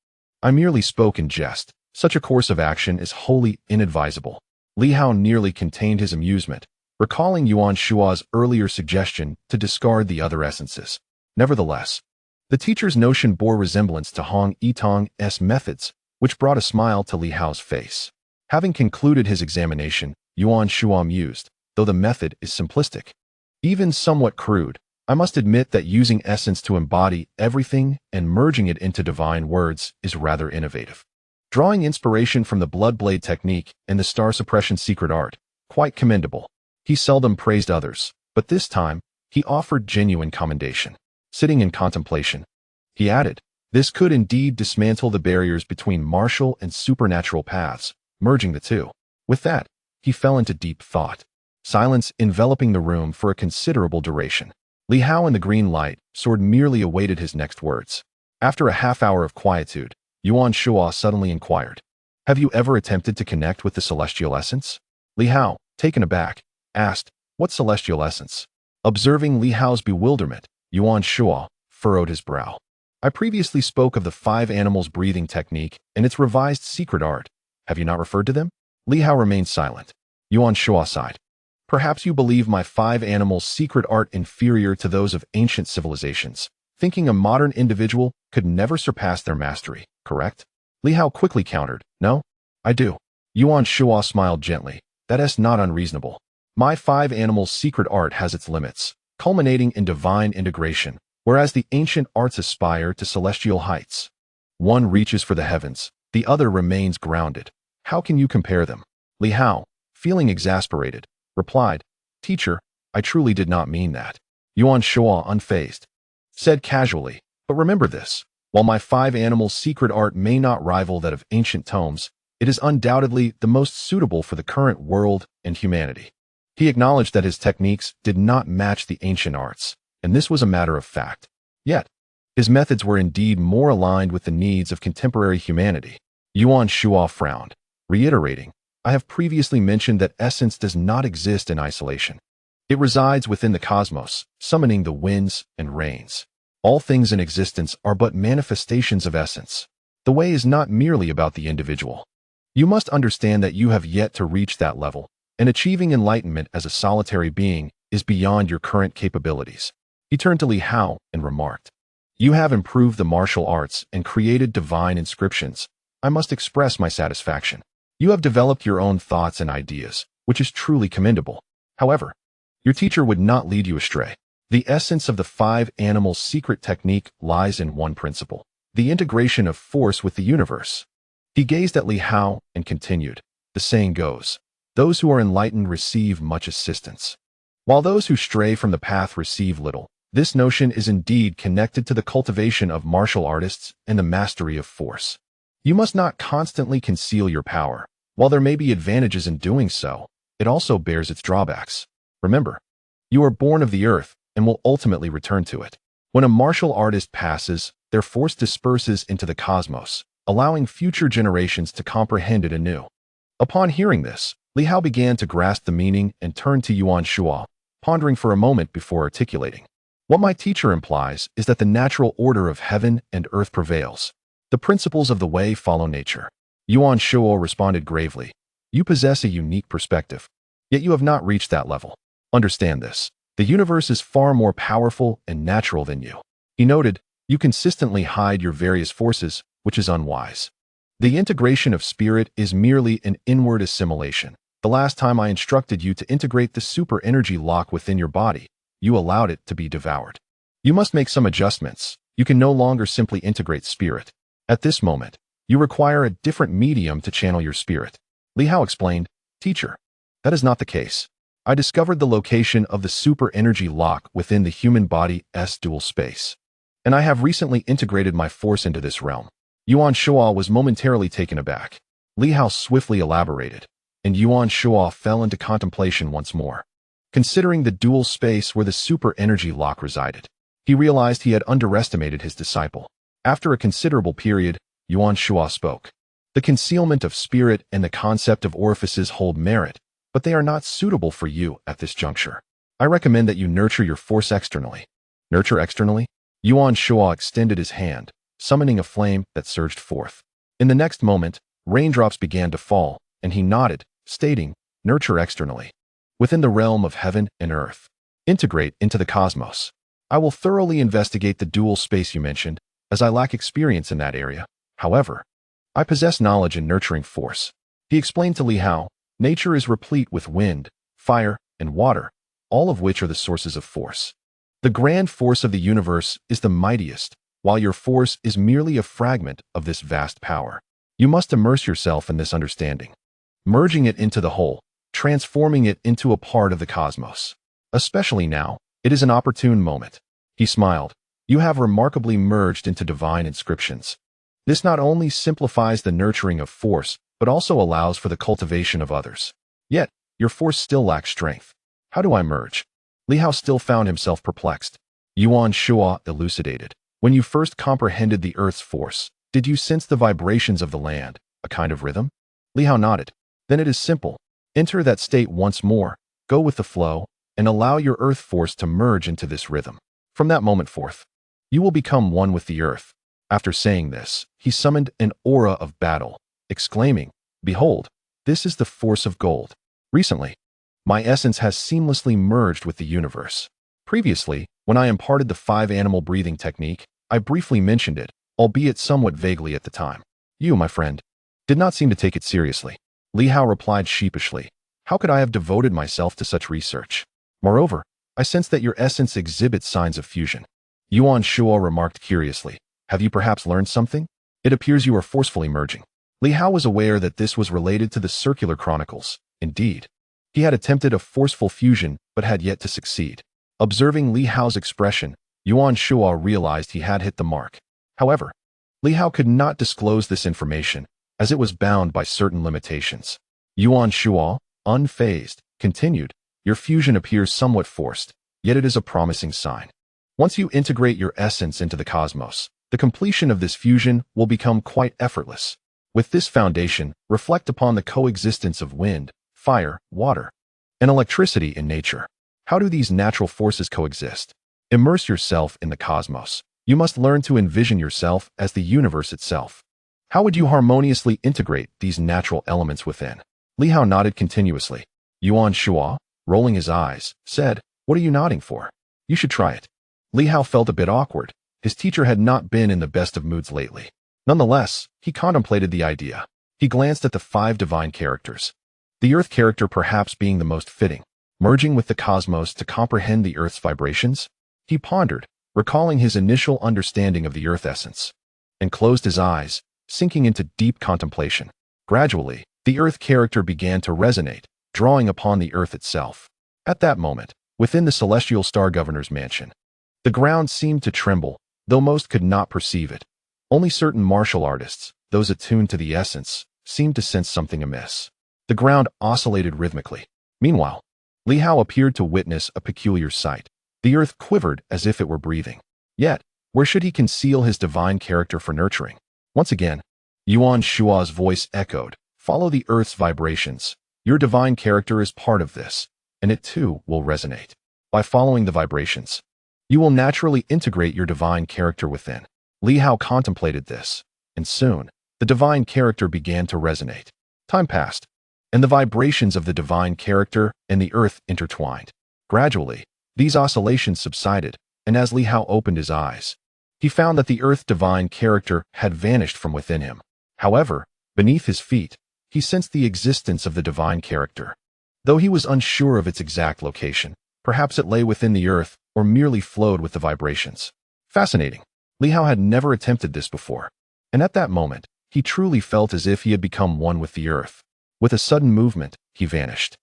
I merely spoke in jest. Such a course of action is wholly inadvisable. Li Hao nearly contained his amusement, recalling Yuan Shuo's earlier suggestion to discard the other essences. Nevertheless, the teacher's notion bore resemblance to Hong Yitong's methods, which brought a smile to Li Hao's face. Having concluded his examination, Yuan Shuo mused, though the method is simplistic, even somewhat crude, I must admit that using essence to embody everything and merging it into divine words is rather innovative. Drawing inspiration from the blood blade technique and the star suppression secret art, quite commendable. He seldom praised others, but this time, he offered genuine commendation. Sitting in contemplation, he added, this could indeed dismantle the barriers between martial and supernatural paths, merging the two. With that, he fell into deep thought. Silence enveloping the room for a considerable duration. Li Hao in the green light sword merely awaited his next words. After a half-hour of quietude, Yuan Shuo suddenly inquired, have you ever attempted to connect with the celestial essence? Li Hao, taken aback, asked, what celestial essence? Observing Li Hao's bewilderment, Yuan Shuo furrowed his brow. I previously spoke of the 5 animals breathing technique and its revised secret art. Have you not referred to them? Li Hao remained silent. Yuan Shuo sighed. Perhaps you believe my 5 animals' secret art inferior to those of ancient civilizations, thinking a modern individual could never surpass their mastery, correct? Li Hao quickly countered, no, I do. Yuan Shuo smiled gently, that is not unreasonable. My 5 animals' secret art has its limits, culminating in divine integration, whereas the ancient arts aspire to celestial heights. One reaches for the heavens, the other remains grounded. How can you compare them? Li Hao, feeling exasperated, replied, teacher, I truly did not mean that. Yuan Shuo, unfazed, said casually, but remember this, while my 5 animals' secret art may not rival that of ancient tomes, it is undoubtedly the most suitable for the current world and humanity. He acknowledged that his techniques did not match the ancient arts, and this was a matter of fact. Yet, his methods were indeed more aligned with the needs of contemporary humanity. Yuan Shuo frowned, reiterating, I have previously mentioned that essence does not exist in isolation. It resides within the cosmos, summoning the winds and rains. All things in existence are but manifestations of essence. The way is not merely about the individual. You must understand that you have yet to reach that level, and achieving enlightenment as a solitary being is beyond your current capabilities. He turned to Li Hao and remarked, you have improved the martial arts and created divine inscriptions. I must express my satisfaction. You have developed your own thoughts and ideas, which is truly commendable. However, Your teacher would not lead you astray. The essence of the 5 animals' secret technique lies in one principle: the integration of force with the universe. He gazed at Li Hao and continued, "The saying goes, those who are enlightened receive much assistance, while those who stray from the path receive little." This notion is indeed connected to the cultivation of martial artists and the mastery of force. You must not constantly conceal your power. While there may be advantages in doing so, it also bears its drawbacks. Remember, you are born of the earth and will ultimately return to it. When a martial artist passes, their force disperses into the cosmos, allowing future generations to comprehend it anew. Upon hearing this, Li Hao began to grasp the meaning and turned to Yuan Shuo, pondering for a moment before articulating. What my teacher implies is that the natural order of heaven and earth prevails. The principles of the way follow nature. Yuan Shuo responded gravely, "You possess a unique perspective, yet you have not reached that level. Understand this. The universe is far more powerful and natural than you." He noted, "You consistently hide your various forces, which is unwise. The integration of spirit is merely an inward assimilation. The last time I instructed you to integrate the super energy lock within your body, you allowed it to be devoured. You must make some adjustments. You can no longer simply integrate spirit. At this moment, you require a different medium to channel your spirit." Li Hao explained, "Teacher, that is not the case. I discovered the location of the super energy lock within the human body's dual space, and I have recently integrated my force into this realm." Yuan Shuo was momentarily taken aback. Li Hao swiftly elaborated, and Yuan Shuo fell into contemplation once more. Considering the dual space where the super energy lock resided, he realized he had underestimated his disciple. After a considerable period, Yuan Shuo spoke. "The concealment of spirit and the concept of orifices hold merit, but they are not suitable for you at this juncture. I recommend that you nurture your force externally." "Nurture externally?" Yuan Shuo extended his hand, summoning a flame that surged forth. In the next moment, raindrops began to fall, and he nodded, stating, "Nurture externally. Within the realm of heaven and earth. Integrate into the cosmos. I will thoroughly investigate the dual space you mentioned, as I lack experience in that area. However, I possess knowledge in nurturing force." He explained to Li Hao, "Nature is replete with wind, fire, and water, all of which are the sources of force. The grand force of the universe is the mightiest, while your force is merely a fragment of this vast power. You must immerse yourself in this understanding, merging it into the whole, transforming it into a part of the cosmos. Especially now, it is an opportune moment." He smiled. "You have remarkably merged into divine inscriptions. This not only simplifies the nurturing of force, but also allows for the cultivation of others. Yet, your force still lacks strength. How do I merge?" Li Hao still found himself perplexed. Yuan Shuo elucidated. "When you first comprehended the earth's force, did you sense the vibrations of the land, a kind of rhythm?" Li Hao nodded. "Then it is simple. Enter that state once more, go with the flow, and allow your earth force to merge into this rhythm. From that moment forth, you will become one with the earth." After saying this, he summoned an aura of battle, exclaiming, "Behold, this is the force of gold. Recently, my essence has seamlessly merged with the universe. Previously, when I imparted the 5-animal breathing technique, I briefly mentioned it, albeit somewhat vaguely at the time. You, my friend, did not seem to take it seriously." Li Hao replied sheepishly, "How could I have devoted myself to such research? Moreover, I sense that your essence exhibits signs of fusion." Yuan Shuo remarked curiously, "Have you perhaps learned something? It appears you are forcefully merging." Li Hao was aware that this was related to the circular chronicles. Indeed, he had attempted a forceful fusion but had yet to succeed. Observing Li Hao's expression, Yuan Shuo realized he had hit the mark. However, Li Hao could not disclose this information, as it was bound by certain limitations. Yuan Shuo, unfazed, continued, "Your fusion appears somewhat forced, yet it is a promising sign. Once you integrate your essence into the cosmos, the completion of this fusion will become quite effortless. With this foundation, reflect upon the coexistence of wind, fire, water, and electricity in nature. How do these natural forces coexist? Immerse yourself in the cosmos. You must learn to envision yourself as the universe itself. How would you harmoniously integrate these natural elements within?" Li Hao nodded continuously. Yuan Shuo, rolling his eyes, said, "What are you nodding for? You should try it." Li Hao felt a bit awkward. His teacher had not been in the best of moods lately. Nonetheless, he contemplated the idea. He glanced at the 5 divine characters, the earth character perhaps being the most fitting. merging with the cosmos to comprehend the Earth's vibrations? He pondered, recalling his initial understanding of the Earth essence, and closed his eyes, sinking into deep contemplation. Gradually, the Earth character began to resonate, drawing upon the Earth itself. At that moment, within the celestial star governor's mansion, the ground seemed to tremble, though most could not perceive it. Only certain martial artists, those attuned to the essence, seemed to sense something amiss. The ground oscillated rhythmically. Meanwhile, Li Hao appeared to witness a peculiar sight. The Earth quivered as if it were breathing. Yet, where should he conceal his divine character for nurturing? Once again, Yuan Shua's voice echoed, "Follow the Earth's vibrations. Your divine character is part of this, and it too will resonate. By following the vibrations, you will naturally integrate your divine character within." Li Hao contemplated this, and soon, the divine character began to resonate. Time passed, and the vibrations of the divine character and the Earth intertwined. Gradually, these oscillations subsided, and as Li Hao opened his eyes, he found that the Earth's divine character had vanished from within him. However, beneath his feet, he sensed the existence of the divine character. Though he was unsure of its exact location, perhaps it lay within the Earth or merely flowed with the vibrations. Fascinating. Li Hao had never attempted this before, and at that moment, he truly felt as if he had become one with the Earth. With a sudden movement, he vanished,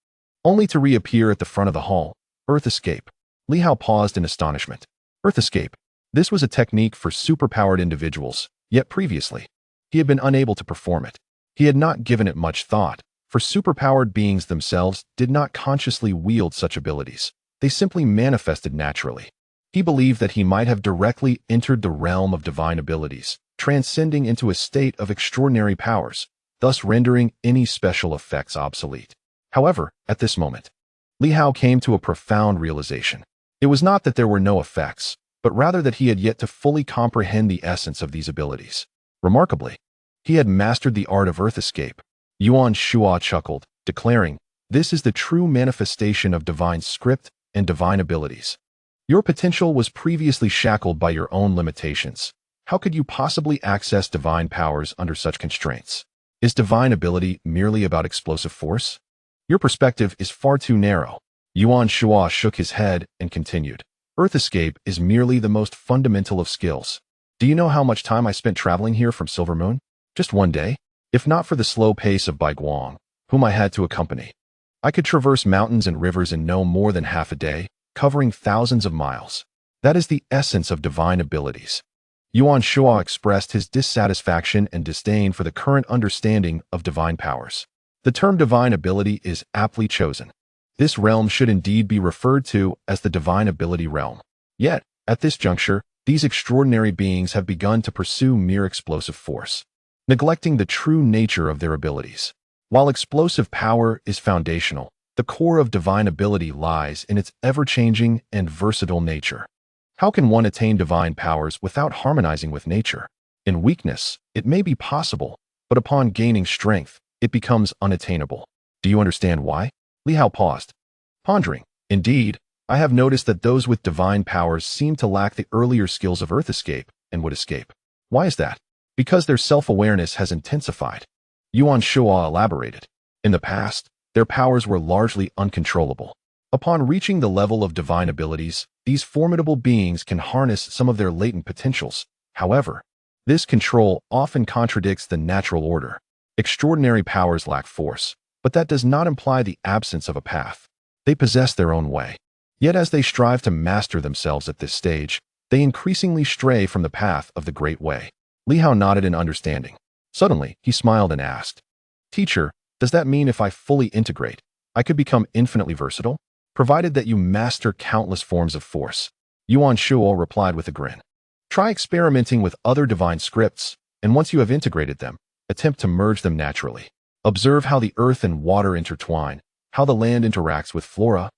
only to reappear at the front of the hall. Earth escape. Li Hao paused in astonishment. Earth escape. This was a technique for superpowered individuals, yet previously, he had been unable to perform it. He had not given it much thought, for superpowered beings themselves did not consciously wield such abilities. They simply manifested naturally. He believed that he might have directly entered the realm of divine abilities, transcending into a state of extraordinary powers, thus rendering any special effects obsolete. However, at this moment, Li Hao came to a profound realization. It was not that there were no effects, but rather that he had yet to fully comprehend the essence of these abilities. Remarkably, he had mastered the art of Earth escape. Yuan Shua chuckled, declaring, "This is the true manifestation of divine script and divine abilities. Your potential was previously shackled by your own limitations. How could you possibly access divine powers under such constraints? Is divine ability merely about explosive force? Your perspective is far too narrow." Yuan Shua shook his head and continued, "Earth escape is merely the most fundamental of skills. Do you know how much time I spent traveling here from Silver Moon? Just one day? If not for the slow pace of Bai Guang, whom I had to accompany, I could traverse mountains and rivers in no more than half a day, covering thousands of miles. That is the essence of divine abilities." Yuan Shua expressed his dissatisfaction and disdain for the current understanding of divine powers. The term divine ability is aptly chosen. This realm should indeed be referred to as the divine ability realm. Yet, at this juncture, these extraordinary beings have begun to pursue mere explosive force, neglecting the true nature of their abilities. While explosive power is foundational, the core of divine ability lies in its ever-changing and versatile nature. How can one attain divine powers without harmonizing with nature? In weakness, it may be possible, but upon gaining strength, it becomes unattainable. Do you understand why? Li Hao paused, pondering. Indeed, I have noticed that those with divine powers seem to lack the earlier skills of Earth escape and would escape. Why is that? Because their self-awareness has intensified. Yuan Shua elaborated. In the past, their powers were largely uncontrollable. Upon reaching the level of divine abilities, these formidable beings can harness some of their latent potentials. However, this control often contradicts the natural order. Extraordinary powers lack force, but that does not imply the absence of a path. They possess their own way. Yet as they strive to master themselves at this stage, they increasingly stray from the path of the Great Way. Li Hao nodded in understanding. Suddenly, he smiled and asked, "Teacher, does that mean if I fully integrate, I could become infinitely versatile? Provided that you master countless forms of force." Yuan Shuo replied with a grin. "Try experimenting with other divine scripts, and once you have integrated them, attempt to merge them naturally. Observe how the earth and water intertwine, how the land interacts with flora,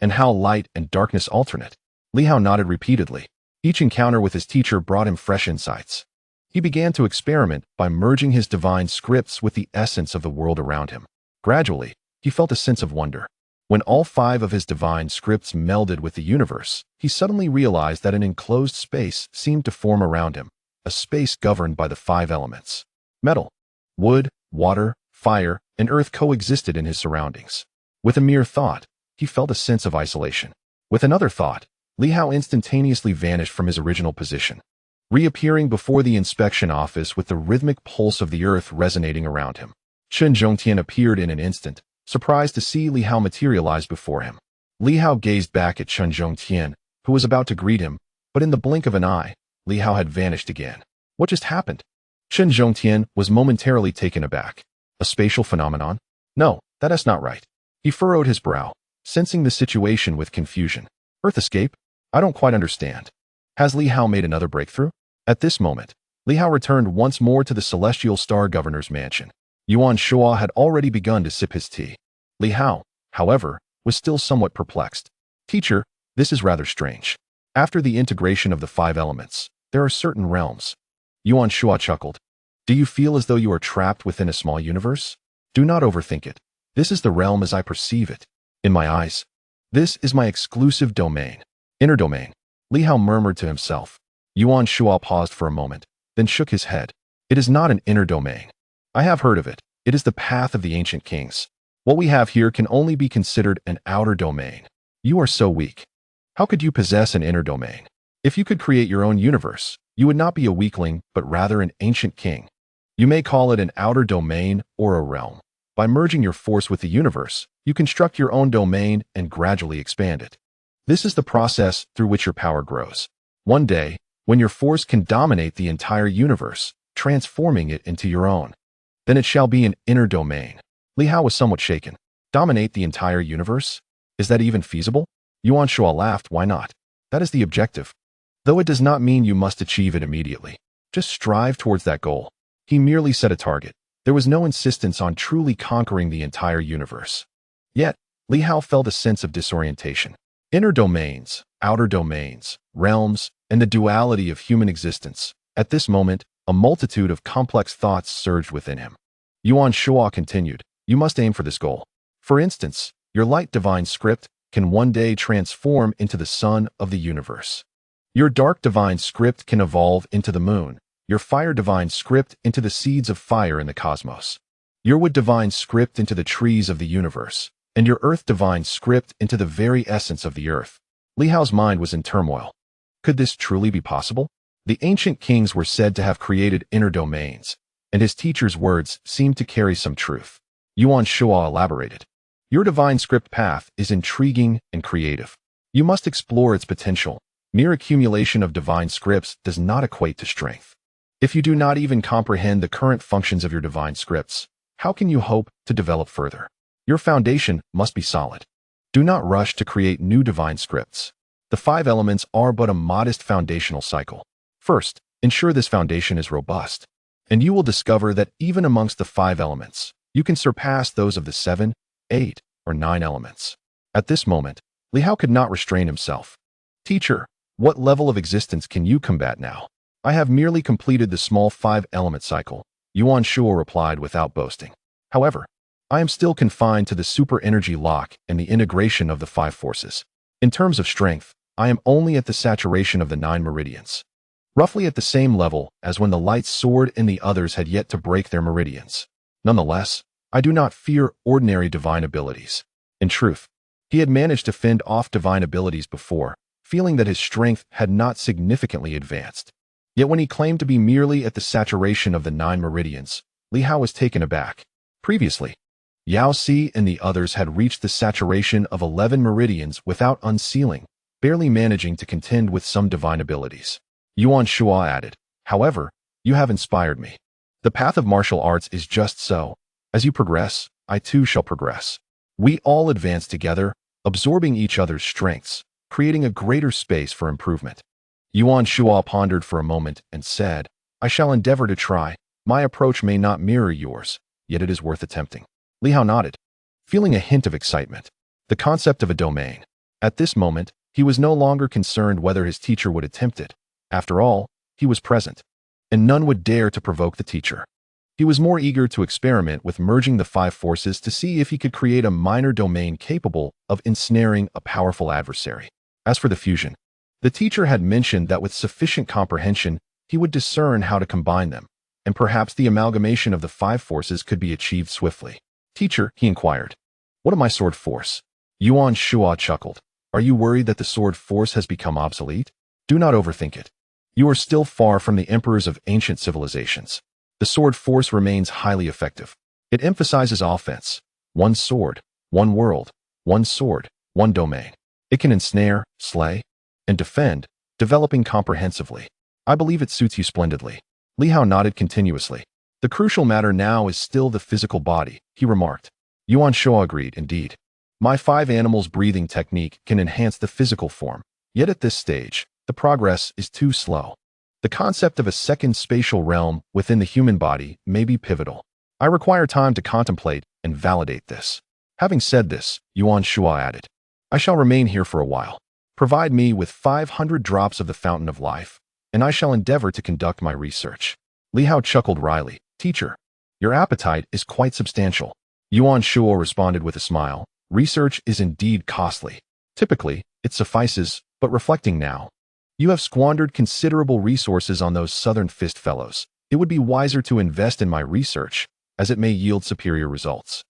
and how light and darkness alternate." Li Hao nodded repeatedly. Each encounter with his teacher brought him fresh insights. He began to experiment by merging his divine scripts with the essence of the world around him. Gradually, he felt a sense of wonder. When all 5 of his divine scripts melded with the universe, he suddenly realized that an enclosed space seemed to form around him, a space governed by the 5 elements. Metal, wood, water, fire, and earth coexisted in his surroundings. With a mere thought, he felt a sense of isolation. With another thought, Li Hao instantaneously vanished from his original position, reappearing before the inspection office with the rhythmic pulse of the earth resonating around him. Chen Zhongtian appeared in an instant, surprised to see Li Hao materialize before him. Li Hao gazed back at Chen Zhongtian, who was about to greet him, but in the blink of an eye, Li Hao had vanished again. What just happened? Chen Zhongtian was momentarily taken aback. A spatial phenomenon? No, that is not right. He furrowed his brow, sensing the situation with confusion. Earth escape? I don't quite understand. Has Li Hao made another breakthrough? At this moment, Li Hao returned once more to the Celestial Star Governor's mansion. Yuan Shuo had already begun to sip his tea. Li Hao, however, was still somewhat perplexed. Teacher, this is rather strange. After the integration of the 5 elements, there are certain realms. Yuan Shuo chuckled. Do you feel as though you are trapped within a small universe? Do not overthink it. This is the realm as I perceive it. In my eyes, this is my exclusive domain. Inner domain. Li Hao murmured to himself. Yuan Shuo paused for a moment, then shook his head. It is not an inner domain. I have heard of it. It is the path of the ancient kings. What we have here can only be considered an outer domain. You are so weak. How could you possess an inner domain? If you could create your own universe, you would not be a weakling, but rather an ancient king. You may call it an outer domain or a realm. By merging your force with the universe, you construct your own domain and gradually expand it. This is the process through which your power grows. One day, when your force can dominate the entire universe, transforming it into your own, then it shall be an inner domain. Li Hao was somewhat shaken. Dominate the entire universe? Is that even feasible? Yuan Shuo laughed. Why not? That is the objective. Though it does not mean you must achieve it immediately. Just strive towards that goal. He merely set a target. There was no insistence on truly conquering the entire universe. Yet, Li Hao felt a sense of disorientation. Inner domains, outer domains, realms, and the duality of human existence. At this moment, a multitude of complex thoughts surged within him. Yuan Shuo continued, you must aim for this goal. For instance, your light divine script can one day transform into the sun of the universe. Your dark divine script can evolve into the moon, your fire divine script into the seeds of fire in the cosmos, your wood divine script into the trees of the universe, and your earth divine script into the very essence of the earth. Li Hao's mind was in turmoil. Could this truly be possible? The ancient kings were said to have created inner domains, and his teacher's words seemed to carry some truth. Yuan Shuo elaborated. Your divine script path is intriguing and creative. You must explore its potential. Mere accumulation of divine scripts does not equate to strength. If you do not even comprehend the current functions of your divine scripts, how can you hope to develop further? Your foundation must be solid. Do not rush to create new divine scripts. The 5 elements are but a modest foundational cycle. First, ensure this foundation is robust, and you will discover that even amongst the 5 elements, you can surpass those of the 7, 8, or 9 elements. At this moment, Li Hao could not restrain himself. Teacher, what level of existence can you combat now? I have merely completed the small 5-element cycle, Yuan Shuo replied without boasting. However, I am still confined to the super energy lock and the integration of the 5 forces. In terms of strength, I am only at the saturation of the 9 meridians, roughly at the same level as when the lights soared and the others had yet to break their meridians. Nonetheless, I do not fear ordinary divine abilities. In truth, he had managed to fend off divine abilities before, feeling that his strength had not significantly advanced. Yet when he claimed to be merely at the saturation of the 9 meridians, Li Hao was taken aback. Previously, Yao Si and the others had reached the saturation of 11 meridians without unsealing, barely managing to contend with some divine abilities. Yuan Shuo added, however, you have inspired me. The path of martial arts is just so. As you progress, I too shall progress. We all advance together, absorbing each other's strengths, creating a greater space for improvement. Yuan Shuo pondered for a moment and said, I shall endeavor to try. My approach may not mirror yours, yet it is worth attempting. Li Hao nodded, feeling a hint of excitement. The concept of a domain. At this moment, he was no longer concerned whether his teacher would attempt it. After all, he was present, and none would dare to provoke the teacher. He was more eager to experiment with merging the 5 forces to see if he could create a minor domain capable of ensnaring a powerful adversary. As for the fusion, the teacher had mentioned that with sufficient comprehension, he would discern how to combine them, and perhaps the amalgamation of the 5 forces could be achieved swiftly. Teacher, he inquired, what of my sword force? Yuan Shuo chuckled. Are you worried that the sword force has become obsolete? Do not overthink it. You are still far from the emperors of ancient civilizations. The sword force remains highly effective. It emphasizes offense. One sword, one world, one sword, one domain. It can ensnare, slay, and defend, developing comprehensively. I believe it suits you splendidly. Li Hao nodded continuously. The crucial matter now is still the physical body, he remarked. Yuan Shuo agreed, indeed. My 5 animals breathing technique can enhance the physical form, yet at this stage, the progress is too slow. The concept of a second spatial realm within the human body may be pivotal. I require time to contemplate and validate this. Having said this, Yuan Shuo added, I shall remain here for a while. Provide me with 500 drops of the fountain of life, and I shall endeavor to conduct my research. Li Hao chuckled wryly. Teacher, your appetite is quite substantial. Yuan Shuo responded with a smile. Research is indeed costly. Typically, it suffices, but reflecting now, you have squandered considerable resources on those Southern Fist fellows. It would be wiser to invest in my research, as it may yield superior results.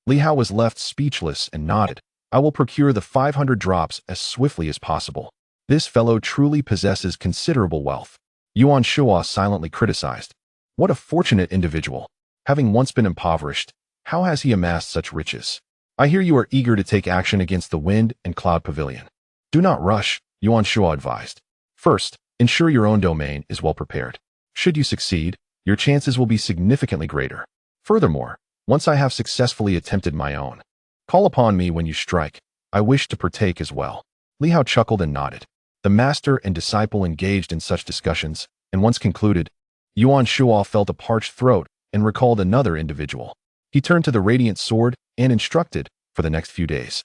Li Hao was left speechless and nodded. I will procure the 500 drops as swiftly as possible. This fellow truly possesses considerable wealth. Yuan Shuo silently criticized. What a fortunate individual. Having once been impoverished, how has he amassed such riches? I hear you are eager to take action against the Wind and Cloud Pavilion. Do not rush, Yuan Shuo advised. First, ensure your own domain is well prepared. Should you succeed, your chances will be significantly greater. Furthermore, once I have successfully attempted my own, call upon me when you strike. I wish to partake as well. Li Hao chuckled and nodded. The master and disciple engaged in such discussions, and once concluded, Yuan Shuo felt a parched throat and recalled another individual. He turned to the radiant sword and instructed, for the next few days,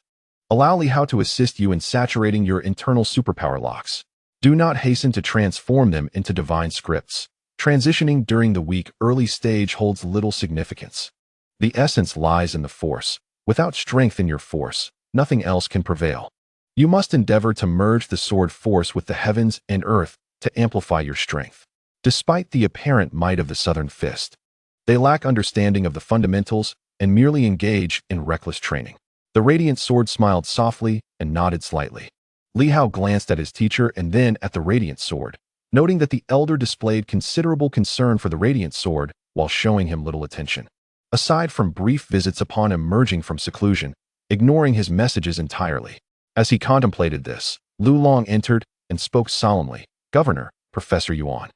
allow Li Hao to assist you in saturating your internal superpower locks. Do not hasten to transform them into divine scripts. Transitioning during the weak early stage holds little significance. The essence lies in the force. Without strength in your force, nothing else can prevail. You must endeavor to merge the sword force with the heavens and earth to amplify your strength. Despite the apparent might of the Southern Fist, they lack understanding of the fundamentals and merely engage in reckless training. The radiant sword smiled softly and nodded slightly. Li Hao glanced at his teacher and then at the radiant sword, noting that the elder displayed considerable concern for the radiant sword while showing him little attention. Aside from brief visits upon emerging from seclusion, ignoring his messages entirely. As he contemplated this, Lu Long entered and spoke solemnly. Governor, Professor Yuan.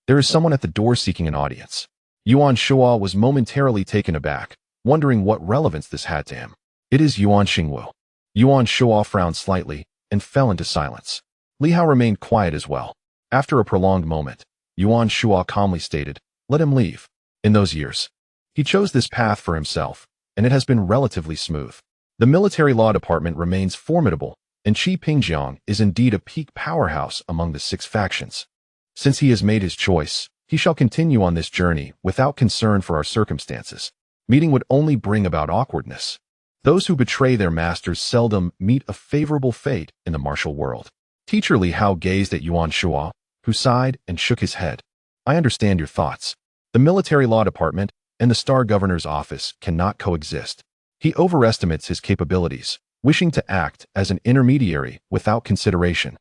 There is someone at the door seeking an audience. Yuan Shuo was momentarily taken aback, wondering what relevance this had to him. It is Yuan Xingwu. Yuan Shuo frowned slightly and fell into silence. Li Hao remained quiet as well. After a prolonged moment, Yuan Shuo calmly stated, let him leave. In those years, he chose this path for himself, and it has been relatively smooth. The military law department remains formidable, and Qi Pingjiang is indeed a peak powerhouse among the 6 factions. Since he has made his choice, he shall continue on this journey without concern for our circumstances. Meeting would only bring about awkwardness. Those who betray their masters seldom meet a favorable fate in the martial world. Teacher Li Hao gazed at Yuan Shuo, who sighed and shook his head. I understand your thoughts. The military law department and the Star Governor's office cannot coexist. He overestimates his capabilities, wishing to act as an intermediary without consideration.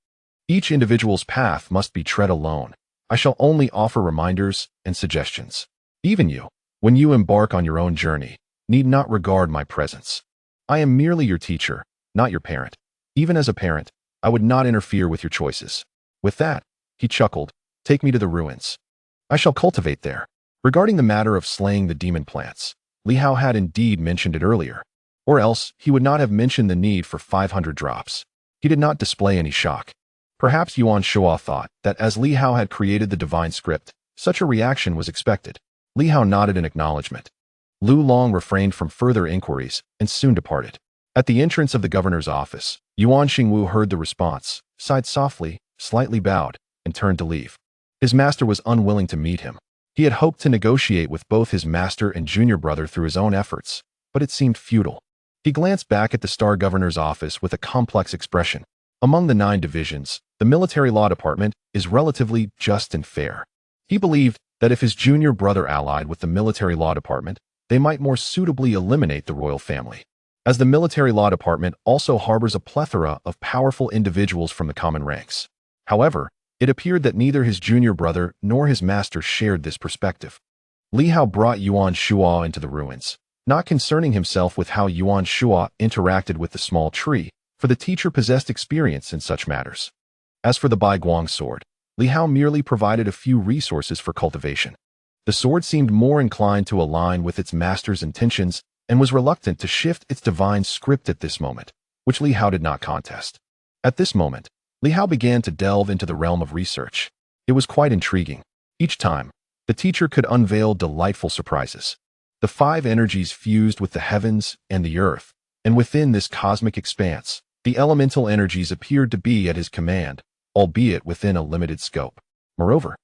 Each individual's path must be tread alone. I shall only offer reminders and suggestions. Even you, when you embark on your own journey, need not regard my presence. I am merely your teacher, not your parent. Even as a parent, I would not interfere with your choices. With that, he chuckled, take me to the ruins. I shall cultivate there. Regarding the matter of slaying the demon plants, Li Hao had indeed mentioned it earlier, or else he would not have mentioned the need for 500 drops. He did not display any shock. Perhaps Yuan Shuo thought that as Li Hao had created the divine script, such a reaction was expected. Li Hao nodded in acknowledgement. Lu Long refrained from further inquiries and soon departed. At the entrance of the governor's office, Yuan Xingwu heard the response, sighed softly, slightly bowed, and turned to leave. His master was unwilling to meet him. He had hoped to negotiate with both his master and junior brother through his own efforts, but it seemed futile. He glanced back at the Star Governor's office with a complex expression. Among the 9 divisions, the military law department is relatively just and fair. He believed that if his junior brother allied with the military law department, they might more suitably eliminate the royal family. as the military law department also harbors a plethora of powerful individuals from the common ranks. However, it appeared that neither his junior brother nor his master shared this perspective. Li Hao brought Yuan Shuo into the ruins, not concerning himself with how Yuan Shuo interacted with the small tree, for the teacher possessed experience in such matters. As for the Bai Guang sword, Li Hao merely provided a few resources for cultivation. The sword seemed more inclined to align with its master's intentions and was reluctant to shift its divine script at this moment, which Li Hao did not contest. At this moment, Li Hao began to delve into the realm of research. It was quite intriguing. Each time, the teacher could unveil delightful surprises. The five energies fused with the heavens and the earth, and within this cosmic expanse, the elemental energies appeared to be at his command, albeit within a limited scope. Moreover,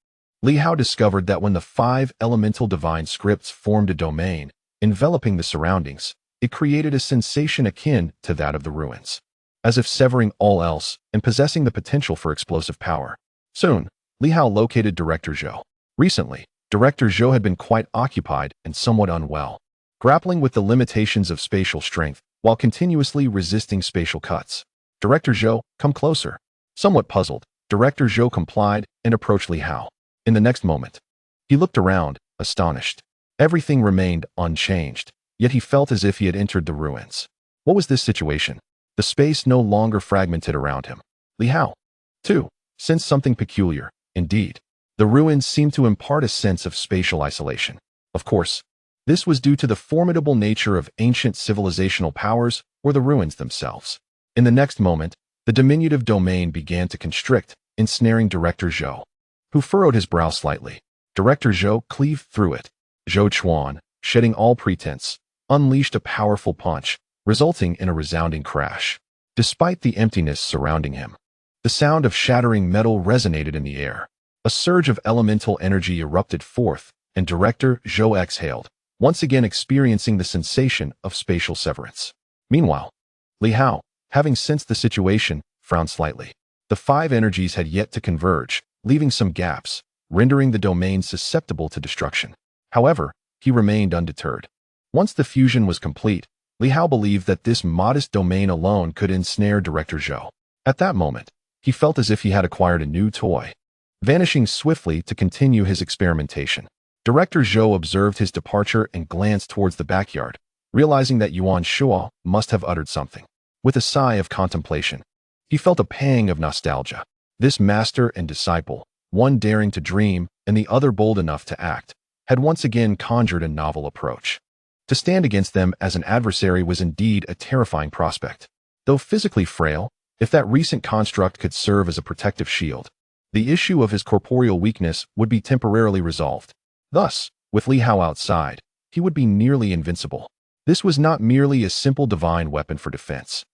Li Hao discovered that when the five elemental divine scripts formed a domain, enveloping the surroundings, it created a sensation akin to that of the ruins, as if severing all else and possessing the potential for explosive power. Soon, Li Hao located Director Zhou. Recently, Director Zhou had been quite occupied and somewhat unwell, grappling with the limitations of spatial strength while continuously resisting spatial cuts. Director Zhou, come closer. Somewhat puzzled, Director Zhou complied and approached Li Hao. In the next moment, he looked around, astonished. Everything remained unchanged, yet he felt as if he had entered the ruins. What was this situation? The space no longer fragmented around him. Li Hao, too, sensed something peculiar. Indeed, the ruins seemed to impart a sense of spatial isolation. Of course, this was due to the formidable nature of ancient civilizational powers or the ruins themselves. In the next moment, the diminutive domain began to constrict, ensnaring Director Zhou, who furrowed his brow slightly. Director Zhou cleaved through it. Zhou Chuan, shedding all pretense, unleashed a powerful punch, resulting in a resounding crash. Despite the emptiness surrounding him, the sound of shattering metal resonated in the air. A surge of elemental energy erupted forth, and Director Zhou exhaled, once again experiencing the sensation of spatial severance. Meanwhile, Li Hao, having sensed the situation, frowned slightly. The five energies had yet to converge, leaving some gaps, rendering the domain susceptible to destruction. However, he remained undeterred. Once the fusion was complete, Li Hao believed that this modest domain alone could ensnare Director Zhou. At that moment, he felt as if he had acquired a new toy. Vanishing swiftly to continue his experimentation, Director Zhou observed his departure and glanced towards the backyard, realizing that Yuan Shuo must have uttered something. With a sigh of contemplation, he felt a pang of nostalgia. This master and disciple, one daring to dream and the other bold enough to act, had once again conjured a novel approach. To stand against them as an adversary was indeed a terrifying prospect. Though physically frail, if that recent construct could serve as a protective shield, the issue of his corporeal weakness would be temporarily resolved. Thus, with Li Hao outside, he would be nearly invincible. This was not merely a simple divine weapon for defense.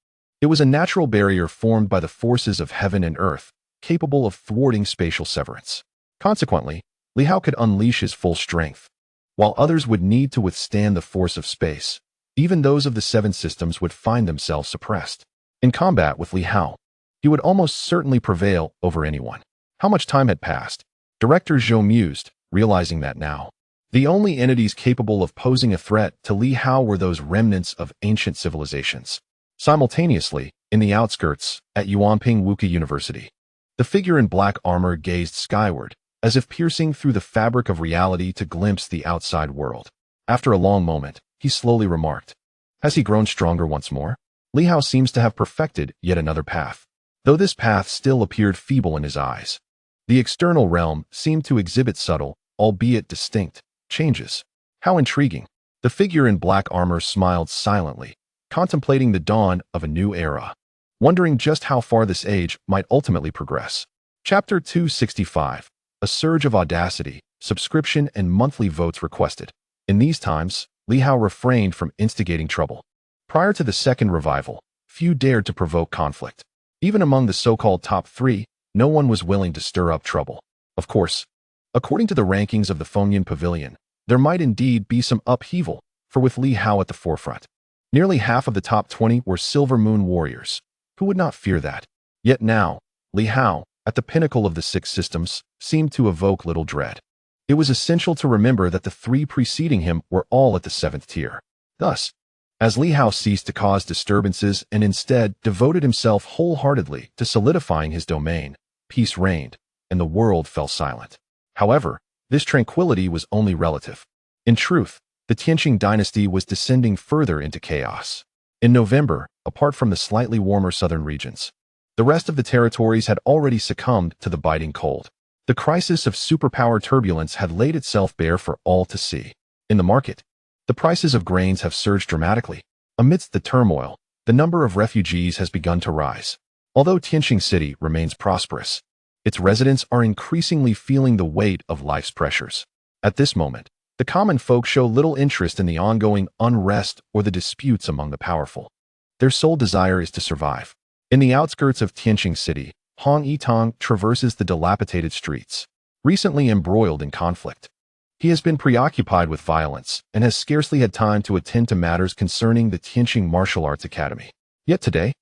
It was a natural barrier formed by the forces of heaven and earth, capable of thwarting spatial severance. Consequently, Li Hao could unleash his full strength, while others would need to withstand the force of space. Even those of the seven systems would find themselves suppressed. In combat with Li Hao, he would almost certainly prevail over anyone. How much time had passed? Director Zhou mused, realizing that now, the only entities capable of posing a threat to Li Hao were those remnants of ancient civilizations. Simultaneously, in the outskirts, at Yuanping Wuke University, the figure in black armor gazed skyward, as if piercing through the fabric of reality to glimpse the outside world. After a long moment, he slowly remarked, "Has he grown stronger once more?" Li Hao seems to have perfected yet another path, though this path still appeared feeble in his eyes. The external realm seemed to exhibit subtle, albeit distinct, changes. How intriguing! The figure in black armor smiled silently, contemplating the dawn of a new era, wondering just how far this age might ultimately progress. Chapter 265. A surge of audacity, subscription and monthly votes requested. In these times, Li Hao refrained from instigating trouble. Prior to the second revival, few dared to provoke conflict. Even among the so-called top three, no one was willing to stir up trouble. Of course, according to the rankings of the Fengyan Pavilion, there might indeed be some upheaval, for with Li Hao at the forefront, nearly half of the top 20 were Silver Moon warriors. Who would not fear that? Yet now, Li Hao, at the pinnacle of the six systems, seemed to evoke little dread. It was essential to remember that the three preceding him were all at the seventh tier. Thus, as Li Hao ceased to cause disturbances and instead devoted himself wholeheartedly to solidifying his domain. Peace reigned, and the world fell silent. However, this tranquility was only relative. In truth, the Tianxing dynasty was descending further into chaos. In November, apart from the slightly warmer southern regions, the rest of the territories had already succumbed to the biting cold. The crisis of superpower turbulence had laid itself bare for all to see. In the market, the prices of grains have surged dramatically. Amidst the turmoil, the number of refugees has begun to rise. Although Tianxing City remains prosperous, its residents are increasingly feeling the weight of life's pressures. At this moment, the common folk show little interest in the ongoing unrest or the disputes among the powerful. Their sole desire is to survive. In the outskirts of Tianxing City, Hong Yitong traverses the dilapidated streets, recently embroiled in conflict. He has been preoccupied with violence and has scarcely had time to attend to matters concerning the Tianxing Martial Arts Academy. Yet today,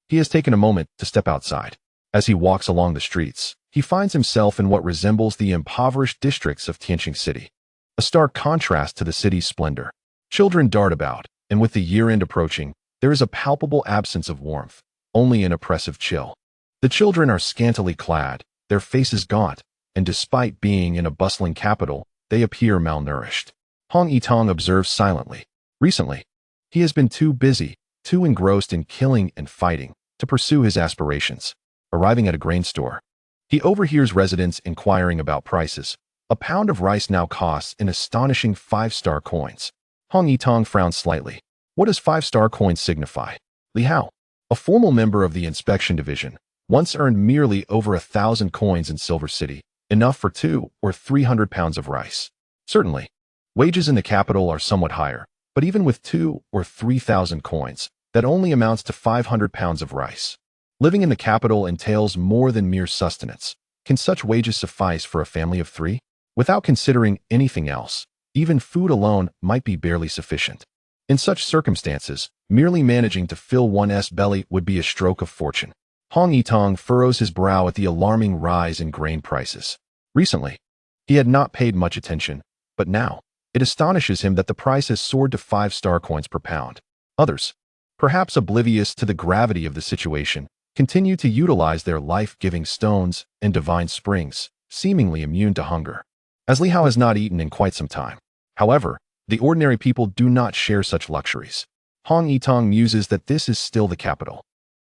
he has taken a moment to step outside. As he walks along the streets, he finds himself in what resembles the impoverished districts of Tianxing City, a stark contrast to the city's splendor. Children dart about, and with the year-end approaching, there is a palpable absence of warmth, only an oppressive chill. The children are scantily clad, their faces gaunt, and despite being in a bustling capital, they appear malnourished. Hong Yitong observes silently. Recently, he has been too busy, too engrossed in killing and fighting, to pursue his aspirations. Arriving at a grain store, he overhears residents inquiring about prices. A pound of rice now costs an astonishing 5-star coins. Hong Yitong frowns slightly. What does 5-star coins signify? Li Hao, a formal member of the inspection division, once earned merely over 1,000 coins in Silver City, enough for 200 or 300 pounds of rice. Certainly, wages in the capital are somewhat higher, but even with 2,000 or 3,000 coins, that only amounts to 500 pounds of rice. Living in the capital entails more than mere sustenance. Can such wages suffice for a family of 3? Without considering anything else, even food alone might be barely sufficient. In such circumstances, merely managing to fill one's belly would be a stroke of fortune. Hong Yitong furrows his brow at the alarming rise in grain prices. Recently, he had not paid much attention, but now, it astonishes him that the price has soared to 5-star coins per pound. Others, perhaps oblivious to the gravity of the situation, continue to utilize their life-giving stones and divine springs, seemingly immune to hunger. As Li Hao has not eaten in quite some time. However, the ordinary people do not share such luxuries. Hong Yitong muses that this is still the capital.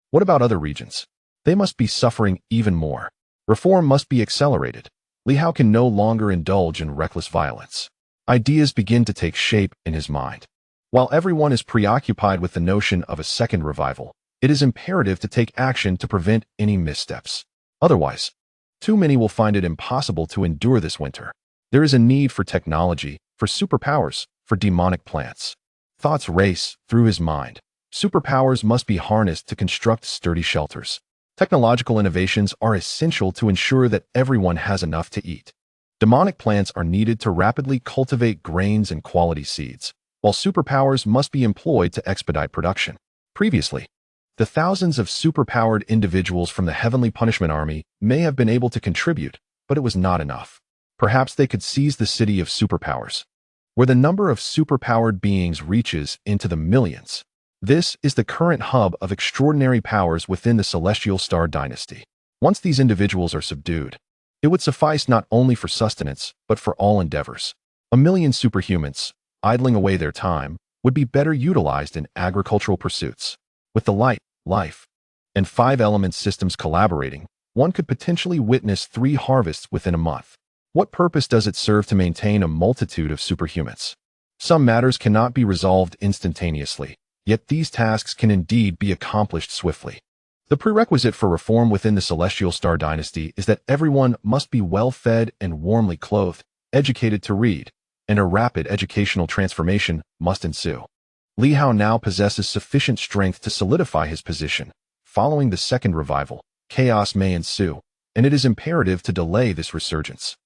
What about other regions? They must be suffering even more. Reform must be accelerated. Li Hao can no longer indulge in reckless violence. Ideas begin to take shape in his mind. While everyone is preoccupied with the notion of a second revival, it is imperative to take action to prevent any missteps. Otherwise, too many will find it impossible to endure this winter. There is a need for technology, for superpowers, for demonic plants. Thoughts race through his mind. Superpowers must be harnessed to construct sturdy shelters. Technological innovations are essential to ensure that everyone has enough to eat. Demonic plants are needed to rapidly cultivate grains and quality seeds, while superpowers must be employed to expedite production. Previously, the thousands of superpowered individuals from the Heavenly Punishment Army may have been able to contribute, but it was not enough. Perhaps they could seize the City of Superpowers, where the number of superpowered beings reaches into the millions. This is the current hub of extraordinary powers within the Celestial Star Dynasty. Once these individuals are subdued, it would suffice not only for sustenance, but for all endeavors. 1,000,000 superhumans, idling away their time, would be better utilized in agricultural pursuits. With the light, life, and 5-element systems collaborating, one could potentially witness 3 harvests within a month. What purpose does it serve to maintain a multitude of superhumans? Some matters cannot be resolved instantaneously, yet these tasks can indeed be accomplished swiftly. The prerequisite for reform within the Celestial Star Dynasty is that everyone must be well-fed and warmly clothed, educated to read, and a rapid educational transformation must ensue. Li Hao now possesses sufficient strength to solidify his position. Following the second revival, chaos may ensue, and it is imperative to delay this resurgence.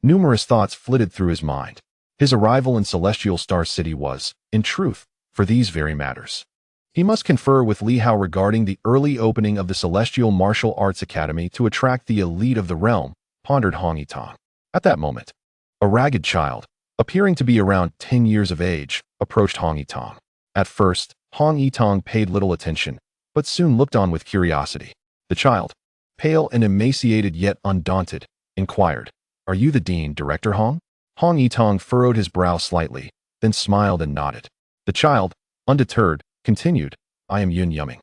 Numerous thoughts flitted through his mind. His arrival in Celestial Star City was, in truth, for these very matters. He must confer with Li Hao regarding the early opening of the Celestial Martial Arts Academy to attract the elite of the realm, pondered Hong Yitong. At that moment, a ragged child, appearing to be around 10 years of age, approached Hong Yitong. At first, Hong Yitong paid little attention, but soon looked on with curiosity. The child, pale and emaciated yet undaunted, inquired, "Are you the dean, Director Hong?" Hong Yitong furrowed his brow slightly, then smiled and nodded. The child, undeterred, continued, "I am Yun Yuming,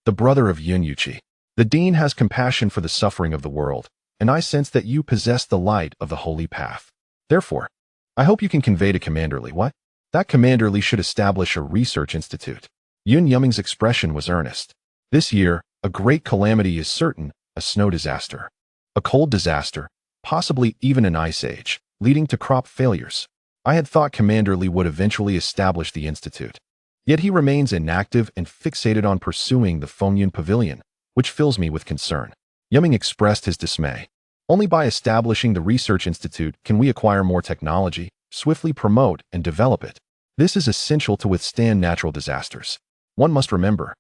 the brother of Yun Yuqi. The dean has compassion for the suffering of the world, and I sense that you possess the light of the holy path. Therefore, I hope you can convey to Commander Li what? That Commander Li should establish a research institute." Yun Yuming's expression was earnest. "This year, a great calamity is certain, a snow disaster, a cold disaster, possibly even an ice age, leading to crop failures. I had thought Commander Li would eventually establish the institute. Yet he remains inactive and fixated on pursuing the Fengyun Pavilion, which fills me with concern." Yuming expressed his dismay. "Only by establishing the research institute can we acquire more technology, swiftly promote and develop it. This is essential to withstand natural disasters. One must remember,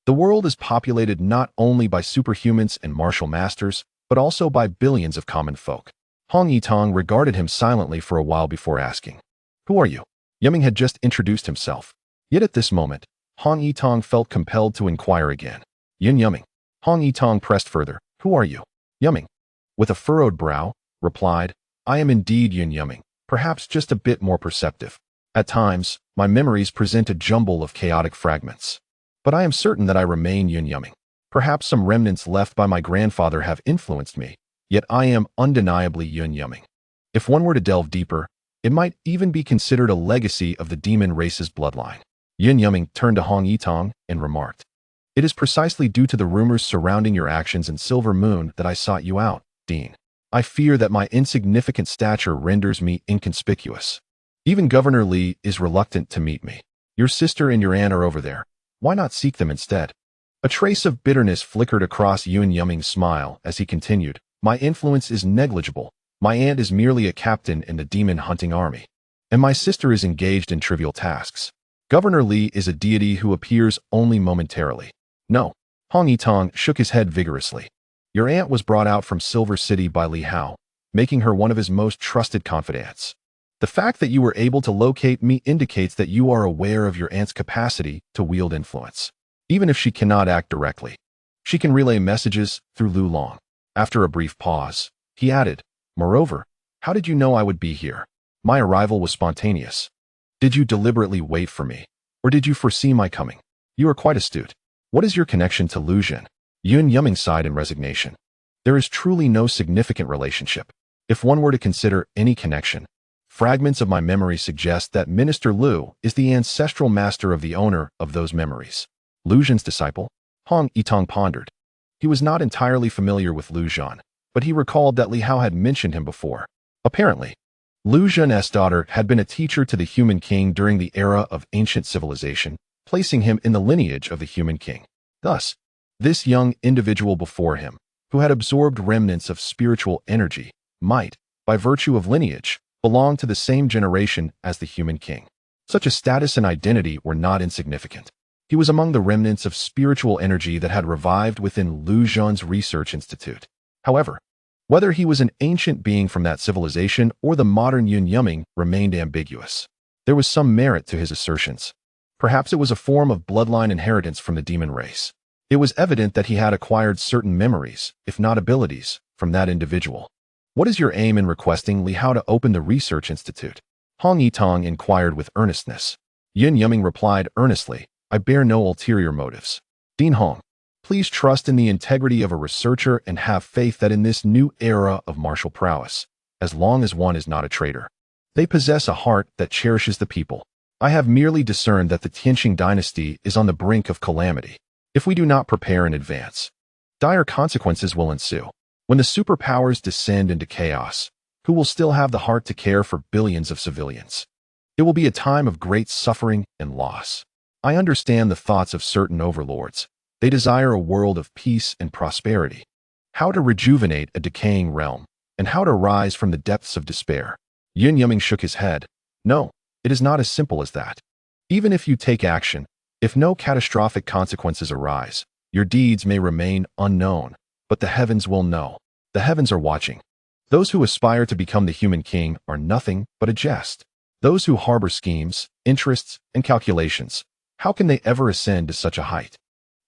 the world is populated not only by superhumans and martial masters, but also by billions of common folk." Hong Yitong regarded him silently for a while before asking, "Who are you?" Yuming had just introduced himself. Yet at this moment, Hong Yitong felt compelled to inquire again. "Yun Yuming." Hong Yitong pressed further, "Who are you?" Yuming, with a furrowed brow, replied, "I am indeed Yun Yuming, perhaps just a bit more perceptive. At times, my memories present a jumble of chaotic fragments. But I am certain that I remain Yun Yuming. Perhaps some remnants left by my grandfather have influenced me, yet I am undeniably Yun Yuming. If one were to delve deeper, it might even be considered a legacy of the demon race's bloodline." Yun Yuming turned to Hong Yitong and remarked, "It is precisely due to the rumors surrounding your actions in Silver Moon that I sought you out, Dean. I fear that my insignificant stature renders me inconspicuous. Even Governor Li is reluctant to meet me. Your sister and your aunt are over there. Why not seek them instead?" A trace of bitterness flickered across Yun Yuming's smile as he continued, "My influence is negligible. My aunt is merely a captain in the demon-hunting army, and my sister is engaged in trivial tasks. Governor Li is a deity who appears only momentarily." "No." Hong Yitong shook his head vigorously. "Your aunt was brought out from Silver City by Li Hao, making her one of his most trusted confidants. The fact that you were able to locate me indicates that you are aware of your aunt's capacity to wield influence. Even if she cannot act directly, she can relay messages through Lu Long." After a brief pause, he added, "Moreover, how did you know I would be here? My arrival was spontaneous. Did you deliberately wait for me, or did you foresee my coming? You are quite astute. What is your connection to Lu Jin?" Yun Yuming sighed in resignation. "There is truly no significant relationship. If one were to consider any connection, fragments of my memory suggest that Minister Lu is the ancestral master of the owner of those memories." "Lu Jin's disciple?" Hong Yitong pondered. He was not entirely familiar with Lu Jin, but he recalled that Li Hao had mentioned him before. Apparently, Lu Jin's daughter had been a teacher to the human king during the era of ancient civilization, placing him in the lineage of the human king. Thus, this young individual before him, who had absorbed remnants of spiritual energy, might, by virtue of lineage, belong to the same generation as the human king. Such a status and identity were not insignificant. He was among the remnants of spiritual energy that had revived within Lu Jin's research institute. However, whether he was an ancient being from that civilization or the modern Yun Yuming remained ambiguous. There was some merit to his assertions. Perhaps it was a form of bloodline inheritance from the demon race. It was evident that he had acquired certain memories, if not abilities, from that individual. "What is your aim in requesting Li Hao to open the research institute?" Hong Yitong inquired with earnestness. Yun Yuming replied earnestly, "I bear no ulterior motives. Dean Hong, please trust in the integrity of a researcher and have faith that in this new era of martial prowess, as long as one is not a traitor, they possess a heart that cherishes the people. I have merely discerned that the Tianxing dynasty is on the brink of calamity. If we do not prepare in advance, dire consequences will ensue. When the superpowers descend into chaos, who will still have the heart to care for billions of civilians? It will be a time of great suffering and loss. I understand the thoughts of certain overlords. They desire a world of peace and prosperity. How to rejuvenate a decaying realm, and how to rise from the depths of despair." Yun Yuming shook his head. "No, it is not as simple as that. Even if you take action, if no catastrophic consequences arise, your deeds may remain unknown, but the heavens will know. The heavens are watching. Those who aspire to become the human king are nothing but a jest. Those who harbor schemes, interests, and calculations, How can they ever ascend to such a height?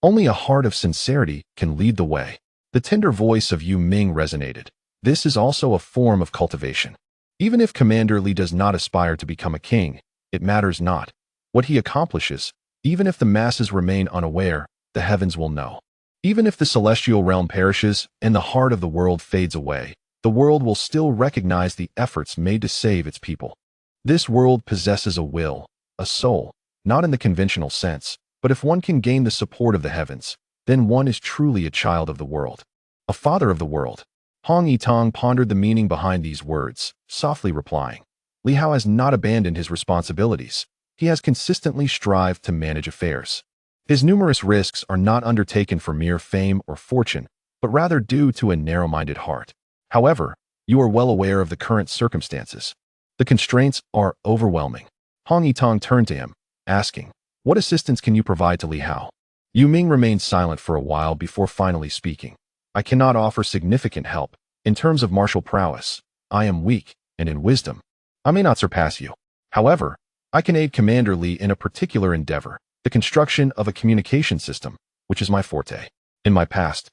Only a heart of sincerity can lead the way. The tender voice of Yu Ming resonated. This is also a form of cultivation. Even if Commander Li does not aspire to become a king, it matters not. What he accomplishes, even if the masses remain unaware, the heavens will know. Even if the celestial realm perishes and the heart of the world fades away, the world will still recognize the efforts made to save its people. This world possesses a will, a soul, not in the conventional sense, but if one can gain the support of the heavens, then one is truly a child of the world, a father of the world. Hong Yitong pondered the meaning behind these words, softly replying, Li Hao has not abandoned his responsibilities. He has consistently strived to manage affairs. His numerous risks are not undertaken for mere fame or fortune, but rather due to a narrow-minded heart. However, you are well aware of the current circumstances. The constraints are overwhelming. Hong Yitong turned to him, asking, what assistance can you provide to Li Hao? Yu Ming remained silent for a while before finally speaking. I cannot offer significant help. In terms of martial prowess, I am weak, and in wisdom, I may not surpass you. However, I can aid Commander Li in a particular endeavor, the construction of a communication system, which is my forte. In my past,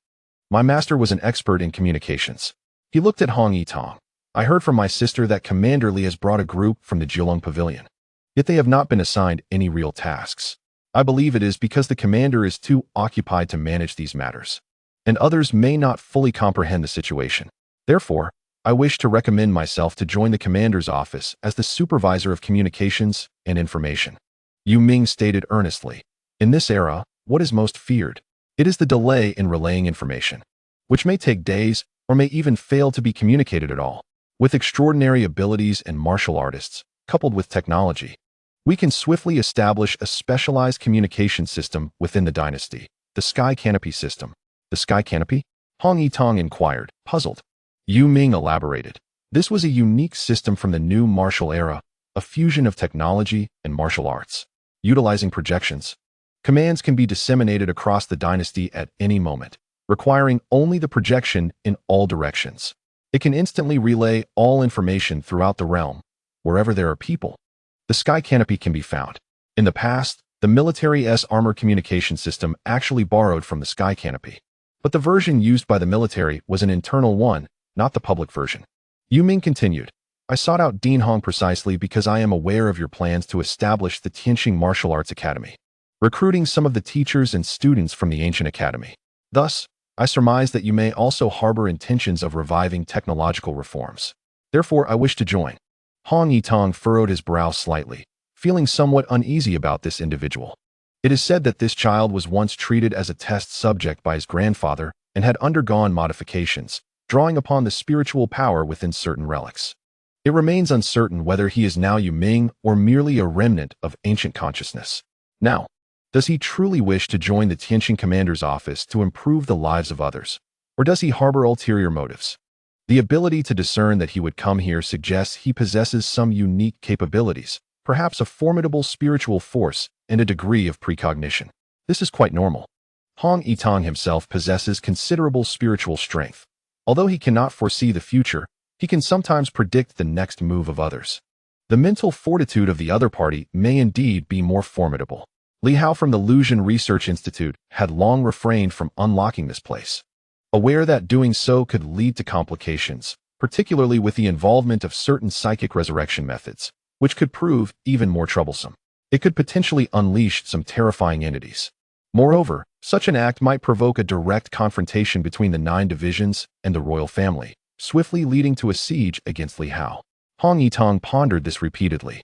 my master was an expert in communications. He looked at Hong Yitong. I heard from my sister that Commander Li has brought a group from the Jiulong Pavilion. Yet they have not been assigned any real tasks. I believe it is because the commander is too occupied to manage these matters, and others may not fully comprehend the situation. Therefore, I wish to recommend myself to join the commander's office as the supervisor of communications and information. Yu Ming stated earnestly, in this era, what is most feared? It is the delay in relaying information, which may take days or may even fail to be communicated at all. With extraordinary abilities and martial artists, coupled with technology, we can swiftly establish a specialized communication system within the dynasty, the Sky Canopy system. The Sky Canopy? Hong Yitong inquired, puzzled. Yu Ming elaborated. This was a unique system from the new martial era, a fusion of technology and martial arts. Utilizing projections, commands can be disseminated across the dynasty at any moment, requiring only the projection in all directions. It can instantly relay all information throughout the realm, wherever there are people. The Sky Canopy can be found. In the past, the military's armor communication system actually borrowed from the Sky Canopy. But the version used by the military was an internal one, not the public version. Yu Ming continued, I sought out Dean Hong precisely because I am aware of your plans to establish the Tianxing Martial Arts Academy, recruiting some of the teachers and students from the ancient academy. Thus, I surmise that you may also harbor intentions of reviving technological reforms. Therefore, I wish to join. Hong Yitong furrowed his brow slightly, feeling somewhat uneasy about this individual. It is said that this child was once treated as a test subject by his grandfather and had undergone modifications, drawing upon the spiritual power within certain relics. It remains uncertain whether he is now Yu Ming or merely a remnant of ancient consciousness. Now, does he truly wish to join the Tianxing commander's office to improve the lives of others, or does he harbor ulterior motives? The ability to discern that he would come here suggests he possesses some unique capabilities, perhaps a formidable spiritual force and a degree of precognition. This is quite normal. Hong Yitong himself possesses considerable spiritual strength. Although he cannot foresee the future, he can sometimes predict the next move of others. The mental fortitude of the other party may indeed be more formidable. Li Hao from the Lusian Research Institute had long refrained from unlocking this place, aware that doing so could lead to complications, particularly with the involvement of certain psychic resurrection methods, which could prove even more troublesome. It could potentially unleash some terrifying entities. Moreover, such an act might provoke a direct confrontation between the 9 divisions and the royal family, swiftly leading to a siege against Li Hao. Hong Yitong pondered this repeatedly,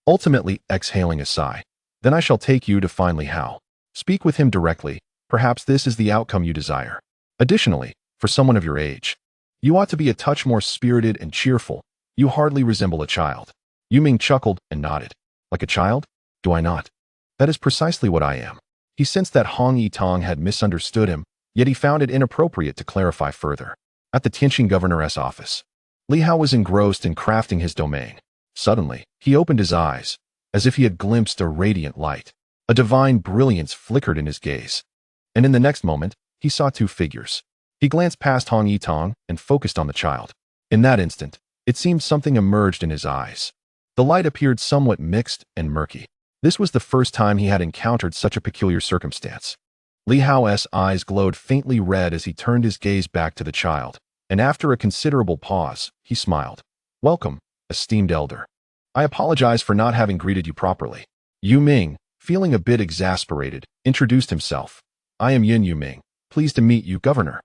ultimately exhaling a sigh. Then I shall take you to find Li Hao. Speak with him directly. Perhaps this is the outcome you desire. Additionally, for someone of your age, you ought to be a touch more spirited and cheerful. You hardly resemble a child. Yu Ming chuckled and nodded. Like a child? Do I not? That is precisely what I am. He sensed that Hong Yitong had misunderstood him, yet he found it inappropriate to clarify further. At the Tianxing governor's office, Li Hao was engrossed in crafting his domain. Suddenly, he opened his eyes, as if he had glimpsed a radiant light. A divine brilliance flickered in his gaze. And in the next moment, he saw 2 figures. He glanced past Hong Yitong and focused on the child. In that instant, it seemed something emerged in his eyes. The light appeared somewhat mixed and murky. This was the first time he had encountered such a peculiar circumstance. Li Hao's eyes glowed faintly red as he turned his gaze back to the child, and after a considerable pause, he smiled. "Welcome, esteemed elder. I apologize for not having greeted you properly." Yu Ming, feeling a bit exasperated, introduced himself. "I am Yu Ming. Pleased to meet you, Governor.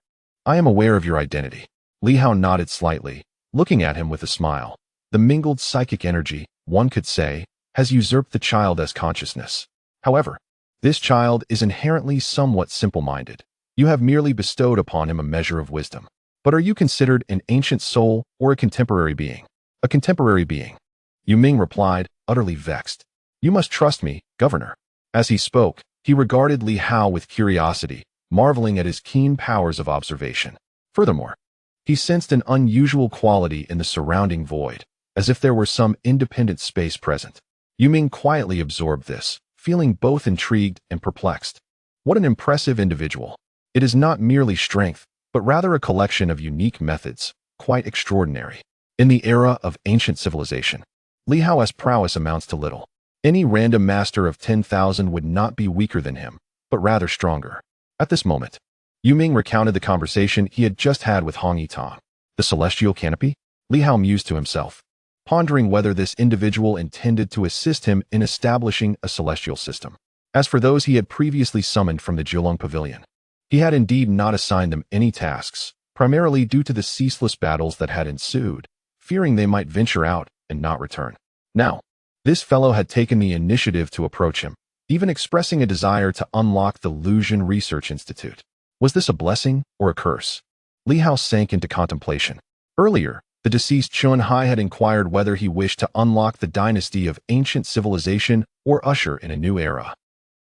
I am aware of your identity." Li Hao nodded slightly, looking at him with a smile. The mingled psychic energy, one could say, has usurped the child as consciousness. However, this child is inherently somewhat simple-minded. You have merely bestowed upon him a measure of wisdom. But are you considered an ancient soul or a contemporary being? "A contemporary being," Yu Ming replied, utterly vexed. "You must trust me, Governor." As he spoke, he regarded Li Hao with curiosity, marveling at his keen powers of observation. Furthermore, he sensed an unusual quality in the surrounding void, as if there were some independent space present. Yu Ming quietly absorbed this, feeling both intrigued and perplexed. What an impressive individual. It is not merely strength, but rather a collection of unique methods, quite extraordinary. In the era of ancient civilization, Li Hao's prowess amounts to little. Any random master of 10,000 would not be weaker than him, but rather stronger. At this moment, Yu Ming recounted the conversation he had just had with Hong Yitang. The celestial canopy? Li Hao mused to himself, pondering whether this individual intended to assist him in establishing a celestial system. As for those he had previously summoned from the Jiulong Pavilion, he had indeed not assigned them any tasks, primarily due to the ceaseless battles that had ensued, fearing they might venture out and not return. Now, this fellow had taken the initiative to approach him, even expressing a desire to unlock the Lusion Research Institute. Was this a blessing or a curse? Li Hao sank into contemplation. Earlier, the deceased Chun Hai had inquired whether he wished to unlock the dynasty of ancient civilization or usher in a new era.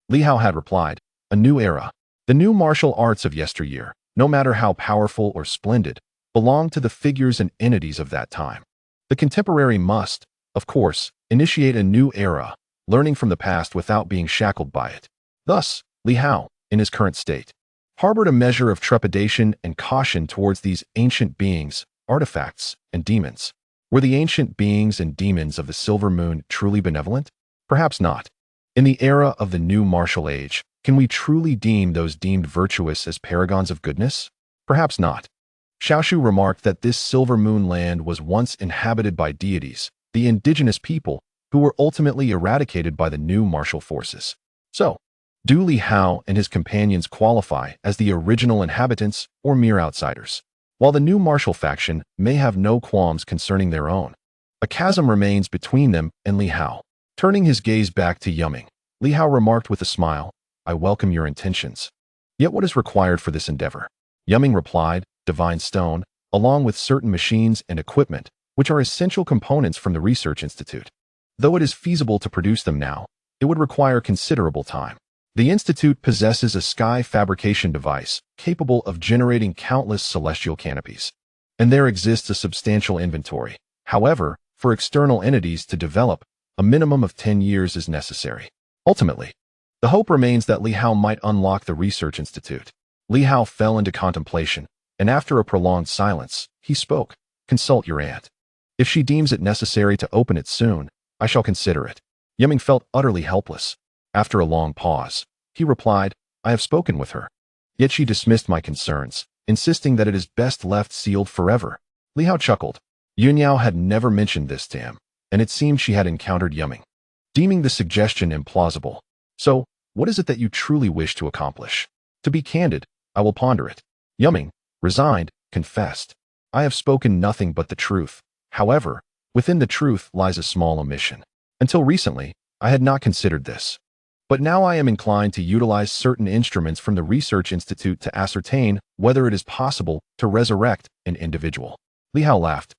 Li Hao had replied, "A new era." The new martial arts of yesteryear, no matter how powerful or splendid, belonged to the figures and entities of that time. The contemporary must, of course, initiate a new era, learning from the past without being shackled by it. Thus, Li Hao, in his current state, harbored a measure of trepidation and caution towards these ancient beings, artifacts, and demons. Were the ancient beings and demons of the Silver Moon truly benevolent? Perhaps not. In the era of the new martial age, can we truly deem those deemed virtuous as paragons of goodness? Perhaps not. Xiaoshu remarked that this Silver Moon land was once inhabited by deities, the indigenous people, who were ultimately eradicated by the new martial forces. So, do Li Hao and his companions qualify as the original inhabitants or mere outsiders? While the new martial faction may have no qualms concerning their own, a chasm remains between them and Li Hao. Turning his gaze back to Yu Ming, Li Hao remarked with a smile, "I welcome your intentions. Yet what is required for this endeavor?" Yu Ming replied, "Divine stone, along with certain machines and equipment, which are essential components from the Research Institute. Though it is feasible to produce them now, it would require considerable time. The Institute possesses a sky fabrication device capable of generating countless celestial canopies, and there exists a substantial inventory. However, for external entities to develop, a minimum of 10 years is necessary. Ultimately, the hope remains that Li Hao might unlock the Research Institute." Li Hao fell into contemplation, and after a prolonged silence, he spoke, "Consult your aunt. If she deems it necessary to open it soon, I shall consider it." Yu Ming felt utterly helpless. After a long pause, he replied, "I have spoken with her. Yet she dismissed my concerns, insisting that it is best left sealed forever." Li Hao chuckled. Yunyao had never mentioned this to him, and it seemed she had encountered Yu Ming, deeming the suggestion implausible. "So, what is it that you truly wish to accomplish?" "To be candid, I will ponder it." Yu Ming, resigned, confessed, "I have spoken nothing but the truth. However, within the truth lies a small omission. Until recently, I had not considered this. But now I am inclined to utilize certain instruments from the Research Institute to ascertain whether it is possible to resurrect an individual." Li Hao laughed,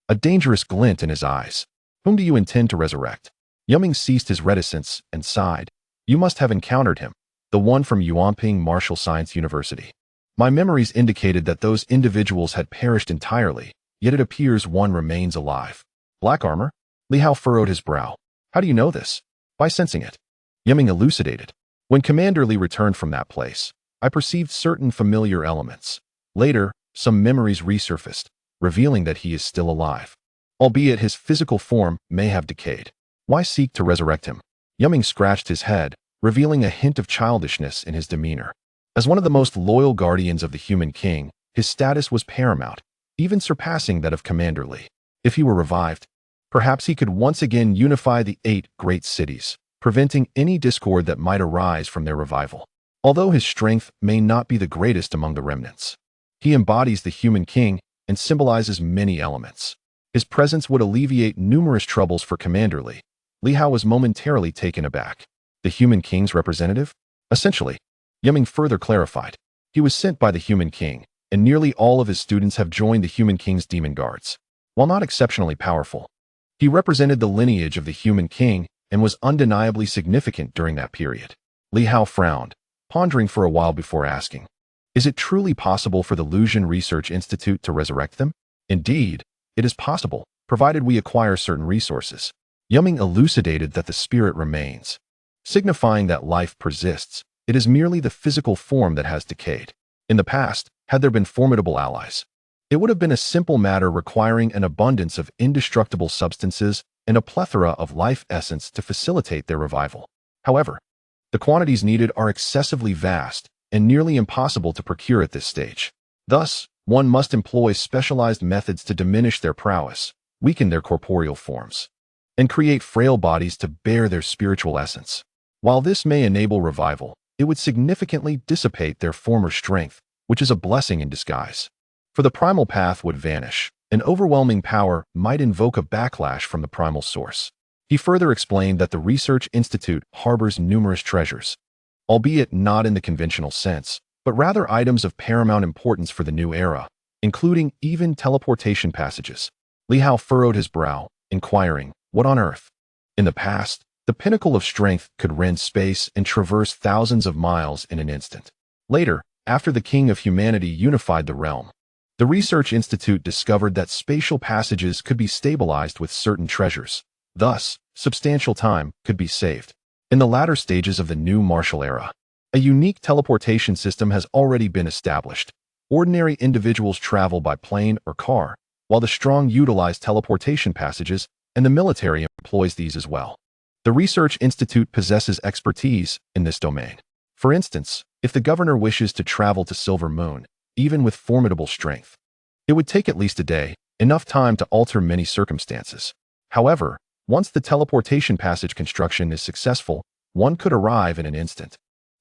a dangerous glint in his eyes. "Whom do you intend to resurrect?" Yu Ming ceased his reticence and sighed. "You must have encountered him, the one from Yuanping Martial Science University. My memories indicated that those individuals had perished entirely, yet it appears one remains alive." "Black armor?" Li Hao furrowed his brow. "How do you know this?" "By sensing it." Yu Ming elucidated. "When Commander Li returned from that place, I perceived certain familiar elements. Later, some memories resurfaced, revealing that he is still alive, albeit his physical form may have decayed. Why seek to resurrect him?" Yuming scratched his head, revealing a hint of childishness in his demeanor. As one of the most loyal guardians of the human king, his status was paramount, even surpassing that of Commander Li. If he were revived, perhaps he could once again unify the 8 great cities, preventing any discord that might arise from their revival. Although his strength may not be the greatest among the remnants, he embodies the human king and symbolizes many elements. His presence would alleviate numerous troubles for Commander Li. Li Hao was momentarily taken aback. The human king's representative? Essentially, Yuming further clarified. He was sent by the human king, and nearly all of his students have joined the human king's demon guards. While not exceptionally powerful, he represented the lineage of the human king and was undeniably significant during that period. Li Hao frowned, pondering for a while before asking, "Is it truly possible for the Lucian Research Institute to resurrect them?" "Indeed, it is possible, provided we acquire certain resources." Yuming elucidated that the spirit remains, signifying that life persists. It is merely the physical form that has decayed. In the past, had there been formidable allies, it would have been a simple matter requiring an abundance of indestructible substances and a plethora of life essence to facilitate their revival. However, the quantities needed are excessively vast and nearly impossible to procure at this stage. Thus, one must employ specialized methods to diminish their prowess, weaken their corporeal forms, and create frail bodies to bear their spiritual essence. While this may enable revival, it would significantly dissipate their former strength, which is a blessing in disguise. For the primal path would vanish, and overwhelming power might invoke a backlash from the primal source. He further explained that the Research Institute harbors numerous treasures, albeit not in the conventional sense, but rather items of paramount importance for the new era, including even teleportation passages. Li Hao furrowed his brow, inquiring, "What on earth?" In the past, the pinnacle of strength could rend space and traverse thousands of miles in an instant. Later, after the King of Humanity unified the realm, the Research Institute discovered that spatial passages could be stabilized with certain treasures. Thus, substantial time could be saved. In the latter stages of the new martial era, a unique teleportation system has already been established. Ordinary individuals travel by plane or car, while the strong utilize teleportation passages, and the military employs these as well. The Research Institute possesses expertise in this domain. For instance, if the governor wishes to travel to Silver Moon, even with formidable strength, it would take at least a day, enough time to alter many circumstances. However, once the teleportation passage construction is successful, one could arrive in an instant,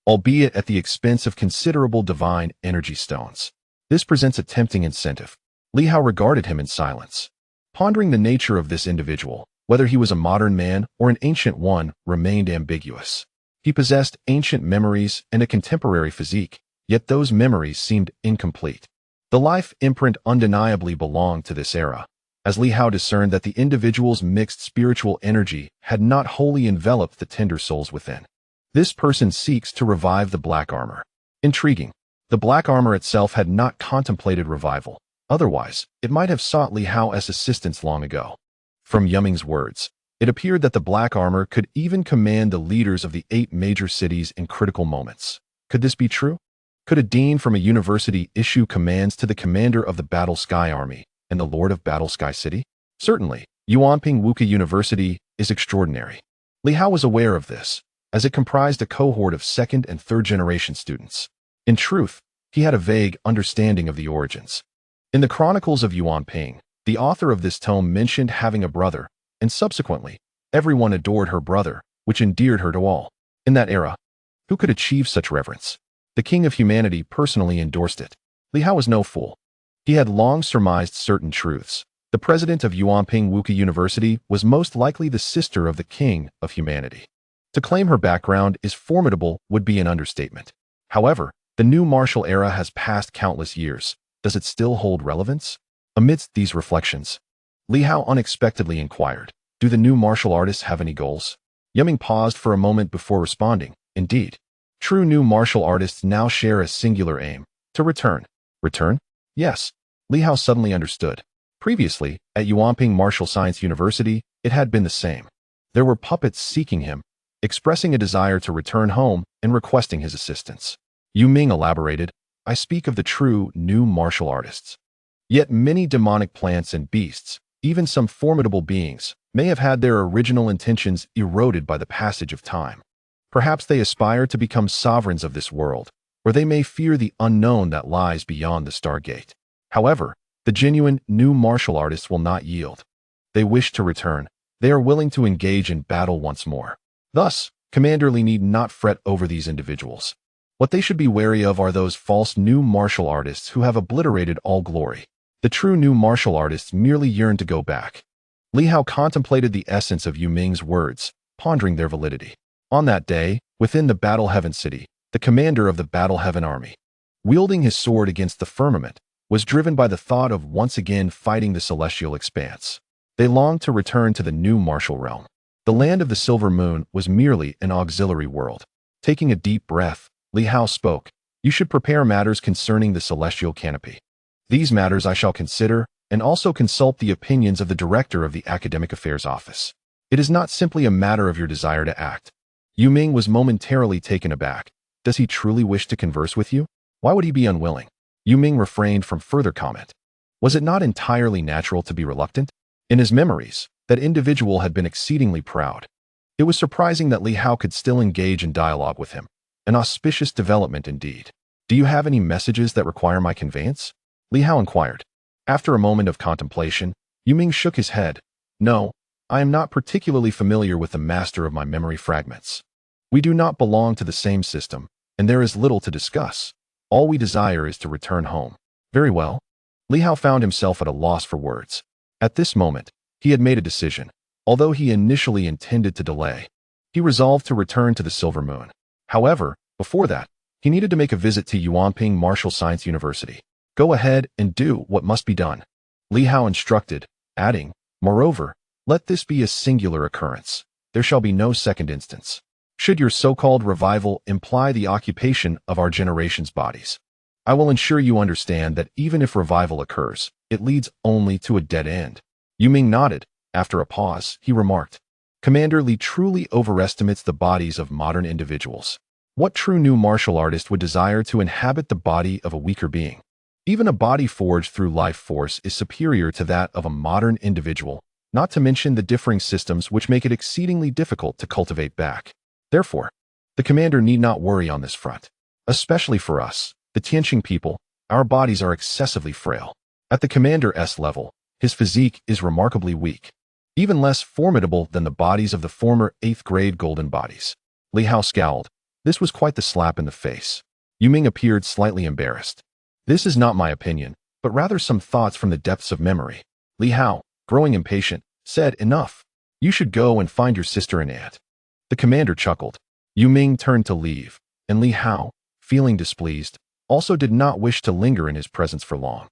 albeit at the expense of considerable divine energy stones. This presents a tempting incentive. Li Hao regarded him in silence. Pondering the nature of this individual, whether he was a modern man or an ancient one, remained ambiguous. He possessed ancient memories and a contemporary physique, yet those memories seemed incomplete. The life imprint undeniably belonged to this era, as Li Hao discerned that the individual's mixed spiritual energy had not wholly enveloped the tender souls within. This person seeks to revive the black armor. Intriguing. The black armor itself had not contemplated revival. Otherwise, it might have sought Li Hao's assistance long ago. From Yuming's words, it appeared that the black armor could even command the leaders of the 8 major cities in critical moments. Could this be true? Could a dean from a university issue commands to the commander of the Battle Sky Army and the Lord of Battle Sky City? Certainly, Yuanping Wuka University is extraordinary. Li Hao was aware of this, as it comprised a cohort of 2nd and 3rd generation students. In truth, he had a vague understanding of the origins. In the Chronicles of Yuanping, the author of this tome mentioned having a brother, and subsequently, everyone adored her brother, which endeared her to all. In that era, who could achieve such reverence? The King of Humanity personally endorsed it. Li Hao was no fool. He had long surmised certain truths. The president of Yuanping Wuka University was most likely the sister of the King of Humanity. To claim her background is formidable would be an understatement. However, the new martial era has passed countless years. Does it still hold relevance? Amidst these reflections, Li Hao unexpectedly inquired, "Do the new martial artists have any goals?" Yuming paused for a moment before responding, "Indeed. True new martial artists now share a singular aim, to return." Return? Yes. Li Hao suddenly understood. Previously, at Yuanping Martial Science University, it had been the same. There were puppets seeking him, expressing a desire to return home and requesting his assistance. Yu Ming elaborated, "I speak of the true new martial artists. Yet many demonic plants and beasts, Even some formidable beings may have had their original intentions eroded by the passage of time. Perhaps they aspire to become sovereigns of this world, or they may fear the unknown that lies beyond the Stargate. However, the genuine new martial artists will not yield. They wish to return. They are willing to engage in battle once more. Thus, Commander Li need not fret over these individuals. What they should be wary of are those false new martial artists who have obliterated all glory. The true new martial artists merely yearn to go back. Li Hao contemplated the essence of Yu Ming's words, pondering their validity. On that day, within the Battle Heaven City, the commander of the Battle Heaven Army, wielding his sword against the firmament, was driven by the thought of once again fighting the celestial expanse. They longed to return to the new martial realm. The land of the Silver Moon was merely an auxiliary world. Taking a deep breath, Li Hao spoke, "You should prepare matters concerning the celestial canopy. These matters I shall consider, and also consult the opinions of the director of the Academic Affairs Office. It is not simply a matter of your desire to act." Yu Ming was momentarily taken aback. Does he truly wish to converse with you? Why would he be unwilling? Yu Ming refrained from further comment. Was it not entirely natural to be reluctant? In his memories, that individual had been exceedingly proud. It was surprising that Li Hao could still engage in dialogue with him. An auspicious development indeed. "Do you have any messages that require my conveyance?" Li Hao inquired. After a moment of contemplation, Yu Ming shook his head. "No, I am not particularly familiar with the master of my memory fragments. We do not belong to the same system, and there is little to discuss. All we desire is to return home." "Very well." Li Hao found himself at a loss for words. At this moment, he had made a decision. Although he initially intended to delay, he resolved to return to the Silver Moon. However, before that, he needed to make a visit to Yuanping Martial Science University. "Go ahead and do what must be done," Li Hao instructed, adding, "Moreover, let this be a singular occurrence. There shall be no second instance. Should your so-called revival imply the occupation of our generation's bodies, I will ensure you understand that even if revival occurs, it leads only to a dead end." Yu Ming nodded. After a pause, he remarked, "Commander Li truly overestimates the bodies of modern individuals. What true new martial artist would desire to inhabit the body of a weaker being? Even a body forged through life force is superior to that of a modern individual, not to mention the differing systems which make it exceedingly difficult to cultivate back. Therefore, the commander need not worry on this front. Especially for us, the Tianxing people, our bodies are excessively frail. At the commander's level, his physique is remarkably weak, even less formidable than the bodies of the former 8th grade golden bodies." Li Hao scowled. This was quite the slap in the face. Yu Ming appeared slightly embarrassed. "This is not my opinion, but rather some thoughts from the depths of memory." Li Hao, growing impatient, said, "Enough. You should go and find your sister and aunt." The commander chuckled. Yu Ming turned to leave, and Li Hao, feeling displeased, also did not wish to linger in his presence for long.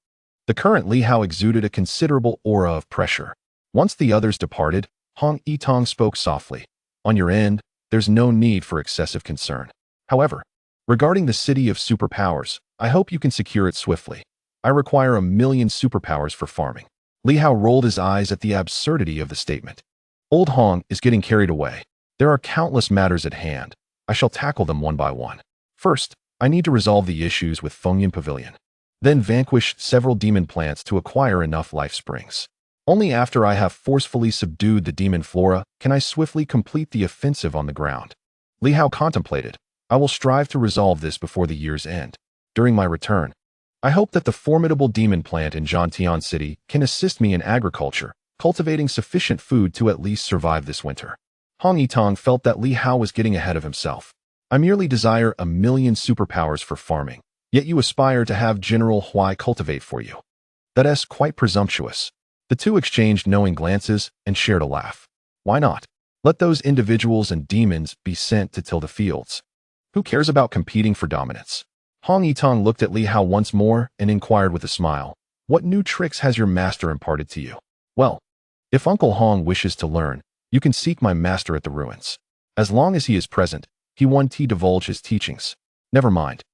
The current Li Hao exuded a considerable aura of pressure. Once the others departed, Hong Yitong spoke softly. "On your end, there's no need for excessive concern. However, regarding the City of Superpowers, I hope you can secure it swiftly. I require 1,000,000 superpowers for farming." Li Hao rolled his eyes at the absurdity of the statement. "Old Hong is getting carried away. There are countless matters at hand. I shall tackle them one by one. First, I need to resolve the issues with Fengyan Pavilion. Then vanquish several demon plants to acquire enough life springs. Only after I have forcefully subdued the demon flora can I swiftly complete the offensive on the ground." Li Hao contemplated. "I will strive to resolve this before the year's end. During my return, I hope that the formidable demon plant in Jiusi City can assist me in agriculture, cultivating sufficient food to at least survive this winter." Hong Yitong felt that Li Hao was getting ahead of himself. "I merely desire 1,000,000 superpowers for farming, yet you aspire to have General Huai cultivate for you. That is quite presumptuous." The two exchanged knowing glances and shared a laugh. "Why not? Let those individuals and demons be sent to till the fields. Who cares about competing for dominance?" Hong Yitong looked at Li Hao once more and inquired with a smile, "What new tricks has your master imparted to you?" "Well, if Uncle Hong wishes to learn, you can seek my master at the ruins. As long as he is present, he won't divulge his teachings." "Never mind.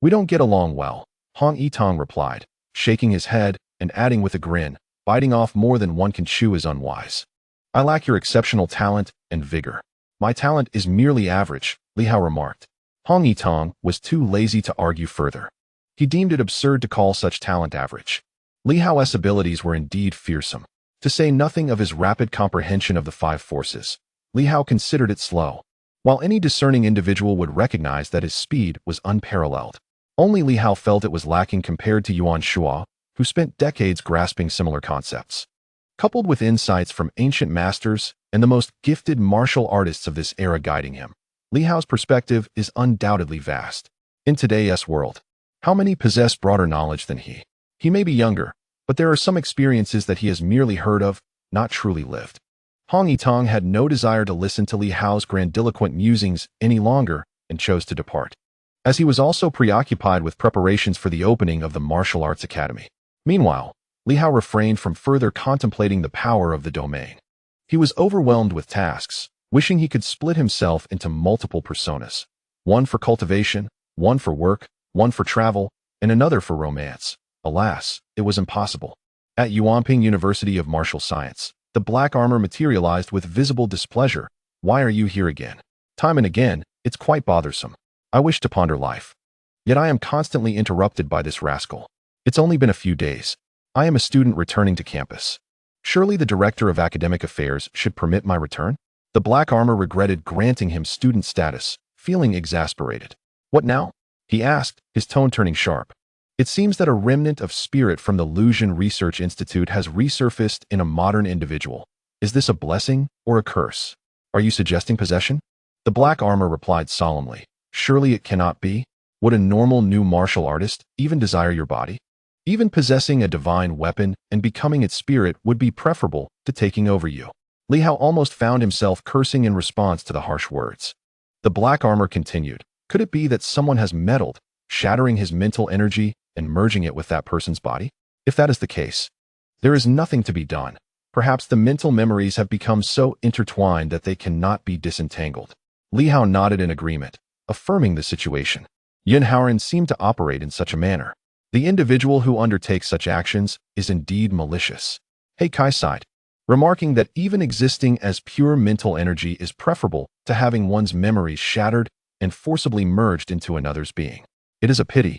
We don't get along well," Hong Yitong replied, shaking his head and adding with a grin, "Biting off more than one can chew is unwise. I lack your exceptional talent and vigor." "My talent is merely average," Li Hao remarked. Hong Yitong was too lazy to argue further. He deemed it absurd to call such talent average. Li Hao's abilities were indeed fearsome. To say nothing of his rapid comprehension of the five forces, Li Hao considered it slow. While any discerning individual would recognize that his speed was unparalleled, only Li Hao felt it was lacking compared to Yuan Shuo, who spent decades grasping similar concepts. Coupled with insights from ancient masters and the most gifted martial artists of this era guiding him, Li Hao's perspective is undoubtedly vast. In today's world, how many possess broader knowledge than he? He may be younger, but there are some experiences that he has merely heard of, not truly lived. Hong Yitong had no desire to listen to Li Hao's grandiloquent musings any longer and chose to depart, as he was also preoccupied with preparations for the opening of the Martial Arts Academy. Meanwhile, Li Hao refrained from further contemplating the power of the domain. He was overwhelmed with tasks, wishing he could split himself into multiple personas, one for cultivation, one for work, one for travel, and another for romance. Alas, it was impossible. At Yuanping University of Martial Science, the black armor materialized with visible displeasure. Why are you here again? Time and again, it's quite bothersome. I wish to ponder life. Yet I am constantly interrupted by this rascal. It's only been a few days. I am a student returning to campus. Surely the director of academic affairs should permit my return? The black armor regretted granting him student status, feeling exasperated. What now? He asked, his tone turning sharp. It seems that a remnant of spirit from the Lucian Research Institute has resurfaced in a modern individual. Is this a blessing or a curse? Are you suggesting possession? The black armor replied solemnly. Surely it cannot be. Would a normal new martial artist even desire your body? Even possessing a divine weapon and becoming its spirit would be preferable to taking over you. Li Hao almost found himself cursing in response to the harsh words. The black armor continued. Could it be that someone has meddled, shattering his mental energy and merging it with that person's body? If that is the case, there is nothing to be done. Perhaps the mental memories have become so intertwined that they cannot be disentangled. Li Hao nodded in agreement, affirming the situation. Yun Haoran seemed to operate in such a manner. The individual who undertakes such actions is indeed malicious. He Kai sighed, remarking that even existing as pure mental energy is preferable to having one's memories shattered and forcibly merged into another's being. It is a pity.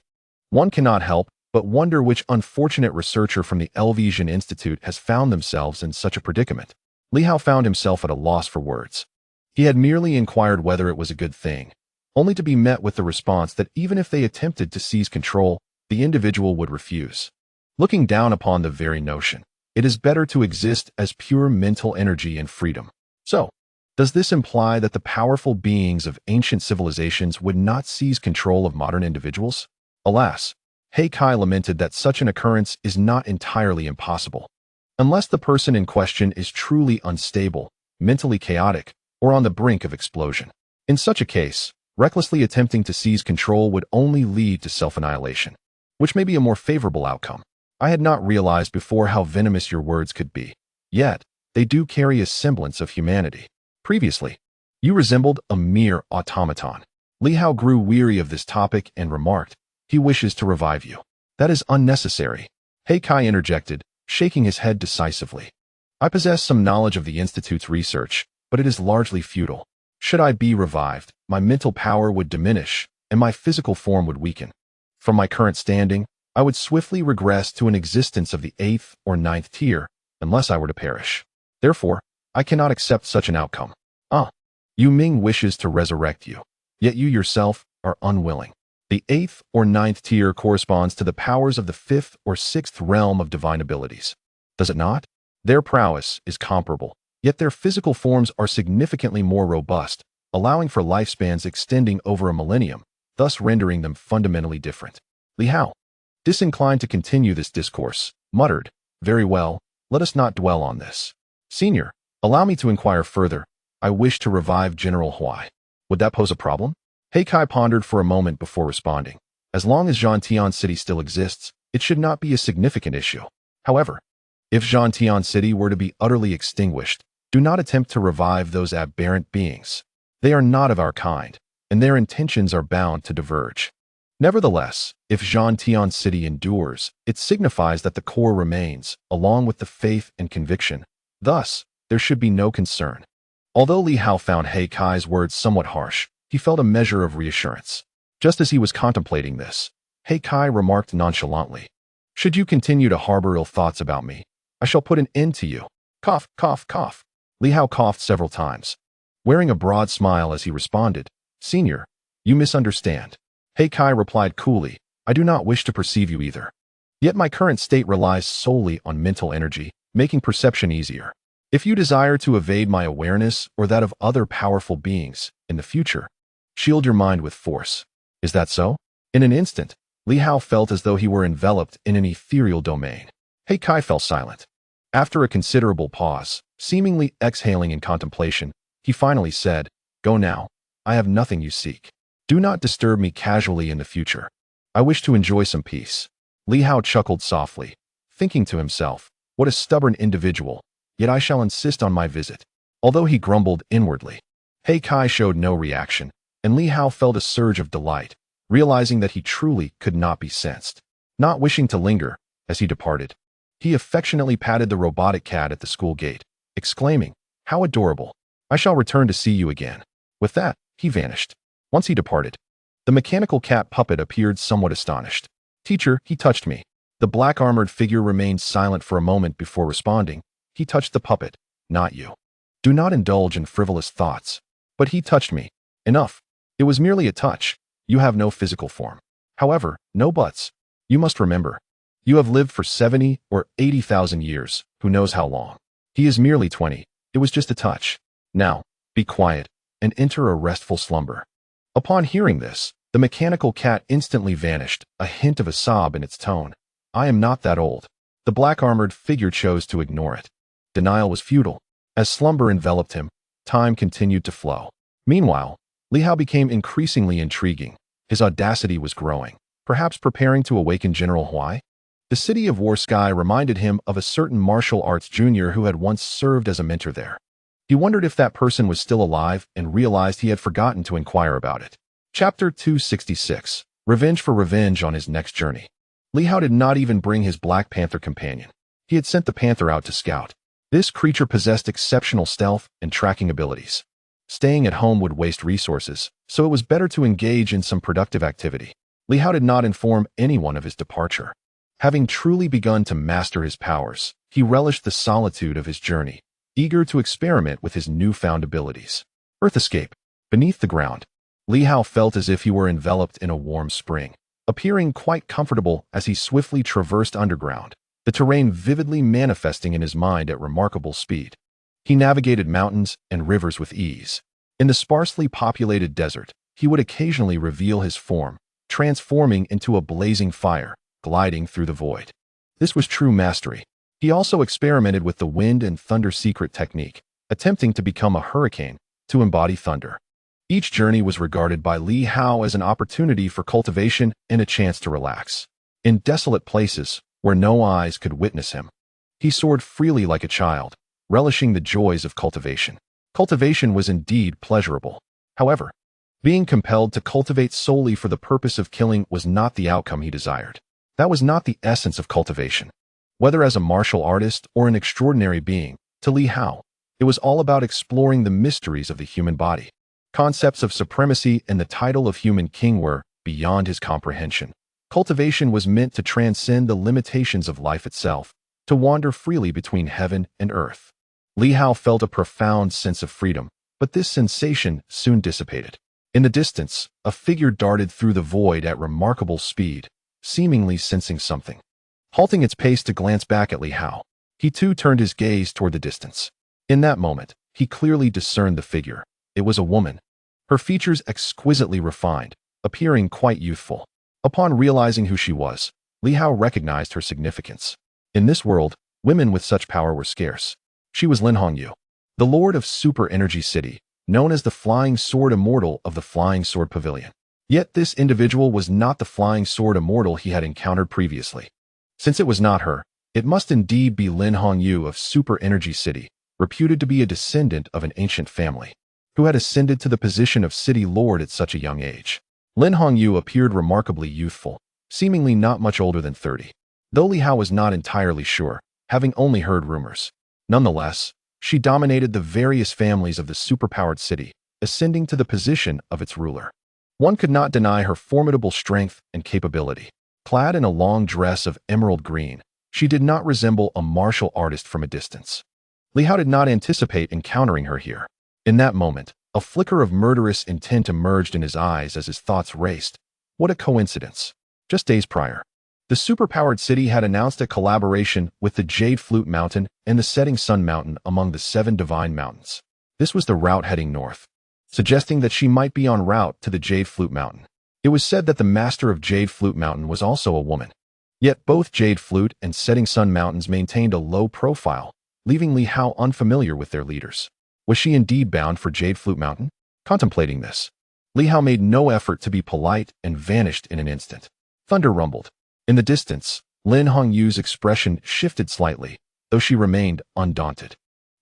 One cannot help but wonder which unfortunate researcher from the Elvesian Institute has found themselves in such a predicament. Li Hao found himself at a loss for words. He had merely inquired whether it was a good thing, only to be met with the response that even if they attempted to seize control, the individual would refuse. Looking down upon the very notion, it is better to exist as pure mental energy and freedom. So, does this imply that the powerful beings of ancient civilizations would not seize control of modern individuals? Alas, He Kai lamented that such an occurrence is not entirely impossible. Unless the person in question is truly unstable, mentally chaotic, or on the brink of explosion. In such a case, recklessly attempting to seize control would only lead to self-annihilation, which may be a more favorable outcome. I had not realized before how venomous your words could be. Yet, they do carry a semblance of humanity. Previously, you resembled a mere automaton. Li Hao grew weary of this topic and remarked, he wishes to revive you. That is unnecessary. He Kai interjected, shaking his head decisively. I possess some knowledge of the Institute's research, but it is largely futile. Should I be revived, my mental power would diminish, and my physical form would weaken. From my current standing, I would swiftly regress to an existence of the 8th or 9th tier, unless I were to perish. Therefore, I cannot accept such an outcome. Yu Ming wishes to resurrect you, yet you yourself are unwilling. The 8th or 9th tier corresponds to the powers of the 5th or 6th realm of divine abilities. Does it not? Their prowess is comparable, yet their physical forms are significantly more robust, allowing for lifespans extending over a millennium, thus rendering them fundamentally different. Li Hao, disinclined to continue this discourse, muttered, very well, let us not dwell on this. Senior, allow me to inquire further. I wish to revive General Huai. Would that pose a problem? He Kai pondered for a moment before responding. As long as Tianxing City still exists, it should not be a significant issue. However, if Tianxing City were to be utterly extinguished, do not attempt to revive those aberrant beings. They are not of our kind, and their intentions are bound to diverge. Nevertheless, if Tianxing City endures, it signifies that the core remains, along with the faith and conviction. Thus, there should be no concern. Although Li Hao found He Kai's words somewhat harsh, he felt a measure of reassurance. Just as he was contemplating this, He Kai remarked nonchalantly, should you continue to harbor ill thoughts about me, I shall put an end to you. Cough, cough, cough. Li Hao coughed several times, wearing a broad smile as he responded, Senior, you misunderstand. He Kai replied coolly, I do not wish to perceive you either. Yet my current state relies solely on mental energy, making perception easier. If you desire to evade my awareness or that of other powerful beings in the future, shield your mind with force. Is that so? In an instant, Li Hao felt as though he were enveloped in an ethereal domain. He Kai fell silent. After a considerable pause, seemingly exhaling in contemplation, he finally said, Go now. I have nothing you seek. Do not disturb me casually in the future. I wish to enjoy some peace. Li Hao chuckled softly, thinking to himself, what a stubborn individual, yet I shall insist on my visit. Although he grumbled inwardly, He Kai showed no reaction, and Li Hao felt a surge of delight, realizing that he truly could not be sensed. Not wishing to linger, as he departed, he affectionately patted the robotic cat at the school gate, exclaiming, How adorable! I shall return to see you again. With that, he vanished. Once he departed, the mechanical cat puppet appeared somewhat astonished. Teacher, he touched me. The black-armored figure remained silent for a moment before responding. He touched the puppet, not you. Do not indulge in frivolous thoughts. But he touched me. Enough. It was merely a touch. You have no physical form. However, no buts. You must remember. You have lived for 70 or 80,000 years, who knows how long. He is merely 20. It was just a touch. Now, be quiet and enter a restful slumber. Upon hearing this, the mechanical cat instantly vanished, a hint of a sob in its tone. I am not that old. The black-armored figure chose to ignore it. Denial was futile. As slumber enveloped him, time continued to flow. Meanwhile, Li Hao became increasingly intriguing. His audacity was growing, perhaps preparing to awaken General Huai. The city of War Sky reminded him of a certain martial arts junior who had once served as a mentor there. He wondered if that person was still alive and realized he had forgotten to inquire about it. Chapter 266. Revenge for revenge on his next journey. Li Hao did not even bring his Black Panther companion. He had sent the panther out to scout. This creature possessed exceptional stealth and tracking abilities. Staying at home would waste resources, so it was better to engage in some productive activity. Li Hao did not inform anyone of his departure. Having truly begun to master his powers, he relished the solitude of his journey, eager to experiment with his newfound abilities. Earth escape. Beneath the ground, Li Hao felt as if he were enveloped in a warm spring, appearing quite comfortable as he swiftly traversed underground, the terrain vividly manifesting in his mind at remarkable speed. He navigated mountains and rivers with ease. In the sparsely populated desert, he would occasionally reveal his form, transforming into a blazing fire, gliding through the void. This was true mastery. He also experimented with the wind and thunder secret technique, attempting to become a hurricane to embody thunder. Each journey was regarded by Li Hao as an opportunity for cultivation and a chance to relax. In desolate places, where no eyes could witness him, he soared freely like a child, relishing the joys of cultivation. Cultivation was indeed pleasurable. However, being compelled to cultivate solely for the purpose of killing was not the outcome he desired. That was not the essence of cultivation. Whether as a martial artist or an extraordinary being, to Li Hao, it was all about exploring the mysteries of the human body. Concepts of supremacy and the title of human king were beyond his comprehension. Cultivation was meant to transcend the limitations of life itself, to wander freely between heaven and earth. Li Hao felt a profound sense of freedom, but this sensation soon dissipated. In the distance, a figure darted through the void at remarkable speed, seemingly sensing something. Halting its pace to glance back at Li Hao, he too turned his gaze toward the distance. In that moment, he clearly discerned the figure. It was a woman. Her features exquisitely refined, appearing quite youthful. Upon realizing who she was, Li Hao recognized her significance. In this world, women with such power were scarce. She was Li Hao, the Lord of Super Energy City, known as the Flying Sword Immortal of the Flying Sword Pavilion. Yet this individual was not the Flying Sword Immortal he had encountered previously. Since it was not her, it must indeed be Li Hao of Super Energy City, reputed to be a descendant of an ancient family, who had ascended to the position of city lord at such a young age. Li Hao appeared remarkably youthful, seemingly not much older than 30. Though Li Hao was not entirely sure, having only heard rumors. Nonetheless, she dominated the various families of the superpowered city, ascending to the position of its ruler. One could not deny her formidable strength and capability. Clad in a long dress of emerald green, she did not resemble a martial artist from a distance. Li Hao did not anticipate encountering her here. In that moment, a flicker of murderous intent emerged in his eyes as his thoughts raced. What a coincidence. Just days prior, the superpowered city had announced a collaboration with the Jade Flute Mountain and the Setting Sun Mountain among the 7 divine mountains. This was the route heading north, suggesting that she might be en route to the Jade Flute Mountain. It was said that the master of Jade Flute Mountain was also a woman. Yet both Jade Flute and Setting Sun Mountains maintained a low profile, leaving Li Hao unfamiliar with their leaders. Was she indeed bound for Jade Flute Mountain? Contemplating this, Li Hao made no effort to be polite and vanished in an instant. Thunder rumbled. In the distance, Lin Hongyu's expression shifted slightly, though she remained undaunted.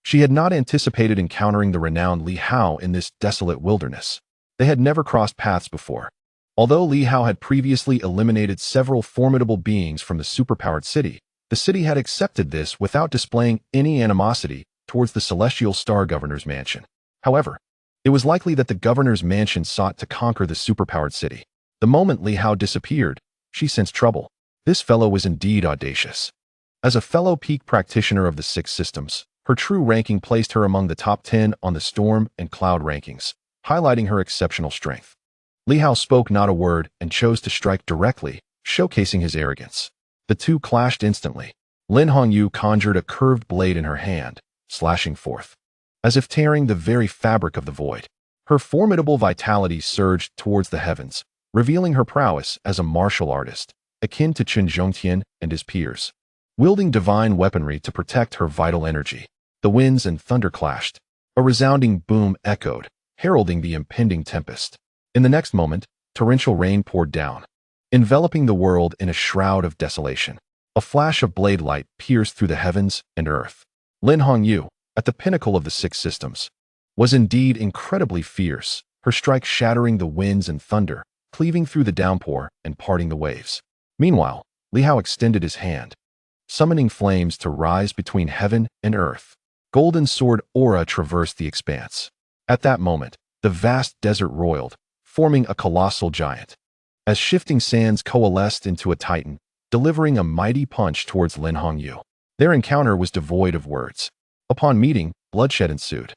She had not anticipated encountering the renowned Li Hao in this desolate wilderness. They had never crossed paths before. Although Li Hao had previously eliminated several formidable beings from the superpowered city, the city had accepted this without displaying any animosity towards the celestial star governor's mansion. However, it was likely that the governor's mansion sought to conquer the superpowered city. The moment Li Hao disappeared, she sensed trouble. This fellow was indeed audacious. As a fellow peak practitioner of the 6 systems, her true ranking placed her among the top 10 on the Storm and Cloud rankings, highlighting her exceptional strength. Li Hao spoke not a word and chose to strike directly, showcasing his arrogance. The two clashed instantly. Lin Hongyu conjured a curved blade in her hand, slashing forth, as if tearing the very fabric of the void. Her formidable vitality surged towards the heavens, revealing her prowess as a martial artist, akin to Chen Zhongtian and his peers. Wielding divine weaponry to protect her vital energy, the winds and thunder clashed. A resounding boom echoed, heralding the impending tempest. In the next moment, torrential rain poured down, enveloping the world in a shroud of desolation. A flash of blade light pierced through the heavens and earth. Lin Hongyu, at the pinnacle of the 6 systems, was indeed incredibly fierce, her strike shattering the winds and thunder, cleaving through the downpour and parting the waves. Meanwhile, Li Hao extended his hand, summoning flames to rise between heaven and earth. Golden sword aura traversed the expanse. At that moment, the vast desert roiled, forming a colossal giant. As shifting sands coalesced into a titan, delivering a mighty punch towards Lin Hongyu. Their encounter was devoid of words. Upon meeting, bloodshed ensued.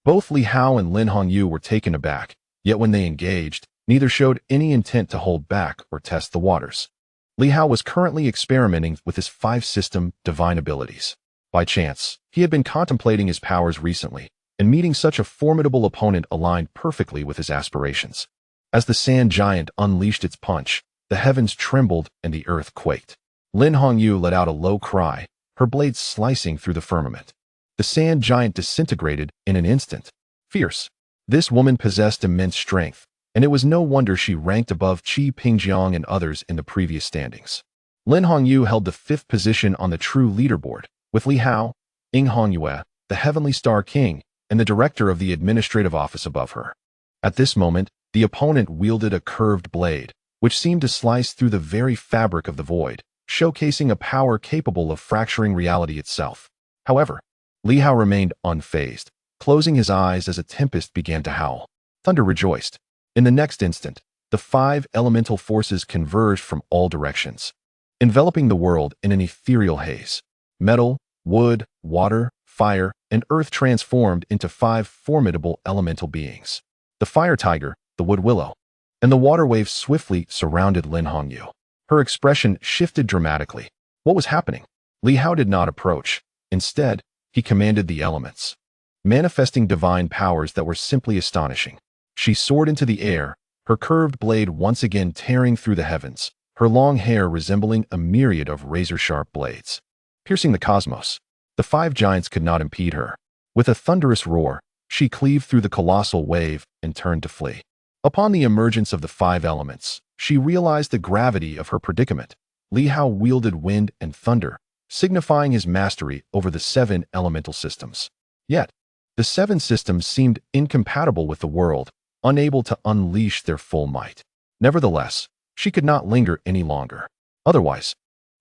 Both Li Hao and Lin Hongyu were taken aback, yet when they engaged, neither showed any intent to hold back or test the waters. Li Hao was currently experimenting with his 5-system divine abilities. By chance, he had been contemplating his powers recently, and meeting such a formidable opponent aligned perfectly with his aspirations. As the sand giant unleashed its punch, the heavens trembled and the earth quaked. Lin Hongyu let out a low cry, her blade slicing through the firmament. The sand giant disintegrated in an instant. Fierce. This woman possessed immense strength, and it was no wonder she ranked above Qi Pingjiang and others in the previous standings. Lin Hongyu held the 5th position on the true leaderboard, with Li Hao, Ying Hongyue, the Heavenly Star King, and the director of the administrative office above her. At this moment, the opponent wielded a curved blade, which seemed to slice through the very fabric of the void, showcasing a power capable of fracturing reality itself. However, Li Hao remained unfazed, closing his eyes as a tempest began to howl. Thunder rejoiced. In the next instant, the 5 elemental forces converged from all directions, enveloping the world in an ethereal haze. Metal, wood, water, fire, and earth transformed into 5 formidable elemental beings. The fire tiger, the wood willow, and the water wave swiftly surrounded Lin Hongyu. Her expression shifted dramatically. What was happening? Li Hao did not approach. Instead, he commanded the elements, manifesting divine powers that were simply astonishing. She soared into the air, her curved blade once again tearing through the heavens, her long hair resembling a myriad of razor-sharp blades. Piercing the cosmos, the 5 giants could not impede her. With a thunderous roar, she cleaved through the colossal wave and turned to flee. Upon the emergence of the 5 elements, she realized the gravity of her predicament. Li Hao wielded wind and thunder, signifying his mastery over the 7 elemental systems. Yet, the 7 systems seemed incompatible with the world, unable to unleash their full might. Nevertheless, she could not linger any longer. Otherwise,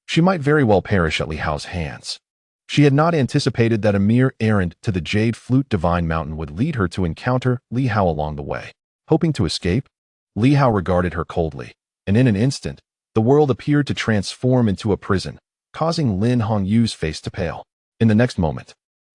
she might very well perish at Li Hao's hands. She had not anticipated that a mere errand to the Jade Flute Divine Mountain would lead her to encounter Li Hao along the way. Hoping to escape, Li Hao regarded her coldly, and in an instant, the world appeared to transform into a prison, causing Lin Hongyu's face to pale. In the next moment,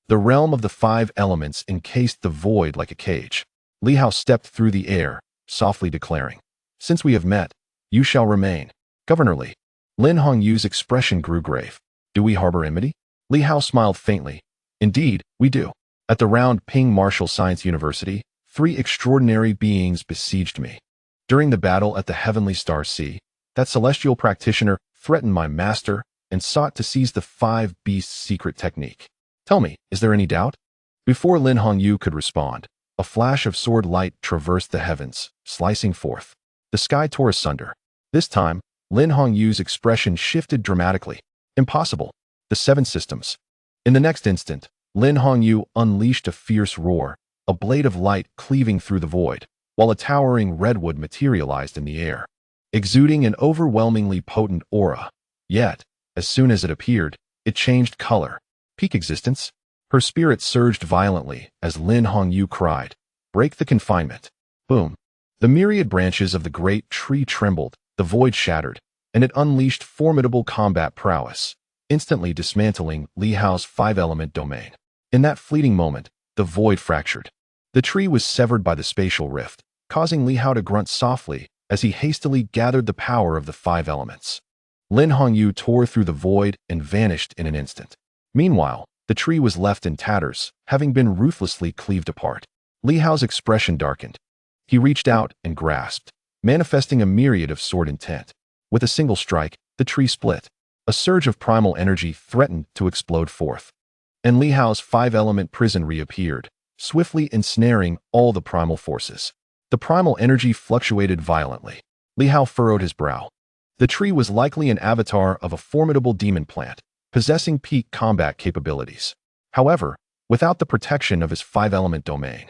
The realm of the five elements encased the void like a cage. Li Hao stepped through the air, softly declaring, "Since we have met, you shall remain." Governor Li. Lin Hongyu's expression grew grave. "Do we harbor enmity?" Li Hao smiled faintly. "Indeed, we do. At the round Ping Martial Science University, 3 extraordinary beings besieged me. During the battle at the Heavenly Star Sea, that celestial practitioner threatened my master and sought to seize the 5 beasts' secret technique. Tell me, is there any doubt?" Before Lin Hongyu could respond, a flash of sword light traversed the heavens, slicing forth. The sky tore asunder. This time, Lin Hongyu's expression shifted dramatically. "Impossible. The 7 systems." In the next instant, Lin Hongyu unleashed a fierce roar, a blade of light cleaving through the void, while a towering redwood materialized in the air, exuding an overwhelmingly potent aura. Yet, as soon as it appeared, it changed color. Peak existence? Her spirit surged violently as Lin Hongyu cried, "Break the confinement." Boom. The myriad branches of the great tree trembled, the void shattered, and it unleashed formidable combat prowess, instantly dismantling Li Hao's 5-element domain. In that fleeting moment, the void fractured. The tree was severed by the spatial rift, causing Li Hao to grunt softly as he hastily gathered the power of the 5 elements. Lin Hongyu tore through the void and vanished in an instant. Meanwhile, the tree was left in tatters, having been ruthlessly cleaved apart. Li Hao's expression darkened. He reached out and grasped, manifesting a myriad of sword intent. With a single strike, the tree split. A surge of primal energy threatened to explode forth. And Li Hao's 5-element prison reappeared, swiftly ensnaring all the primal forces. The primal energy fluctuated violently. Li Hao furrowed his brow. The tree was likely an avatar of a formidable demon plant, possessing peak combat capabilities. However, without the protection of his 5-element domain,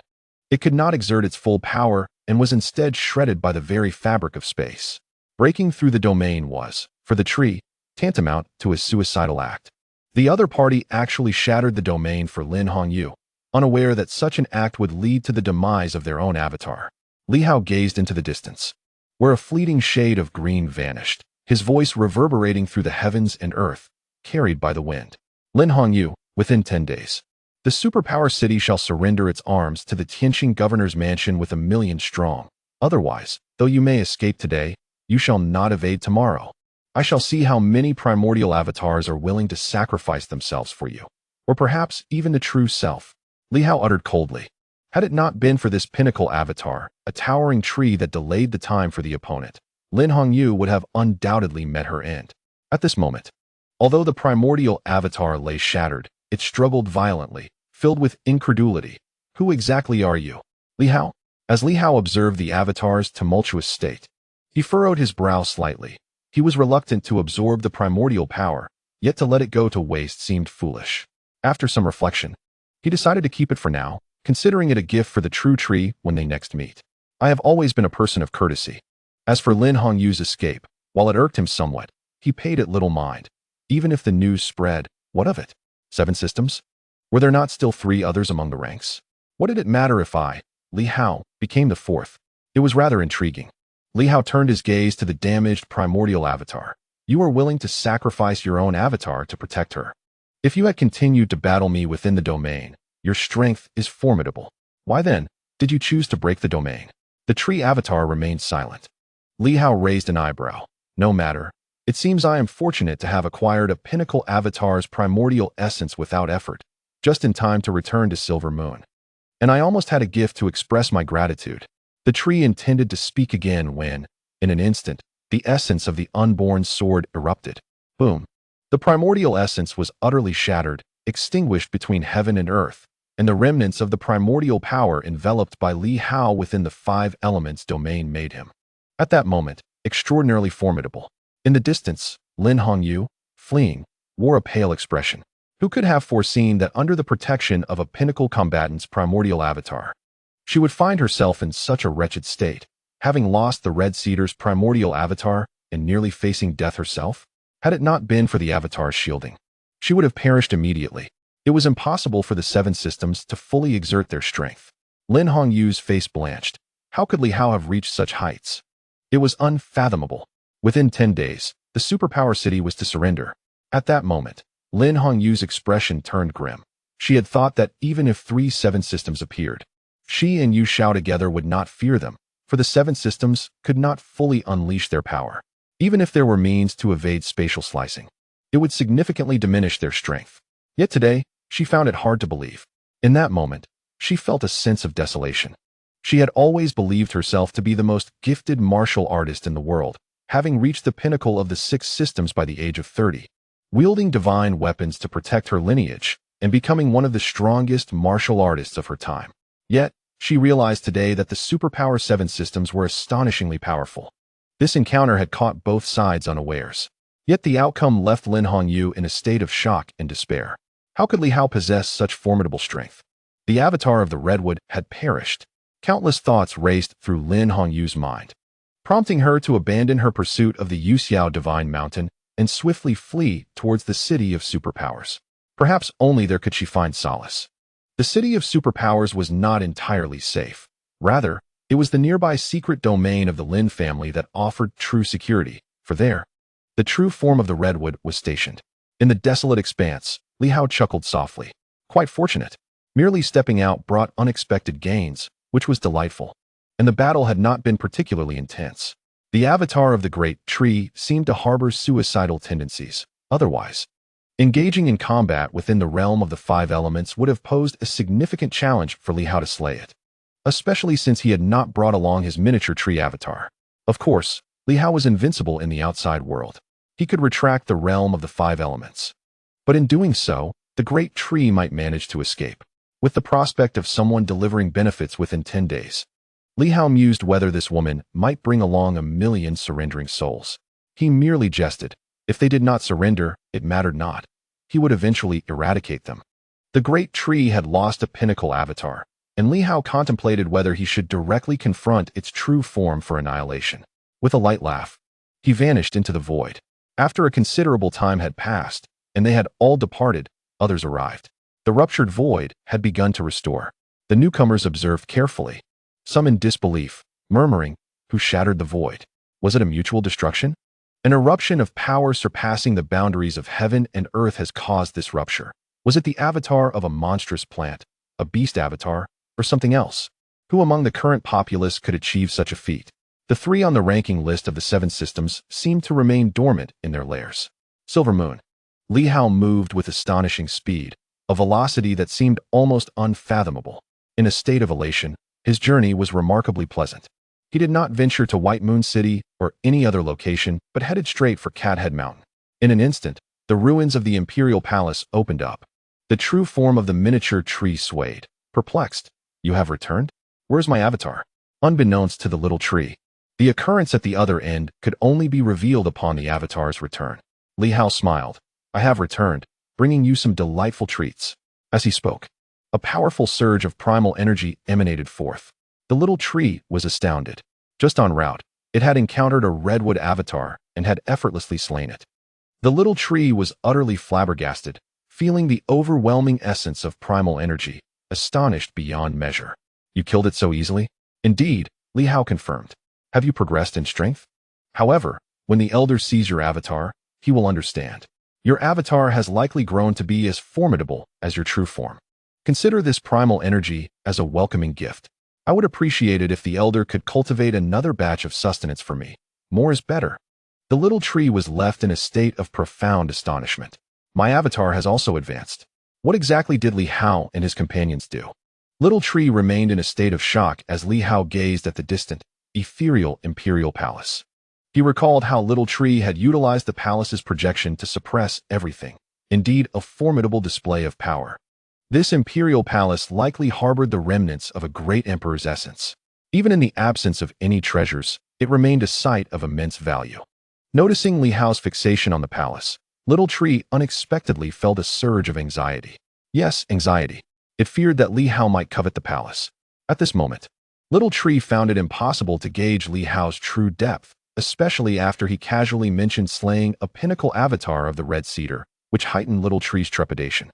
it could not exert its full power and was instead shredded by the very fabric of space. Breaking through the domain was, for the tree, tantamount to a suicidal act. The other party actually shattered the domain for Lin Hongyu, unaware that such an act would lead to the demise of their own avatar. Li Hao gazed into the distance, where a fleeting shade of green vanished, his voice reverberating through the heavens and earth, carried by the wind. "Lin Hongyu, within 10 days, the superpower city shall surrender its arms to the Tianxing governor's mansion with 1,000,000 strong. Otherwise, though you may escape today, you shall not evade tomorrow. I shall see how many primordial avatars are willing to sacrifice themselves for you, or perhaps even the true self." Li Hao uttered coldly. Had it not been for this pinnacle avatar, a towering tree that delayed the time for the opponent, Lin Hongyu would have undoubtedly met her end. At this moment, although the primordial avatar lay shattered, it struggled violently, filled with incredulity. "Who exactly are you, Li Hao?" As Li Hao observed the avatar's tumultuous state, he furrowed his brow slightly. He was reluctant to absorb the primordial power, yet to let it go to waste seemed foolish. After some reflection, he decided to keep it for now, considering it a gift for the true tree when they next meet. "I have always been a person of courtesy." As for Lin Hongyu's escape, while it irked him somewhat, he paid it little mind. Even if the news spread, what of it? 7 systems? Were there not still 3 others among the ranks? What did it matter if I, Li Hao, became the 4th? It was rather intriguing. Li Hao turned his gaze to the damaged primordial avatar. "You are willing to sacrifice your own avatar to protect her. If you had continued to battle me within the domain, your strength is formidable. Why then did you choose to break the domain?" The tree avatar remained silent. Li Hao raised an eyebrow. "No matter. It seems I am fortunate to have acquired a pinnacle avatar's primordial essence without effort, just in time to return to Silver Moon. And I almost had a gift to express my gratitude." The tree intended to speak again when, in an instant, the essence of the unborn sword erupted. Boom. The primordial essence was utterly shattered, extinguished between heaven and earth, and the remnants of the primordial power enveloped by Li Hao within the 5 elements domain made him, at that moment, extraordinarily formidable. In the distance, Lin Hongyu, fleeing, wore a pale expression. Who could have foreseen that under the protection of a pinnacle combatant's primordial avatar, she would find herself in such a wretched state, having lost the Red Cedar's primordial avatar and nearly facing death herself? Had it not been for the avatar's shielding, she would have perished immediately. It was impossible for the 7 systems to fully exert their strength. Lin Hongyu's face blanched. How could Li Hao have reached such heights? It was unfathomable. Within 10 days, the superpower city was to surrender. At that moment, Lin Hongyu's expression turned grim. She had thought that even if 3 systems appeared, she and Yu Shao together would not fear them, for the 7 systems could not fully unleash their power. Even if there were means to evade spatial slicing, it would significantly diminish their strength. Yet today, she found it hard to believe. In that moment, she felt a sense of desolation. She had always believed herself to be the most gifted martial artist in the world, having reached the pinnacle of the 6 systems by the age of 30, wielding divine weapons to protect her lineage, and becoming one of the strongest martial artists of her time. Yet, she realized today that the superpower 7 systems were astonishingly powerful. This encounter had caught both sides unawares. Yet the outcome left Lin Hongyu in a state of shock and despair. How could Li Hao possess such formidable strength? The avatar of the redwood had perished. Countless thoughts raced through Lin Hongyu's mind, prompting her to abandon her pursuit of the Yuxiao Divine Mountain and swiftly flee towards the City of Superpowers. Perhaps only there could she find solace. The City of Superpowers was not entirely safe. Rather, it was the nearby secret domain of the Lin family that offered true security, for there, the true form of the redwood was stationed. In the desolate expanse, Li Hao chuckled softly. Quite fortunate. Merely stepping out brought unexpected gains, which was delightful. And the battle had not been particularly intense. The avatar of the great tree seemed to harbor suicidal tendencies. Otherwise, engaging in combat within the realm of the 5 elements would have posed a significant challenge for Li Hao to slay it, especially since he had not brought along his miniature tree avatar. Of course, Li Hao was invincible in the outside world. He could retract the realm of the 5 elements. But in doing so, the great tree might manage to escape, with the prospect of someone delivering benefits within 10 days. Li Hao mused whether this woman might bring along 1,000,000 surrendering souls. He merely jested. If they did not surrender, it mattered not. He would eventually eradicate them. The great tree had lost a pinnacle avatar, and Li Hao contemplated whether he should directly confront its true form for annihilation. With a light laugh, he vanished into the void. After a considerable time had passed, and they had all departed, others arrived. The ruptured void had begun to restore. The newcomers observed carefully, some in disbelief, murmuring, "Who shattered the void? Was it a mutual destruction? An eruption of power surpassing the boundaries of heaven and earth has caused this rupture. Was it the avatar of a monstrous plant, a beast avatar, or something else? Who among the current populace could achieve such a feat?" The 3 on the ranking list of the 7 systems seemed to remain dormant in their lairs. Silver Moon. Li Hao moved with astonishing speed, a velocity that seemed almost unfathomable. In a state of elation, his journey was remarkably pleasant. He did not venture to White Moon City or any other location, but headed straight for Cathead Mountain. In an instant, the ruins of the Imperial Palace opened up. The true form of the miniature tree swayed. Perplexed, "You have returned? Where's my avatar?" Unbeknownst to the little tree, the occurrence at the other end could only be revealed upon the avatar's return. Li Hao smiled. "I have returned, bringing you some delightful treats." As he spoke, a powerful surge of primal energy emanated forth. The little tree was astounded. Just en route, it had encountered a redwood avatar and had effortlessly slain it. The little tree was utterly flabbergasted, feeling the overwhelming essence of primal energy, astonished beyond measure. "You killed it so easily?" "Indeed," Li Hao confirmed. "Have you progressed in strength? However, when the elder sees your avatar, he will understand. Your avatar has likely grown to be as formidable as your true form. Consider this primal energy as a welcoming gift. I would appreciate it if the elder could cultivate another batch of sustenance for me. More is better." The little tree was left in a state of profound astonishment. "My avatar has also advanced. What exactly did Li Hao and his companions do?" Little tree remained in a state of shock as Li Hao gazed at the distant, ethereal imperial palace. He recalled how Little Tree had utilized the palace's projection to suppress everything. Indeed, a formidable display of power. This imperial palace likely harbored the remnants of a great emperor's essence. Even in the absence of any treasures, it remained a site of immense value. Noticing Li Hao's fixation on the palace, Little Tree unexpectedly felt a surge of anxiety. Yes, anxiety. It feared that Li Hao might covet the palace. At this moment, Little Tree found it impossible to gauge Li Hao's true depth, especially after he casually mentioned slaying a pinnacle avatar of the Red Cedar, which heightened Little Tree's trepidation.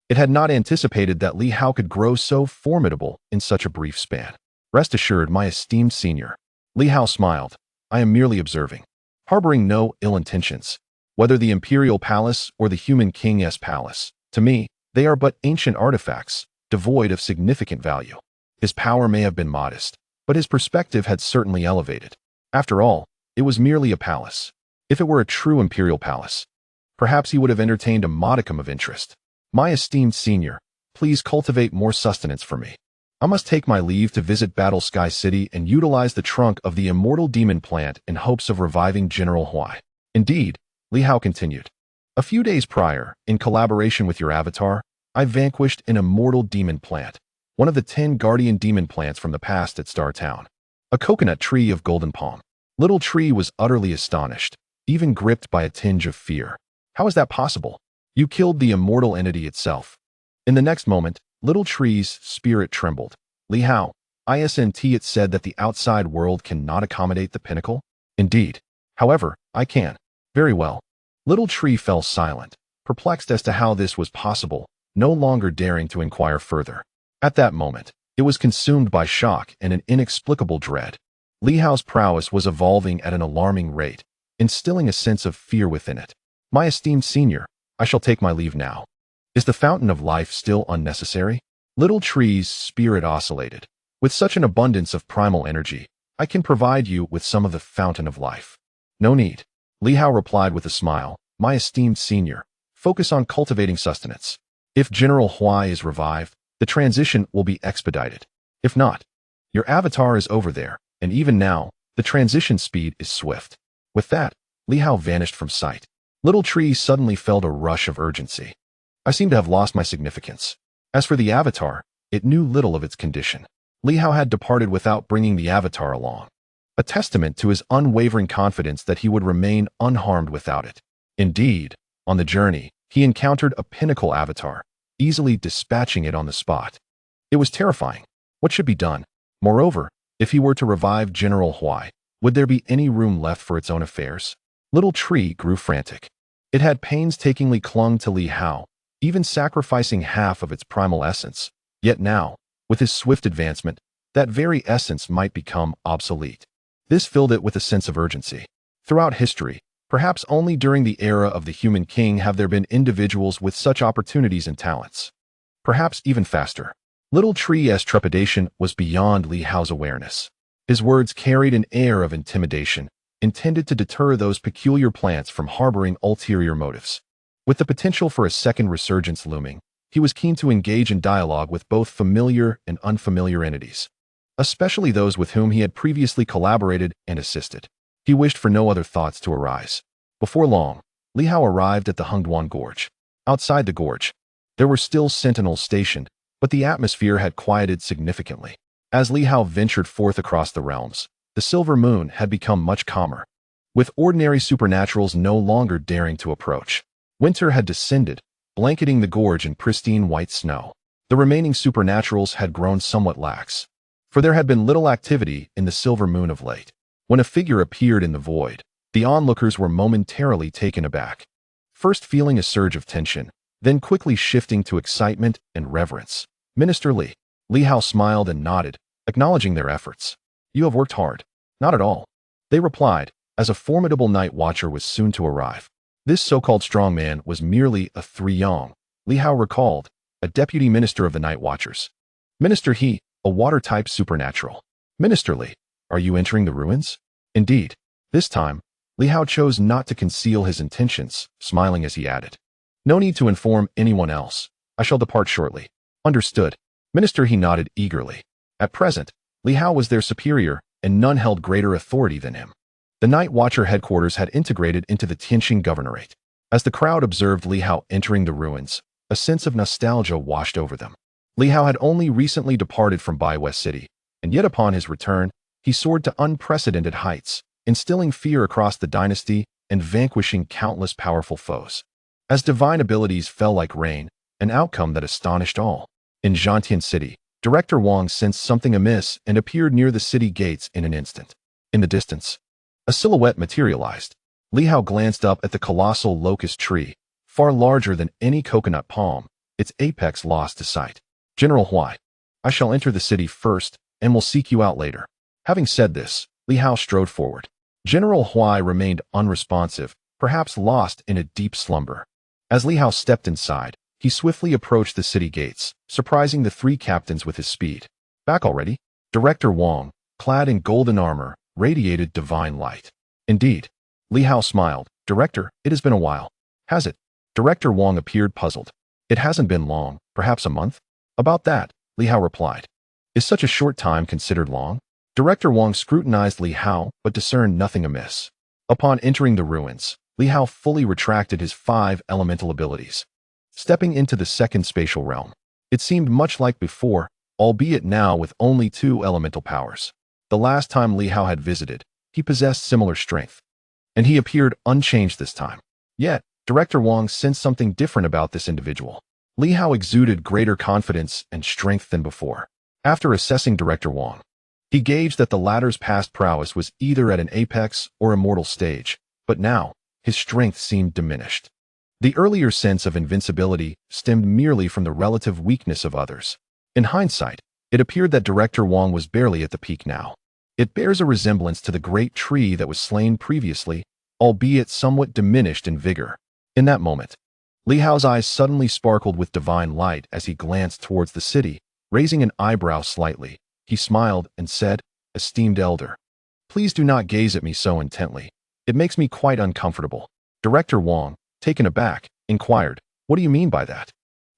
It had not anticipated that Li Hao could grow so formidable in such a brief span. "Rest assured, my esteemed senior." Li Hao smiled. "I am merely observing, harboring no ill intentions. Whether the imperial palace or the human king's palace, to me, They are but ancient artifacts, devoid of significant value. His power may have been modest, but his perspective had certainly elevated. After all, it was merely a palace. If it were a true imperial palace, perhaps he would have entertained a modicum of interest. My esteemed senior, please cultivate more sustenance for me. I must take my leave to visit Battle Sky City and utilize the trunk of the immortal demon plant in hopes of reviving General Huai. Indeed, Li Hao continued. A few days prior, in collaboration with your avatar, I vanquished an immortal demon plant, one of the 10 guardian demon plants from the past at Star Town. A coconut tree of golden palm. Little Tree was utterly astonished, even gripped by a tinge of fear. How is that possible? You killed the immortal entity itself. In the next moment, Little Tree's spirit trembled. Li Hao, it said that the outside world cannot accommodate the pinnacle? Indeed. However, I can. Very well. Little Tree fell silent, perplexed as to how this was possible, no longer daring to inquire further. At that moment, it was consumed by shock and an inexplicable dread. Li Hao's prowess was evolving at an alarming rate, instilling a sense of fear within it. My esteemed senior, I shall take my leave now. Is the fountain of life still unnecessary? Little Tree's spirit oscillated. With such an abundance of primal energy, I can provide you with some of the fountain of life. No need. Li Hao replied with a smile. My esteemed senior, focus on cultivating sustenance. If General Huai is revived, the transition will be expedited. If not, your avatar is over there, and even now, the transition speed is swift. With that, Li Hao vanished from sight. Little Tree suddenly felt a rush of urgency. I seem to have lost my significance. As for the avatar, it knew little of its condition. Li Hao had departed without bringing the avatar along, a testament to his unwavering confidence that he would remain unharmed without it. Indeed, on the journey, he encountered a pinnacle avatar, easily dispatching it on the spot. It was terrifying. What should be done? Moreover, if he were to revive General Huai, would there be any room left for its own affairs? Little Tree grew frantic. It had painstakingly clung to Li Hao, even sacrificing half of its primal essence. Yet now, with his swift advancement, that very essence might become obsolete. This filled it with a sense of urgency. Throughout history, perhaps only during the era of the human king have there been individuals with such opportunities and talents. Perhaps even faster. Little Tree's trepidation was beyond Li Hao's awareness. His words carried an air of intimidation, intended to deter those peculiar plants from harboring ulterior motives. With the potential for a second resurgence looming, he was keen to engage in dialogue with both familiar and unfamiliar entities, especially those with whom he had previously collaborated and assisted. He wished for no other thoughts to arise. Before long, Li Hao arrived at the Hengduan Gorge. Outside the gorge, there were still sentinels stationed, but the atmosphere had quieted significantly. As Li Hao ventured forth across the realms, the silver moon had become much calmer, with ordinary supernaturals no longer daring to approach. Winter had descended, blanketing the gorge in pristine white snow. The remaining supernaturals had grown somewhat lax, for there had been little activity in the silver moon of late. When a figure appeared in the void, the onlookers were momentarily taken aback, first feeling a surge of tension, then quickly shifting to excitement and reverence. Minister Li. Li Hao smiled and nodded, acknowledging their efforts. You have worked hard. Not at all, they replied, as a formidable night watcher was soon to arrive. This so-called strongman was merely a Yong, Li Hao recalled, a deputy minister of the Night Watchers. Minister He, a water-type supernatural. Minister Li, are you entering the ruins? Indeed. This time, Li Hao chose not to conceal his intentions, smiling as he added. No need to inform anyone else. I shall depart shortly. Understood. Minister He nodded eagerly. At present, Li Hao was their superior, and none held greater authority than him. The Night Watcher headquarters had integrated into the Tianxing governorate. As the crowd observed Li Hao entering the ruins, a sense of nostalgia washed over them. Li Hao had only recently departed from Bai West City, and yet upon his return, he soared to unprecedented heights, instilling fear across the dynasty and vanquishing countless powerful foes. As divine abilities fell like rain, an outcome that astonished all. In Jiusi City, Director Wang sensed something amiss and appeared near the city gates in an instant. In the distance, a silhouette materialized. Li Hao glanced up at the colossal locust tree, far larger than any coconut palm, its apex lost to sight. General Huai, I shall enter the city first and will seek you out later. Having said this, Li Hao strode forward. General Huai remained unresponsive, perhaps lost in a deep slumber. As Li Hao stepped inside, he swiftly approached the city gates, surprising the three captains with his speed. Back already? Director Wang, clad in golden armor, radiated divine light. Indeed. Li Hao smiled. Director, it has been a while. Has it? Director Wang appeared puzzled. It hasn't been long, perhaps a month? About that, Li Hao replied. Is such a short time considered long? Director Wang scrutinized Li Hao, but discerned nothing amiss. Upon entering the ruins, Li Hao fully retracted his 5 elemental abilities. Stepping into the second spatial realm, it seemed much like before, albeit now with only 2 elemental powers. The last time Li Hao had visited, he possessed similar strength, and he appeared unchanged this time. Yet, Director Wang sensed something different about this individual. Li Hao exuded greater confidence and strength than before. After assessing Director Wang, he gauged that the latter's past prowess was either at an apex or immortal stage, but now, his strength seemed diminished. The earlier sense of invincibility stemmed merely from the relative weakness of others. In hindsight, it appeared that Director Wang was barely at the peak now. It bears a resemblance to the great tree that was slain previously, albeit somewhat diminished in vigor. In that moment, Li Hao's eyes suddenly sparkled with divine light as he glanced towards the city, raising an eyebrow slightly. He smiled and said, "Esteemed elder, please do not gaze at me so intently. It makes me quite uncomfortable." Director Wang, taken aback, inquired, "What do you mean by that?"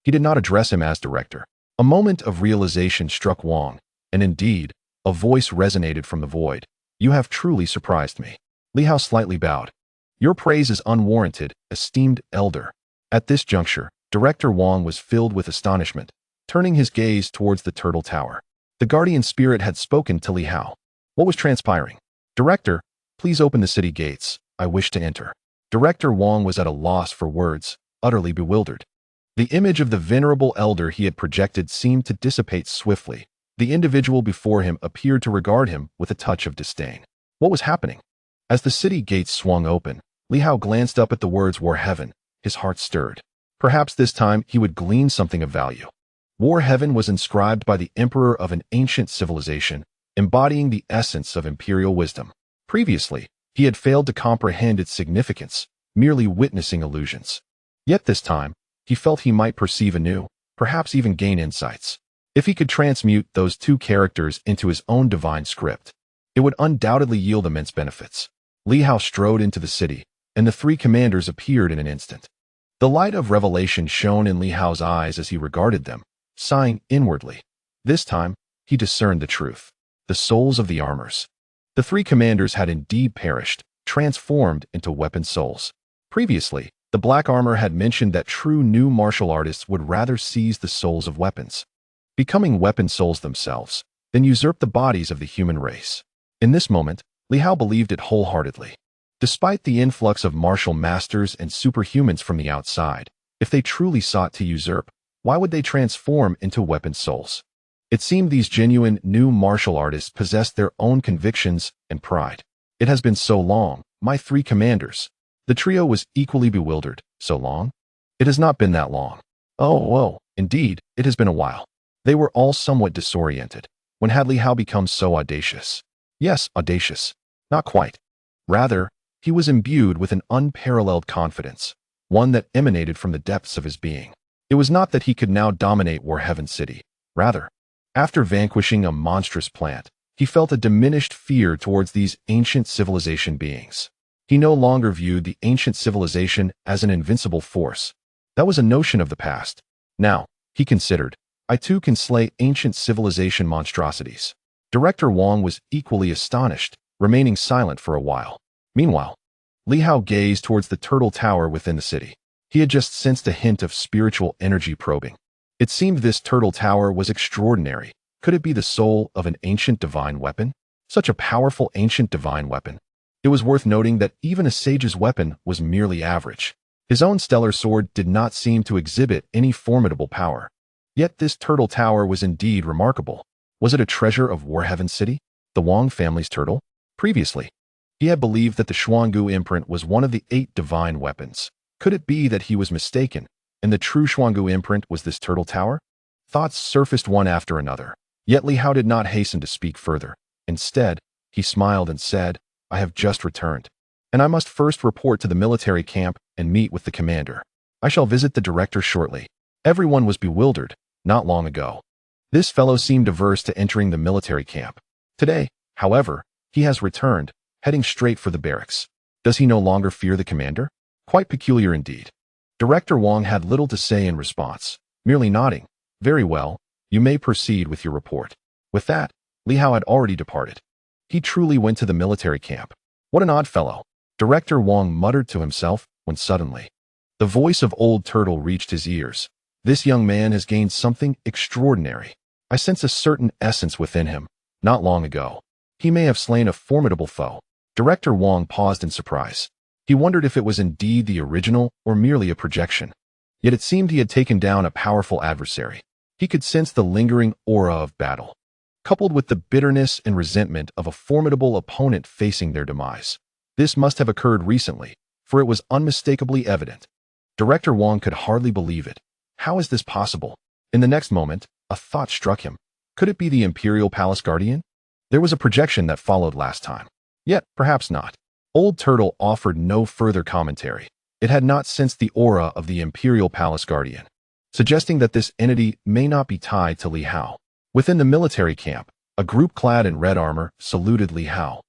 He did not address him as director. A moment of realization struck Wang, and indeed, a voice resonated from the void. "You have truly surprised me." Li Hao slightly bowed. "Your praise is unwarranted, esteemed elder." At this juncture, Director Wang was filled with astonishment, turning his gaze towards the Turtle Tower. The guardian spirit had spoken to Li Hao. What was transpiring? "Director, please open the city gates. I wish to enter." Director Wang was at a loss for words, utterly bewildered. The image of the venerable elder he had projected seemed to dissipate swiftly. The individual before him appeared to regard him with a touch of disdain. What was happening? As the city gates swung open, Li Hao glanced up at the words "War Heaven." His heart stirred. Perhaps this time he would glean something of value. War Heaven was inscribed by the emperor of an ancient civilization, embodying the essence of imperial wisdom. Previously, he had failed to comprehend its significance, merely witnessing illusions. Yet this time, he felt he might perceive anew, perhaps even gain insights. If he could transmute those 2 characters into his own divine script, it would undoubtedly yield immense benefits. Li Hao strode into the city, and the 3 commanders appeared in an instant. The light of revelation shone in Li Hao's eyes as he regarded them, sighing inwardly. This time, he discerned the truth. The souls of the armors. The 3 commanders had indeed perished, transformed into weapon souls. Previously, the black armor had mentioned that true new martial artists would rather seize the souls of weapons, becoming weapon souls themselves, than usurp the bodies of the human race. In this moment, Li Hao believed it wholeheartedly. Despite the influx of martial masters and superhumans from the outside, if they truly sought to usurp, why would they transform into weapon souls? It seemed these genuine new martial artists possessed their own convictions and pride. "It has been so long, my 3 commanders." The trio was equally bewildered. "So long?" "It has not been that long." Oh, indeed, it has been a while." They were all somewhat disoriented. When had Li Hao become so audacious? Yes, audacious. Not quite. Rather, he was imbued with an unparalleled confidence, one that emanated from the depths of his being. It was not that he could now dominate War Heaven City. Rather, after vanquishing a monstrous plant, he felt a diminished fear towards these ancient civilization beings. He no longer viewed the ancient civilization as an invincible force. That was a notion of the past. Now, he considered, I too can slay ancient civilization monstrosities. Director Wang was equally astonished, remaining silent for a while. Meanwhile, Li Hao gazed towards the Turtle Tower within the city. He had just sensed a hint of spiritual energy probing. It seemed this Turtle Tower was extraordinary. Could it be the soul of an ancient divine weapon? Such a powerful ancient divine weapon. It was worth noting that even a sage's weapon was merely average. His own stellar sword did not seem to exhibit any formidable power. Yet this Turtle Tower was indeed remarkable. Was it a treasure of War Heaven City? The Wang family's turtle? Previously, he had believed that the Xuangu imprint was one of the 8 divine weapons. Could it be that he was mistaken, and the true Xuangu imprint was this Turtle Tower? Thoughts surfaced one after another. Yet Li Hao did not hasten to speak further. Instead, he smiled and said, "I have just returned, and I must first report to the military camp and meet with the commander. I shall visit the director shortly." Everyone was bewildered, not long ago. This fellow seemed averse to entering the military camp. Today, however, he has returned, heading straight for the barracks. Does he no longer fear the commander? Quite peculiar indeed. Director Wang had little to say in response, merely nodding. Very well, you may proceed with your report. With that, Li Hao had already departed. He truly went to the military camp. What an odd fellow. Director Wang muttered to himself when suddenly the voice of Old Turtle reached his ears. This young man has gained something extraordinary. I sense a certain essence within him. Not long ago, he may have slain a formidable foe. Director Wang paused in surprise. He wondered if it was indeed the original or merely a projection. Yet it seemed he had taken down a powerful adversary. He could sense the lingering aura of battle, coupled with the bitterness and resentment of a formidable opponent facing their demise. This must have occurred recently, for it was unmistakably evident. Director Wang could hardly believe it. How is this possible? In the next moment, a thought struck him. Could it be the Imperial Palace Guardian? There was a projection that followed last time. Yet, perhaps not. Old Turtle offered no further commentary. It had not sensed the aura of the Imperial Palace Guardian, suggesting that this entity may not be tied to Li Hao. Within the military camp, a group clad in red armor saluted Li Hao,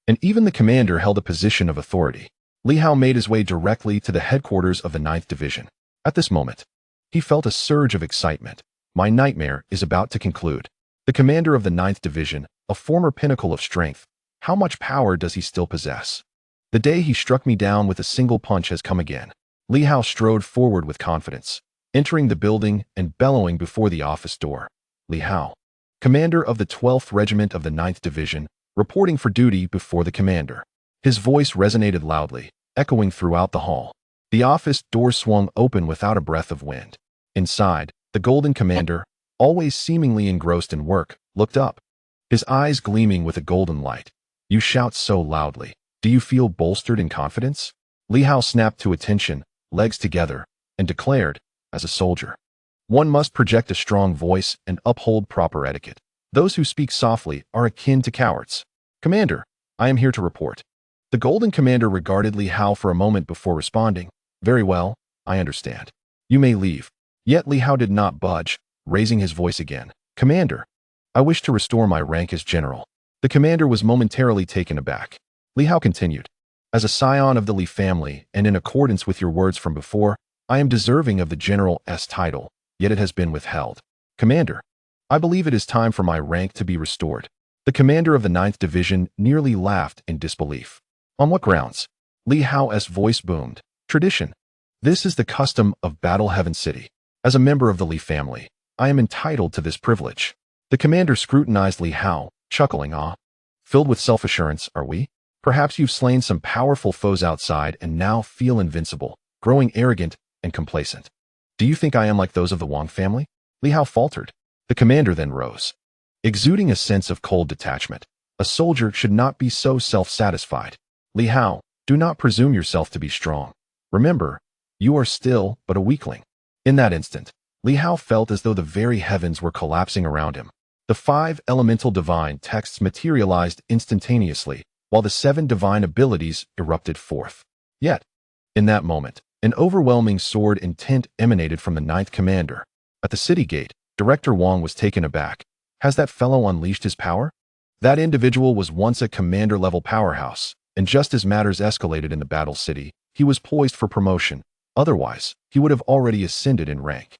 and even the commander held a position of authority. Li Hao made his way directly to the headquarters of the 9th Division. At this moment, he felt a surge of excitement. My nightmare is about to conclude. The commander of the 9th Division, a former pinnacle of strength, how much power does he still possess? The day he struck me down with a single punch has come again. Li Hao strode forward with confidence, entering the building and bellowing before the office door. Li Hao, commander of the 12th Regiment of the 9th Division, reporting for duty before the commander. His voice resonated loudly, echoing throughout the hall. The office door swung open without a breath of wind. Inside, the golden commander, always seemingly engrossed in work, looked up, his eyes gleaming with a golden light. You shout so loudly. Do you feel bolstered in confidence? Li Hao snapped to attention, legs together, and declared, as a soldier, one must project a strong voice and uphold proper etiquette. Those who speak softly are akin to cowards. Commander, I am here to report. The golden commander regarded Li Hao for a moment before responding. Very well, I understand. You may leave. Yet Li Hao did not budge, raising his voice again. Commander, I wish to restore my rank as general. The commander was momentarily taken aback. Li Hao continued. As a scion of the Li family, and in accordance with your words from before, I am deserving of the general's title, yet it has been withheld. Commander, I believe it is time for my rank to be restored. The commander of the 9th Division nearly laughed in disbelief. On what grounds? Li Hao's voice boomed. Tradition. This is the custom of Battle Heaven City. As a member of the Li family, I am entitled to this privilege. The commander scrutinized Li Hao, chuckling. Filled with self-assurance, are we? Perhaps you've slain some powerful foes outside and now feel invincible, growing arrogant and complacent. Do you think I am like those of the Wang family? Li Hao faltered. The commander then rose, exuding a sense of cold detachment. A soldier should not be so self-satisfied. Li Hao, do not presume yourself to be strong. Remember, you are still but a weakling. In that instant, Li Hao felt as though the very heavens were collapsing around him. The 5 elemental divine texts materialized instantaneously, while the 7 divine abilities erupted forth. Yet, in that moment, an overwhelming sword intent emanated from the 9th commander. At the city gate, Director Wang was taken aback. Has that fellow unleashed his power? That individual was once a commander-level powerhouse, and just as matters escalated in the battle city, he was poised for promotion. Otherwise, he would have already ascended in rank.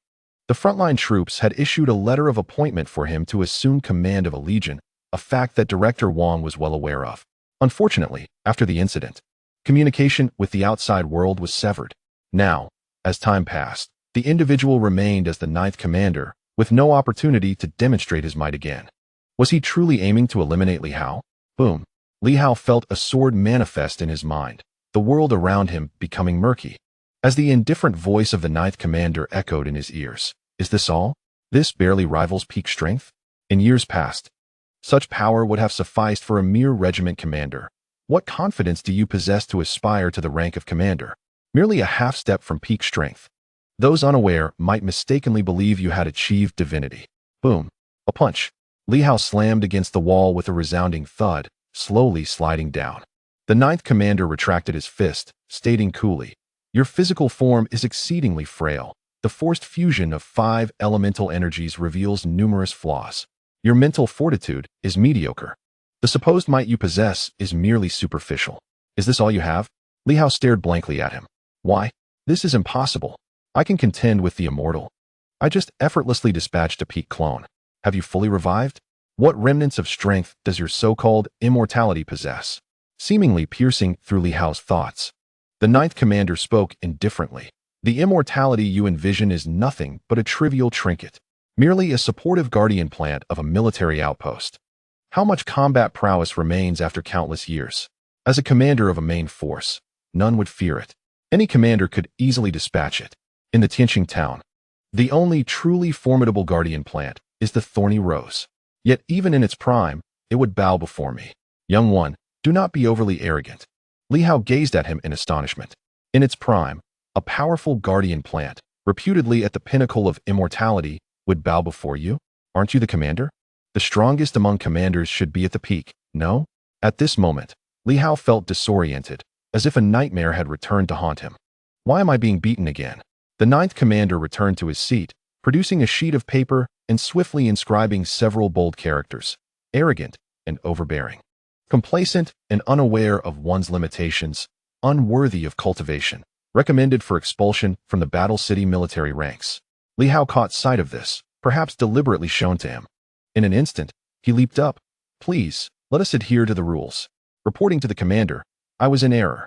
The frontline troops had issued a letter of appointment for him to assume command of a legion, a fact that Director Wang was well aware of. Unfortunately, after the incident, communication with the outside world was severed. Now, as time passed, the individual remained as the 9th commander, with no opportunity to demonstrate his might again. Was he truly aiming to eliminate Li Hao? Boom. Li Hao felt a sword manifest in his mind, the world around him becoming murky. As the indifferent voice of the 9th commander echoed in his ears, is this all? This barely rivals peak strength? In years past, such power would have sufficed for a mere regiment commander. What confidence do you possess to aspire to the rank of commander? Merely a half step from peak strength. Those unaware might mistakenly believe you had achieved divinity. Boom. A punch. Li Hao slammed against the wall with a resounding thud, slowly sliding down. The 9th commander retracted his fist, stating coolly, your physical form is exceedingly frail. The forced fusion of 5 elemental energies reveals numerous flaws. Your mental fortitude is mediocre. The supposed might you possess is merely superficial. Is this all you have? Li Hao stared blankly at him. Why? This is impossible. I can contend with the immortal. I just effortlessly dispatched a peak clone. Have you fully revived? What remnants of strength does your so-called immortality possess? Seemingly piercing through Li Hao's thoughts, the ninth commander spoke indifferently. The immortality you envision is nothing but a trivial trinket, merely a supportive guardian plant of a military outpost. How much combat prowess remains after countless years? As a commander of a main force, none would fear it. Any commander could easily dispatch it. In the Tianxing town, the only truly formidable guardian plant is the thorny rose. Yet even in its prime, it would bow before me. Young one, do not be overly arrogant. Li Hao gazed at him in astonishment. In its prime, a powerful guardian plant, reputedly at the pinnacle of immortality, would bow before you? Aren't you the commander? The strongest among commanders should be at the peak, no? At this moment, Li Hao felt disoriented, as if a nightmare had returned to haunt him. Why am I being beaten again? The ninth commander returned to his seat, producing a sheet of paper and swiftly inscribing several bold characters: arrogant and overbearing, complacent and unaware of one's limitations, unworthy of cultivation, recommended for expulsion from the Battle City military ranks. Li Hao caught sight of this, perhaps deliberately shown to him. In an instant, he leaped up. Please, let us adhere to the rules. Reporting to the commander, I was in error.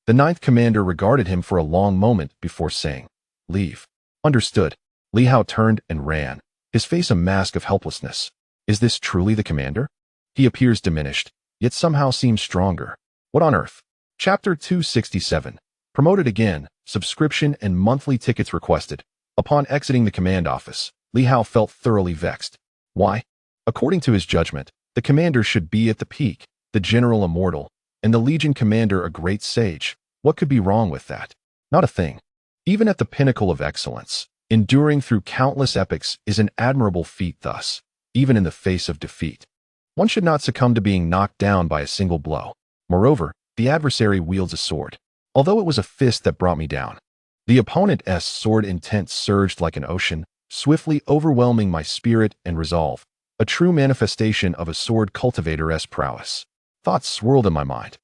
The ninth commander regarded him for a long moment before saying, leave. Understood. Li Hao turned and ran, his face a mask of helplessness. Is this truly the commander? He appears diminished, yet somehow seems stronger. What on earth? Chapter 267. Promoted again, subscription and monthly tickets requested. Upon exiting the command office, Li Hao felt thoroughly vexed. Why? According to his judgment, the commander should be at the peak, the general immortal, and the legion commander a great sage. What could be wrong with that? Not a thing. Even at the pinnacle of excellence, enduring through countless epochs is an admirable feat thus, even in the face of defeat. One should not succumb to being knocked down by a single blow. Moreover, the adversary wields a sword. Although it was a fist that brought me down, the opponent's sword intent surged like an ocean, swiftly overwhelming my spirit and resolve, a true manifestation of a sword cultivator's prowess. Thoughts swirled in my mind.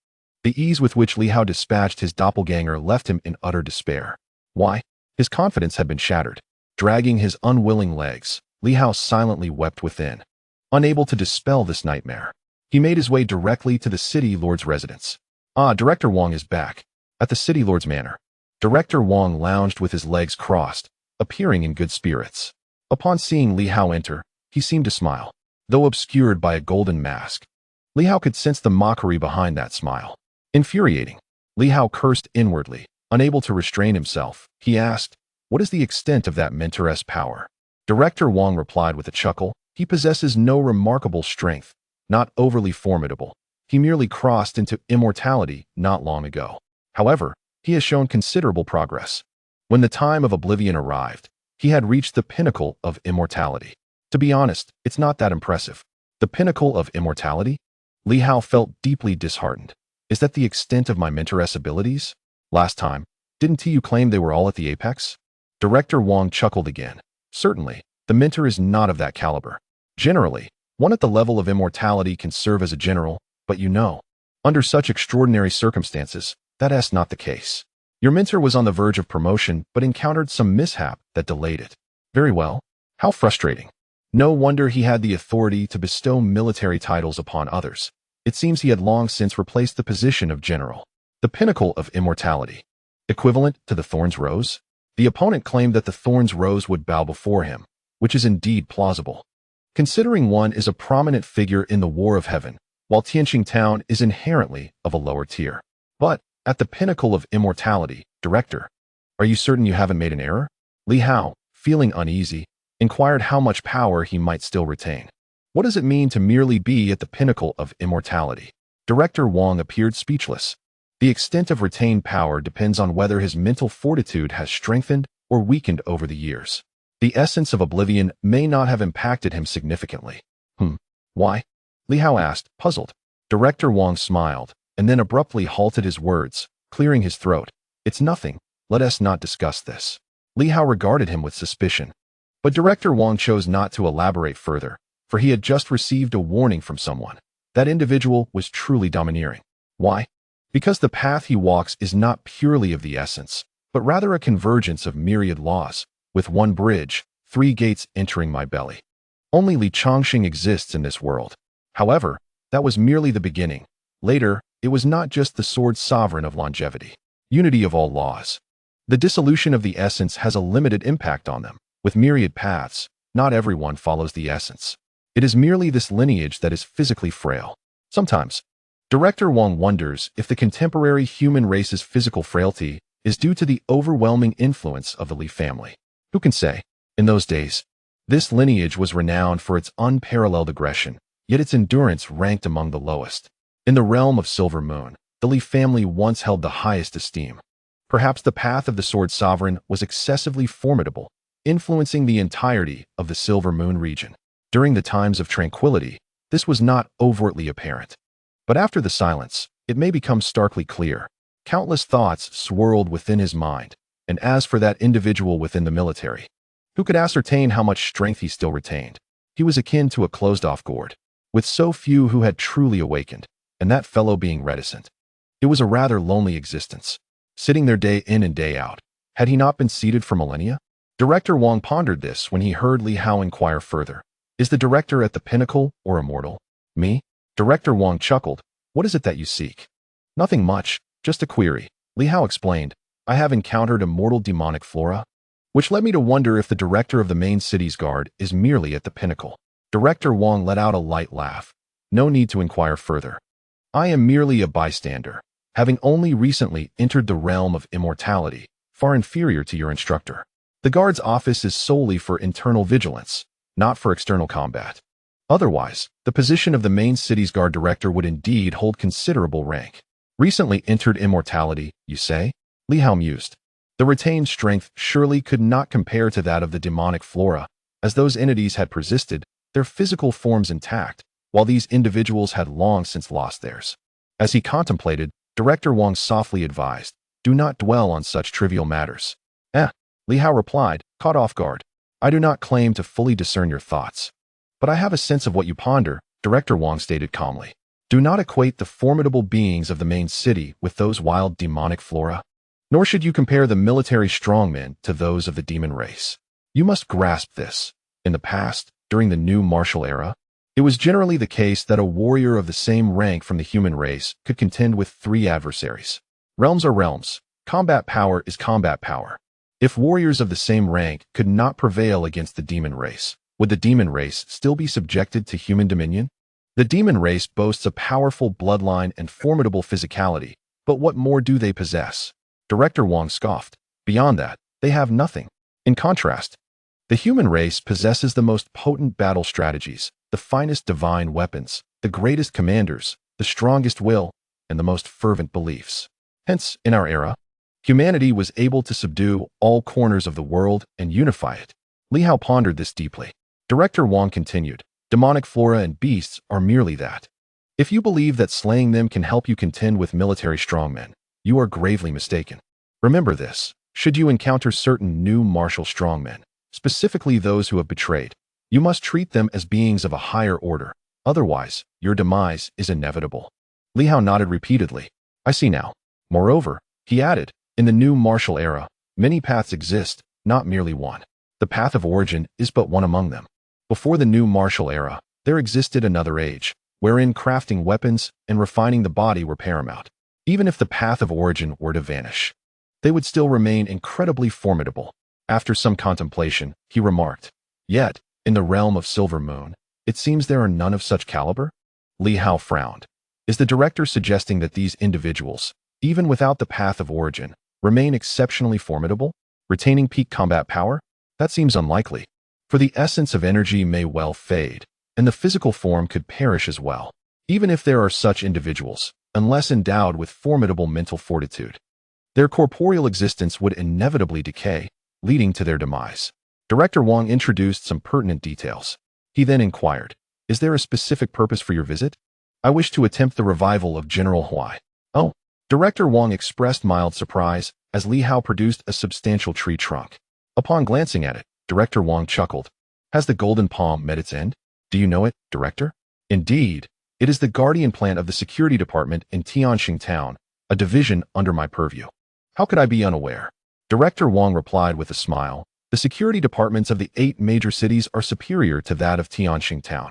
The ease with which Li Hao dispatched his doppelganger left him in utter despair. Why? His confidence had been shattered. Dragging his unwilling legs, Li Hao silently wept within. Unable to dispel this nightmare, he made his way directly to the city lord's residence. Ah, Director Wang is back. At the city lord's manor, Director Wang lounged with his legs crossed, appearing in good spirits. Upon seeing Li Hao enter, he seemed to smile, though obscured by a golden mask. Li Hao could sense the mockery behind that smile. Infuriating. Li Hao cursed inwardly. Unable to restrain himself, he asked, what is the extent of that mentor's power? Director Wang replied with a chuckle, he possesses no remarkable strength, not overly formidable. He merely crossed into immortality not long ago. However, he has shown considerable progress. When the time of oblivion arrived, he had reached the pinnacle of immortality. To be honest, it's not that impressive. The pinnacle of immortality? Li Hao felt deeply disheartened. Is that the extent of my mentor's abilities? Last time, didn't you claim they were all at the apex? Director Wang chuckled again. Certainly, the mentor is not of that caliber. Generally, one at the level of immortality can serve as a general, but you know, under such extraordinary circumstances, that's not the case. Your mentor was on the verge of promotion, but encountered some mishap that delayed it. Very well. How frustrating. No wonder he had the authority to bestow military titles upon others. It seems he had long since replaced the position of general. The pinnacle of immortality. Equivalent to the thorn's rose? The opponent claimed that the thorn's rose would bow before him, which is indeed plausible. Considering one is a prominent figure in the War of Heaven, while Tianxing Town is inherently of a lower tier. But, at the pinnacle of immortality, Director, are you certain you haven't made an error? Li Hao, feeling uneasy, inquired how much power he might still retain. What does it mean to merely be at the pinnacle of immortality? Director Wang appeared speechless. The extent of retained power depends on whether his mental fortitude has strengthened or weakened over the years. The essence of oblivion may not have impacted him significantly. Why? Li Hao asked, puzzled. Director Wang smiled, and then abruptly halted his words, clearing his throat. It's nothing. Let us not discuss this. Li Hao regarded him with suspicion. But Director Wang chose not to elaborate further, for he had just received a warning from someone. That individual was truly domineering. Why? Because the path he walks is not purely of the essence, but rather a convergence of myriad laws, with one bridge, 3 gates entering my belly. Only Li Changxing exists in this world. However, that was merely the beginning. Later, it was not just the sword sovereign of longevity, unity of all laws. The dissolution of the essence has a limited impact on them. With myriad paths, not everyone follows the essence. It is merely this lineage that is physically frail. Sometimes, Director Wang wonders if the contemporary human race's physical frailty is due to the overwhelming influence of the Li family. Who can say? In those days, this lineage was renowned for its unparalleled aggression, yet its endurance ranked among the lowest. In the realm of Silver Moon, the Li family once held the highest esteem. Perhaps the path of the Sword Sovereign was excessively formidable, influencing the entirety of the Silver Moon region. During the times of tranquility, this was not overtly apparent. But after the silence, it may become starkly clear. Countless thoughts swirled within his mind, and as for that individual within the military, who could ascertain how much strength he still retained? He was akin to a closed-off gourd, with so few who had truly awakened, and that fellow being reticent. It was a rather lonely existence, sitting there day in and day out. Had he not been seated for millennia? Director Wang pondered this when he heard Li Hao inquire further. Is the director at the pinnacle or immortal? Me? Director Wang chuckled. What is it that you seek? Nothing much, just a query. Li Hao explained. I have encountered immortal demonic flora, which led me to wonder if the director of the main city's guard is merely at the pinnacle. Director Wang let out a light laugh. No need to inquire further. I am merely a bystander, having only recently entered the realm of immortality, far inferior to your instructor. The guard's office is solely for internal vigilance, not for external combat. Otherwise, the position of the main city's guard director would indeed hold considerable rank. Recently entered immortality, you say? Li Hao mused. The retained strength surely could not compare to that of the demonic flora, as those entities had persisted, their physical forms intact, while these individuals had long since lost theirs. As he contemplated, Director Wang softly advised, do not dwell on such trivial matters. Li Hao replied, caught off guard. I do not claim to fully discern your thoughts, but I have a sense of what you ponder, Director Wang stated calmly. Do not equate the formidable beings of the main city with those wild demonic flora, nor should you compare the military strongmen to those of the demon race. You must grasp this. In the past, during the new martial era, it was generally the case that a warrior of the same rank from the human race could contend with 3 adversaries. Realms are realms. Combat power is combat power. If warriors of the same rank could not prevail against the demon race, would the demon race still be subjected to human dominion? The demon race boasts a powerful bloodline and formidable physicality, but what more do they possess? Director Wang scoffed. Beyond that, they have nothing. In contrast, the human race possesses the most potent battle strategies, the finest divine weapons, the greatest commanders, the strongest will, and the most fervent beliefs. Hence, in our era, humanity was able to subdue all corners of the world and unify it. Li Hao pondered this deeply. Director Wang continued, demonic flora and beasts are merely that. If you believe that slaying them can help you contend with military strongmen, you are gravely mistaken. Remember this, should you encounter certain new martial strongmen, specifically those who have betrayed, you must treat them as beings of a higher order. Otherwise, your demise is inevitable. Li Hao nodded repeatedly. I see now. Moreover, he added, in the new martial era, many paths exist, not merely one. The path of origin is but one among them. Before the new martial era, there existed another age, wherein crafting weapons and refining the body were paramount. Even if the path of origin were to vanish, they would still remain incredibly formidable. After some contemplation, he remarked, yet, in the realm of Silver Moon, it seems there are none of such caliber? Li Hao frowned. Is the director suggesting that these individuals, even without the path of origin, remain exceptionally formidable, retaining peak combat power? That seems unlikely, for the essence of energy may well fade, and the physical form could perish as well, even if there are such individuals, unless endowed with formidable mental fortitude. Their corporeal existence would inevitably decay, leading to their demise. Director Wang introduced some pertinent details. He then inquired, is there a specific purpose for your visit? I wish to attempt the revival of General Huai. Oh. Director Wang expressed mild surprise as Li Hao produced a substantial tree trunk. Upon glancing at it, Director Wang chuckled. Has the golden palm met its end? Do you know it, Director? Indeed, it is the guardian plant of the security department in Tianxing Town, a division under my purview. How could I be unaware? Director Wang replied with a smile. The security departments of the 8 major cities are superior to that of Tianxing Town.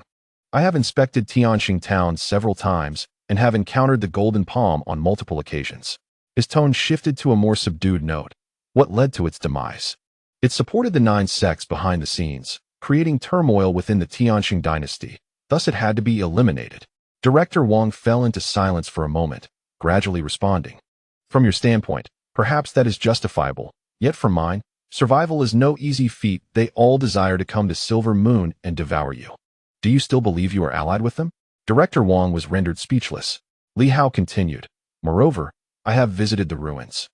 I have inspected Tianxing Town several times and have encountered the golden palm on multiple occasions. His tone shifted to a more subdued note. What led to its demise? It supported the 9 sects behind the scenes, creating turmoil within the Tianxing dynasty. Thus it had to be eliminated. Director Wang fell into silence for a moment, gradually responding. From your standpoint, perhaps that is justifiable, yet from mine, survival is no easy feat. They all desire to come to Silver Moon and devour you. Do you still believe you are allied with them? Director Wang was rendered speechless. Li Hao continued. Moreover, I have visited the ruins.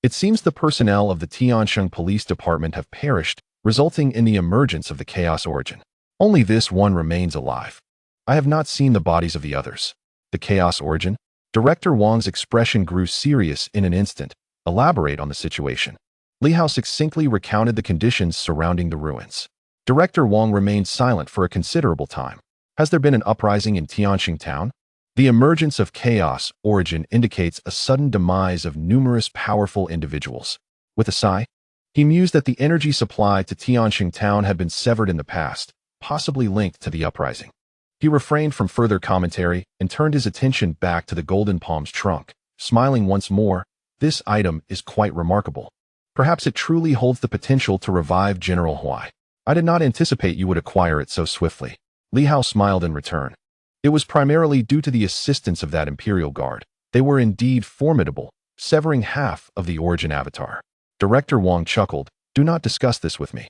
It seems the personnel of the Tianxing Police Department have perished, resulting in the emergence of the Chaos Origin. Only this one remains alive. I have not seen the bodies of the others. The Chaos Origin? Director Wang's expression grew serious in an instant. Elaborate on the situation. Li Hao succinctly recounted the conditions surrounding the ruins. Director Wang remained silent for a considerable time. Has there been an uprising in Tianxing Town? The emergence of Chaos Origin indicates a sudden demise of numerous powerful individuals. With a sigh, he mused that the energy supply to Tianxing Town had been severed in the past, possibly linked to the uprising. He refrained from further commentary and turned his attention back to the golden palm's trunk, smiling once more. This item is quite remarkable. Perhaps it truly holds the potential to revive General Huai. I did not anticipate you would acquire it so swiftly. Li Hao smiled in return. It was primarily due to the assistance of that Imperial Guard. They were indeed formidable, severing half of the Origin Avatar. Director Wang chuckled. Do not discuss this with me.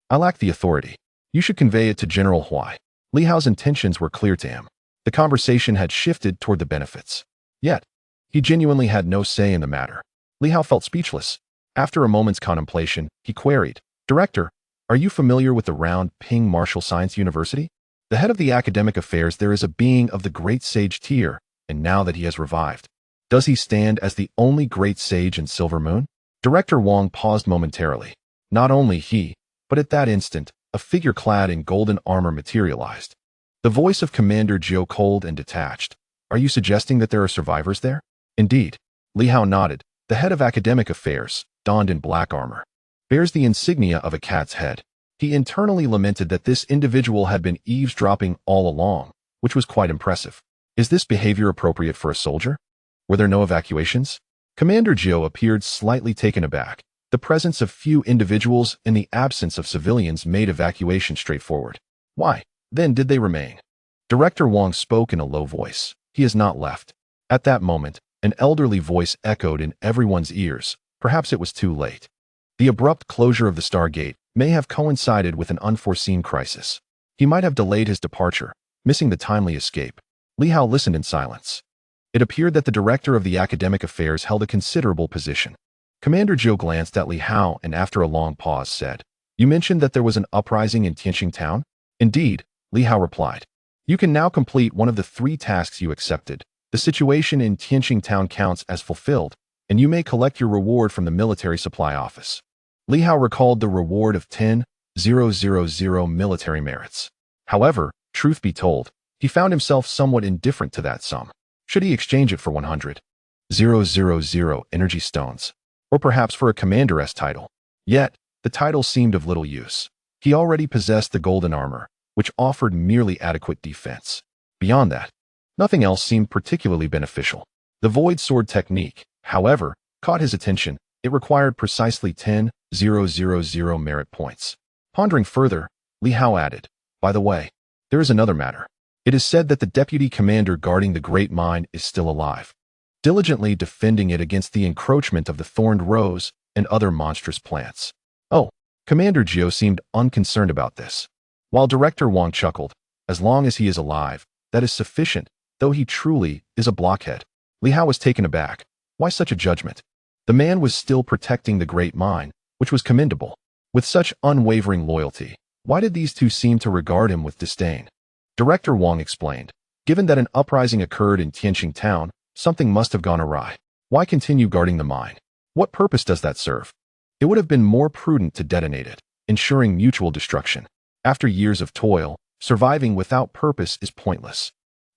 I lack the authority. You should convey it to General Huai. Li Hao's intentions were clear to him. The conversation had shifted toward the benefits. Yet, he genuinely had no say in the matter. Li Hao felt speechless. After a moment's contemplation, he queried, Director, are you familiar with the Round Ping Martial Science University? The head of the academic affairs there is a being of the great sage tier, and now that he has revived, does he stand as the only great sage in Silver Moon? Director Wang paused momentarily. Not only he, but at that instant, a figure clad in golden armor materialized. The voice of Commander Jiu cold and detached. Are you suggesting that there are survivors there? Indeed. Li Hao nodded. The head of academic affairs, donned in black armor, bears the insignia of a cat's head. He internally lamented that this individual had been eavesdropping all along, which was quite impressive. Is this behavior appropriate for a soldier? Were there no evacuations? Commander Jiu appeared slightly taken aback. The presence of few individuals and the absence of civilians made evacuation straightforward. Why, then, did they remain? Director Wang spoke in a low voice. He has not left. At that moment, an elderly voice echoed in everyone's ears. Perhaps it was too late. The abrupt closure of the Stargate may have coincided with an unforeseen crisis. He might have delayed his departure, missing the timely escape. Li Hao listened in silence. It appeared that the director of the academic affairs held a considerable position. Commander Jiu glanced at Li Hao and after a long pause said, You mentioned that there was an uprising in Tianxing Town? Indeed, Li Hao replied. You can now complete one of the 3 tasks you accepted. The situation in Tianxing Town counts as fulfilled, and you may collect your reward from the military supply office. Li Hao recalled the reward of 10,000 military merits. However, truth be told, he found himself somewhat indifferent to that sum. Should he exchange it for 100,000 energy stones? Or perhaps for a commander's title? Yet, the title seemed of little use. He already possessed the golden armor, which offered merely adequate defense. Beyond that, nothing else seemed particularly beneficial. The void sword technique, however, caught his attention. It required precisely 10,000 merit points. Pondering further, Li Hao added, By the way, there is another matter. It is said that the deputy commander guarding the great mine is still alive, diligently defending it against the encroachment of the thorned rose and other monstrous plants. Oh, Commander Jiu seemed unconcerned about this. While Director Wang chuckled, As long as he is alive, that is sufficient, though he truly is a blockhead. Li Hao was taken aback. Why such a judgment? The man was still protecting the great mine, which was commendable. With such unwavering loyalty, why did these two seem to regard him with disdain? Director Wang explained. Given that an uprising occurred in Tianxing Town, something must have gone awry. Why continue guarding the mine? What purpose does that serve? it would have been more prudent to detonate it, ensuring mutual destruction. After years of toil, surviving without purpose is pointless.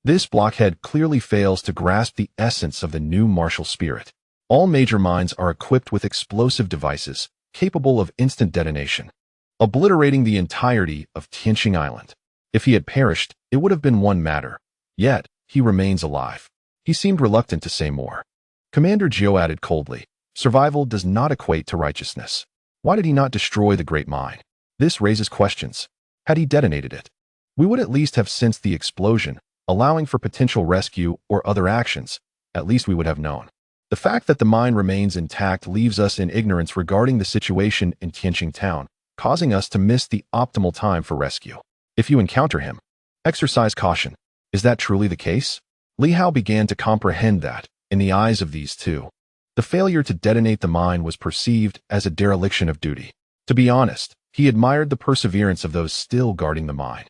This blockhead clearly fails to grasp the essence of the new martial spirit. All major mines are equipped with explosive devices capable of instant detonation, obliterating the entirety of Tianxing Island. If he had perished, it would have been one matter. Yet, he remains alive. He seemed reluctant to say more. Commander Jiu added coldly, "Survival does not equate to righteousness. Why did he not destroy the great mine? This raises questions. Had he detonated it, we would at least have sensed the explosion, allowing for potential rescue or other actions. At least we would have known. The fact that the mine remains intact leaves us in ignorance regarding the situation in Tianxing town, causing us to miss the optimal time for rescue. If you encounter him, exercise caution." Is that truly the case? Li Hao began to comprehend that, in the eyes of these two, the failure to detonate the mine was perceived as a dereliction of duty. To be honest, he admired the perseverance of those still guarding the mine.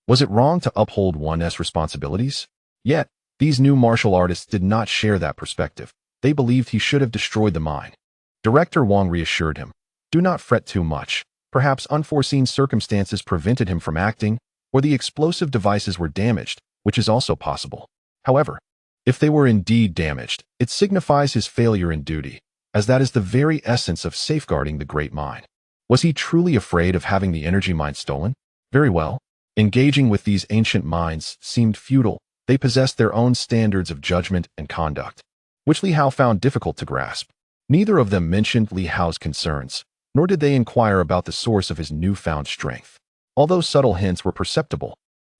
Was it wrong to uphold one's responsibilities? Yet, these new martial artists did not share that perspective. They believed he should have destroyed the mine. Director Wang reassured him, "Do not fret too much. Perhaps unforeseen circumstances prevented him from acting, or the explosive devices were damaged, which is also possible. However, if they were indeed damaged, it signifies his failure in duty, as that is the very essence of safeguarding the great mine." Was he truly afraid of having the energy mine stolen? Very well. Engaging with these ancient mines seemed futile. They possessed their own standards of judgment and conduct, which Li Hao found difficult to grasp. Neither of them mentioned Li Hao's concerns, nor did they inquire about the source of his newfound strength. Although subtle hints were perceptible,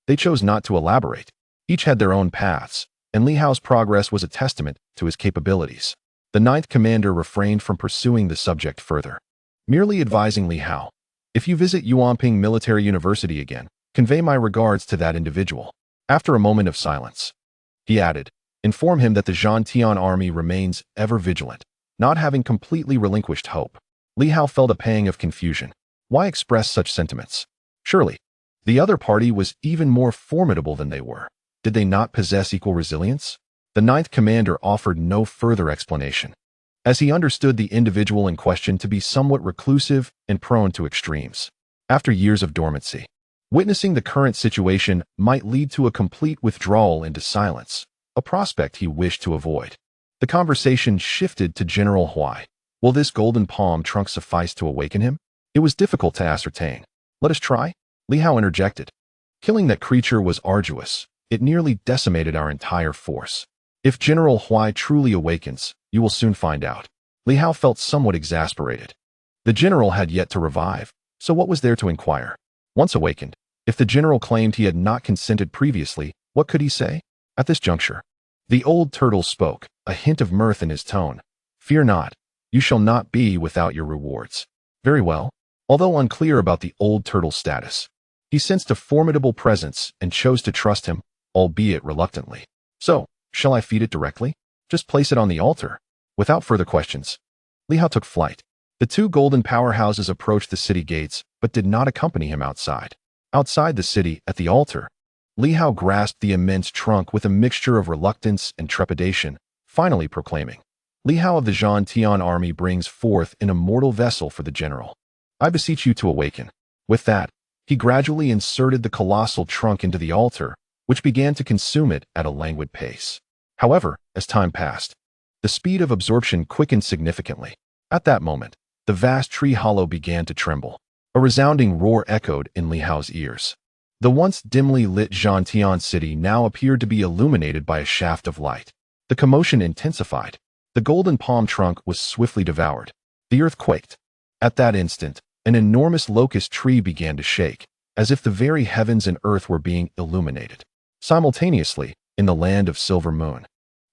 they chose not to elaborate. Each had their own paths, and Li Hao's progress was a testament to his capabilities. The ninth commander refrained from pursuing the subject further, merely advising Li Hao, "If you visit Yuanping Military University again, convey my regards to that individual." After a moment of silence, he added, "Inform him that the Zhantian army remains ever vigilant, not having completely relinquished hope." Li Hao felt a pang of confusion. Why express such sentiments? Surely, the other party was even more formidable than they were. Did they not possess equal resilience? The ninth commander offered no further explanation, as he understood the individual in question to be somewhat reclusive and prone to extremes. After years of dormancy, witnessing the current situation might lead to a complete withdrawal into silence, a prospect he wished to avoid. The conversation shifted to General Huai. Will this golden palm trunk suffice to awaken him? It was difficult to ascertain. "Let us try," Li Hao interjected. "Killing that creature was arduous. It nearly decimated our entire force. If General Huai truly awakens, you will soon find out." Li Hao felt somewhat exasperated. The general had yet to revive, so what was there to inquire? Once awakened, if the general claimed he had not consented previously, what could he say? At this juncture, the old turtle spoke, a hint of mirth in his tone. "Fear not. You shall not be without your rewards." Very well. Although unclear about the old turtle's status, he sensed a formidable presence and chose to trust him, albeit reluctantly. "So, shall I feed it directly? Just place it on the altar." Without further questions, Li Hao took flight. The two golden powerhouses approached the city gates, but did not accompany him outside. Outside the city, at the altar, Li Hao grasped the immense trunk with a mixture of reluctance and trepidation, finally proclaiming, "Li Hao of the Zhantian army brings forth an immortal vessel for the general. I beseech you to awaken." With that, he gradually inserted the colossal trunk into the altar, which began to consume it at a languid pace. However, as time passed, the speed of absorption quickened significantly. At that moment, the vast tree hollow began to tremble. A resounding roar echoed in Li Hao's ears. The once dimly lit Zhantian city now appeared to be illuminated by a shaft of light. The commotion intensified. The golden palm trunk was swiftly devoured. The earth quaked. At that instant, an enormous locust tree began to shake, as if the very heavens and earth were being illuminated. Simultaneously, in the land of Silver Moon,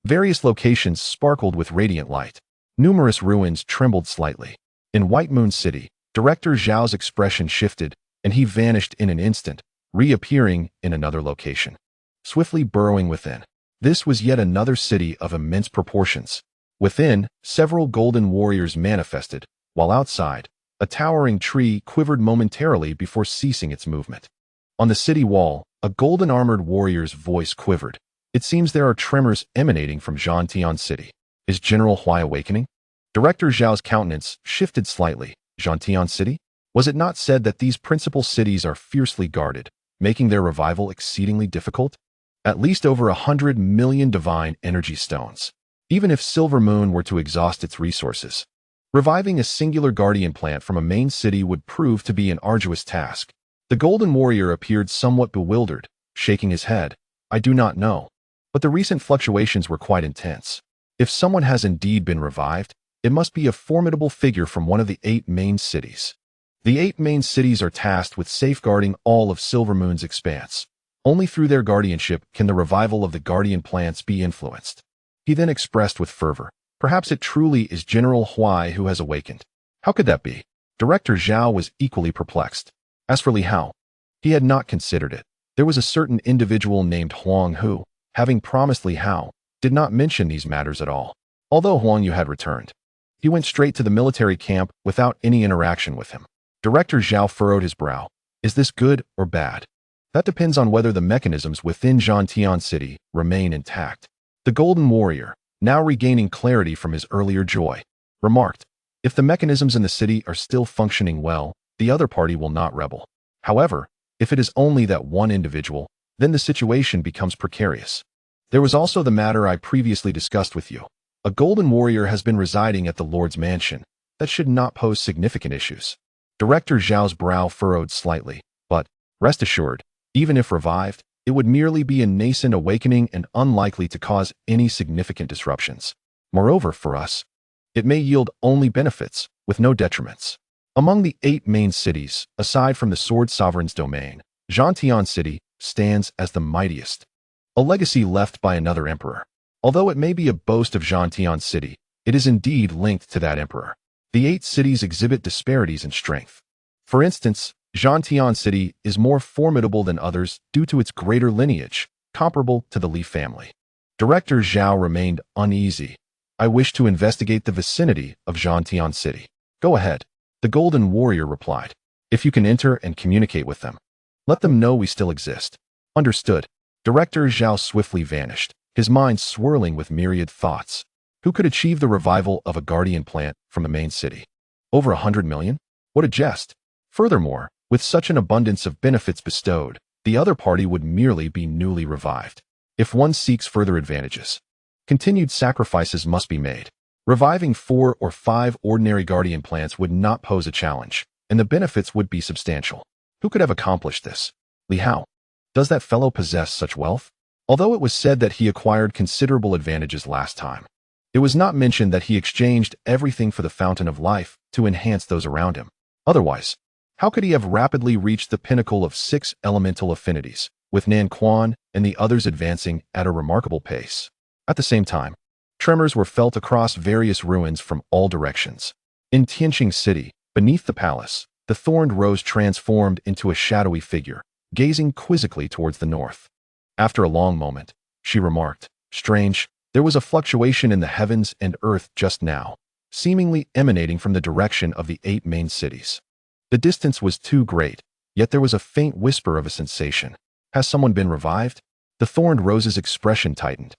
various locations sparkled with radiant light. Numerous ruins trembled slightly. In White Moon City, Director Zhao's expression shifted, and he vanished in an instant, reappearing in another location, swiftly burrowing within. This was yet another city of immense proportions. Within, several golden warriors manifested, while outside, a towering tree quivered momentarily before ceasing its movement. On the city wall, a golden-armored warrior's voice quivered. "It seems there are tremors emanating from Zhantian City. Is General Huai awakening?" Director Zhao's countenance shifted slightly. Jiusi City? Was it not said that these principal cities are fiercely guarded, making their revival exceedingly difficult? At least over 100 million divine energy stones. Even if Silver Moon were to exhaust its resources, reviving a singular guardian plant from a main city would prove to be an arduous task. The Golden Warrior appeared somewhat bewildered, shaking his head. I do not know. But the recent fluctuations were quite intense. If someone has indeed been revived, it must be a formidable figure from one of the 8 main cities. The 8 main cities are tasked with safeguarding all of Silver Moon's expanse. Only through their guardianship can the revival of the guardian plants be influenced. He then expressed with fervor, perhaps it truly is General Huai who has awakened. How could that be? Director Zhao was equally perplexed. As for Li Hao, he had not considered it. There was a certain individual named Huang who, having promised Li Hao, did not mention these matters at all. Although Huang Yu had returned, he went straight to the military camp without any interaction with him. Director Zhao furrowed his brow. Is this good or bad? That depends on whether the mechanisms within Jiusi City remain intact. The Golden Warrior, now regaining clarity from his earlier joy, remarked, if the mechanisms in the city are still functioning well, the other party will not rebel. However, if it is only that one individual, then the situation becomes precarious. There was also the matter I previously discussed with you. A Golden Warrior has been residing at the Lord's mansion. That should not pose significant issues. Director Zhao's brow furrowed slightly, but, rest assured, even if revived, it would merely be a nascent awakening and unlikely to cause any significant disruptions. Moreover, for us, it may yield only benefits, with no detriments. Among the 8 main cities, aside from the Sword Sovereign's domain, Jiusi City stands as the mightiest. A legacy left by another emperor. Although it may be a boast of Jiusi City, it is indeed linked to that emperor. The 8 cities exhibit disparities in strength. For instance, Jiusi City is more formidable than others due to its greater lineage, comparable to the Li family. Director Zhao remained uneasy. I wish to investigate the vicinity of Jiusi City. Go ahead, the Golden Warrior replied. If you can enter and communicate with them, let them know we still exist. Understood. Director Zhao swiftly vanished, his mind swirling with myriad thoughts. Who could achieve the revival of a guardian plant from a main city? Over 100 million? What a jest. Furthermore, with such an abundance of benefits bestowed, the other party would merely be newly revived. If one seeks further advantages, continued sacrifices must be made. Reviving 4 or 5 ordinary guardian plants would not pose a challenge, and the benefits would be substantial. Who could have accomplished this? Li Hao. Does that fellow possess such wealth? Although it was said that he acquired considerable advantages last time, it was not mentioned that he exchanged everything for the Fountain of Life to enhance those around him. Otherwise, how could he have rapidly reached the pinnacle of 6 elemental affinities, with Nan Quan and the others advancing at a remarkable pace? At the same time, tremors were felt across various ruins from all directions. In Tianxing City, beneath the palace, the thorned rose transformed into a shadowy figure, gazing quizzically towards the north. After a long moment, she remarked, strange, there was a fluctuation in the heavens and earth just now, seemingly emanating from the direction of the 8 main cities. The distance was too great, yet there was a faint whisper of a sensation. Has someone been revived? The thorned rose's expression tightened.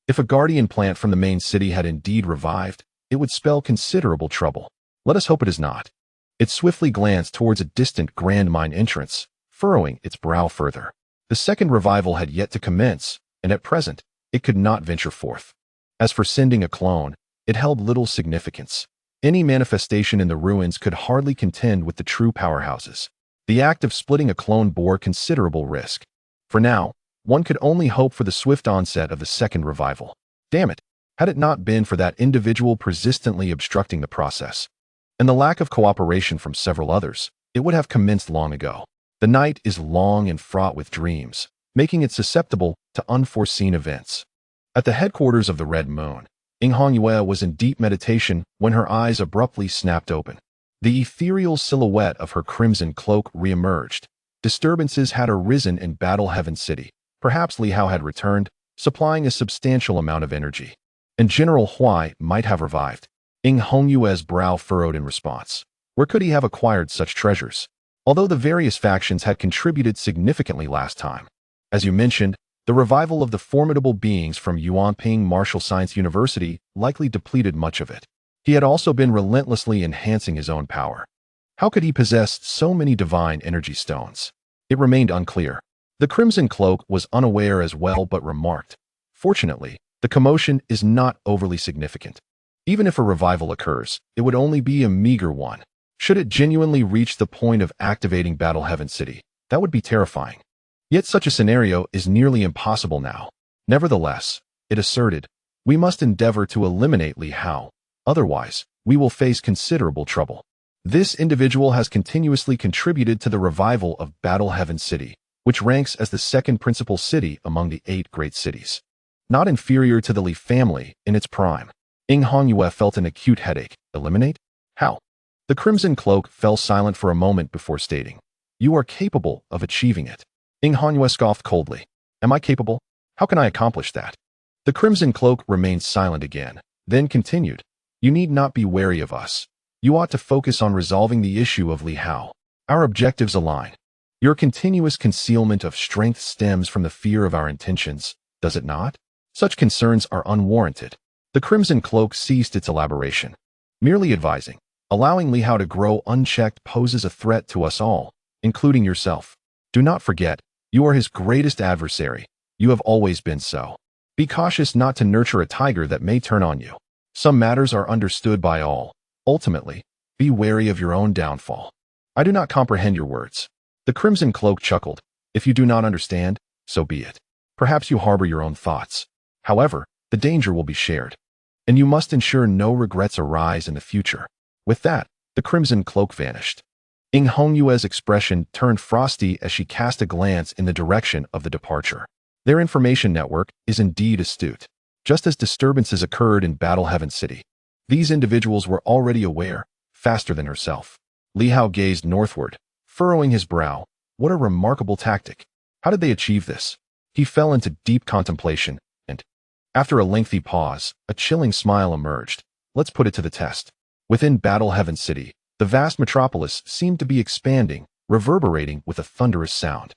If a guardian plant from the main city had indeed revived, it would spell considerable trouble. Let us hope it is not. It swiftly glanced towards a distant grand mine entrance, furrowing its brow further. The second revival had yet to commence, and at present, it could not venture forth. As for sending a clone, it held little significance. Any manifestation in the ruins could hardly contend with the true powerhouses. The act of splitting a clone bore considerable risk. For now, one could only hope for the swift onset of the second revival. Damn it, had it not been for that individual persistently obstructing the process, and the lack of cooperation from several others, it would have commenced long ago. The night is long and fraught with dreams, making it susceptible to unforeseen events. At the headquarters of the Red Moon, Yue was in deep meditation when her eyes abruptly snapped open. The ethereal silhouette of her crimson cloak re-emerged. Disturbances had arisen in Battle Heaven City. Perhaps Li Hao had returned, supplying a substantial amount of energy. And General Huai might have revived. Yue's brow furrowed in response. Where could he have acquired such treasures? Although the various factions had contributed significantly last time. As you mentioned, the revival of the formidable beings from Yuanping Martial Science University likely depleted much of it. He had also been relentlessly enhancing his own power. How could he possess so many divine energy stones? It remained unclear. The Crimson Cloak was unaware as well but remarked, "Fortunately, the commotion is not overly significant. Even if a revival occurs, it would only be a meager one. Should it genuinely reach the point of activating Battle Heaven City, that would be terrifying. Yet such a scenario is nearly impossible now. Nevertheless, it asserted, we must endeavor to eliminate Li Hao. Otherwise, we will face considerable trouble. This individual has continuously contributed to the revival of Battle Heaven City, which ranks as the second principal city among the 8 great cities. Not inferior to the Li family in its prime. Ing Hongyue felt an acute headache. Eliminate? How? The Crimson Cloak fell silent for a moment before stating, "You are capable of achieving it." Ing Hongyue scoffed coldly. "Am I capable? How can I accomplish that?" The Crimson Cloak remained silent again, then continued, "You need not be wary of us. You ought to focus on resolving the issue of Li Hao. Our objectives align. Your continuous concealment of strength stems from the fear of our intentions, does it not? Such concerns are unwarranted." The Crimson Cloak ceased its elaboration, merely advising, "Allowing Li Hao to grow unchecked poses a threat to us all, including yourself. Do not forget, you are his greatest adversary. You have always been so. Be cautious not to nurture a tiger that may turn on you. Some matters are understood by all. Ultimately, be wary of your own downfall." "I do not comprehend your words." The Crimson Cloak chuckled. "If you do not understand, so be it. Perhaps you harbor your own thoughts. However, the danger will be shared. And you must ensure no regrets arise in the future." With that, the Crimson Cloak vanished. Ing Hongyue's expression turned frosty as she cast a glance in the direction of the departure. Their information network is indeed astute. Just as disturbances occurred in Battle Heaven City, these individuals were already aware, faster than herself. Li Hao gazed northward, furrowing his brow. What a remarkable tactic. How did they achieve this? He fell into deep contemplation, and, after a lengthy pause, a chilling smile emerged. Let's put it to the test. Within Battle Heaven City, the vast metropolis seemed to be expanding, reverberating with a thunderous sound.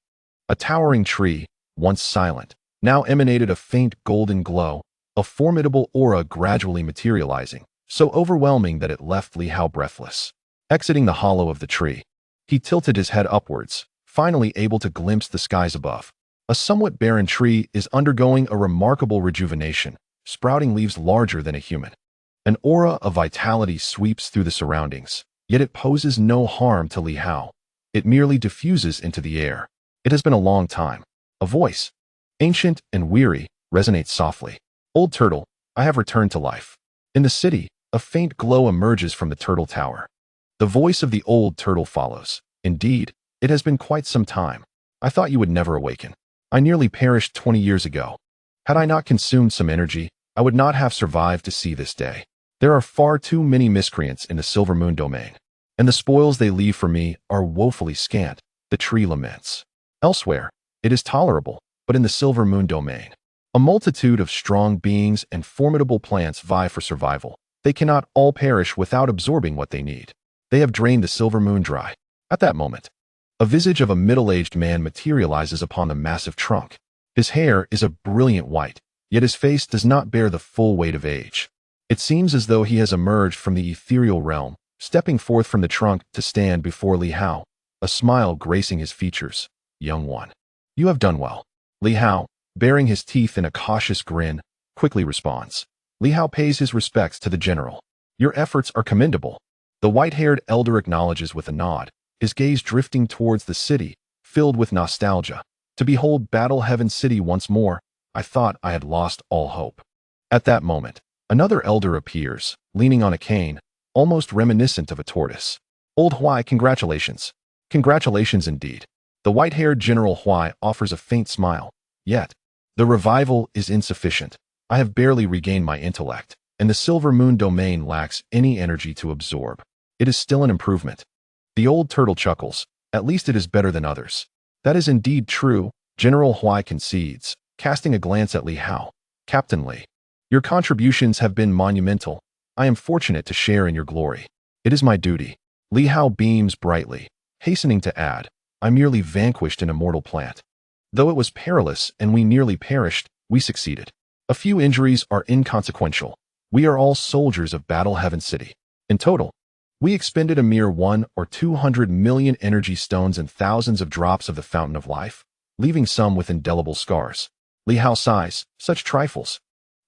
A towering tree, once silent, now emanated a faint golden glow, a formidable aura gradually materializing, so overwhelming that it left Li Hao breathless. Exiting the hollow of the tree, he tilted his head upwards, finally able to glimpse the skies above. A somewhat barren tree is undergoing a remarkable rejuvenation, sprouting leaves larger than a human. An aura of vitality sweeps through the surroundings, yet it poses no harm to Li Hao. It merely diffuses into the air. It has been a long time. A voice, ancient and weary, resonates softly. "Old turtle, I have returned to life." In the city, a faint glow emerges from the turtle tower. The voice of the old turtle follows. "Indeed, it has been quite some time. I thought you would never awaken. I nearly perished 20 years ago. Had I not consumed some energy, I would not have survived to see this day. There are far too many miscreants in the Silver Moon domain, and the spoils they leave for me are woefully scant," the tree laments. "Elsewhere, it is tolerable, but in the Silver Moon domain, a multitude of strong beings and formidable plants vie for survival. They cannot all perish without absorbing what they need. They have drained the Silver Moon dry." At that moment, a visage of a middle-aged man materializes upon the massive trunk. His hair is a brilliant white, yet his face does not bear the full weight of age. It seems as though he has emerged from the ethereal realm, stepping forth from the trunk to stand before Li Hao, a smile gracing his features. "Young one, you have done well." Li Hao, baring his teeth in a cautious grin, quickly responds. Li Hao pays his respects to the general. "Your efforts are commendable." The white-haired elder acknowledges with a nod, his gaze drifting towards the city, filled with nostalgia. "To behold Battle Heaven City once more, I thought I had lost all hope." At that moment, another elder appears, leaning on a cane, almost reminiscent of a tortoise. "Old Huai, congratulations." "Congratulations indeed." The white-haired General Huai offers a faint smile. "Yet, the revival is insufficient. I have barely regained my intellect, and the Silver Moon domain lacks any energy to absorb. It is still an improvement." The old turtle chuckles. "At least it is better than others." "That is indeed true," General Huai concedes, casting a glance at Li Hao. "Captain Li, your contributions have been monumental. I am fortunate to share in your glory. It is my duty." Li Hao beams brightly, hastening to add, "I merely vanquished an immortal plant. Though it was perilous and we nearly perished, we succeeded. A few injuries are inconsequential. We are all soldiers of Battle Heaven City. In total, we expended a mere 1 or 200 million energy stones and thousands of drops of the fountain of life, leaving some with indelible scars. Li Hao sighs, such trifles.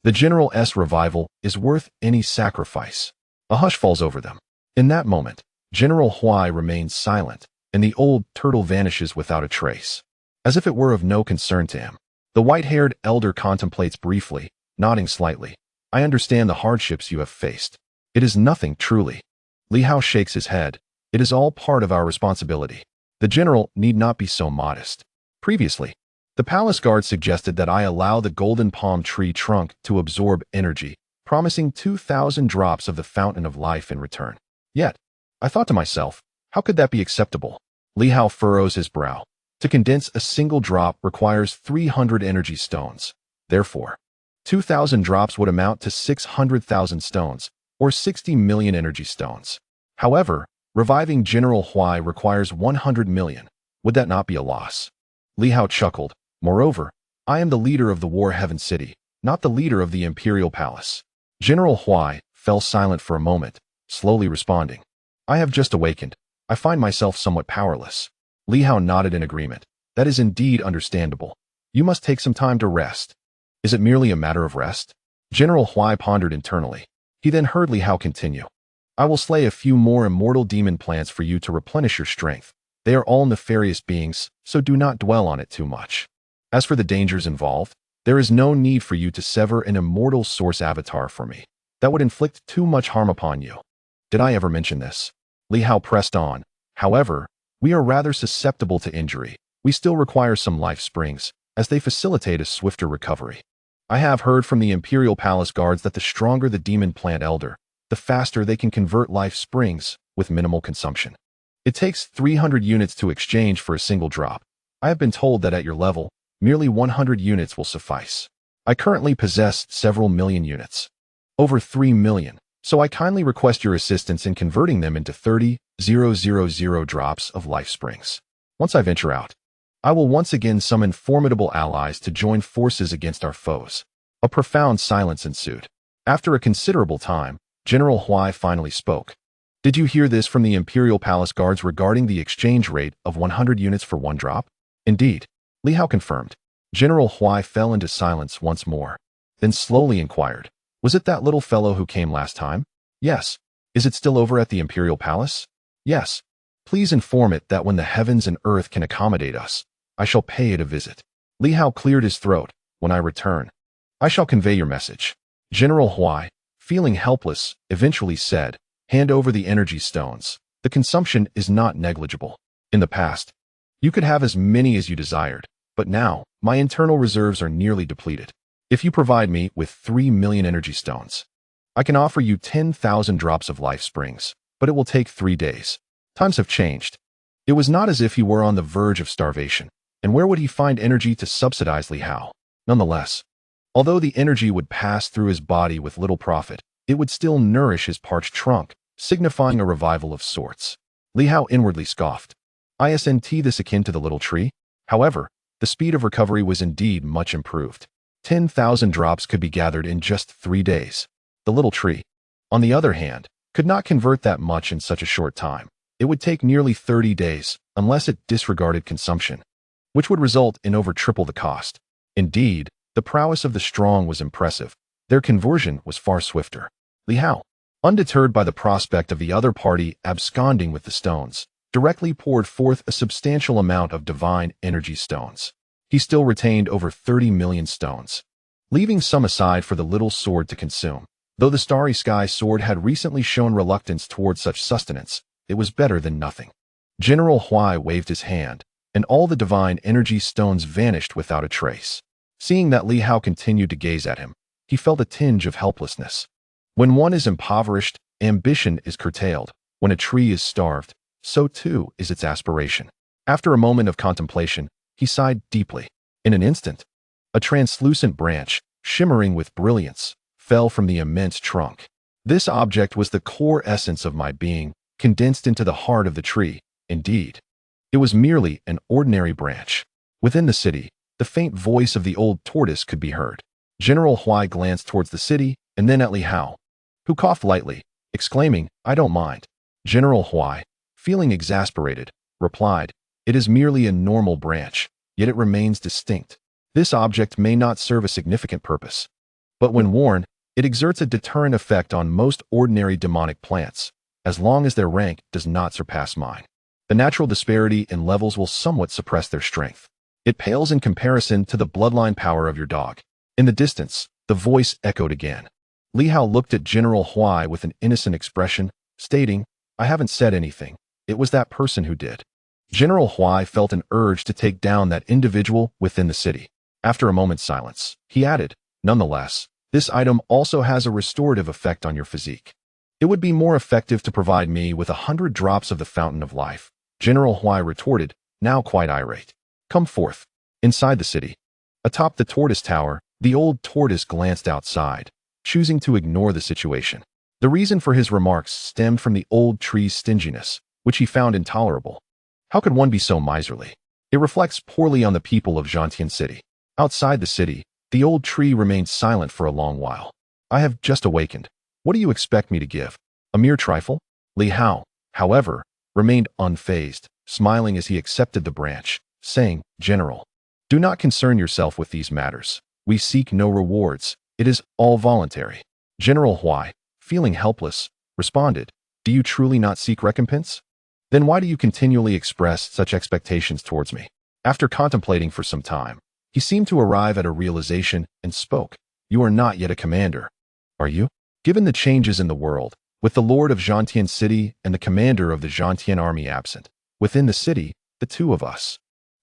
The General's revival is worth any sacrifice. A hush falls over them. In that moment, General Huai remains silent, and the old turtle vanishes without a trace. As if it were of no concern to him. The white-haired elder contemplates briefly, nodding slightly. I understand the hardships you have faced. It is nothing, truly. Li Hao shakes his head. It is all part of our responsibility. The general need not be so modest. Previously, the palace guard suggested that I allow the golden palm tree trunk to absorb energy, promising 2,000 drops of the fountain of life in return. Yet, I thought to myself, how could that be acceptable? Li Hao furrows his brow. To condense a single drop requires 300 energy stones. Therefore, 2,000 drops would amount to 600,000 stones, or 60 million energy stones. However, reviving General Huai requires 100 million. Would that not be a loss? Li Hao chuckled. Moreover, I am the leader of the War Heaven City, not the leader of the Imperial Palace. General Huai fell silent for a moment, slowly responding. I have just awakened. I find myself somewhat powerless. Li Hao nodded in agreement. That is indeed understandable. You must take some time to rest. Is it merely a matter of rest? General Huai pondered internally. He then heard Li Hao continue. I will slay a few more immortal demon plants for you to replenish your strength. They are all nefarious beings, so do not dwell on it too much. As for the dangers involved, there is no need for you to sever an immortal source avatar for me. That would inflict too much harm upon you. Did I ever mention this? Li Hao pressed on. However, we are rather susceptible to injury. We still require some life springs, as they facilitate a swifter recovery. I have heard from the Imperial Palace guards that the stronger the demon plant elder, the faster they can convert life springs with minimal consumption. It takes 300 units to exchange for a single drop. I have been told that at your level, merely 100 units will suffice. I currently possess several million units. Over 3 million, so I kindly request your assistance in converting them into 30,000 drops of life springs. Once I venture out, I will once again summon formidable allies to join forces against our foes. A profound silence ensued. After a considerable time, General Huai finally spoke. Did you hear this from the Imperial Palace guards regarding the exchange rate of 100 units for 1 drop? Indeed, Li Hao confirmed. General Huai fell into silence once more, then slowly inquired, was it that little fellow who came last time? Yes. Is it still over at the Imperial Palace? Yes. Please inform it that when the heavens and earth can accommodate us, I shall pay it a visit. Li Hao cleared his throat. When I return, I shall convey your message. General Huai, feeling helpless, eventually said, hand over the energy stones. The consumption is not negligible. In the past, you could have as many as you desired, but now, my internal reserves are nearly depleted. If you provide me with 3 million energy stones, I can offer you 10,000 drops of life springs, but it will take 3 days. Times have changed. It was not as if he were on the verge of starvation, and where would he find energy to subsidize Li Hao? Nonetheless, although the energy would pass through his body with little profit, it would still nourish his parched trunk, signifying a revival of sorts. Li Hao inwardly scoffed. Isn't this akin to the little tree? However, the speed of recovery was indeed much improved. 10,000 drops could be gathered in just 3 days. The little tree, on the other hand, could not convert that much in such a short time. It would take nearly 30 days, unless it disregarded consumption, which would result in over triple the cost. Indeed, the prowess of the strong was impressive. Their conversion was far swifter. Li Hao, undeterred by the prospect of the other party absconding with the stones, directly poured forth a substantial amount of divine energy stones. He still retained over 30 million stones, leaving some aside for the little sword to consume. Though the Starry Sky sword had recently shown reluctance toward such sustenance, it was better than nothing. General Huai waved his hand, and all the divine energy stones vanished without a trace. Seeing that Li Hao continued to gaze at him, he felt a tinge of helplessness. When one is impoverished, ambition is curtailed. When a tree is starved, so too is its aspiration. After a moment of contemplation, he sighed deeply. In an instant, a translucent branch, shimmering with brilliance, fell from the immense trunk. This object was the core essence of my being, condensed into the heart of the tree. Indeed, it was merely an ordinary branch. Within the city, the faint voice of the old tortoise could be heard. General Huai glanced towards the city, and then at Li Hao, who coughed lightly, exclaiming, "I don't mind." General Huai, feeling exasperated, replied, "It is merely a normal branch, yet it remains distinct. This object may not serve a significant purpose, but when worn, it exerts a deterrent effect on most ordinary demonic plants, as long as their rank does not surpass mine. The natural disparity in levels will somewhat suppress their strength. It pales in comparison to the bloodline power of your dog." In the distance, the voice echoed again. Li Hao looked at General Huai with an innocent expression, stating, "I haven't said anything. It was that person who did." General Huai felt an urge to take down that individual within the city. After a moment's silence, he added, "Nonetheless, this item also has a restorative effect on your physique. It would be more effective to provide me with 100 drops of the fountain of life." General Huai retorted, now quite irate. "Come forth." Inside the city, atop the tortoise tower, the old tortoise glanced outside, choosing to ignore the situation. The reason for his remarks stemmed from the old tree's stinginess, which he found intolerable. How could one be so miserly? It reflects poorly on the people of Tianxing City. Outside the city, the old tree remained silent for a long while. "I have just awakened. What do you expect me to give? A mere trifle?" Li Hao, however, remained unfazed, smiling as he accepted the branch, saying, "General, do not concern yourself with these matters. We seek no rewards. It is all voluntary." General Huai, feeling helpless, responded, "Do you truly not seek recompense? Then why do you continually express such expectations towards me?" After contemplating for some time, he seemed to arrive at a realization and spoke, "You are not yet a commander, are you? Given the changes in the world, with the Lord of Jiantian City and the commander of the Jiantian army absent, within the city, the two of us,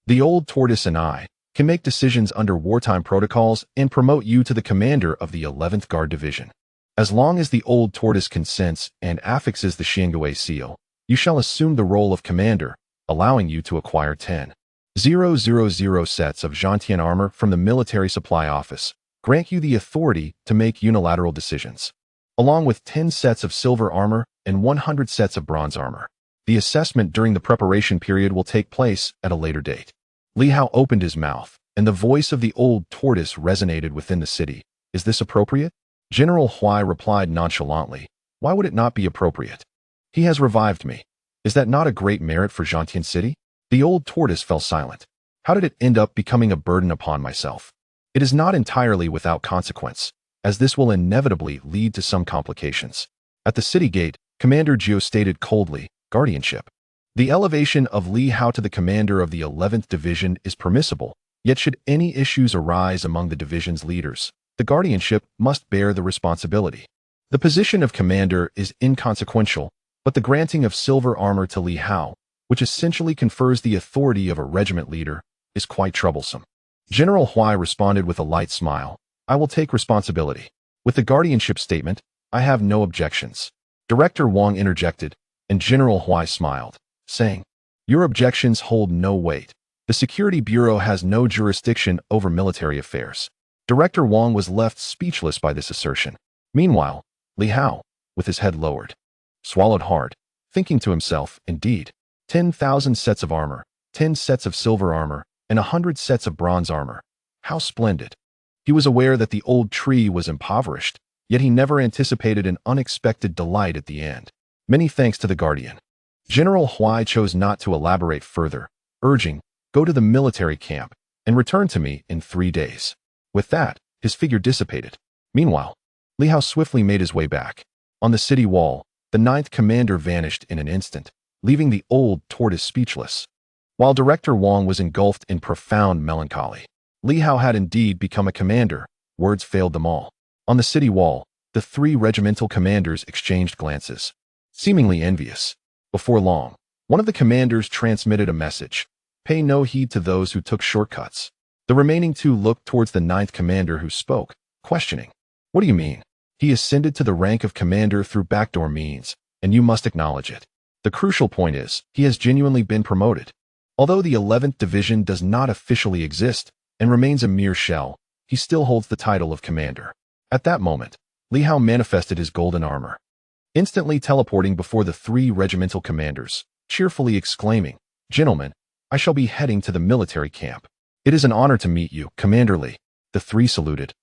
the old tortoise and I, can make decisions under wartime protocols and promote you to the commander of the 11th Guard Division. As long as the old tortoise consents and affixes the Xiangwei seal, you shall assume the role of commander, allowing you to acquire 10,000 sets of Jiantian armor from the military supply office, grant you the authority to make unilateral decisions, along with 10 sets of silver armor and 100 sets of bronze armor. The assessment during the preparation period will take place at a later date." Li Hao opened his mouth, and the voice of the old tortoise resonated within the city. "Is this appropriate?" General Huai replied nonchalantly, "Why would it not be appropriate? He has revived me. Is that not a great merit for Jiantian City?" The old tortoise fell silent. "How did it end up becoming a burden upon myself? It is not entirely without consequence, as this will inevitably lead to some complications." At the city gate, Commander Jiu stated coldly, "Guardianship. The elevation of Li Hao to the commander of the 11th Division is permissible, yet should any issues arise among the division's leaders, the guardianship must bear the responsibility. The position of commander is inconsequential, but the granting of silver armor to Li Hao, which essentially confers the authority of a regiment leader, is quite troublesome." General Huai responded with a light smile, "I will take responsibility. With the guardianship statement, I have no objections." Director Wang interjected, and General Huai smiled, saying, "Your objections hold no weight. The Security Bureau has no jurisdiction over military affairs." Director Wang was left speechless by this assertion. Meanwhile, Li Hao, with his head lowered, swallowed hard, thinking to himself, indeed, 10,000 sets of armor, 10 sets of silver armor, and 100 sets of bronze armor. How splendid! He was aware that the old tree was impoverished, yet he never anticipated an unexpected delight at the end. Many thanks to the Guardian. General Huai chose not to elaborate further, urging, "Go to the military camp and return to me in 3 days." With that, his figure dissipated. Meanwhile, Li Hao swiftly made his way back. On the city wall, the 9th commander vanished in an instant, leaving the old tortoise speechless. While Director Wang was engulfed in profound melancholy, Li Hao had indeed become a commander. Words failed them all. On the city wall, the 3 regimental commanders exchanged glances, seemingly envious. Before long, one of the commanders transmitted a message: "Pay no heed to those who took shortcuts." The remaining 2 looked towards the 9th commander, who spoke, questioning, "What do you mean?" "He ascended to the rank of commander through backdoor means, and you must acknowledge it. The crucial point is, he has genuinely been promoted. Although the 11th Division does not officially exist and remains a mere shell, he still holds the title of commander." At that moment, Li Hao manifested his golden armor, instantly teleporting before the 3 regimental commanders, cheerfully exclaiming, "Gentlemen, I shall be heading to the military camp. It is an honor to meet you, Commander Li." The 3 saluted,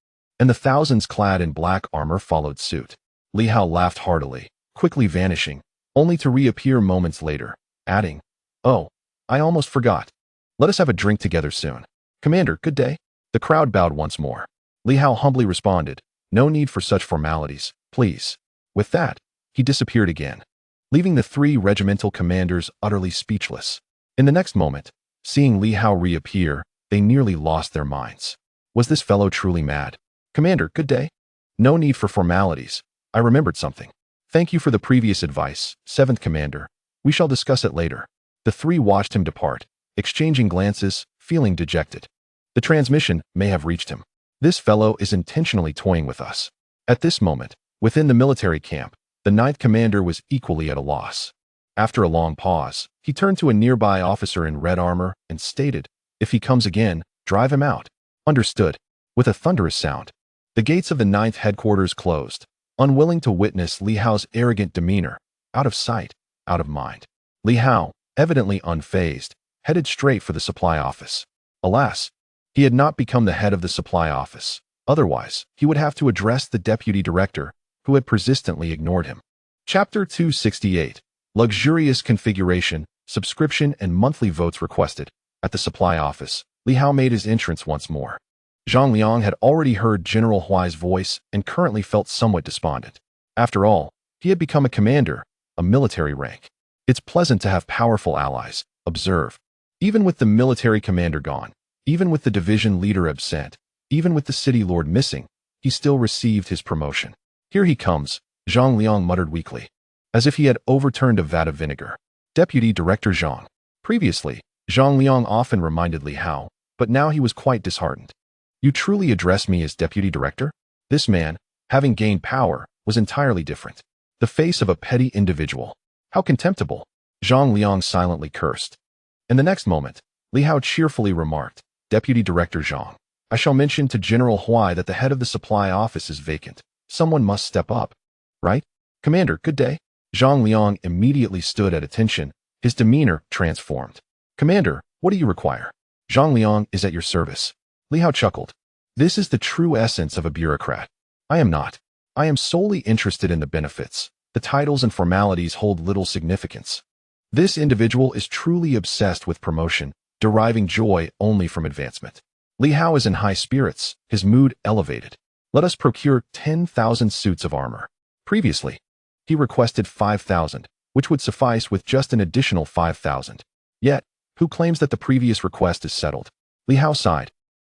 and the thousands clad in black armor followed suit. Li Hao laughed heartily, quickly vanishing, only to reappear moments later, adding, "Oh, I almost forgot. Let us have a drink together soon." "Commander, good day." The crowd bowed once more. Li Hao humbly responded, "No need for such formalities, please." With that, he disappeared again, leaving the three regimental commanders utterly speechless. In the next moment, seeing Li Hao reappear, they nearly lost their minds. Was this fellow truly mad? "Commander, good day." "No need for formalities. I remembered something. Thank you for the previous advice, 7th Commander. We shall discuss it later." The three watched him depart, exchanging glances, feeling dejected. The transmission may have reached him. This fellow is intentionally toying with us. At this moment, within the military camp, the 9th Commander was equally at a loss. After a long pause, he turned to a nearby officer in red armor and stated, "If he comes again, drive him out." "Understood." With a thunderous sound, the gates of the 9th headquarters closed, unwilling to witness Li Hao's arrogant demeanor, out of sight, out of mind. Li Hao, evidently unfazed, headed straight for the supply office. Alas, he had not become the head of the supply office. Otherwise, he would have to address the deputy director, who had persistently ignored him. Chapter 268. Luxurious configuration, subscription and monthly votes requested. At the supply office, Li Hao made his entrance once more. Zhang Liang had already heard General Huai's voice and currently felt somewhat despondent. After all, he had become a commander, a military rank. It's pleasant to have powerful allies. Observe. Even with the military commander gone, even with the division leader absent, even with the city lord missing, he still received his promotion. "Here he comes," Zhang Liang muttered weakly, as if he had overturned a vat of vinegar. Deputy Director Zhang. Previously, Zhang Liang often reminded Li Hao, but now he was quite disheartened. "You truly address me as deputy director?" This man, having gained power, was entirely different. The face of a petty individual. How contemptible! Zhang Liang silently cursed. In the next moment, Li Hao cheerfully remarked, "Deputy Director Zhang, I shall mention to General Huai that the head of the supply office is vacant. Someone must step up." "Right? Commander, good day." Zhang Liang immediately stood at attention, his demeanor transformed. "Commander, what do you require?" "Zhang Liang is at your service." Li Hao chuckled. "This is the true essence of a bureaucrat. I am not. I am solely interested in the benefits. The titles and formalities hold little significance. This individual is truly obsessed with promotion, deriving joy only from advancement." Li Hao is in high spirits, his mood elevated. "Let us procure 10,000 suits of armor." Previously, he requested 5,000, which would suffice with just an additional 5,000. Yet, who claims that the previous request is settled? Li Hao sighed.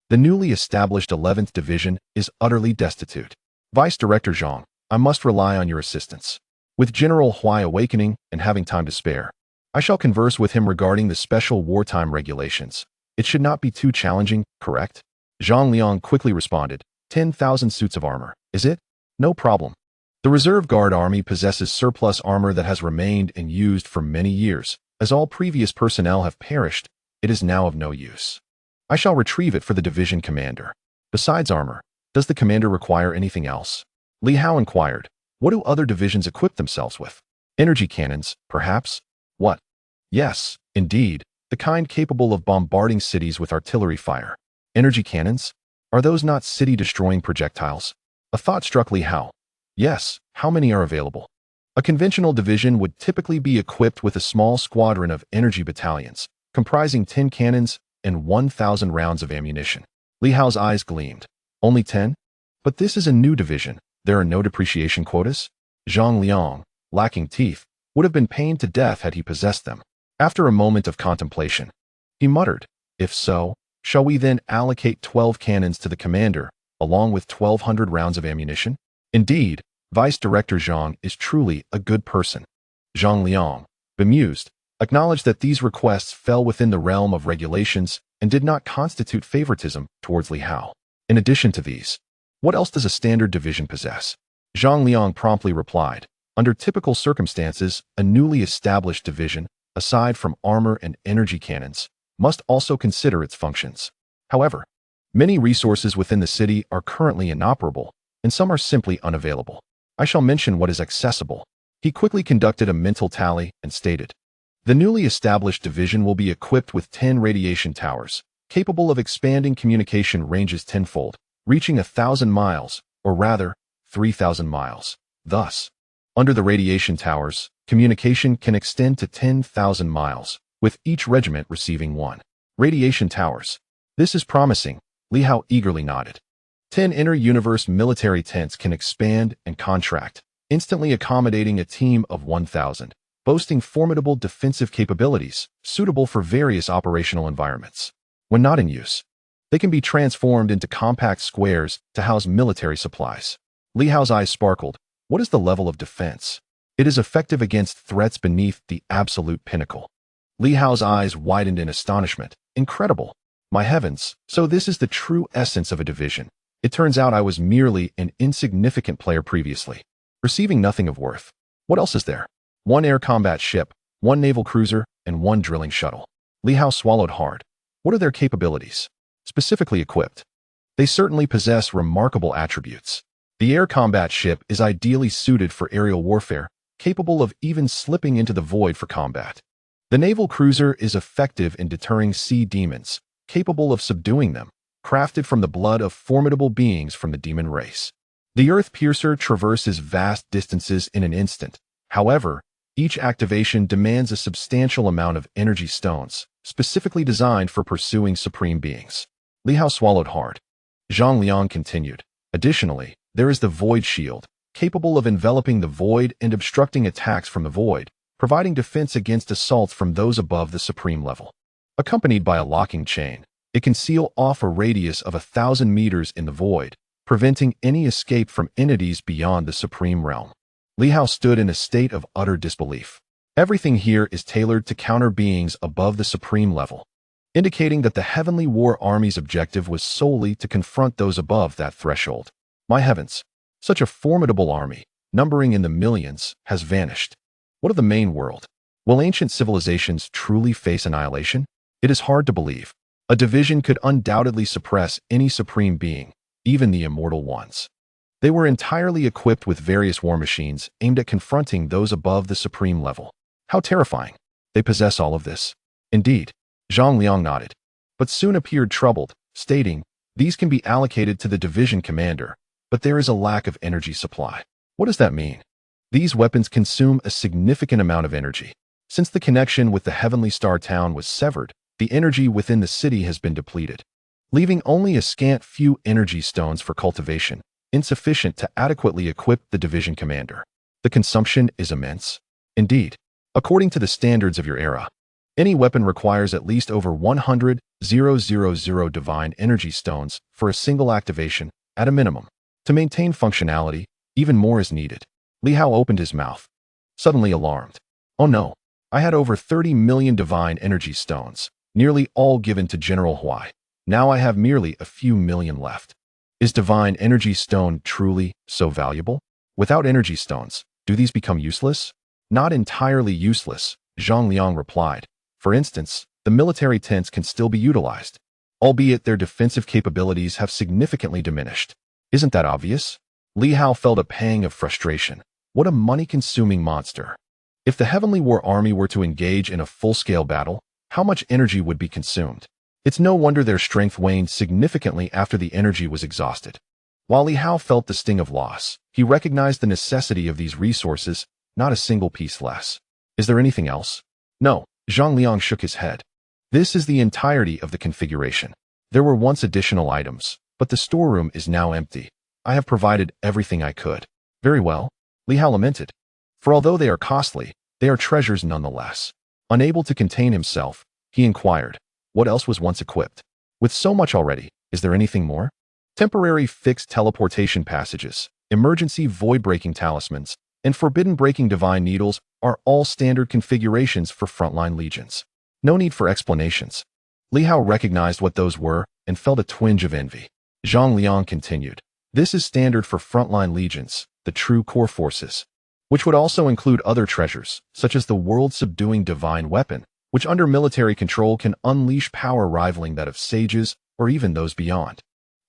The newly established 11th Division is utterly destitute. "Vice Director Zhang, I must rely on your assistance. With General Huai awakening and having time to spare, I shall converse with him regarding the special wartime regulations. It should not be too challenging, correct?" Zhang Liang quickly responded, 10,000 suits of armor, is it? No problem. The Reserve Guard Army possesses surplus armor that has remained and used for many years. As all previous personnel have perished, it is now of no use. I shall retrieve it for the division commander. Besides armor, does the commander require anything else? Li Hao inquired. What do other divisions equip themselves with? Energy cannons, perhaps? What? Yes, indeed, the kind capable of bombarding cities with artillery fire. Energy cannons? Are those not city-destroying projectiles? A thought struck Li Hao. Yes, how many are available? A conventional division would typically be equipped with a small squadron of energy battalions, comprising 10 cannons and 1,000 rounds of ammunition. Li Hao's eyes gleamed. Only 10? But this is a new division. There are no depreciation quotas? Zhang Liang, lacking teeth, would have been pained to death had he possessed them. After a moment of contemplation, he muttered, "If so, shall we then allocate 12 cannons to the commander, along with 1,200 rounds of ammunition?" Indeed, Vice Director Zhang is truly a good person. Zhang Liang, bemused, acknowledged that these requests fell within the realm of regulations and did not constitute favoritism towards Li Hao. In addition to these, what else does a standard division possess? Zhang Liang promptly replied, under typical circumstances, a newly established division, aside from armor and energy cannons, must also consider its functions. However, many resources within the city are currently inoperable, and some are simply unavailable. I shall mention what is accessible. He quickly conducted a mental tally and stated, the newly established division will be equipped with 10 radiation towers, capable of expanding communication ranges tenfold, reaching 1,000 miles, or rather, 3,000 miles. Thus, under the radiation towers, communication can extend to 10,000 miles, with each regiment receiving one. Radiation towers. This is promising, Li Hao eagerly nodded. 10 inter-universe military tents can expand and contract, instantly accommodating a team of 1,000, boasting formidable defensive capabilities, suitable for various operational environments. When not in use, they can be transformed into compact squares to house military supplies. Li Hao's eyes sparkled. What is the level of defense? It is effective against threats beneath the absolute pinnacle. Li Hao's eyes widened in astonishment. Incredible. My heavens, so this is the true essence of a division. It turns out I was merely an insignificant player previously, receiving nothing of worth. What else is there? One air combat ship, one naval cruiser, and one drilling shuttle. Li Hao swallowed hard. What are their capabilities? Specifically equipped. They certainly possess remarkable attributes. The air combat ship is ideally suited for aerial warfare, capable of even slipping into the void for combat. The naval cruiser is effective in deterring sea demons, capable of subduing them, crafted from the blood of formidable beings from the demon race. The Earth Piercer traverses vast distances in an instant. However, each activation demands a substantial amount of energy stones, specifically designed for pursuing supreme beings. Li Hao swallowed hard. Zhang Liang continued. Additionally, there is the Void Shield, capable of enveloping the void and obstructing attacks from the void, providing defense against assaults from those above the supreme level. Accompanied by a locking chain, it can seal off a radius of 1,000 meters in the void, preventing any escape from entities beyond the supreme realm. Li Hao stood in a state of utter disbelief. Everything here is tailored to counter beings above the supreme level, indicating that the Heavenly War Army's objective was solely to confront those above that threshold. My heavens, such a formidable army, numbering in the millions, has vanished. What of the main world? Will ancient civilizations truly face annihilation? It is hard to believe. A division could undoubtedly suppress any supreme being, even the immortal ones. They were entirely equipped with various war machines aimed at confronting those above the supreme level. How terrifying. They possess all of this. Indeed, Zhang Liang nodded, but soon appeared troubled, stating, these can be allocated to the division commander, but there is a lack of energy supply. What does that mean? These weapons consume a significant amount of energy. Since the connection with the Heavenly Star Town was severed, the energy within the city has been depleted, leaving only a scant few energy stones for cultivation, insufficient to adequately equip the division commander. The consumption is immense. Indeed, according to the standards of your era, any weapon requires at least over 100,000 divine energy stones for a single activation, at a minimum. To maintain functionality, even more is needed. Li Hao opened his mouth, suddenly alarmed. Oh no, I had over 30 million divine energy stones, nearly all given to General Huai. Now I have merely a few million left. Is divine energy stone truly so valuable? Without energy stones, do these become useless? Not entirely useless, Zhang Liang replied. For instance, the military tents can still be utilized, albeit their defensive capabilities have significantly diminished. Isn't that obvious? Li Hao felt a pang of frustration. What a money-consuming monster. If the Heavenly War Army were to engage in a full-scale battle, how much energy would be consumed? It's no wonder their strength waned significantly after the energy was exhausted. While Li Hao felt the sting of loss, he recognized the necessity of these resources, not a single piece less. Is there anything else? No, Zhang Liang shook his head. This is the entirety of the configuration. There were once additional items, but the storeroom is now empty. I have provided everything I could. Very well, Li Hao lamented. For although they are costly, they are treasures nonetheless. Unable to contain himself, he inquired, what else was once equipped? With so much already, is there anything more? Temporary fixed teleportation passages, emergency void-breaking talismans, and forbidden-breaking divine needles are all standard configurations for frontline legions. No need for explanations. Li Hao recognized what those were and felt a twinge of envy. Zhang Liang continued, this is standard for frontline legions, the true core forces, which would also include other treasures, such as the world-subduing divine weapon, which under military control can unleash power rivaling that of sages or even those beyond.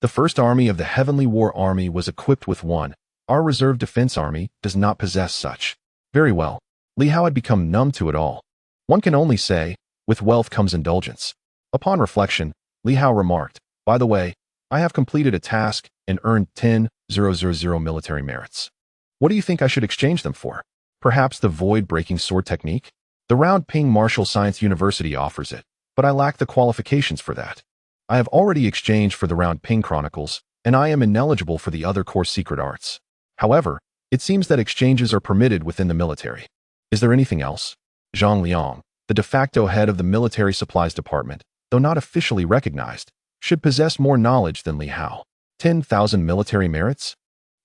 The first army of the Heavenly War Army was equipped with one. Our reserve defense army does not possess such. Very well. Li Hao had become numb to it all. One can only say, with wealth comes indulgence. Upon reflection, Li Hao remarked, by the way, I have completed a task and earned 10,000 military merits. What do you think I should exchange them for? Perhaps the void-breaking sword technique? The Round Ping Martial Science University offers it, but I lack the qualifications for that. I have already exchanged for the Round Ping Chronicles, and I am ineligible for the other core secret arts. However, it seems that exchanges are permitted within the military. Is there anything else? Zhang Liang, the de facto head of the military supplies department, though not officially recognized, should possess more knowledge than Li Hao. 10,000 military merits?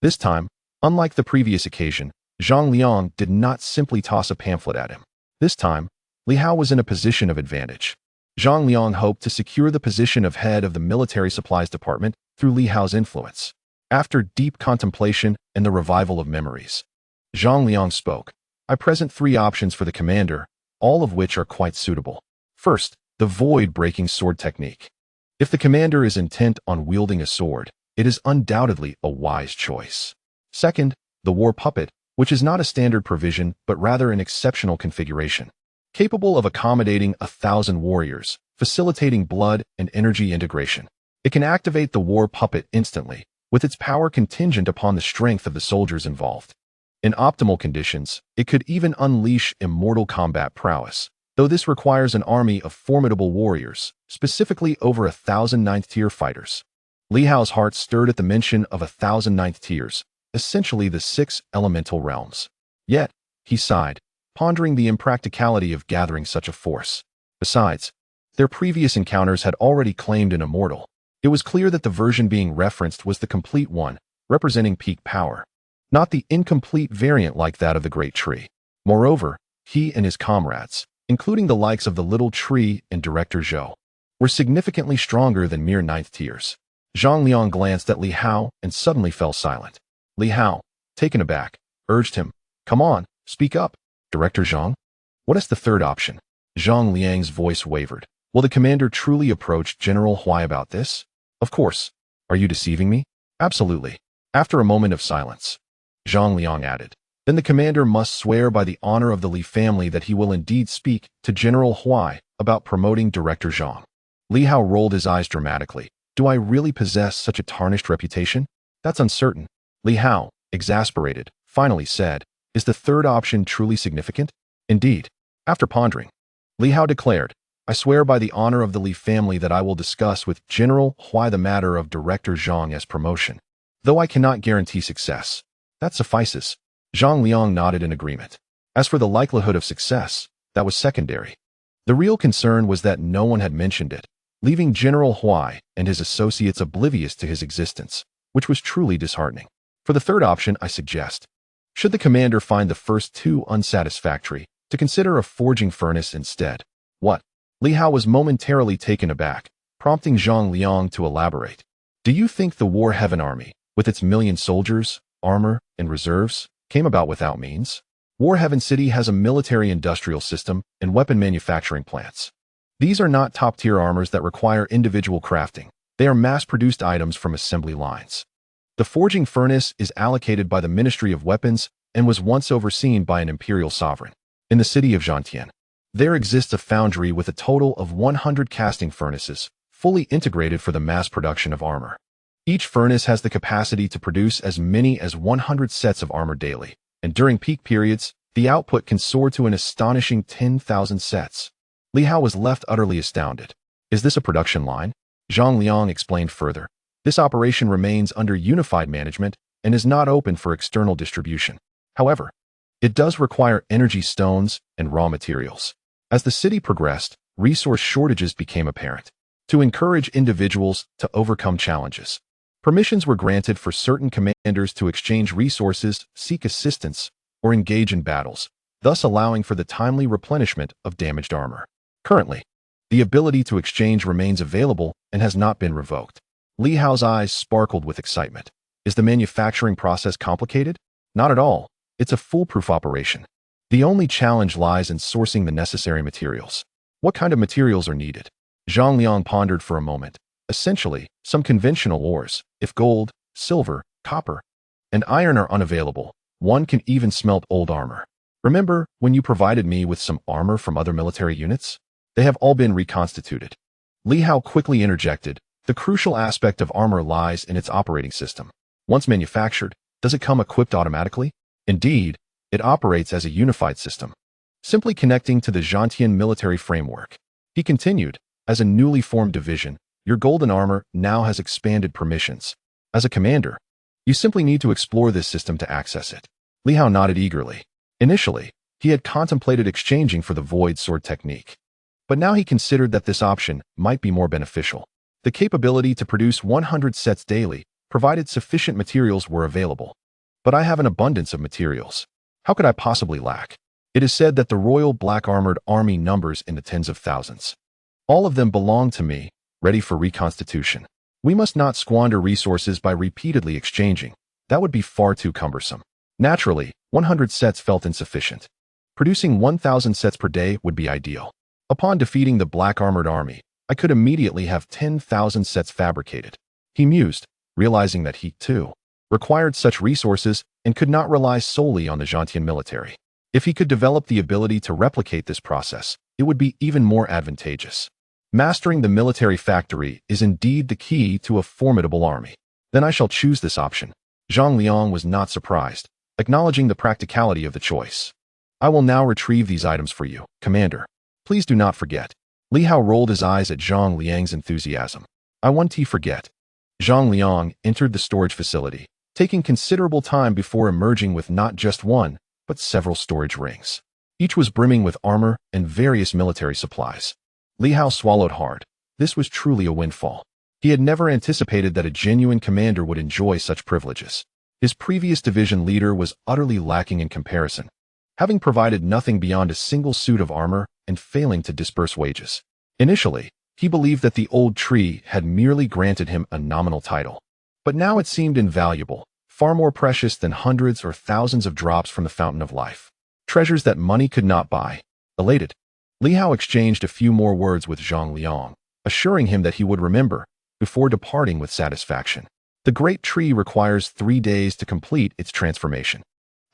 This time, unlike the previous occasion, Zhang Liang did not simply toss a pamphlet at him. This time, Li Hao was in a position of advantage. Zhang Liang hoped to secure the position of head of the military supplies department through Li Hao's influence. After deep contemplation and the revival of memories, Zhang Liang spoke. I present 3 options for the commander, all of which are quite suitable. First, the void-breaking sword technique. If the commander is intent on wielding a sword, it is undoubtedly a wise choice. Second, the war puppet, which is not a standard provision but rather an exceptional configuration, capable of accommodating 1,000 warriors, facilitating blood and energy integration. It can activate the war puppet instantly, with its power contingent upon the strength of the soldiers involved. In optimal conditions, it could even unleash immortal combat prowess, though this requires an army of formidable warriors, specifically over 1,000 ninth-tier fighters. Li Hao's heart stirred at the mention of 1,000 ninth-tiers, essentially the 6 elemental realms. Yet, he sighed, pondering the impracticality of gathering such a force. Besides, their previous encounters had already claimed an immortal. It was clear that the version being referenced was the complete one, representing peak power, not the incomplete variant like that of the Great Tree. Moreover, he and his comrades, including the likes of the Little Tree and Director Zhou, were significantly stronger than mere ninth tiers. Zhang Liang glanced at Li Hao and suddenly fell silent. Li Hao, taken aback, urged him, "Come on, speak up, Director Zhang." "What is the third option?" Zhang Liang's voice wavered. Will the commander truly approach General Huai about this? Of course. Are you deceiving me? Absolutely. After a moment of silence, Zhang Liang added, "Then the commander must swear by the honor of the Li family that he will indeed speak to General Huai about promoting Director Zhang." Li Hao rolled his eyes dramatically. "Do I really possess such a tarnished reputation? That's uncertain." Li Hao, exasperated, finally said, "Is the third option truly significant?" "Indeed." After pondering, Li Hao declared, "I swear by the honor of the Li family that I will discuss with General Huai the matter of Director Zhang as promotion, though I cannot guarantee success." "That suffices." Zhang Liang nodded in agreement. As for the likelihood of success, that was secondary. The real concern was that no one had mentioned it, leaving General Huai and his associates oblivious to his existence, which was truly disheartening. For the third option, I suggest, should the commander find the first 2 unsatisfactory, to consider a forging furnace instead. What? Li Hao was momentarily taken aback, prompting Zhang Liang to elaborate. "Do you think the War Heaven Army, with its 1,000,000 soldiers, armor, and reserves, came about without means? War Heaven City has a military-industrial system and weapon manufacturing plants. These are not top-tier armors that require individual crafting. They are mass-produced items from assembly lines. The forging furnace is allocated by the Ministry of Weapons and was once overseen by an imperial sovereign. In the city of Zhantian, there exists a foundry with a total of 100 casting furnaces, fully integrated for the mass production of armor. Each furnace has the capacity to produce as many as 100 sets of armor daily, and during peak periods, the output can soar to an astonishing 10,000 sets. Li Hao was left utterly astounded. "Is this a production line?" Zhang Liang explained further. "This operation remains under unified management and is not open for external distribution. However, it does require energy stones and raw materials." As the city progressed, resource shortages became apparent. To encourage individuals to overcome challenges, permissions were granted for certain commanders to exchange resources, seek assistance, or engage in battles, thus allowing for the timely replenishment of damaged armor. Currently, the ability to exchange remains available and has not been revoked. Li Hao's eyes sparkled with excitement. Is the manufacturing process complicated? Not at all. It's a foolproof operation. The only challenge lies in sourcing the necessary materials. What kind of materials are needed? Zhang Liang pondered for a moment. Essentially, some conventional ores. If gold, silver, copper, and iron are unavailable, one can even smelt old armor. Remember when you provided me with some armor from other military units? They have all been reconstituted. Li Hao quickly interjected, The crucial aspect of armor lies in its operating system. Once manufactured, does it come equipped automatically? Indeed, it operates as a unified system, simply connecting to the Zhantian military framework. He continued, as a newly formed division, your golden armor now has expanded permissions. As a commander, you simply need to explore this system to access it. Li Hao nodded eagerly. Initially, he had contemplated exchanging for the void sword technique. But now he considered that this option might be more beneficial. The capability to produce 100 sets daily, provided sufficient materials were available. But I have an abundance of materials. How could I possibly lack? It is said that the Royal Black Armored Army numbers in the tens of thousands. All of them belong to me, ready for reconstitution. We must not squander resources by repeatedly exchanging. That would be far too cumbersome. Naturally, 100 sets felt insufficient. Producing 1,000 sets per day would be ideal. Upon defeating the Black Armored Army, I could immediately have 10,000 sets fabricated. He mused, realizing that he, too, required such resources and could not rely solely on the Zhantian military. If he could develop the ability to replicate this process, it would be even more advantageous. Mastering the military factory is indeed the key to a formidable army. Then I shall choose this option. Zhang Liang was not surprised, acknowledging the practicality of the choice. I will now retrieve these items for you, Commander. Please do not forget. Li Hao rolled his eyes at Zhang Liang's enthusiasm. I won't forget. Zhang Liang entered the storage facility, taking considerable time before emerging with not just one, but several storage rings. Each was brimming with armor and various military supplies. Li Hao swallowed hard. This was truly a windfall. He had never anticipated that a genuine commander would enjoy such privileges. His previous division leader was utterly lacking in comparison, having provided nothing beyond a single suit of armor and failing to disburse wages. Initially, he believed that the old tree had merely granted him a nominal title. But now it seemed invaluable, far more precious than hundreds or thousands of drops from the fountain of life. Treasures that money could not buy. Elated, Li Hao exchanged a few more words with Zhang Liang, assuring him that he would remember, before departing with satisfaction. The great tree requires 3 days to complete its transformation.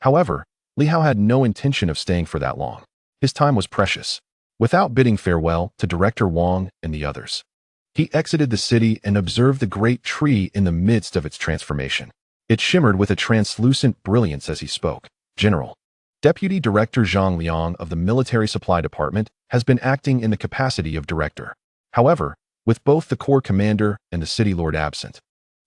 However, Li Hao had no intention of staying for that long. His time was precious. Without bidding farewell to Director Wang and the others, he exited the city and observed the great tree in the midst of its transformation. It shimmered with a translucent brilliance as he spoke. General, Deputy Director Zhang Liang of the Military Supply Department has been acting in the capacity of director. However, with both the Corps Commander and the City Lord absent,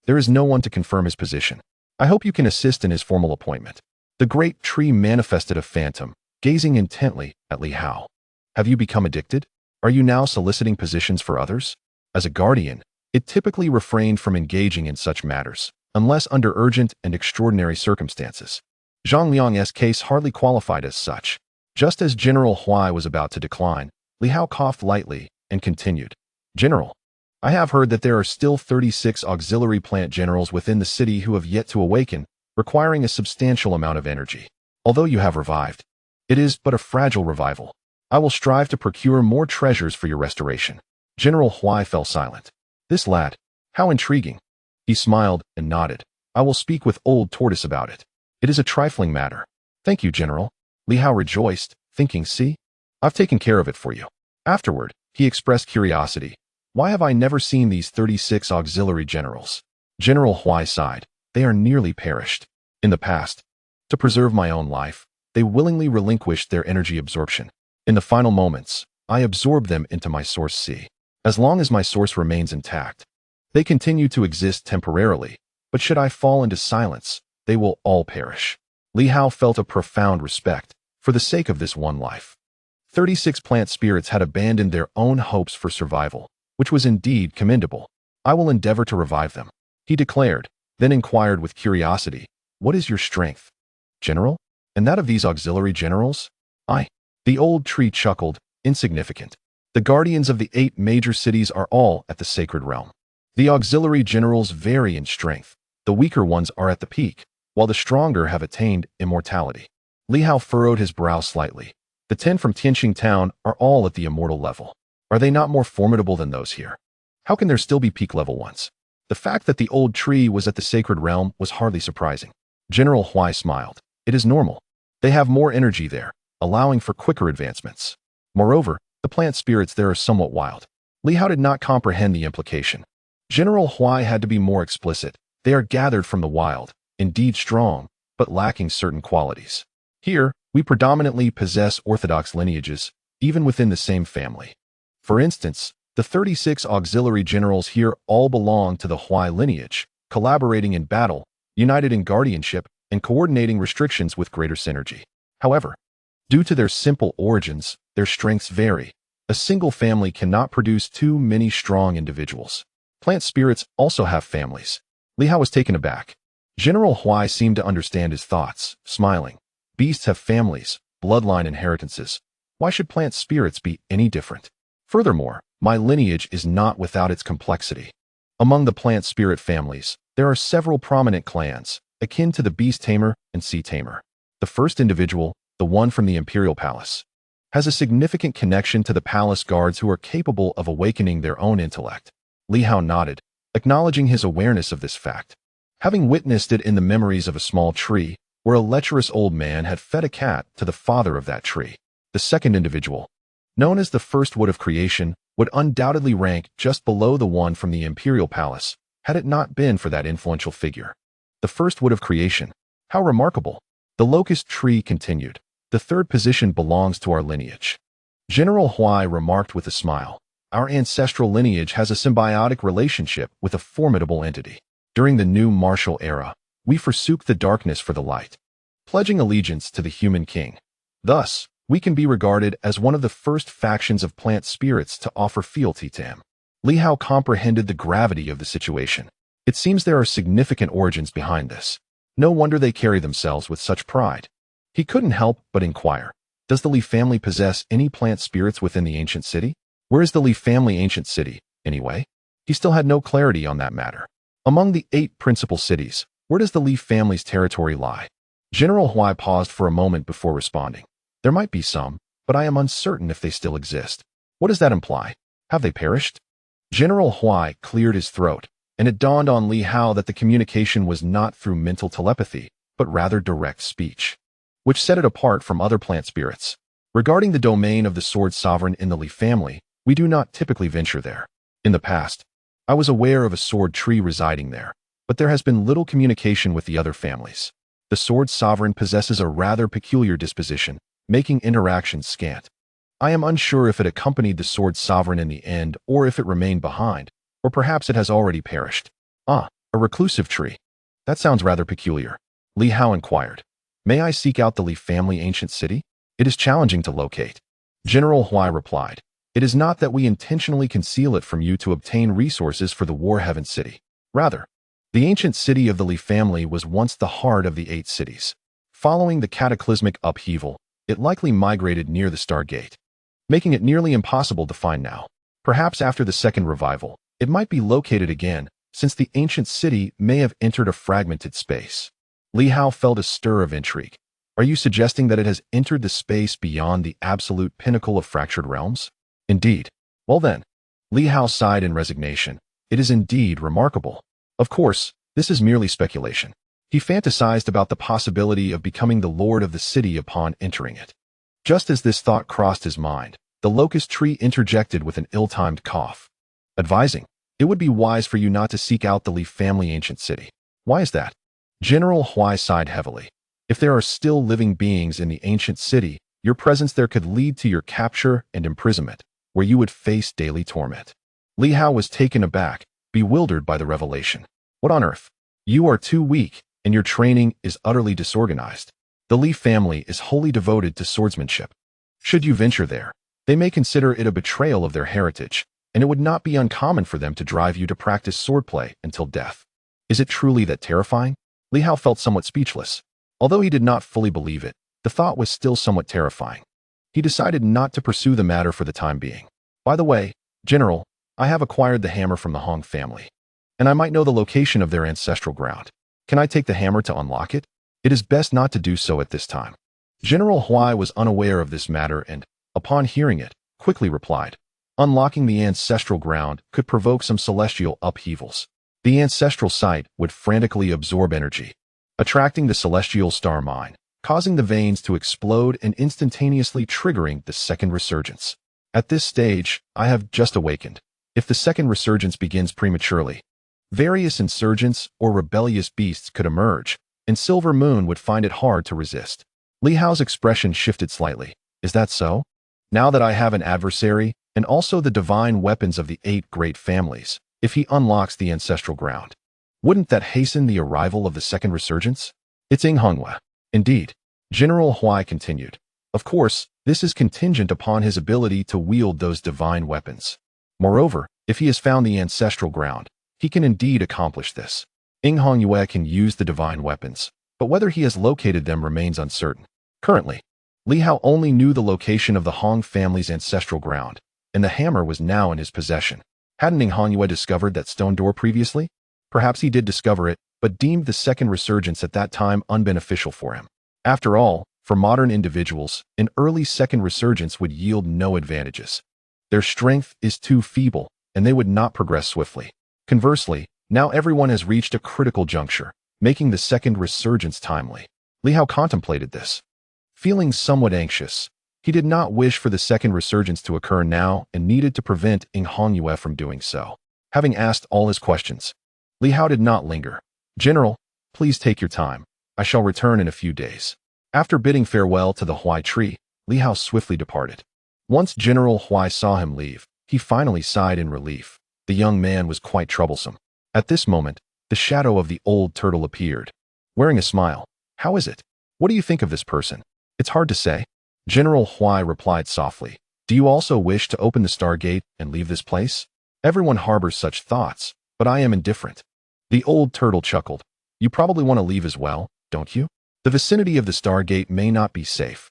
there is no one to confirm his position. I hope you can assist in his formal appointment. The great tree manifested a phantom, gazing intently at Li Hao. Have you become addicted? Are you now soliciting positions for others? As a guardian, it typically refrained from engaging in such matters, unless under urgent and extraordinary circumstances. Zhang Liang's case hardly qualified as such. Just as General Huai was about to decline, Li Hao coughed lightly and continued. General, I have heard that there are still 36 auxiliary plant generals within the city who have yet to awaken, requiring a substantial amount of energy. Although you have revived, it is but a fragile revival. I will strive to procure more treasures for your restoration. General Huai fell silent. This lad, how intriguing. He smiled and nodded. I will speak with Old Tortoise about it. It is a trifling matter. Thank you, General. Li Hao rejoiced, thinking, see, I've taken care of it for you. Afterward, he expressed curiosity. Why have I never seen these 36 auxiliary generals? General Huai sighed. They are nearly perished. In the past, to preserve my own life, they willingly relinquished their energy absorption. In the final moments, I absorbed them into my source C. As long as my source remains intact, they continue to exist temporarily, but should I fall into silence, they will all perish. Li Hao felt a profound respect for the sake of this one life. 36 plant spirits had abandoned their own hopes for survival, which was indeed commendable. I will endeavor to revive them, he declared, then inquired with curiosity, what is your strength, General? And that of these auxiliary generals? The old tree chuckled, insignificant. The guardians of the 8 major cities are all at the sacred realm. The auxiliary generals vary in strength. The weaker ones are at the peak, while the stronger have attained immortality. Li Hao furrowed his brow slightly. The 10 from Tianxing town are all at the immortal level. Are they not more formidable than those here? How can there still be peak level ones? The fact that the old tree was at the sacred realm was hardly surprising. General Huai smiled. It is normal. They have more energy there, allowing for quicker advancements. Moreover, the plant spirits there are somewhat wild. Li Hao did not comprehend the implication. General Huai had to be more explicit. They are gathered from the wild, indeed strong, but lacking certain qualities. Here, we predominantly possess orthodox lineages, even within the same family. For instance, the 36 auxiliary generals here all belong to the Huai lineage, collaborating in battle, united in guardianship, and coordinating restrictions with greater synergy. However, due to their simple origins, their strengths vary. A single family cannot produce too many strong individuals. Plant spirits also have families. Li Hao was taken aback. General Huai seemed to understand his thoughts, smiling. Beasts have families, bloodline inheritances. Why should plant spirits be any different? Furthermore, my lineage is not without its complexity. Among the plant spirit families, there are several prominent clans, akin to the beast tamer and sea tamer. The first individual, the one from the imperial palace, has a significant connection to the palace guards who are capable of awakening their own intellect. Li Hao nodded, acknowledging his awareness of this fact. Having witnessed it in the memories of a small tree, where a lecherous old man had fed a cat to the father of that tree. The second individual, known as the first wood of creation, would undoubtedly rank just below the one from the imperial palace, had it not been for that influential figure. The first wood of creation. How remarkable. The locust tree continued. The third position belongs to our lineage. General Huai remarked with a smile. Our ancestral lineage has a symbiotic relationship with a formidable entity. During the new martial era, we forsook the darkness for the light, pledging allegiance to the human king. Thus, we can be regarded as one of the first factions of plant spirits to offer fealty to him. Li Hao comprehended the gravity of the situation. It seems there are significant origins behind this. No wonder they carry themselves with such pride. He couldn't help but inquire, does the Li family possess any plant spirits within the ancient city? Where is the Li family ancient city, anyway? He still had no clarity on that matter. Among the 8 principal cities, where does the Li family's territory lie? General Huai paused for a moment before responding. There might be some, but I am uncertain if they still exist. What does that imply? Have they perished? General Huai cleared his throat, and it dawned on Li Hao that the communication was not through mental telepathy, but rather direct speech, which set it apart from other plant spirits. Regarding the domain of the sword sovereign in the Li family, we do not typically venture there. In the past, I was aware of a sword tree residing there, but there has been little communication with the other families. The sword sovereign possesses a rather peculiar disposition, making interactions scant. I am unsure if it accompanied the sword sovereign in the end or if it remained behind, or perhaps it has already perished. Ah, a reclusive tree. That sounds rather peculiar. Li Hao inquired. May I seek out the Li family ancient city? It is challenging to locate. General Huai replied. It is not that we intentionally conceal it from you to obtain resources for the War Heaven city. Rather, the ancient city of the Li family was once the heart of the 8 cities. Following the cataclysmic upheaval, it likely migrated near the Star Gate, making it nearly impossible to find now. Perhaps after the second revival, it might be located again, since the ancient city may have entered a fragmented space. Li Hao felt a stir of intrigue. Are you suggesting that it has entered the space beyond the absolute pinnacle of fractured realms? Indeed. Well then, Li Hao sighed in resignation. It is indeed remarkable. Of course, this is merely speculation. He fantasized about the possibility of becoming the lord of the city upon entering it. Just as this thought crossed his mind, the locust tree interjected with an ill-timed cough, advising, it would be wise for you not to seek out the Li family ancient city. Why is that? General Huai sighed heavily. If there are still living beings in the ancient city, your presence there could lead to your capture and imprisonment, where you would face daily torment. Li Hao was taken aback, bewildered by the revelation. What on earth? You are too weak, and your training is utterly disorganized. The Li family is wholly devoted to swordsmanship. Should you venture there, they may consider it a betrayal of their heritage, and it would not be uncommon for them to drive you to practice swordplay until death. Is it truly that terrifying? Li Hao felt somewhat speechless. Although he did not fully believe it, the thought was still somewhat terrifying. He decided not to pursue the matter for the time being. By the way, General, I have acquired the hammer from the Hong family, and I might know the location of their ancestral ground. Can I take the hammer to unlock it? It is best not to do so at this time. General Huai was unaware of this matter and, upon hearing it, quickly replied, unlocking the ancestral ground could provoke some celestial upheavals. The ancestral site would frantically absorb energy, attracting the celestial star mine, causing the veins to explode and instantaneously triggering the second resurgence. At this stage, I have just awakened. if the second resurgence begins prematurely. Various insurgents or rebellious beasts could emerge, and Silver Moon would find it hard to resist. Li Hao's expression shifted slightly. Is that so? Now that I have an adversary, and also the divine weapons of the 8 great families, if he unlocks the ancestral ground, wouldn't that hasten the arrival of the second resurgence? It's Inghonghua. Indeed. General Huai continued. Of course, this is contingent upon his ability to wield those divine weapons. Moreover, if he has found the ancestral ground, he can indeed accomplish this. Inghonghua can use the divine weapons, but whether he has located them remains uncertain. Currently, Li Hao only knew the location of the Hong family's ancestral ground, and the hammer was now in his possession. Hadn't Inghonghua discovered that stone door previously? Perhaps he did discover it, but deemed the second resurgence at that time unbeneficial for him. After all, for modern individuals, an early second resurgence would yield no advantages. Their strength is too feeble, and they would not progress swiftly. Conversely, now everyone has reached a critical juncture, making the second resurgence timely. Li Hao contemplated this. Feeling somewhat anxious, he did not wish for the second resurgence to occur now and needed to prevent Inghonghua from doing so. Having asked all his questions, Li Hao did not linger. General, please take your time. I shall return in a few days. After bidding farewell to the Huai tree, Li Hao swiftly departed. Once General Huai saw him leave, he finally sighed in relief. The young man was quite troublesome. At this moment, the shadow of the old turtle appeared. Wearing a smile. How is it? What do you think of this person? It's hard to say. General Huai replied softly. Do you also wish to open the Stargate and leave this place? Everyone harbors such thoughts, but I am indifferent. The old turtle chuckled. You probably want to leave as well, don't you? The vicinity of the Stargate may not be safe.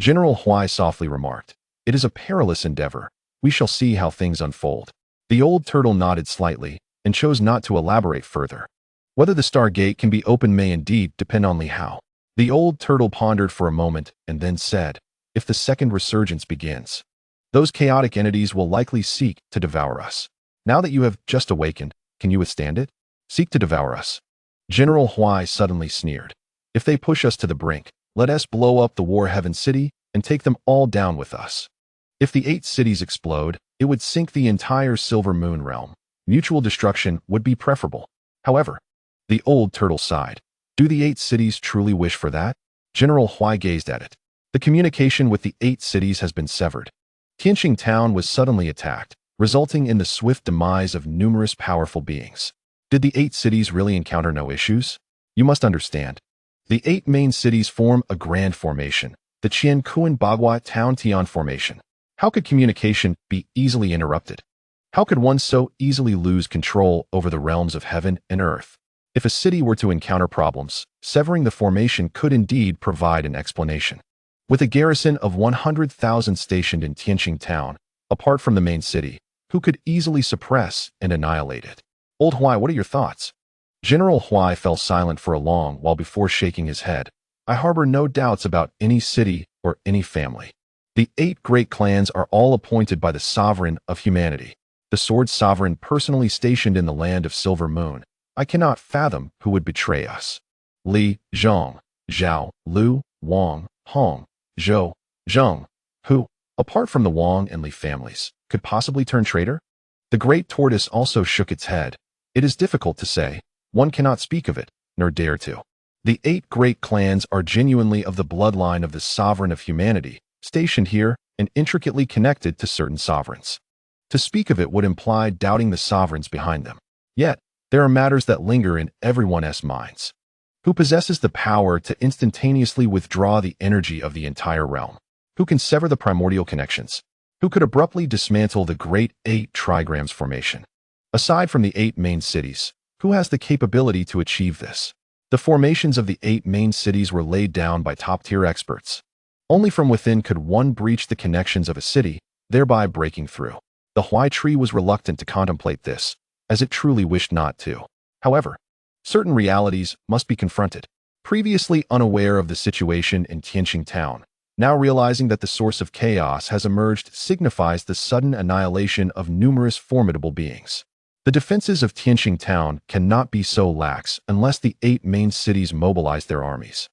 General Huai softly remarked. It is a perilous endeavor. We shall see how things unfold. The old turtle nodded slightly and chose not to elaborate further. Whether the Stargate can be opened may indeed depend on Li Hao. The old turtle pondered for a moment and then said, if the second resurgence begins, those chaotic entities will likely seek to devour us. Now that you have just awakened, can you withstand it? Seek to devour us. General Huai suddenly sneered. If they push us to the brink, let us blow up the War Heaven City and take them all down with us. If the 8 cities explode, it would sink the entire Silver Moon realm. Mutual destruction would be preferable. However, the old turtle sighed. Do the 8 cities truly wish for that? General Huai gazed at it. The communication with the 8 cities has been severed. Tianxing town was suddenly attacked, resulting in the swift demise of numerous powerful beings. Did the 8 cities really encounter no issues? You must understand. The 8 main cities form a grand formation, the Qiankuan Bagua Town Tian Formation. How could communication be easily interrupted? How could one so easily lose control over the realms of heaven and earth? If a city were to encounter problems, severing the formation could indeed provide an explanation. With a garrison of 100,000 stationed in Tianxing town, apart from the main city, who could easily suppress and annihilate it? Old Huai, what are your thoughts? General Huai fell silent for a long while before shaking his head. I harbor no doubts about any city or any family. The 8 great clans are all appointed by the sovereign of humanity, the sword sovereign personally stationed in the land of Silver Moon. I cannot fathom who would betray us. Li, Zhong, Zhao, Lu, Wang, Hong, Zhou, Zheng, who, apart from the Wang and Li families, could possibly turn traitor? The great tortoise also shook its head. It is difficult to say. One cannot speak of it, nor dare to. The 8 great clans are genuinely of the bloodline of the sovereign of humanity, stationed here and intricately connected to certain sovereigns. To speak of it would imply doubting the sovereigns behind them. Yet, there are matters that linger in everyone's minds. Who possesses the power to instantaneously withdraw the energy of the entire realm? Who can sever the primordial connections? Who could abruptly dismantle the great 8 trigrams formation? Aside from the 8 main cities, who has the capability to achieve this? The formations of the 8 main cities were laid down by top-tier experts. Only from within could one breach the connections of a city, thereby breaking through. The Huai tree was reluctant to contemplate this, as it truly wished not to. However, certain realities must be confronted. Previously unaware of the situation in Tianxing town, now realizing that the source of chaos has emerged signifies the sudden annihilation of numerous formidable beings. The defenses of Tianxing town cannot be so lax unless the 8 main cities mobilize their armies,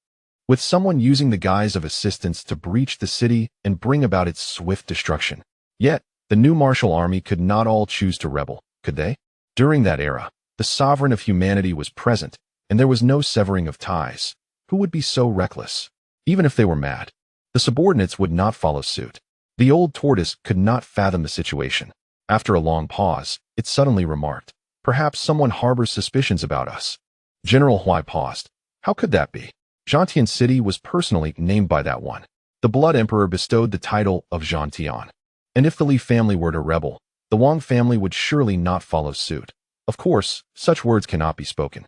with someone using the guise of assistance to breach the city and bring about its swift destruction. Yet, The new martial army could not all choose to rebel, could they? During that era, the sovereign of humanity was present, and there was no severing of ties. Who would be so reckless? Even if they were mad, the subordinates would not follow suit. The old tortoise could not fathom the situation. After a long pause, it suddenly remarked, "Perhaps someone harbors suspicions about us." General Huai paused. How could that be? Tianxing City was personally named by that one. The Blood Emperor bestowed the title of Tian. And if the Li family were to rebel, the Wang family would surely not follow suit. Of course, such words cannot be spoken,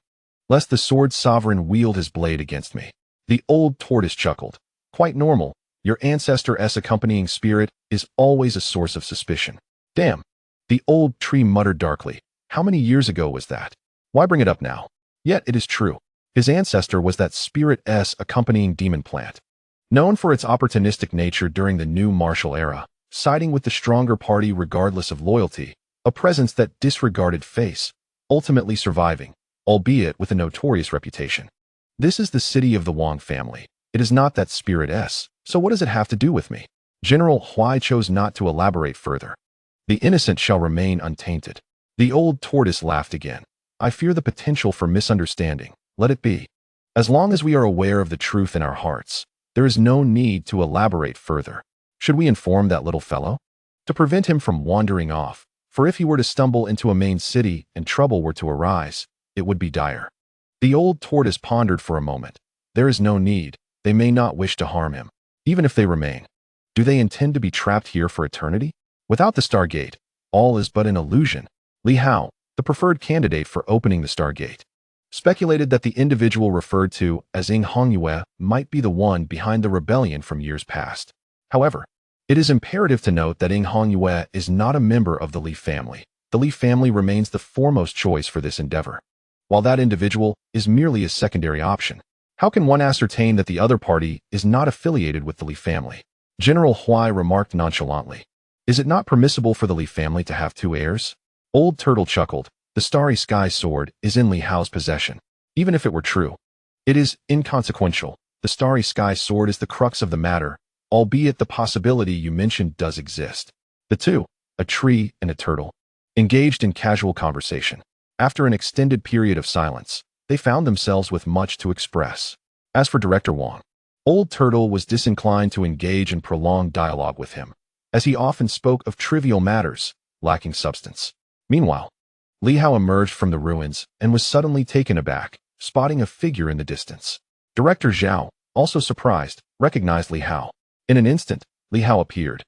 lest the sword sovereign wield his blade against me. The old tortoise chuckled. Quite normal. Your ancestor's accompanying spirit is always a source of suspicion. Damn. The old tree muttered darkly. How many years ago was that? Why bring it up now? Yet it is true. His ancestor was that spirit's accompanying demon plant, known for its opportunistic nature during the new martial era, siding with the stronger party regardless of loyalty, a presence that disregarded face, ultimately surviving, albeit with a notorious reputation. This is the city of the Wang family. It is not that spirit's, so what does it have to do with me? General Huai chose not to elaborate further. The innocent shall remain untainted. The old tortoise laughed again. I fear the potential for misunderstanding. Let it be. As long as we are aware of the truth in our hearts, there is no need to elaborate further. Should we inform that little fellow? To prevent him from wandering off, for if he were to stumble into a main city and trouble were to arise, it would be dire. The old tortoise pondered for a moment. There is no need. They may not wish to harm him. Even if they remain, do they intend to be trapped here for eternity? Without the Stargate, all is but an illusion. Li Hao, the preferred candidate for opening the Stargate, speculated that the individual referred to as Ing Hongyue might be the one behind the rebellion from years past. However, it is imperative to note that Ing Hongyue is not a member of the Li family. The Li family remains the foremost choice for this endeavor, while that individual is merely a secondary option. How can one ascertain that the other party is not affiliated with the Li family? General Huai remarked nonchalantly. Is it not permissible for the Li family to have two heirs? Old Turtle chuckled. The Starry Sky sword is in Li Hao's possession. Even if it were true, it is inconsequential. The Starry Sky sword is the crux of the matter, albeit the possibility you mentioned does exist. The two, a tree and a turtle, engaged in casual conversation. After an extended period of silence, they found themselves with much to express. As for Director Wang, Old Turtle was disinclined to engage in prolonged dialogue with him, as he often spoke of trivial matters, lacking substance. Meanwhile, Li Hao emerged from the ruins and was suddenly taken aback, spotting a figure in the distance. Director Zhao, also surprised, recognized Li Hao. In an instant, Li Hao appeared,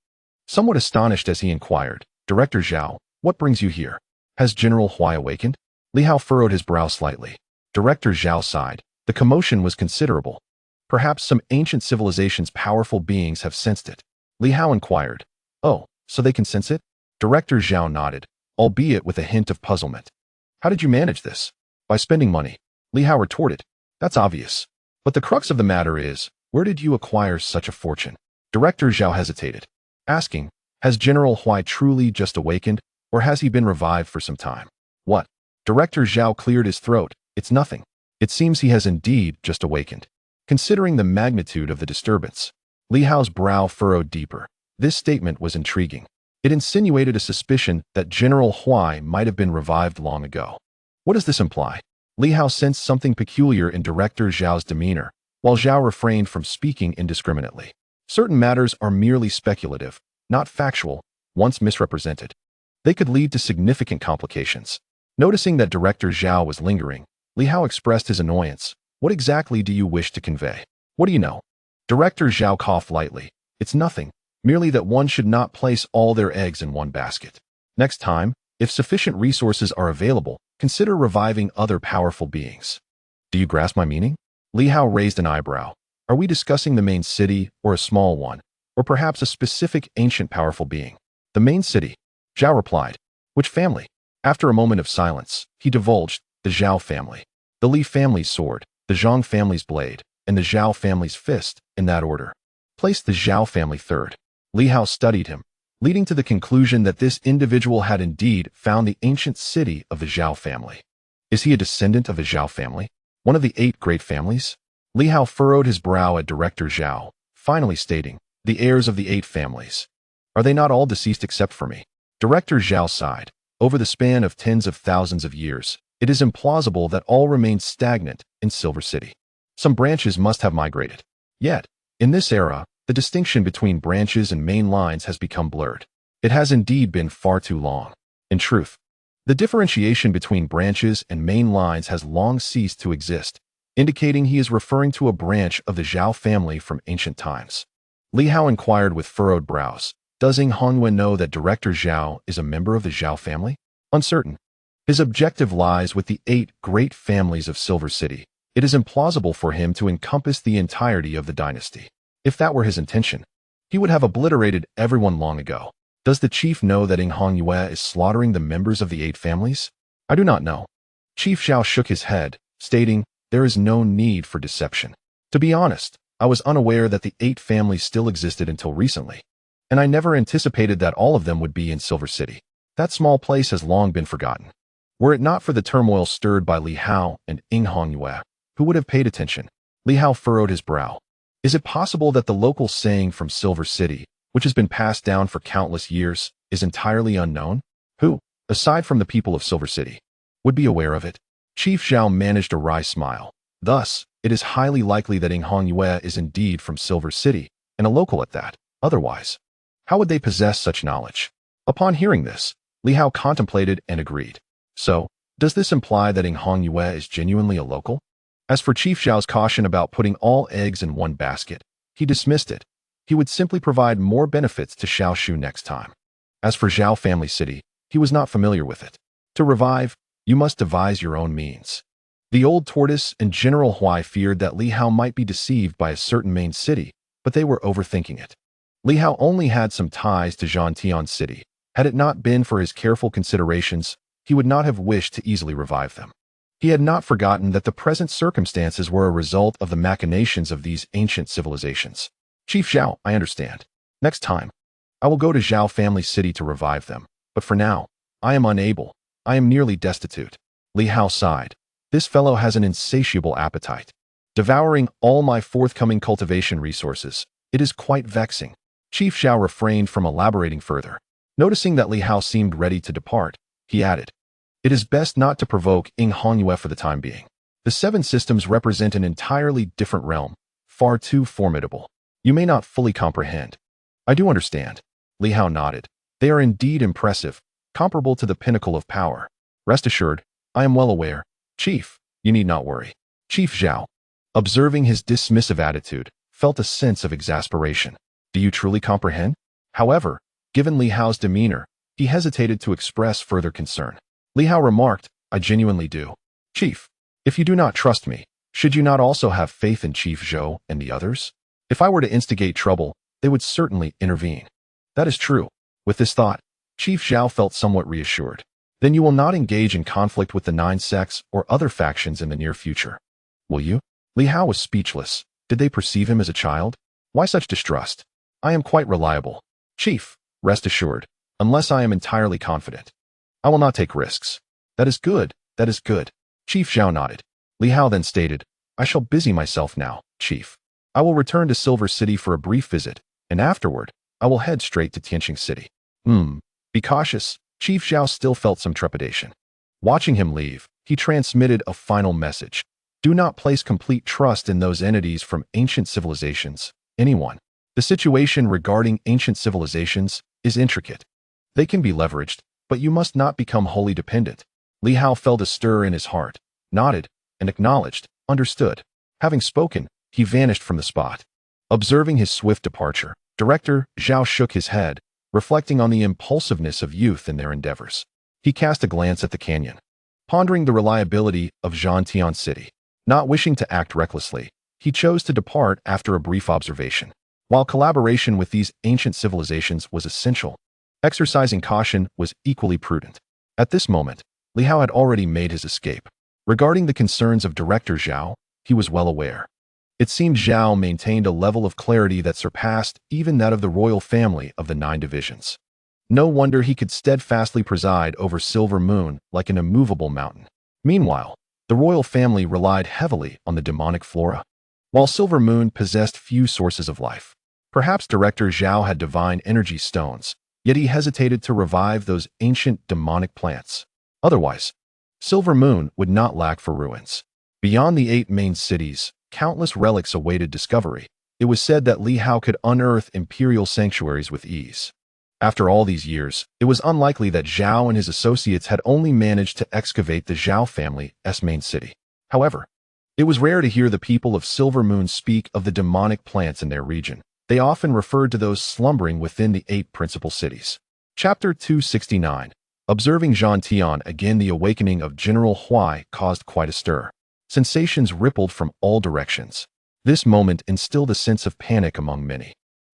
somewhat astonished as he inquired, Director Zhao, what brings you here? Has General Huai awakened? Li Hao furrowed his brow slightly. Director Zhao sighed. The commotion was considerable. Perhaps some ancient civilization's powerful beings have sensed it. Li Hao inquired. Oh, so they can sense it? Director Zhao nodded, albeit with a hint of puzzlement. How did you manage this? By spending money. Li Hao retorted. That's obvious. But the crux of the matter is, where did you acquire such a fortune? Director Zhao hesitated, asking, has General Huai truly just awakened, or has he been revived for some time? What? Director Zhao cleared his throat. It's nothing. It seems he has indeed just awakened. Considering the magnitude of the disturbance, Li Hao's brow furrowed deeper. This statement was intriguing. It insinuated a suspicion that General Huai might have been revived long ago. What does this imply? Li Hao sensed something peculiar in Director Zhao's demeanor, while Zhao refrained from speaking indiscriminately. Certain matters are merely speculative, not factual. Once misrepresented, they could lead to significant complications. Noticing that Director Zhao was lingering, Li Hao expressed his annoyance. What exactly do you wish to convey? What do you know? Director Zhao coughed lightly. It's nothing, merely that one should not place all their eggs in one basket. Next time, if sufficient resources are available, consider reviving other powerful beings. Do you grasp my meaning? Li Hao raised an eyebrow. Are we discussing the main city or a small one, or perhaps a specific ancient powerful being? The main city, Zhao replied. Which family? After a moment of silence, he divulged, the Zhao family. The Li family's sword, the Zhang family's blade, and the Zhao family's fist, in that order. Place the Zhao family third. Li Hao studied him, leading to the conclusion that this individual had indeed found the ancient city of the Zhao family. Is he a descendant of the Zhao family? One of the 8 great families? Li Hao furrowed his brow at Director Zhao, finally stating, the heirs of the 8 families. Are they not all deceased except for me? Director Zhao sighed. Over the span of tens of thousands of years, it is implausible that all remain stagnant in Silver City. Some branches must have migrated. Yet, in this era, the distinction between branches and main lines has become blurred. It has indeed been far too long. In truth, the differentiation between branches and main lines has long ceased to exist, indicating he is referring to a branch of the Zhao family from ancient times. Li Hao inquired with furrowed brows. Does Ing Hongyue know that Director Zhao is a member of the Zhao family? Uncertain. His objective lies with the 8 great families of Silver City. It is implausible for him to encompass the entirety of the dynasty. If that were his intention, he would have obliterated everyone long ago. Does the chief know that Ing Hongyue is slaughtering the members of the 8 families? I do not know. Chief Zhao shook his head, stating, there is no need for deception. To be honest, I was unaware that the 8 families still existed until recently, and I never anticipated that all of them would be in Silver City. That small place has long been forgotten. Were it not for the turmoil stirred by Li Hao and Ing Hongyue, who would have paid attention? Li Hao furrowed his brow. Is it possible that the local saying from Silver City, which has been passed down for countless years, is entirely unknown? Who, aside from the people of Silver City, would be aware of it? Chief Zhao managed a wry smile. Thus, it is highly likely that Ing Hongyue is indeed from Silver City, and a local at that. Otherwise, how would they possess such knowledge? Upon hearing this, Li Hao contemplated and agreed. So, does this imply that Ing Hongyue is genuinely a local? As for Chief Zhao's caution about putting all eggs in one basket, he dismissed it. He would simply provide more benefits to Xiaoshu next time. As for Zhao Family City, he was not familiar with it. To revive, you must devise your own means. The old tortoise and General Huai feared that Li Hao might be deceived by a certain main city, but they were overthinking it. Li Hao only had some ties to Tianxing City. Had it not been for his careful considerations, he would not have wished to easily revive them. He had not forgotten that the present circumstances were a result of the machinations of these ancient civilizations. Chief Zhao, I understand. Next time, I will go to Zhao Family City to revive them, but for now, I am unable. I am nearly destitute. Li Hao sighed. This fellow has an insatiable appetite, devouring all my forthcoming cultivation resources. It is quite vexing. Chief Zhao refrained from elaborating further. Noticing that Li Hao seemed ready to depart, he added, it is best not to provoke Ing Hongyue for the time being. The 7 systems represent an entirely different realm, far too formidable. You may not fully comprehend. I do understand. Li Hao nodded. They are indeed impressive, comparable to the pinnacle of power. Rest assured, I am well aware. Chief, you need not worry. Chief Zhao, observing his dismissive attitude, felt a sense of exasperation. Do you truly comprehend? However, given Li Hao's demeanor, he hesitated to express further concern. Li Hao remarked, I genuinely do. Chief, if you do not trust me, should you not also have faith in Chief Zhou and the others? If I were to instigate trouble, they would certainly intervene. That is true. With this thought, Chief Zhao felt somewhat reassured. Then you will not engage in conflict with the 9 sects or other factions in the near future. Will you? Li Hao was speechless. Did they perceive him as a child? Why such distrust? I am quite reliable. Chief, rest assured, unless I am entirely confident. I will not take risks. That is good, that is good. Chief Zhao nodded. Li Hao then stated, I shall busy myself now, Chief. I will return to Silver City for a brief visit, and afterward, I will head straight to Tianxing City. Be cautious. Chief Zhao still felt some trepidation. Watching him leave, he transmitted a final message. Do not place complete trust in those entities from ancient civilizations. Anyone. The situation regarding ancient civilizations is intricate. They can be leveraged, but you must not become wholly dependent. Li Hao felt a stir in his heart, nodded, and acknowledged, understood. Having spoken, he vanished from the spot. Observing his swift departure, Director Zhao shook his head, reflecting on the impulsiveness of youth in their endeavors. He cast a glance at the canyon, pondering the reliability of Tianxing City. Not wishing to act recklessly, he chose to depart after a brief observation. While collaboration with these ancient civilizations was essential, exercising caution was equally prudent. At this moment, Li Hao had already made his escape. Regarding the concerns of Director Zhao, he was well aware. It seemed Zhao maintained a level of clarity that surpassed even that of the royal family of the 9 divisions. No wonder he could steadfastly preside over Silver Moon like an immovable mountain. Meanwhile, the royal family relied heavily on the demonic flora, while Silver Moon possessed few sources of life. Perhaps Director Zhao had divine energy stones, yet he hesitated to revive those ancient demonic plants. Otherwise, Silver Moon would not lack for ruins. Beyond the 8 main cities, countless relics awaited discovery. It was said that Li Hao could unearth imperial sanctuaries with ease. After all these years, it was unlikely that Zhao and his associates had only managed to excavate the Zhao family's main city. However, it was rare to hear the people of Silver Moon speak of the demonic plants in their region. They often referred to those slumbering within the 8 principal cities. Chapter 269. Observing Zhan Tian again, the awakening of General Huai caused quite a stir. Sensations rippled from all directions. This moment instilled a sense of panic among many,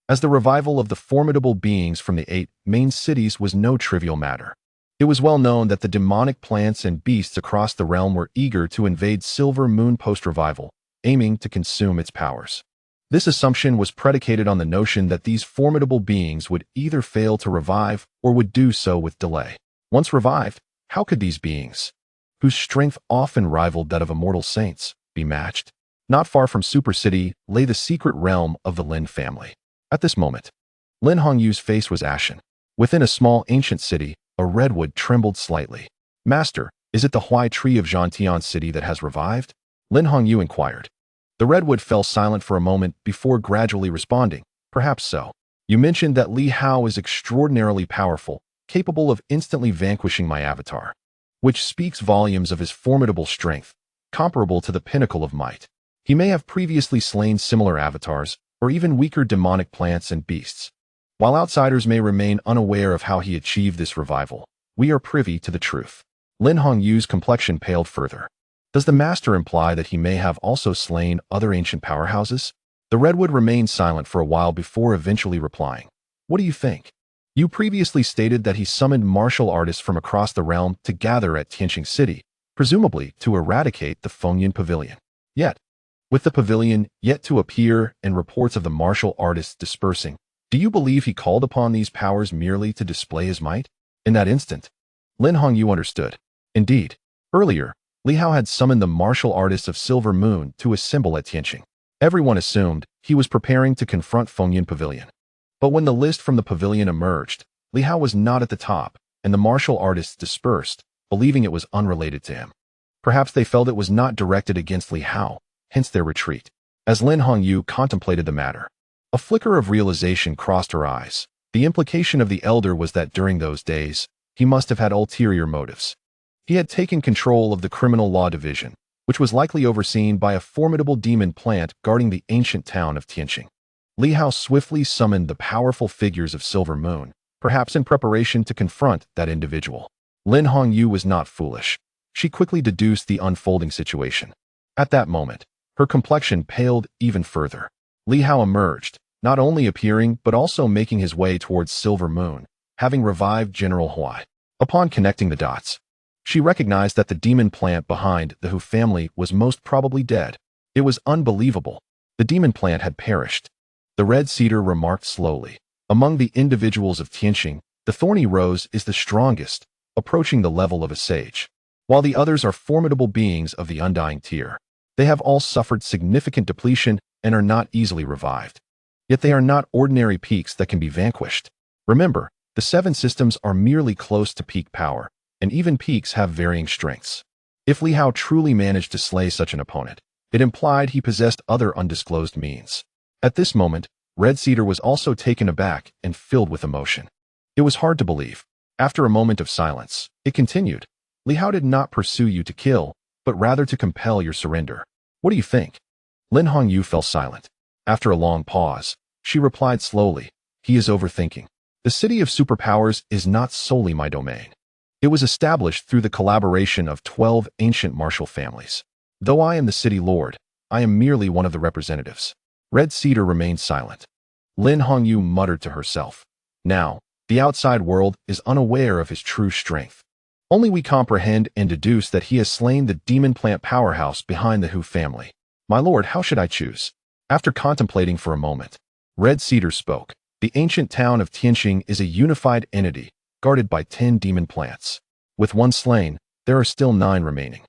as the revival of the formidable beings from the 8 main cities was no trivial matter. It was well known that the demonic plants and beasts across the realm were eager to invade Silver Moon post-revival, aiming to consume its powers. This assumption was predicated on the notion that these formidable beings would either fail to revive or would do so with delay. Once revived, how could these beings, whose strength often rivaled that of immortal saints, be matched? Not far from Super City lay the secret realm of the Lin family. At this moment, Lin Hongyu's face was ashen. Within a small ancient city, a redwood trembled slightly. "Master, is it the Huai tree of Zhantian City that has revived?" Lin Hongyu inquired. The redwood fell silent for a moment before gradually responding. "Perhaps so. You mentioned that Li Hao is extraordinarily powerful, capable of instantly vanquishing my avatar, which speaks volumes of his formidable strength, comparable to the pinnacle of might. He may have previously slain similar avatars, or even weaker demonic plants and beasts. While outsiders may remain unaware of how he achieved this revival, we are privy to the truth." Lin Hongyu's complexion paled further. "Does the master imply that he may have also slain other ancient powerhouses?" The redwood remained silent for a while before eventually replying. "What do you think? You previously stated that he summoned martial artists from across the realm to gather at Tianxing City, presumably to eradicate the Fengyan Pavilion. Yet, with the pavilion yet to appear and reports of the martial artists dispersing, do you believe he called upon these powers merely to display his might?" In that instant, Lin Hongyu understood. Indeed, earlier, Li Hao had summoned the martial artists of Silver Moon to assemble at Tianxing. Everyone assumed he was preparing to confront Fengyan Pavilion. But when the list from the pavilion emerged, Li Hao was not at the top, and the martial artists dispersed, believing it was unrelated to him. Perhaps they felt it was not directed against Li Hao, hence their retreat. As Lin Hongyu contemplated the matter, a flicker of realization crossed her eyes. The implication of the elder was that during those days, he must have had ulterior motives. He had taken control of the criminal law division, which was likely overseen by a formidable demon plant guarding the ancient town of Tianxing. Li Hao swiftly summoned the powerful figures of Silver Moon, perhaps in preparation to confront that individual. Lin Hongyu was not foolish. She quickly deduced the unfolding situation. At that moment, her complexion paled even further. Li Hao emerged, not only appearing but also making his way towards Silver Moon, having revived General Huai. Upon connecting the dots, she recognized that the demon plant behind the Hu family was most probably dead. It was unbelievable. The demon plant had perished. The red cedar remarked slowly. "Among the individuals of Tianxing, the thorny rose is the strongest, approaching the level of a sage. While the others are formidable beings of the undying tier, they have all suffered significant depletion and are not easily revived. Yet they are not ordinary peaks that can be vanquished. Remember, the 7 systems are merely close to peak power, and even peaks have varying strengths. If Li Hao truly managed to slay such an opponent, it implied he possessed other undisclosed means." At this moment, Red Cedar was also taken aback and filled with emotion. It was hard to believe. After a moment of silence, it continued. "Li Hao did not pursue you to kill, but rather to compel your surrender. What do you think?" Lin Hongyu fell silent. After a long pause, she replied slowly, "He is overthinking. The City of Superpowers is not solely my domain. It was established through the collaboration of 12 ancient martial families. Though I am the city lord, I am merely one of the representatives." Red Cedar remained silent. Lin Hongyu muttered to herself, "Now, the outside world is unaware of his true strength. Only we comprehend and deduce that he has slain the demon plant powerhouse behind the Hu family. My lord, how should I choose?" After contemplating for a moment, Red Cedar spoke. "The ancient town of Tianxing is a unified entity, guarded by 10 demon plants. With one slain, there are still 9 remaining.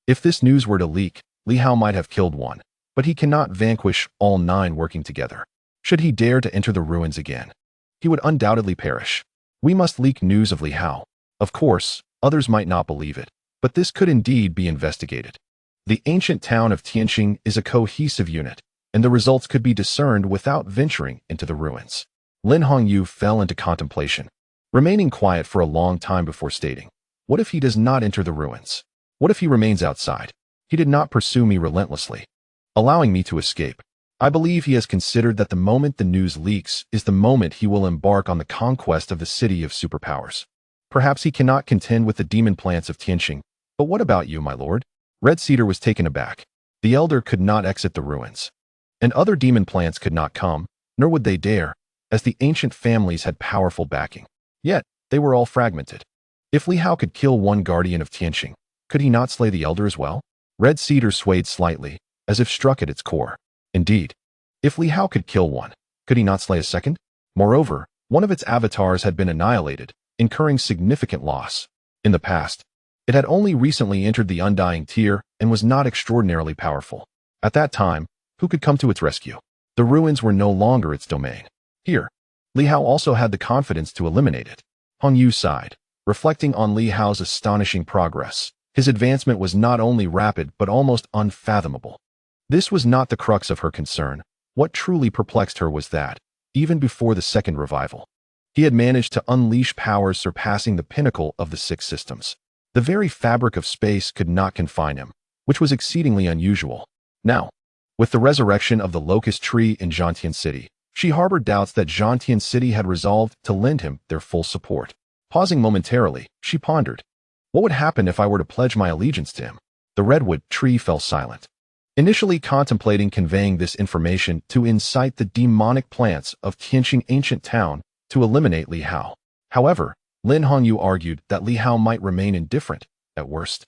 If this news were to leak, Li Hao might have killed one, but he cannot vanquish all 9 working together." Should he dare to enter the ruins again, he would undoubtedly perish. We must leak news of Li Hao. Of course, others might not believe it, but this could indeed be investigated. The ancient town of Tianxing is a cohesive unit, and the results could be discerned without venturing into the ruins. Lin Hongyu fell into contemplation, remaining quiet for a long time before stating, "What if he does not enter the ruins? What if he remains outside? He did not pursue me relentlessly, allowing me to escape. I believe he has considered that the moment the news leaks is the moment he will embark on the conquest of the City of Superpowers. Perhaps he cannot contend with the demon plants of Tianxing, but what about you, my lord?" Red Cedar was taken aback. The elder could not exit the ruins, and other demon plants could not come, nor would they dare, as the ancient families had powerful backing. Yet, they were all fragmented. If Li Hao could kill one guardian of Tianxing, could he not slay the elder as well? Red Cedar swayed slightly, as if struck at its core. Indeed, if Li Hao could kill one, could he not slay a second? Moreover, one of its avatars had been annihilated, incurring significant loss. In the past, it had only recently entered the undying tier and was not extraordinarily powerful. At that time, who could come to its rescue? The ruins were no longer its domain. Here, Li Hao also had the confidence to eliminate it. Hong Yu sighed, reflecting on Li Hao's astonishing progress. His advancement was not only rapid but almost unfathomable. This was not the crux of her concern. What truly perplexed her was that, even before the second revival, he had managed to unleash powers surpassing the pinnacle of the six systems. The very fabric of space could not confine him, which was exceedingly unusual. Now, with the resurrection of the locust tree in Jiusi City, she harbored doubts that Jiusi City had resolved to lend him their full support. Pausing momentarily, she pondered, what would happen if I were to pledge my allegiance to him? The redwood tree fell silent, initially contemplating conveying this information to incite the demonic plants of Tianxing ancient town to eliminate Li Hao. However, Lin Hongyu argued that Li Hao might remain indifferent. At worst,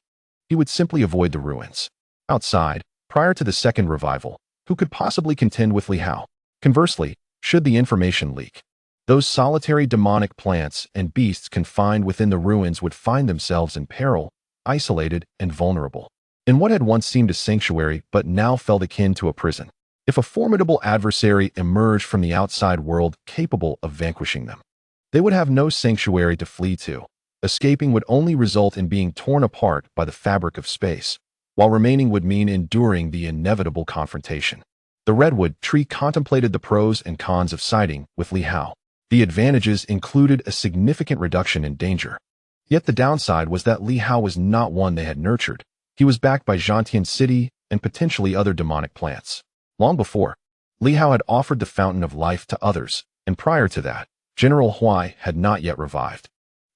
he would simply avoid the ruins. Outside, prior to the second revival, who could possibly contend with Li Hao? Conversely, should the information leak, those solitary demonic plants and beasts confined within the ruins would find themselves in peril, isolated and vulnerable, in what had once seemed a sanctuary but now felt akin to a prison. If a formidable adversary emerged from the outside world capable of vanquishing them, they would have no sanctuary to flee to. Escaping would only result in being torn apart by the fabric of space, while remaining would mean enduring the inevitable confrontation. The redwood tree contemplated the pros and cons of siding with Li Hao. The advantages included a significant reduction in danger. Yet the downside was that Li Hao was not one they had nurtured. He was backed by Jiusi City and potentially other demonic plants. Long before, Li Hao had offered the fountain of life to others, and prior to that, General Huai had not yet revived.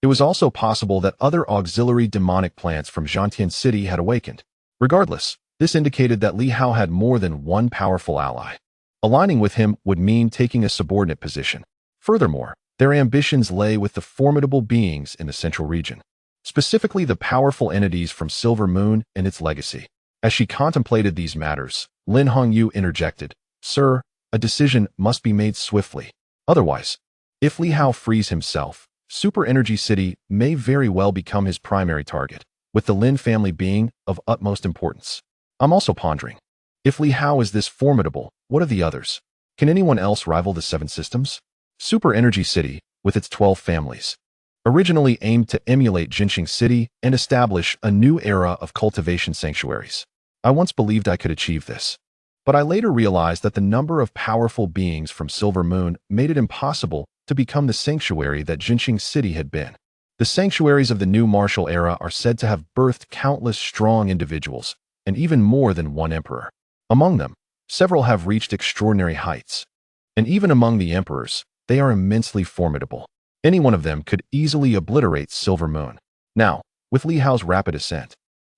It was also possible that other auxiliary demonic plants from Jiusi City had awakened. Regardless, this indicated that Li Hao had more than one powerful ally. Aligning with him would mean taking a subordinate position. Furthermore, their ambitions lay with the formidable beings in the central region, specifically the powerful entities from Silver Moon and its legacy. As she contemplated these matters, Lin Hongyu interjected, "Sir, a decision must be made swiftly. Otherwise, if Li Hao frees himself, Super Energy City may very well become his primary target, with the Lin family being of utmost importance. I'm also pondering, if Li Hao is this formidable, what of the others? Can anyone else rival the Seven Systems? Super Energy City, with its 12 families, originally aimed to emulate Jiusi City and establish a new era of cultivation sanctuaries. I once believed I could achieve this, but I later realized that the number of powerful beings from Silver Moon made it impossible to become the sanctuary that Jiusi City had been. The sanctuaries of the new martial era are said to have birthed countless strong individuals, and even more than one emperor. Among them, several have reached extraordinary heights. And even among the emperors, they are immensely formidable. Any one of them could easily obliterate Silver Moon. Now, with Li Hao's rapid ascent,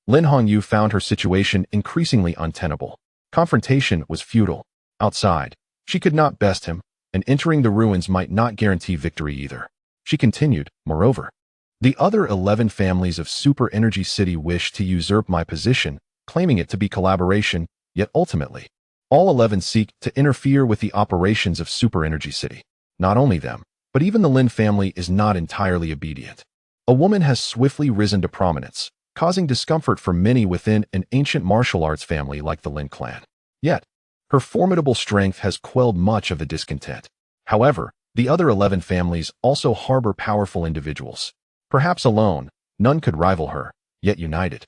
Lin Hongyu found her situation increasingly untenable. Confrontation was futile. Outside, she could not best him, and entering the ruins might not guarantee victory either. She continued, moreover, the other 11 families of Super Energy City wish to usurp my position, claiming it to be collaboration, yet ultimately, all 11 seek to interfere with the operations of Super Energy City. Not only them, but even the Lin family is not entirely obedient. A woman has swiftly risen to prominence, causing discomfort for many within an ancient martial arts family like the Lin clan. Yet, Her formidable strength has quelled much of the discontent. However, the other 11 families also harbor powerful individuals. Perhaps alone, none could rival her, yet united.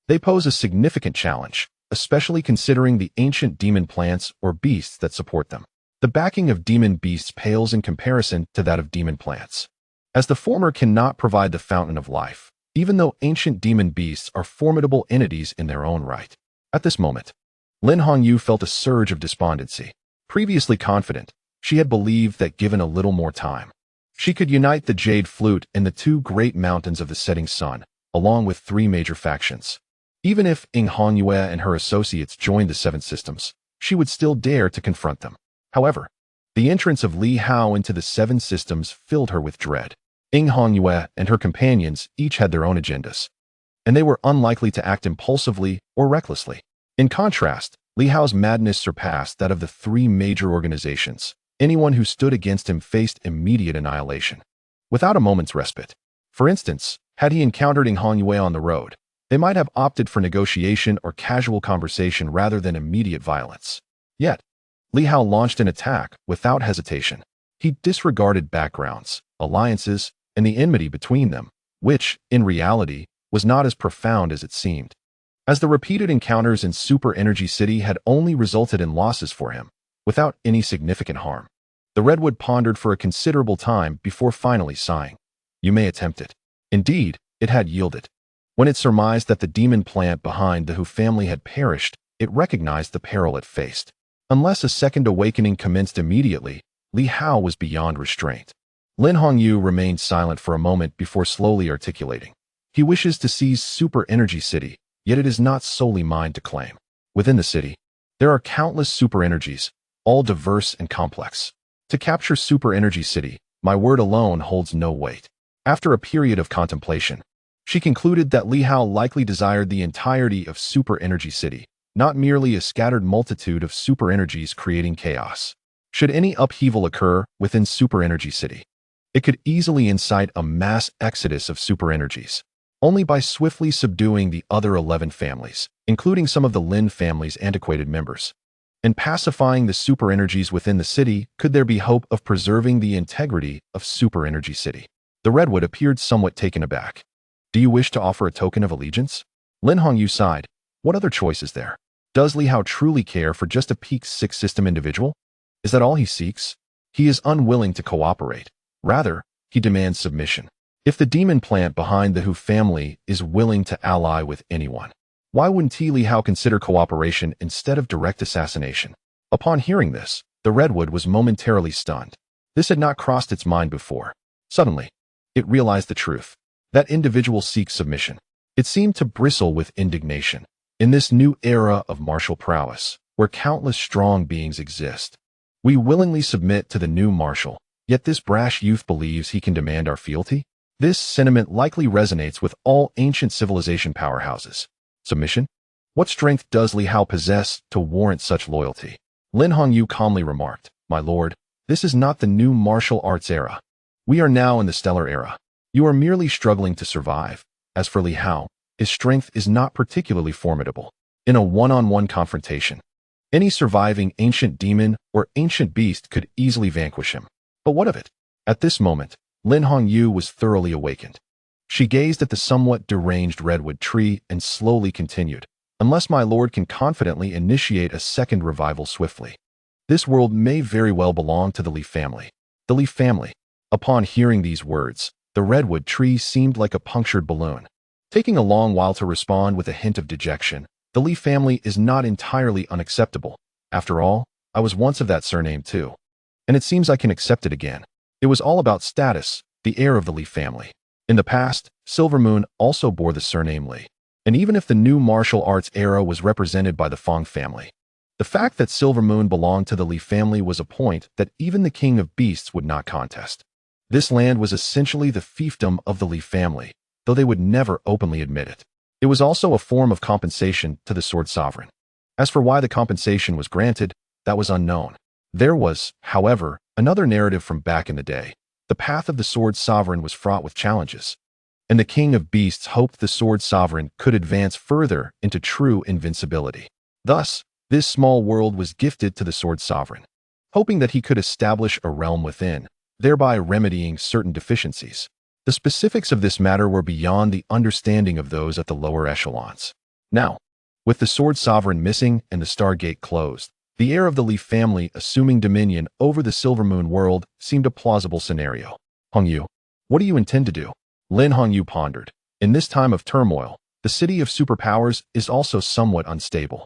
They pose a significant challenge, especially considering the ancient demon plants or beasts that support them. The backing of demon beasts pales in comparison to that of demon plants, as the former cannot provide the fountain of life, even though ancient demon beasts are formidable entities in their own right. At this moment, Lin Hongyu felt a surge of despondency. Previously confident, she had believed that given a little more time, she could unite the Jade Flute and the two great mountains of the setting sun, along with 3 major factions. Even if Ing Hongyue and her associates joined the 7 systems, she would still dare to confront them. However, the entrance of Li Hao into the 7 systems filled her with dread. Ing Hongyue and her companions each had their own agendas, and they were unlikely to act impulsively or recklessly. In contrast, Li Hao's madness surpassed that of the 3 major organizations. Anyone who stood against him faced immediate annihilation, without a moment's respite. For instance, had he encountered Ing Hongyue on the road, they might have opted for negotiation or casual conversation rather than immediate violence. Yet, Li Hao launched an attack without hesitation. He disregarded backgrounds, alliances, and the enmity between them, which, in reality, was not as profound as it seemed. As the repeated encounters in Super Energy City had only resulted in losses for him, without any significant harm, the Redwood pondered for a considerable time before finally sighing. You may attempt it. Indeed, it had yielded. When it surmised that the demon plant behind the Hu family had perished, it recognized the peril it faced. Unless a second awakening commenced immediately, Li Hao was beyond restraint. Lin Hongyu remained silent for a moment before slowly articulating. He wishes to seize Super Energy City, yet it is not solely mine to claim. Within the city, there are countless super energies, all diverse and complex. To capture Super Energy City, my word alone holds no weight. After a period of contemplation, she concluded that Li Hao likely desired the entirety of Super Energy City, not merely a scattered multitude of super energies creating chaos. Should any upheaval occur within Super Energy City, it could easily incite a mass exodus of super energies. Only by swiftly subduing the other 11 families, including some of the Lin family's antiquated members, and pacifying the super energies within the city, could there be hope of preserving the integrity of Super Energy City. The Redwood appeared somewhat taken aback. Do you wish to offer a token of allegiance? Lin Hongyu sighed. What other choice is there? Does Li Hao truly care for just a peak 6 system individual? Is that all he seeks? He is unwilling to cooperate. Rather, he demands submission. If the demon plant behind the Hu family is willing to ally with anyone, why wouldn't Li Hao consider cooperation instead of direct assassination? Upon hearing this, the Redwood was momentarily stunned. This had not crossed its mind before. Suddenly, it realized the truth. That individual seeks submission. It seemed to bristle with indignation. In this new era of martial prowess, where countless strong beings exist, we willingly submit to the new marshal, yet this brash youth believes he can demand our fealty? This sentiment likely resonates with all ancient civilization powerhouses. Submission? What strength does Li Hao possess to warrant such loyalty? Lin Hongyu calmly remarked, My lord, this is not the new martial arts era. We are now in the stellar era. You are merely struggling to survive. As for Li Hao, his strength is not particularly formidable. In a one-on-one confrontation, any surviving ancient demon or ancient beast could easily vanquish him. But what of it? At this moment, Lin Hongyu was thoroughly awakened. She gazed at the somewhat deranged redwood tree and slowly continued, Unless my lord can confidently initiate a second revival swiftly, this world may very well belong to the Li family. The Li family. Upon hearing these words, the redwood tree seemed like a punctured balloon. Taking a long while to respond with a hint of dejection, the Li family is not entirely unacceptable. After all, I was once of that surname too. And it seems I can accept it again. It was all about status, the heir of the Li family. In the past, Silver Moon also bore the surname Li. And even if the new martial arts era was represented by the Fong family, the fact that Silver Moon belonged to the Li family was a point that even the King of Beasts would not contest. This land was essentially the fiefdom of the Li family, though they would never openly admit it. It was also a form of compensation to the Sword Sovereign. As for why the compensation was granted, that was unknown. There was, however, another narrative from back in the day. The path of the Sword Sovereign was fraught with challenges, and the King of Beasts hoped the Sword Sovereign could advance further into true invincibility. Thus, This small world was gifted to the Sword Sovereign, hoping that he could establish a realm within, thereby remedying certain deficiencies. The specifics of this matter were beyond the understanding of those at the lower echelons. Now, with the Sword Sovereign missing and the Stargate closed, the heir of the Li family assuming dominion over the Silver Moon world seemed a plausible scenario. Hongyu, what do you intend to do? Lin Hongyu pondered. In this time of turmoil, the City of Superpowers is also somewhat unstable.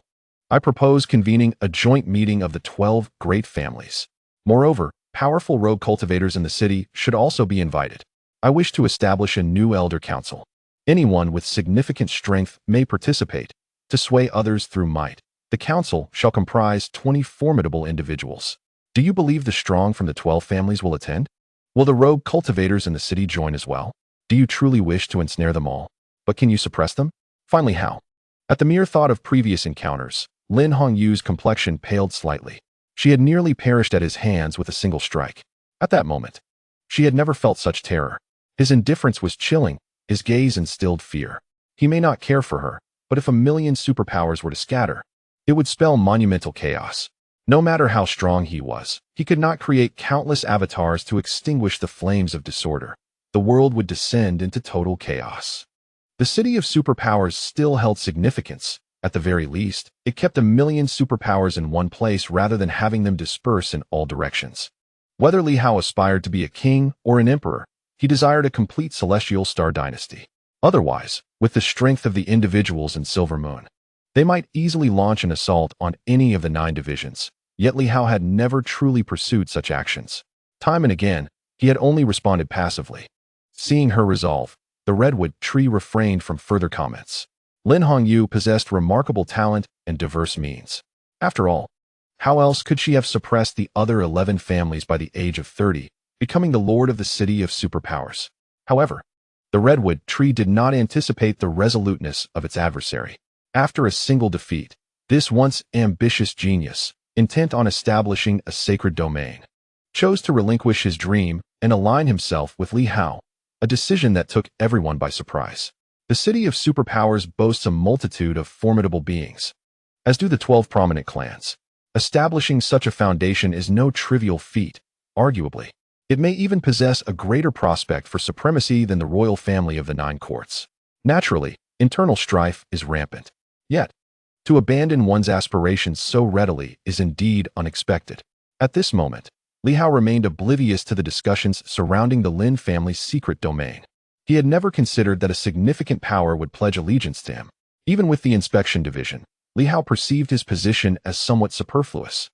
I propose convening a joint meeting of the 12 great families. Moreover, powerful rogue cultivators in the city should also be invited. I wish to establish a new elder council. Anyone with significant strength may participate. To sway others through might, the council shall comprise 20 formidable individuals. Do you believe the strong from the 12 families will attend? Will the rogue cultivators in the city join as well? Do you truly wish to ensnare them all? But can you suppress them? Finally, how? At the mere thought of previous encounters, Lin Hongyu's complexion paled slightly. She had nearly perished at his hands with a single strike. At that moment, she had never felt such terror. His indifference was chilling, his gaze instilled fear. He may not care for her, but if a million superpowers were to scatter, it would spell monumental chaos. No matter how strong he was, he could not create countless avatars to extinguish the flames of disorder. The world would descend into total chaos. The City of Superpowers still held significance. At the very least, it kept a million superpowers in one place rather than having them disperse in all directions. Whether Li Hao aspired to be a king or an emperor, he desired a complete celestial star dynasty. Otherwise, with the strength of the individuals in Silver Moon, they might easily launch an assault on any of the 9 divisions. Yet Li Hao had never truly pursued such actions. Time and again, he had only responded passively. Seeing her resolve, the redwood tree refrained from further comments. Lin Hongyu possessed remarkable talent and diverse means. After all, how else could she have suppressed the other 11 families by the age of 30, becoming the lord of the City of Superpowers? However, the redwood tree did not anticipate the resoluteness of its adversary. After a single defeat, this once ambitious genius, intent on establishing a sacred domain, chose to relinquish his dream and align himself with Li Hao, a decision that took everyone by surprise. The City of Superpowers boasts a multitude of formidable beings, as do the 12 prominent clans. Establishing such a foundation is no trivial feat. Arguably, it may even possess a greater prospect for supremacy than the royal family of the 9 courts. Naturally, internal strife is rampant. Yet, to abandon one's aspirations so readily is indeed unexpected. At this moment, Li Hao remained oblivious to the discussions surrounding the Lin family's secret domain. He had never considered that a significant power would pledge allegiance to him. Even with the inspection division, Li Hao perceived his position as somewhat superfluous.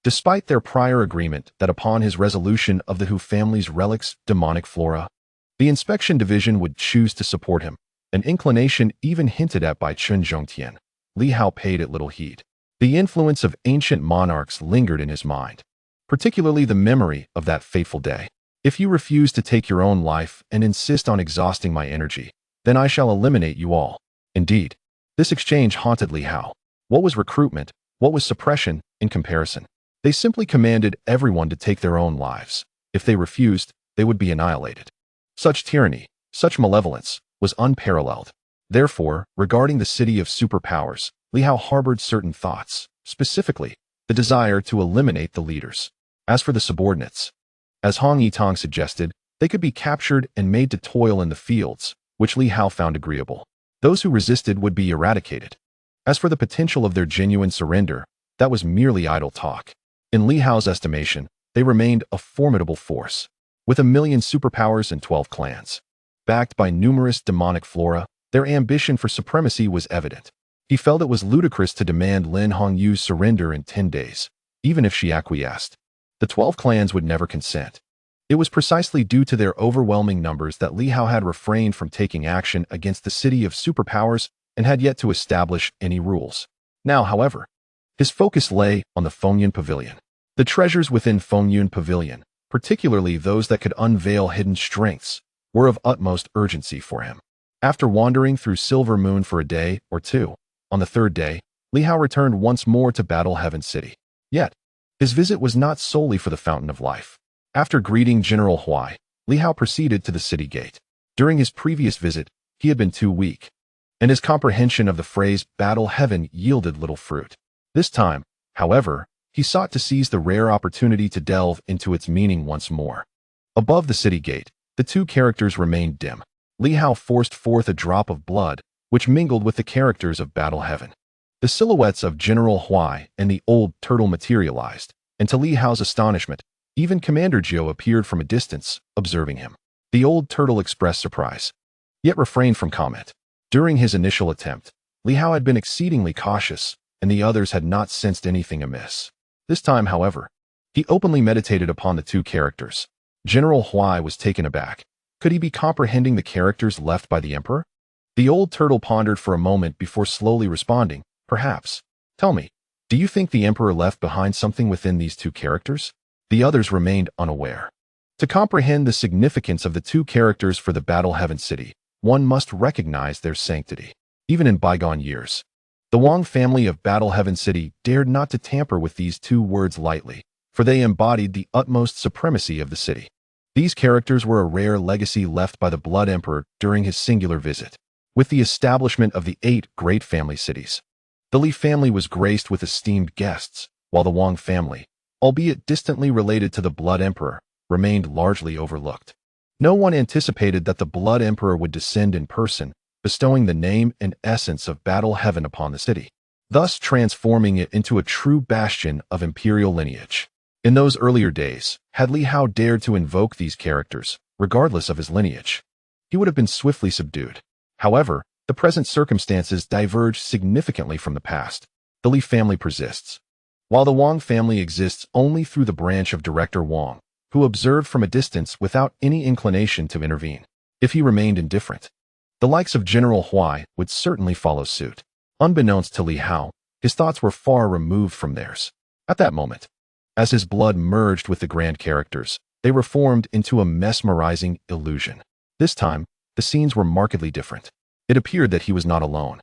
Despite their prior agreement that upon his resolution of the Hu family's relics, demonic flora, the inspection division would choose to support him, an inclination even hinted at by Chun Zhongtian, Li Hao paid it little heed. The influence of ancient monarchs lingered in his mind, particularly the memory of that fateful day. If you refuse to take your own life and insist on exhausting my energy, then I shall eliminate you all. Indeed, this exchange haunted Li Hao. What was recruitment? What was suppression in comparison? They simply commanded everyone to take their own lives. If they refused, they would be annihilated. Such tyranny, such malevolence, was unparalleled. Therefore, regarding the City of Superpowers, Li Hao harbored certain thoughts, specifically, the desire to eliminate the leaders. As for the subordinates, as Hong Yitong suggested, they could be captured and made to toil in the fields, which Li Hao found agreeable. Those who resisted would be eradicated. As for the potential of their genuine surrender, that was merely idle talk. In Li Hao's estimation, they remained a formidable force, with 1 million superpowers and 12 clans. Backed by numerous demonic flora, their ambition for supremacy was evident. He felt it was ludicrous to demand Lin Hongyu's surrender in 10 days, even if she acquiesced. The 12 clans would never consent. It was precisely due to their overwhelming numbers that Li Hao had refrained from taking action against the City of Superpowers and had yet to establish any rules. Now, however, his focus lay on the Fengyun Pavilion. The treasures within Fengyun Pavilion, particularly those that could unveil hidden strengths, were of utmost urgency for him. After wandering through Silver Moon for a day or two, on the 3rd day, Li Hao returned once more to Battle Heaven City. Yet, his visit was not solely for the Fountain of Life. After greeting General Huai, Li Hao proceeded to the city gate. During his previous visit, he had been too weak, and his comprehension of the phrase Battle Heaven yielded little fruit. This time, however, he sought to seize the rare opportunity to delve into its meaning once more. Above the city gate, the two characters remained dim. Li Hao forced forth a drop of blood, which mingled with the characters of Battle Heaven. The silhouettes of General Huai and the old turtle materialized, and to Li Hao's astonishment, even Commander Jiu appeared from a distance, observing him. The old turtle expressed surprise, yet refrained from comment. During his initial attempt, Li Hao had been exceedingly cautious, and the others had not sensed anything amiss. This time, however, he openly meditated upon the two characters. General Huai was taken aback. Could he be comprehending the characters left by the emperor? The old turtle pondered for a moment before slowly responding, perhaps. Tell me, do you think the emperor left behind something within these two characters? The others remained unaware. To comprehend the significance of the two characters for the Battle Heaven City, one must recognize their sanctity. Even in bygone years, the Wang family of Battle Heaven City dared not to tamper with these two words lightly, for they embodied the utmost supremacy of the city. These characters were a rare legacy left by the Blood Emperor during his singular visit. With the establishment of the 8 great family cities, the Li family was graced with esteemed guests, while the Wang family, albeit distantly related to the Blood Emperor, remained largely overlooked. No one anticipated that the Blood Emperor would descend in person, bestowing the name and essence of Battle Heaven upon the city, thus transforming it into a true bastion of imperial lineage. In those earlier days, had Li Hao dared to invoke these characters, regardless of his lineage, he would have been swiftly subdued. However, the present circumstances diverge significantly from the past. The Li family persists, while the Wang family exists only through the branch of Director Wang, who observed from a distance without any inclination to intervene. If he remained indifferent, the likes of General Huai would certainly follow suit. Unbeknownst to Li Hao, his thoughts were far removed from theirs. At that moment, as his blood merged with the grand characters, they reformed into a mesmerizing illusion. This time, the scenes were markedly different. It appeared that he was not alone.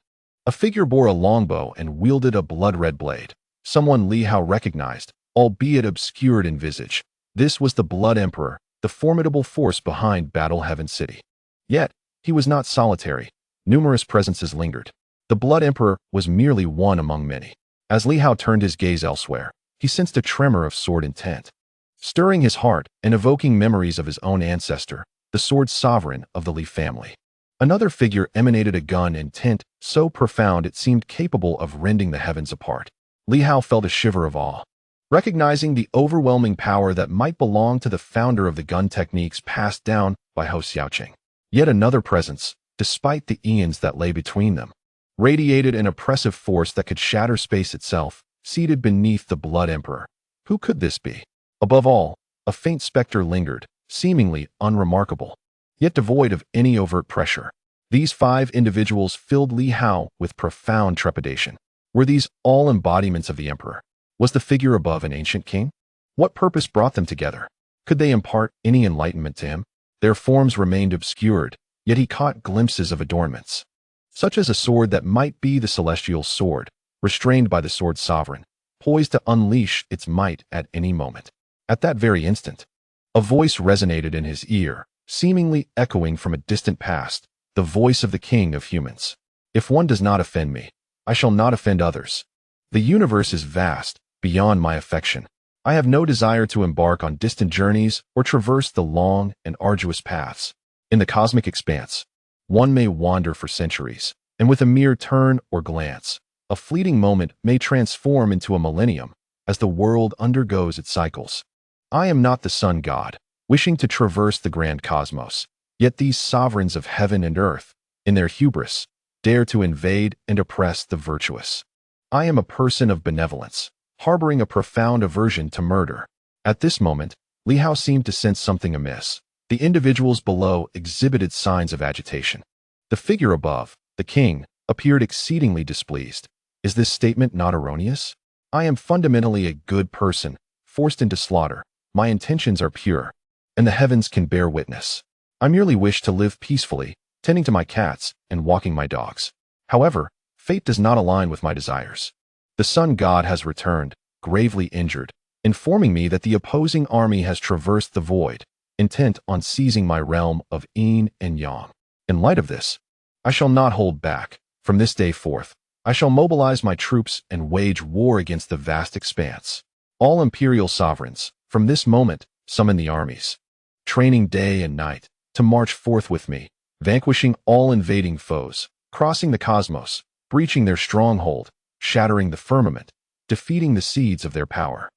A figure bore a longbow and wielded a blood-red blade. Someone Li Hao recognized, albeit obscured in visage. This was the Blood Emperor, the formidable force behind Battle Heaven City. Yet, he was not solitary. Numerous presences lingered. The Blood Emperor was merely one among many. As Li Hao turned his gaze elsewhere, he sensed a tremor of sword intent, stirring his heart and evoking memories of his own ancestor, the sword sovereign of the Li family. Another figure emanated a gun intent so profound it seemed capable of rending the heavens apart. Li Hao felt a shiver of awe, recognizing the overwhelming power that might belong to the founder of the gun techniques passed down by Hou Xiaoqing. Yet another presence, despite the eons that lay between them, radiated an oppressive force that could shatter space itself, seated beneath the Blood Emperor. Who could this be? Above all, a faint specter lingered, seemingly unremarkable, yet devoid of any overt pressure. These 5 individuals filled Li Hao with profound trepidation. Were these all embodiments of the Emperor? Was the figure above an ancient king? What purpose brought them together? Could they impart any enlightenment to him? Their forms remained obscured, yet he caught glimpses of adornments, such as a sword that might be the celestial sword, restrained by the sword sovereign, poised to unleash its might at any moment. At that very instant, a voice resonated in his ear, seemingly echoing from a distant past, the voice of the King of Humans. If one does not offend me, I shall not offend others. The universe is vast, beyond my affection. I have no desire to embark on distant journeys or traverse the long and arduous paths. In the cosmic expanse, one may wander for centuries, and with a mere turn or glance, a fleeting moment may transform into a millennium as the world undergoes its cycles. I am not the sun god, wishing to traverse the grand cosmos, yet these sovereigns of heaven and earth, in their hubris, dare to invade and oppress the virtuous. I am a person of benevolence, harboring a profound aversion to murder. At this moment, Li Hao seemed to sense something amiss. The individuals below exhibited signs of agitation. The figure above, the king, appeared exceedingly displeased. Is this statement not erroneous? I am fundamentally a good person, forced into slaughter. My intentions are pure, and the heavens can bear witness. I merely wish to live peacefully, tending to my cats and walking my dogs. However, fate does not align with my desires. The sun god has returned, gravely injured, informing me that the opposing army has traversed the void, intent on seizing my realm of yin and yang. In light of this, I shall not hold back. From this day forth, I shall mobilize my troops and wage war against the vast expanse. All imperial sovereigns, from this moment, summon the armies, training day and night, to march forth with me, vanquishing all invading foes, crossing the cosmos, breaching their stronghold, shattering the firmament, defeating the seeds of their power,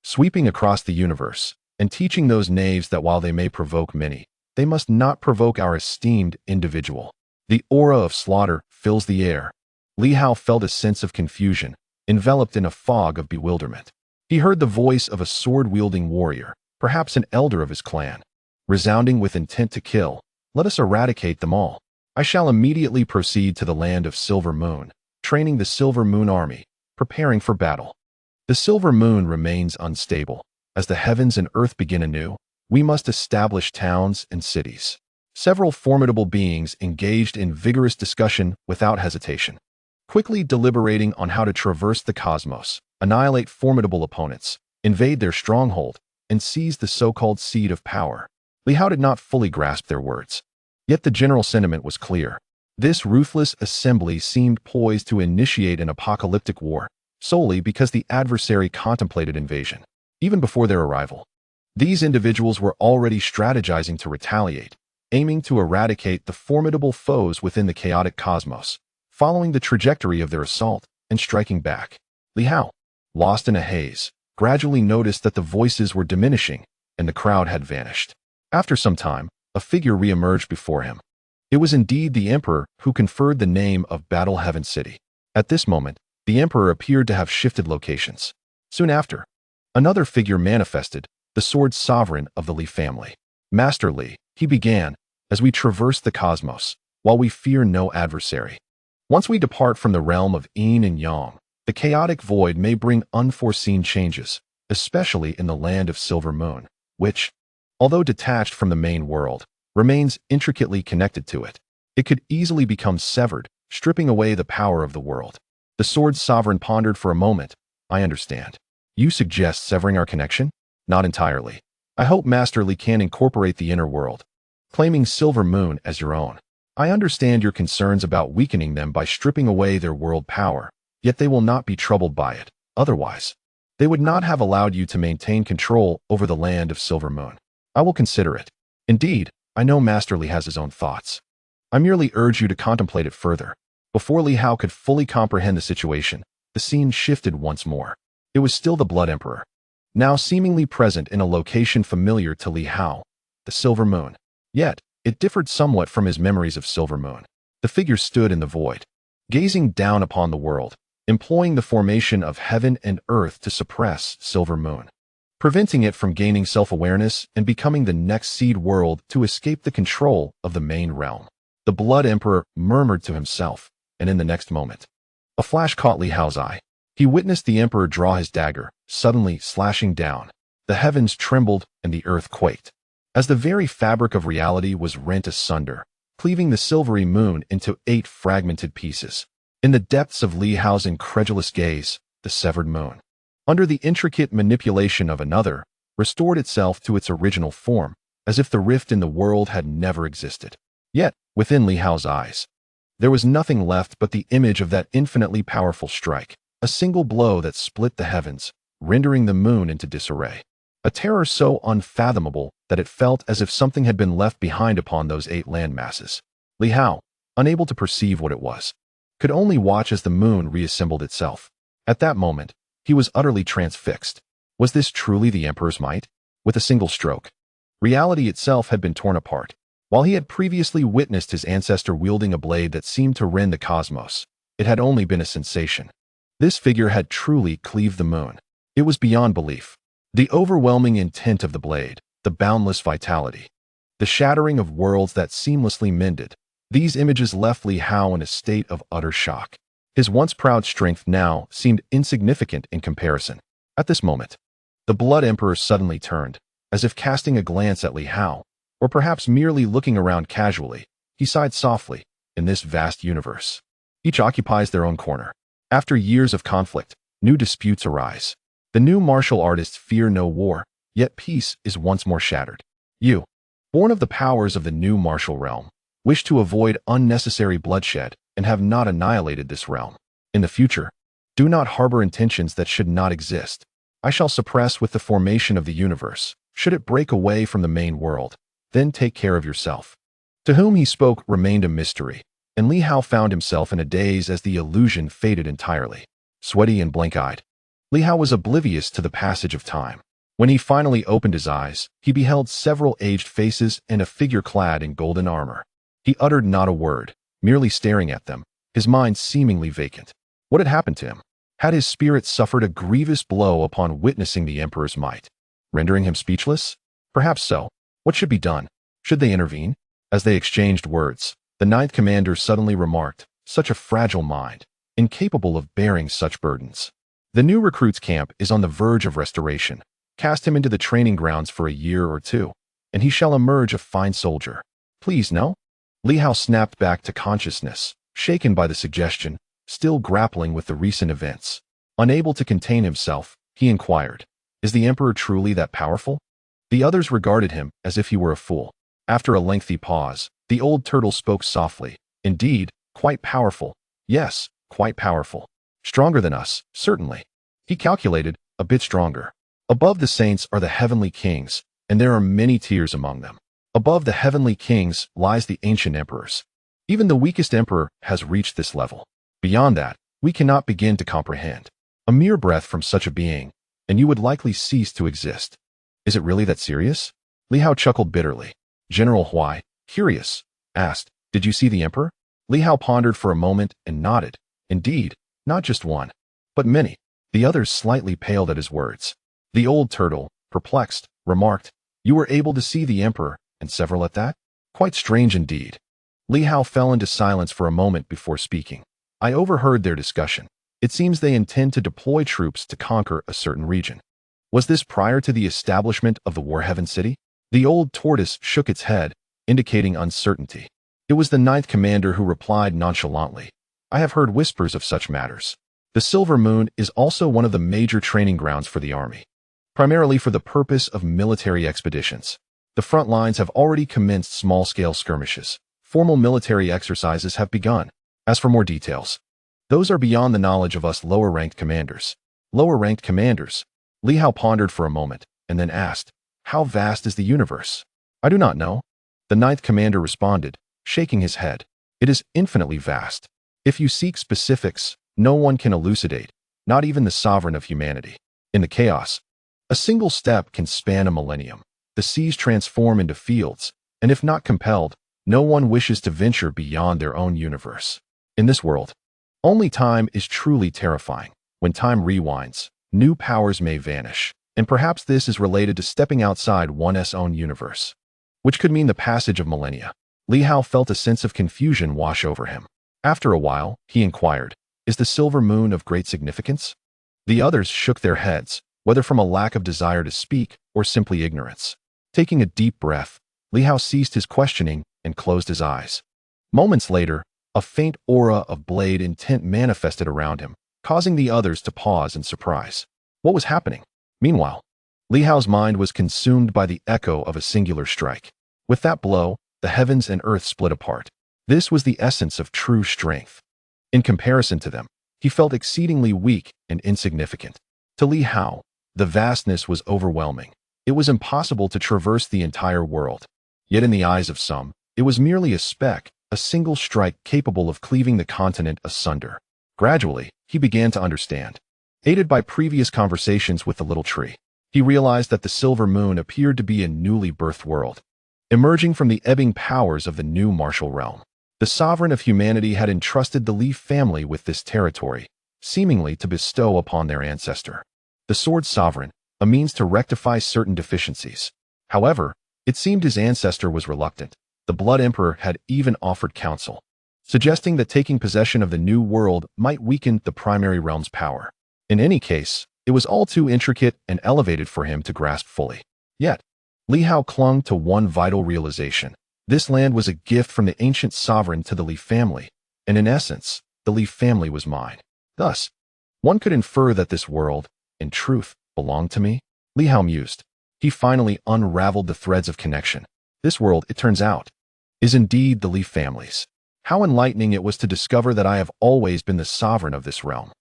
sweeping across the universe, and teaching those knaves that while they may provoke many, they must not provoke our esteemed individual. The aura of slaughter fills the air. Li Hao felt a sense of confusion, enveloped in a fog of bewilderment. He heard the voice of a sword-wielding warrior, perhaps an elder of his clan, resounding with intent to kill. Let us eradicate them all. I shall immediately proceed to the land of Silver Moon, training the Silver Moon army, preparing for battle. The Silver Moon remains unstable. As the heavens and earth begin anew, we must establish towns and cities. Several formidable beings engaged in vigorous discussion without hesitation, quickly deliberating on how to traverse the cosmos, annihilate formidable opponents, invade their stronghold, and seize the so-called seed of power. Li Hao did not fully grasp their words. Yet the general sentiment was clear. This ruthless assembly seemed poised to initiate an apocalyptic war, solely because the adversary contemplated invasion. Even before their arrival, these individuals were already strategizing to retaliate, aiming to eradicate the formidable foes within the chaotic cosmos, following the trajectory of their assault and striking back. Li Hao, lost in a haze, gradually noticed that the voices were diminishing and the crowd had vanished. After some time, a figure re-emerged before him. It was indeed the Emperor who conferred the name of Battle Heaven City. At this moment, the Emperor appeared to have shifted locations. Soon after, another figure manifested, the sword sovereign of the Li family. Master Li, he began, as we traverse the cosmos, while we fear no adversary. Once we depart from the realm of yin and yang, the chaotic void may bring unforeseen changes, especially in the land of Silver Moon, which, although detached from the main world, remains intricately connected to it. It could easily become severed, stripping away the power of the world. The sword sovereign pondered for a moment. I understand. You suggest severing our connection? Not entirely. I hope Master Li can incorporate the inner world, claiming Silver Moon as your own. I understand your concerns about weakening them by stripping away their world power, yet they will not be troubled by it. Otherwise, they would not have allowed you to maintain control over the land of Silver Moon. I will consider it. Indeed, I know Master Li has his own thoughts. I merely urge you to contemplate it further. Before Li Hao could fully comprehend the situation, the scene shifted once more. It was still the Blood Emperor, now seemingly present in a location familiar to Li Hao, the Silver Moon. Yet, it differed somewhat from his memories of Silver Moon. The figure stood in the void, gazing down upon the world, employing the formation of heaven and earth to suppress Silver Moon, preventing it from gaining self-awareness and becoming the next seed world to escape the control of the main realm. The Blood Emperor murmured to himself, and in the next moment, a flash caught Li Hao's eye. He witnessed the Emperor draw his dagger, suddenly slashing down. The heavens trembled and the earth quaked, as the very fabric of reality was rent asunder, cleaving the silvery moon into 8 fragmented pieces. In the depths of Li Hao's incredulous gaze, the severed moon, under the intricate manipulation of another, restored itself to its original form, as if the rift in the world had never existed. Yet, within Li Hao's eyes, there was nothing left but the image of that infinitely powerful strike, a single blow that split the heavens, rendering the moon into disarray. A terror so unfathomable that it felt as if something had been left behind upon those 8 landmasses. Li Hao, unable to perceive what it was, could only watch as the moon reassembled itself. At that moment, he was utterly transfixed. Was this truly the Emperor's might? With a single stroke, reality itself had been torn apart. While he had previously witnessed his ancestor wielding a blade that seemed to rend the cosmos, it had only been a sensation. This figure had truly cleaved the moon. It was beyond belief. The overwhelming intent of the blade, the boundless vitality, the shattering of worlds that seamlessly mended. These images left Li Hao in a state of utter shock. His once proud strength now seemed insignificant in comparison. At this moment, the Blood Emperor suddenly turned, as if casting a glance at Li Hao, or perhaps merely looking around casually. He sighed softly. In this vast universe, each occupies their own corner. After years of conflict, new disputes arise. The new martial artists fear no war, yet peace is once more shattered. You, born of the powers of the new martial realm, wish to avoid unnecessary bloodshed and have not annihilated this realm. In the future, do not harbor intentions that should not exist. I shall suppress with the formation of the universe. Should it break away from the main world, then take care of yourself. To whom he spoke remained a mystery, and Li Hao found himself in a daze as the illusion faded entirely. Sweaty and blank-eyed, Li Hao was oblivious to the passage of time. When he finally opened his eyes, he beheld several aged faces and a figure clad in golden armor. He uttered not a word, merely staring at them, his mind seemingly vacant. What had happened to him? Had his spirit suffered a grievous blow upon witnessing the emperor's might, rendering him speechless? Perhaps so. What should be done? Should they intervene? As they exchanged words, the ninth commander suddenly remarked, "Such a fragile mind, incapable of bearing such burdens. The new recruit's camp is on the verge of restoration. Cast him into the training grounds for a year or two, and he shall emerge a fine soldier. Please, no?" Li Hao snapped back to consciousness, shaken by the suggestion, still grappling with the recent events. Unable to contain himself, he inquired, "Is the emperor truly that powerful?" The others regarded him as if he were a fool. After a lengthy pause, the old turtle spoke softly, "Indeed, quite powerful. Yes, quite powerful. Stronger than us, certainly." He calculated, a bit stronger. Above the saints are the heavenly kings, and there are many tiers among them. Above the heavenly kings lies the ancient emperors. Even the weakest emperor has reached this level. Beyond that, we cannot begin to comprehend. A mere breath from such a being, and you would likely cease to exist. Is it really that serious? Li Hao chuckled bitterly. General Huai, curious, asked, "Did you see the emperor?" Li Hao pondered for a moment and nodded. Indeed, not just one, but many. The others slightly paled at his words. The old turtle, perplexed, remarked, "You were able to see the emperor, and several at that? Quite strange indeed." Li Hao fell into silence for a moment before speaking. "I overheard their discussion. It seems they intend to deploy troops to conquer a certain region." Was this prior to the establishment of the Warheaven City? The old tortoise shook its head, indicating uncertainty. It was the ninth commander who replied nonchalantly, "I have heard whispers of such matters. The Silver Moon is also one of the major training grounds for the army, primarily for the purpose of military expeditions. The front lines have already commenced small-scale skirmishes. Formal military exercises have begun. As for more details, those are beyond the knowledge of us lower-ranked commanders." Lower-ranked commanders? Li Hao pondered for a moment, and then asked, "How vast is the universe?" "I do not know." The ninth commander responded, shaking his head. "It is infinitely vast. If you seek specifics, no one can elucidate, not even the sovereign of humanity. In the chaos, a single step can span a millennium. The seas transform into fields, and if not compelled, no one wishes to venture beyond their own universe. In this world, only time is truly terrifying. When time rewinds, new powers may vanish, and perhaps this is related to stepping outside one's own universe, which could mean the passage of millennia." Li Hao felt a sense of confusion wash over him. After a while, he inquired, "Is the Silver Moon of great significance?" The others shook their heads, whether from a lack of desire to speak or simply ignorance. Taking a deep breath, Li Hao ceased his questioning and closed his eyes. Moments later, a faint aura of blade intent manifested around him, causing the others to pause in surprise. What was happening? Meanwhile, Li Hao's mind was consumed by the echo of a singular strike. With that blow, the heavens and earth split apart. This was the essence of true strength. In comparison to them, he felt exceedingly weak and insignificant. To Li Hao, the vastness was overwhelming. It was impossible to traverse the entire world. Yet in the eyes of some, it was merely a speck, a single strike capable of cleaving the continent asunder. Gradually, he began to understand. Aided by previous conversations with the little tree, he realized that the Silver Moon appeared to be a newly birthed world, emerging from the ebbing powers of the new martial realm. The sovereign of humanity had entrusted the Li family with this territory, seemingly to bestow upon their ancestor. The Sword Sovereign, a means to rectify certain deficiencies. However, it seemed his ancestor was reluctant. The Blood Emperor had even offered counsel, suggesting that taking possession of the new world might weaken the primary realm's power. In any case, it was all too intricate and elevated for him to grasp fully. Yet, Li Hao clung to one vital realization. This land was a gift from the ancient sovereign to the Li family, and in essence, the Li family was mine. Thus, one could infer that this world, in truth, belonged to me. Li Hao mused. He finally unraveled the threads of connection. This world, it turns out, is indeed the Li family's. How enlightening it was to discover that I have always been the sovereign of this realm.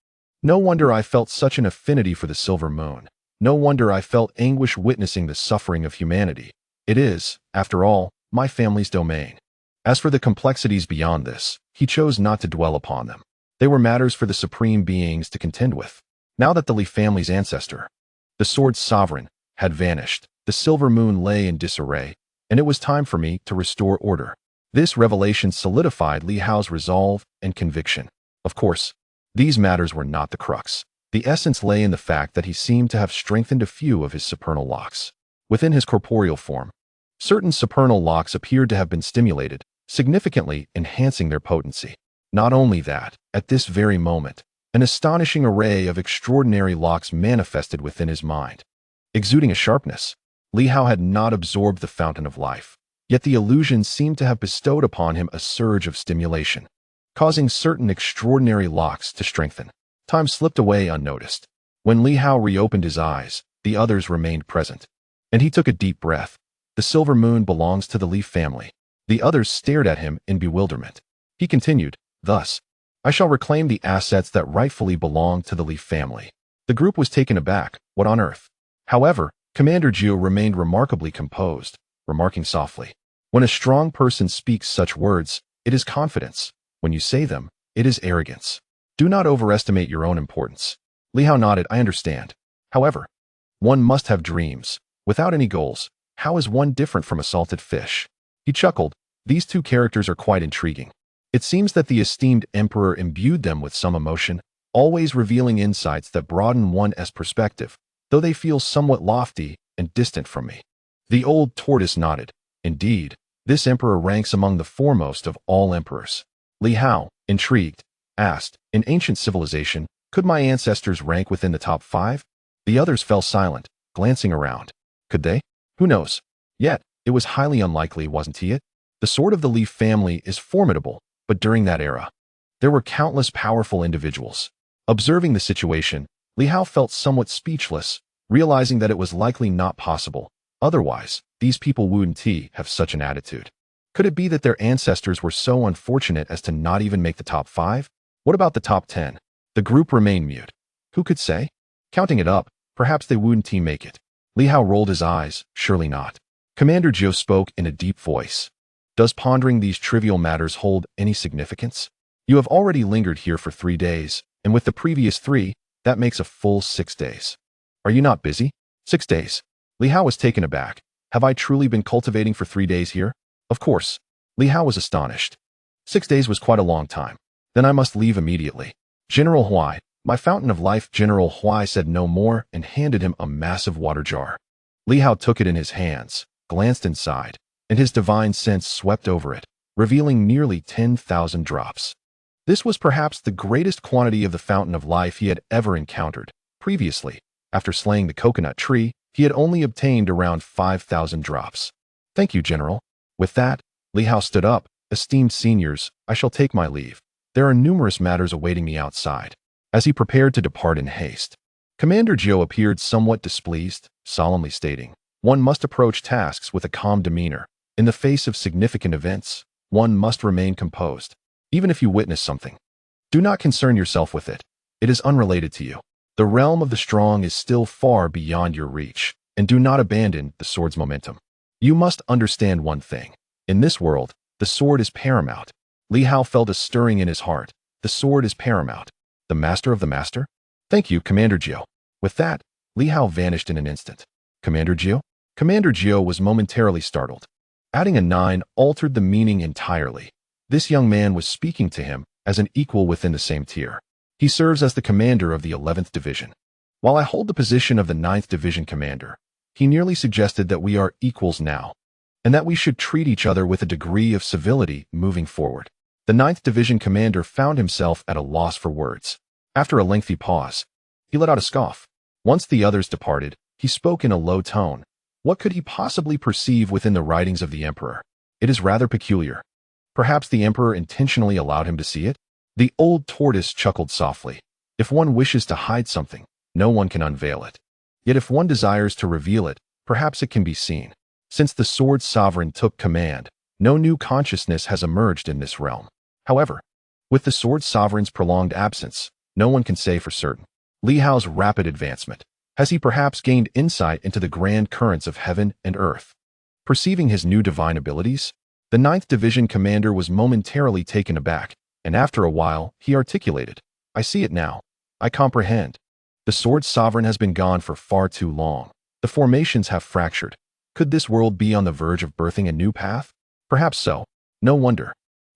No wonder I felt such an affinity for the silver moon. No wonder I felt anguish witnessing the suffering of humanity. It is, after all, my family's domain. As for the complexities beyond this, he chose not to dwell upon them. They were matters for the supreme beings to contend with. Now that the Li family's ancestor, the sword's sovereign, had vanished, the silver moon lay in disarray, and it was time for me to restore order. This revelation solidified Li Hao's resolve and conviction. Of course, these matters were not the crux. The essence lay in the fact that he seemed to have strengthened a few of his supernal locks. Within his corporeal form, certain supernal locks appeared to have been stimulated, significantly enhancing their potency. Not only that, at this very moment, an astonishing array of extraordinary locks manifested within his mind. Exuding a sharpness, Li Hao had not absorbed the fountain of life, yet the illusion seemed to have bestowed upon him a surge of stimulation, causing certain extraordinary locks to strengthen. Time slipped away unnoticed. When Li Hao reopened his eyes, the others remained present, and he took a deep breath. The silver moon belongs to the Li family. The others stared at him in bewilderment. He continued, thus, I shall reclaim the assets that rightfully belong to the Li family. The group was taken aback. What on earth? However, Commander Jiu remained remarkably composed, remarking softly, when a strong person speaks such words, it is confidence. When you say them, it is arrogance. Do not overestimate your own importance. Li Hao nodded, I understand. However, one must have dreams. Without any goals, how is one different from a salted fish? He chuckled. These two characters are quite intriguing. It seems that the esteemed emperor imbued them with some emotion, always revealing insights that broaden one's perspective, though they feel somewhat lofty and distant from me. The old tortoise nodded. Indeed, this emperor ranks among the foremost of all emperors. Li Hao, intrigued, asked, in ancient civilization, could my ancestors rank within the top 5? The others fell silent, glancing around. Could they? Who knows? Yet, it was highly unlikely, wasn't it? The sword of the Li family is formidable, but during that era, there were countless powerful individuals. Observing the situation, Li Hao felt somewhat speechless, realizing that it was likely not possible. Otherwise, these people wouldn't have such an attitude. Could it be that their ancestors were so unfortunate as to not even make the top 5? What about the top 10? The group remained mute. Who could say? Counting it up, perhaps they wouldn't make it. Li Hao rolled his eyes, surely not. Commander Jiu spoke in a deep voice. Does pondering these trivial matters hold any significance? You have already lingered here for 3 days, and with the previous 3, that makes a full 6 days. Are you not busy? 6 days. Li Hao was taken aback. Have I truly been cultivating for 3 days here? Of course. Li Hao was astonished. 6 days was quite a long time. Then I must leave immediately. General Huai, my fountain of life. General Huai said no more and handed him a massive water jar. Li Hao took it in his hands, glanced inside, and his divine sense swept over it, revealing nearly 10,000 drops. This was perhaps the greatest quantity of the fountain of life he had ever encountered. Previously, after slaying the coconut tree, he had only obtained around 5,000 drops. Thank you, General. With that, Li Hao stood up. Esteemed seniors, I shall take my leave. There are numerous matters awaiting me outside. As he prepared to depart in haste, Commander Jiu appeared somewhat displeased, solemnly stating, one must approach tasks with a calm demeanor. In the face of significant events, one must remain composed. Even if you witness something, do not concern yourself with it. It is unrelated to you. The realm of the strong is still far beyond your reach, and do not abandon the sword's momentum. You must understand one thing. In this world, the sword is paramount. Li Hao felt a stirring in his heart. The sword is paramount. The master of the master? Thank you, Commander Jiu. With that, Li Hao vanished in an instant. Commander Jiu? Commander Jiu was momentarily startled. Adding a 9 altered the meaning entirely. This young man was speaking to him as an equal within the same tier. He serves as the commander of the 11th Division. While I hold the position of the 9th Division commander, he nearly suggested that we are equals now, and that we should treat each other with a degree of civility moving forward. The 9th Division commander found himself at a loss for words. After a lengthy pause, he let out a scoff. Once the others departed, he spoke in a low tone. What could he possibly perceive within the writings of the emperor? It is rather peculiar. Perhaps the emperor intentionally allowed him to see it? The old tortoise chuckled softly. If one wishes to hide something, no one can unveil it. Yet if one desires to reveal it, perhaps it can be seen. Since the sword sovereign took command, no new consciousness has emerged in this realm. However, with the sword sovereign's prolonged absence, no one can say for certain. Li Hao's rapid advancement. Has he perhaps gained insight into the grand currents of heaven and earth? Perceiving his new divine abilities, the 9th Division commander was momentarily taken aback, and after a while, he articulated, "I see it now. I comprehend. The sword sovereign has been gone for far too long. The formations have fractured. Could this world be on the verge of birthing a new path? Perhaps so. No wonder."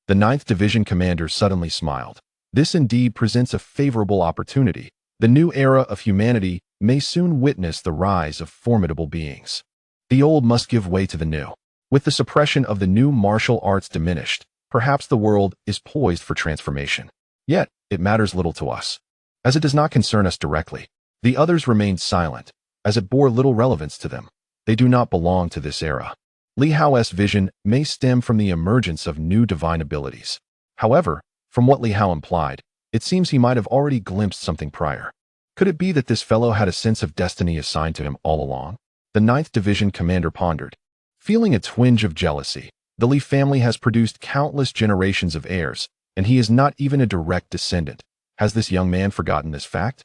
The 9th Division commander suddenly smiled. This indeed presents a favorable opportunity. The new era of humanity may soon witness the rise of formidable beings. The old must give way to the new. With the suppression of the new martial arts diminished, perhaps the world is poised for transformation. Yet, it matters little to us, as it does not concern us directly. The others remained silent, as it bore little relevance to them. They do not belong to this era. Li Hao's vision may stem from the emergence of new divine abilities. However, from what Li Hao implied, it seems he might have already glimpsed something prior. Could it be that this fellow had a sense of destiny assigned to him all along? The 9th Division commander pondered. Feeling a twinge of jealousy, the Li family has produced countless generations of heirs, and he is not even a direct descendant. Has this young man forgotten this fact?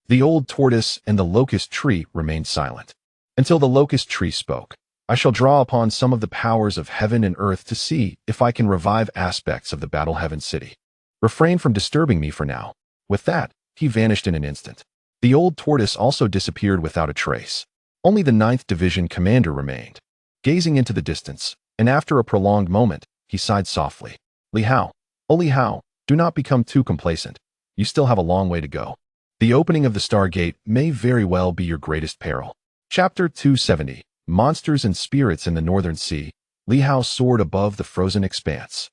The old tortoise and the locust tree remained silent. Until the locust tree spoke. "I shall draw upon some of the powers of heaven and earth to see if I can revive aspects of the Battle Heaven City. Refrain from disturbing me for now." With that, he vanished in an instant. The old tortoise also disappeared without a trace. Only the 9th Division commander remained, gazing into the distance, and after a prolonged moment, he sighed softly. "Li Hao, oh Li Hao, do not become too complacent. You still have a long way to go. The opening of the Stargate may very well be your greatest peril." Chapter 270. Monsters and Spirits in the Northern Sea. Li Hao soared above the frozen expanse.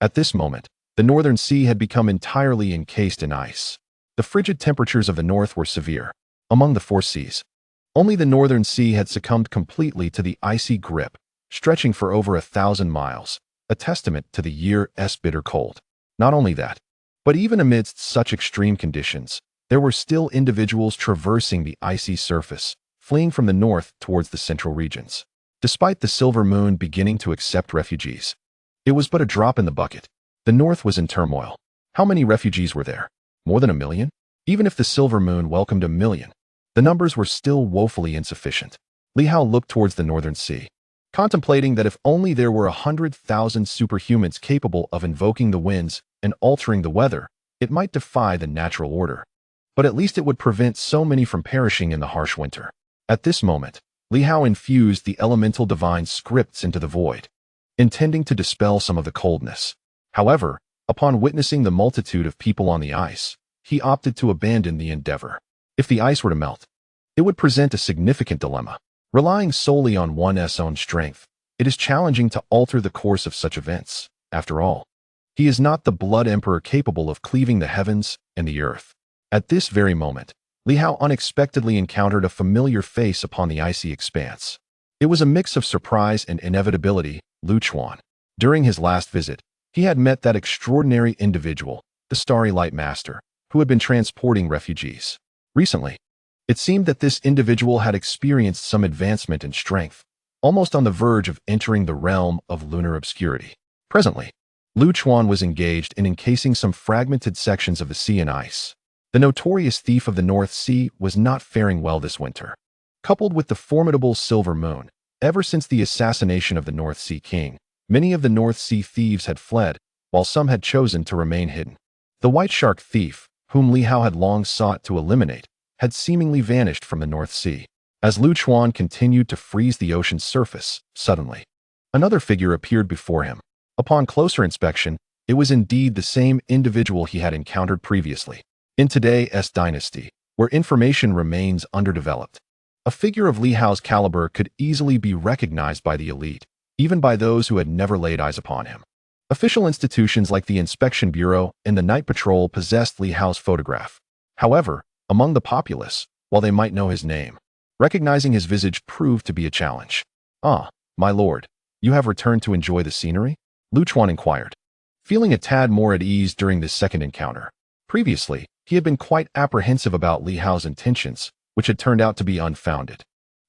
At this moment, the Northern Sea had become entirely encased in ice. The frigid temperatures of the north were severe. Among the four seas, only the Northern Sea had succumbed completely to the icy grip, stretching for over 1,000 miles, a testament to the year's bitter cold. Not only that, but even amidst such extreme conditions, there were still individuals traversing the icy surface, fleeing from the north towards the central regions. Despite the silver moon beginning to accept refugees, it was but a drop in the bucket. The north was in turmoil. How many refugees were there? More than 1 million? Even if the silver moon welcomed 1 million, the numbers were still woefully insufficient. Li Hao looked towards the Northern Sea, contemplating that if only there were 100,000 superhumans capable of invoking the winds and altering the weather, it might defy the natural order. But at least it would prevent so many from perishing in the harsh winter. At this moment, Li Hao infused the elemental divine scripts into the void, intending to dispel some of the coldness. However, upon witnessing the multitude of people on the ice, he opted to abandon the endeavor. If the ice were to melt, it would present a significant dilemma. Relying solely on one's own strength, it is challenging to alter the course of such events. After all, he is not the blood emperor capable of cleaving the heavens and the earth. At this very moment, Li Hao unexpectedly encountered a familiar face upon the icy expanse. It was a mix of surprise and inevitability. Lu Chuan. During his last visit, he had met that extraordinary individual, the Starry Light Master, who had been transporting refugees. Recently, it seemed that this individual had experienced some advancement in strength, almost on the verge of entering the realm of lunar obscurity. Presently, Lu Chuan was engaged in encasing some fragmented sections of the sea in ice. The notorious thief of the North Sea was not faring well this winter. Coupled with the formidable silver moon, ever since the assassination of the North Sea King, many of the North Sea thieves had fled, while some had chosen to remain hidden. The white shark thief, whom Li Hao had long sought to eliminate, had seemingly vanished from the North Sea. As Lu Chuan continued to freeze the ocean's surface, suddenly, another figure appeared before him. Upon closer inspection, it was indeed the same individual he had encountered previously. In today's dynasty, where information remains underdeveloped, a figure of Li Hao's caliber could easily be recognized by the elite, even by those who had never laid eyes upon him. Official institutions like the Inspection Bureau and the Night Patrol possessed Li Hao's photograph. However, among the populace, while they might know his name, recognizing his visage proved to be a challenge. "Ah, my lord, you have returned to enjoy the scenery?" Lu Chuan inquired, feeling a tad more at ease during this second encounter. Previously, he had been quite apprehensive about Li Hao's intentions, which had turned out to be unfounded.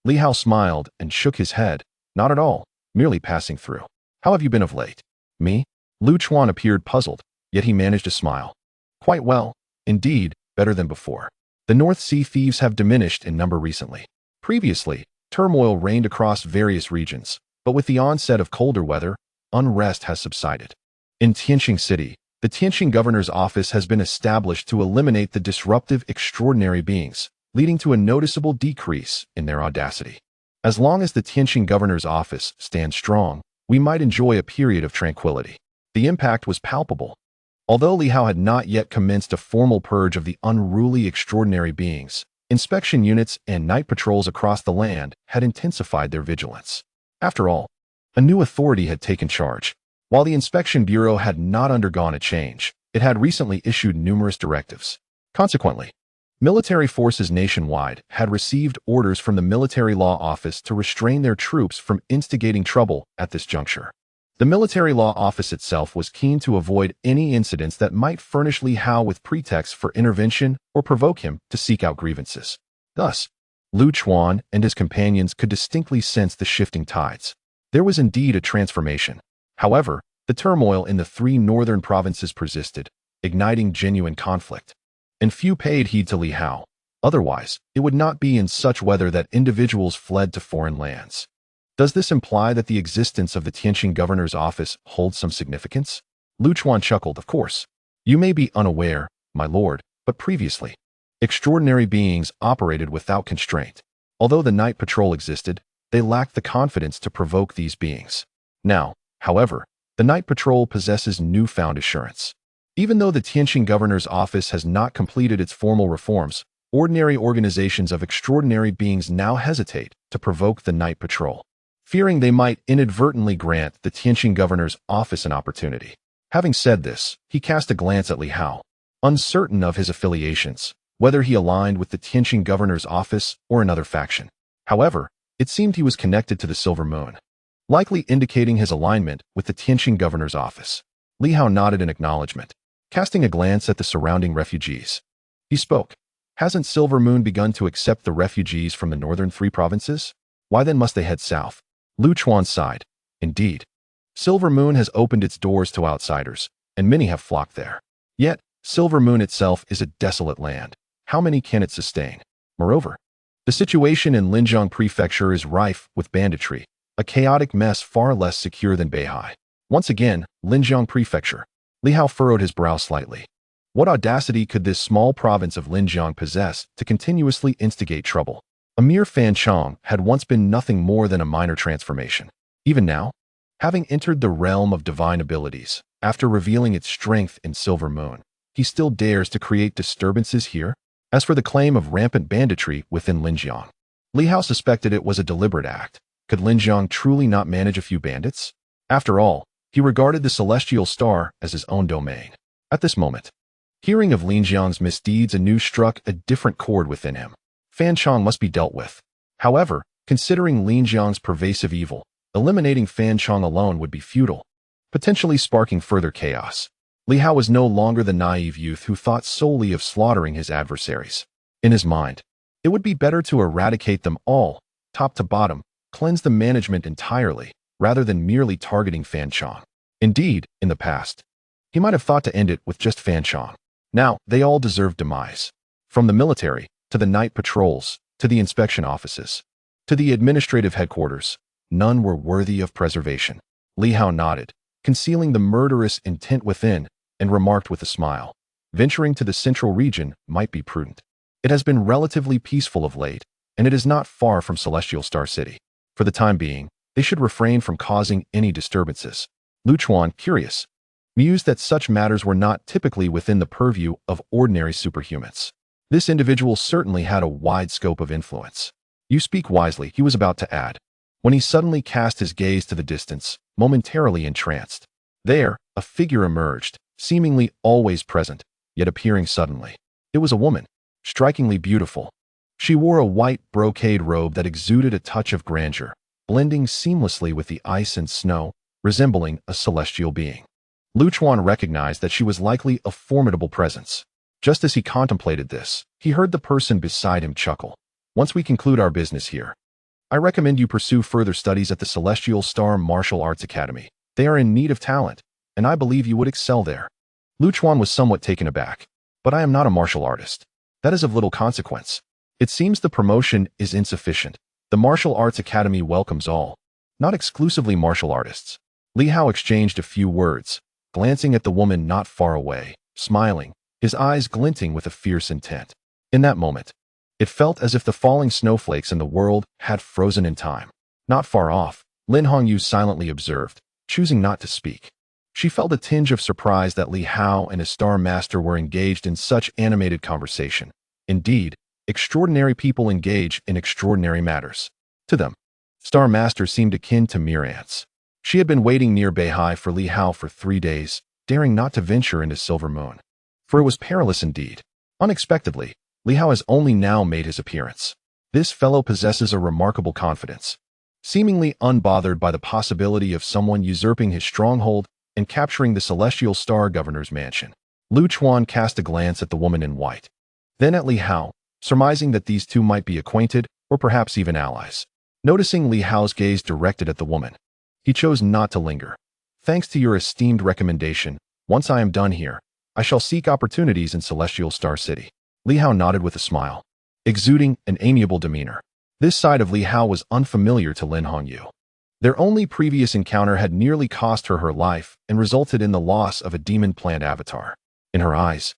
Li Hao smiled and shook his head. "Not at all, merely passing through. How have you been of late?" "Me?" Lu Chuan appeared puzzled. yet he managed to smile. Quite well, indeed, better than before. The North Sea thieves have diminished in number recently. Previously, turmoil reigned across various regions, but with the onset of colder weather, unrest has subsided. In Tianxing City, the Tianxing governor's office has been established to eliminate the disruptive extraordinary beings, leading to a noticeable decrease in their audacity. As long as the Tianxing governor's office stands strong, we might enjoy a period of tranquility. The impact was palpable. Although Li Hao had not yet commenced a formal purge of the unruly extraordinary beings, inspection units and night patrols across the land had intensified their vigilance. After all, a new authority had taken charge. While the Inspection Bureau had not undergone a change, it had recently issued numerous directives. Consequently, military forces nationwide had received orders from the Military Law Office to restrain their troops from instigating trouble at this juncture. The Military Law Office itself was keen to avoid any incidents that might furnish Li Hao with pretexts for intervention or provoke him to seek out grievances. Thus, Lu Chuan and his companions could distinctly sense the shifting tides. There was indeed a transformation. However, the turmoil in the three northern provinces persisted, igniting genuine conflict. And few paid heed to Li Hao. Otherwise, it would not be in such weather that individuals fled to foreign lands. Does this imply that the existence of the Tianxing governor's office holds some significance? Lu Chuan chuckled, of course. You may be unaware, my lord, but previously, extraordinary beings operated without constraint. Although the night patrol existed, they lacked the confidence to provoke these beings. Now, however, the night patrol possesses newfound assurance. Even though the Tianxing governor's office has not completed its formal reforms, ordinary organizations of extraordinary beings now hesitate to provoke the night patrol, fearing they might inadvertently grant the Tianxing governor's office an opportunity. Having said this, he cast a glance at Li Hao, uncertain of his affiliations, whether he aligned with the Tianxing governor's office or another faction. However, it seemed he was connected to the Silver Moon, likely indicating his alignment with the Tianxing governor's office. Li Hao nodded in acknowledgement, casting a glance at the surrounding refugees. He spoke. Hasn't Silver Moon begun to accept the refugees from the northern three provinces? Why then must they head south? Lu Chuan sighed. Indeed. Silver Moon has opened its doors to outsiders, and many have flocked there. Yet, Silver Moon itself is a desolate land. How many can it sustain? Moreover, the situation in Linjiang Prefecture is rife with banditry, a chaotic mess far less secure than Beihai. Once again, Linjiang Prefecture. Li Hao furrowed his brow slightly. What audacity could this small province of Linjiang possess to continuously instigate trouble? A mere Fanchong had once been nothing more than a minor transformation. Even now, having entered the realm of divine abilities, after revealing its strength in Silver Moon, he still dares to create disturbances here? As for the claim of rampant banditry within Linjiang, Li Hao suspected it was a deliberate act. Could Linjiang truly not manage a few bandits? After all, he regarded the celestial star as his own domain. At this moment, hearing of Linjiang's misdeeds anew struck a different chord within him. Fanchong must be dealt with. However, considering Linjiang's pervasive evil, eliminating Fanchong alone would be futile, potentially sparking further chaos. Li Hao was no longer the naive youth who thought solely of slaughtering his adversaries. In his mind, it would be better to eradicate them all, top to bottom, cleanse the management entirely, rather than merely targeting Fanchong. Indeed, in the past, he might have thought to end it with just Fanchong. Now, they all deserve demise. From the military, to the night patrols, to the inspection offices, to the administrative headquarters, none were worthy of preservation. Li Hao nodded, concealing the murderous intent within, and remarked with a smile, venturing to the central region might be prudent. It has been relatively peaceful of late, and it is not far from Celestial Star City. For the time being, they should refrain from causing any disturbances. Lu Chuan, curious, mused that such matters were not typically within the purview of ordinary superhumans. This individual certainly had a wide scope of influence. You speak wisely, he was about to add, when he suddenly cast his gaze to the distance, momentarily entranced. There, a figure emerged, seemingly always present, yet appearing suddenly. It was a woman, strikingly beautiful. She wore a white brocade robe that exuded a touch of grandeur, blending seamlessly with the ice and snow, resembling a celestial being. Lu Chuan recognized that she was likely a formidable presence. Just as he contemplated this, he heard the person beside him chuckle. Once we conclude our business here, I recommend you pursue further studies at the Celestial Star Martial Arts Academy. They are in need of talent, and I believe you would excel there. Lu Chuan was somewhat taken aback. But I am not a martial artist. That is of little consequence. It seems the promotion is insufficient. The Martial Arts Academy welcomes all, not exclusively martial artists. Li Hao exchanged a few words, glancing at the woman not far away, smiling, his eyes glinting with a fierce intent. In that moment, it felt as if the falling snowflakes in the world had frozen in time. Not far off, Lin Hongyu silently observed, choosing not to speak. She felt a tinge of surprise that Li Hao and his star master were engaged in such animated conversation. Indeed, extraordinary people engage in extraordinary matters. To them, star master seemed akin to mere ants. She had been waiting near Beihai for Li Hao for 3 days, daring not to venture into Silver Moon. For it was perilous indeed. Unexpectedly, Li Hao has only now made his appearance. This fellow possesses a remarkable confidence. Seemingly unbothered by the possibility of someone usurping his stronghold and capturing the celestial star governor's mansion, Lu Chuan cast a glance at the woman in white, then at Li Hao, surmising that these two might be acquainted or perhaps even allies. Noticing Li Hao's gaze directed at the woman, he chose not to linger. Thanks to your esteemed recommendation, once I am done here, I shall seek opportunities in Celestial Star City. Li Hao nodded with a smile, exuding an amiable demeanor. This side of Li Hao was unfamiliar to Lin Hongyu. Their only previous encounter had nearly cost her her life and resulted in the loss of a demon plant avatar. In her eyes,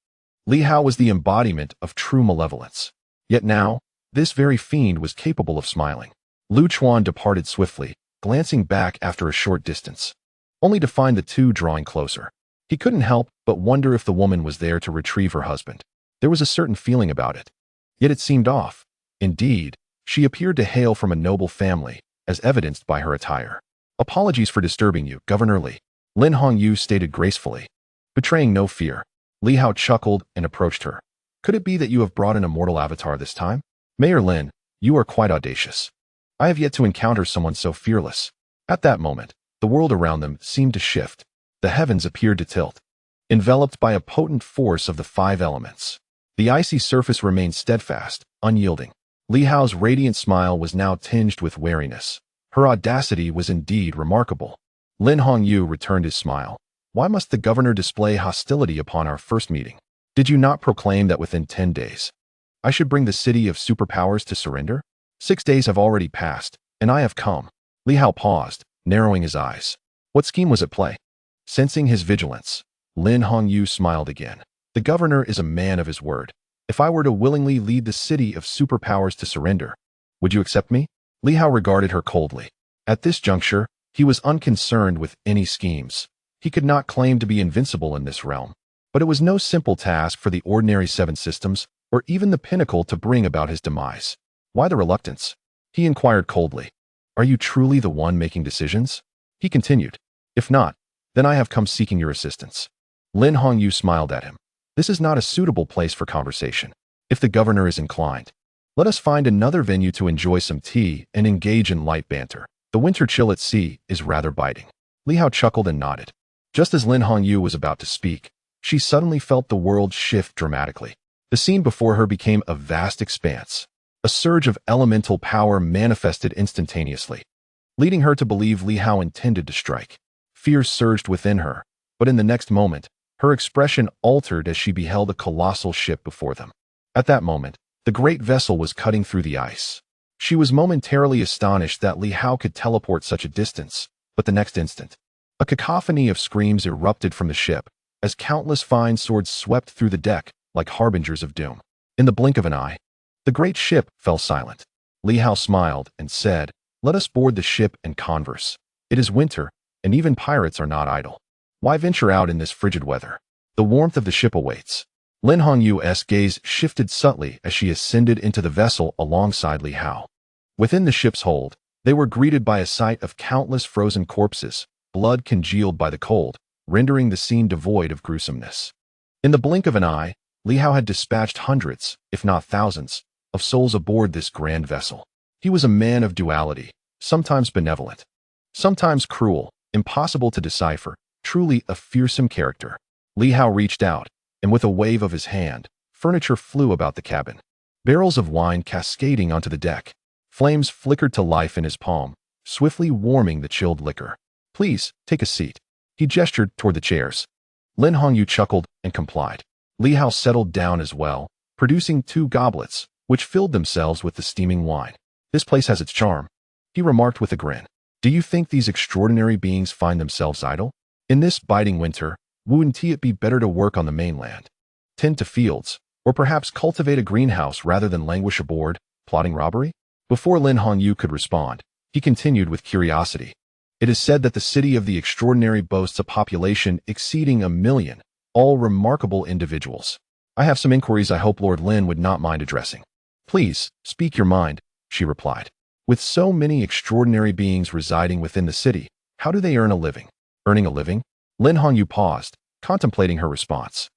Li Hao was the embodiment of true malevolence. Yet now, this very fiend was capable of smiling. Lu Chuan departed swiftly, glancing back after a short distance, only to find the two drawing closer. He couldn't help but wonder if the woman was there to retrieve her husband. There was a certain feeling about it. Yet it seemed off. Indeed, she appeared to hail from a noble family, as evidenced by her attire. Apologies for disturbing you, Governor Li, Lin Hongyu stated gracefully. Betraying no fear, Li Hao chuckled and approached her. Could it be that you have brought an immortal avatar this time? Mayor Lin, you are quite audacious. I have yet to encounter someone so fearless. At that moment, the world around them seemed to shift. The heavens appeared to tilt, enveloped by a potent force of the 5 elements. The icy surface remained steadfast, unyielding. Li Hao's radiant smile was now tinged with wariness. Her audacity was indeed remarkable. Lin Hongyu returned his smile. Why must the governor display hostility upon our first meeting? Did you not proclaim that within 10 days, I should bring the City of Superpowers to surrender? 6 days have already passed, and I have come. Li Hao paused, narrowing his eyes. What scheme was at play? Sensing his vigilance, Lin Hongyu smiled again. The governor is a man of his word. If I were to willingly lead the City of Superpowers to surrender, would you accept me? Li Hao regarded her coldly. At this juncture, he was unconcerned with any schemes. He could not claim to be invincible in this realm. But it was no simple task for the ordinary 7 systems, or even the pinnacle, to bring about his demise. Why the reluctance? He inquired coldly. Are you truly the one making decisions? He continued. If not, then I have come seeking your assistance. Lin Hongyu smiled at him. This is not a suitable place for conversation. If the governor is inclined, let us find another venue to enjoy some tea and engage in light banter. The winter chill at sea is rather biting. Li Hao chuckled and nodded. Just as Lin Hongyu was about to speak, she suddenly felt the world shift dramatically. The scene before her became a vast expanse. A surge of elemental power manifested instantaneously, leading her to believe Li Hao intended to strike. Fear surged within her, but in the next moment, her expression altered as she beheld a colossal ship before them. At that moment, the great vessel was cutting through the ice. She was momentarily astonished that Li Hao could teleport such a distance, but the next instant, a cacophony of screams erupted from the ship, as countless fine swords swept through the deck like harbingers of doom. In the blink of an eye, the great ship fell silent. Li Hao smiled and said, "Let us board the ship and converse. It is winter, and even pirates are not idle. Why venture out in this frigid weather? The warmth of the ship awaits." Lin Hongyu's gaze shifted subtly as she ascended into the vessel alongside Li Hao. Within the ship's hold, they were greeted by a sight of countless frozen corpses, blood congealed by the cold, rendering the scene devoid of gruesomeness. In the blink of an eye, Li Hao had dispatched hundreds, if not thousands, of souls aboard this grand vessel. He was a man of duality, sometimes benevolent, sometimes cruel, impossible to decipher, truly a fearsome character. Li Hao reached out, and with a wave of his hand, furniture flew about the cabin. Barrels of wine cascading onto the deck. Flames flickered to life in his palm, swiftly warming the chilled liquor. "Please, take a seat." He gestured toward the chairs. Lin Hongyu chuckled and complied. Li Hao settled down as well, producing 2 goblets, which filled themselves with the steaming wine. This place has its charm, he remarked with a grin. Do you think these extraordinary beings find themselves idle? In this biting winter, wouldn't it be better to work on the mainland, tend to fields, or perhaps cultivate a greenhouse rather than languish aboard, plotting robbery? Before Lin Hongyu could respond, he continued with curiosity. It is said that the city of the extraordinary boasts a population exceeding 1 million, all remarkable individuals. I have some inquiries I hope Lord Lin would not mind addressing. Please, speak your mind, she replied. With so many extraordinary beings residing within the city, how do they earn a living? Earning a living? Lin Hongyu paused, contemplating her response.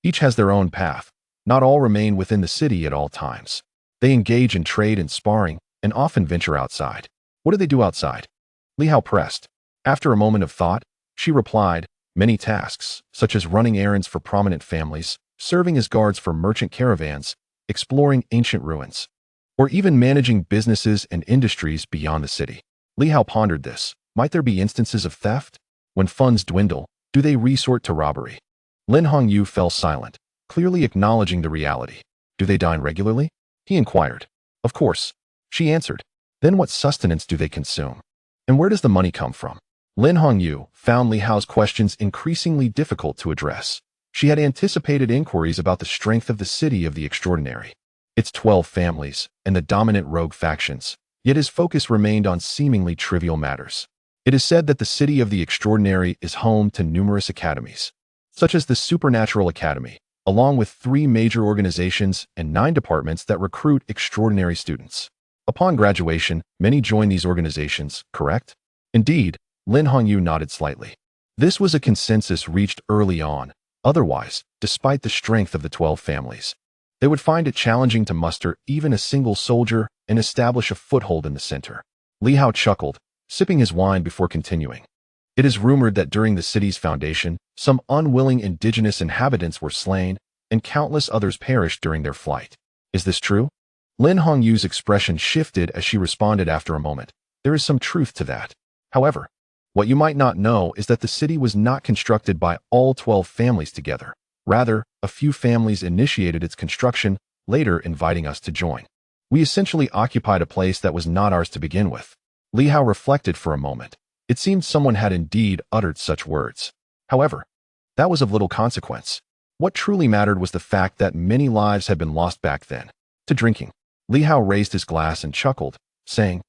Each has their own path. Not all remain within the city at all times. They engage in trade and sparring, and often venture outside. What do they do outside? Li Hao pressed. After a moment of thought, she replied, many tasks, such as running errands for prominent families, serving as guards for merchant caravans, exploring ancient ruins, or even managing businesses and industries beyond the city. Li Hao pondered this. Might there be instances of theft? When funds dwindle, do they resort to robbery? Lin Hongyu fell silent, clearly acknowledging the reality. Do they dine regularly? He inquired. Of course, she answered. Then what sustenance do they consume? And where does the money come from? Lin Hongyu found Li Hao's questions increasingly difficult to address. She had anticipated inquiries about the strength of the city of the extraordinary, its 12 families, and the dominant rogue factions, yet his focus remained on seemingly trivial matters. It is said that the city of the extraordinary is home to numerous academies, such as the Supernatural Academy, along with 3 major organizations and 9 departments that recruit extraordinary students. Upon graduation, many join these organizations, correct? Indeed, Lin Hongyu nodded slightly. This was a consensus reached early on. Otherwise, despite the strength of the 12 families, they would find it challenging to muster even a single soldier and establish a foothold in the center. Li Hao chuckled, sipping his wine before continuing. It is rumored that during the city's foundation, some unwilling indigenous inhabitants were slain, and countless others perished during their flight. Is this true? Lin Hongyu's expression shifted as she responded after a moment. There is some truth to that. However, what you might not know is that the city was not constructed by all 12 families together. Rather, a few families initiated its construction, later inviting us to join. We essentially occupied a place that was not ours to begin with. Li Hao reflected for a moment. It seemed someone had indeed uttered such words. However, that was of little consequence. What truly mattered was the fact that many lives had been lost back then. To drinking. Li Hao raised his glass and chuckled, saying,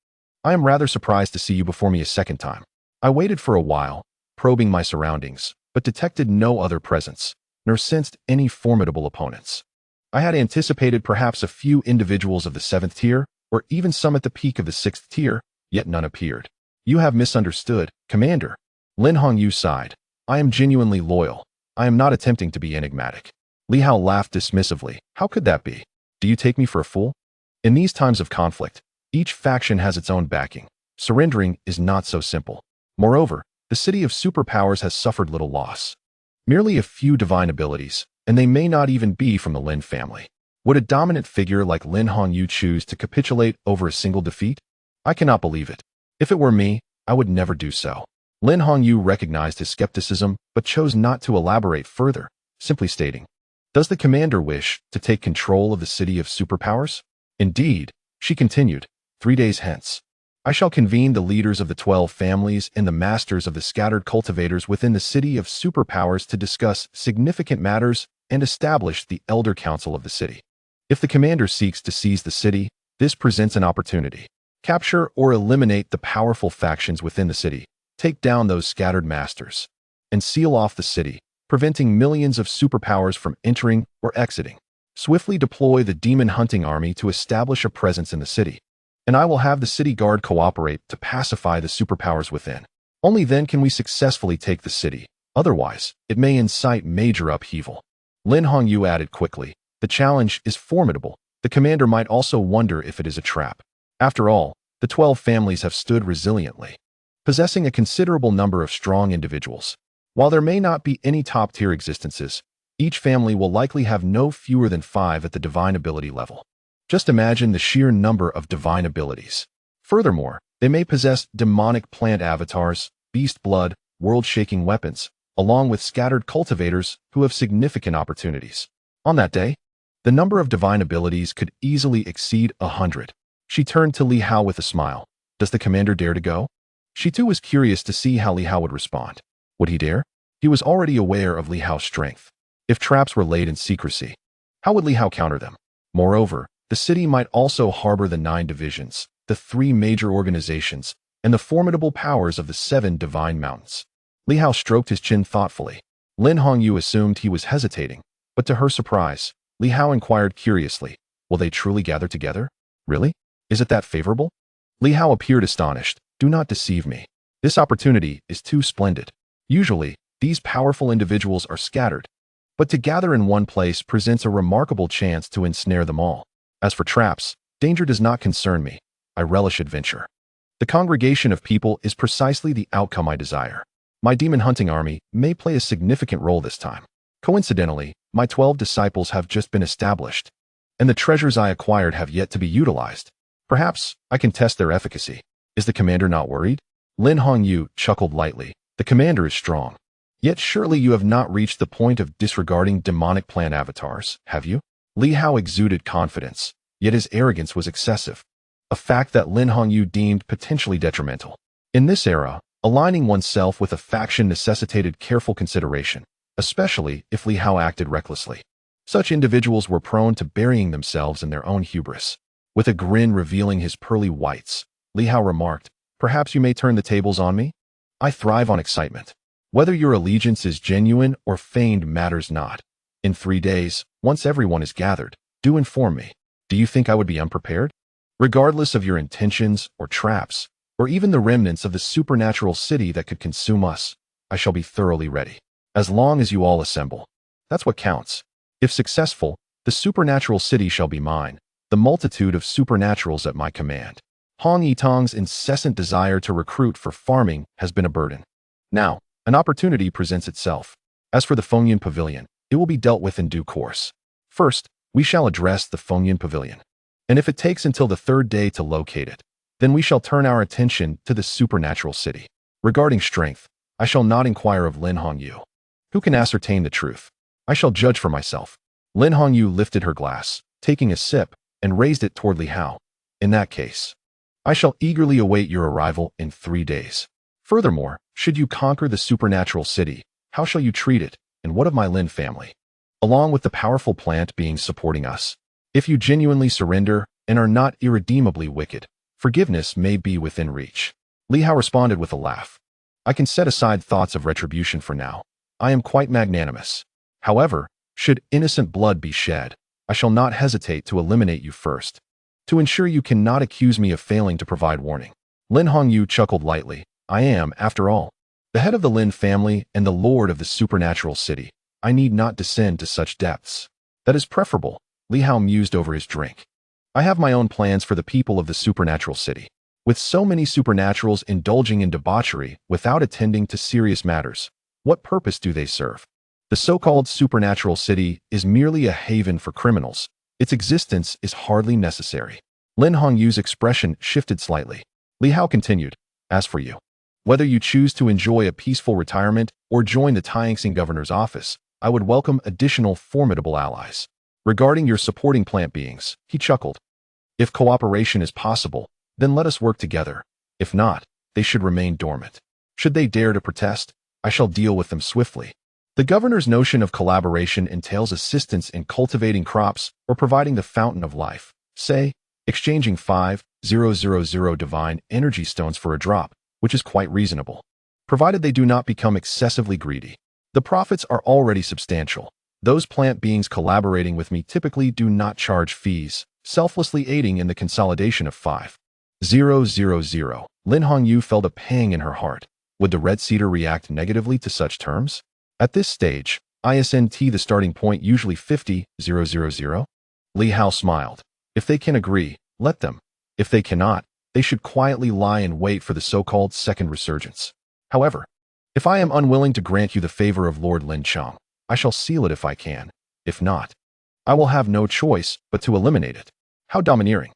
I am rather surprised to see you before me a second time. I waited for a while, probing my surroundings, but detected no other presence, nor sensed any formidable opponents. I had anticipated perhaps a few individuals of the 7th tier, or even some at the peak of the 6th tier, yet none appeared. You have misunderstood, Commander. Lin Hongyu sighed. I am genuinely loyal. I am not attempting to be enigmatic. Li Hao laughed dismissively. How could that be? Do you take me for a fool? In these times of conflict, each faction has its own backing. Surrendering is not so simple. Moreover, the City of Superpowers has suffered little loss. Merely a few divine abilities, and they may not even be from the Lin family. Would a dominant figure like Lin Hongyu choose to capitulate over a single defeat? I cannot believe it. If it were me, I would never do so. Lin Hongyu recognized his skepticism, but chose not to elaborate further, simply stating, Does the commander wish to take control of the City of Superpowers? Indeed, she continued, 3 days hence, I shall convene the leaders of the 12 families and the masters of the scattered cultivators within the City of Superpowers to discuss significant matters and establish the Elder Council of the city. If the commander seeks to seize the city, this presents an opportunity. Capture or eliminate the powerful factions within the city, take down those scattered masters, and seal off the city, preventing millions of superpowers from entering or exiting. Swiftly deploy the demon hunting army to establish a presence in the city, and I will have the city guard cooperate to pacify the superpowers within. Only then can we successfully take the city. Otherwise, it may incite major upheaval. Lin Hongyu added quickly, the challenge is formidable. The commander might also wonder if it is a trap. After all, the 12 families have stood resiliently, possessing a considerable number of strong individuals. While there may not be any top-tier existences, each family will likely have no fewer than 5 at the divine ability level. Just imagine the sheer number of divine abilities. Furthermore, they may possess demonic plant avatars, beast blood, world-shaking weapons, along with scattered cultivators who have significant opportunities. On that day, the number of divine abilities could easily exceed 100. She turned to Li Hao with a smile. Does the commander dare to go? She too was curious to see how Li Hao would respond. Would he dare? He was already aware of Li Hao's strength. If traps were laid in secrecy, how would Li Hao counter them? Moreover, the city might also harbor the 9 divisions, the 3 major organizations, and the formidable powers of the 7 divine mountains. Li Hao stroked his chin thoughtfully. Lin Hongyu assumed he was hesitating, but to her surprise, Li Hao inquired curiously, will they truly gather together? Really? Is it that favorable? Li Hao appeared astonished. Do not deceive me. This opportunity is too splendid. Usually, these powerful individuals are scattered, but to gather in one place presents a remarkable chance to ensnare them all. As for traps, danger does not concern me. I relish adventure. The congregation of people is precisely the outcome I desire. My demon hunting army may play a significant role this time. Coincidentally, my 12 disciples have just been established, and the treasures I acquired have yet to be utilized. Perhaps I can test their efficacy. Is the commander not worried? Lin Hongyu chuckled lightly. The commander is strong. Yet surely you have not reached the point of disregarding demonic plant avatars, have you? Li Hao exuded confidence, yet his arrogance was excessive, a fact that Lin Hongyu deemed potentially detrimental. In this era, aligning oneself with a faction necessitated careful consideration, especially if Li Hao acted recklessly. Such individuals were prone to burying themselves in their own hubris. With a grin revealing his pearly whites, Li Hao remarked, perhaps you may turn the tables on me? I thrive on excitement. Whether your allegiance is genuine or feigned matters not. In 3 days, once everyone is gathered, do inform me. Do you think I would be unprepared? Regardless of your intentions or traps, or even the remnants of the supernatural city that could consume us, I shall be thoroughly ready. As long as you all assemble. That's what counts. If successful, the supernatural city shall be mine, the multitude of supernaturals at my command. Hong Yitong's incessant desire to recruit for farming has been a burden. Now, an opportunity presents itself. As for the Fengyan Pavilion, it will be dealt with in due course. First, we shall address the Fengyan Pavilion. And if it takes until the 3rd day to locate it, then we shall turn our attention to the supernatural city. Regarding strength, I shall not inquire of Lin Hongyu. Who can ascertain the truth? I shall judge for myself. Lin Hongyu lifted her glass, taking a sip, and raised it toward Li Hao. In that case, I shall eagerly await your arrival in 3 days. Furthermore, should you conquer the supernatural city, how shall you treat it, and what of my Lin family? Along with the powerful plant beings supporting us. If you genuinely surrender and are not irredeemably wicked, forgiveness may be within reach. Li Hao responded with a laugh. I can set aside thoughts of retribution for now. I am quite magnanimous. However, should innocent blood be shed, I shall not hesitate to eliminate you first, to ensure you cannot accuse me of failing to provide warning. Lin Hongyu chuckled lightly. I am, after all, the head of the Lin family and the lord of the supernatural city. I need not descend to such depths. That is preferable. Li Hao mused over his drink. I have my own plans for the people of the supernatural city. With so many supernaturals indulging in debauchery without attending to serious matters, what purpose do they serve? The so-called supernatural city is merely a haven for criminals. Its existence is hardly necessary. Lin Hongyu's expression shifted slightly. Li Hao continued, as for you, whether you choose to enjoy a peaceful retirement or join the Tianxing governor's office, I would welcome additional formidable allies. Regarding your supporting plant beings, he chuckled. If cooperation is possible, then let us work together. If not, they should remain dormant. Should they dare to protest, I shall deal with them swiftly. The governor's notion of collaboration entails assistance in cultivating crops or providing the fountain of life, say, exchanging 5,000 divine energy stones for a drop, which is quite reasonable, provided they do not become excessively greedy. The profits are already substantial. Those plant beings collaborating with me typically do not charge fees, selflessly aiding in the consolidation of 5,000. Lin Hongyu felt a pang in her heart. Would the Red Cedar react negatively to such terms? At this stage, isn't the starting point usually 50,000? Li Hao smiled. If they can agree, let them. If they cannot, they should quietly lie in wait for the so-called second resurgence. However, if I am unwilling to grant you the favor of Lord Lin Cheng, I shall seal it if I can. If not, I will have no choice but to eliminate it. How domineering.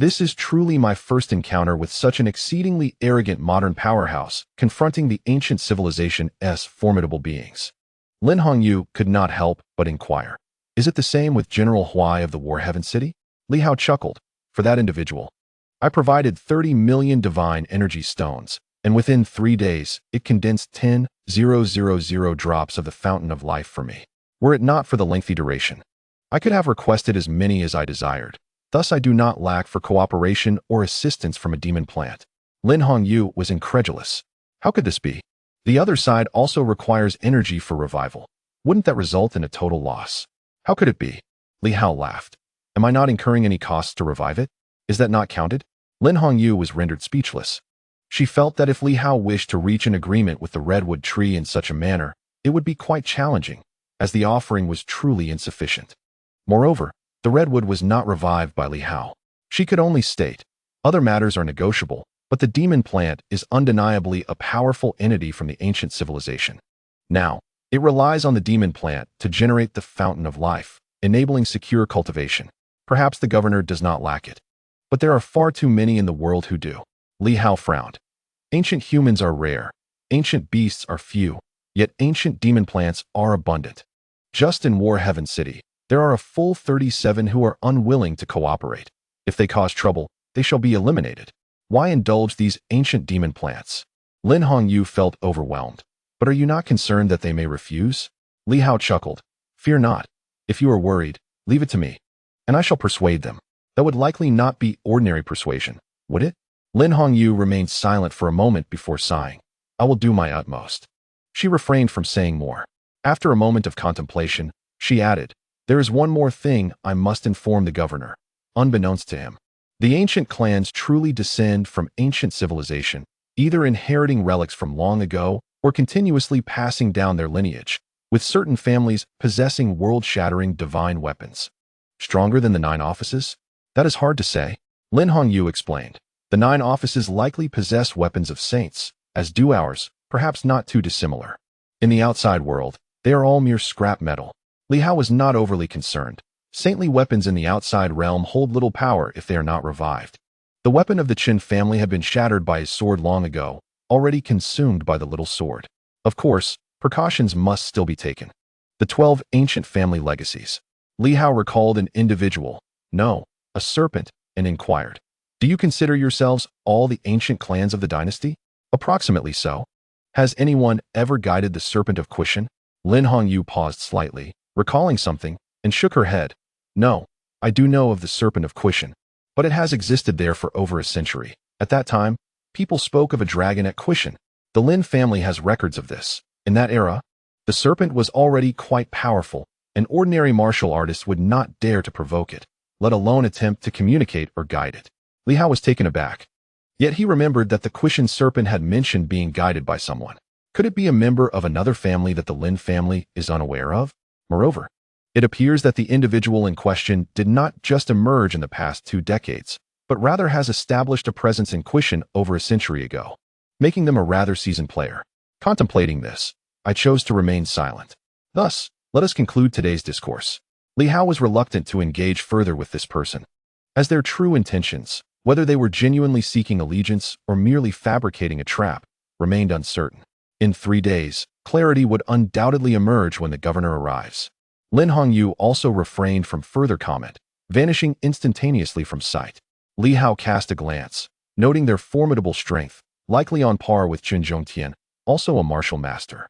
This is truly my first encounter with such an exceedingly arrogant modern powerhouse, confronting the ancient civilization's formidable beings. Lin Hongyu could not help but inquire. Is it the same with General Huai of the War Heaven City? Li Hao chuckled. For that individual, I provided 30 million divine energy stones, and within 3 days, it condensed 10,000 drops of the fountain of life for me. Were it not for the lengthy duration, I could have requested as many as I desired. Thus I do not lack for cooperation or assistance from a demon plant. Lin Hongyu was incredulous. How could this be? The other side also requires energy for revival. Wouldn't that result in a total loss? How could it be? Li Hao laughed. Am I not incurring any costs to revive it? Is that not counted? Lin Hongyu was rendered speechless. She felt that if Li Hao wished to reach an agreement with the redwood tree in such a manner, it would be quite challenging, as the offering was truly insufficient. Moreover, the redwood was not revived by Li Hao. She could only state, other matters are negotiable, but the demon plant is undeniably a powerful entity from the ancient civilization. Now, it relies on the demon plant to generate the fountain of life, enabling secure cultivation. Perhaps the governor does not lack it. But there are far too many in the world who do. Li Hao frowned. Ancient humans are rare. Ancient beasts are few. Yet ancient demon plants are abundant. Just in War Heaven City, there are a full 37 who are unwilling to cooperate. If they cause trouble, they shall be eliminated. Why indulge these ancient demon plants? Lin Hongyu felt overwhelmed. But are you not concerned that they may refuse? Li Hao chuckled. Fear not. If you are worried, leave it to me, and I shall persuade them. That would likely not be ordinary persuasion, would it? Lin Hongyu remained silent for a moment before sighing. I will do my utmost. She refrained from saying more. After a moment of contemplation, she added, there is one more thing I must inform the governor. Unbeknownst to him, the ancient clans truly descend from ancient civilization, either inheriting relics from long ago or continuously passing down their lineage, with certain families possessing world-shattering divine weapons. Stronger than the 9 offices? That is hard to say. Lin Hongyu explained. The 9 offices likely possess weapons of saints, as do ours, perhaps not too dissimilar. In the outside world, they are all mere scrap metal. Li Hao was not overly concerned. Saintly weapons in the outside realm hold little power if they are not revived. The weapon of the Qin family had been shattered by his sword long ago, already consumed by the little sword. Of course, precautions must still be taken. The 12 ancient family legacies. Li Hao recalled an individual, no, a serpent, and inquired, do you consider yourselves all the ancient clans of the dynasty? Approximately so. Has anyone ever guided the serpent of Qishan? Lin Hongyu paused slightly, recalling something, and shook her head. No, I do know of the serpent of Qishan, but it has existed there for over a century. At that time, people spoke of a dragon at Qishan. The Lin family has records of this. In that era, the serpent was already quite powerful. An ordinary martial artist would not dare to provoke it, let alone attempt to communicate or guide it. Li Hao was taken aback. Yet he remembered that the Qishan serpent had mentioned being guided by someone. Could it be a member of another family that the Lin family is unaware of? Moreover, it appears that the individual in question did not just emerge in the past 2 decades, but rather has established a presence in Qishan over a century ago, making them a rather seasoned player. Contemplating this, I chose to remain silent. Thus, let us conclude today's discourse. Li Hao was reluctant to engage further with this person, as their true intentions, whether they were genuinely seeking allegiance or merely fabricating a trap, remained uncertain. In 3 days, clarity would undoubtedly emerge when the governor arrives. Lin Hongyu also refrained from further comment, vanishing instantaneously from sight. Li Hao cast a glance, noting their formidable strength, likely on par with Qin Zhongtian, also a martial master,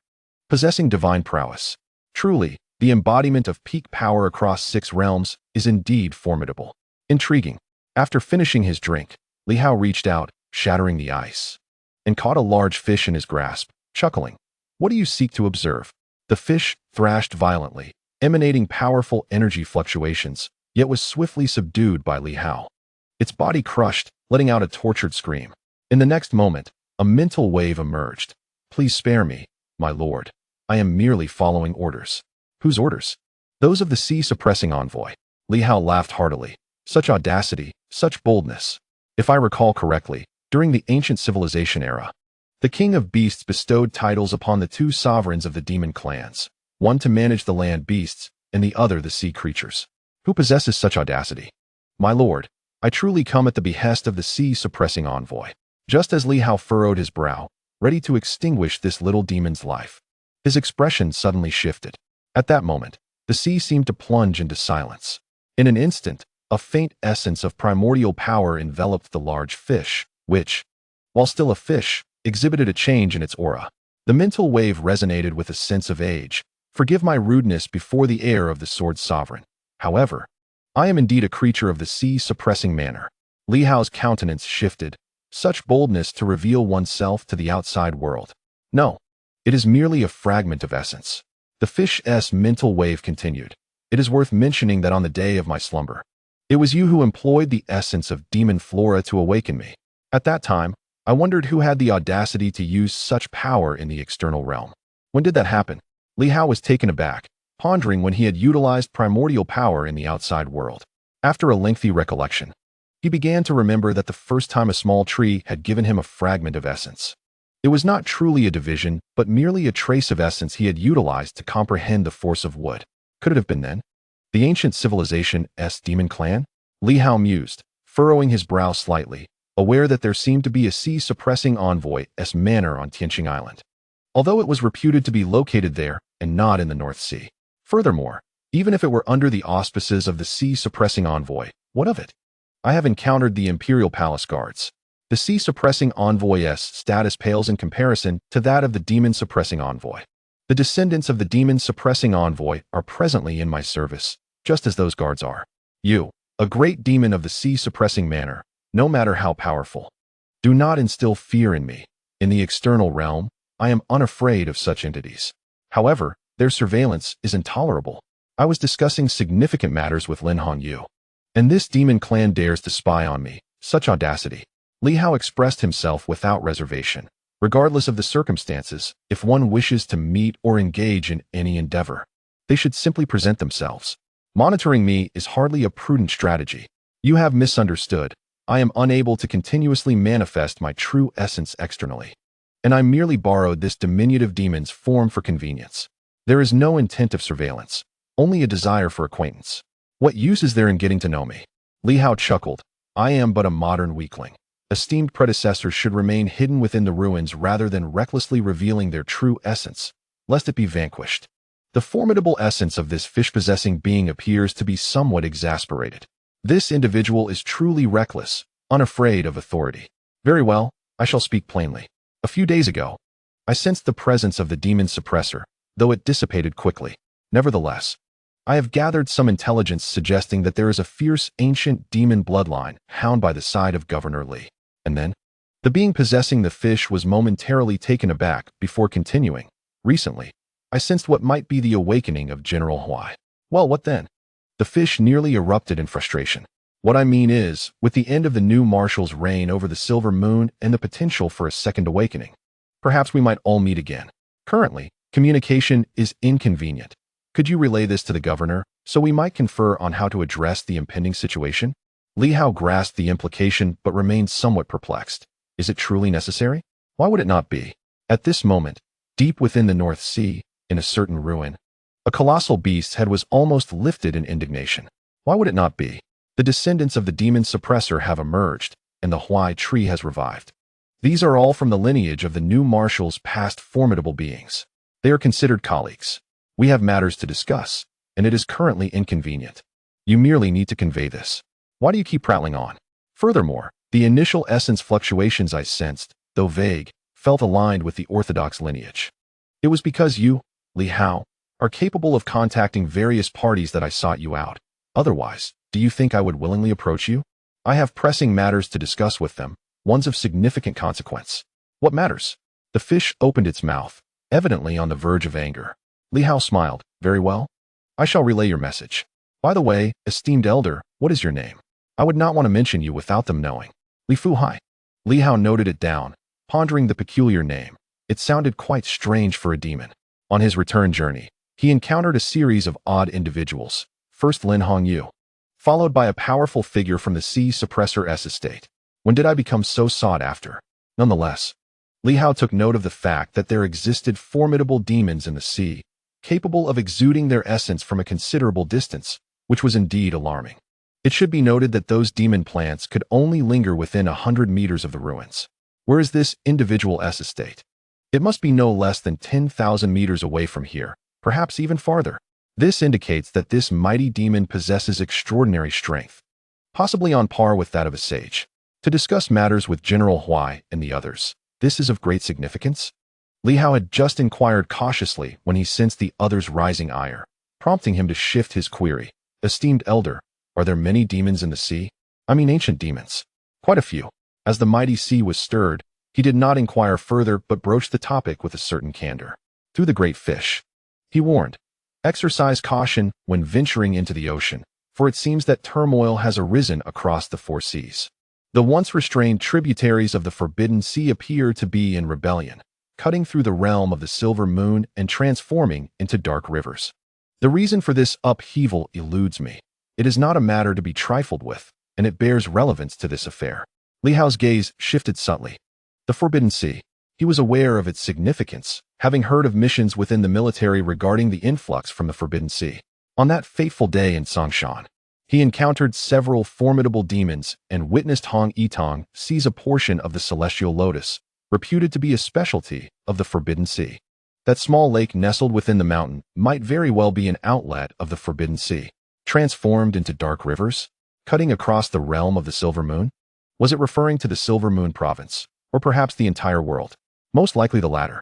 possessing divine prowess. Truly, the embodiment of peak power across 6 realms is indeed formidable. Intriguing. After finishing his drink, Li Hao reached out, shattering the ice, and caught a large fish in his grasp, chuckling. What do you seek to observe? The fish thrashed violently, emanating powerful energy fluctuations, yet was swiftly subdued by Li Hao. Its body crushed, letting out a tortured scream. In the next moment, a mental wave emerged. Please spare me, my lord. I am merely following orders. Whose orders? Those of the sea-suppressing envoy. Li Hao laughed heartily. Such audacity, such boldness. If I recall correctly, during the ancient civilization era, the king of beasts bestowed titles upon the 2 sovereigns of the demon clans, one to manage the land beasts, and the other the sea creatures. Who possesses such audacity? My lord, I truly come at the behest of the sea-suppressing envoy. Just as Li Hao furrowed his brow, ready to extinguish this little demon's life, his expression suddenly shifted. At that moment, the sea seemed to plunge into silence. In an instant, a faint essence of primordial power enveloped the large fish, which, while still a fish, exhibited a change in its aura. The mental wave resonated with a sense of age. Forgive my rudeness before the heir of the sword sovereign. However, I am indeed a creature of the sea-suppressing manner. Li Hao's countenance shifted. Such boldness to reveal oneself to the outside world. No, it is merely a fragment of essence. The fish's mental wave continued. It is worth mentioning that on the day of my slumber, it was you who employed the essence of demon flora to awaken me. At that time, I wondered who had the audacity to use such power in the external realm. When did that happen? Li Hao was taken aback, pondering when he had utilized primordial power in the outside world. After a lengthy recollection, he began to remember that the first time a small tree had given him a fragment of essence. It was not truly a division, but merely a trace of essence he had utilized to comprehend the force of wood. Could it have been then? The ancient civilization's demon clan? Li Hao mused, furrowing his brow slightly, aware that there seemed to be a sea-suppressing envoy's manor on Tianxing Island, although it was reputed to be located there and not in the North Sea. Furthermore, even if it were under the auspices of the sea-suppressing envoy, what of it? I have encountered the Imperial Palace guards. The sea-suppressing envoy's status pales in comparison to that of the demon-suppressing envoy. The descendants of the demon-suppressing envoy are presently in my service, just as those guards are. You, a great demon of the sea-suppressing manner, no matter how powerful, do not instill fear in me. In the external realm, I am unafraid of such entities. However, their surveillance is intolerable. I was discussing significant matters with Lin Hongyu, and this demon clan dares to spy on me. Such audacity. Li Hao expressed himself without reservation. Regardless of the circumstances, if one wishes to meet or engage in any endeavor, they should simply present themselves. Monitoring me is hardly a prudent strategy. You have misunderstood. I am unable to continuously manifest my true essence externally, and I merely borrowed this diminutive demon's form for convenience. There is no intent of surveillance, only a desire for acquaintance. What use is there in getting to know me? Li Hao chuckled. I am but a modern weakling. Esteemed predecessors should remain hidden within the ruins rather than recklessly revealing their true essence, lest it be vanquished. The formidable essence of this fish-possessing being appears to be somewhat exasperated. This individual is truly reckless, unafraid of authority. Very well, I shall speak plainly. A few days ago, I sensed the presence of the demon suppressor, though it dissipated quickly. Nevertheless, I have gathered some intelligence suggesting that there is a fierce ancient demon bloodline hound by the side of Governor Li. And then, the being possessing the fish was momentarily taken aback before continuing. Recently, I sensed what might be the awakening of General Huai. Well, what then? The fish nearly erupted in frustration. What I mean is, with the end of the new marshal's reign over the Silver Moon and the potential for a second awakening, perhaps we might all meet again. Currently, communication is inconvenient. Could you relay this to the governor, so we might confer on how to address the impending situation? Li Hao grasped the implication but remained somewhat perplexed. Is it truly necessary? Why would it not be? At this moment, deep within the North Sea, in a certain ruin, a colossal beast's head was almost lifted in indignation. Why would it not be? The descendants of the demon suppressor have emerged, and the Huai tree has revived. These are all from the lineage of the new marshal's past formidable beings. They are considered colleagues. We have matters to discuss, and it is currently inconvenient. You merely need to convey this. Why do you keep prattling on? Furthermore, the initial essence fluctuations I sensed, though vague, felt aligned with the orthodox lineage. It was because you, Li Hao, are capable of contacting various parties that I sought you out. Otherwise, do you think I would willingly approach you? I have pressing matters to discuss with them, ones of significant consequence. What matters? The fish opened its mouth, evidently on the verge of anger. Li Hao smiled. Very well. I shall relay your message. By the way, esteemed elder, what is your name? I would not want to mention you without them knowing. Li Fuhai. Li Hao noted it down, pondering the peculiar name. It sounded quite strange for a demon. On his return journey, he encountered a series of odd individuals. First Lin Hongyu, followed by a powerful figure from the sea suppressor's estate. When did I become so sought after? Nonetheless, Li Hao took note of the fact that there existed formidable demons in the sea, capable of exuding their essence from a considerable distance, which was indeed alarming. It should be noted that those demon plants could only linger within 100 meters of the ruins. Where is this individual estate? It must be no less than 10,000 meters away from here, perhaps even farther. This indicates that this mighty demon possesses extraordinary strength, possibly on par with that of a sage. To discuss matters with General Huai and the others, this is of great significance. Li Hao had just inquired cautiously when he sensed the other's rising ire, prompting him to shift his query. Esteemed elder, are there many demons in the sea? I mean ancient demons. Quite a few. As the mighty sea was stirred, he did not inquire further but broached the topic with a certain candor. Through the great fish, he warned, exercise caution when venturing into the ocean, for it seems that turmoil has arisen across the four seas. The once restrained tributaries of the Forbidden Sea appear to be in rebellion, cutting through the realm of the silver moon and transforming into dark rivers. The reason for this upheaval eludes me. It is not a matter to be trifled with, and it bears relevance to this affair. Li Hao's gaze shifted subtly. The Forbidden Sea. He was aware of its significance, having heard of missions within the military regarding the influx from the Forbidden Sea. On that fateful day in Songshan, he encountered several formidable demons and witnessed Hong Yitong seize a portion of the celestial lotus, reputed to be a specialty of the Forbidden Sea. That small lake nestled within the mountain might very well be an outlet of the Forbidden Sea, transformed into dark rivers, cutting across the realm of the Silver Moon. Was it referring to the Silver Moon province, or perhaps the entire world? Most likely the latter,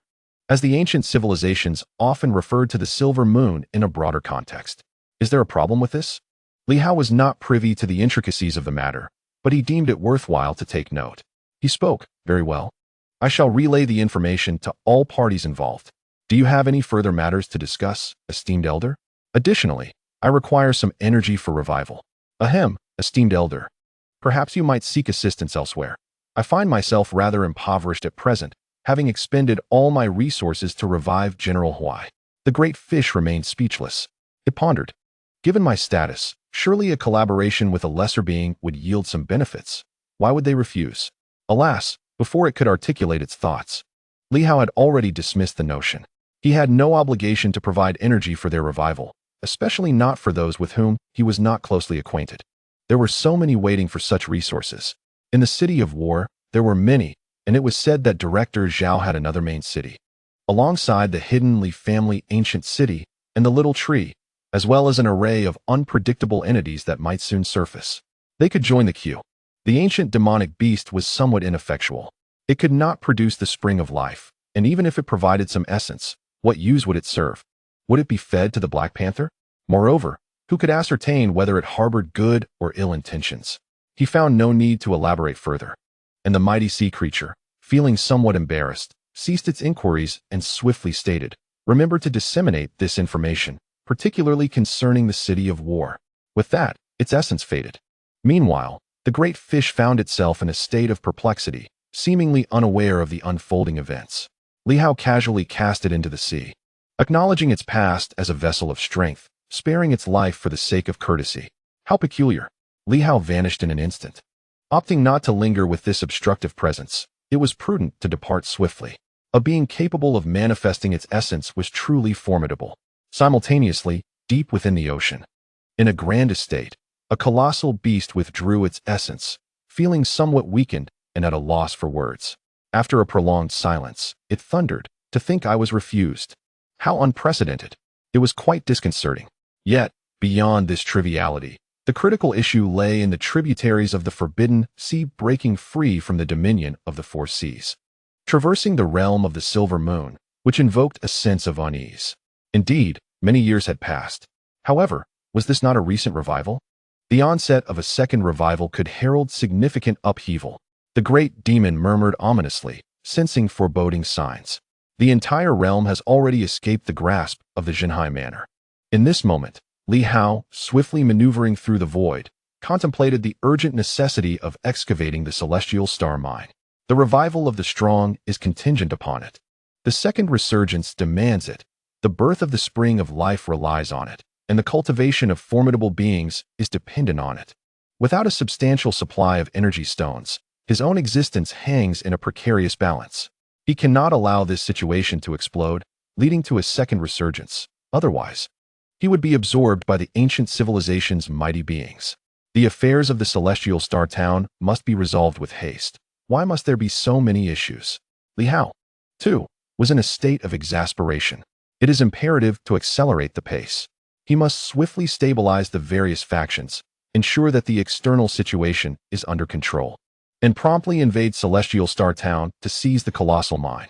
as the ancient civilizations often referred to the Silver Moon in a broader context. Is there a problem with this? Li Hao was not privy to the intricacies of the matter, but he deemed it worthwhile to take note. He spoke, very well. I shall relay the information to all parties involved. Do you have any further matters to discuss, esteemed elder? Additionally, I require some energy for revival. Ahem, esteemed elder. Perhaps you might seek assistance elsewhere. I find myself rather impoverished at present, having expended all my resources to revive General Huai. The great fish remained speechless. It pondered. Given my status, surely a collaboration with a lesser being would yield some benefits. Why would they refuse? Alas, before it could articulate its thoughts, Li Hao had already dismissed the notion. He had no obligation to provide energy for their revival, especially not for those with whom he was not closely acquainted. There were so many waiting for such resources. In the City of War, there were many, and it was said that Director Zhao had another main city, alongside the hidden Li family ancient city and the little tree, as well as an array of unpredictable entities that might soon surface. They could join the queue. The ancient demonic beast was somewhat ineffectual. It could not produce the spring of life, and even if it provided some essence, what use would it serve? Would it be fed to the Black Panther? Moreover, who could ascertain whether it harbored good or ill intentions? He found no need to elaborate further, and the mighty sea creature, feeling somewhat embarrassed, ceased its inquiries and swiftly stated, "Remember to disseminate this information, particularly concerning the City of War." With that, its essence faded. Meanwhile, the great fish found itself in a state of perplexity, seemingly unaware of the unfolding events. Li Hao casually cast it into the sea, acknowledging its past as a vessel of strength, sparing its life for the sake of courtesy. How peculiar. Li Hao vanished in an instant. Opting not to linger with this obstructive presence, it was prudent to depart swiftly. A being capable of manifesting its essence was truly formidable. Simultaneously, deep within the ocean, in a grand estate, a colossal beast withdrew its essence, feeling somewhat weakened and at a loss for words. After a prolonged silence, it thundered, "To think I was refused. How unprecedented." It was quite disconcerting. Yet, beyond this triviality, the critical issue lay in the tributaries of the Forbidden Sea breaking free from the dominion of the four seas, traversing the realm of the Silver Moon, which invoked a sense of unease. Indeed, many years had passed. However, was this not a recent revival? The onset of a second revival could herald significant upheaval. The great demon murmured ominously, sensing foreboding signs. The entire realm has already escaped the grasp of the Jinhai manner. In this moment, Li Hao, swiftly maneuvering through the void, contemplated the urgent necessity of excavating the celestial star mine. The revival of the strong is contingent upon it. The second resurgence demands it. The birth of the spring of life relies on it, and the cultivation of formidable beings is dependent on it. Without a substantial supply of energy stones, his own existence hangs in a precarious balance. He cannot allow this situation to explode, leading to a second resurgence. Otherwise, he would be absorbed by the ancient civilization's mighty beings. The affairs of the celestial star town must be resolved with haste. Why must there be so many issues? Li Hao, too, was in a state of exasperation. It is imperative to accelerate the pace. He must swiftly stabilize the various factions, ensure that the external situation is under control, and promptly invade Celestial Star Town to seize the colossal mine.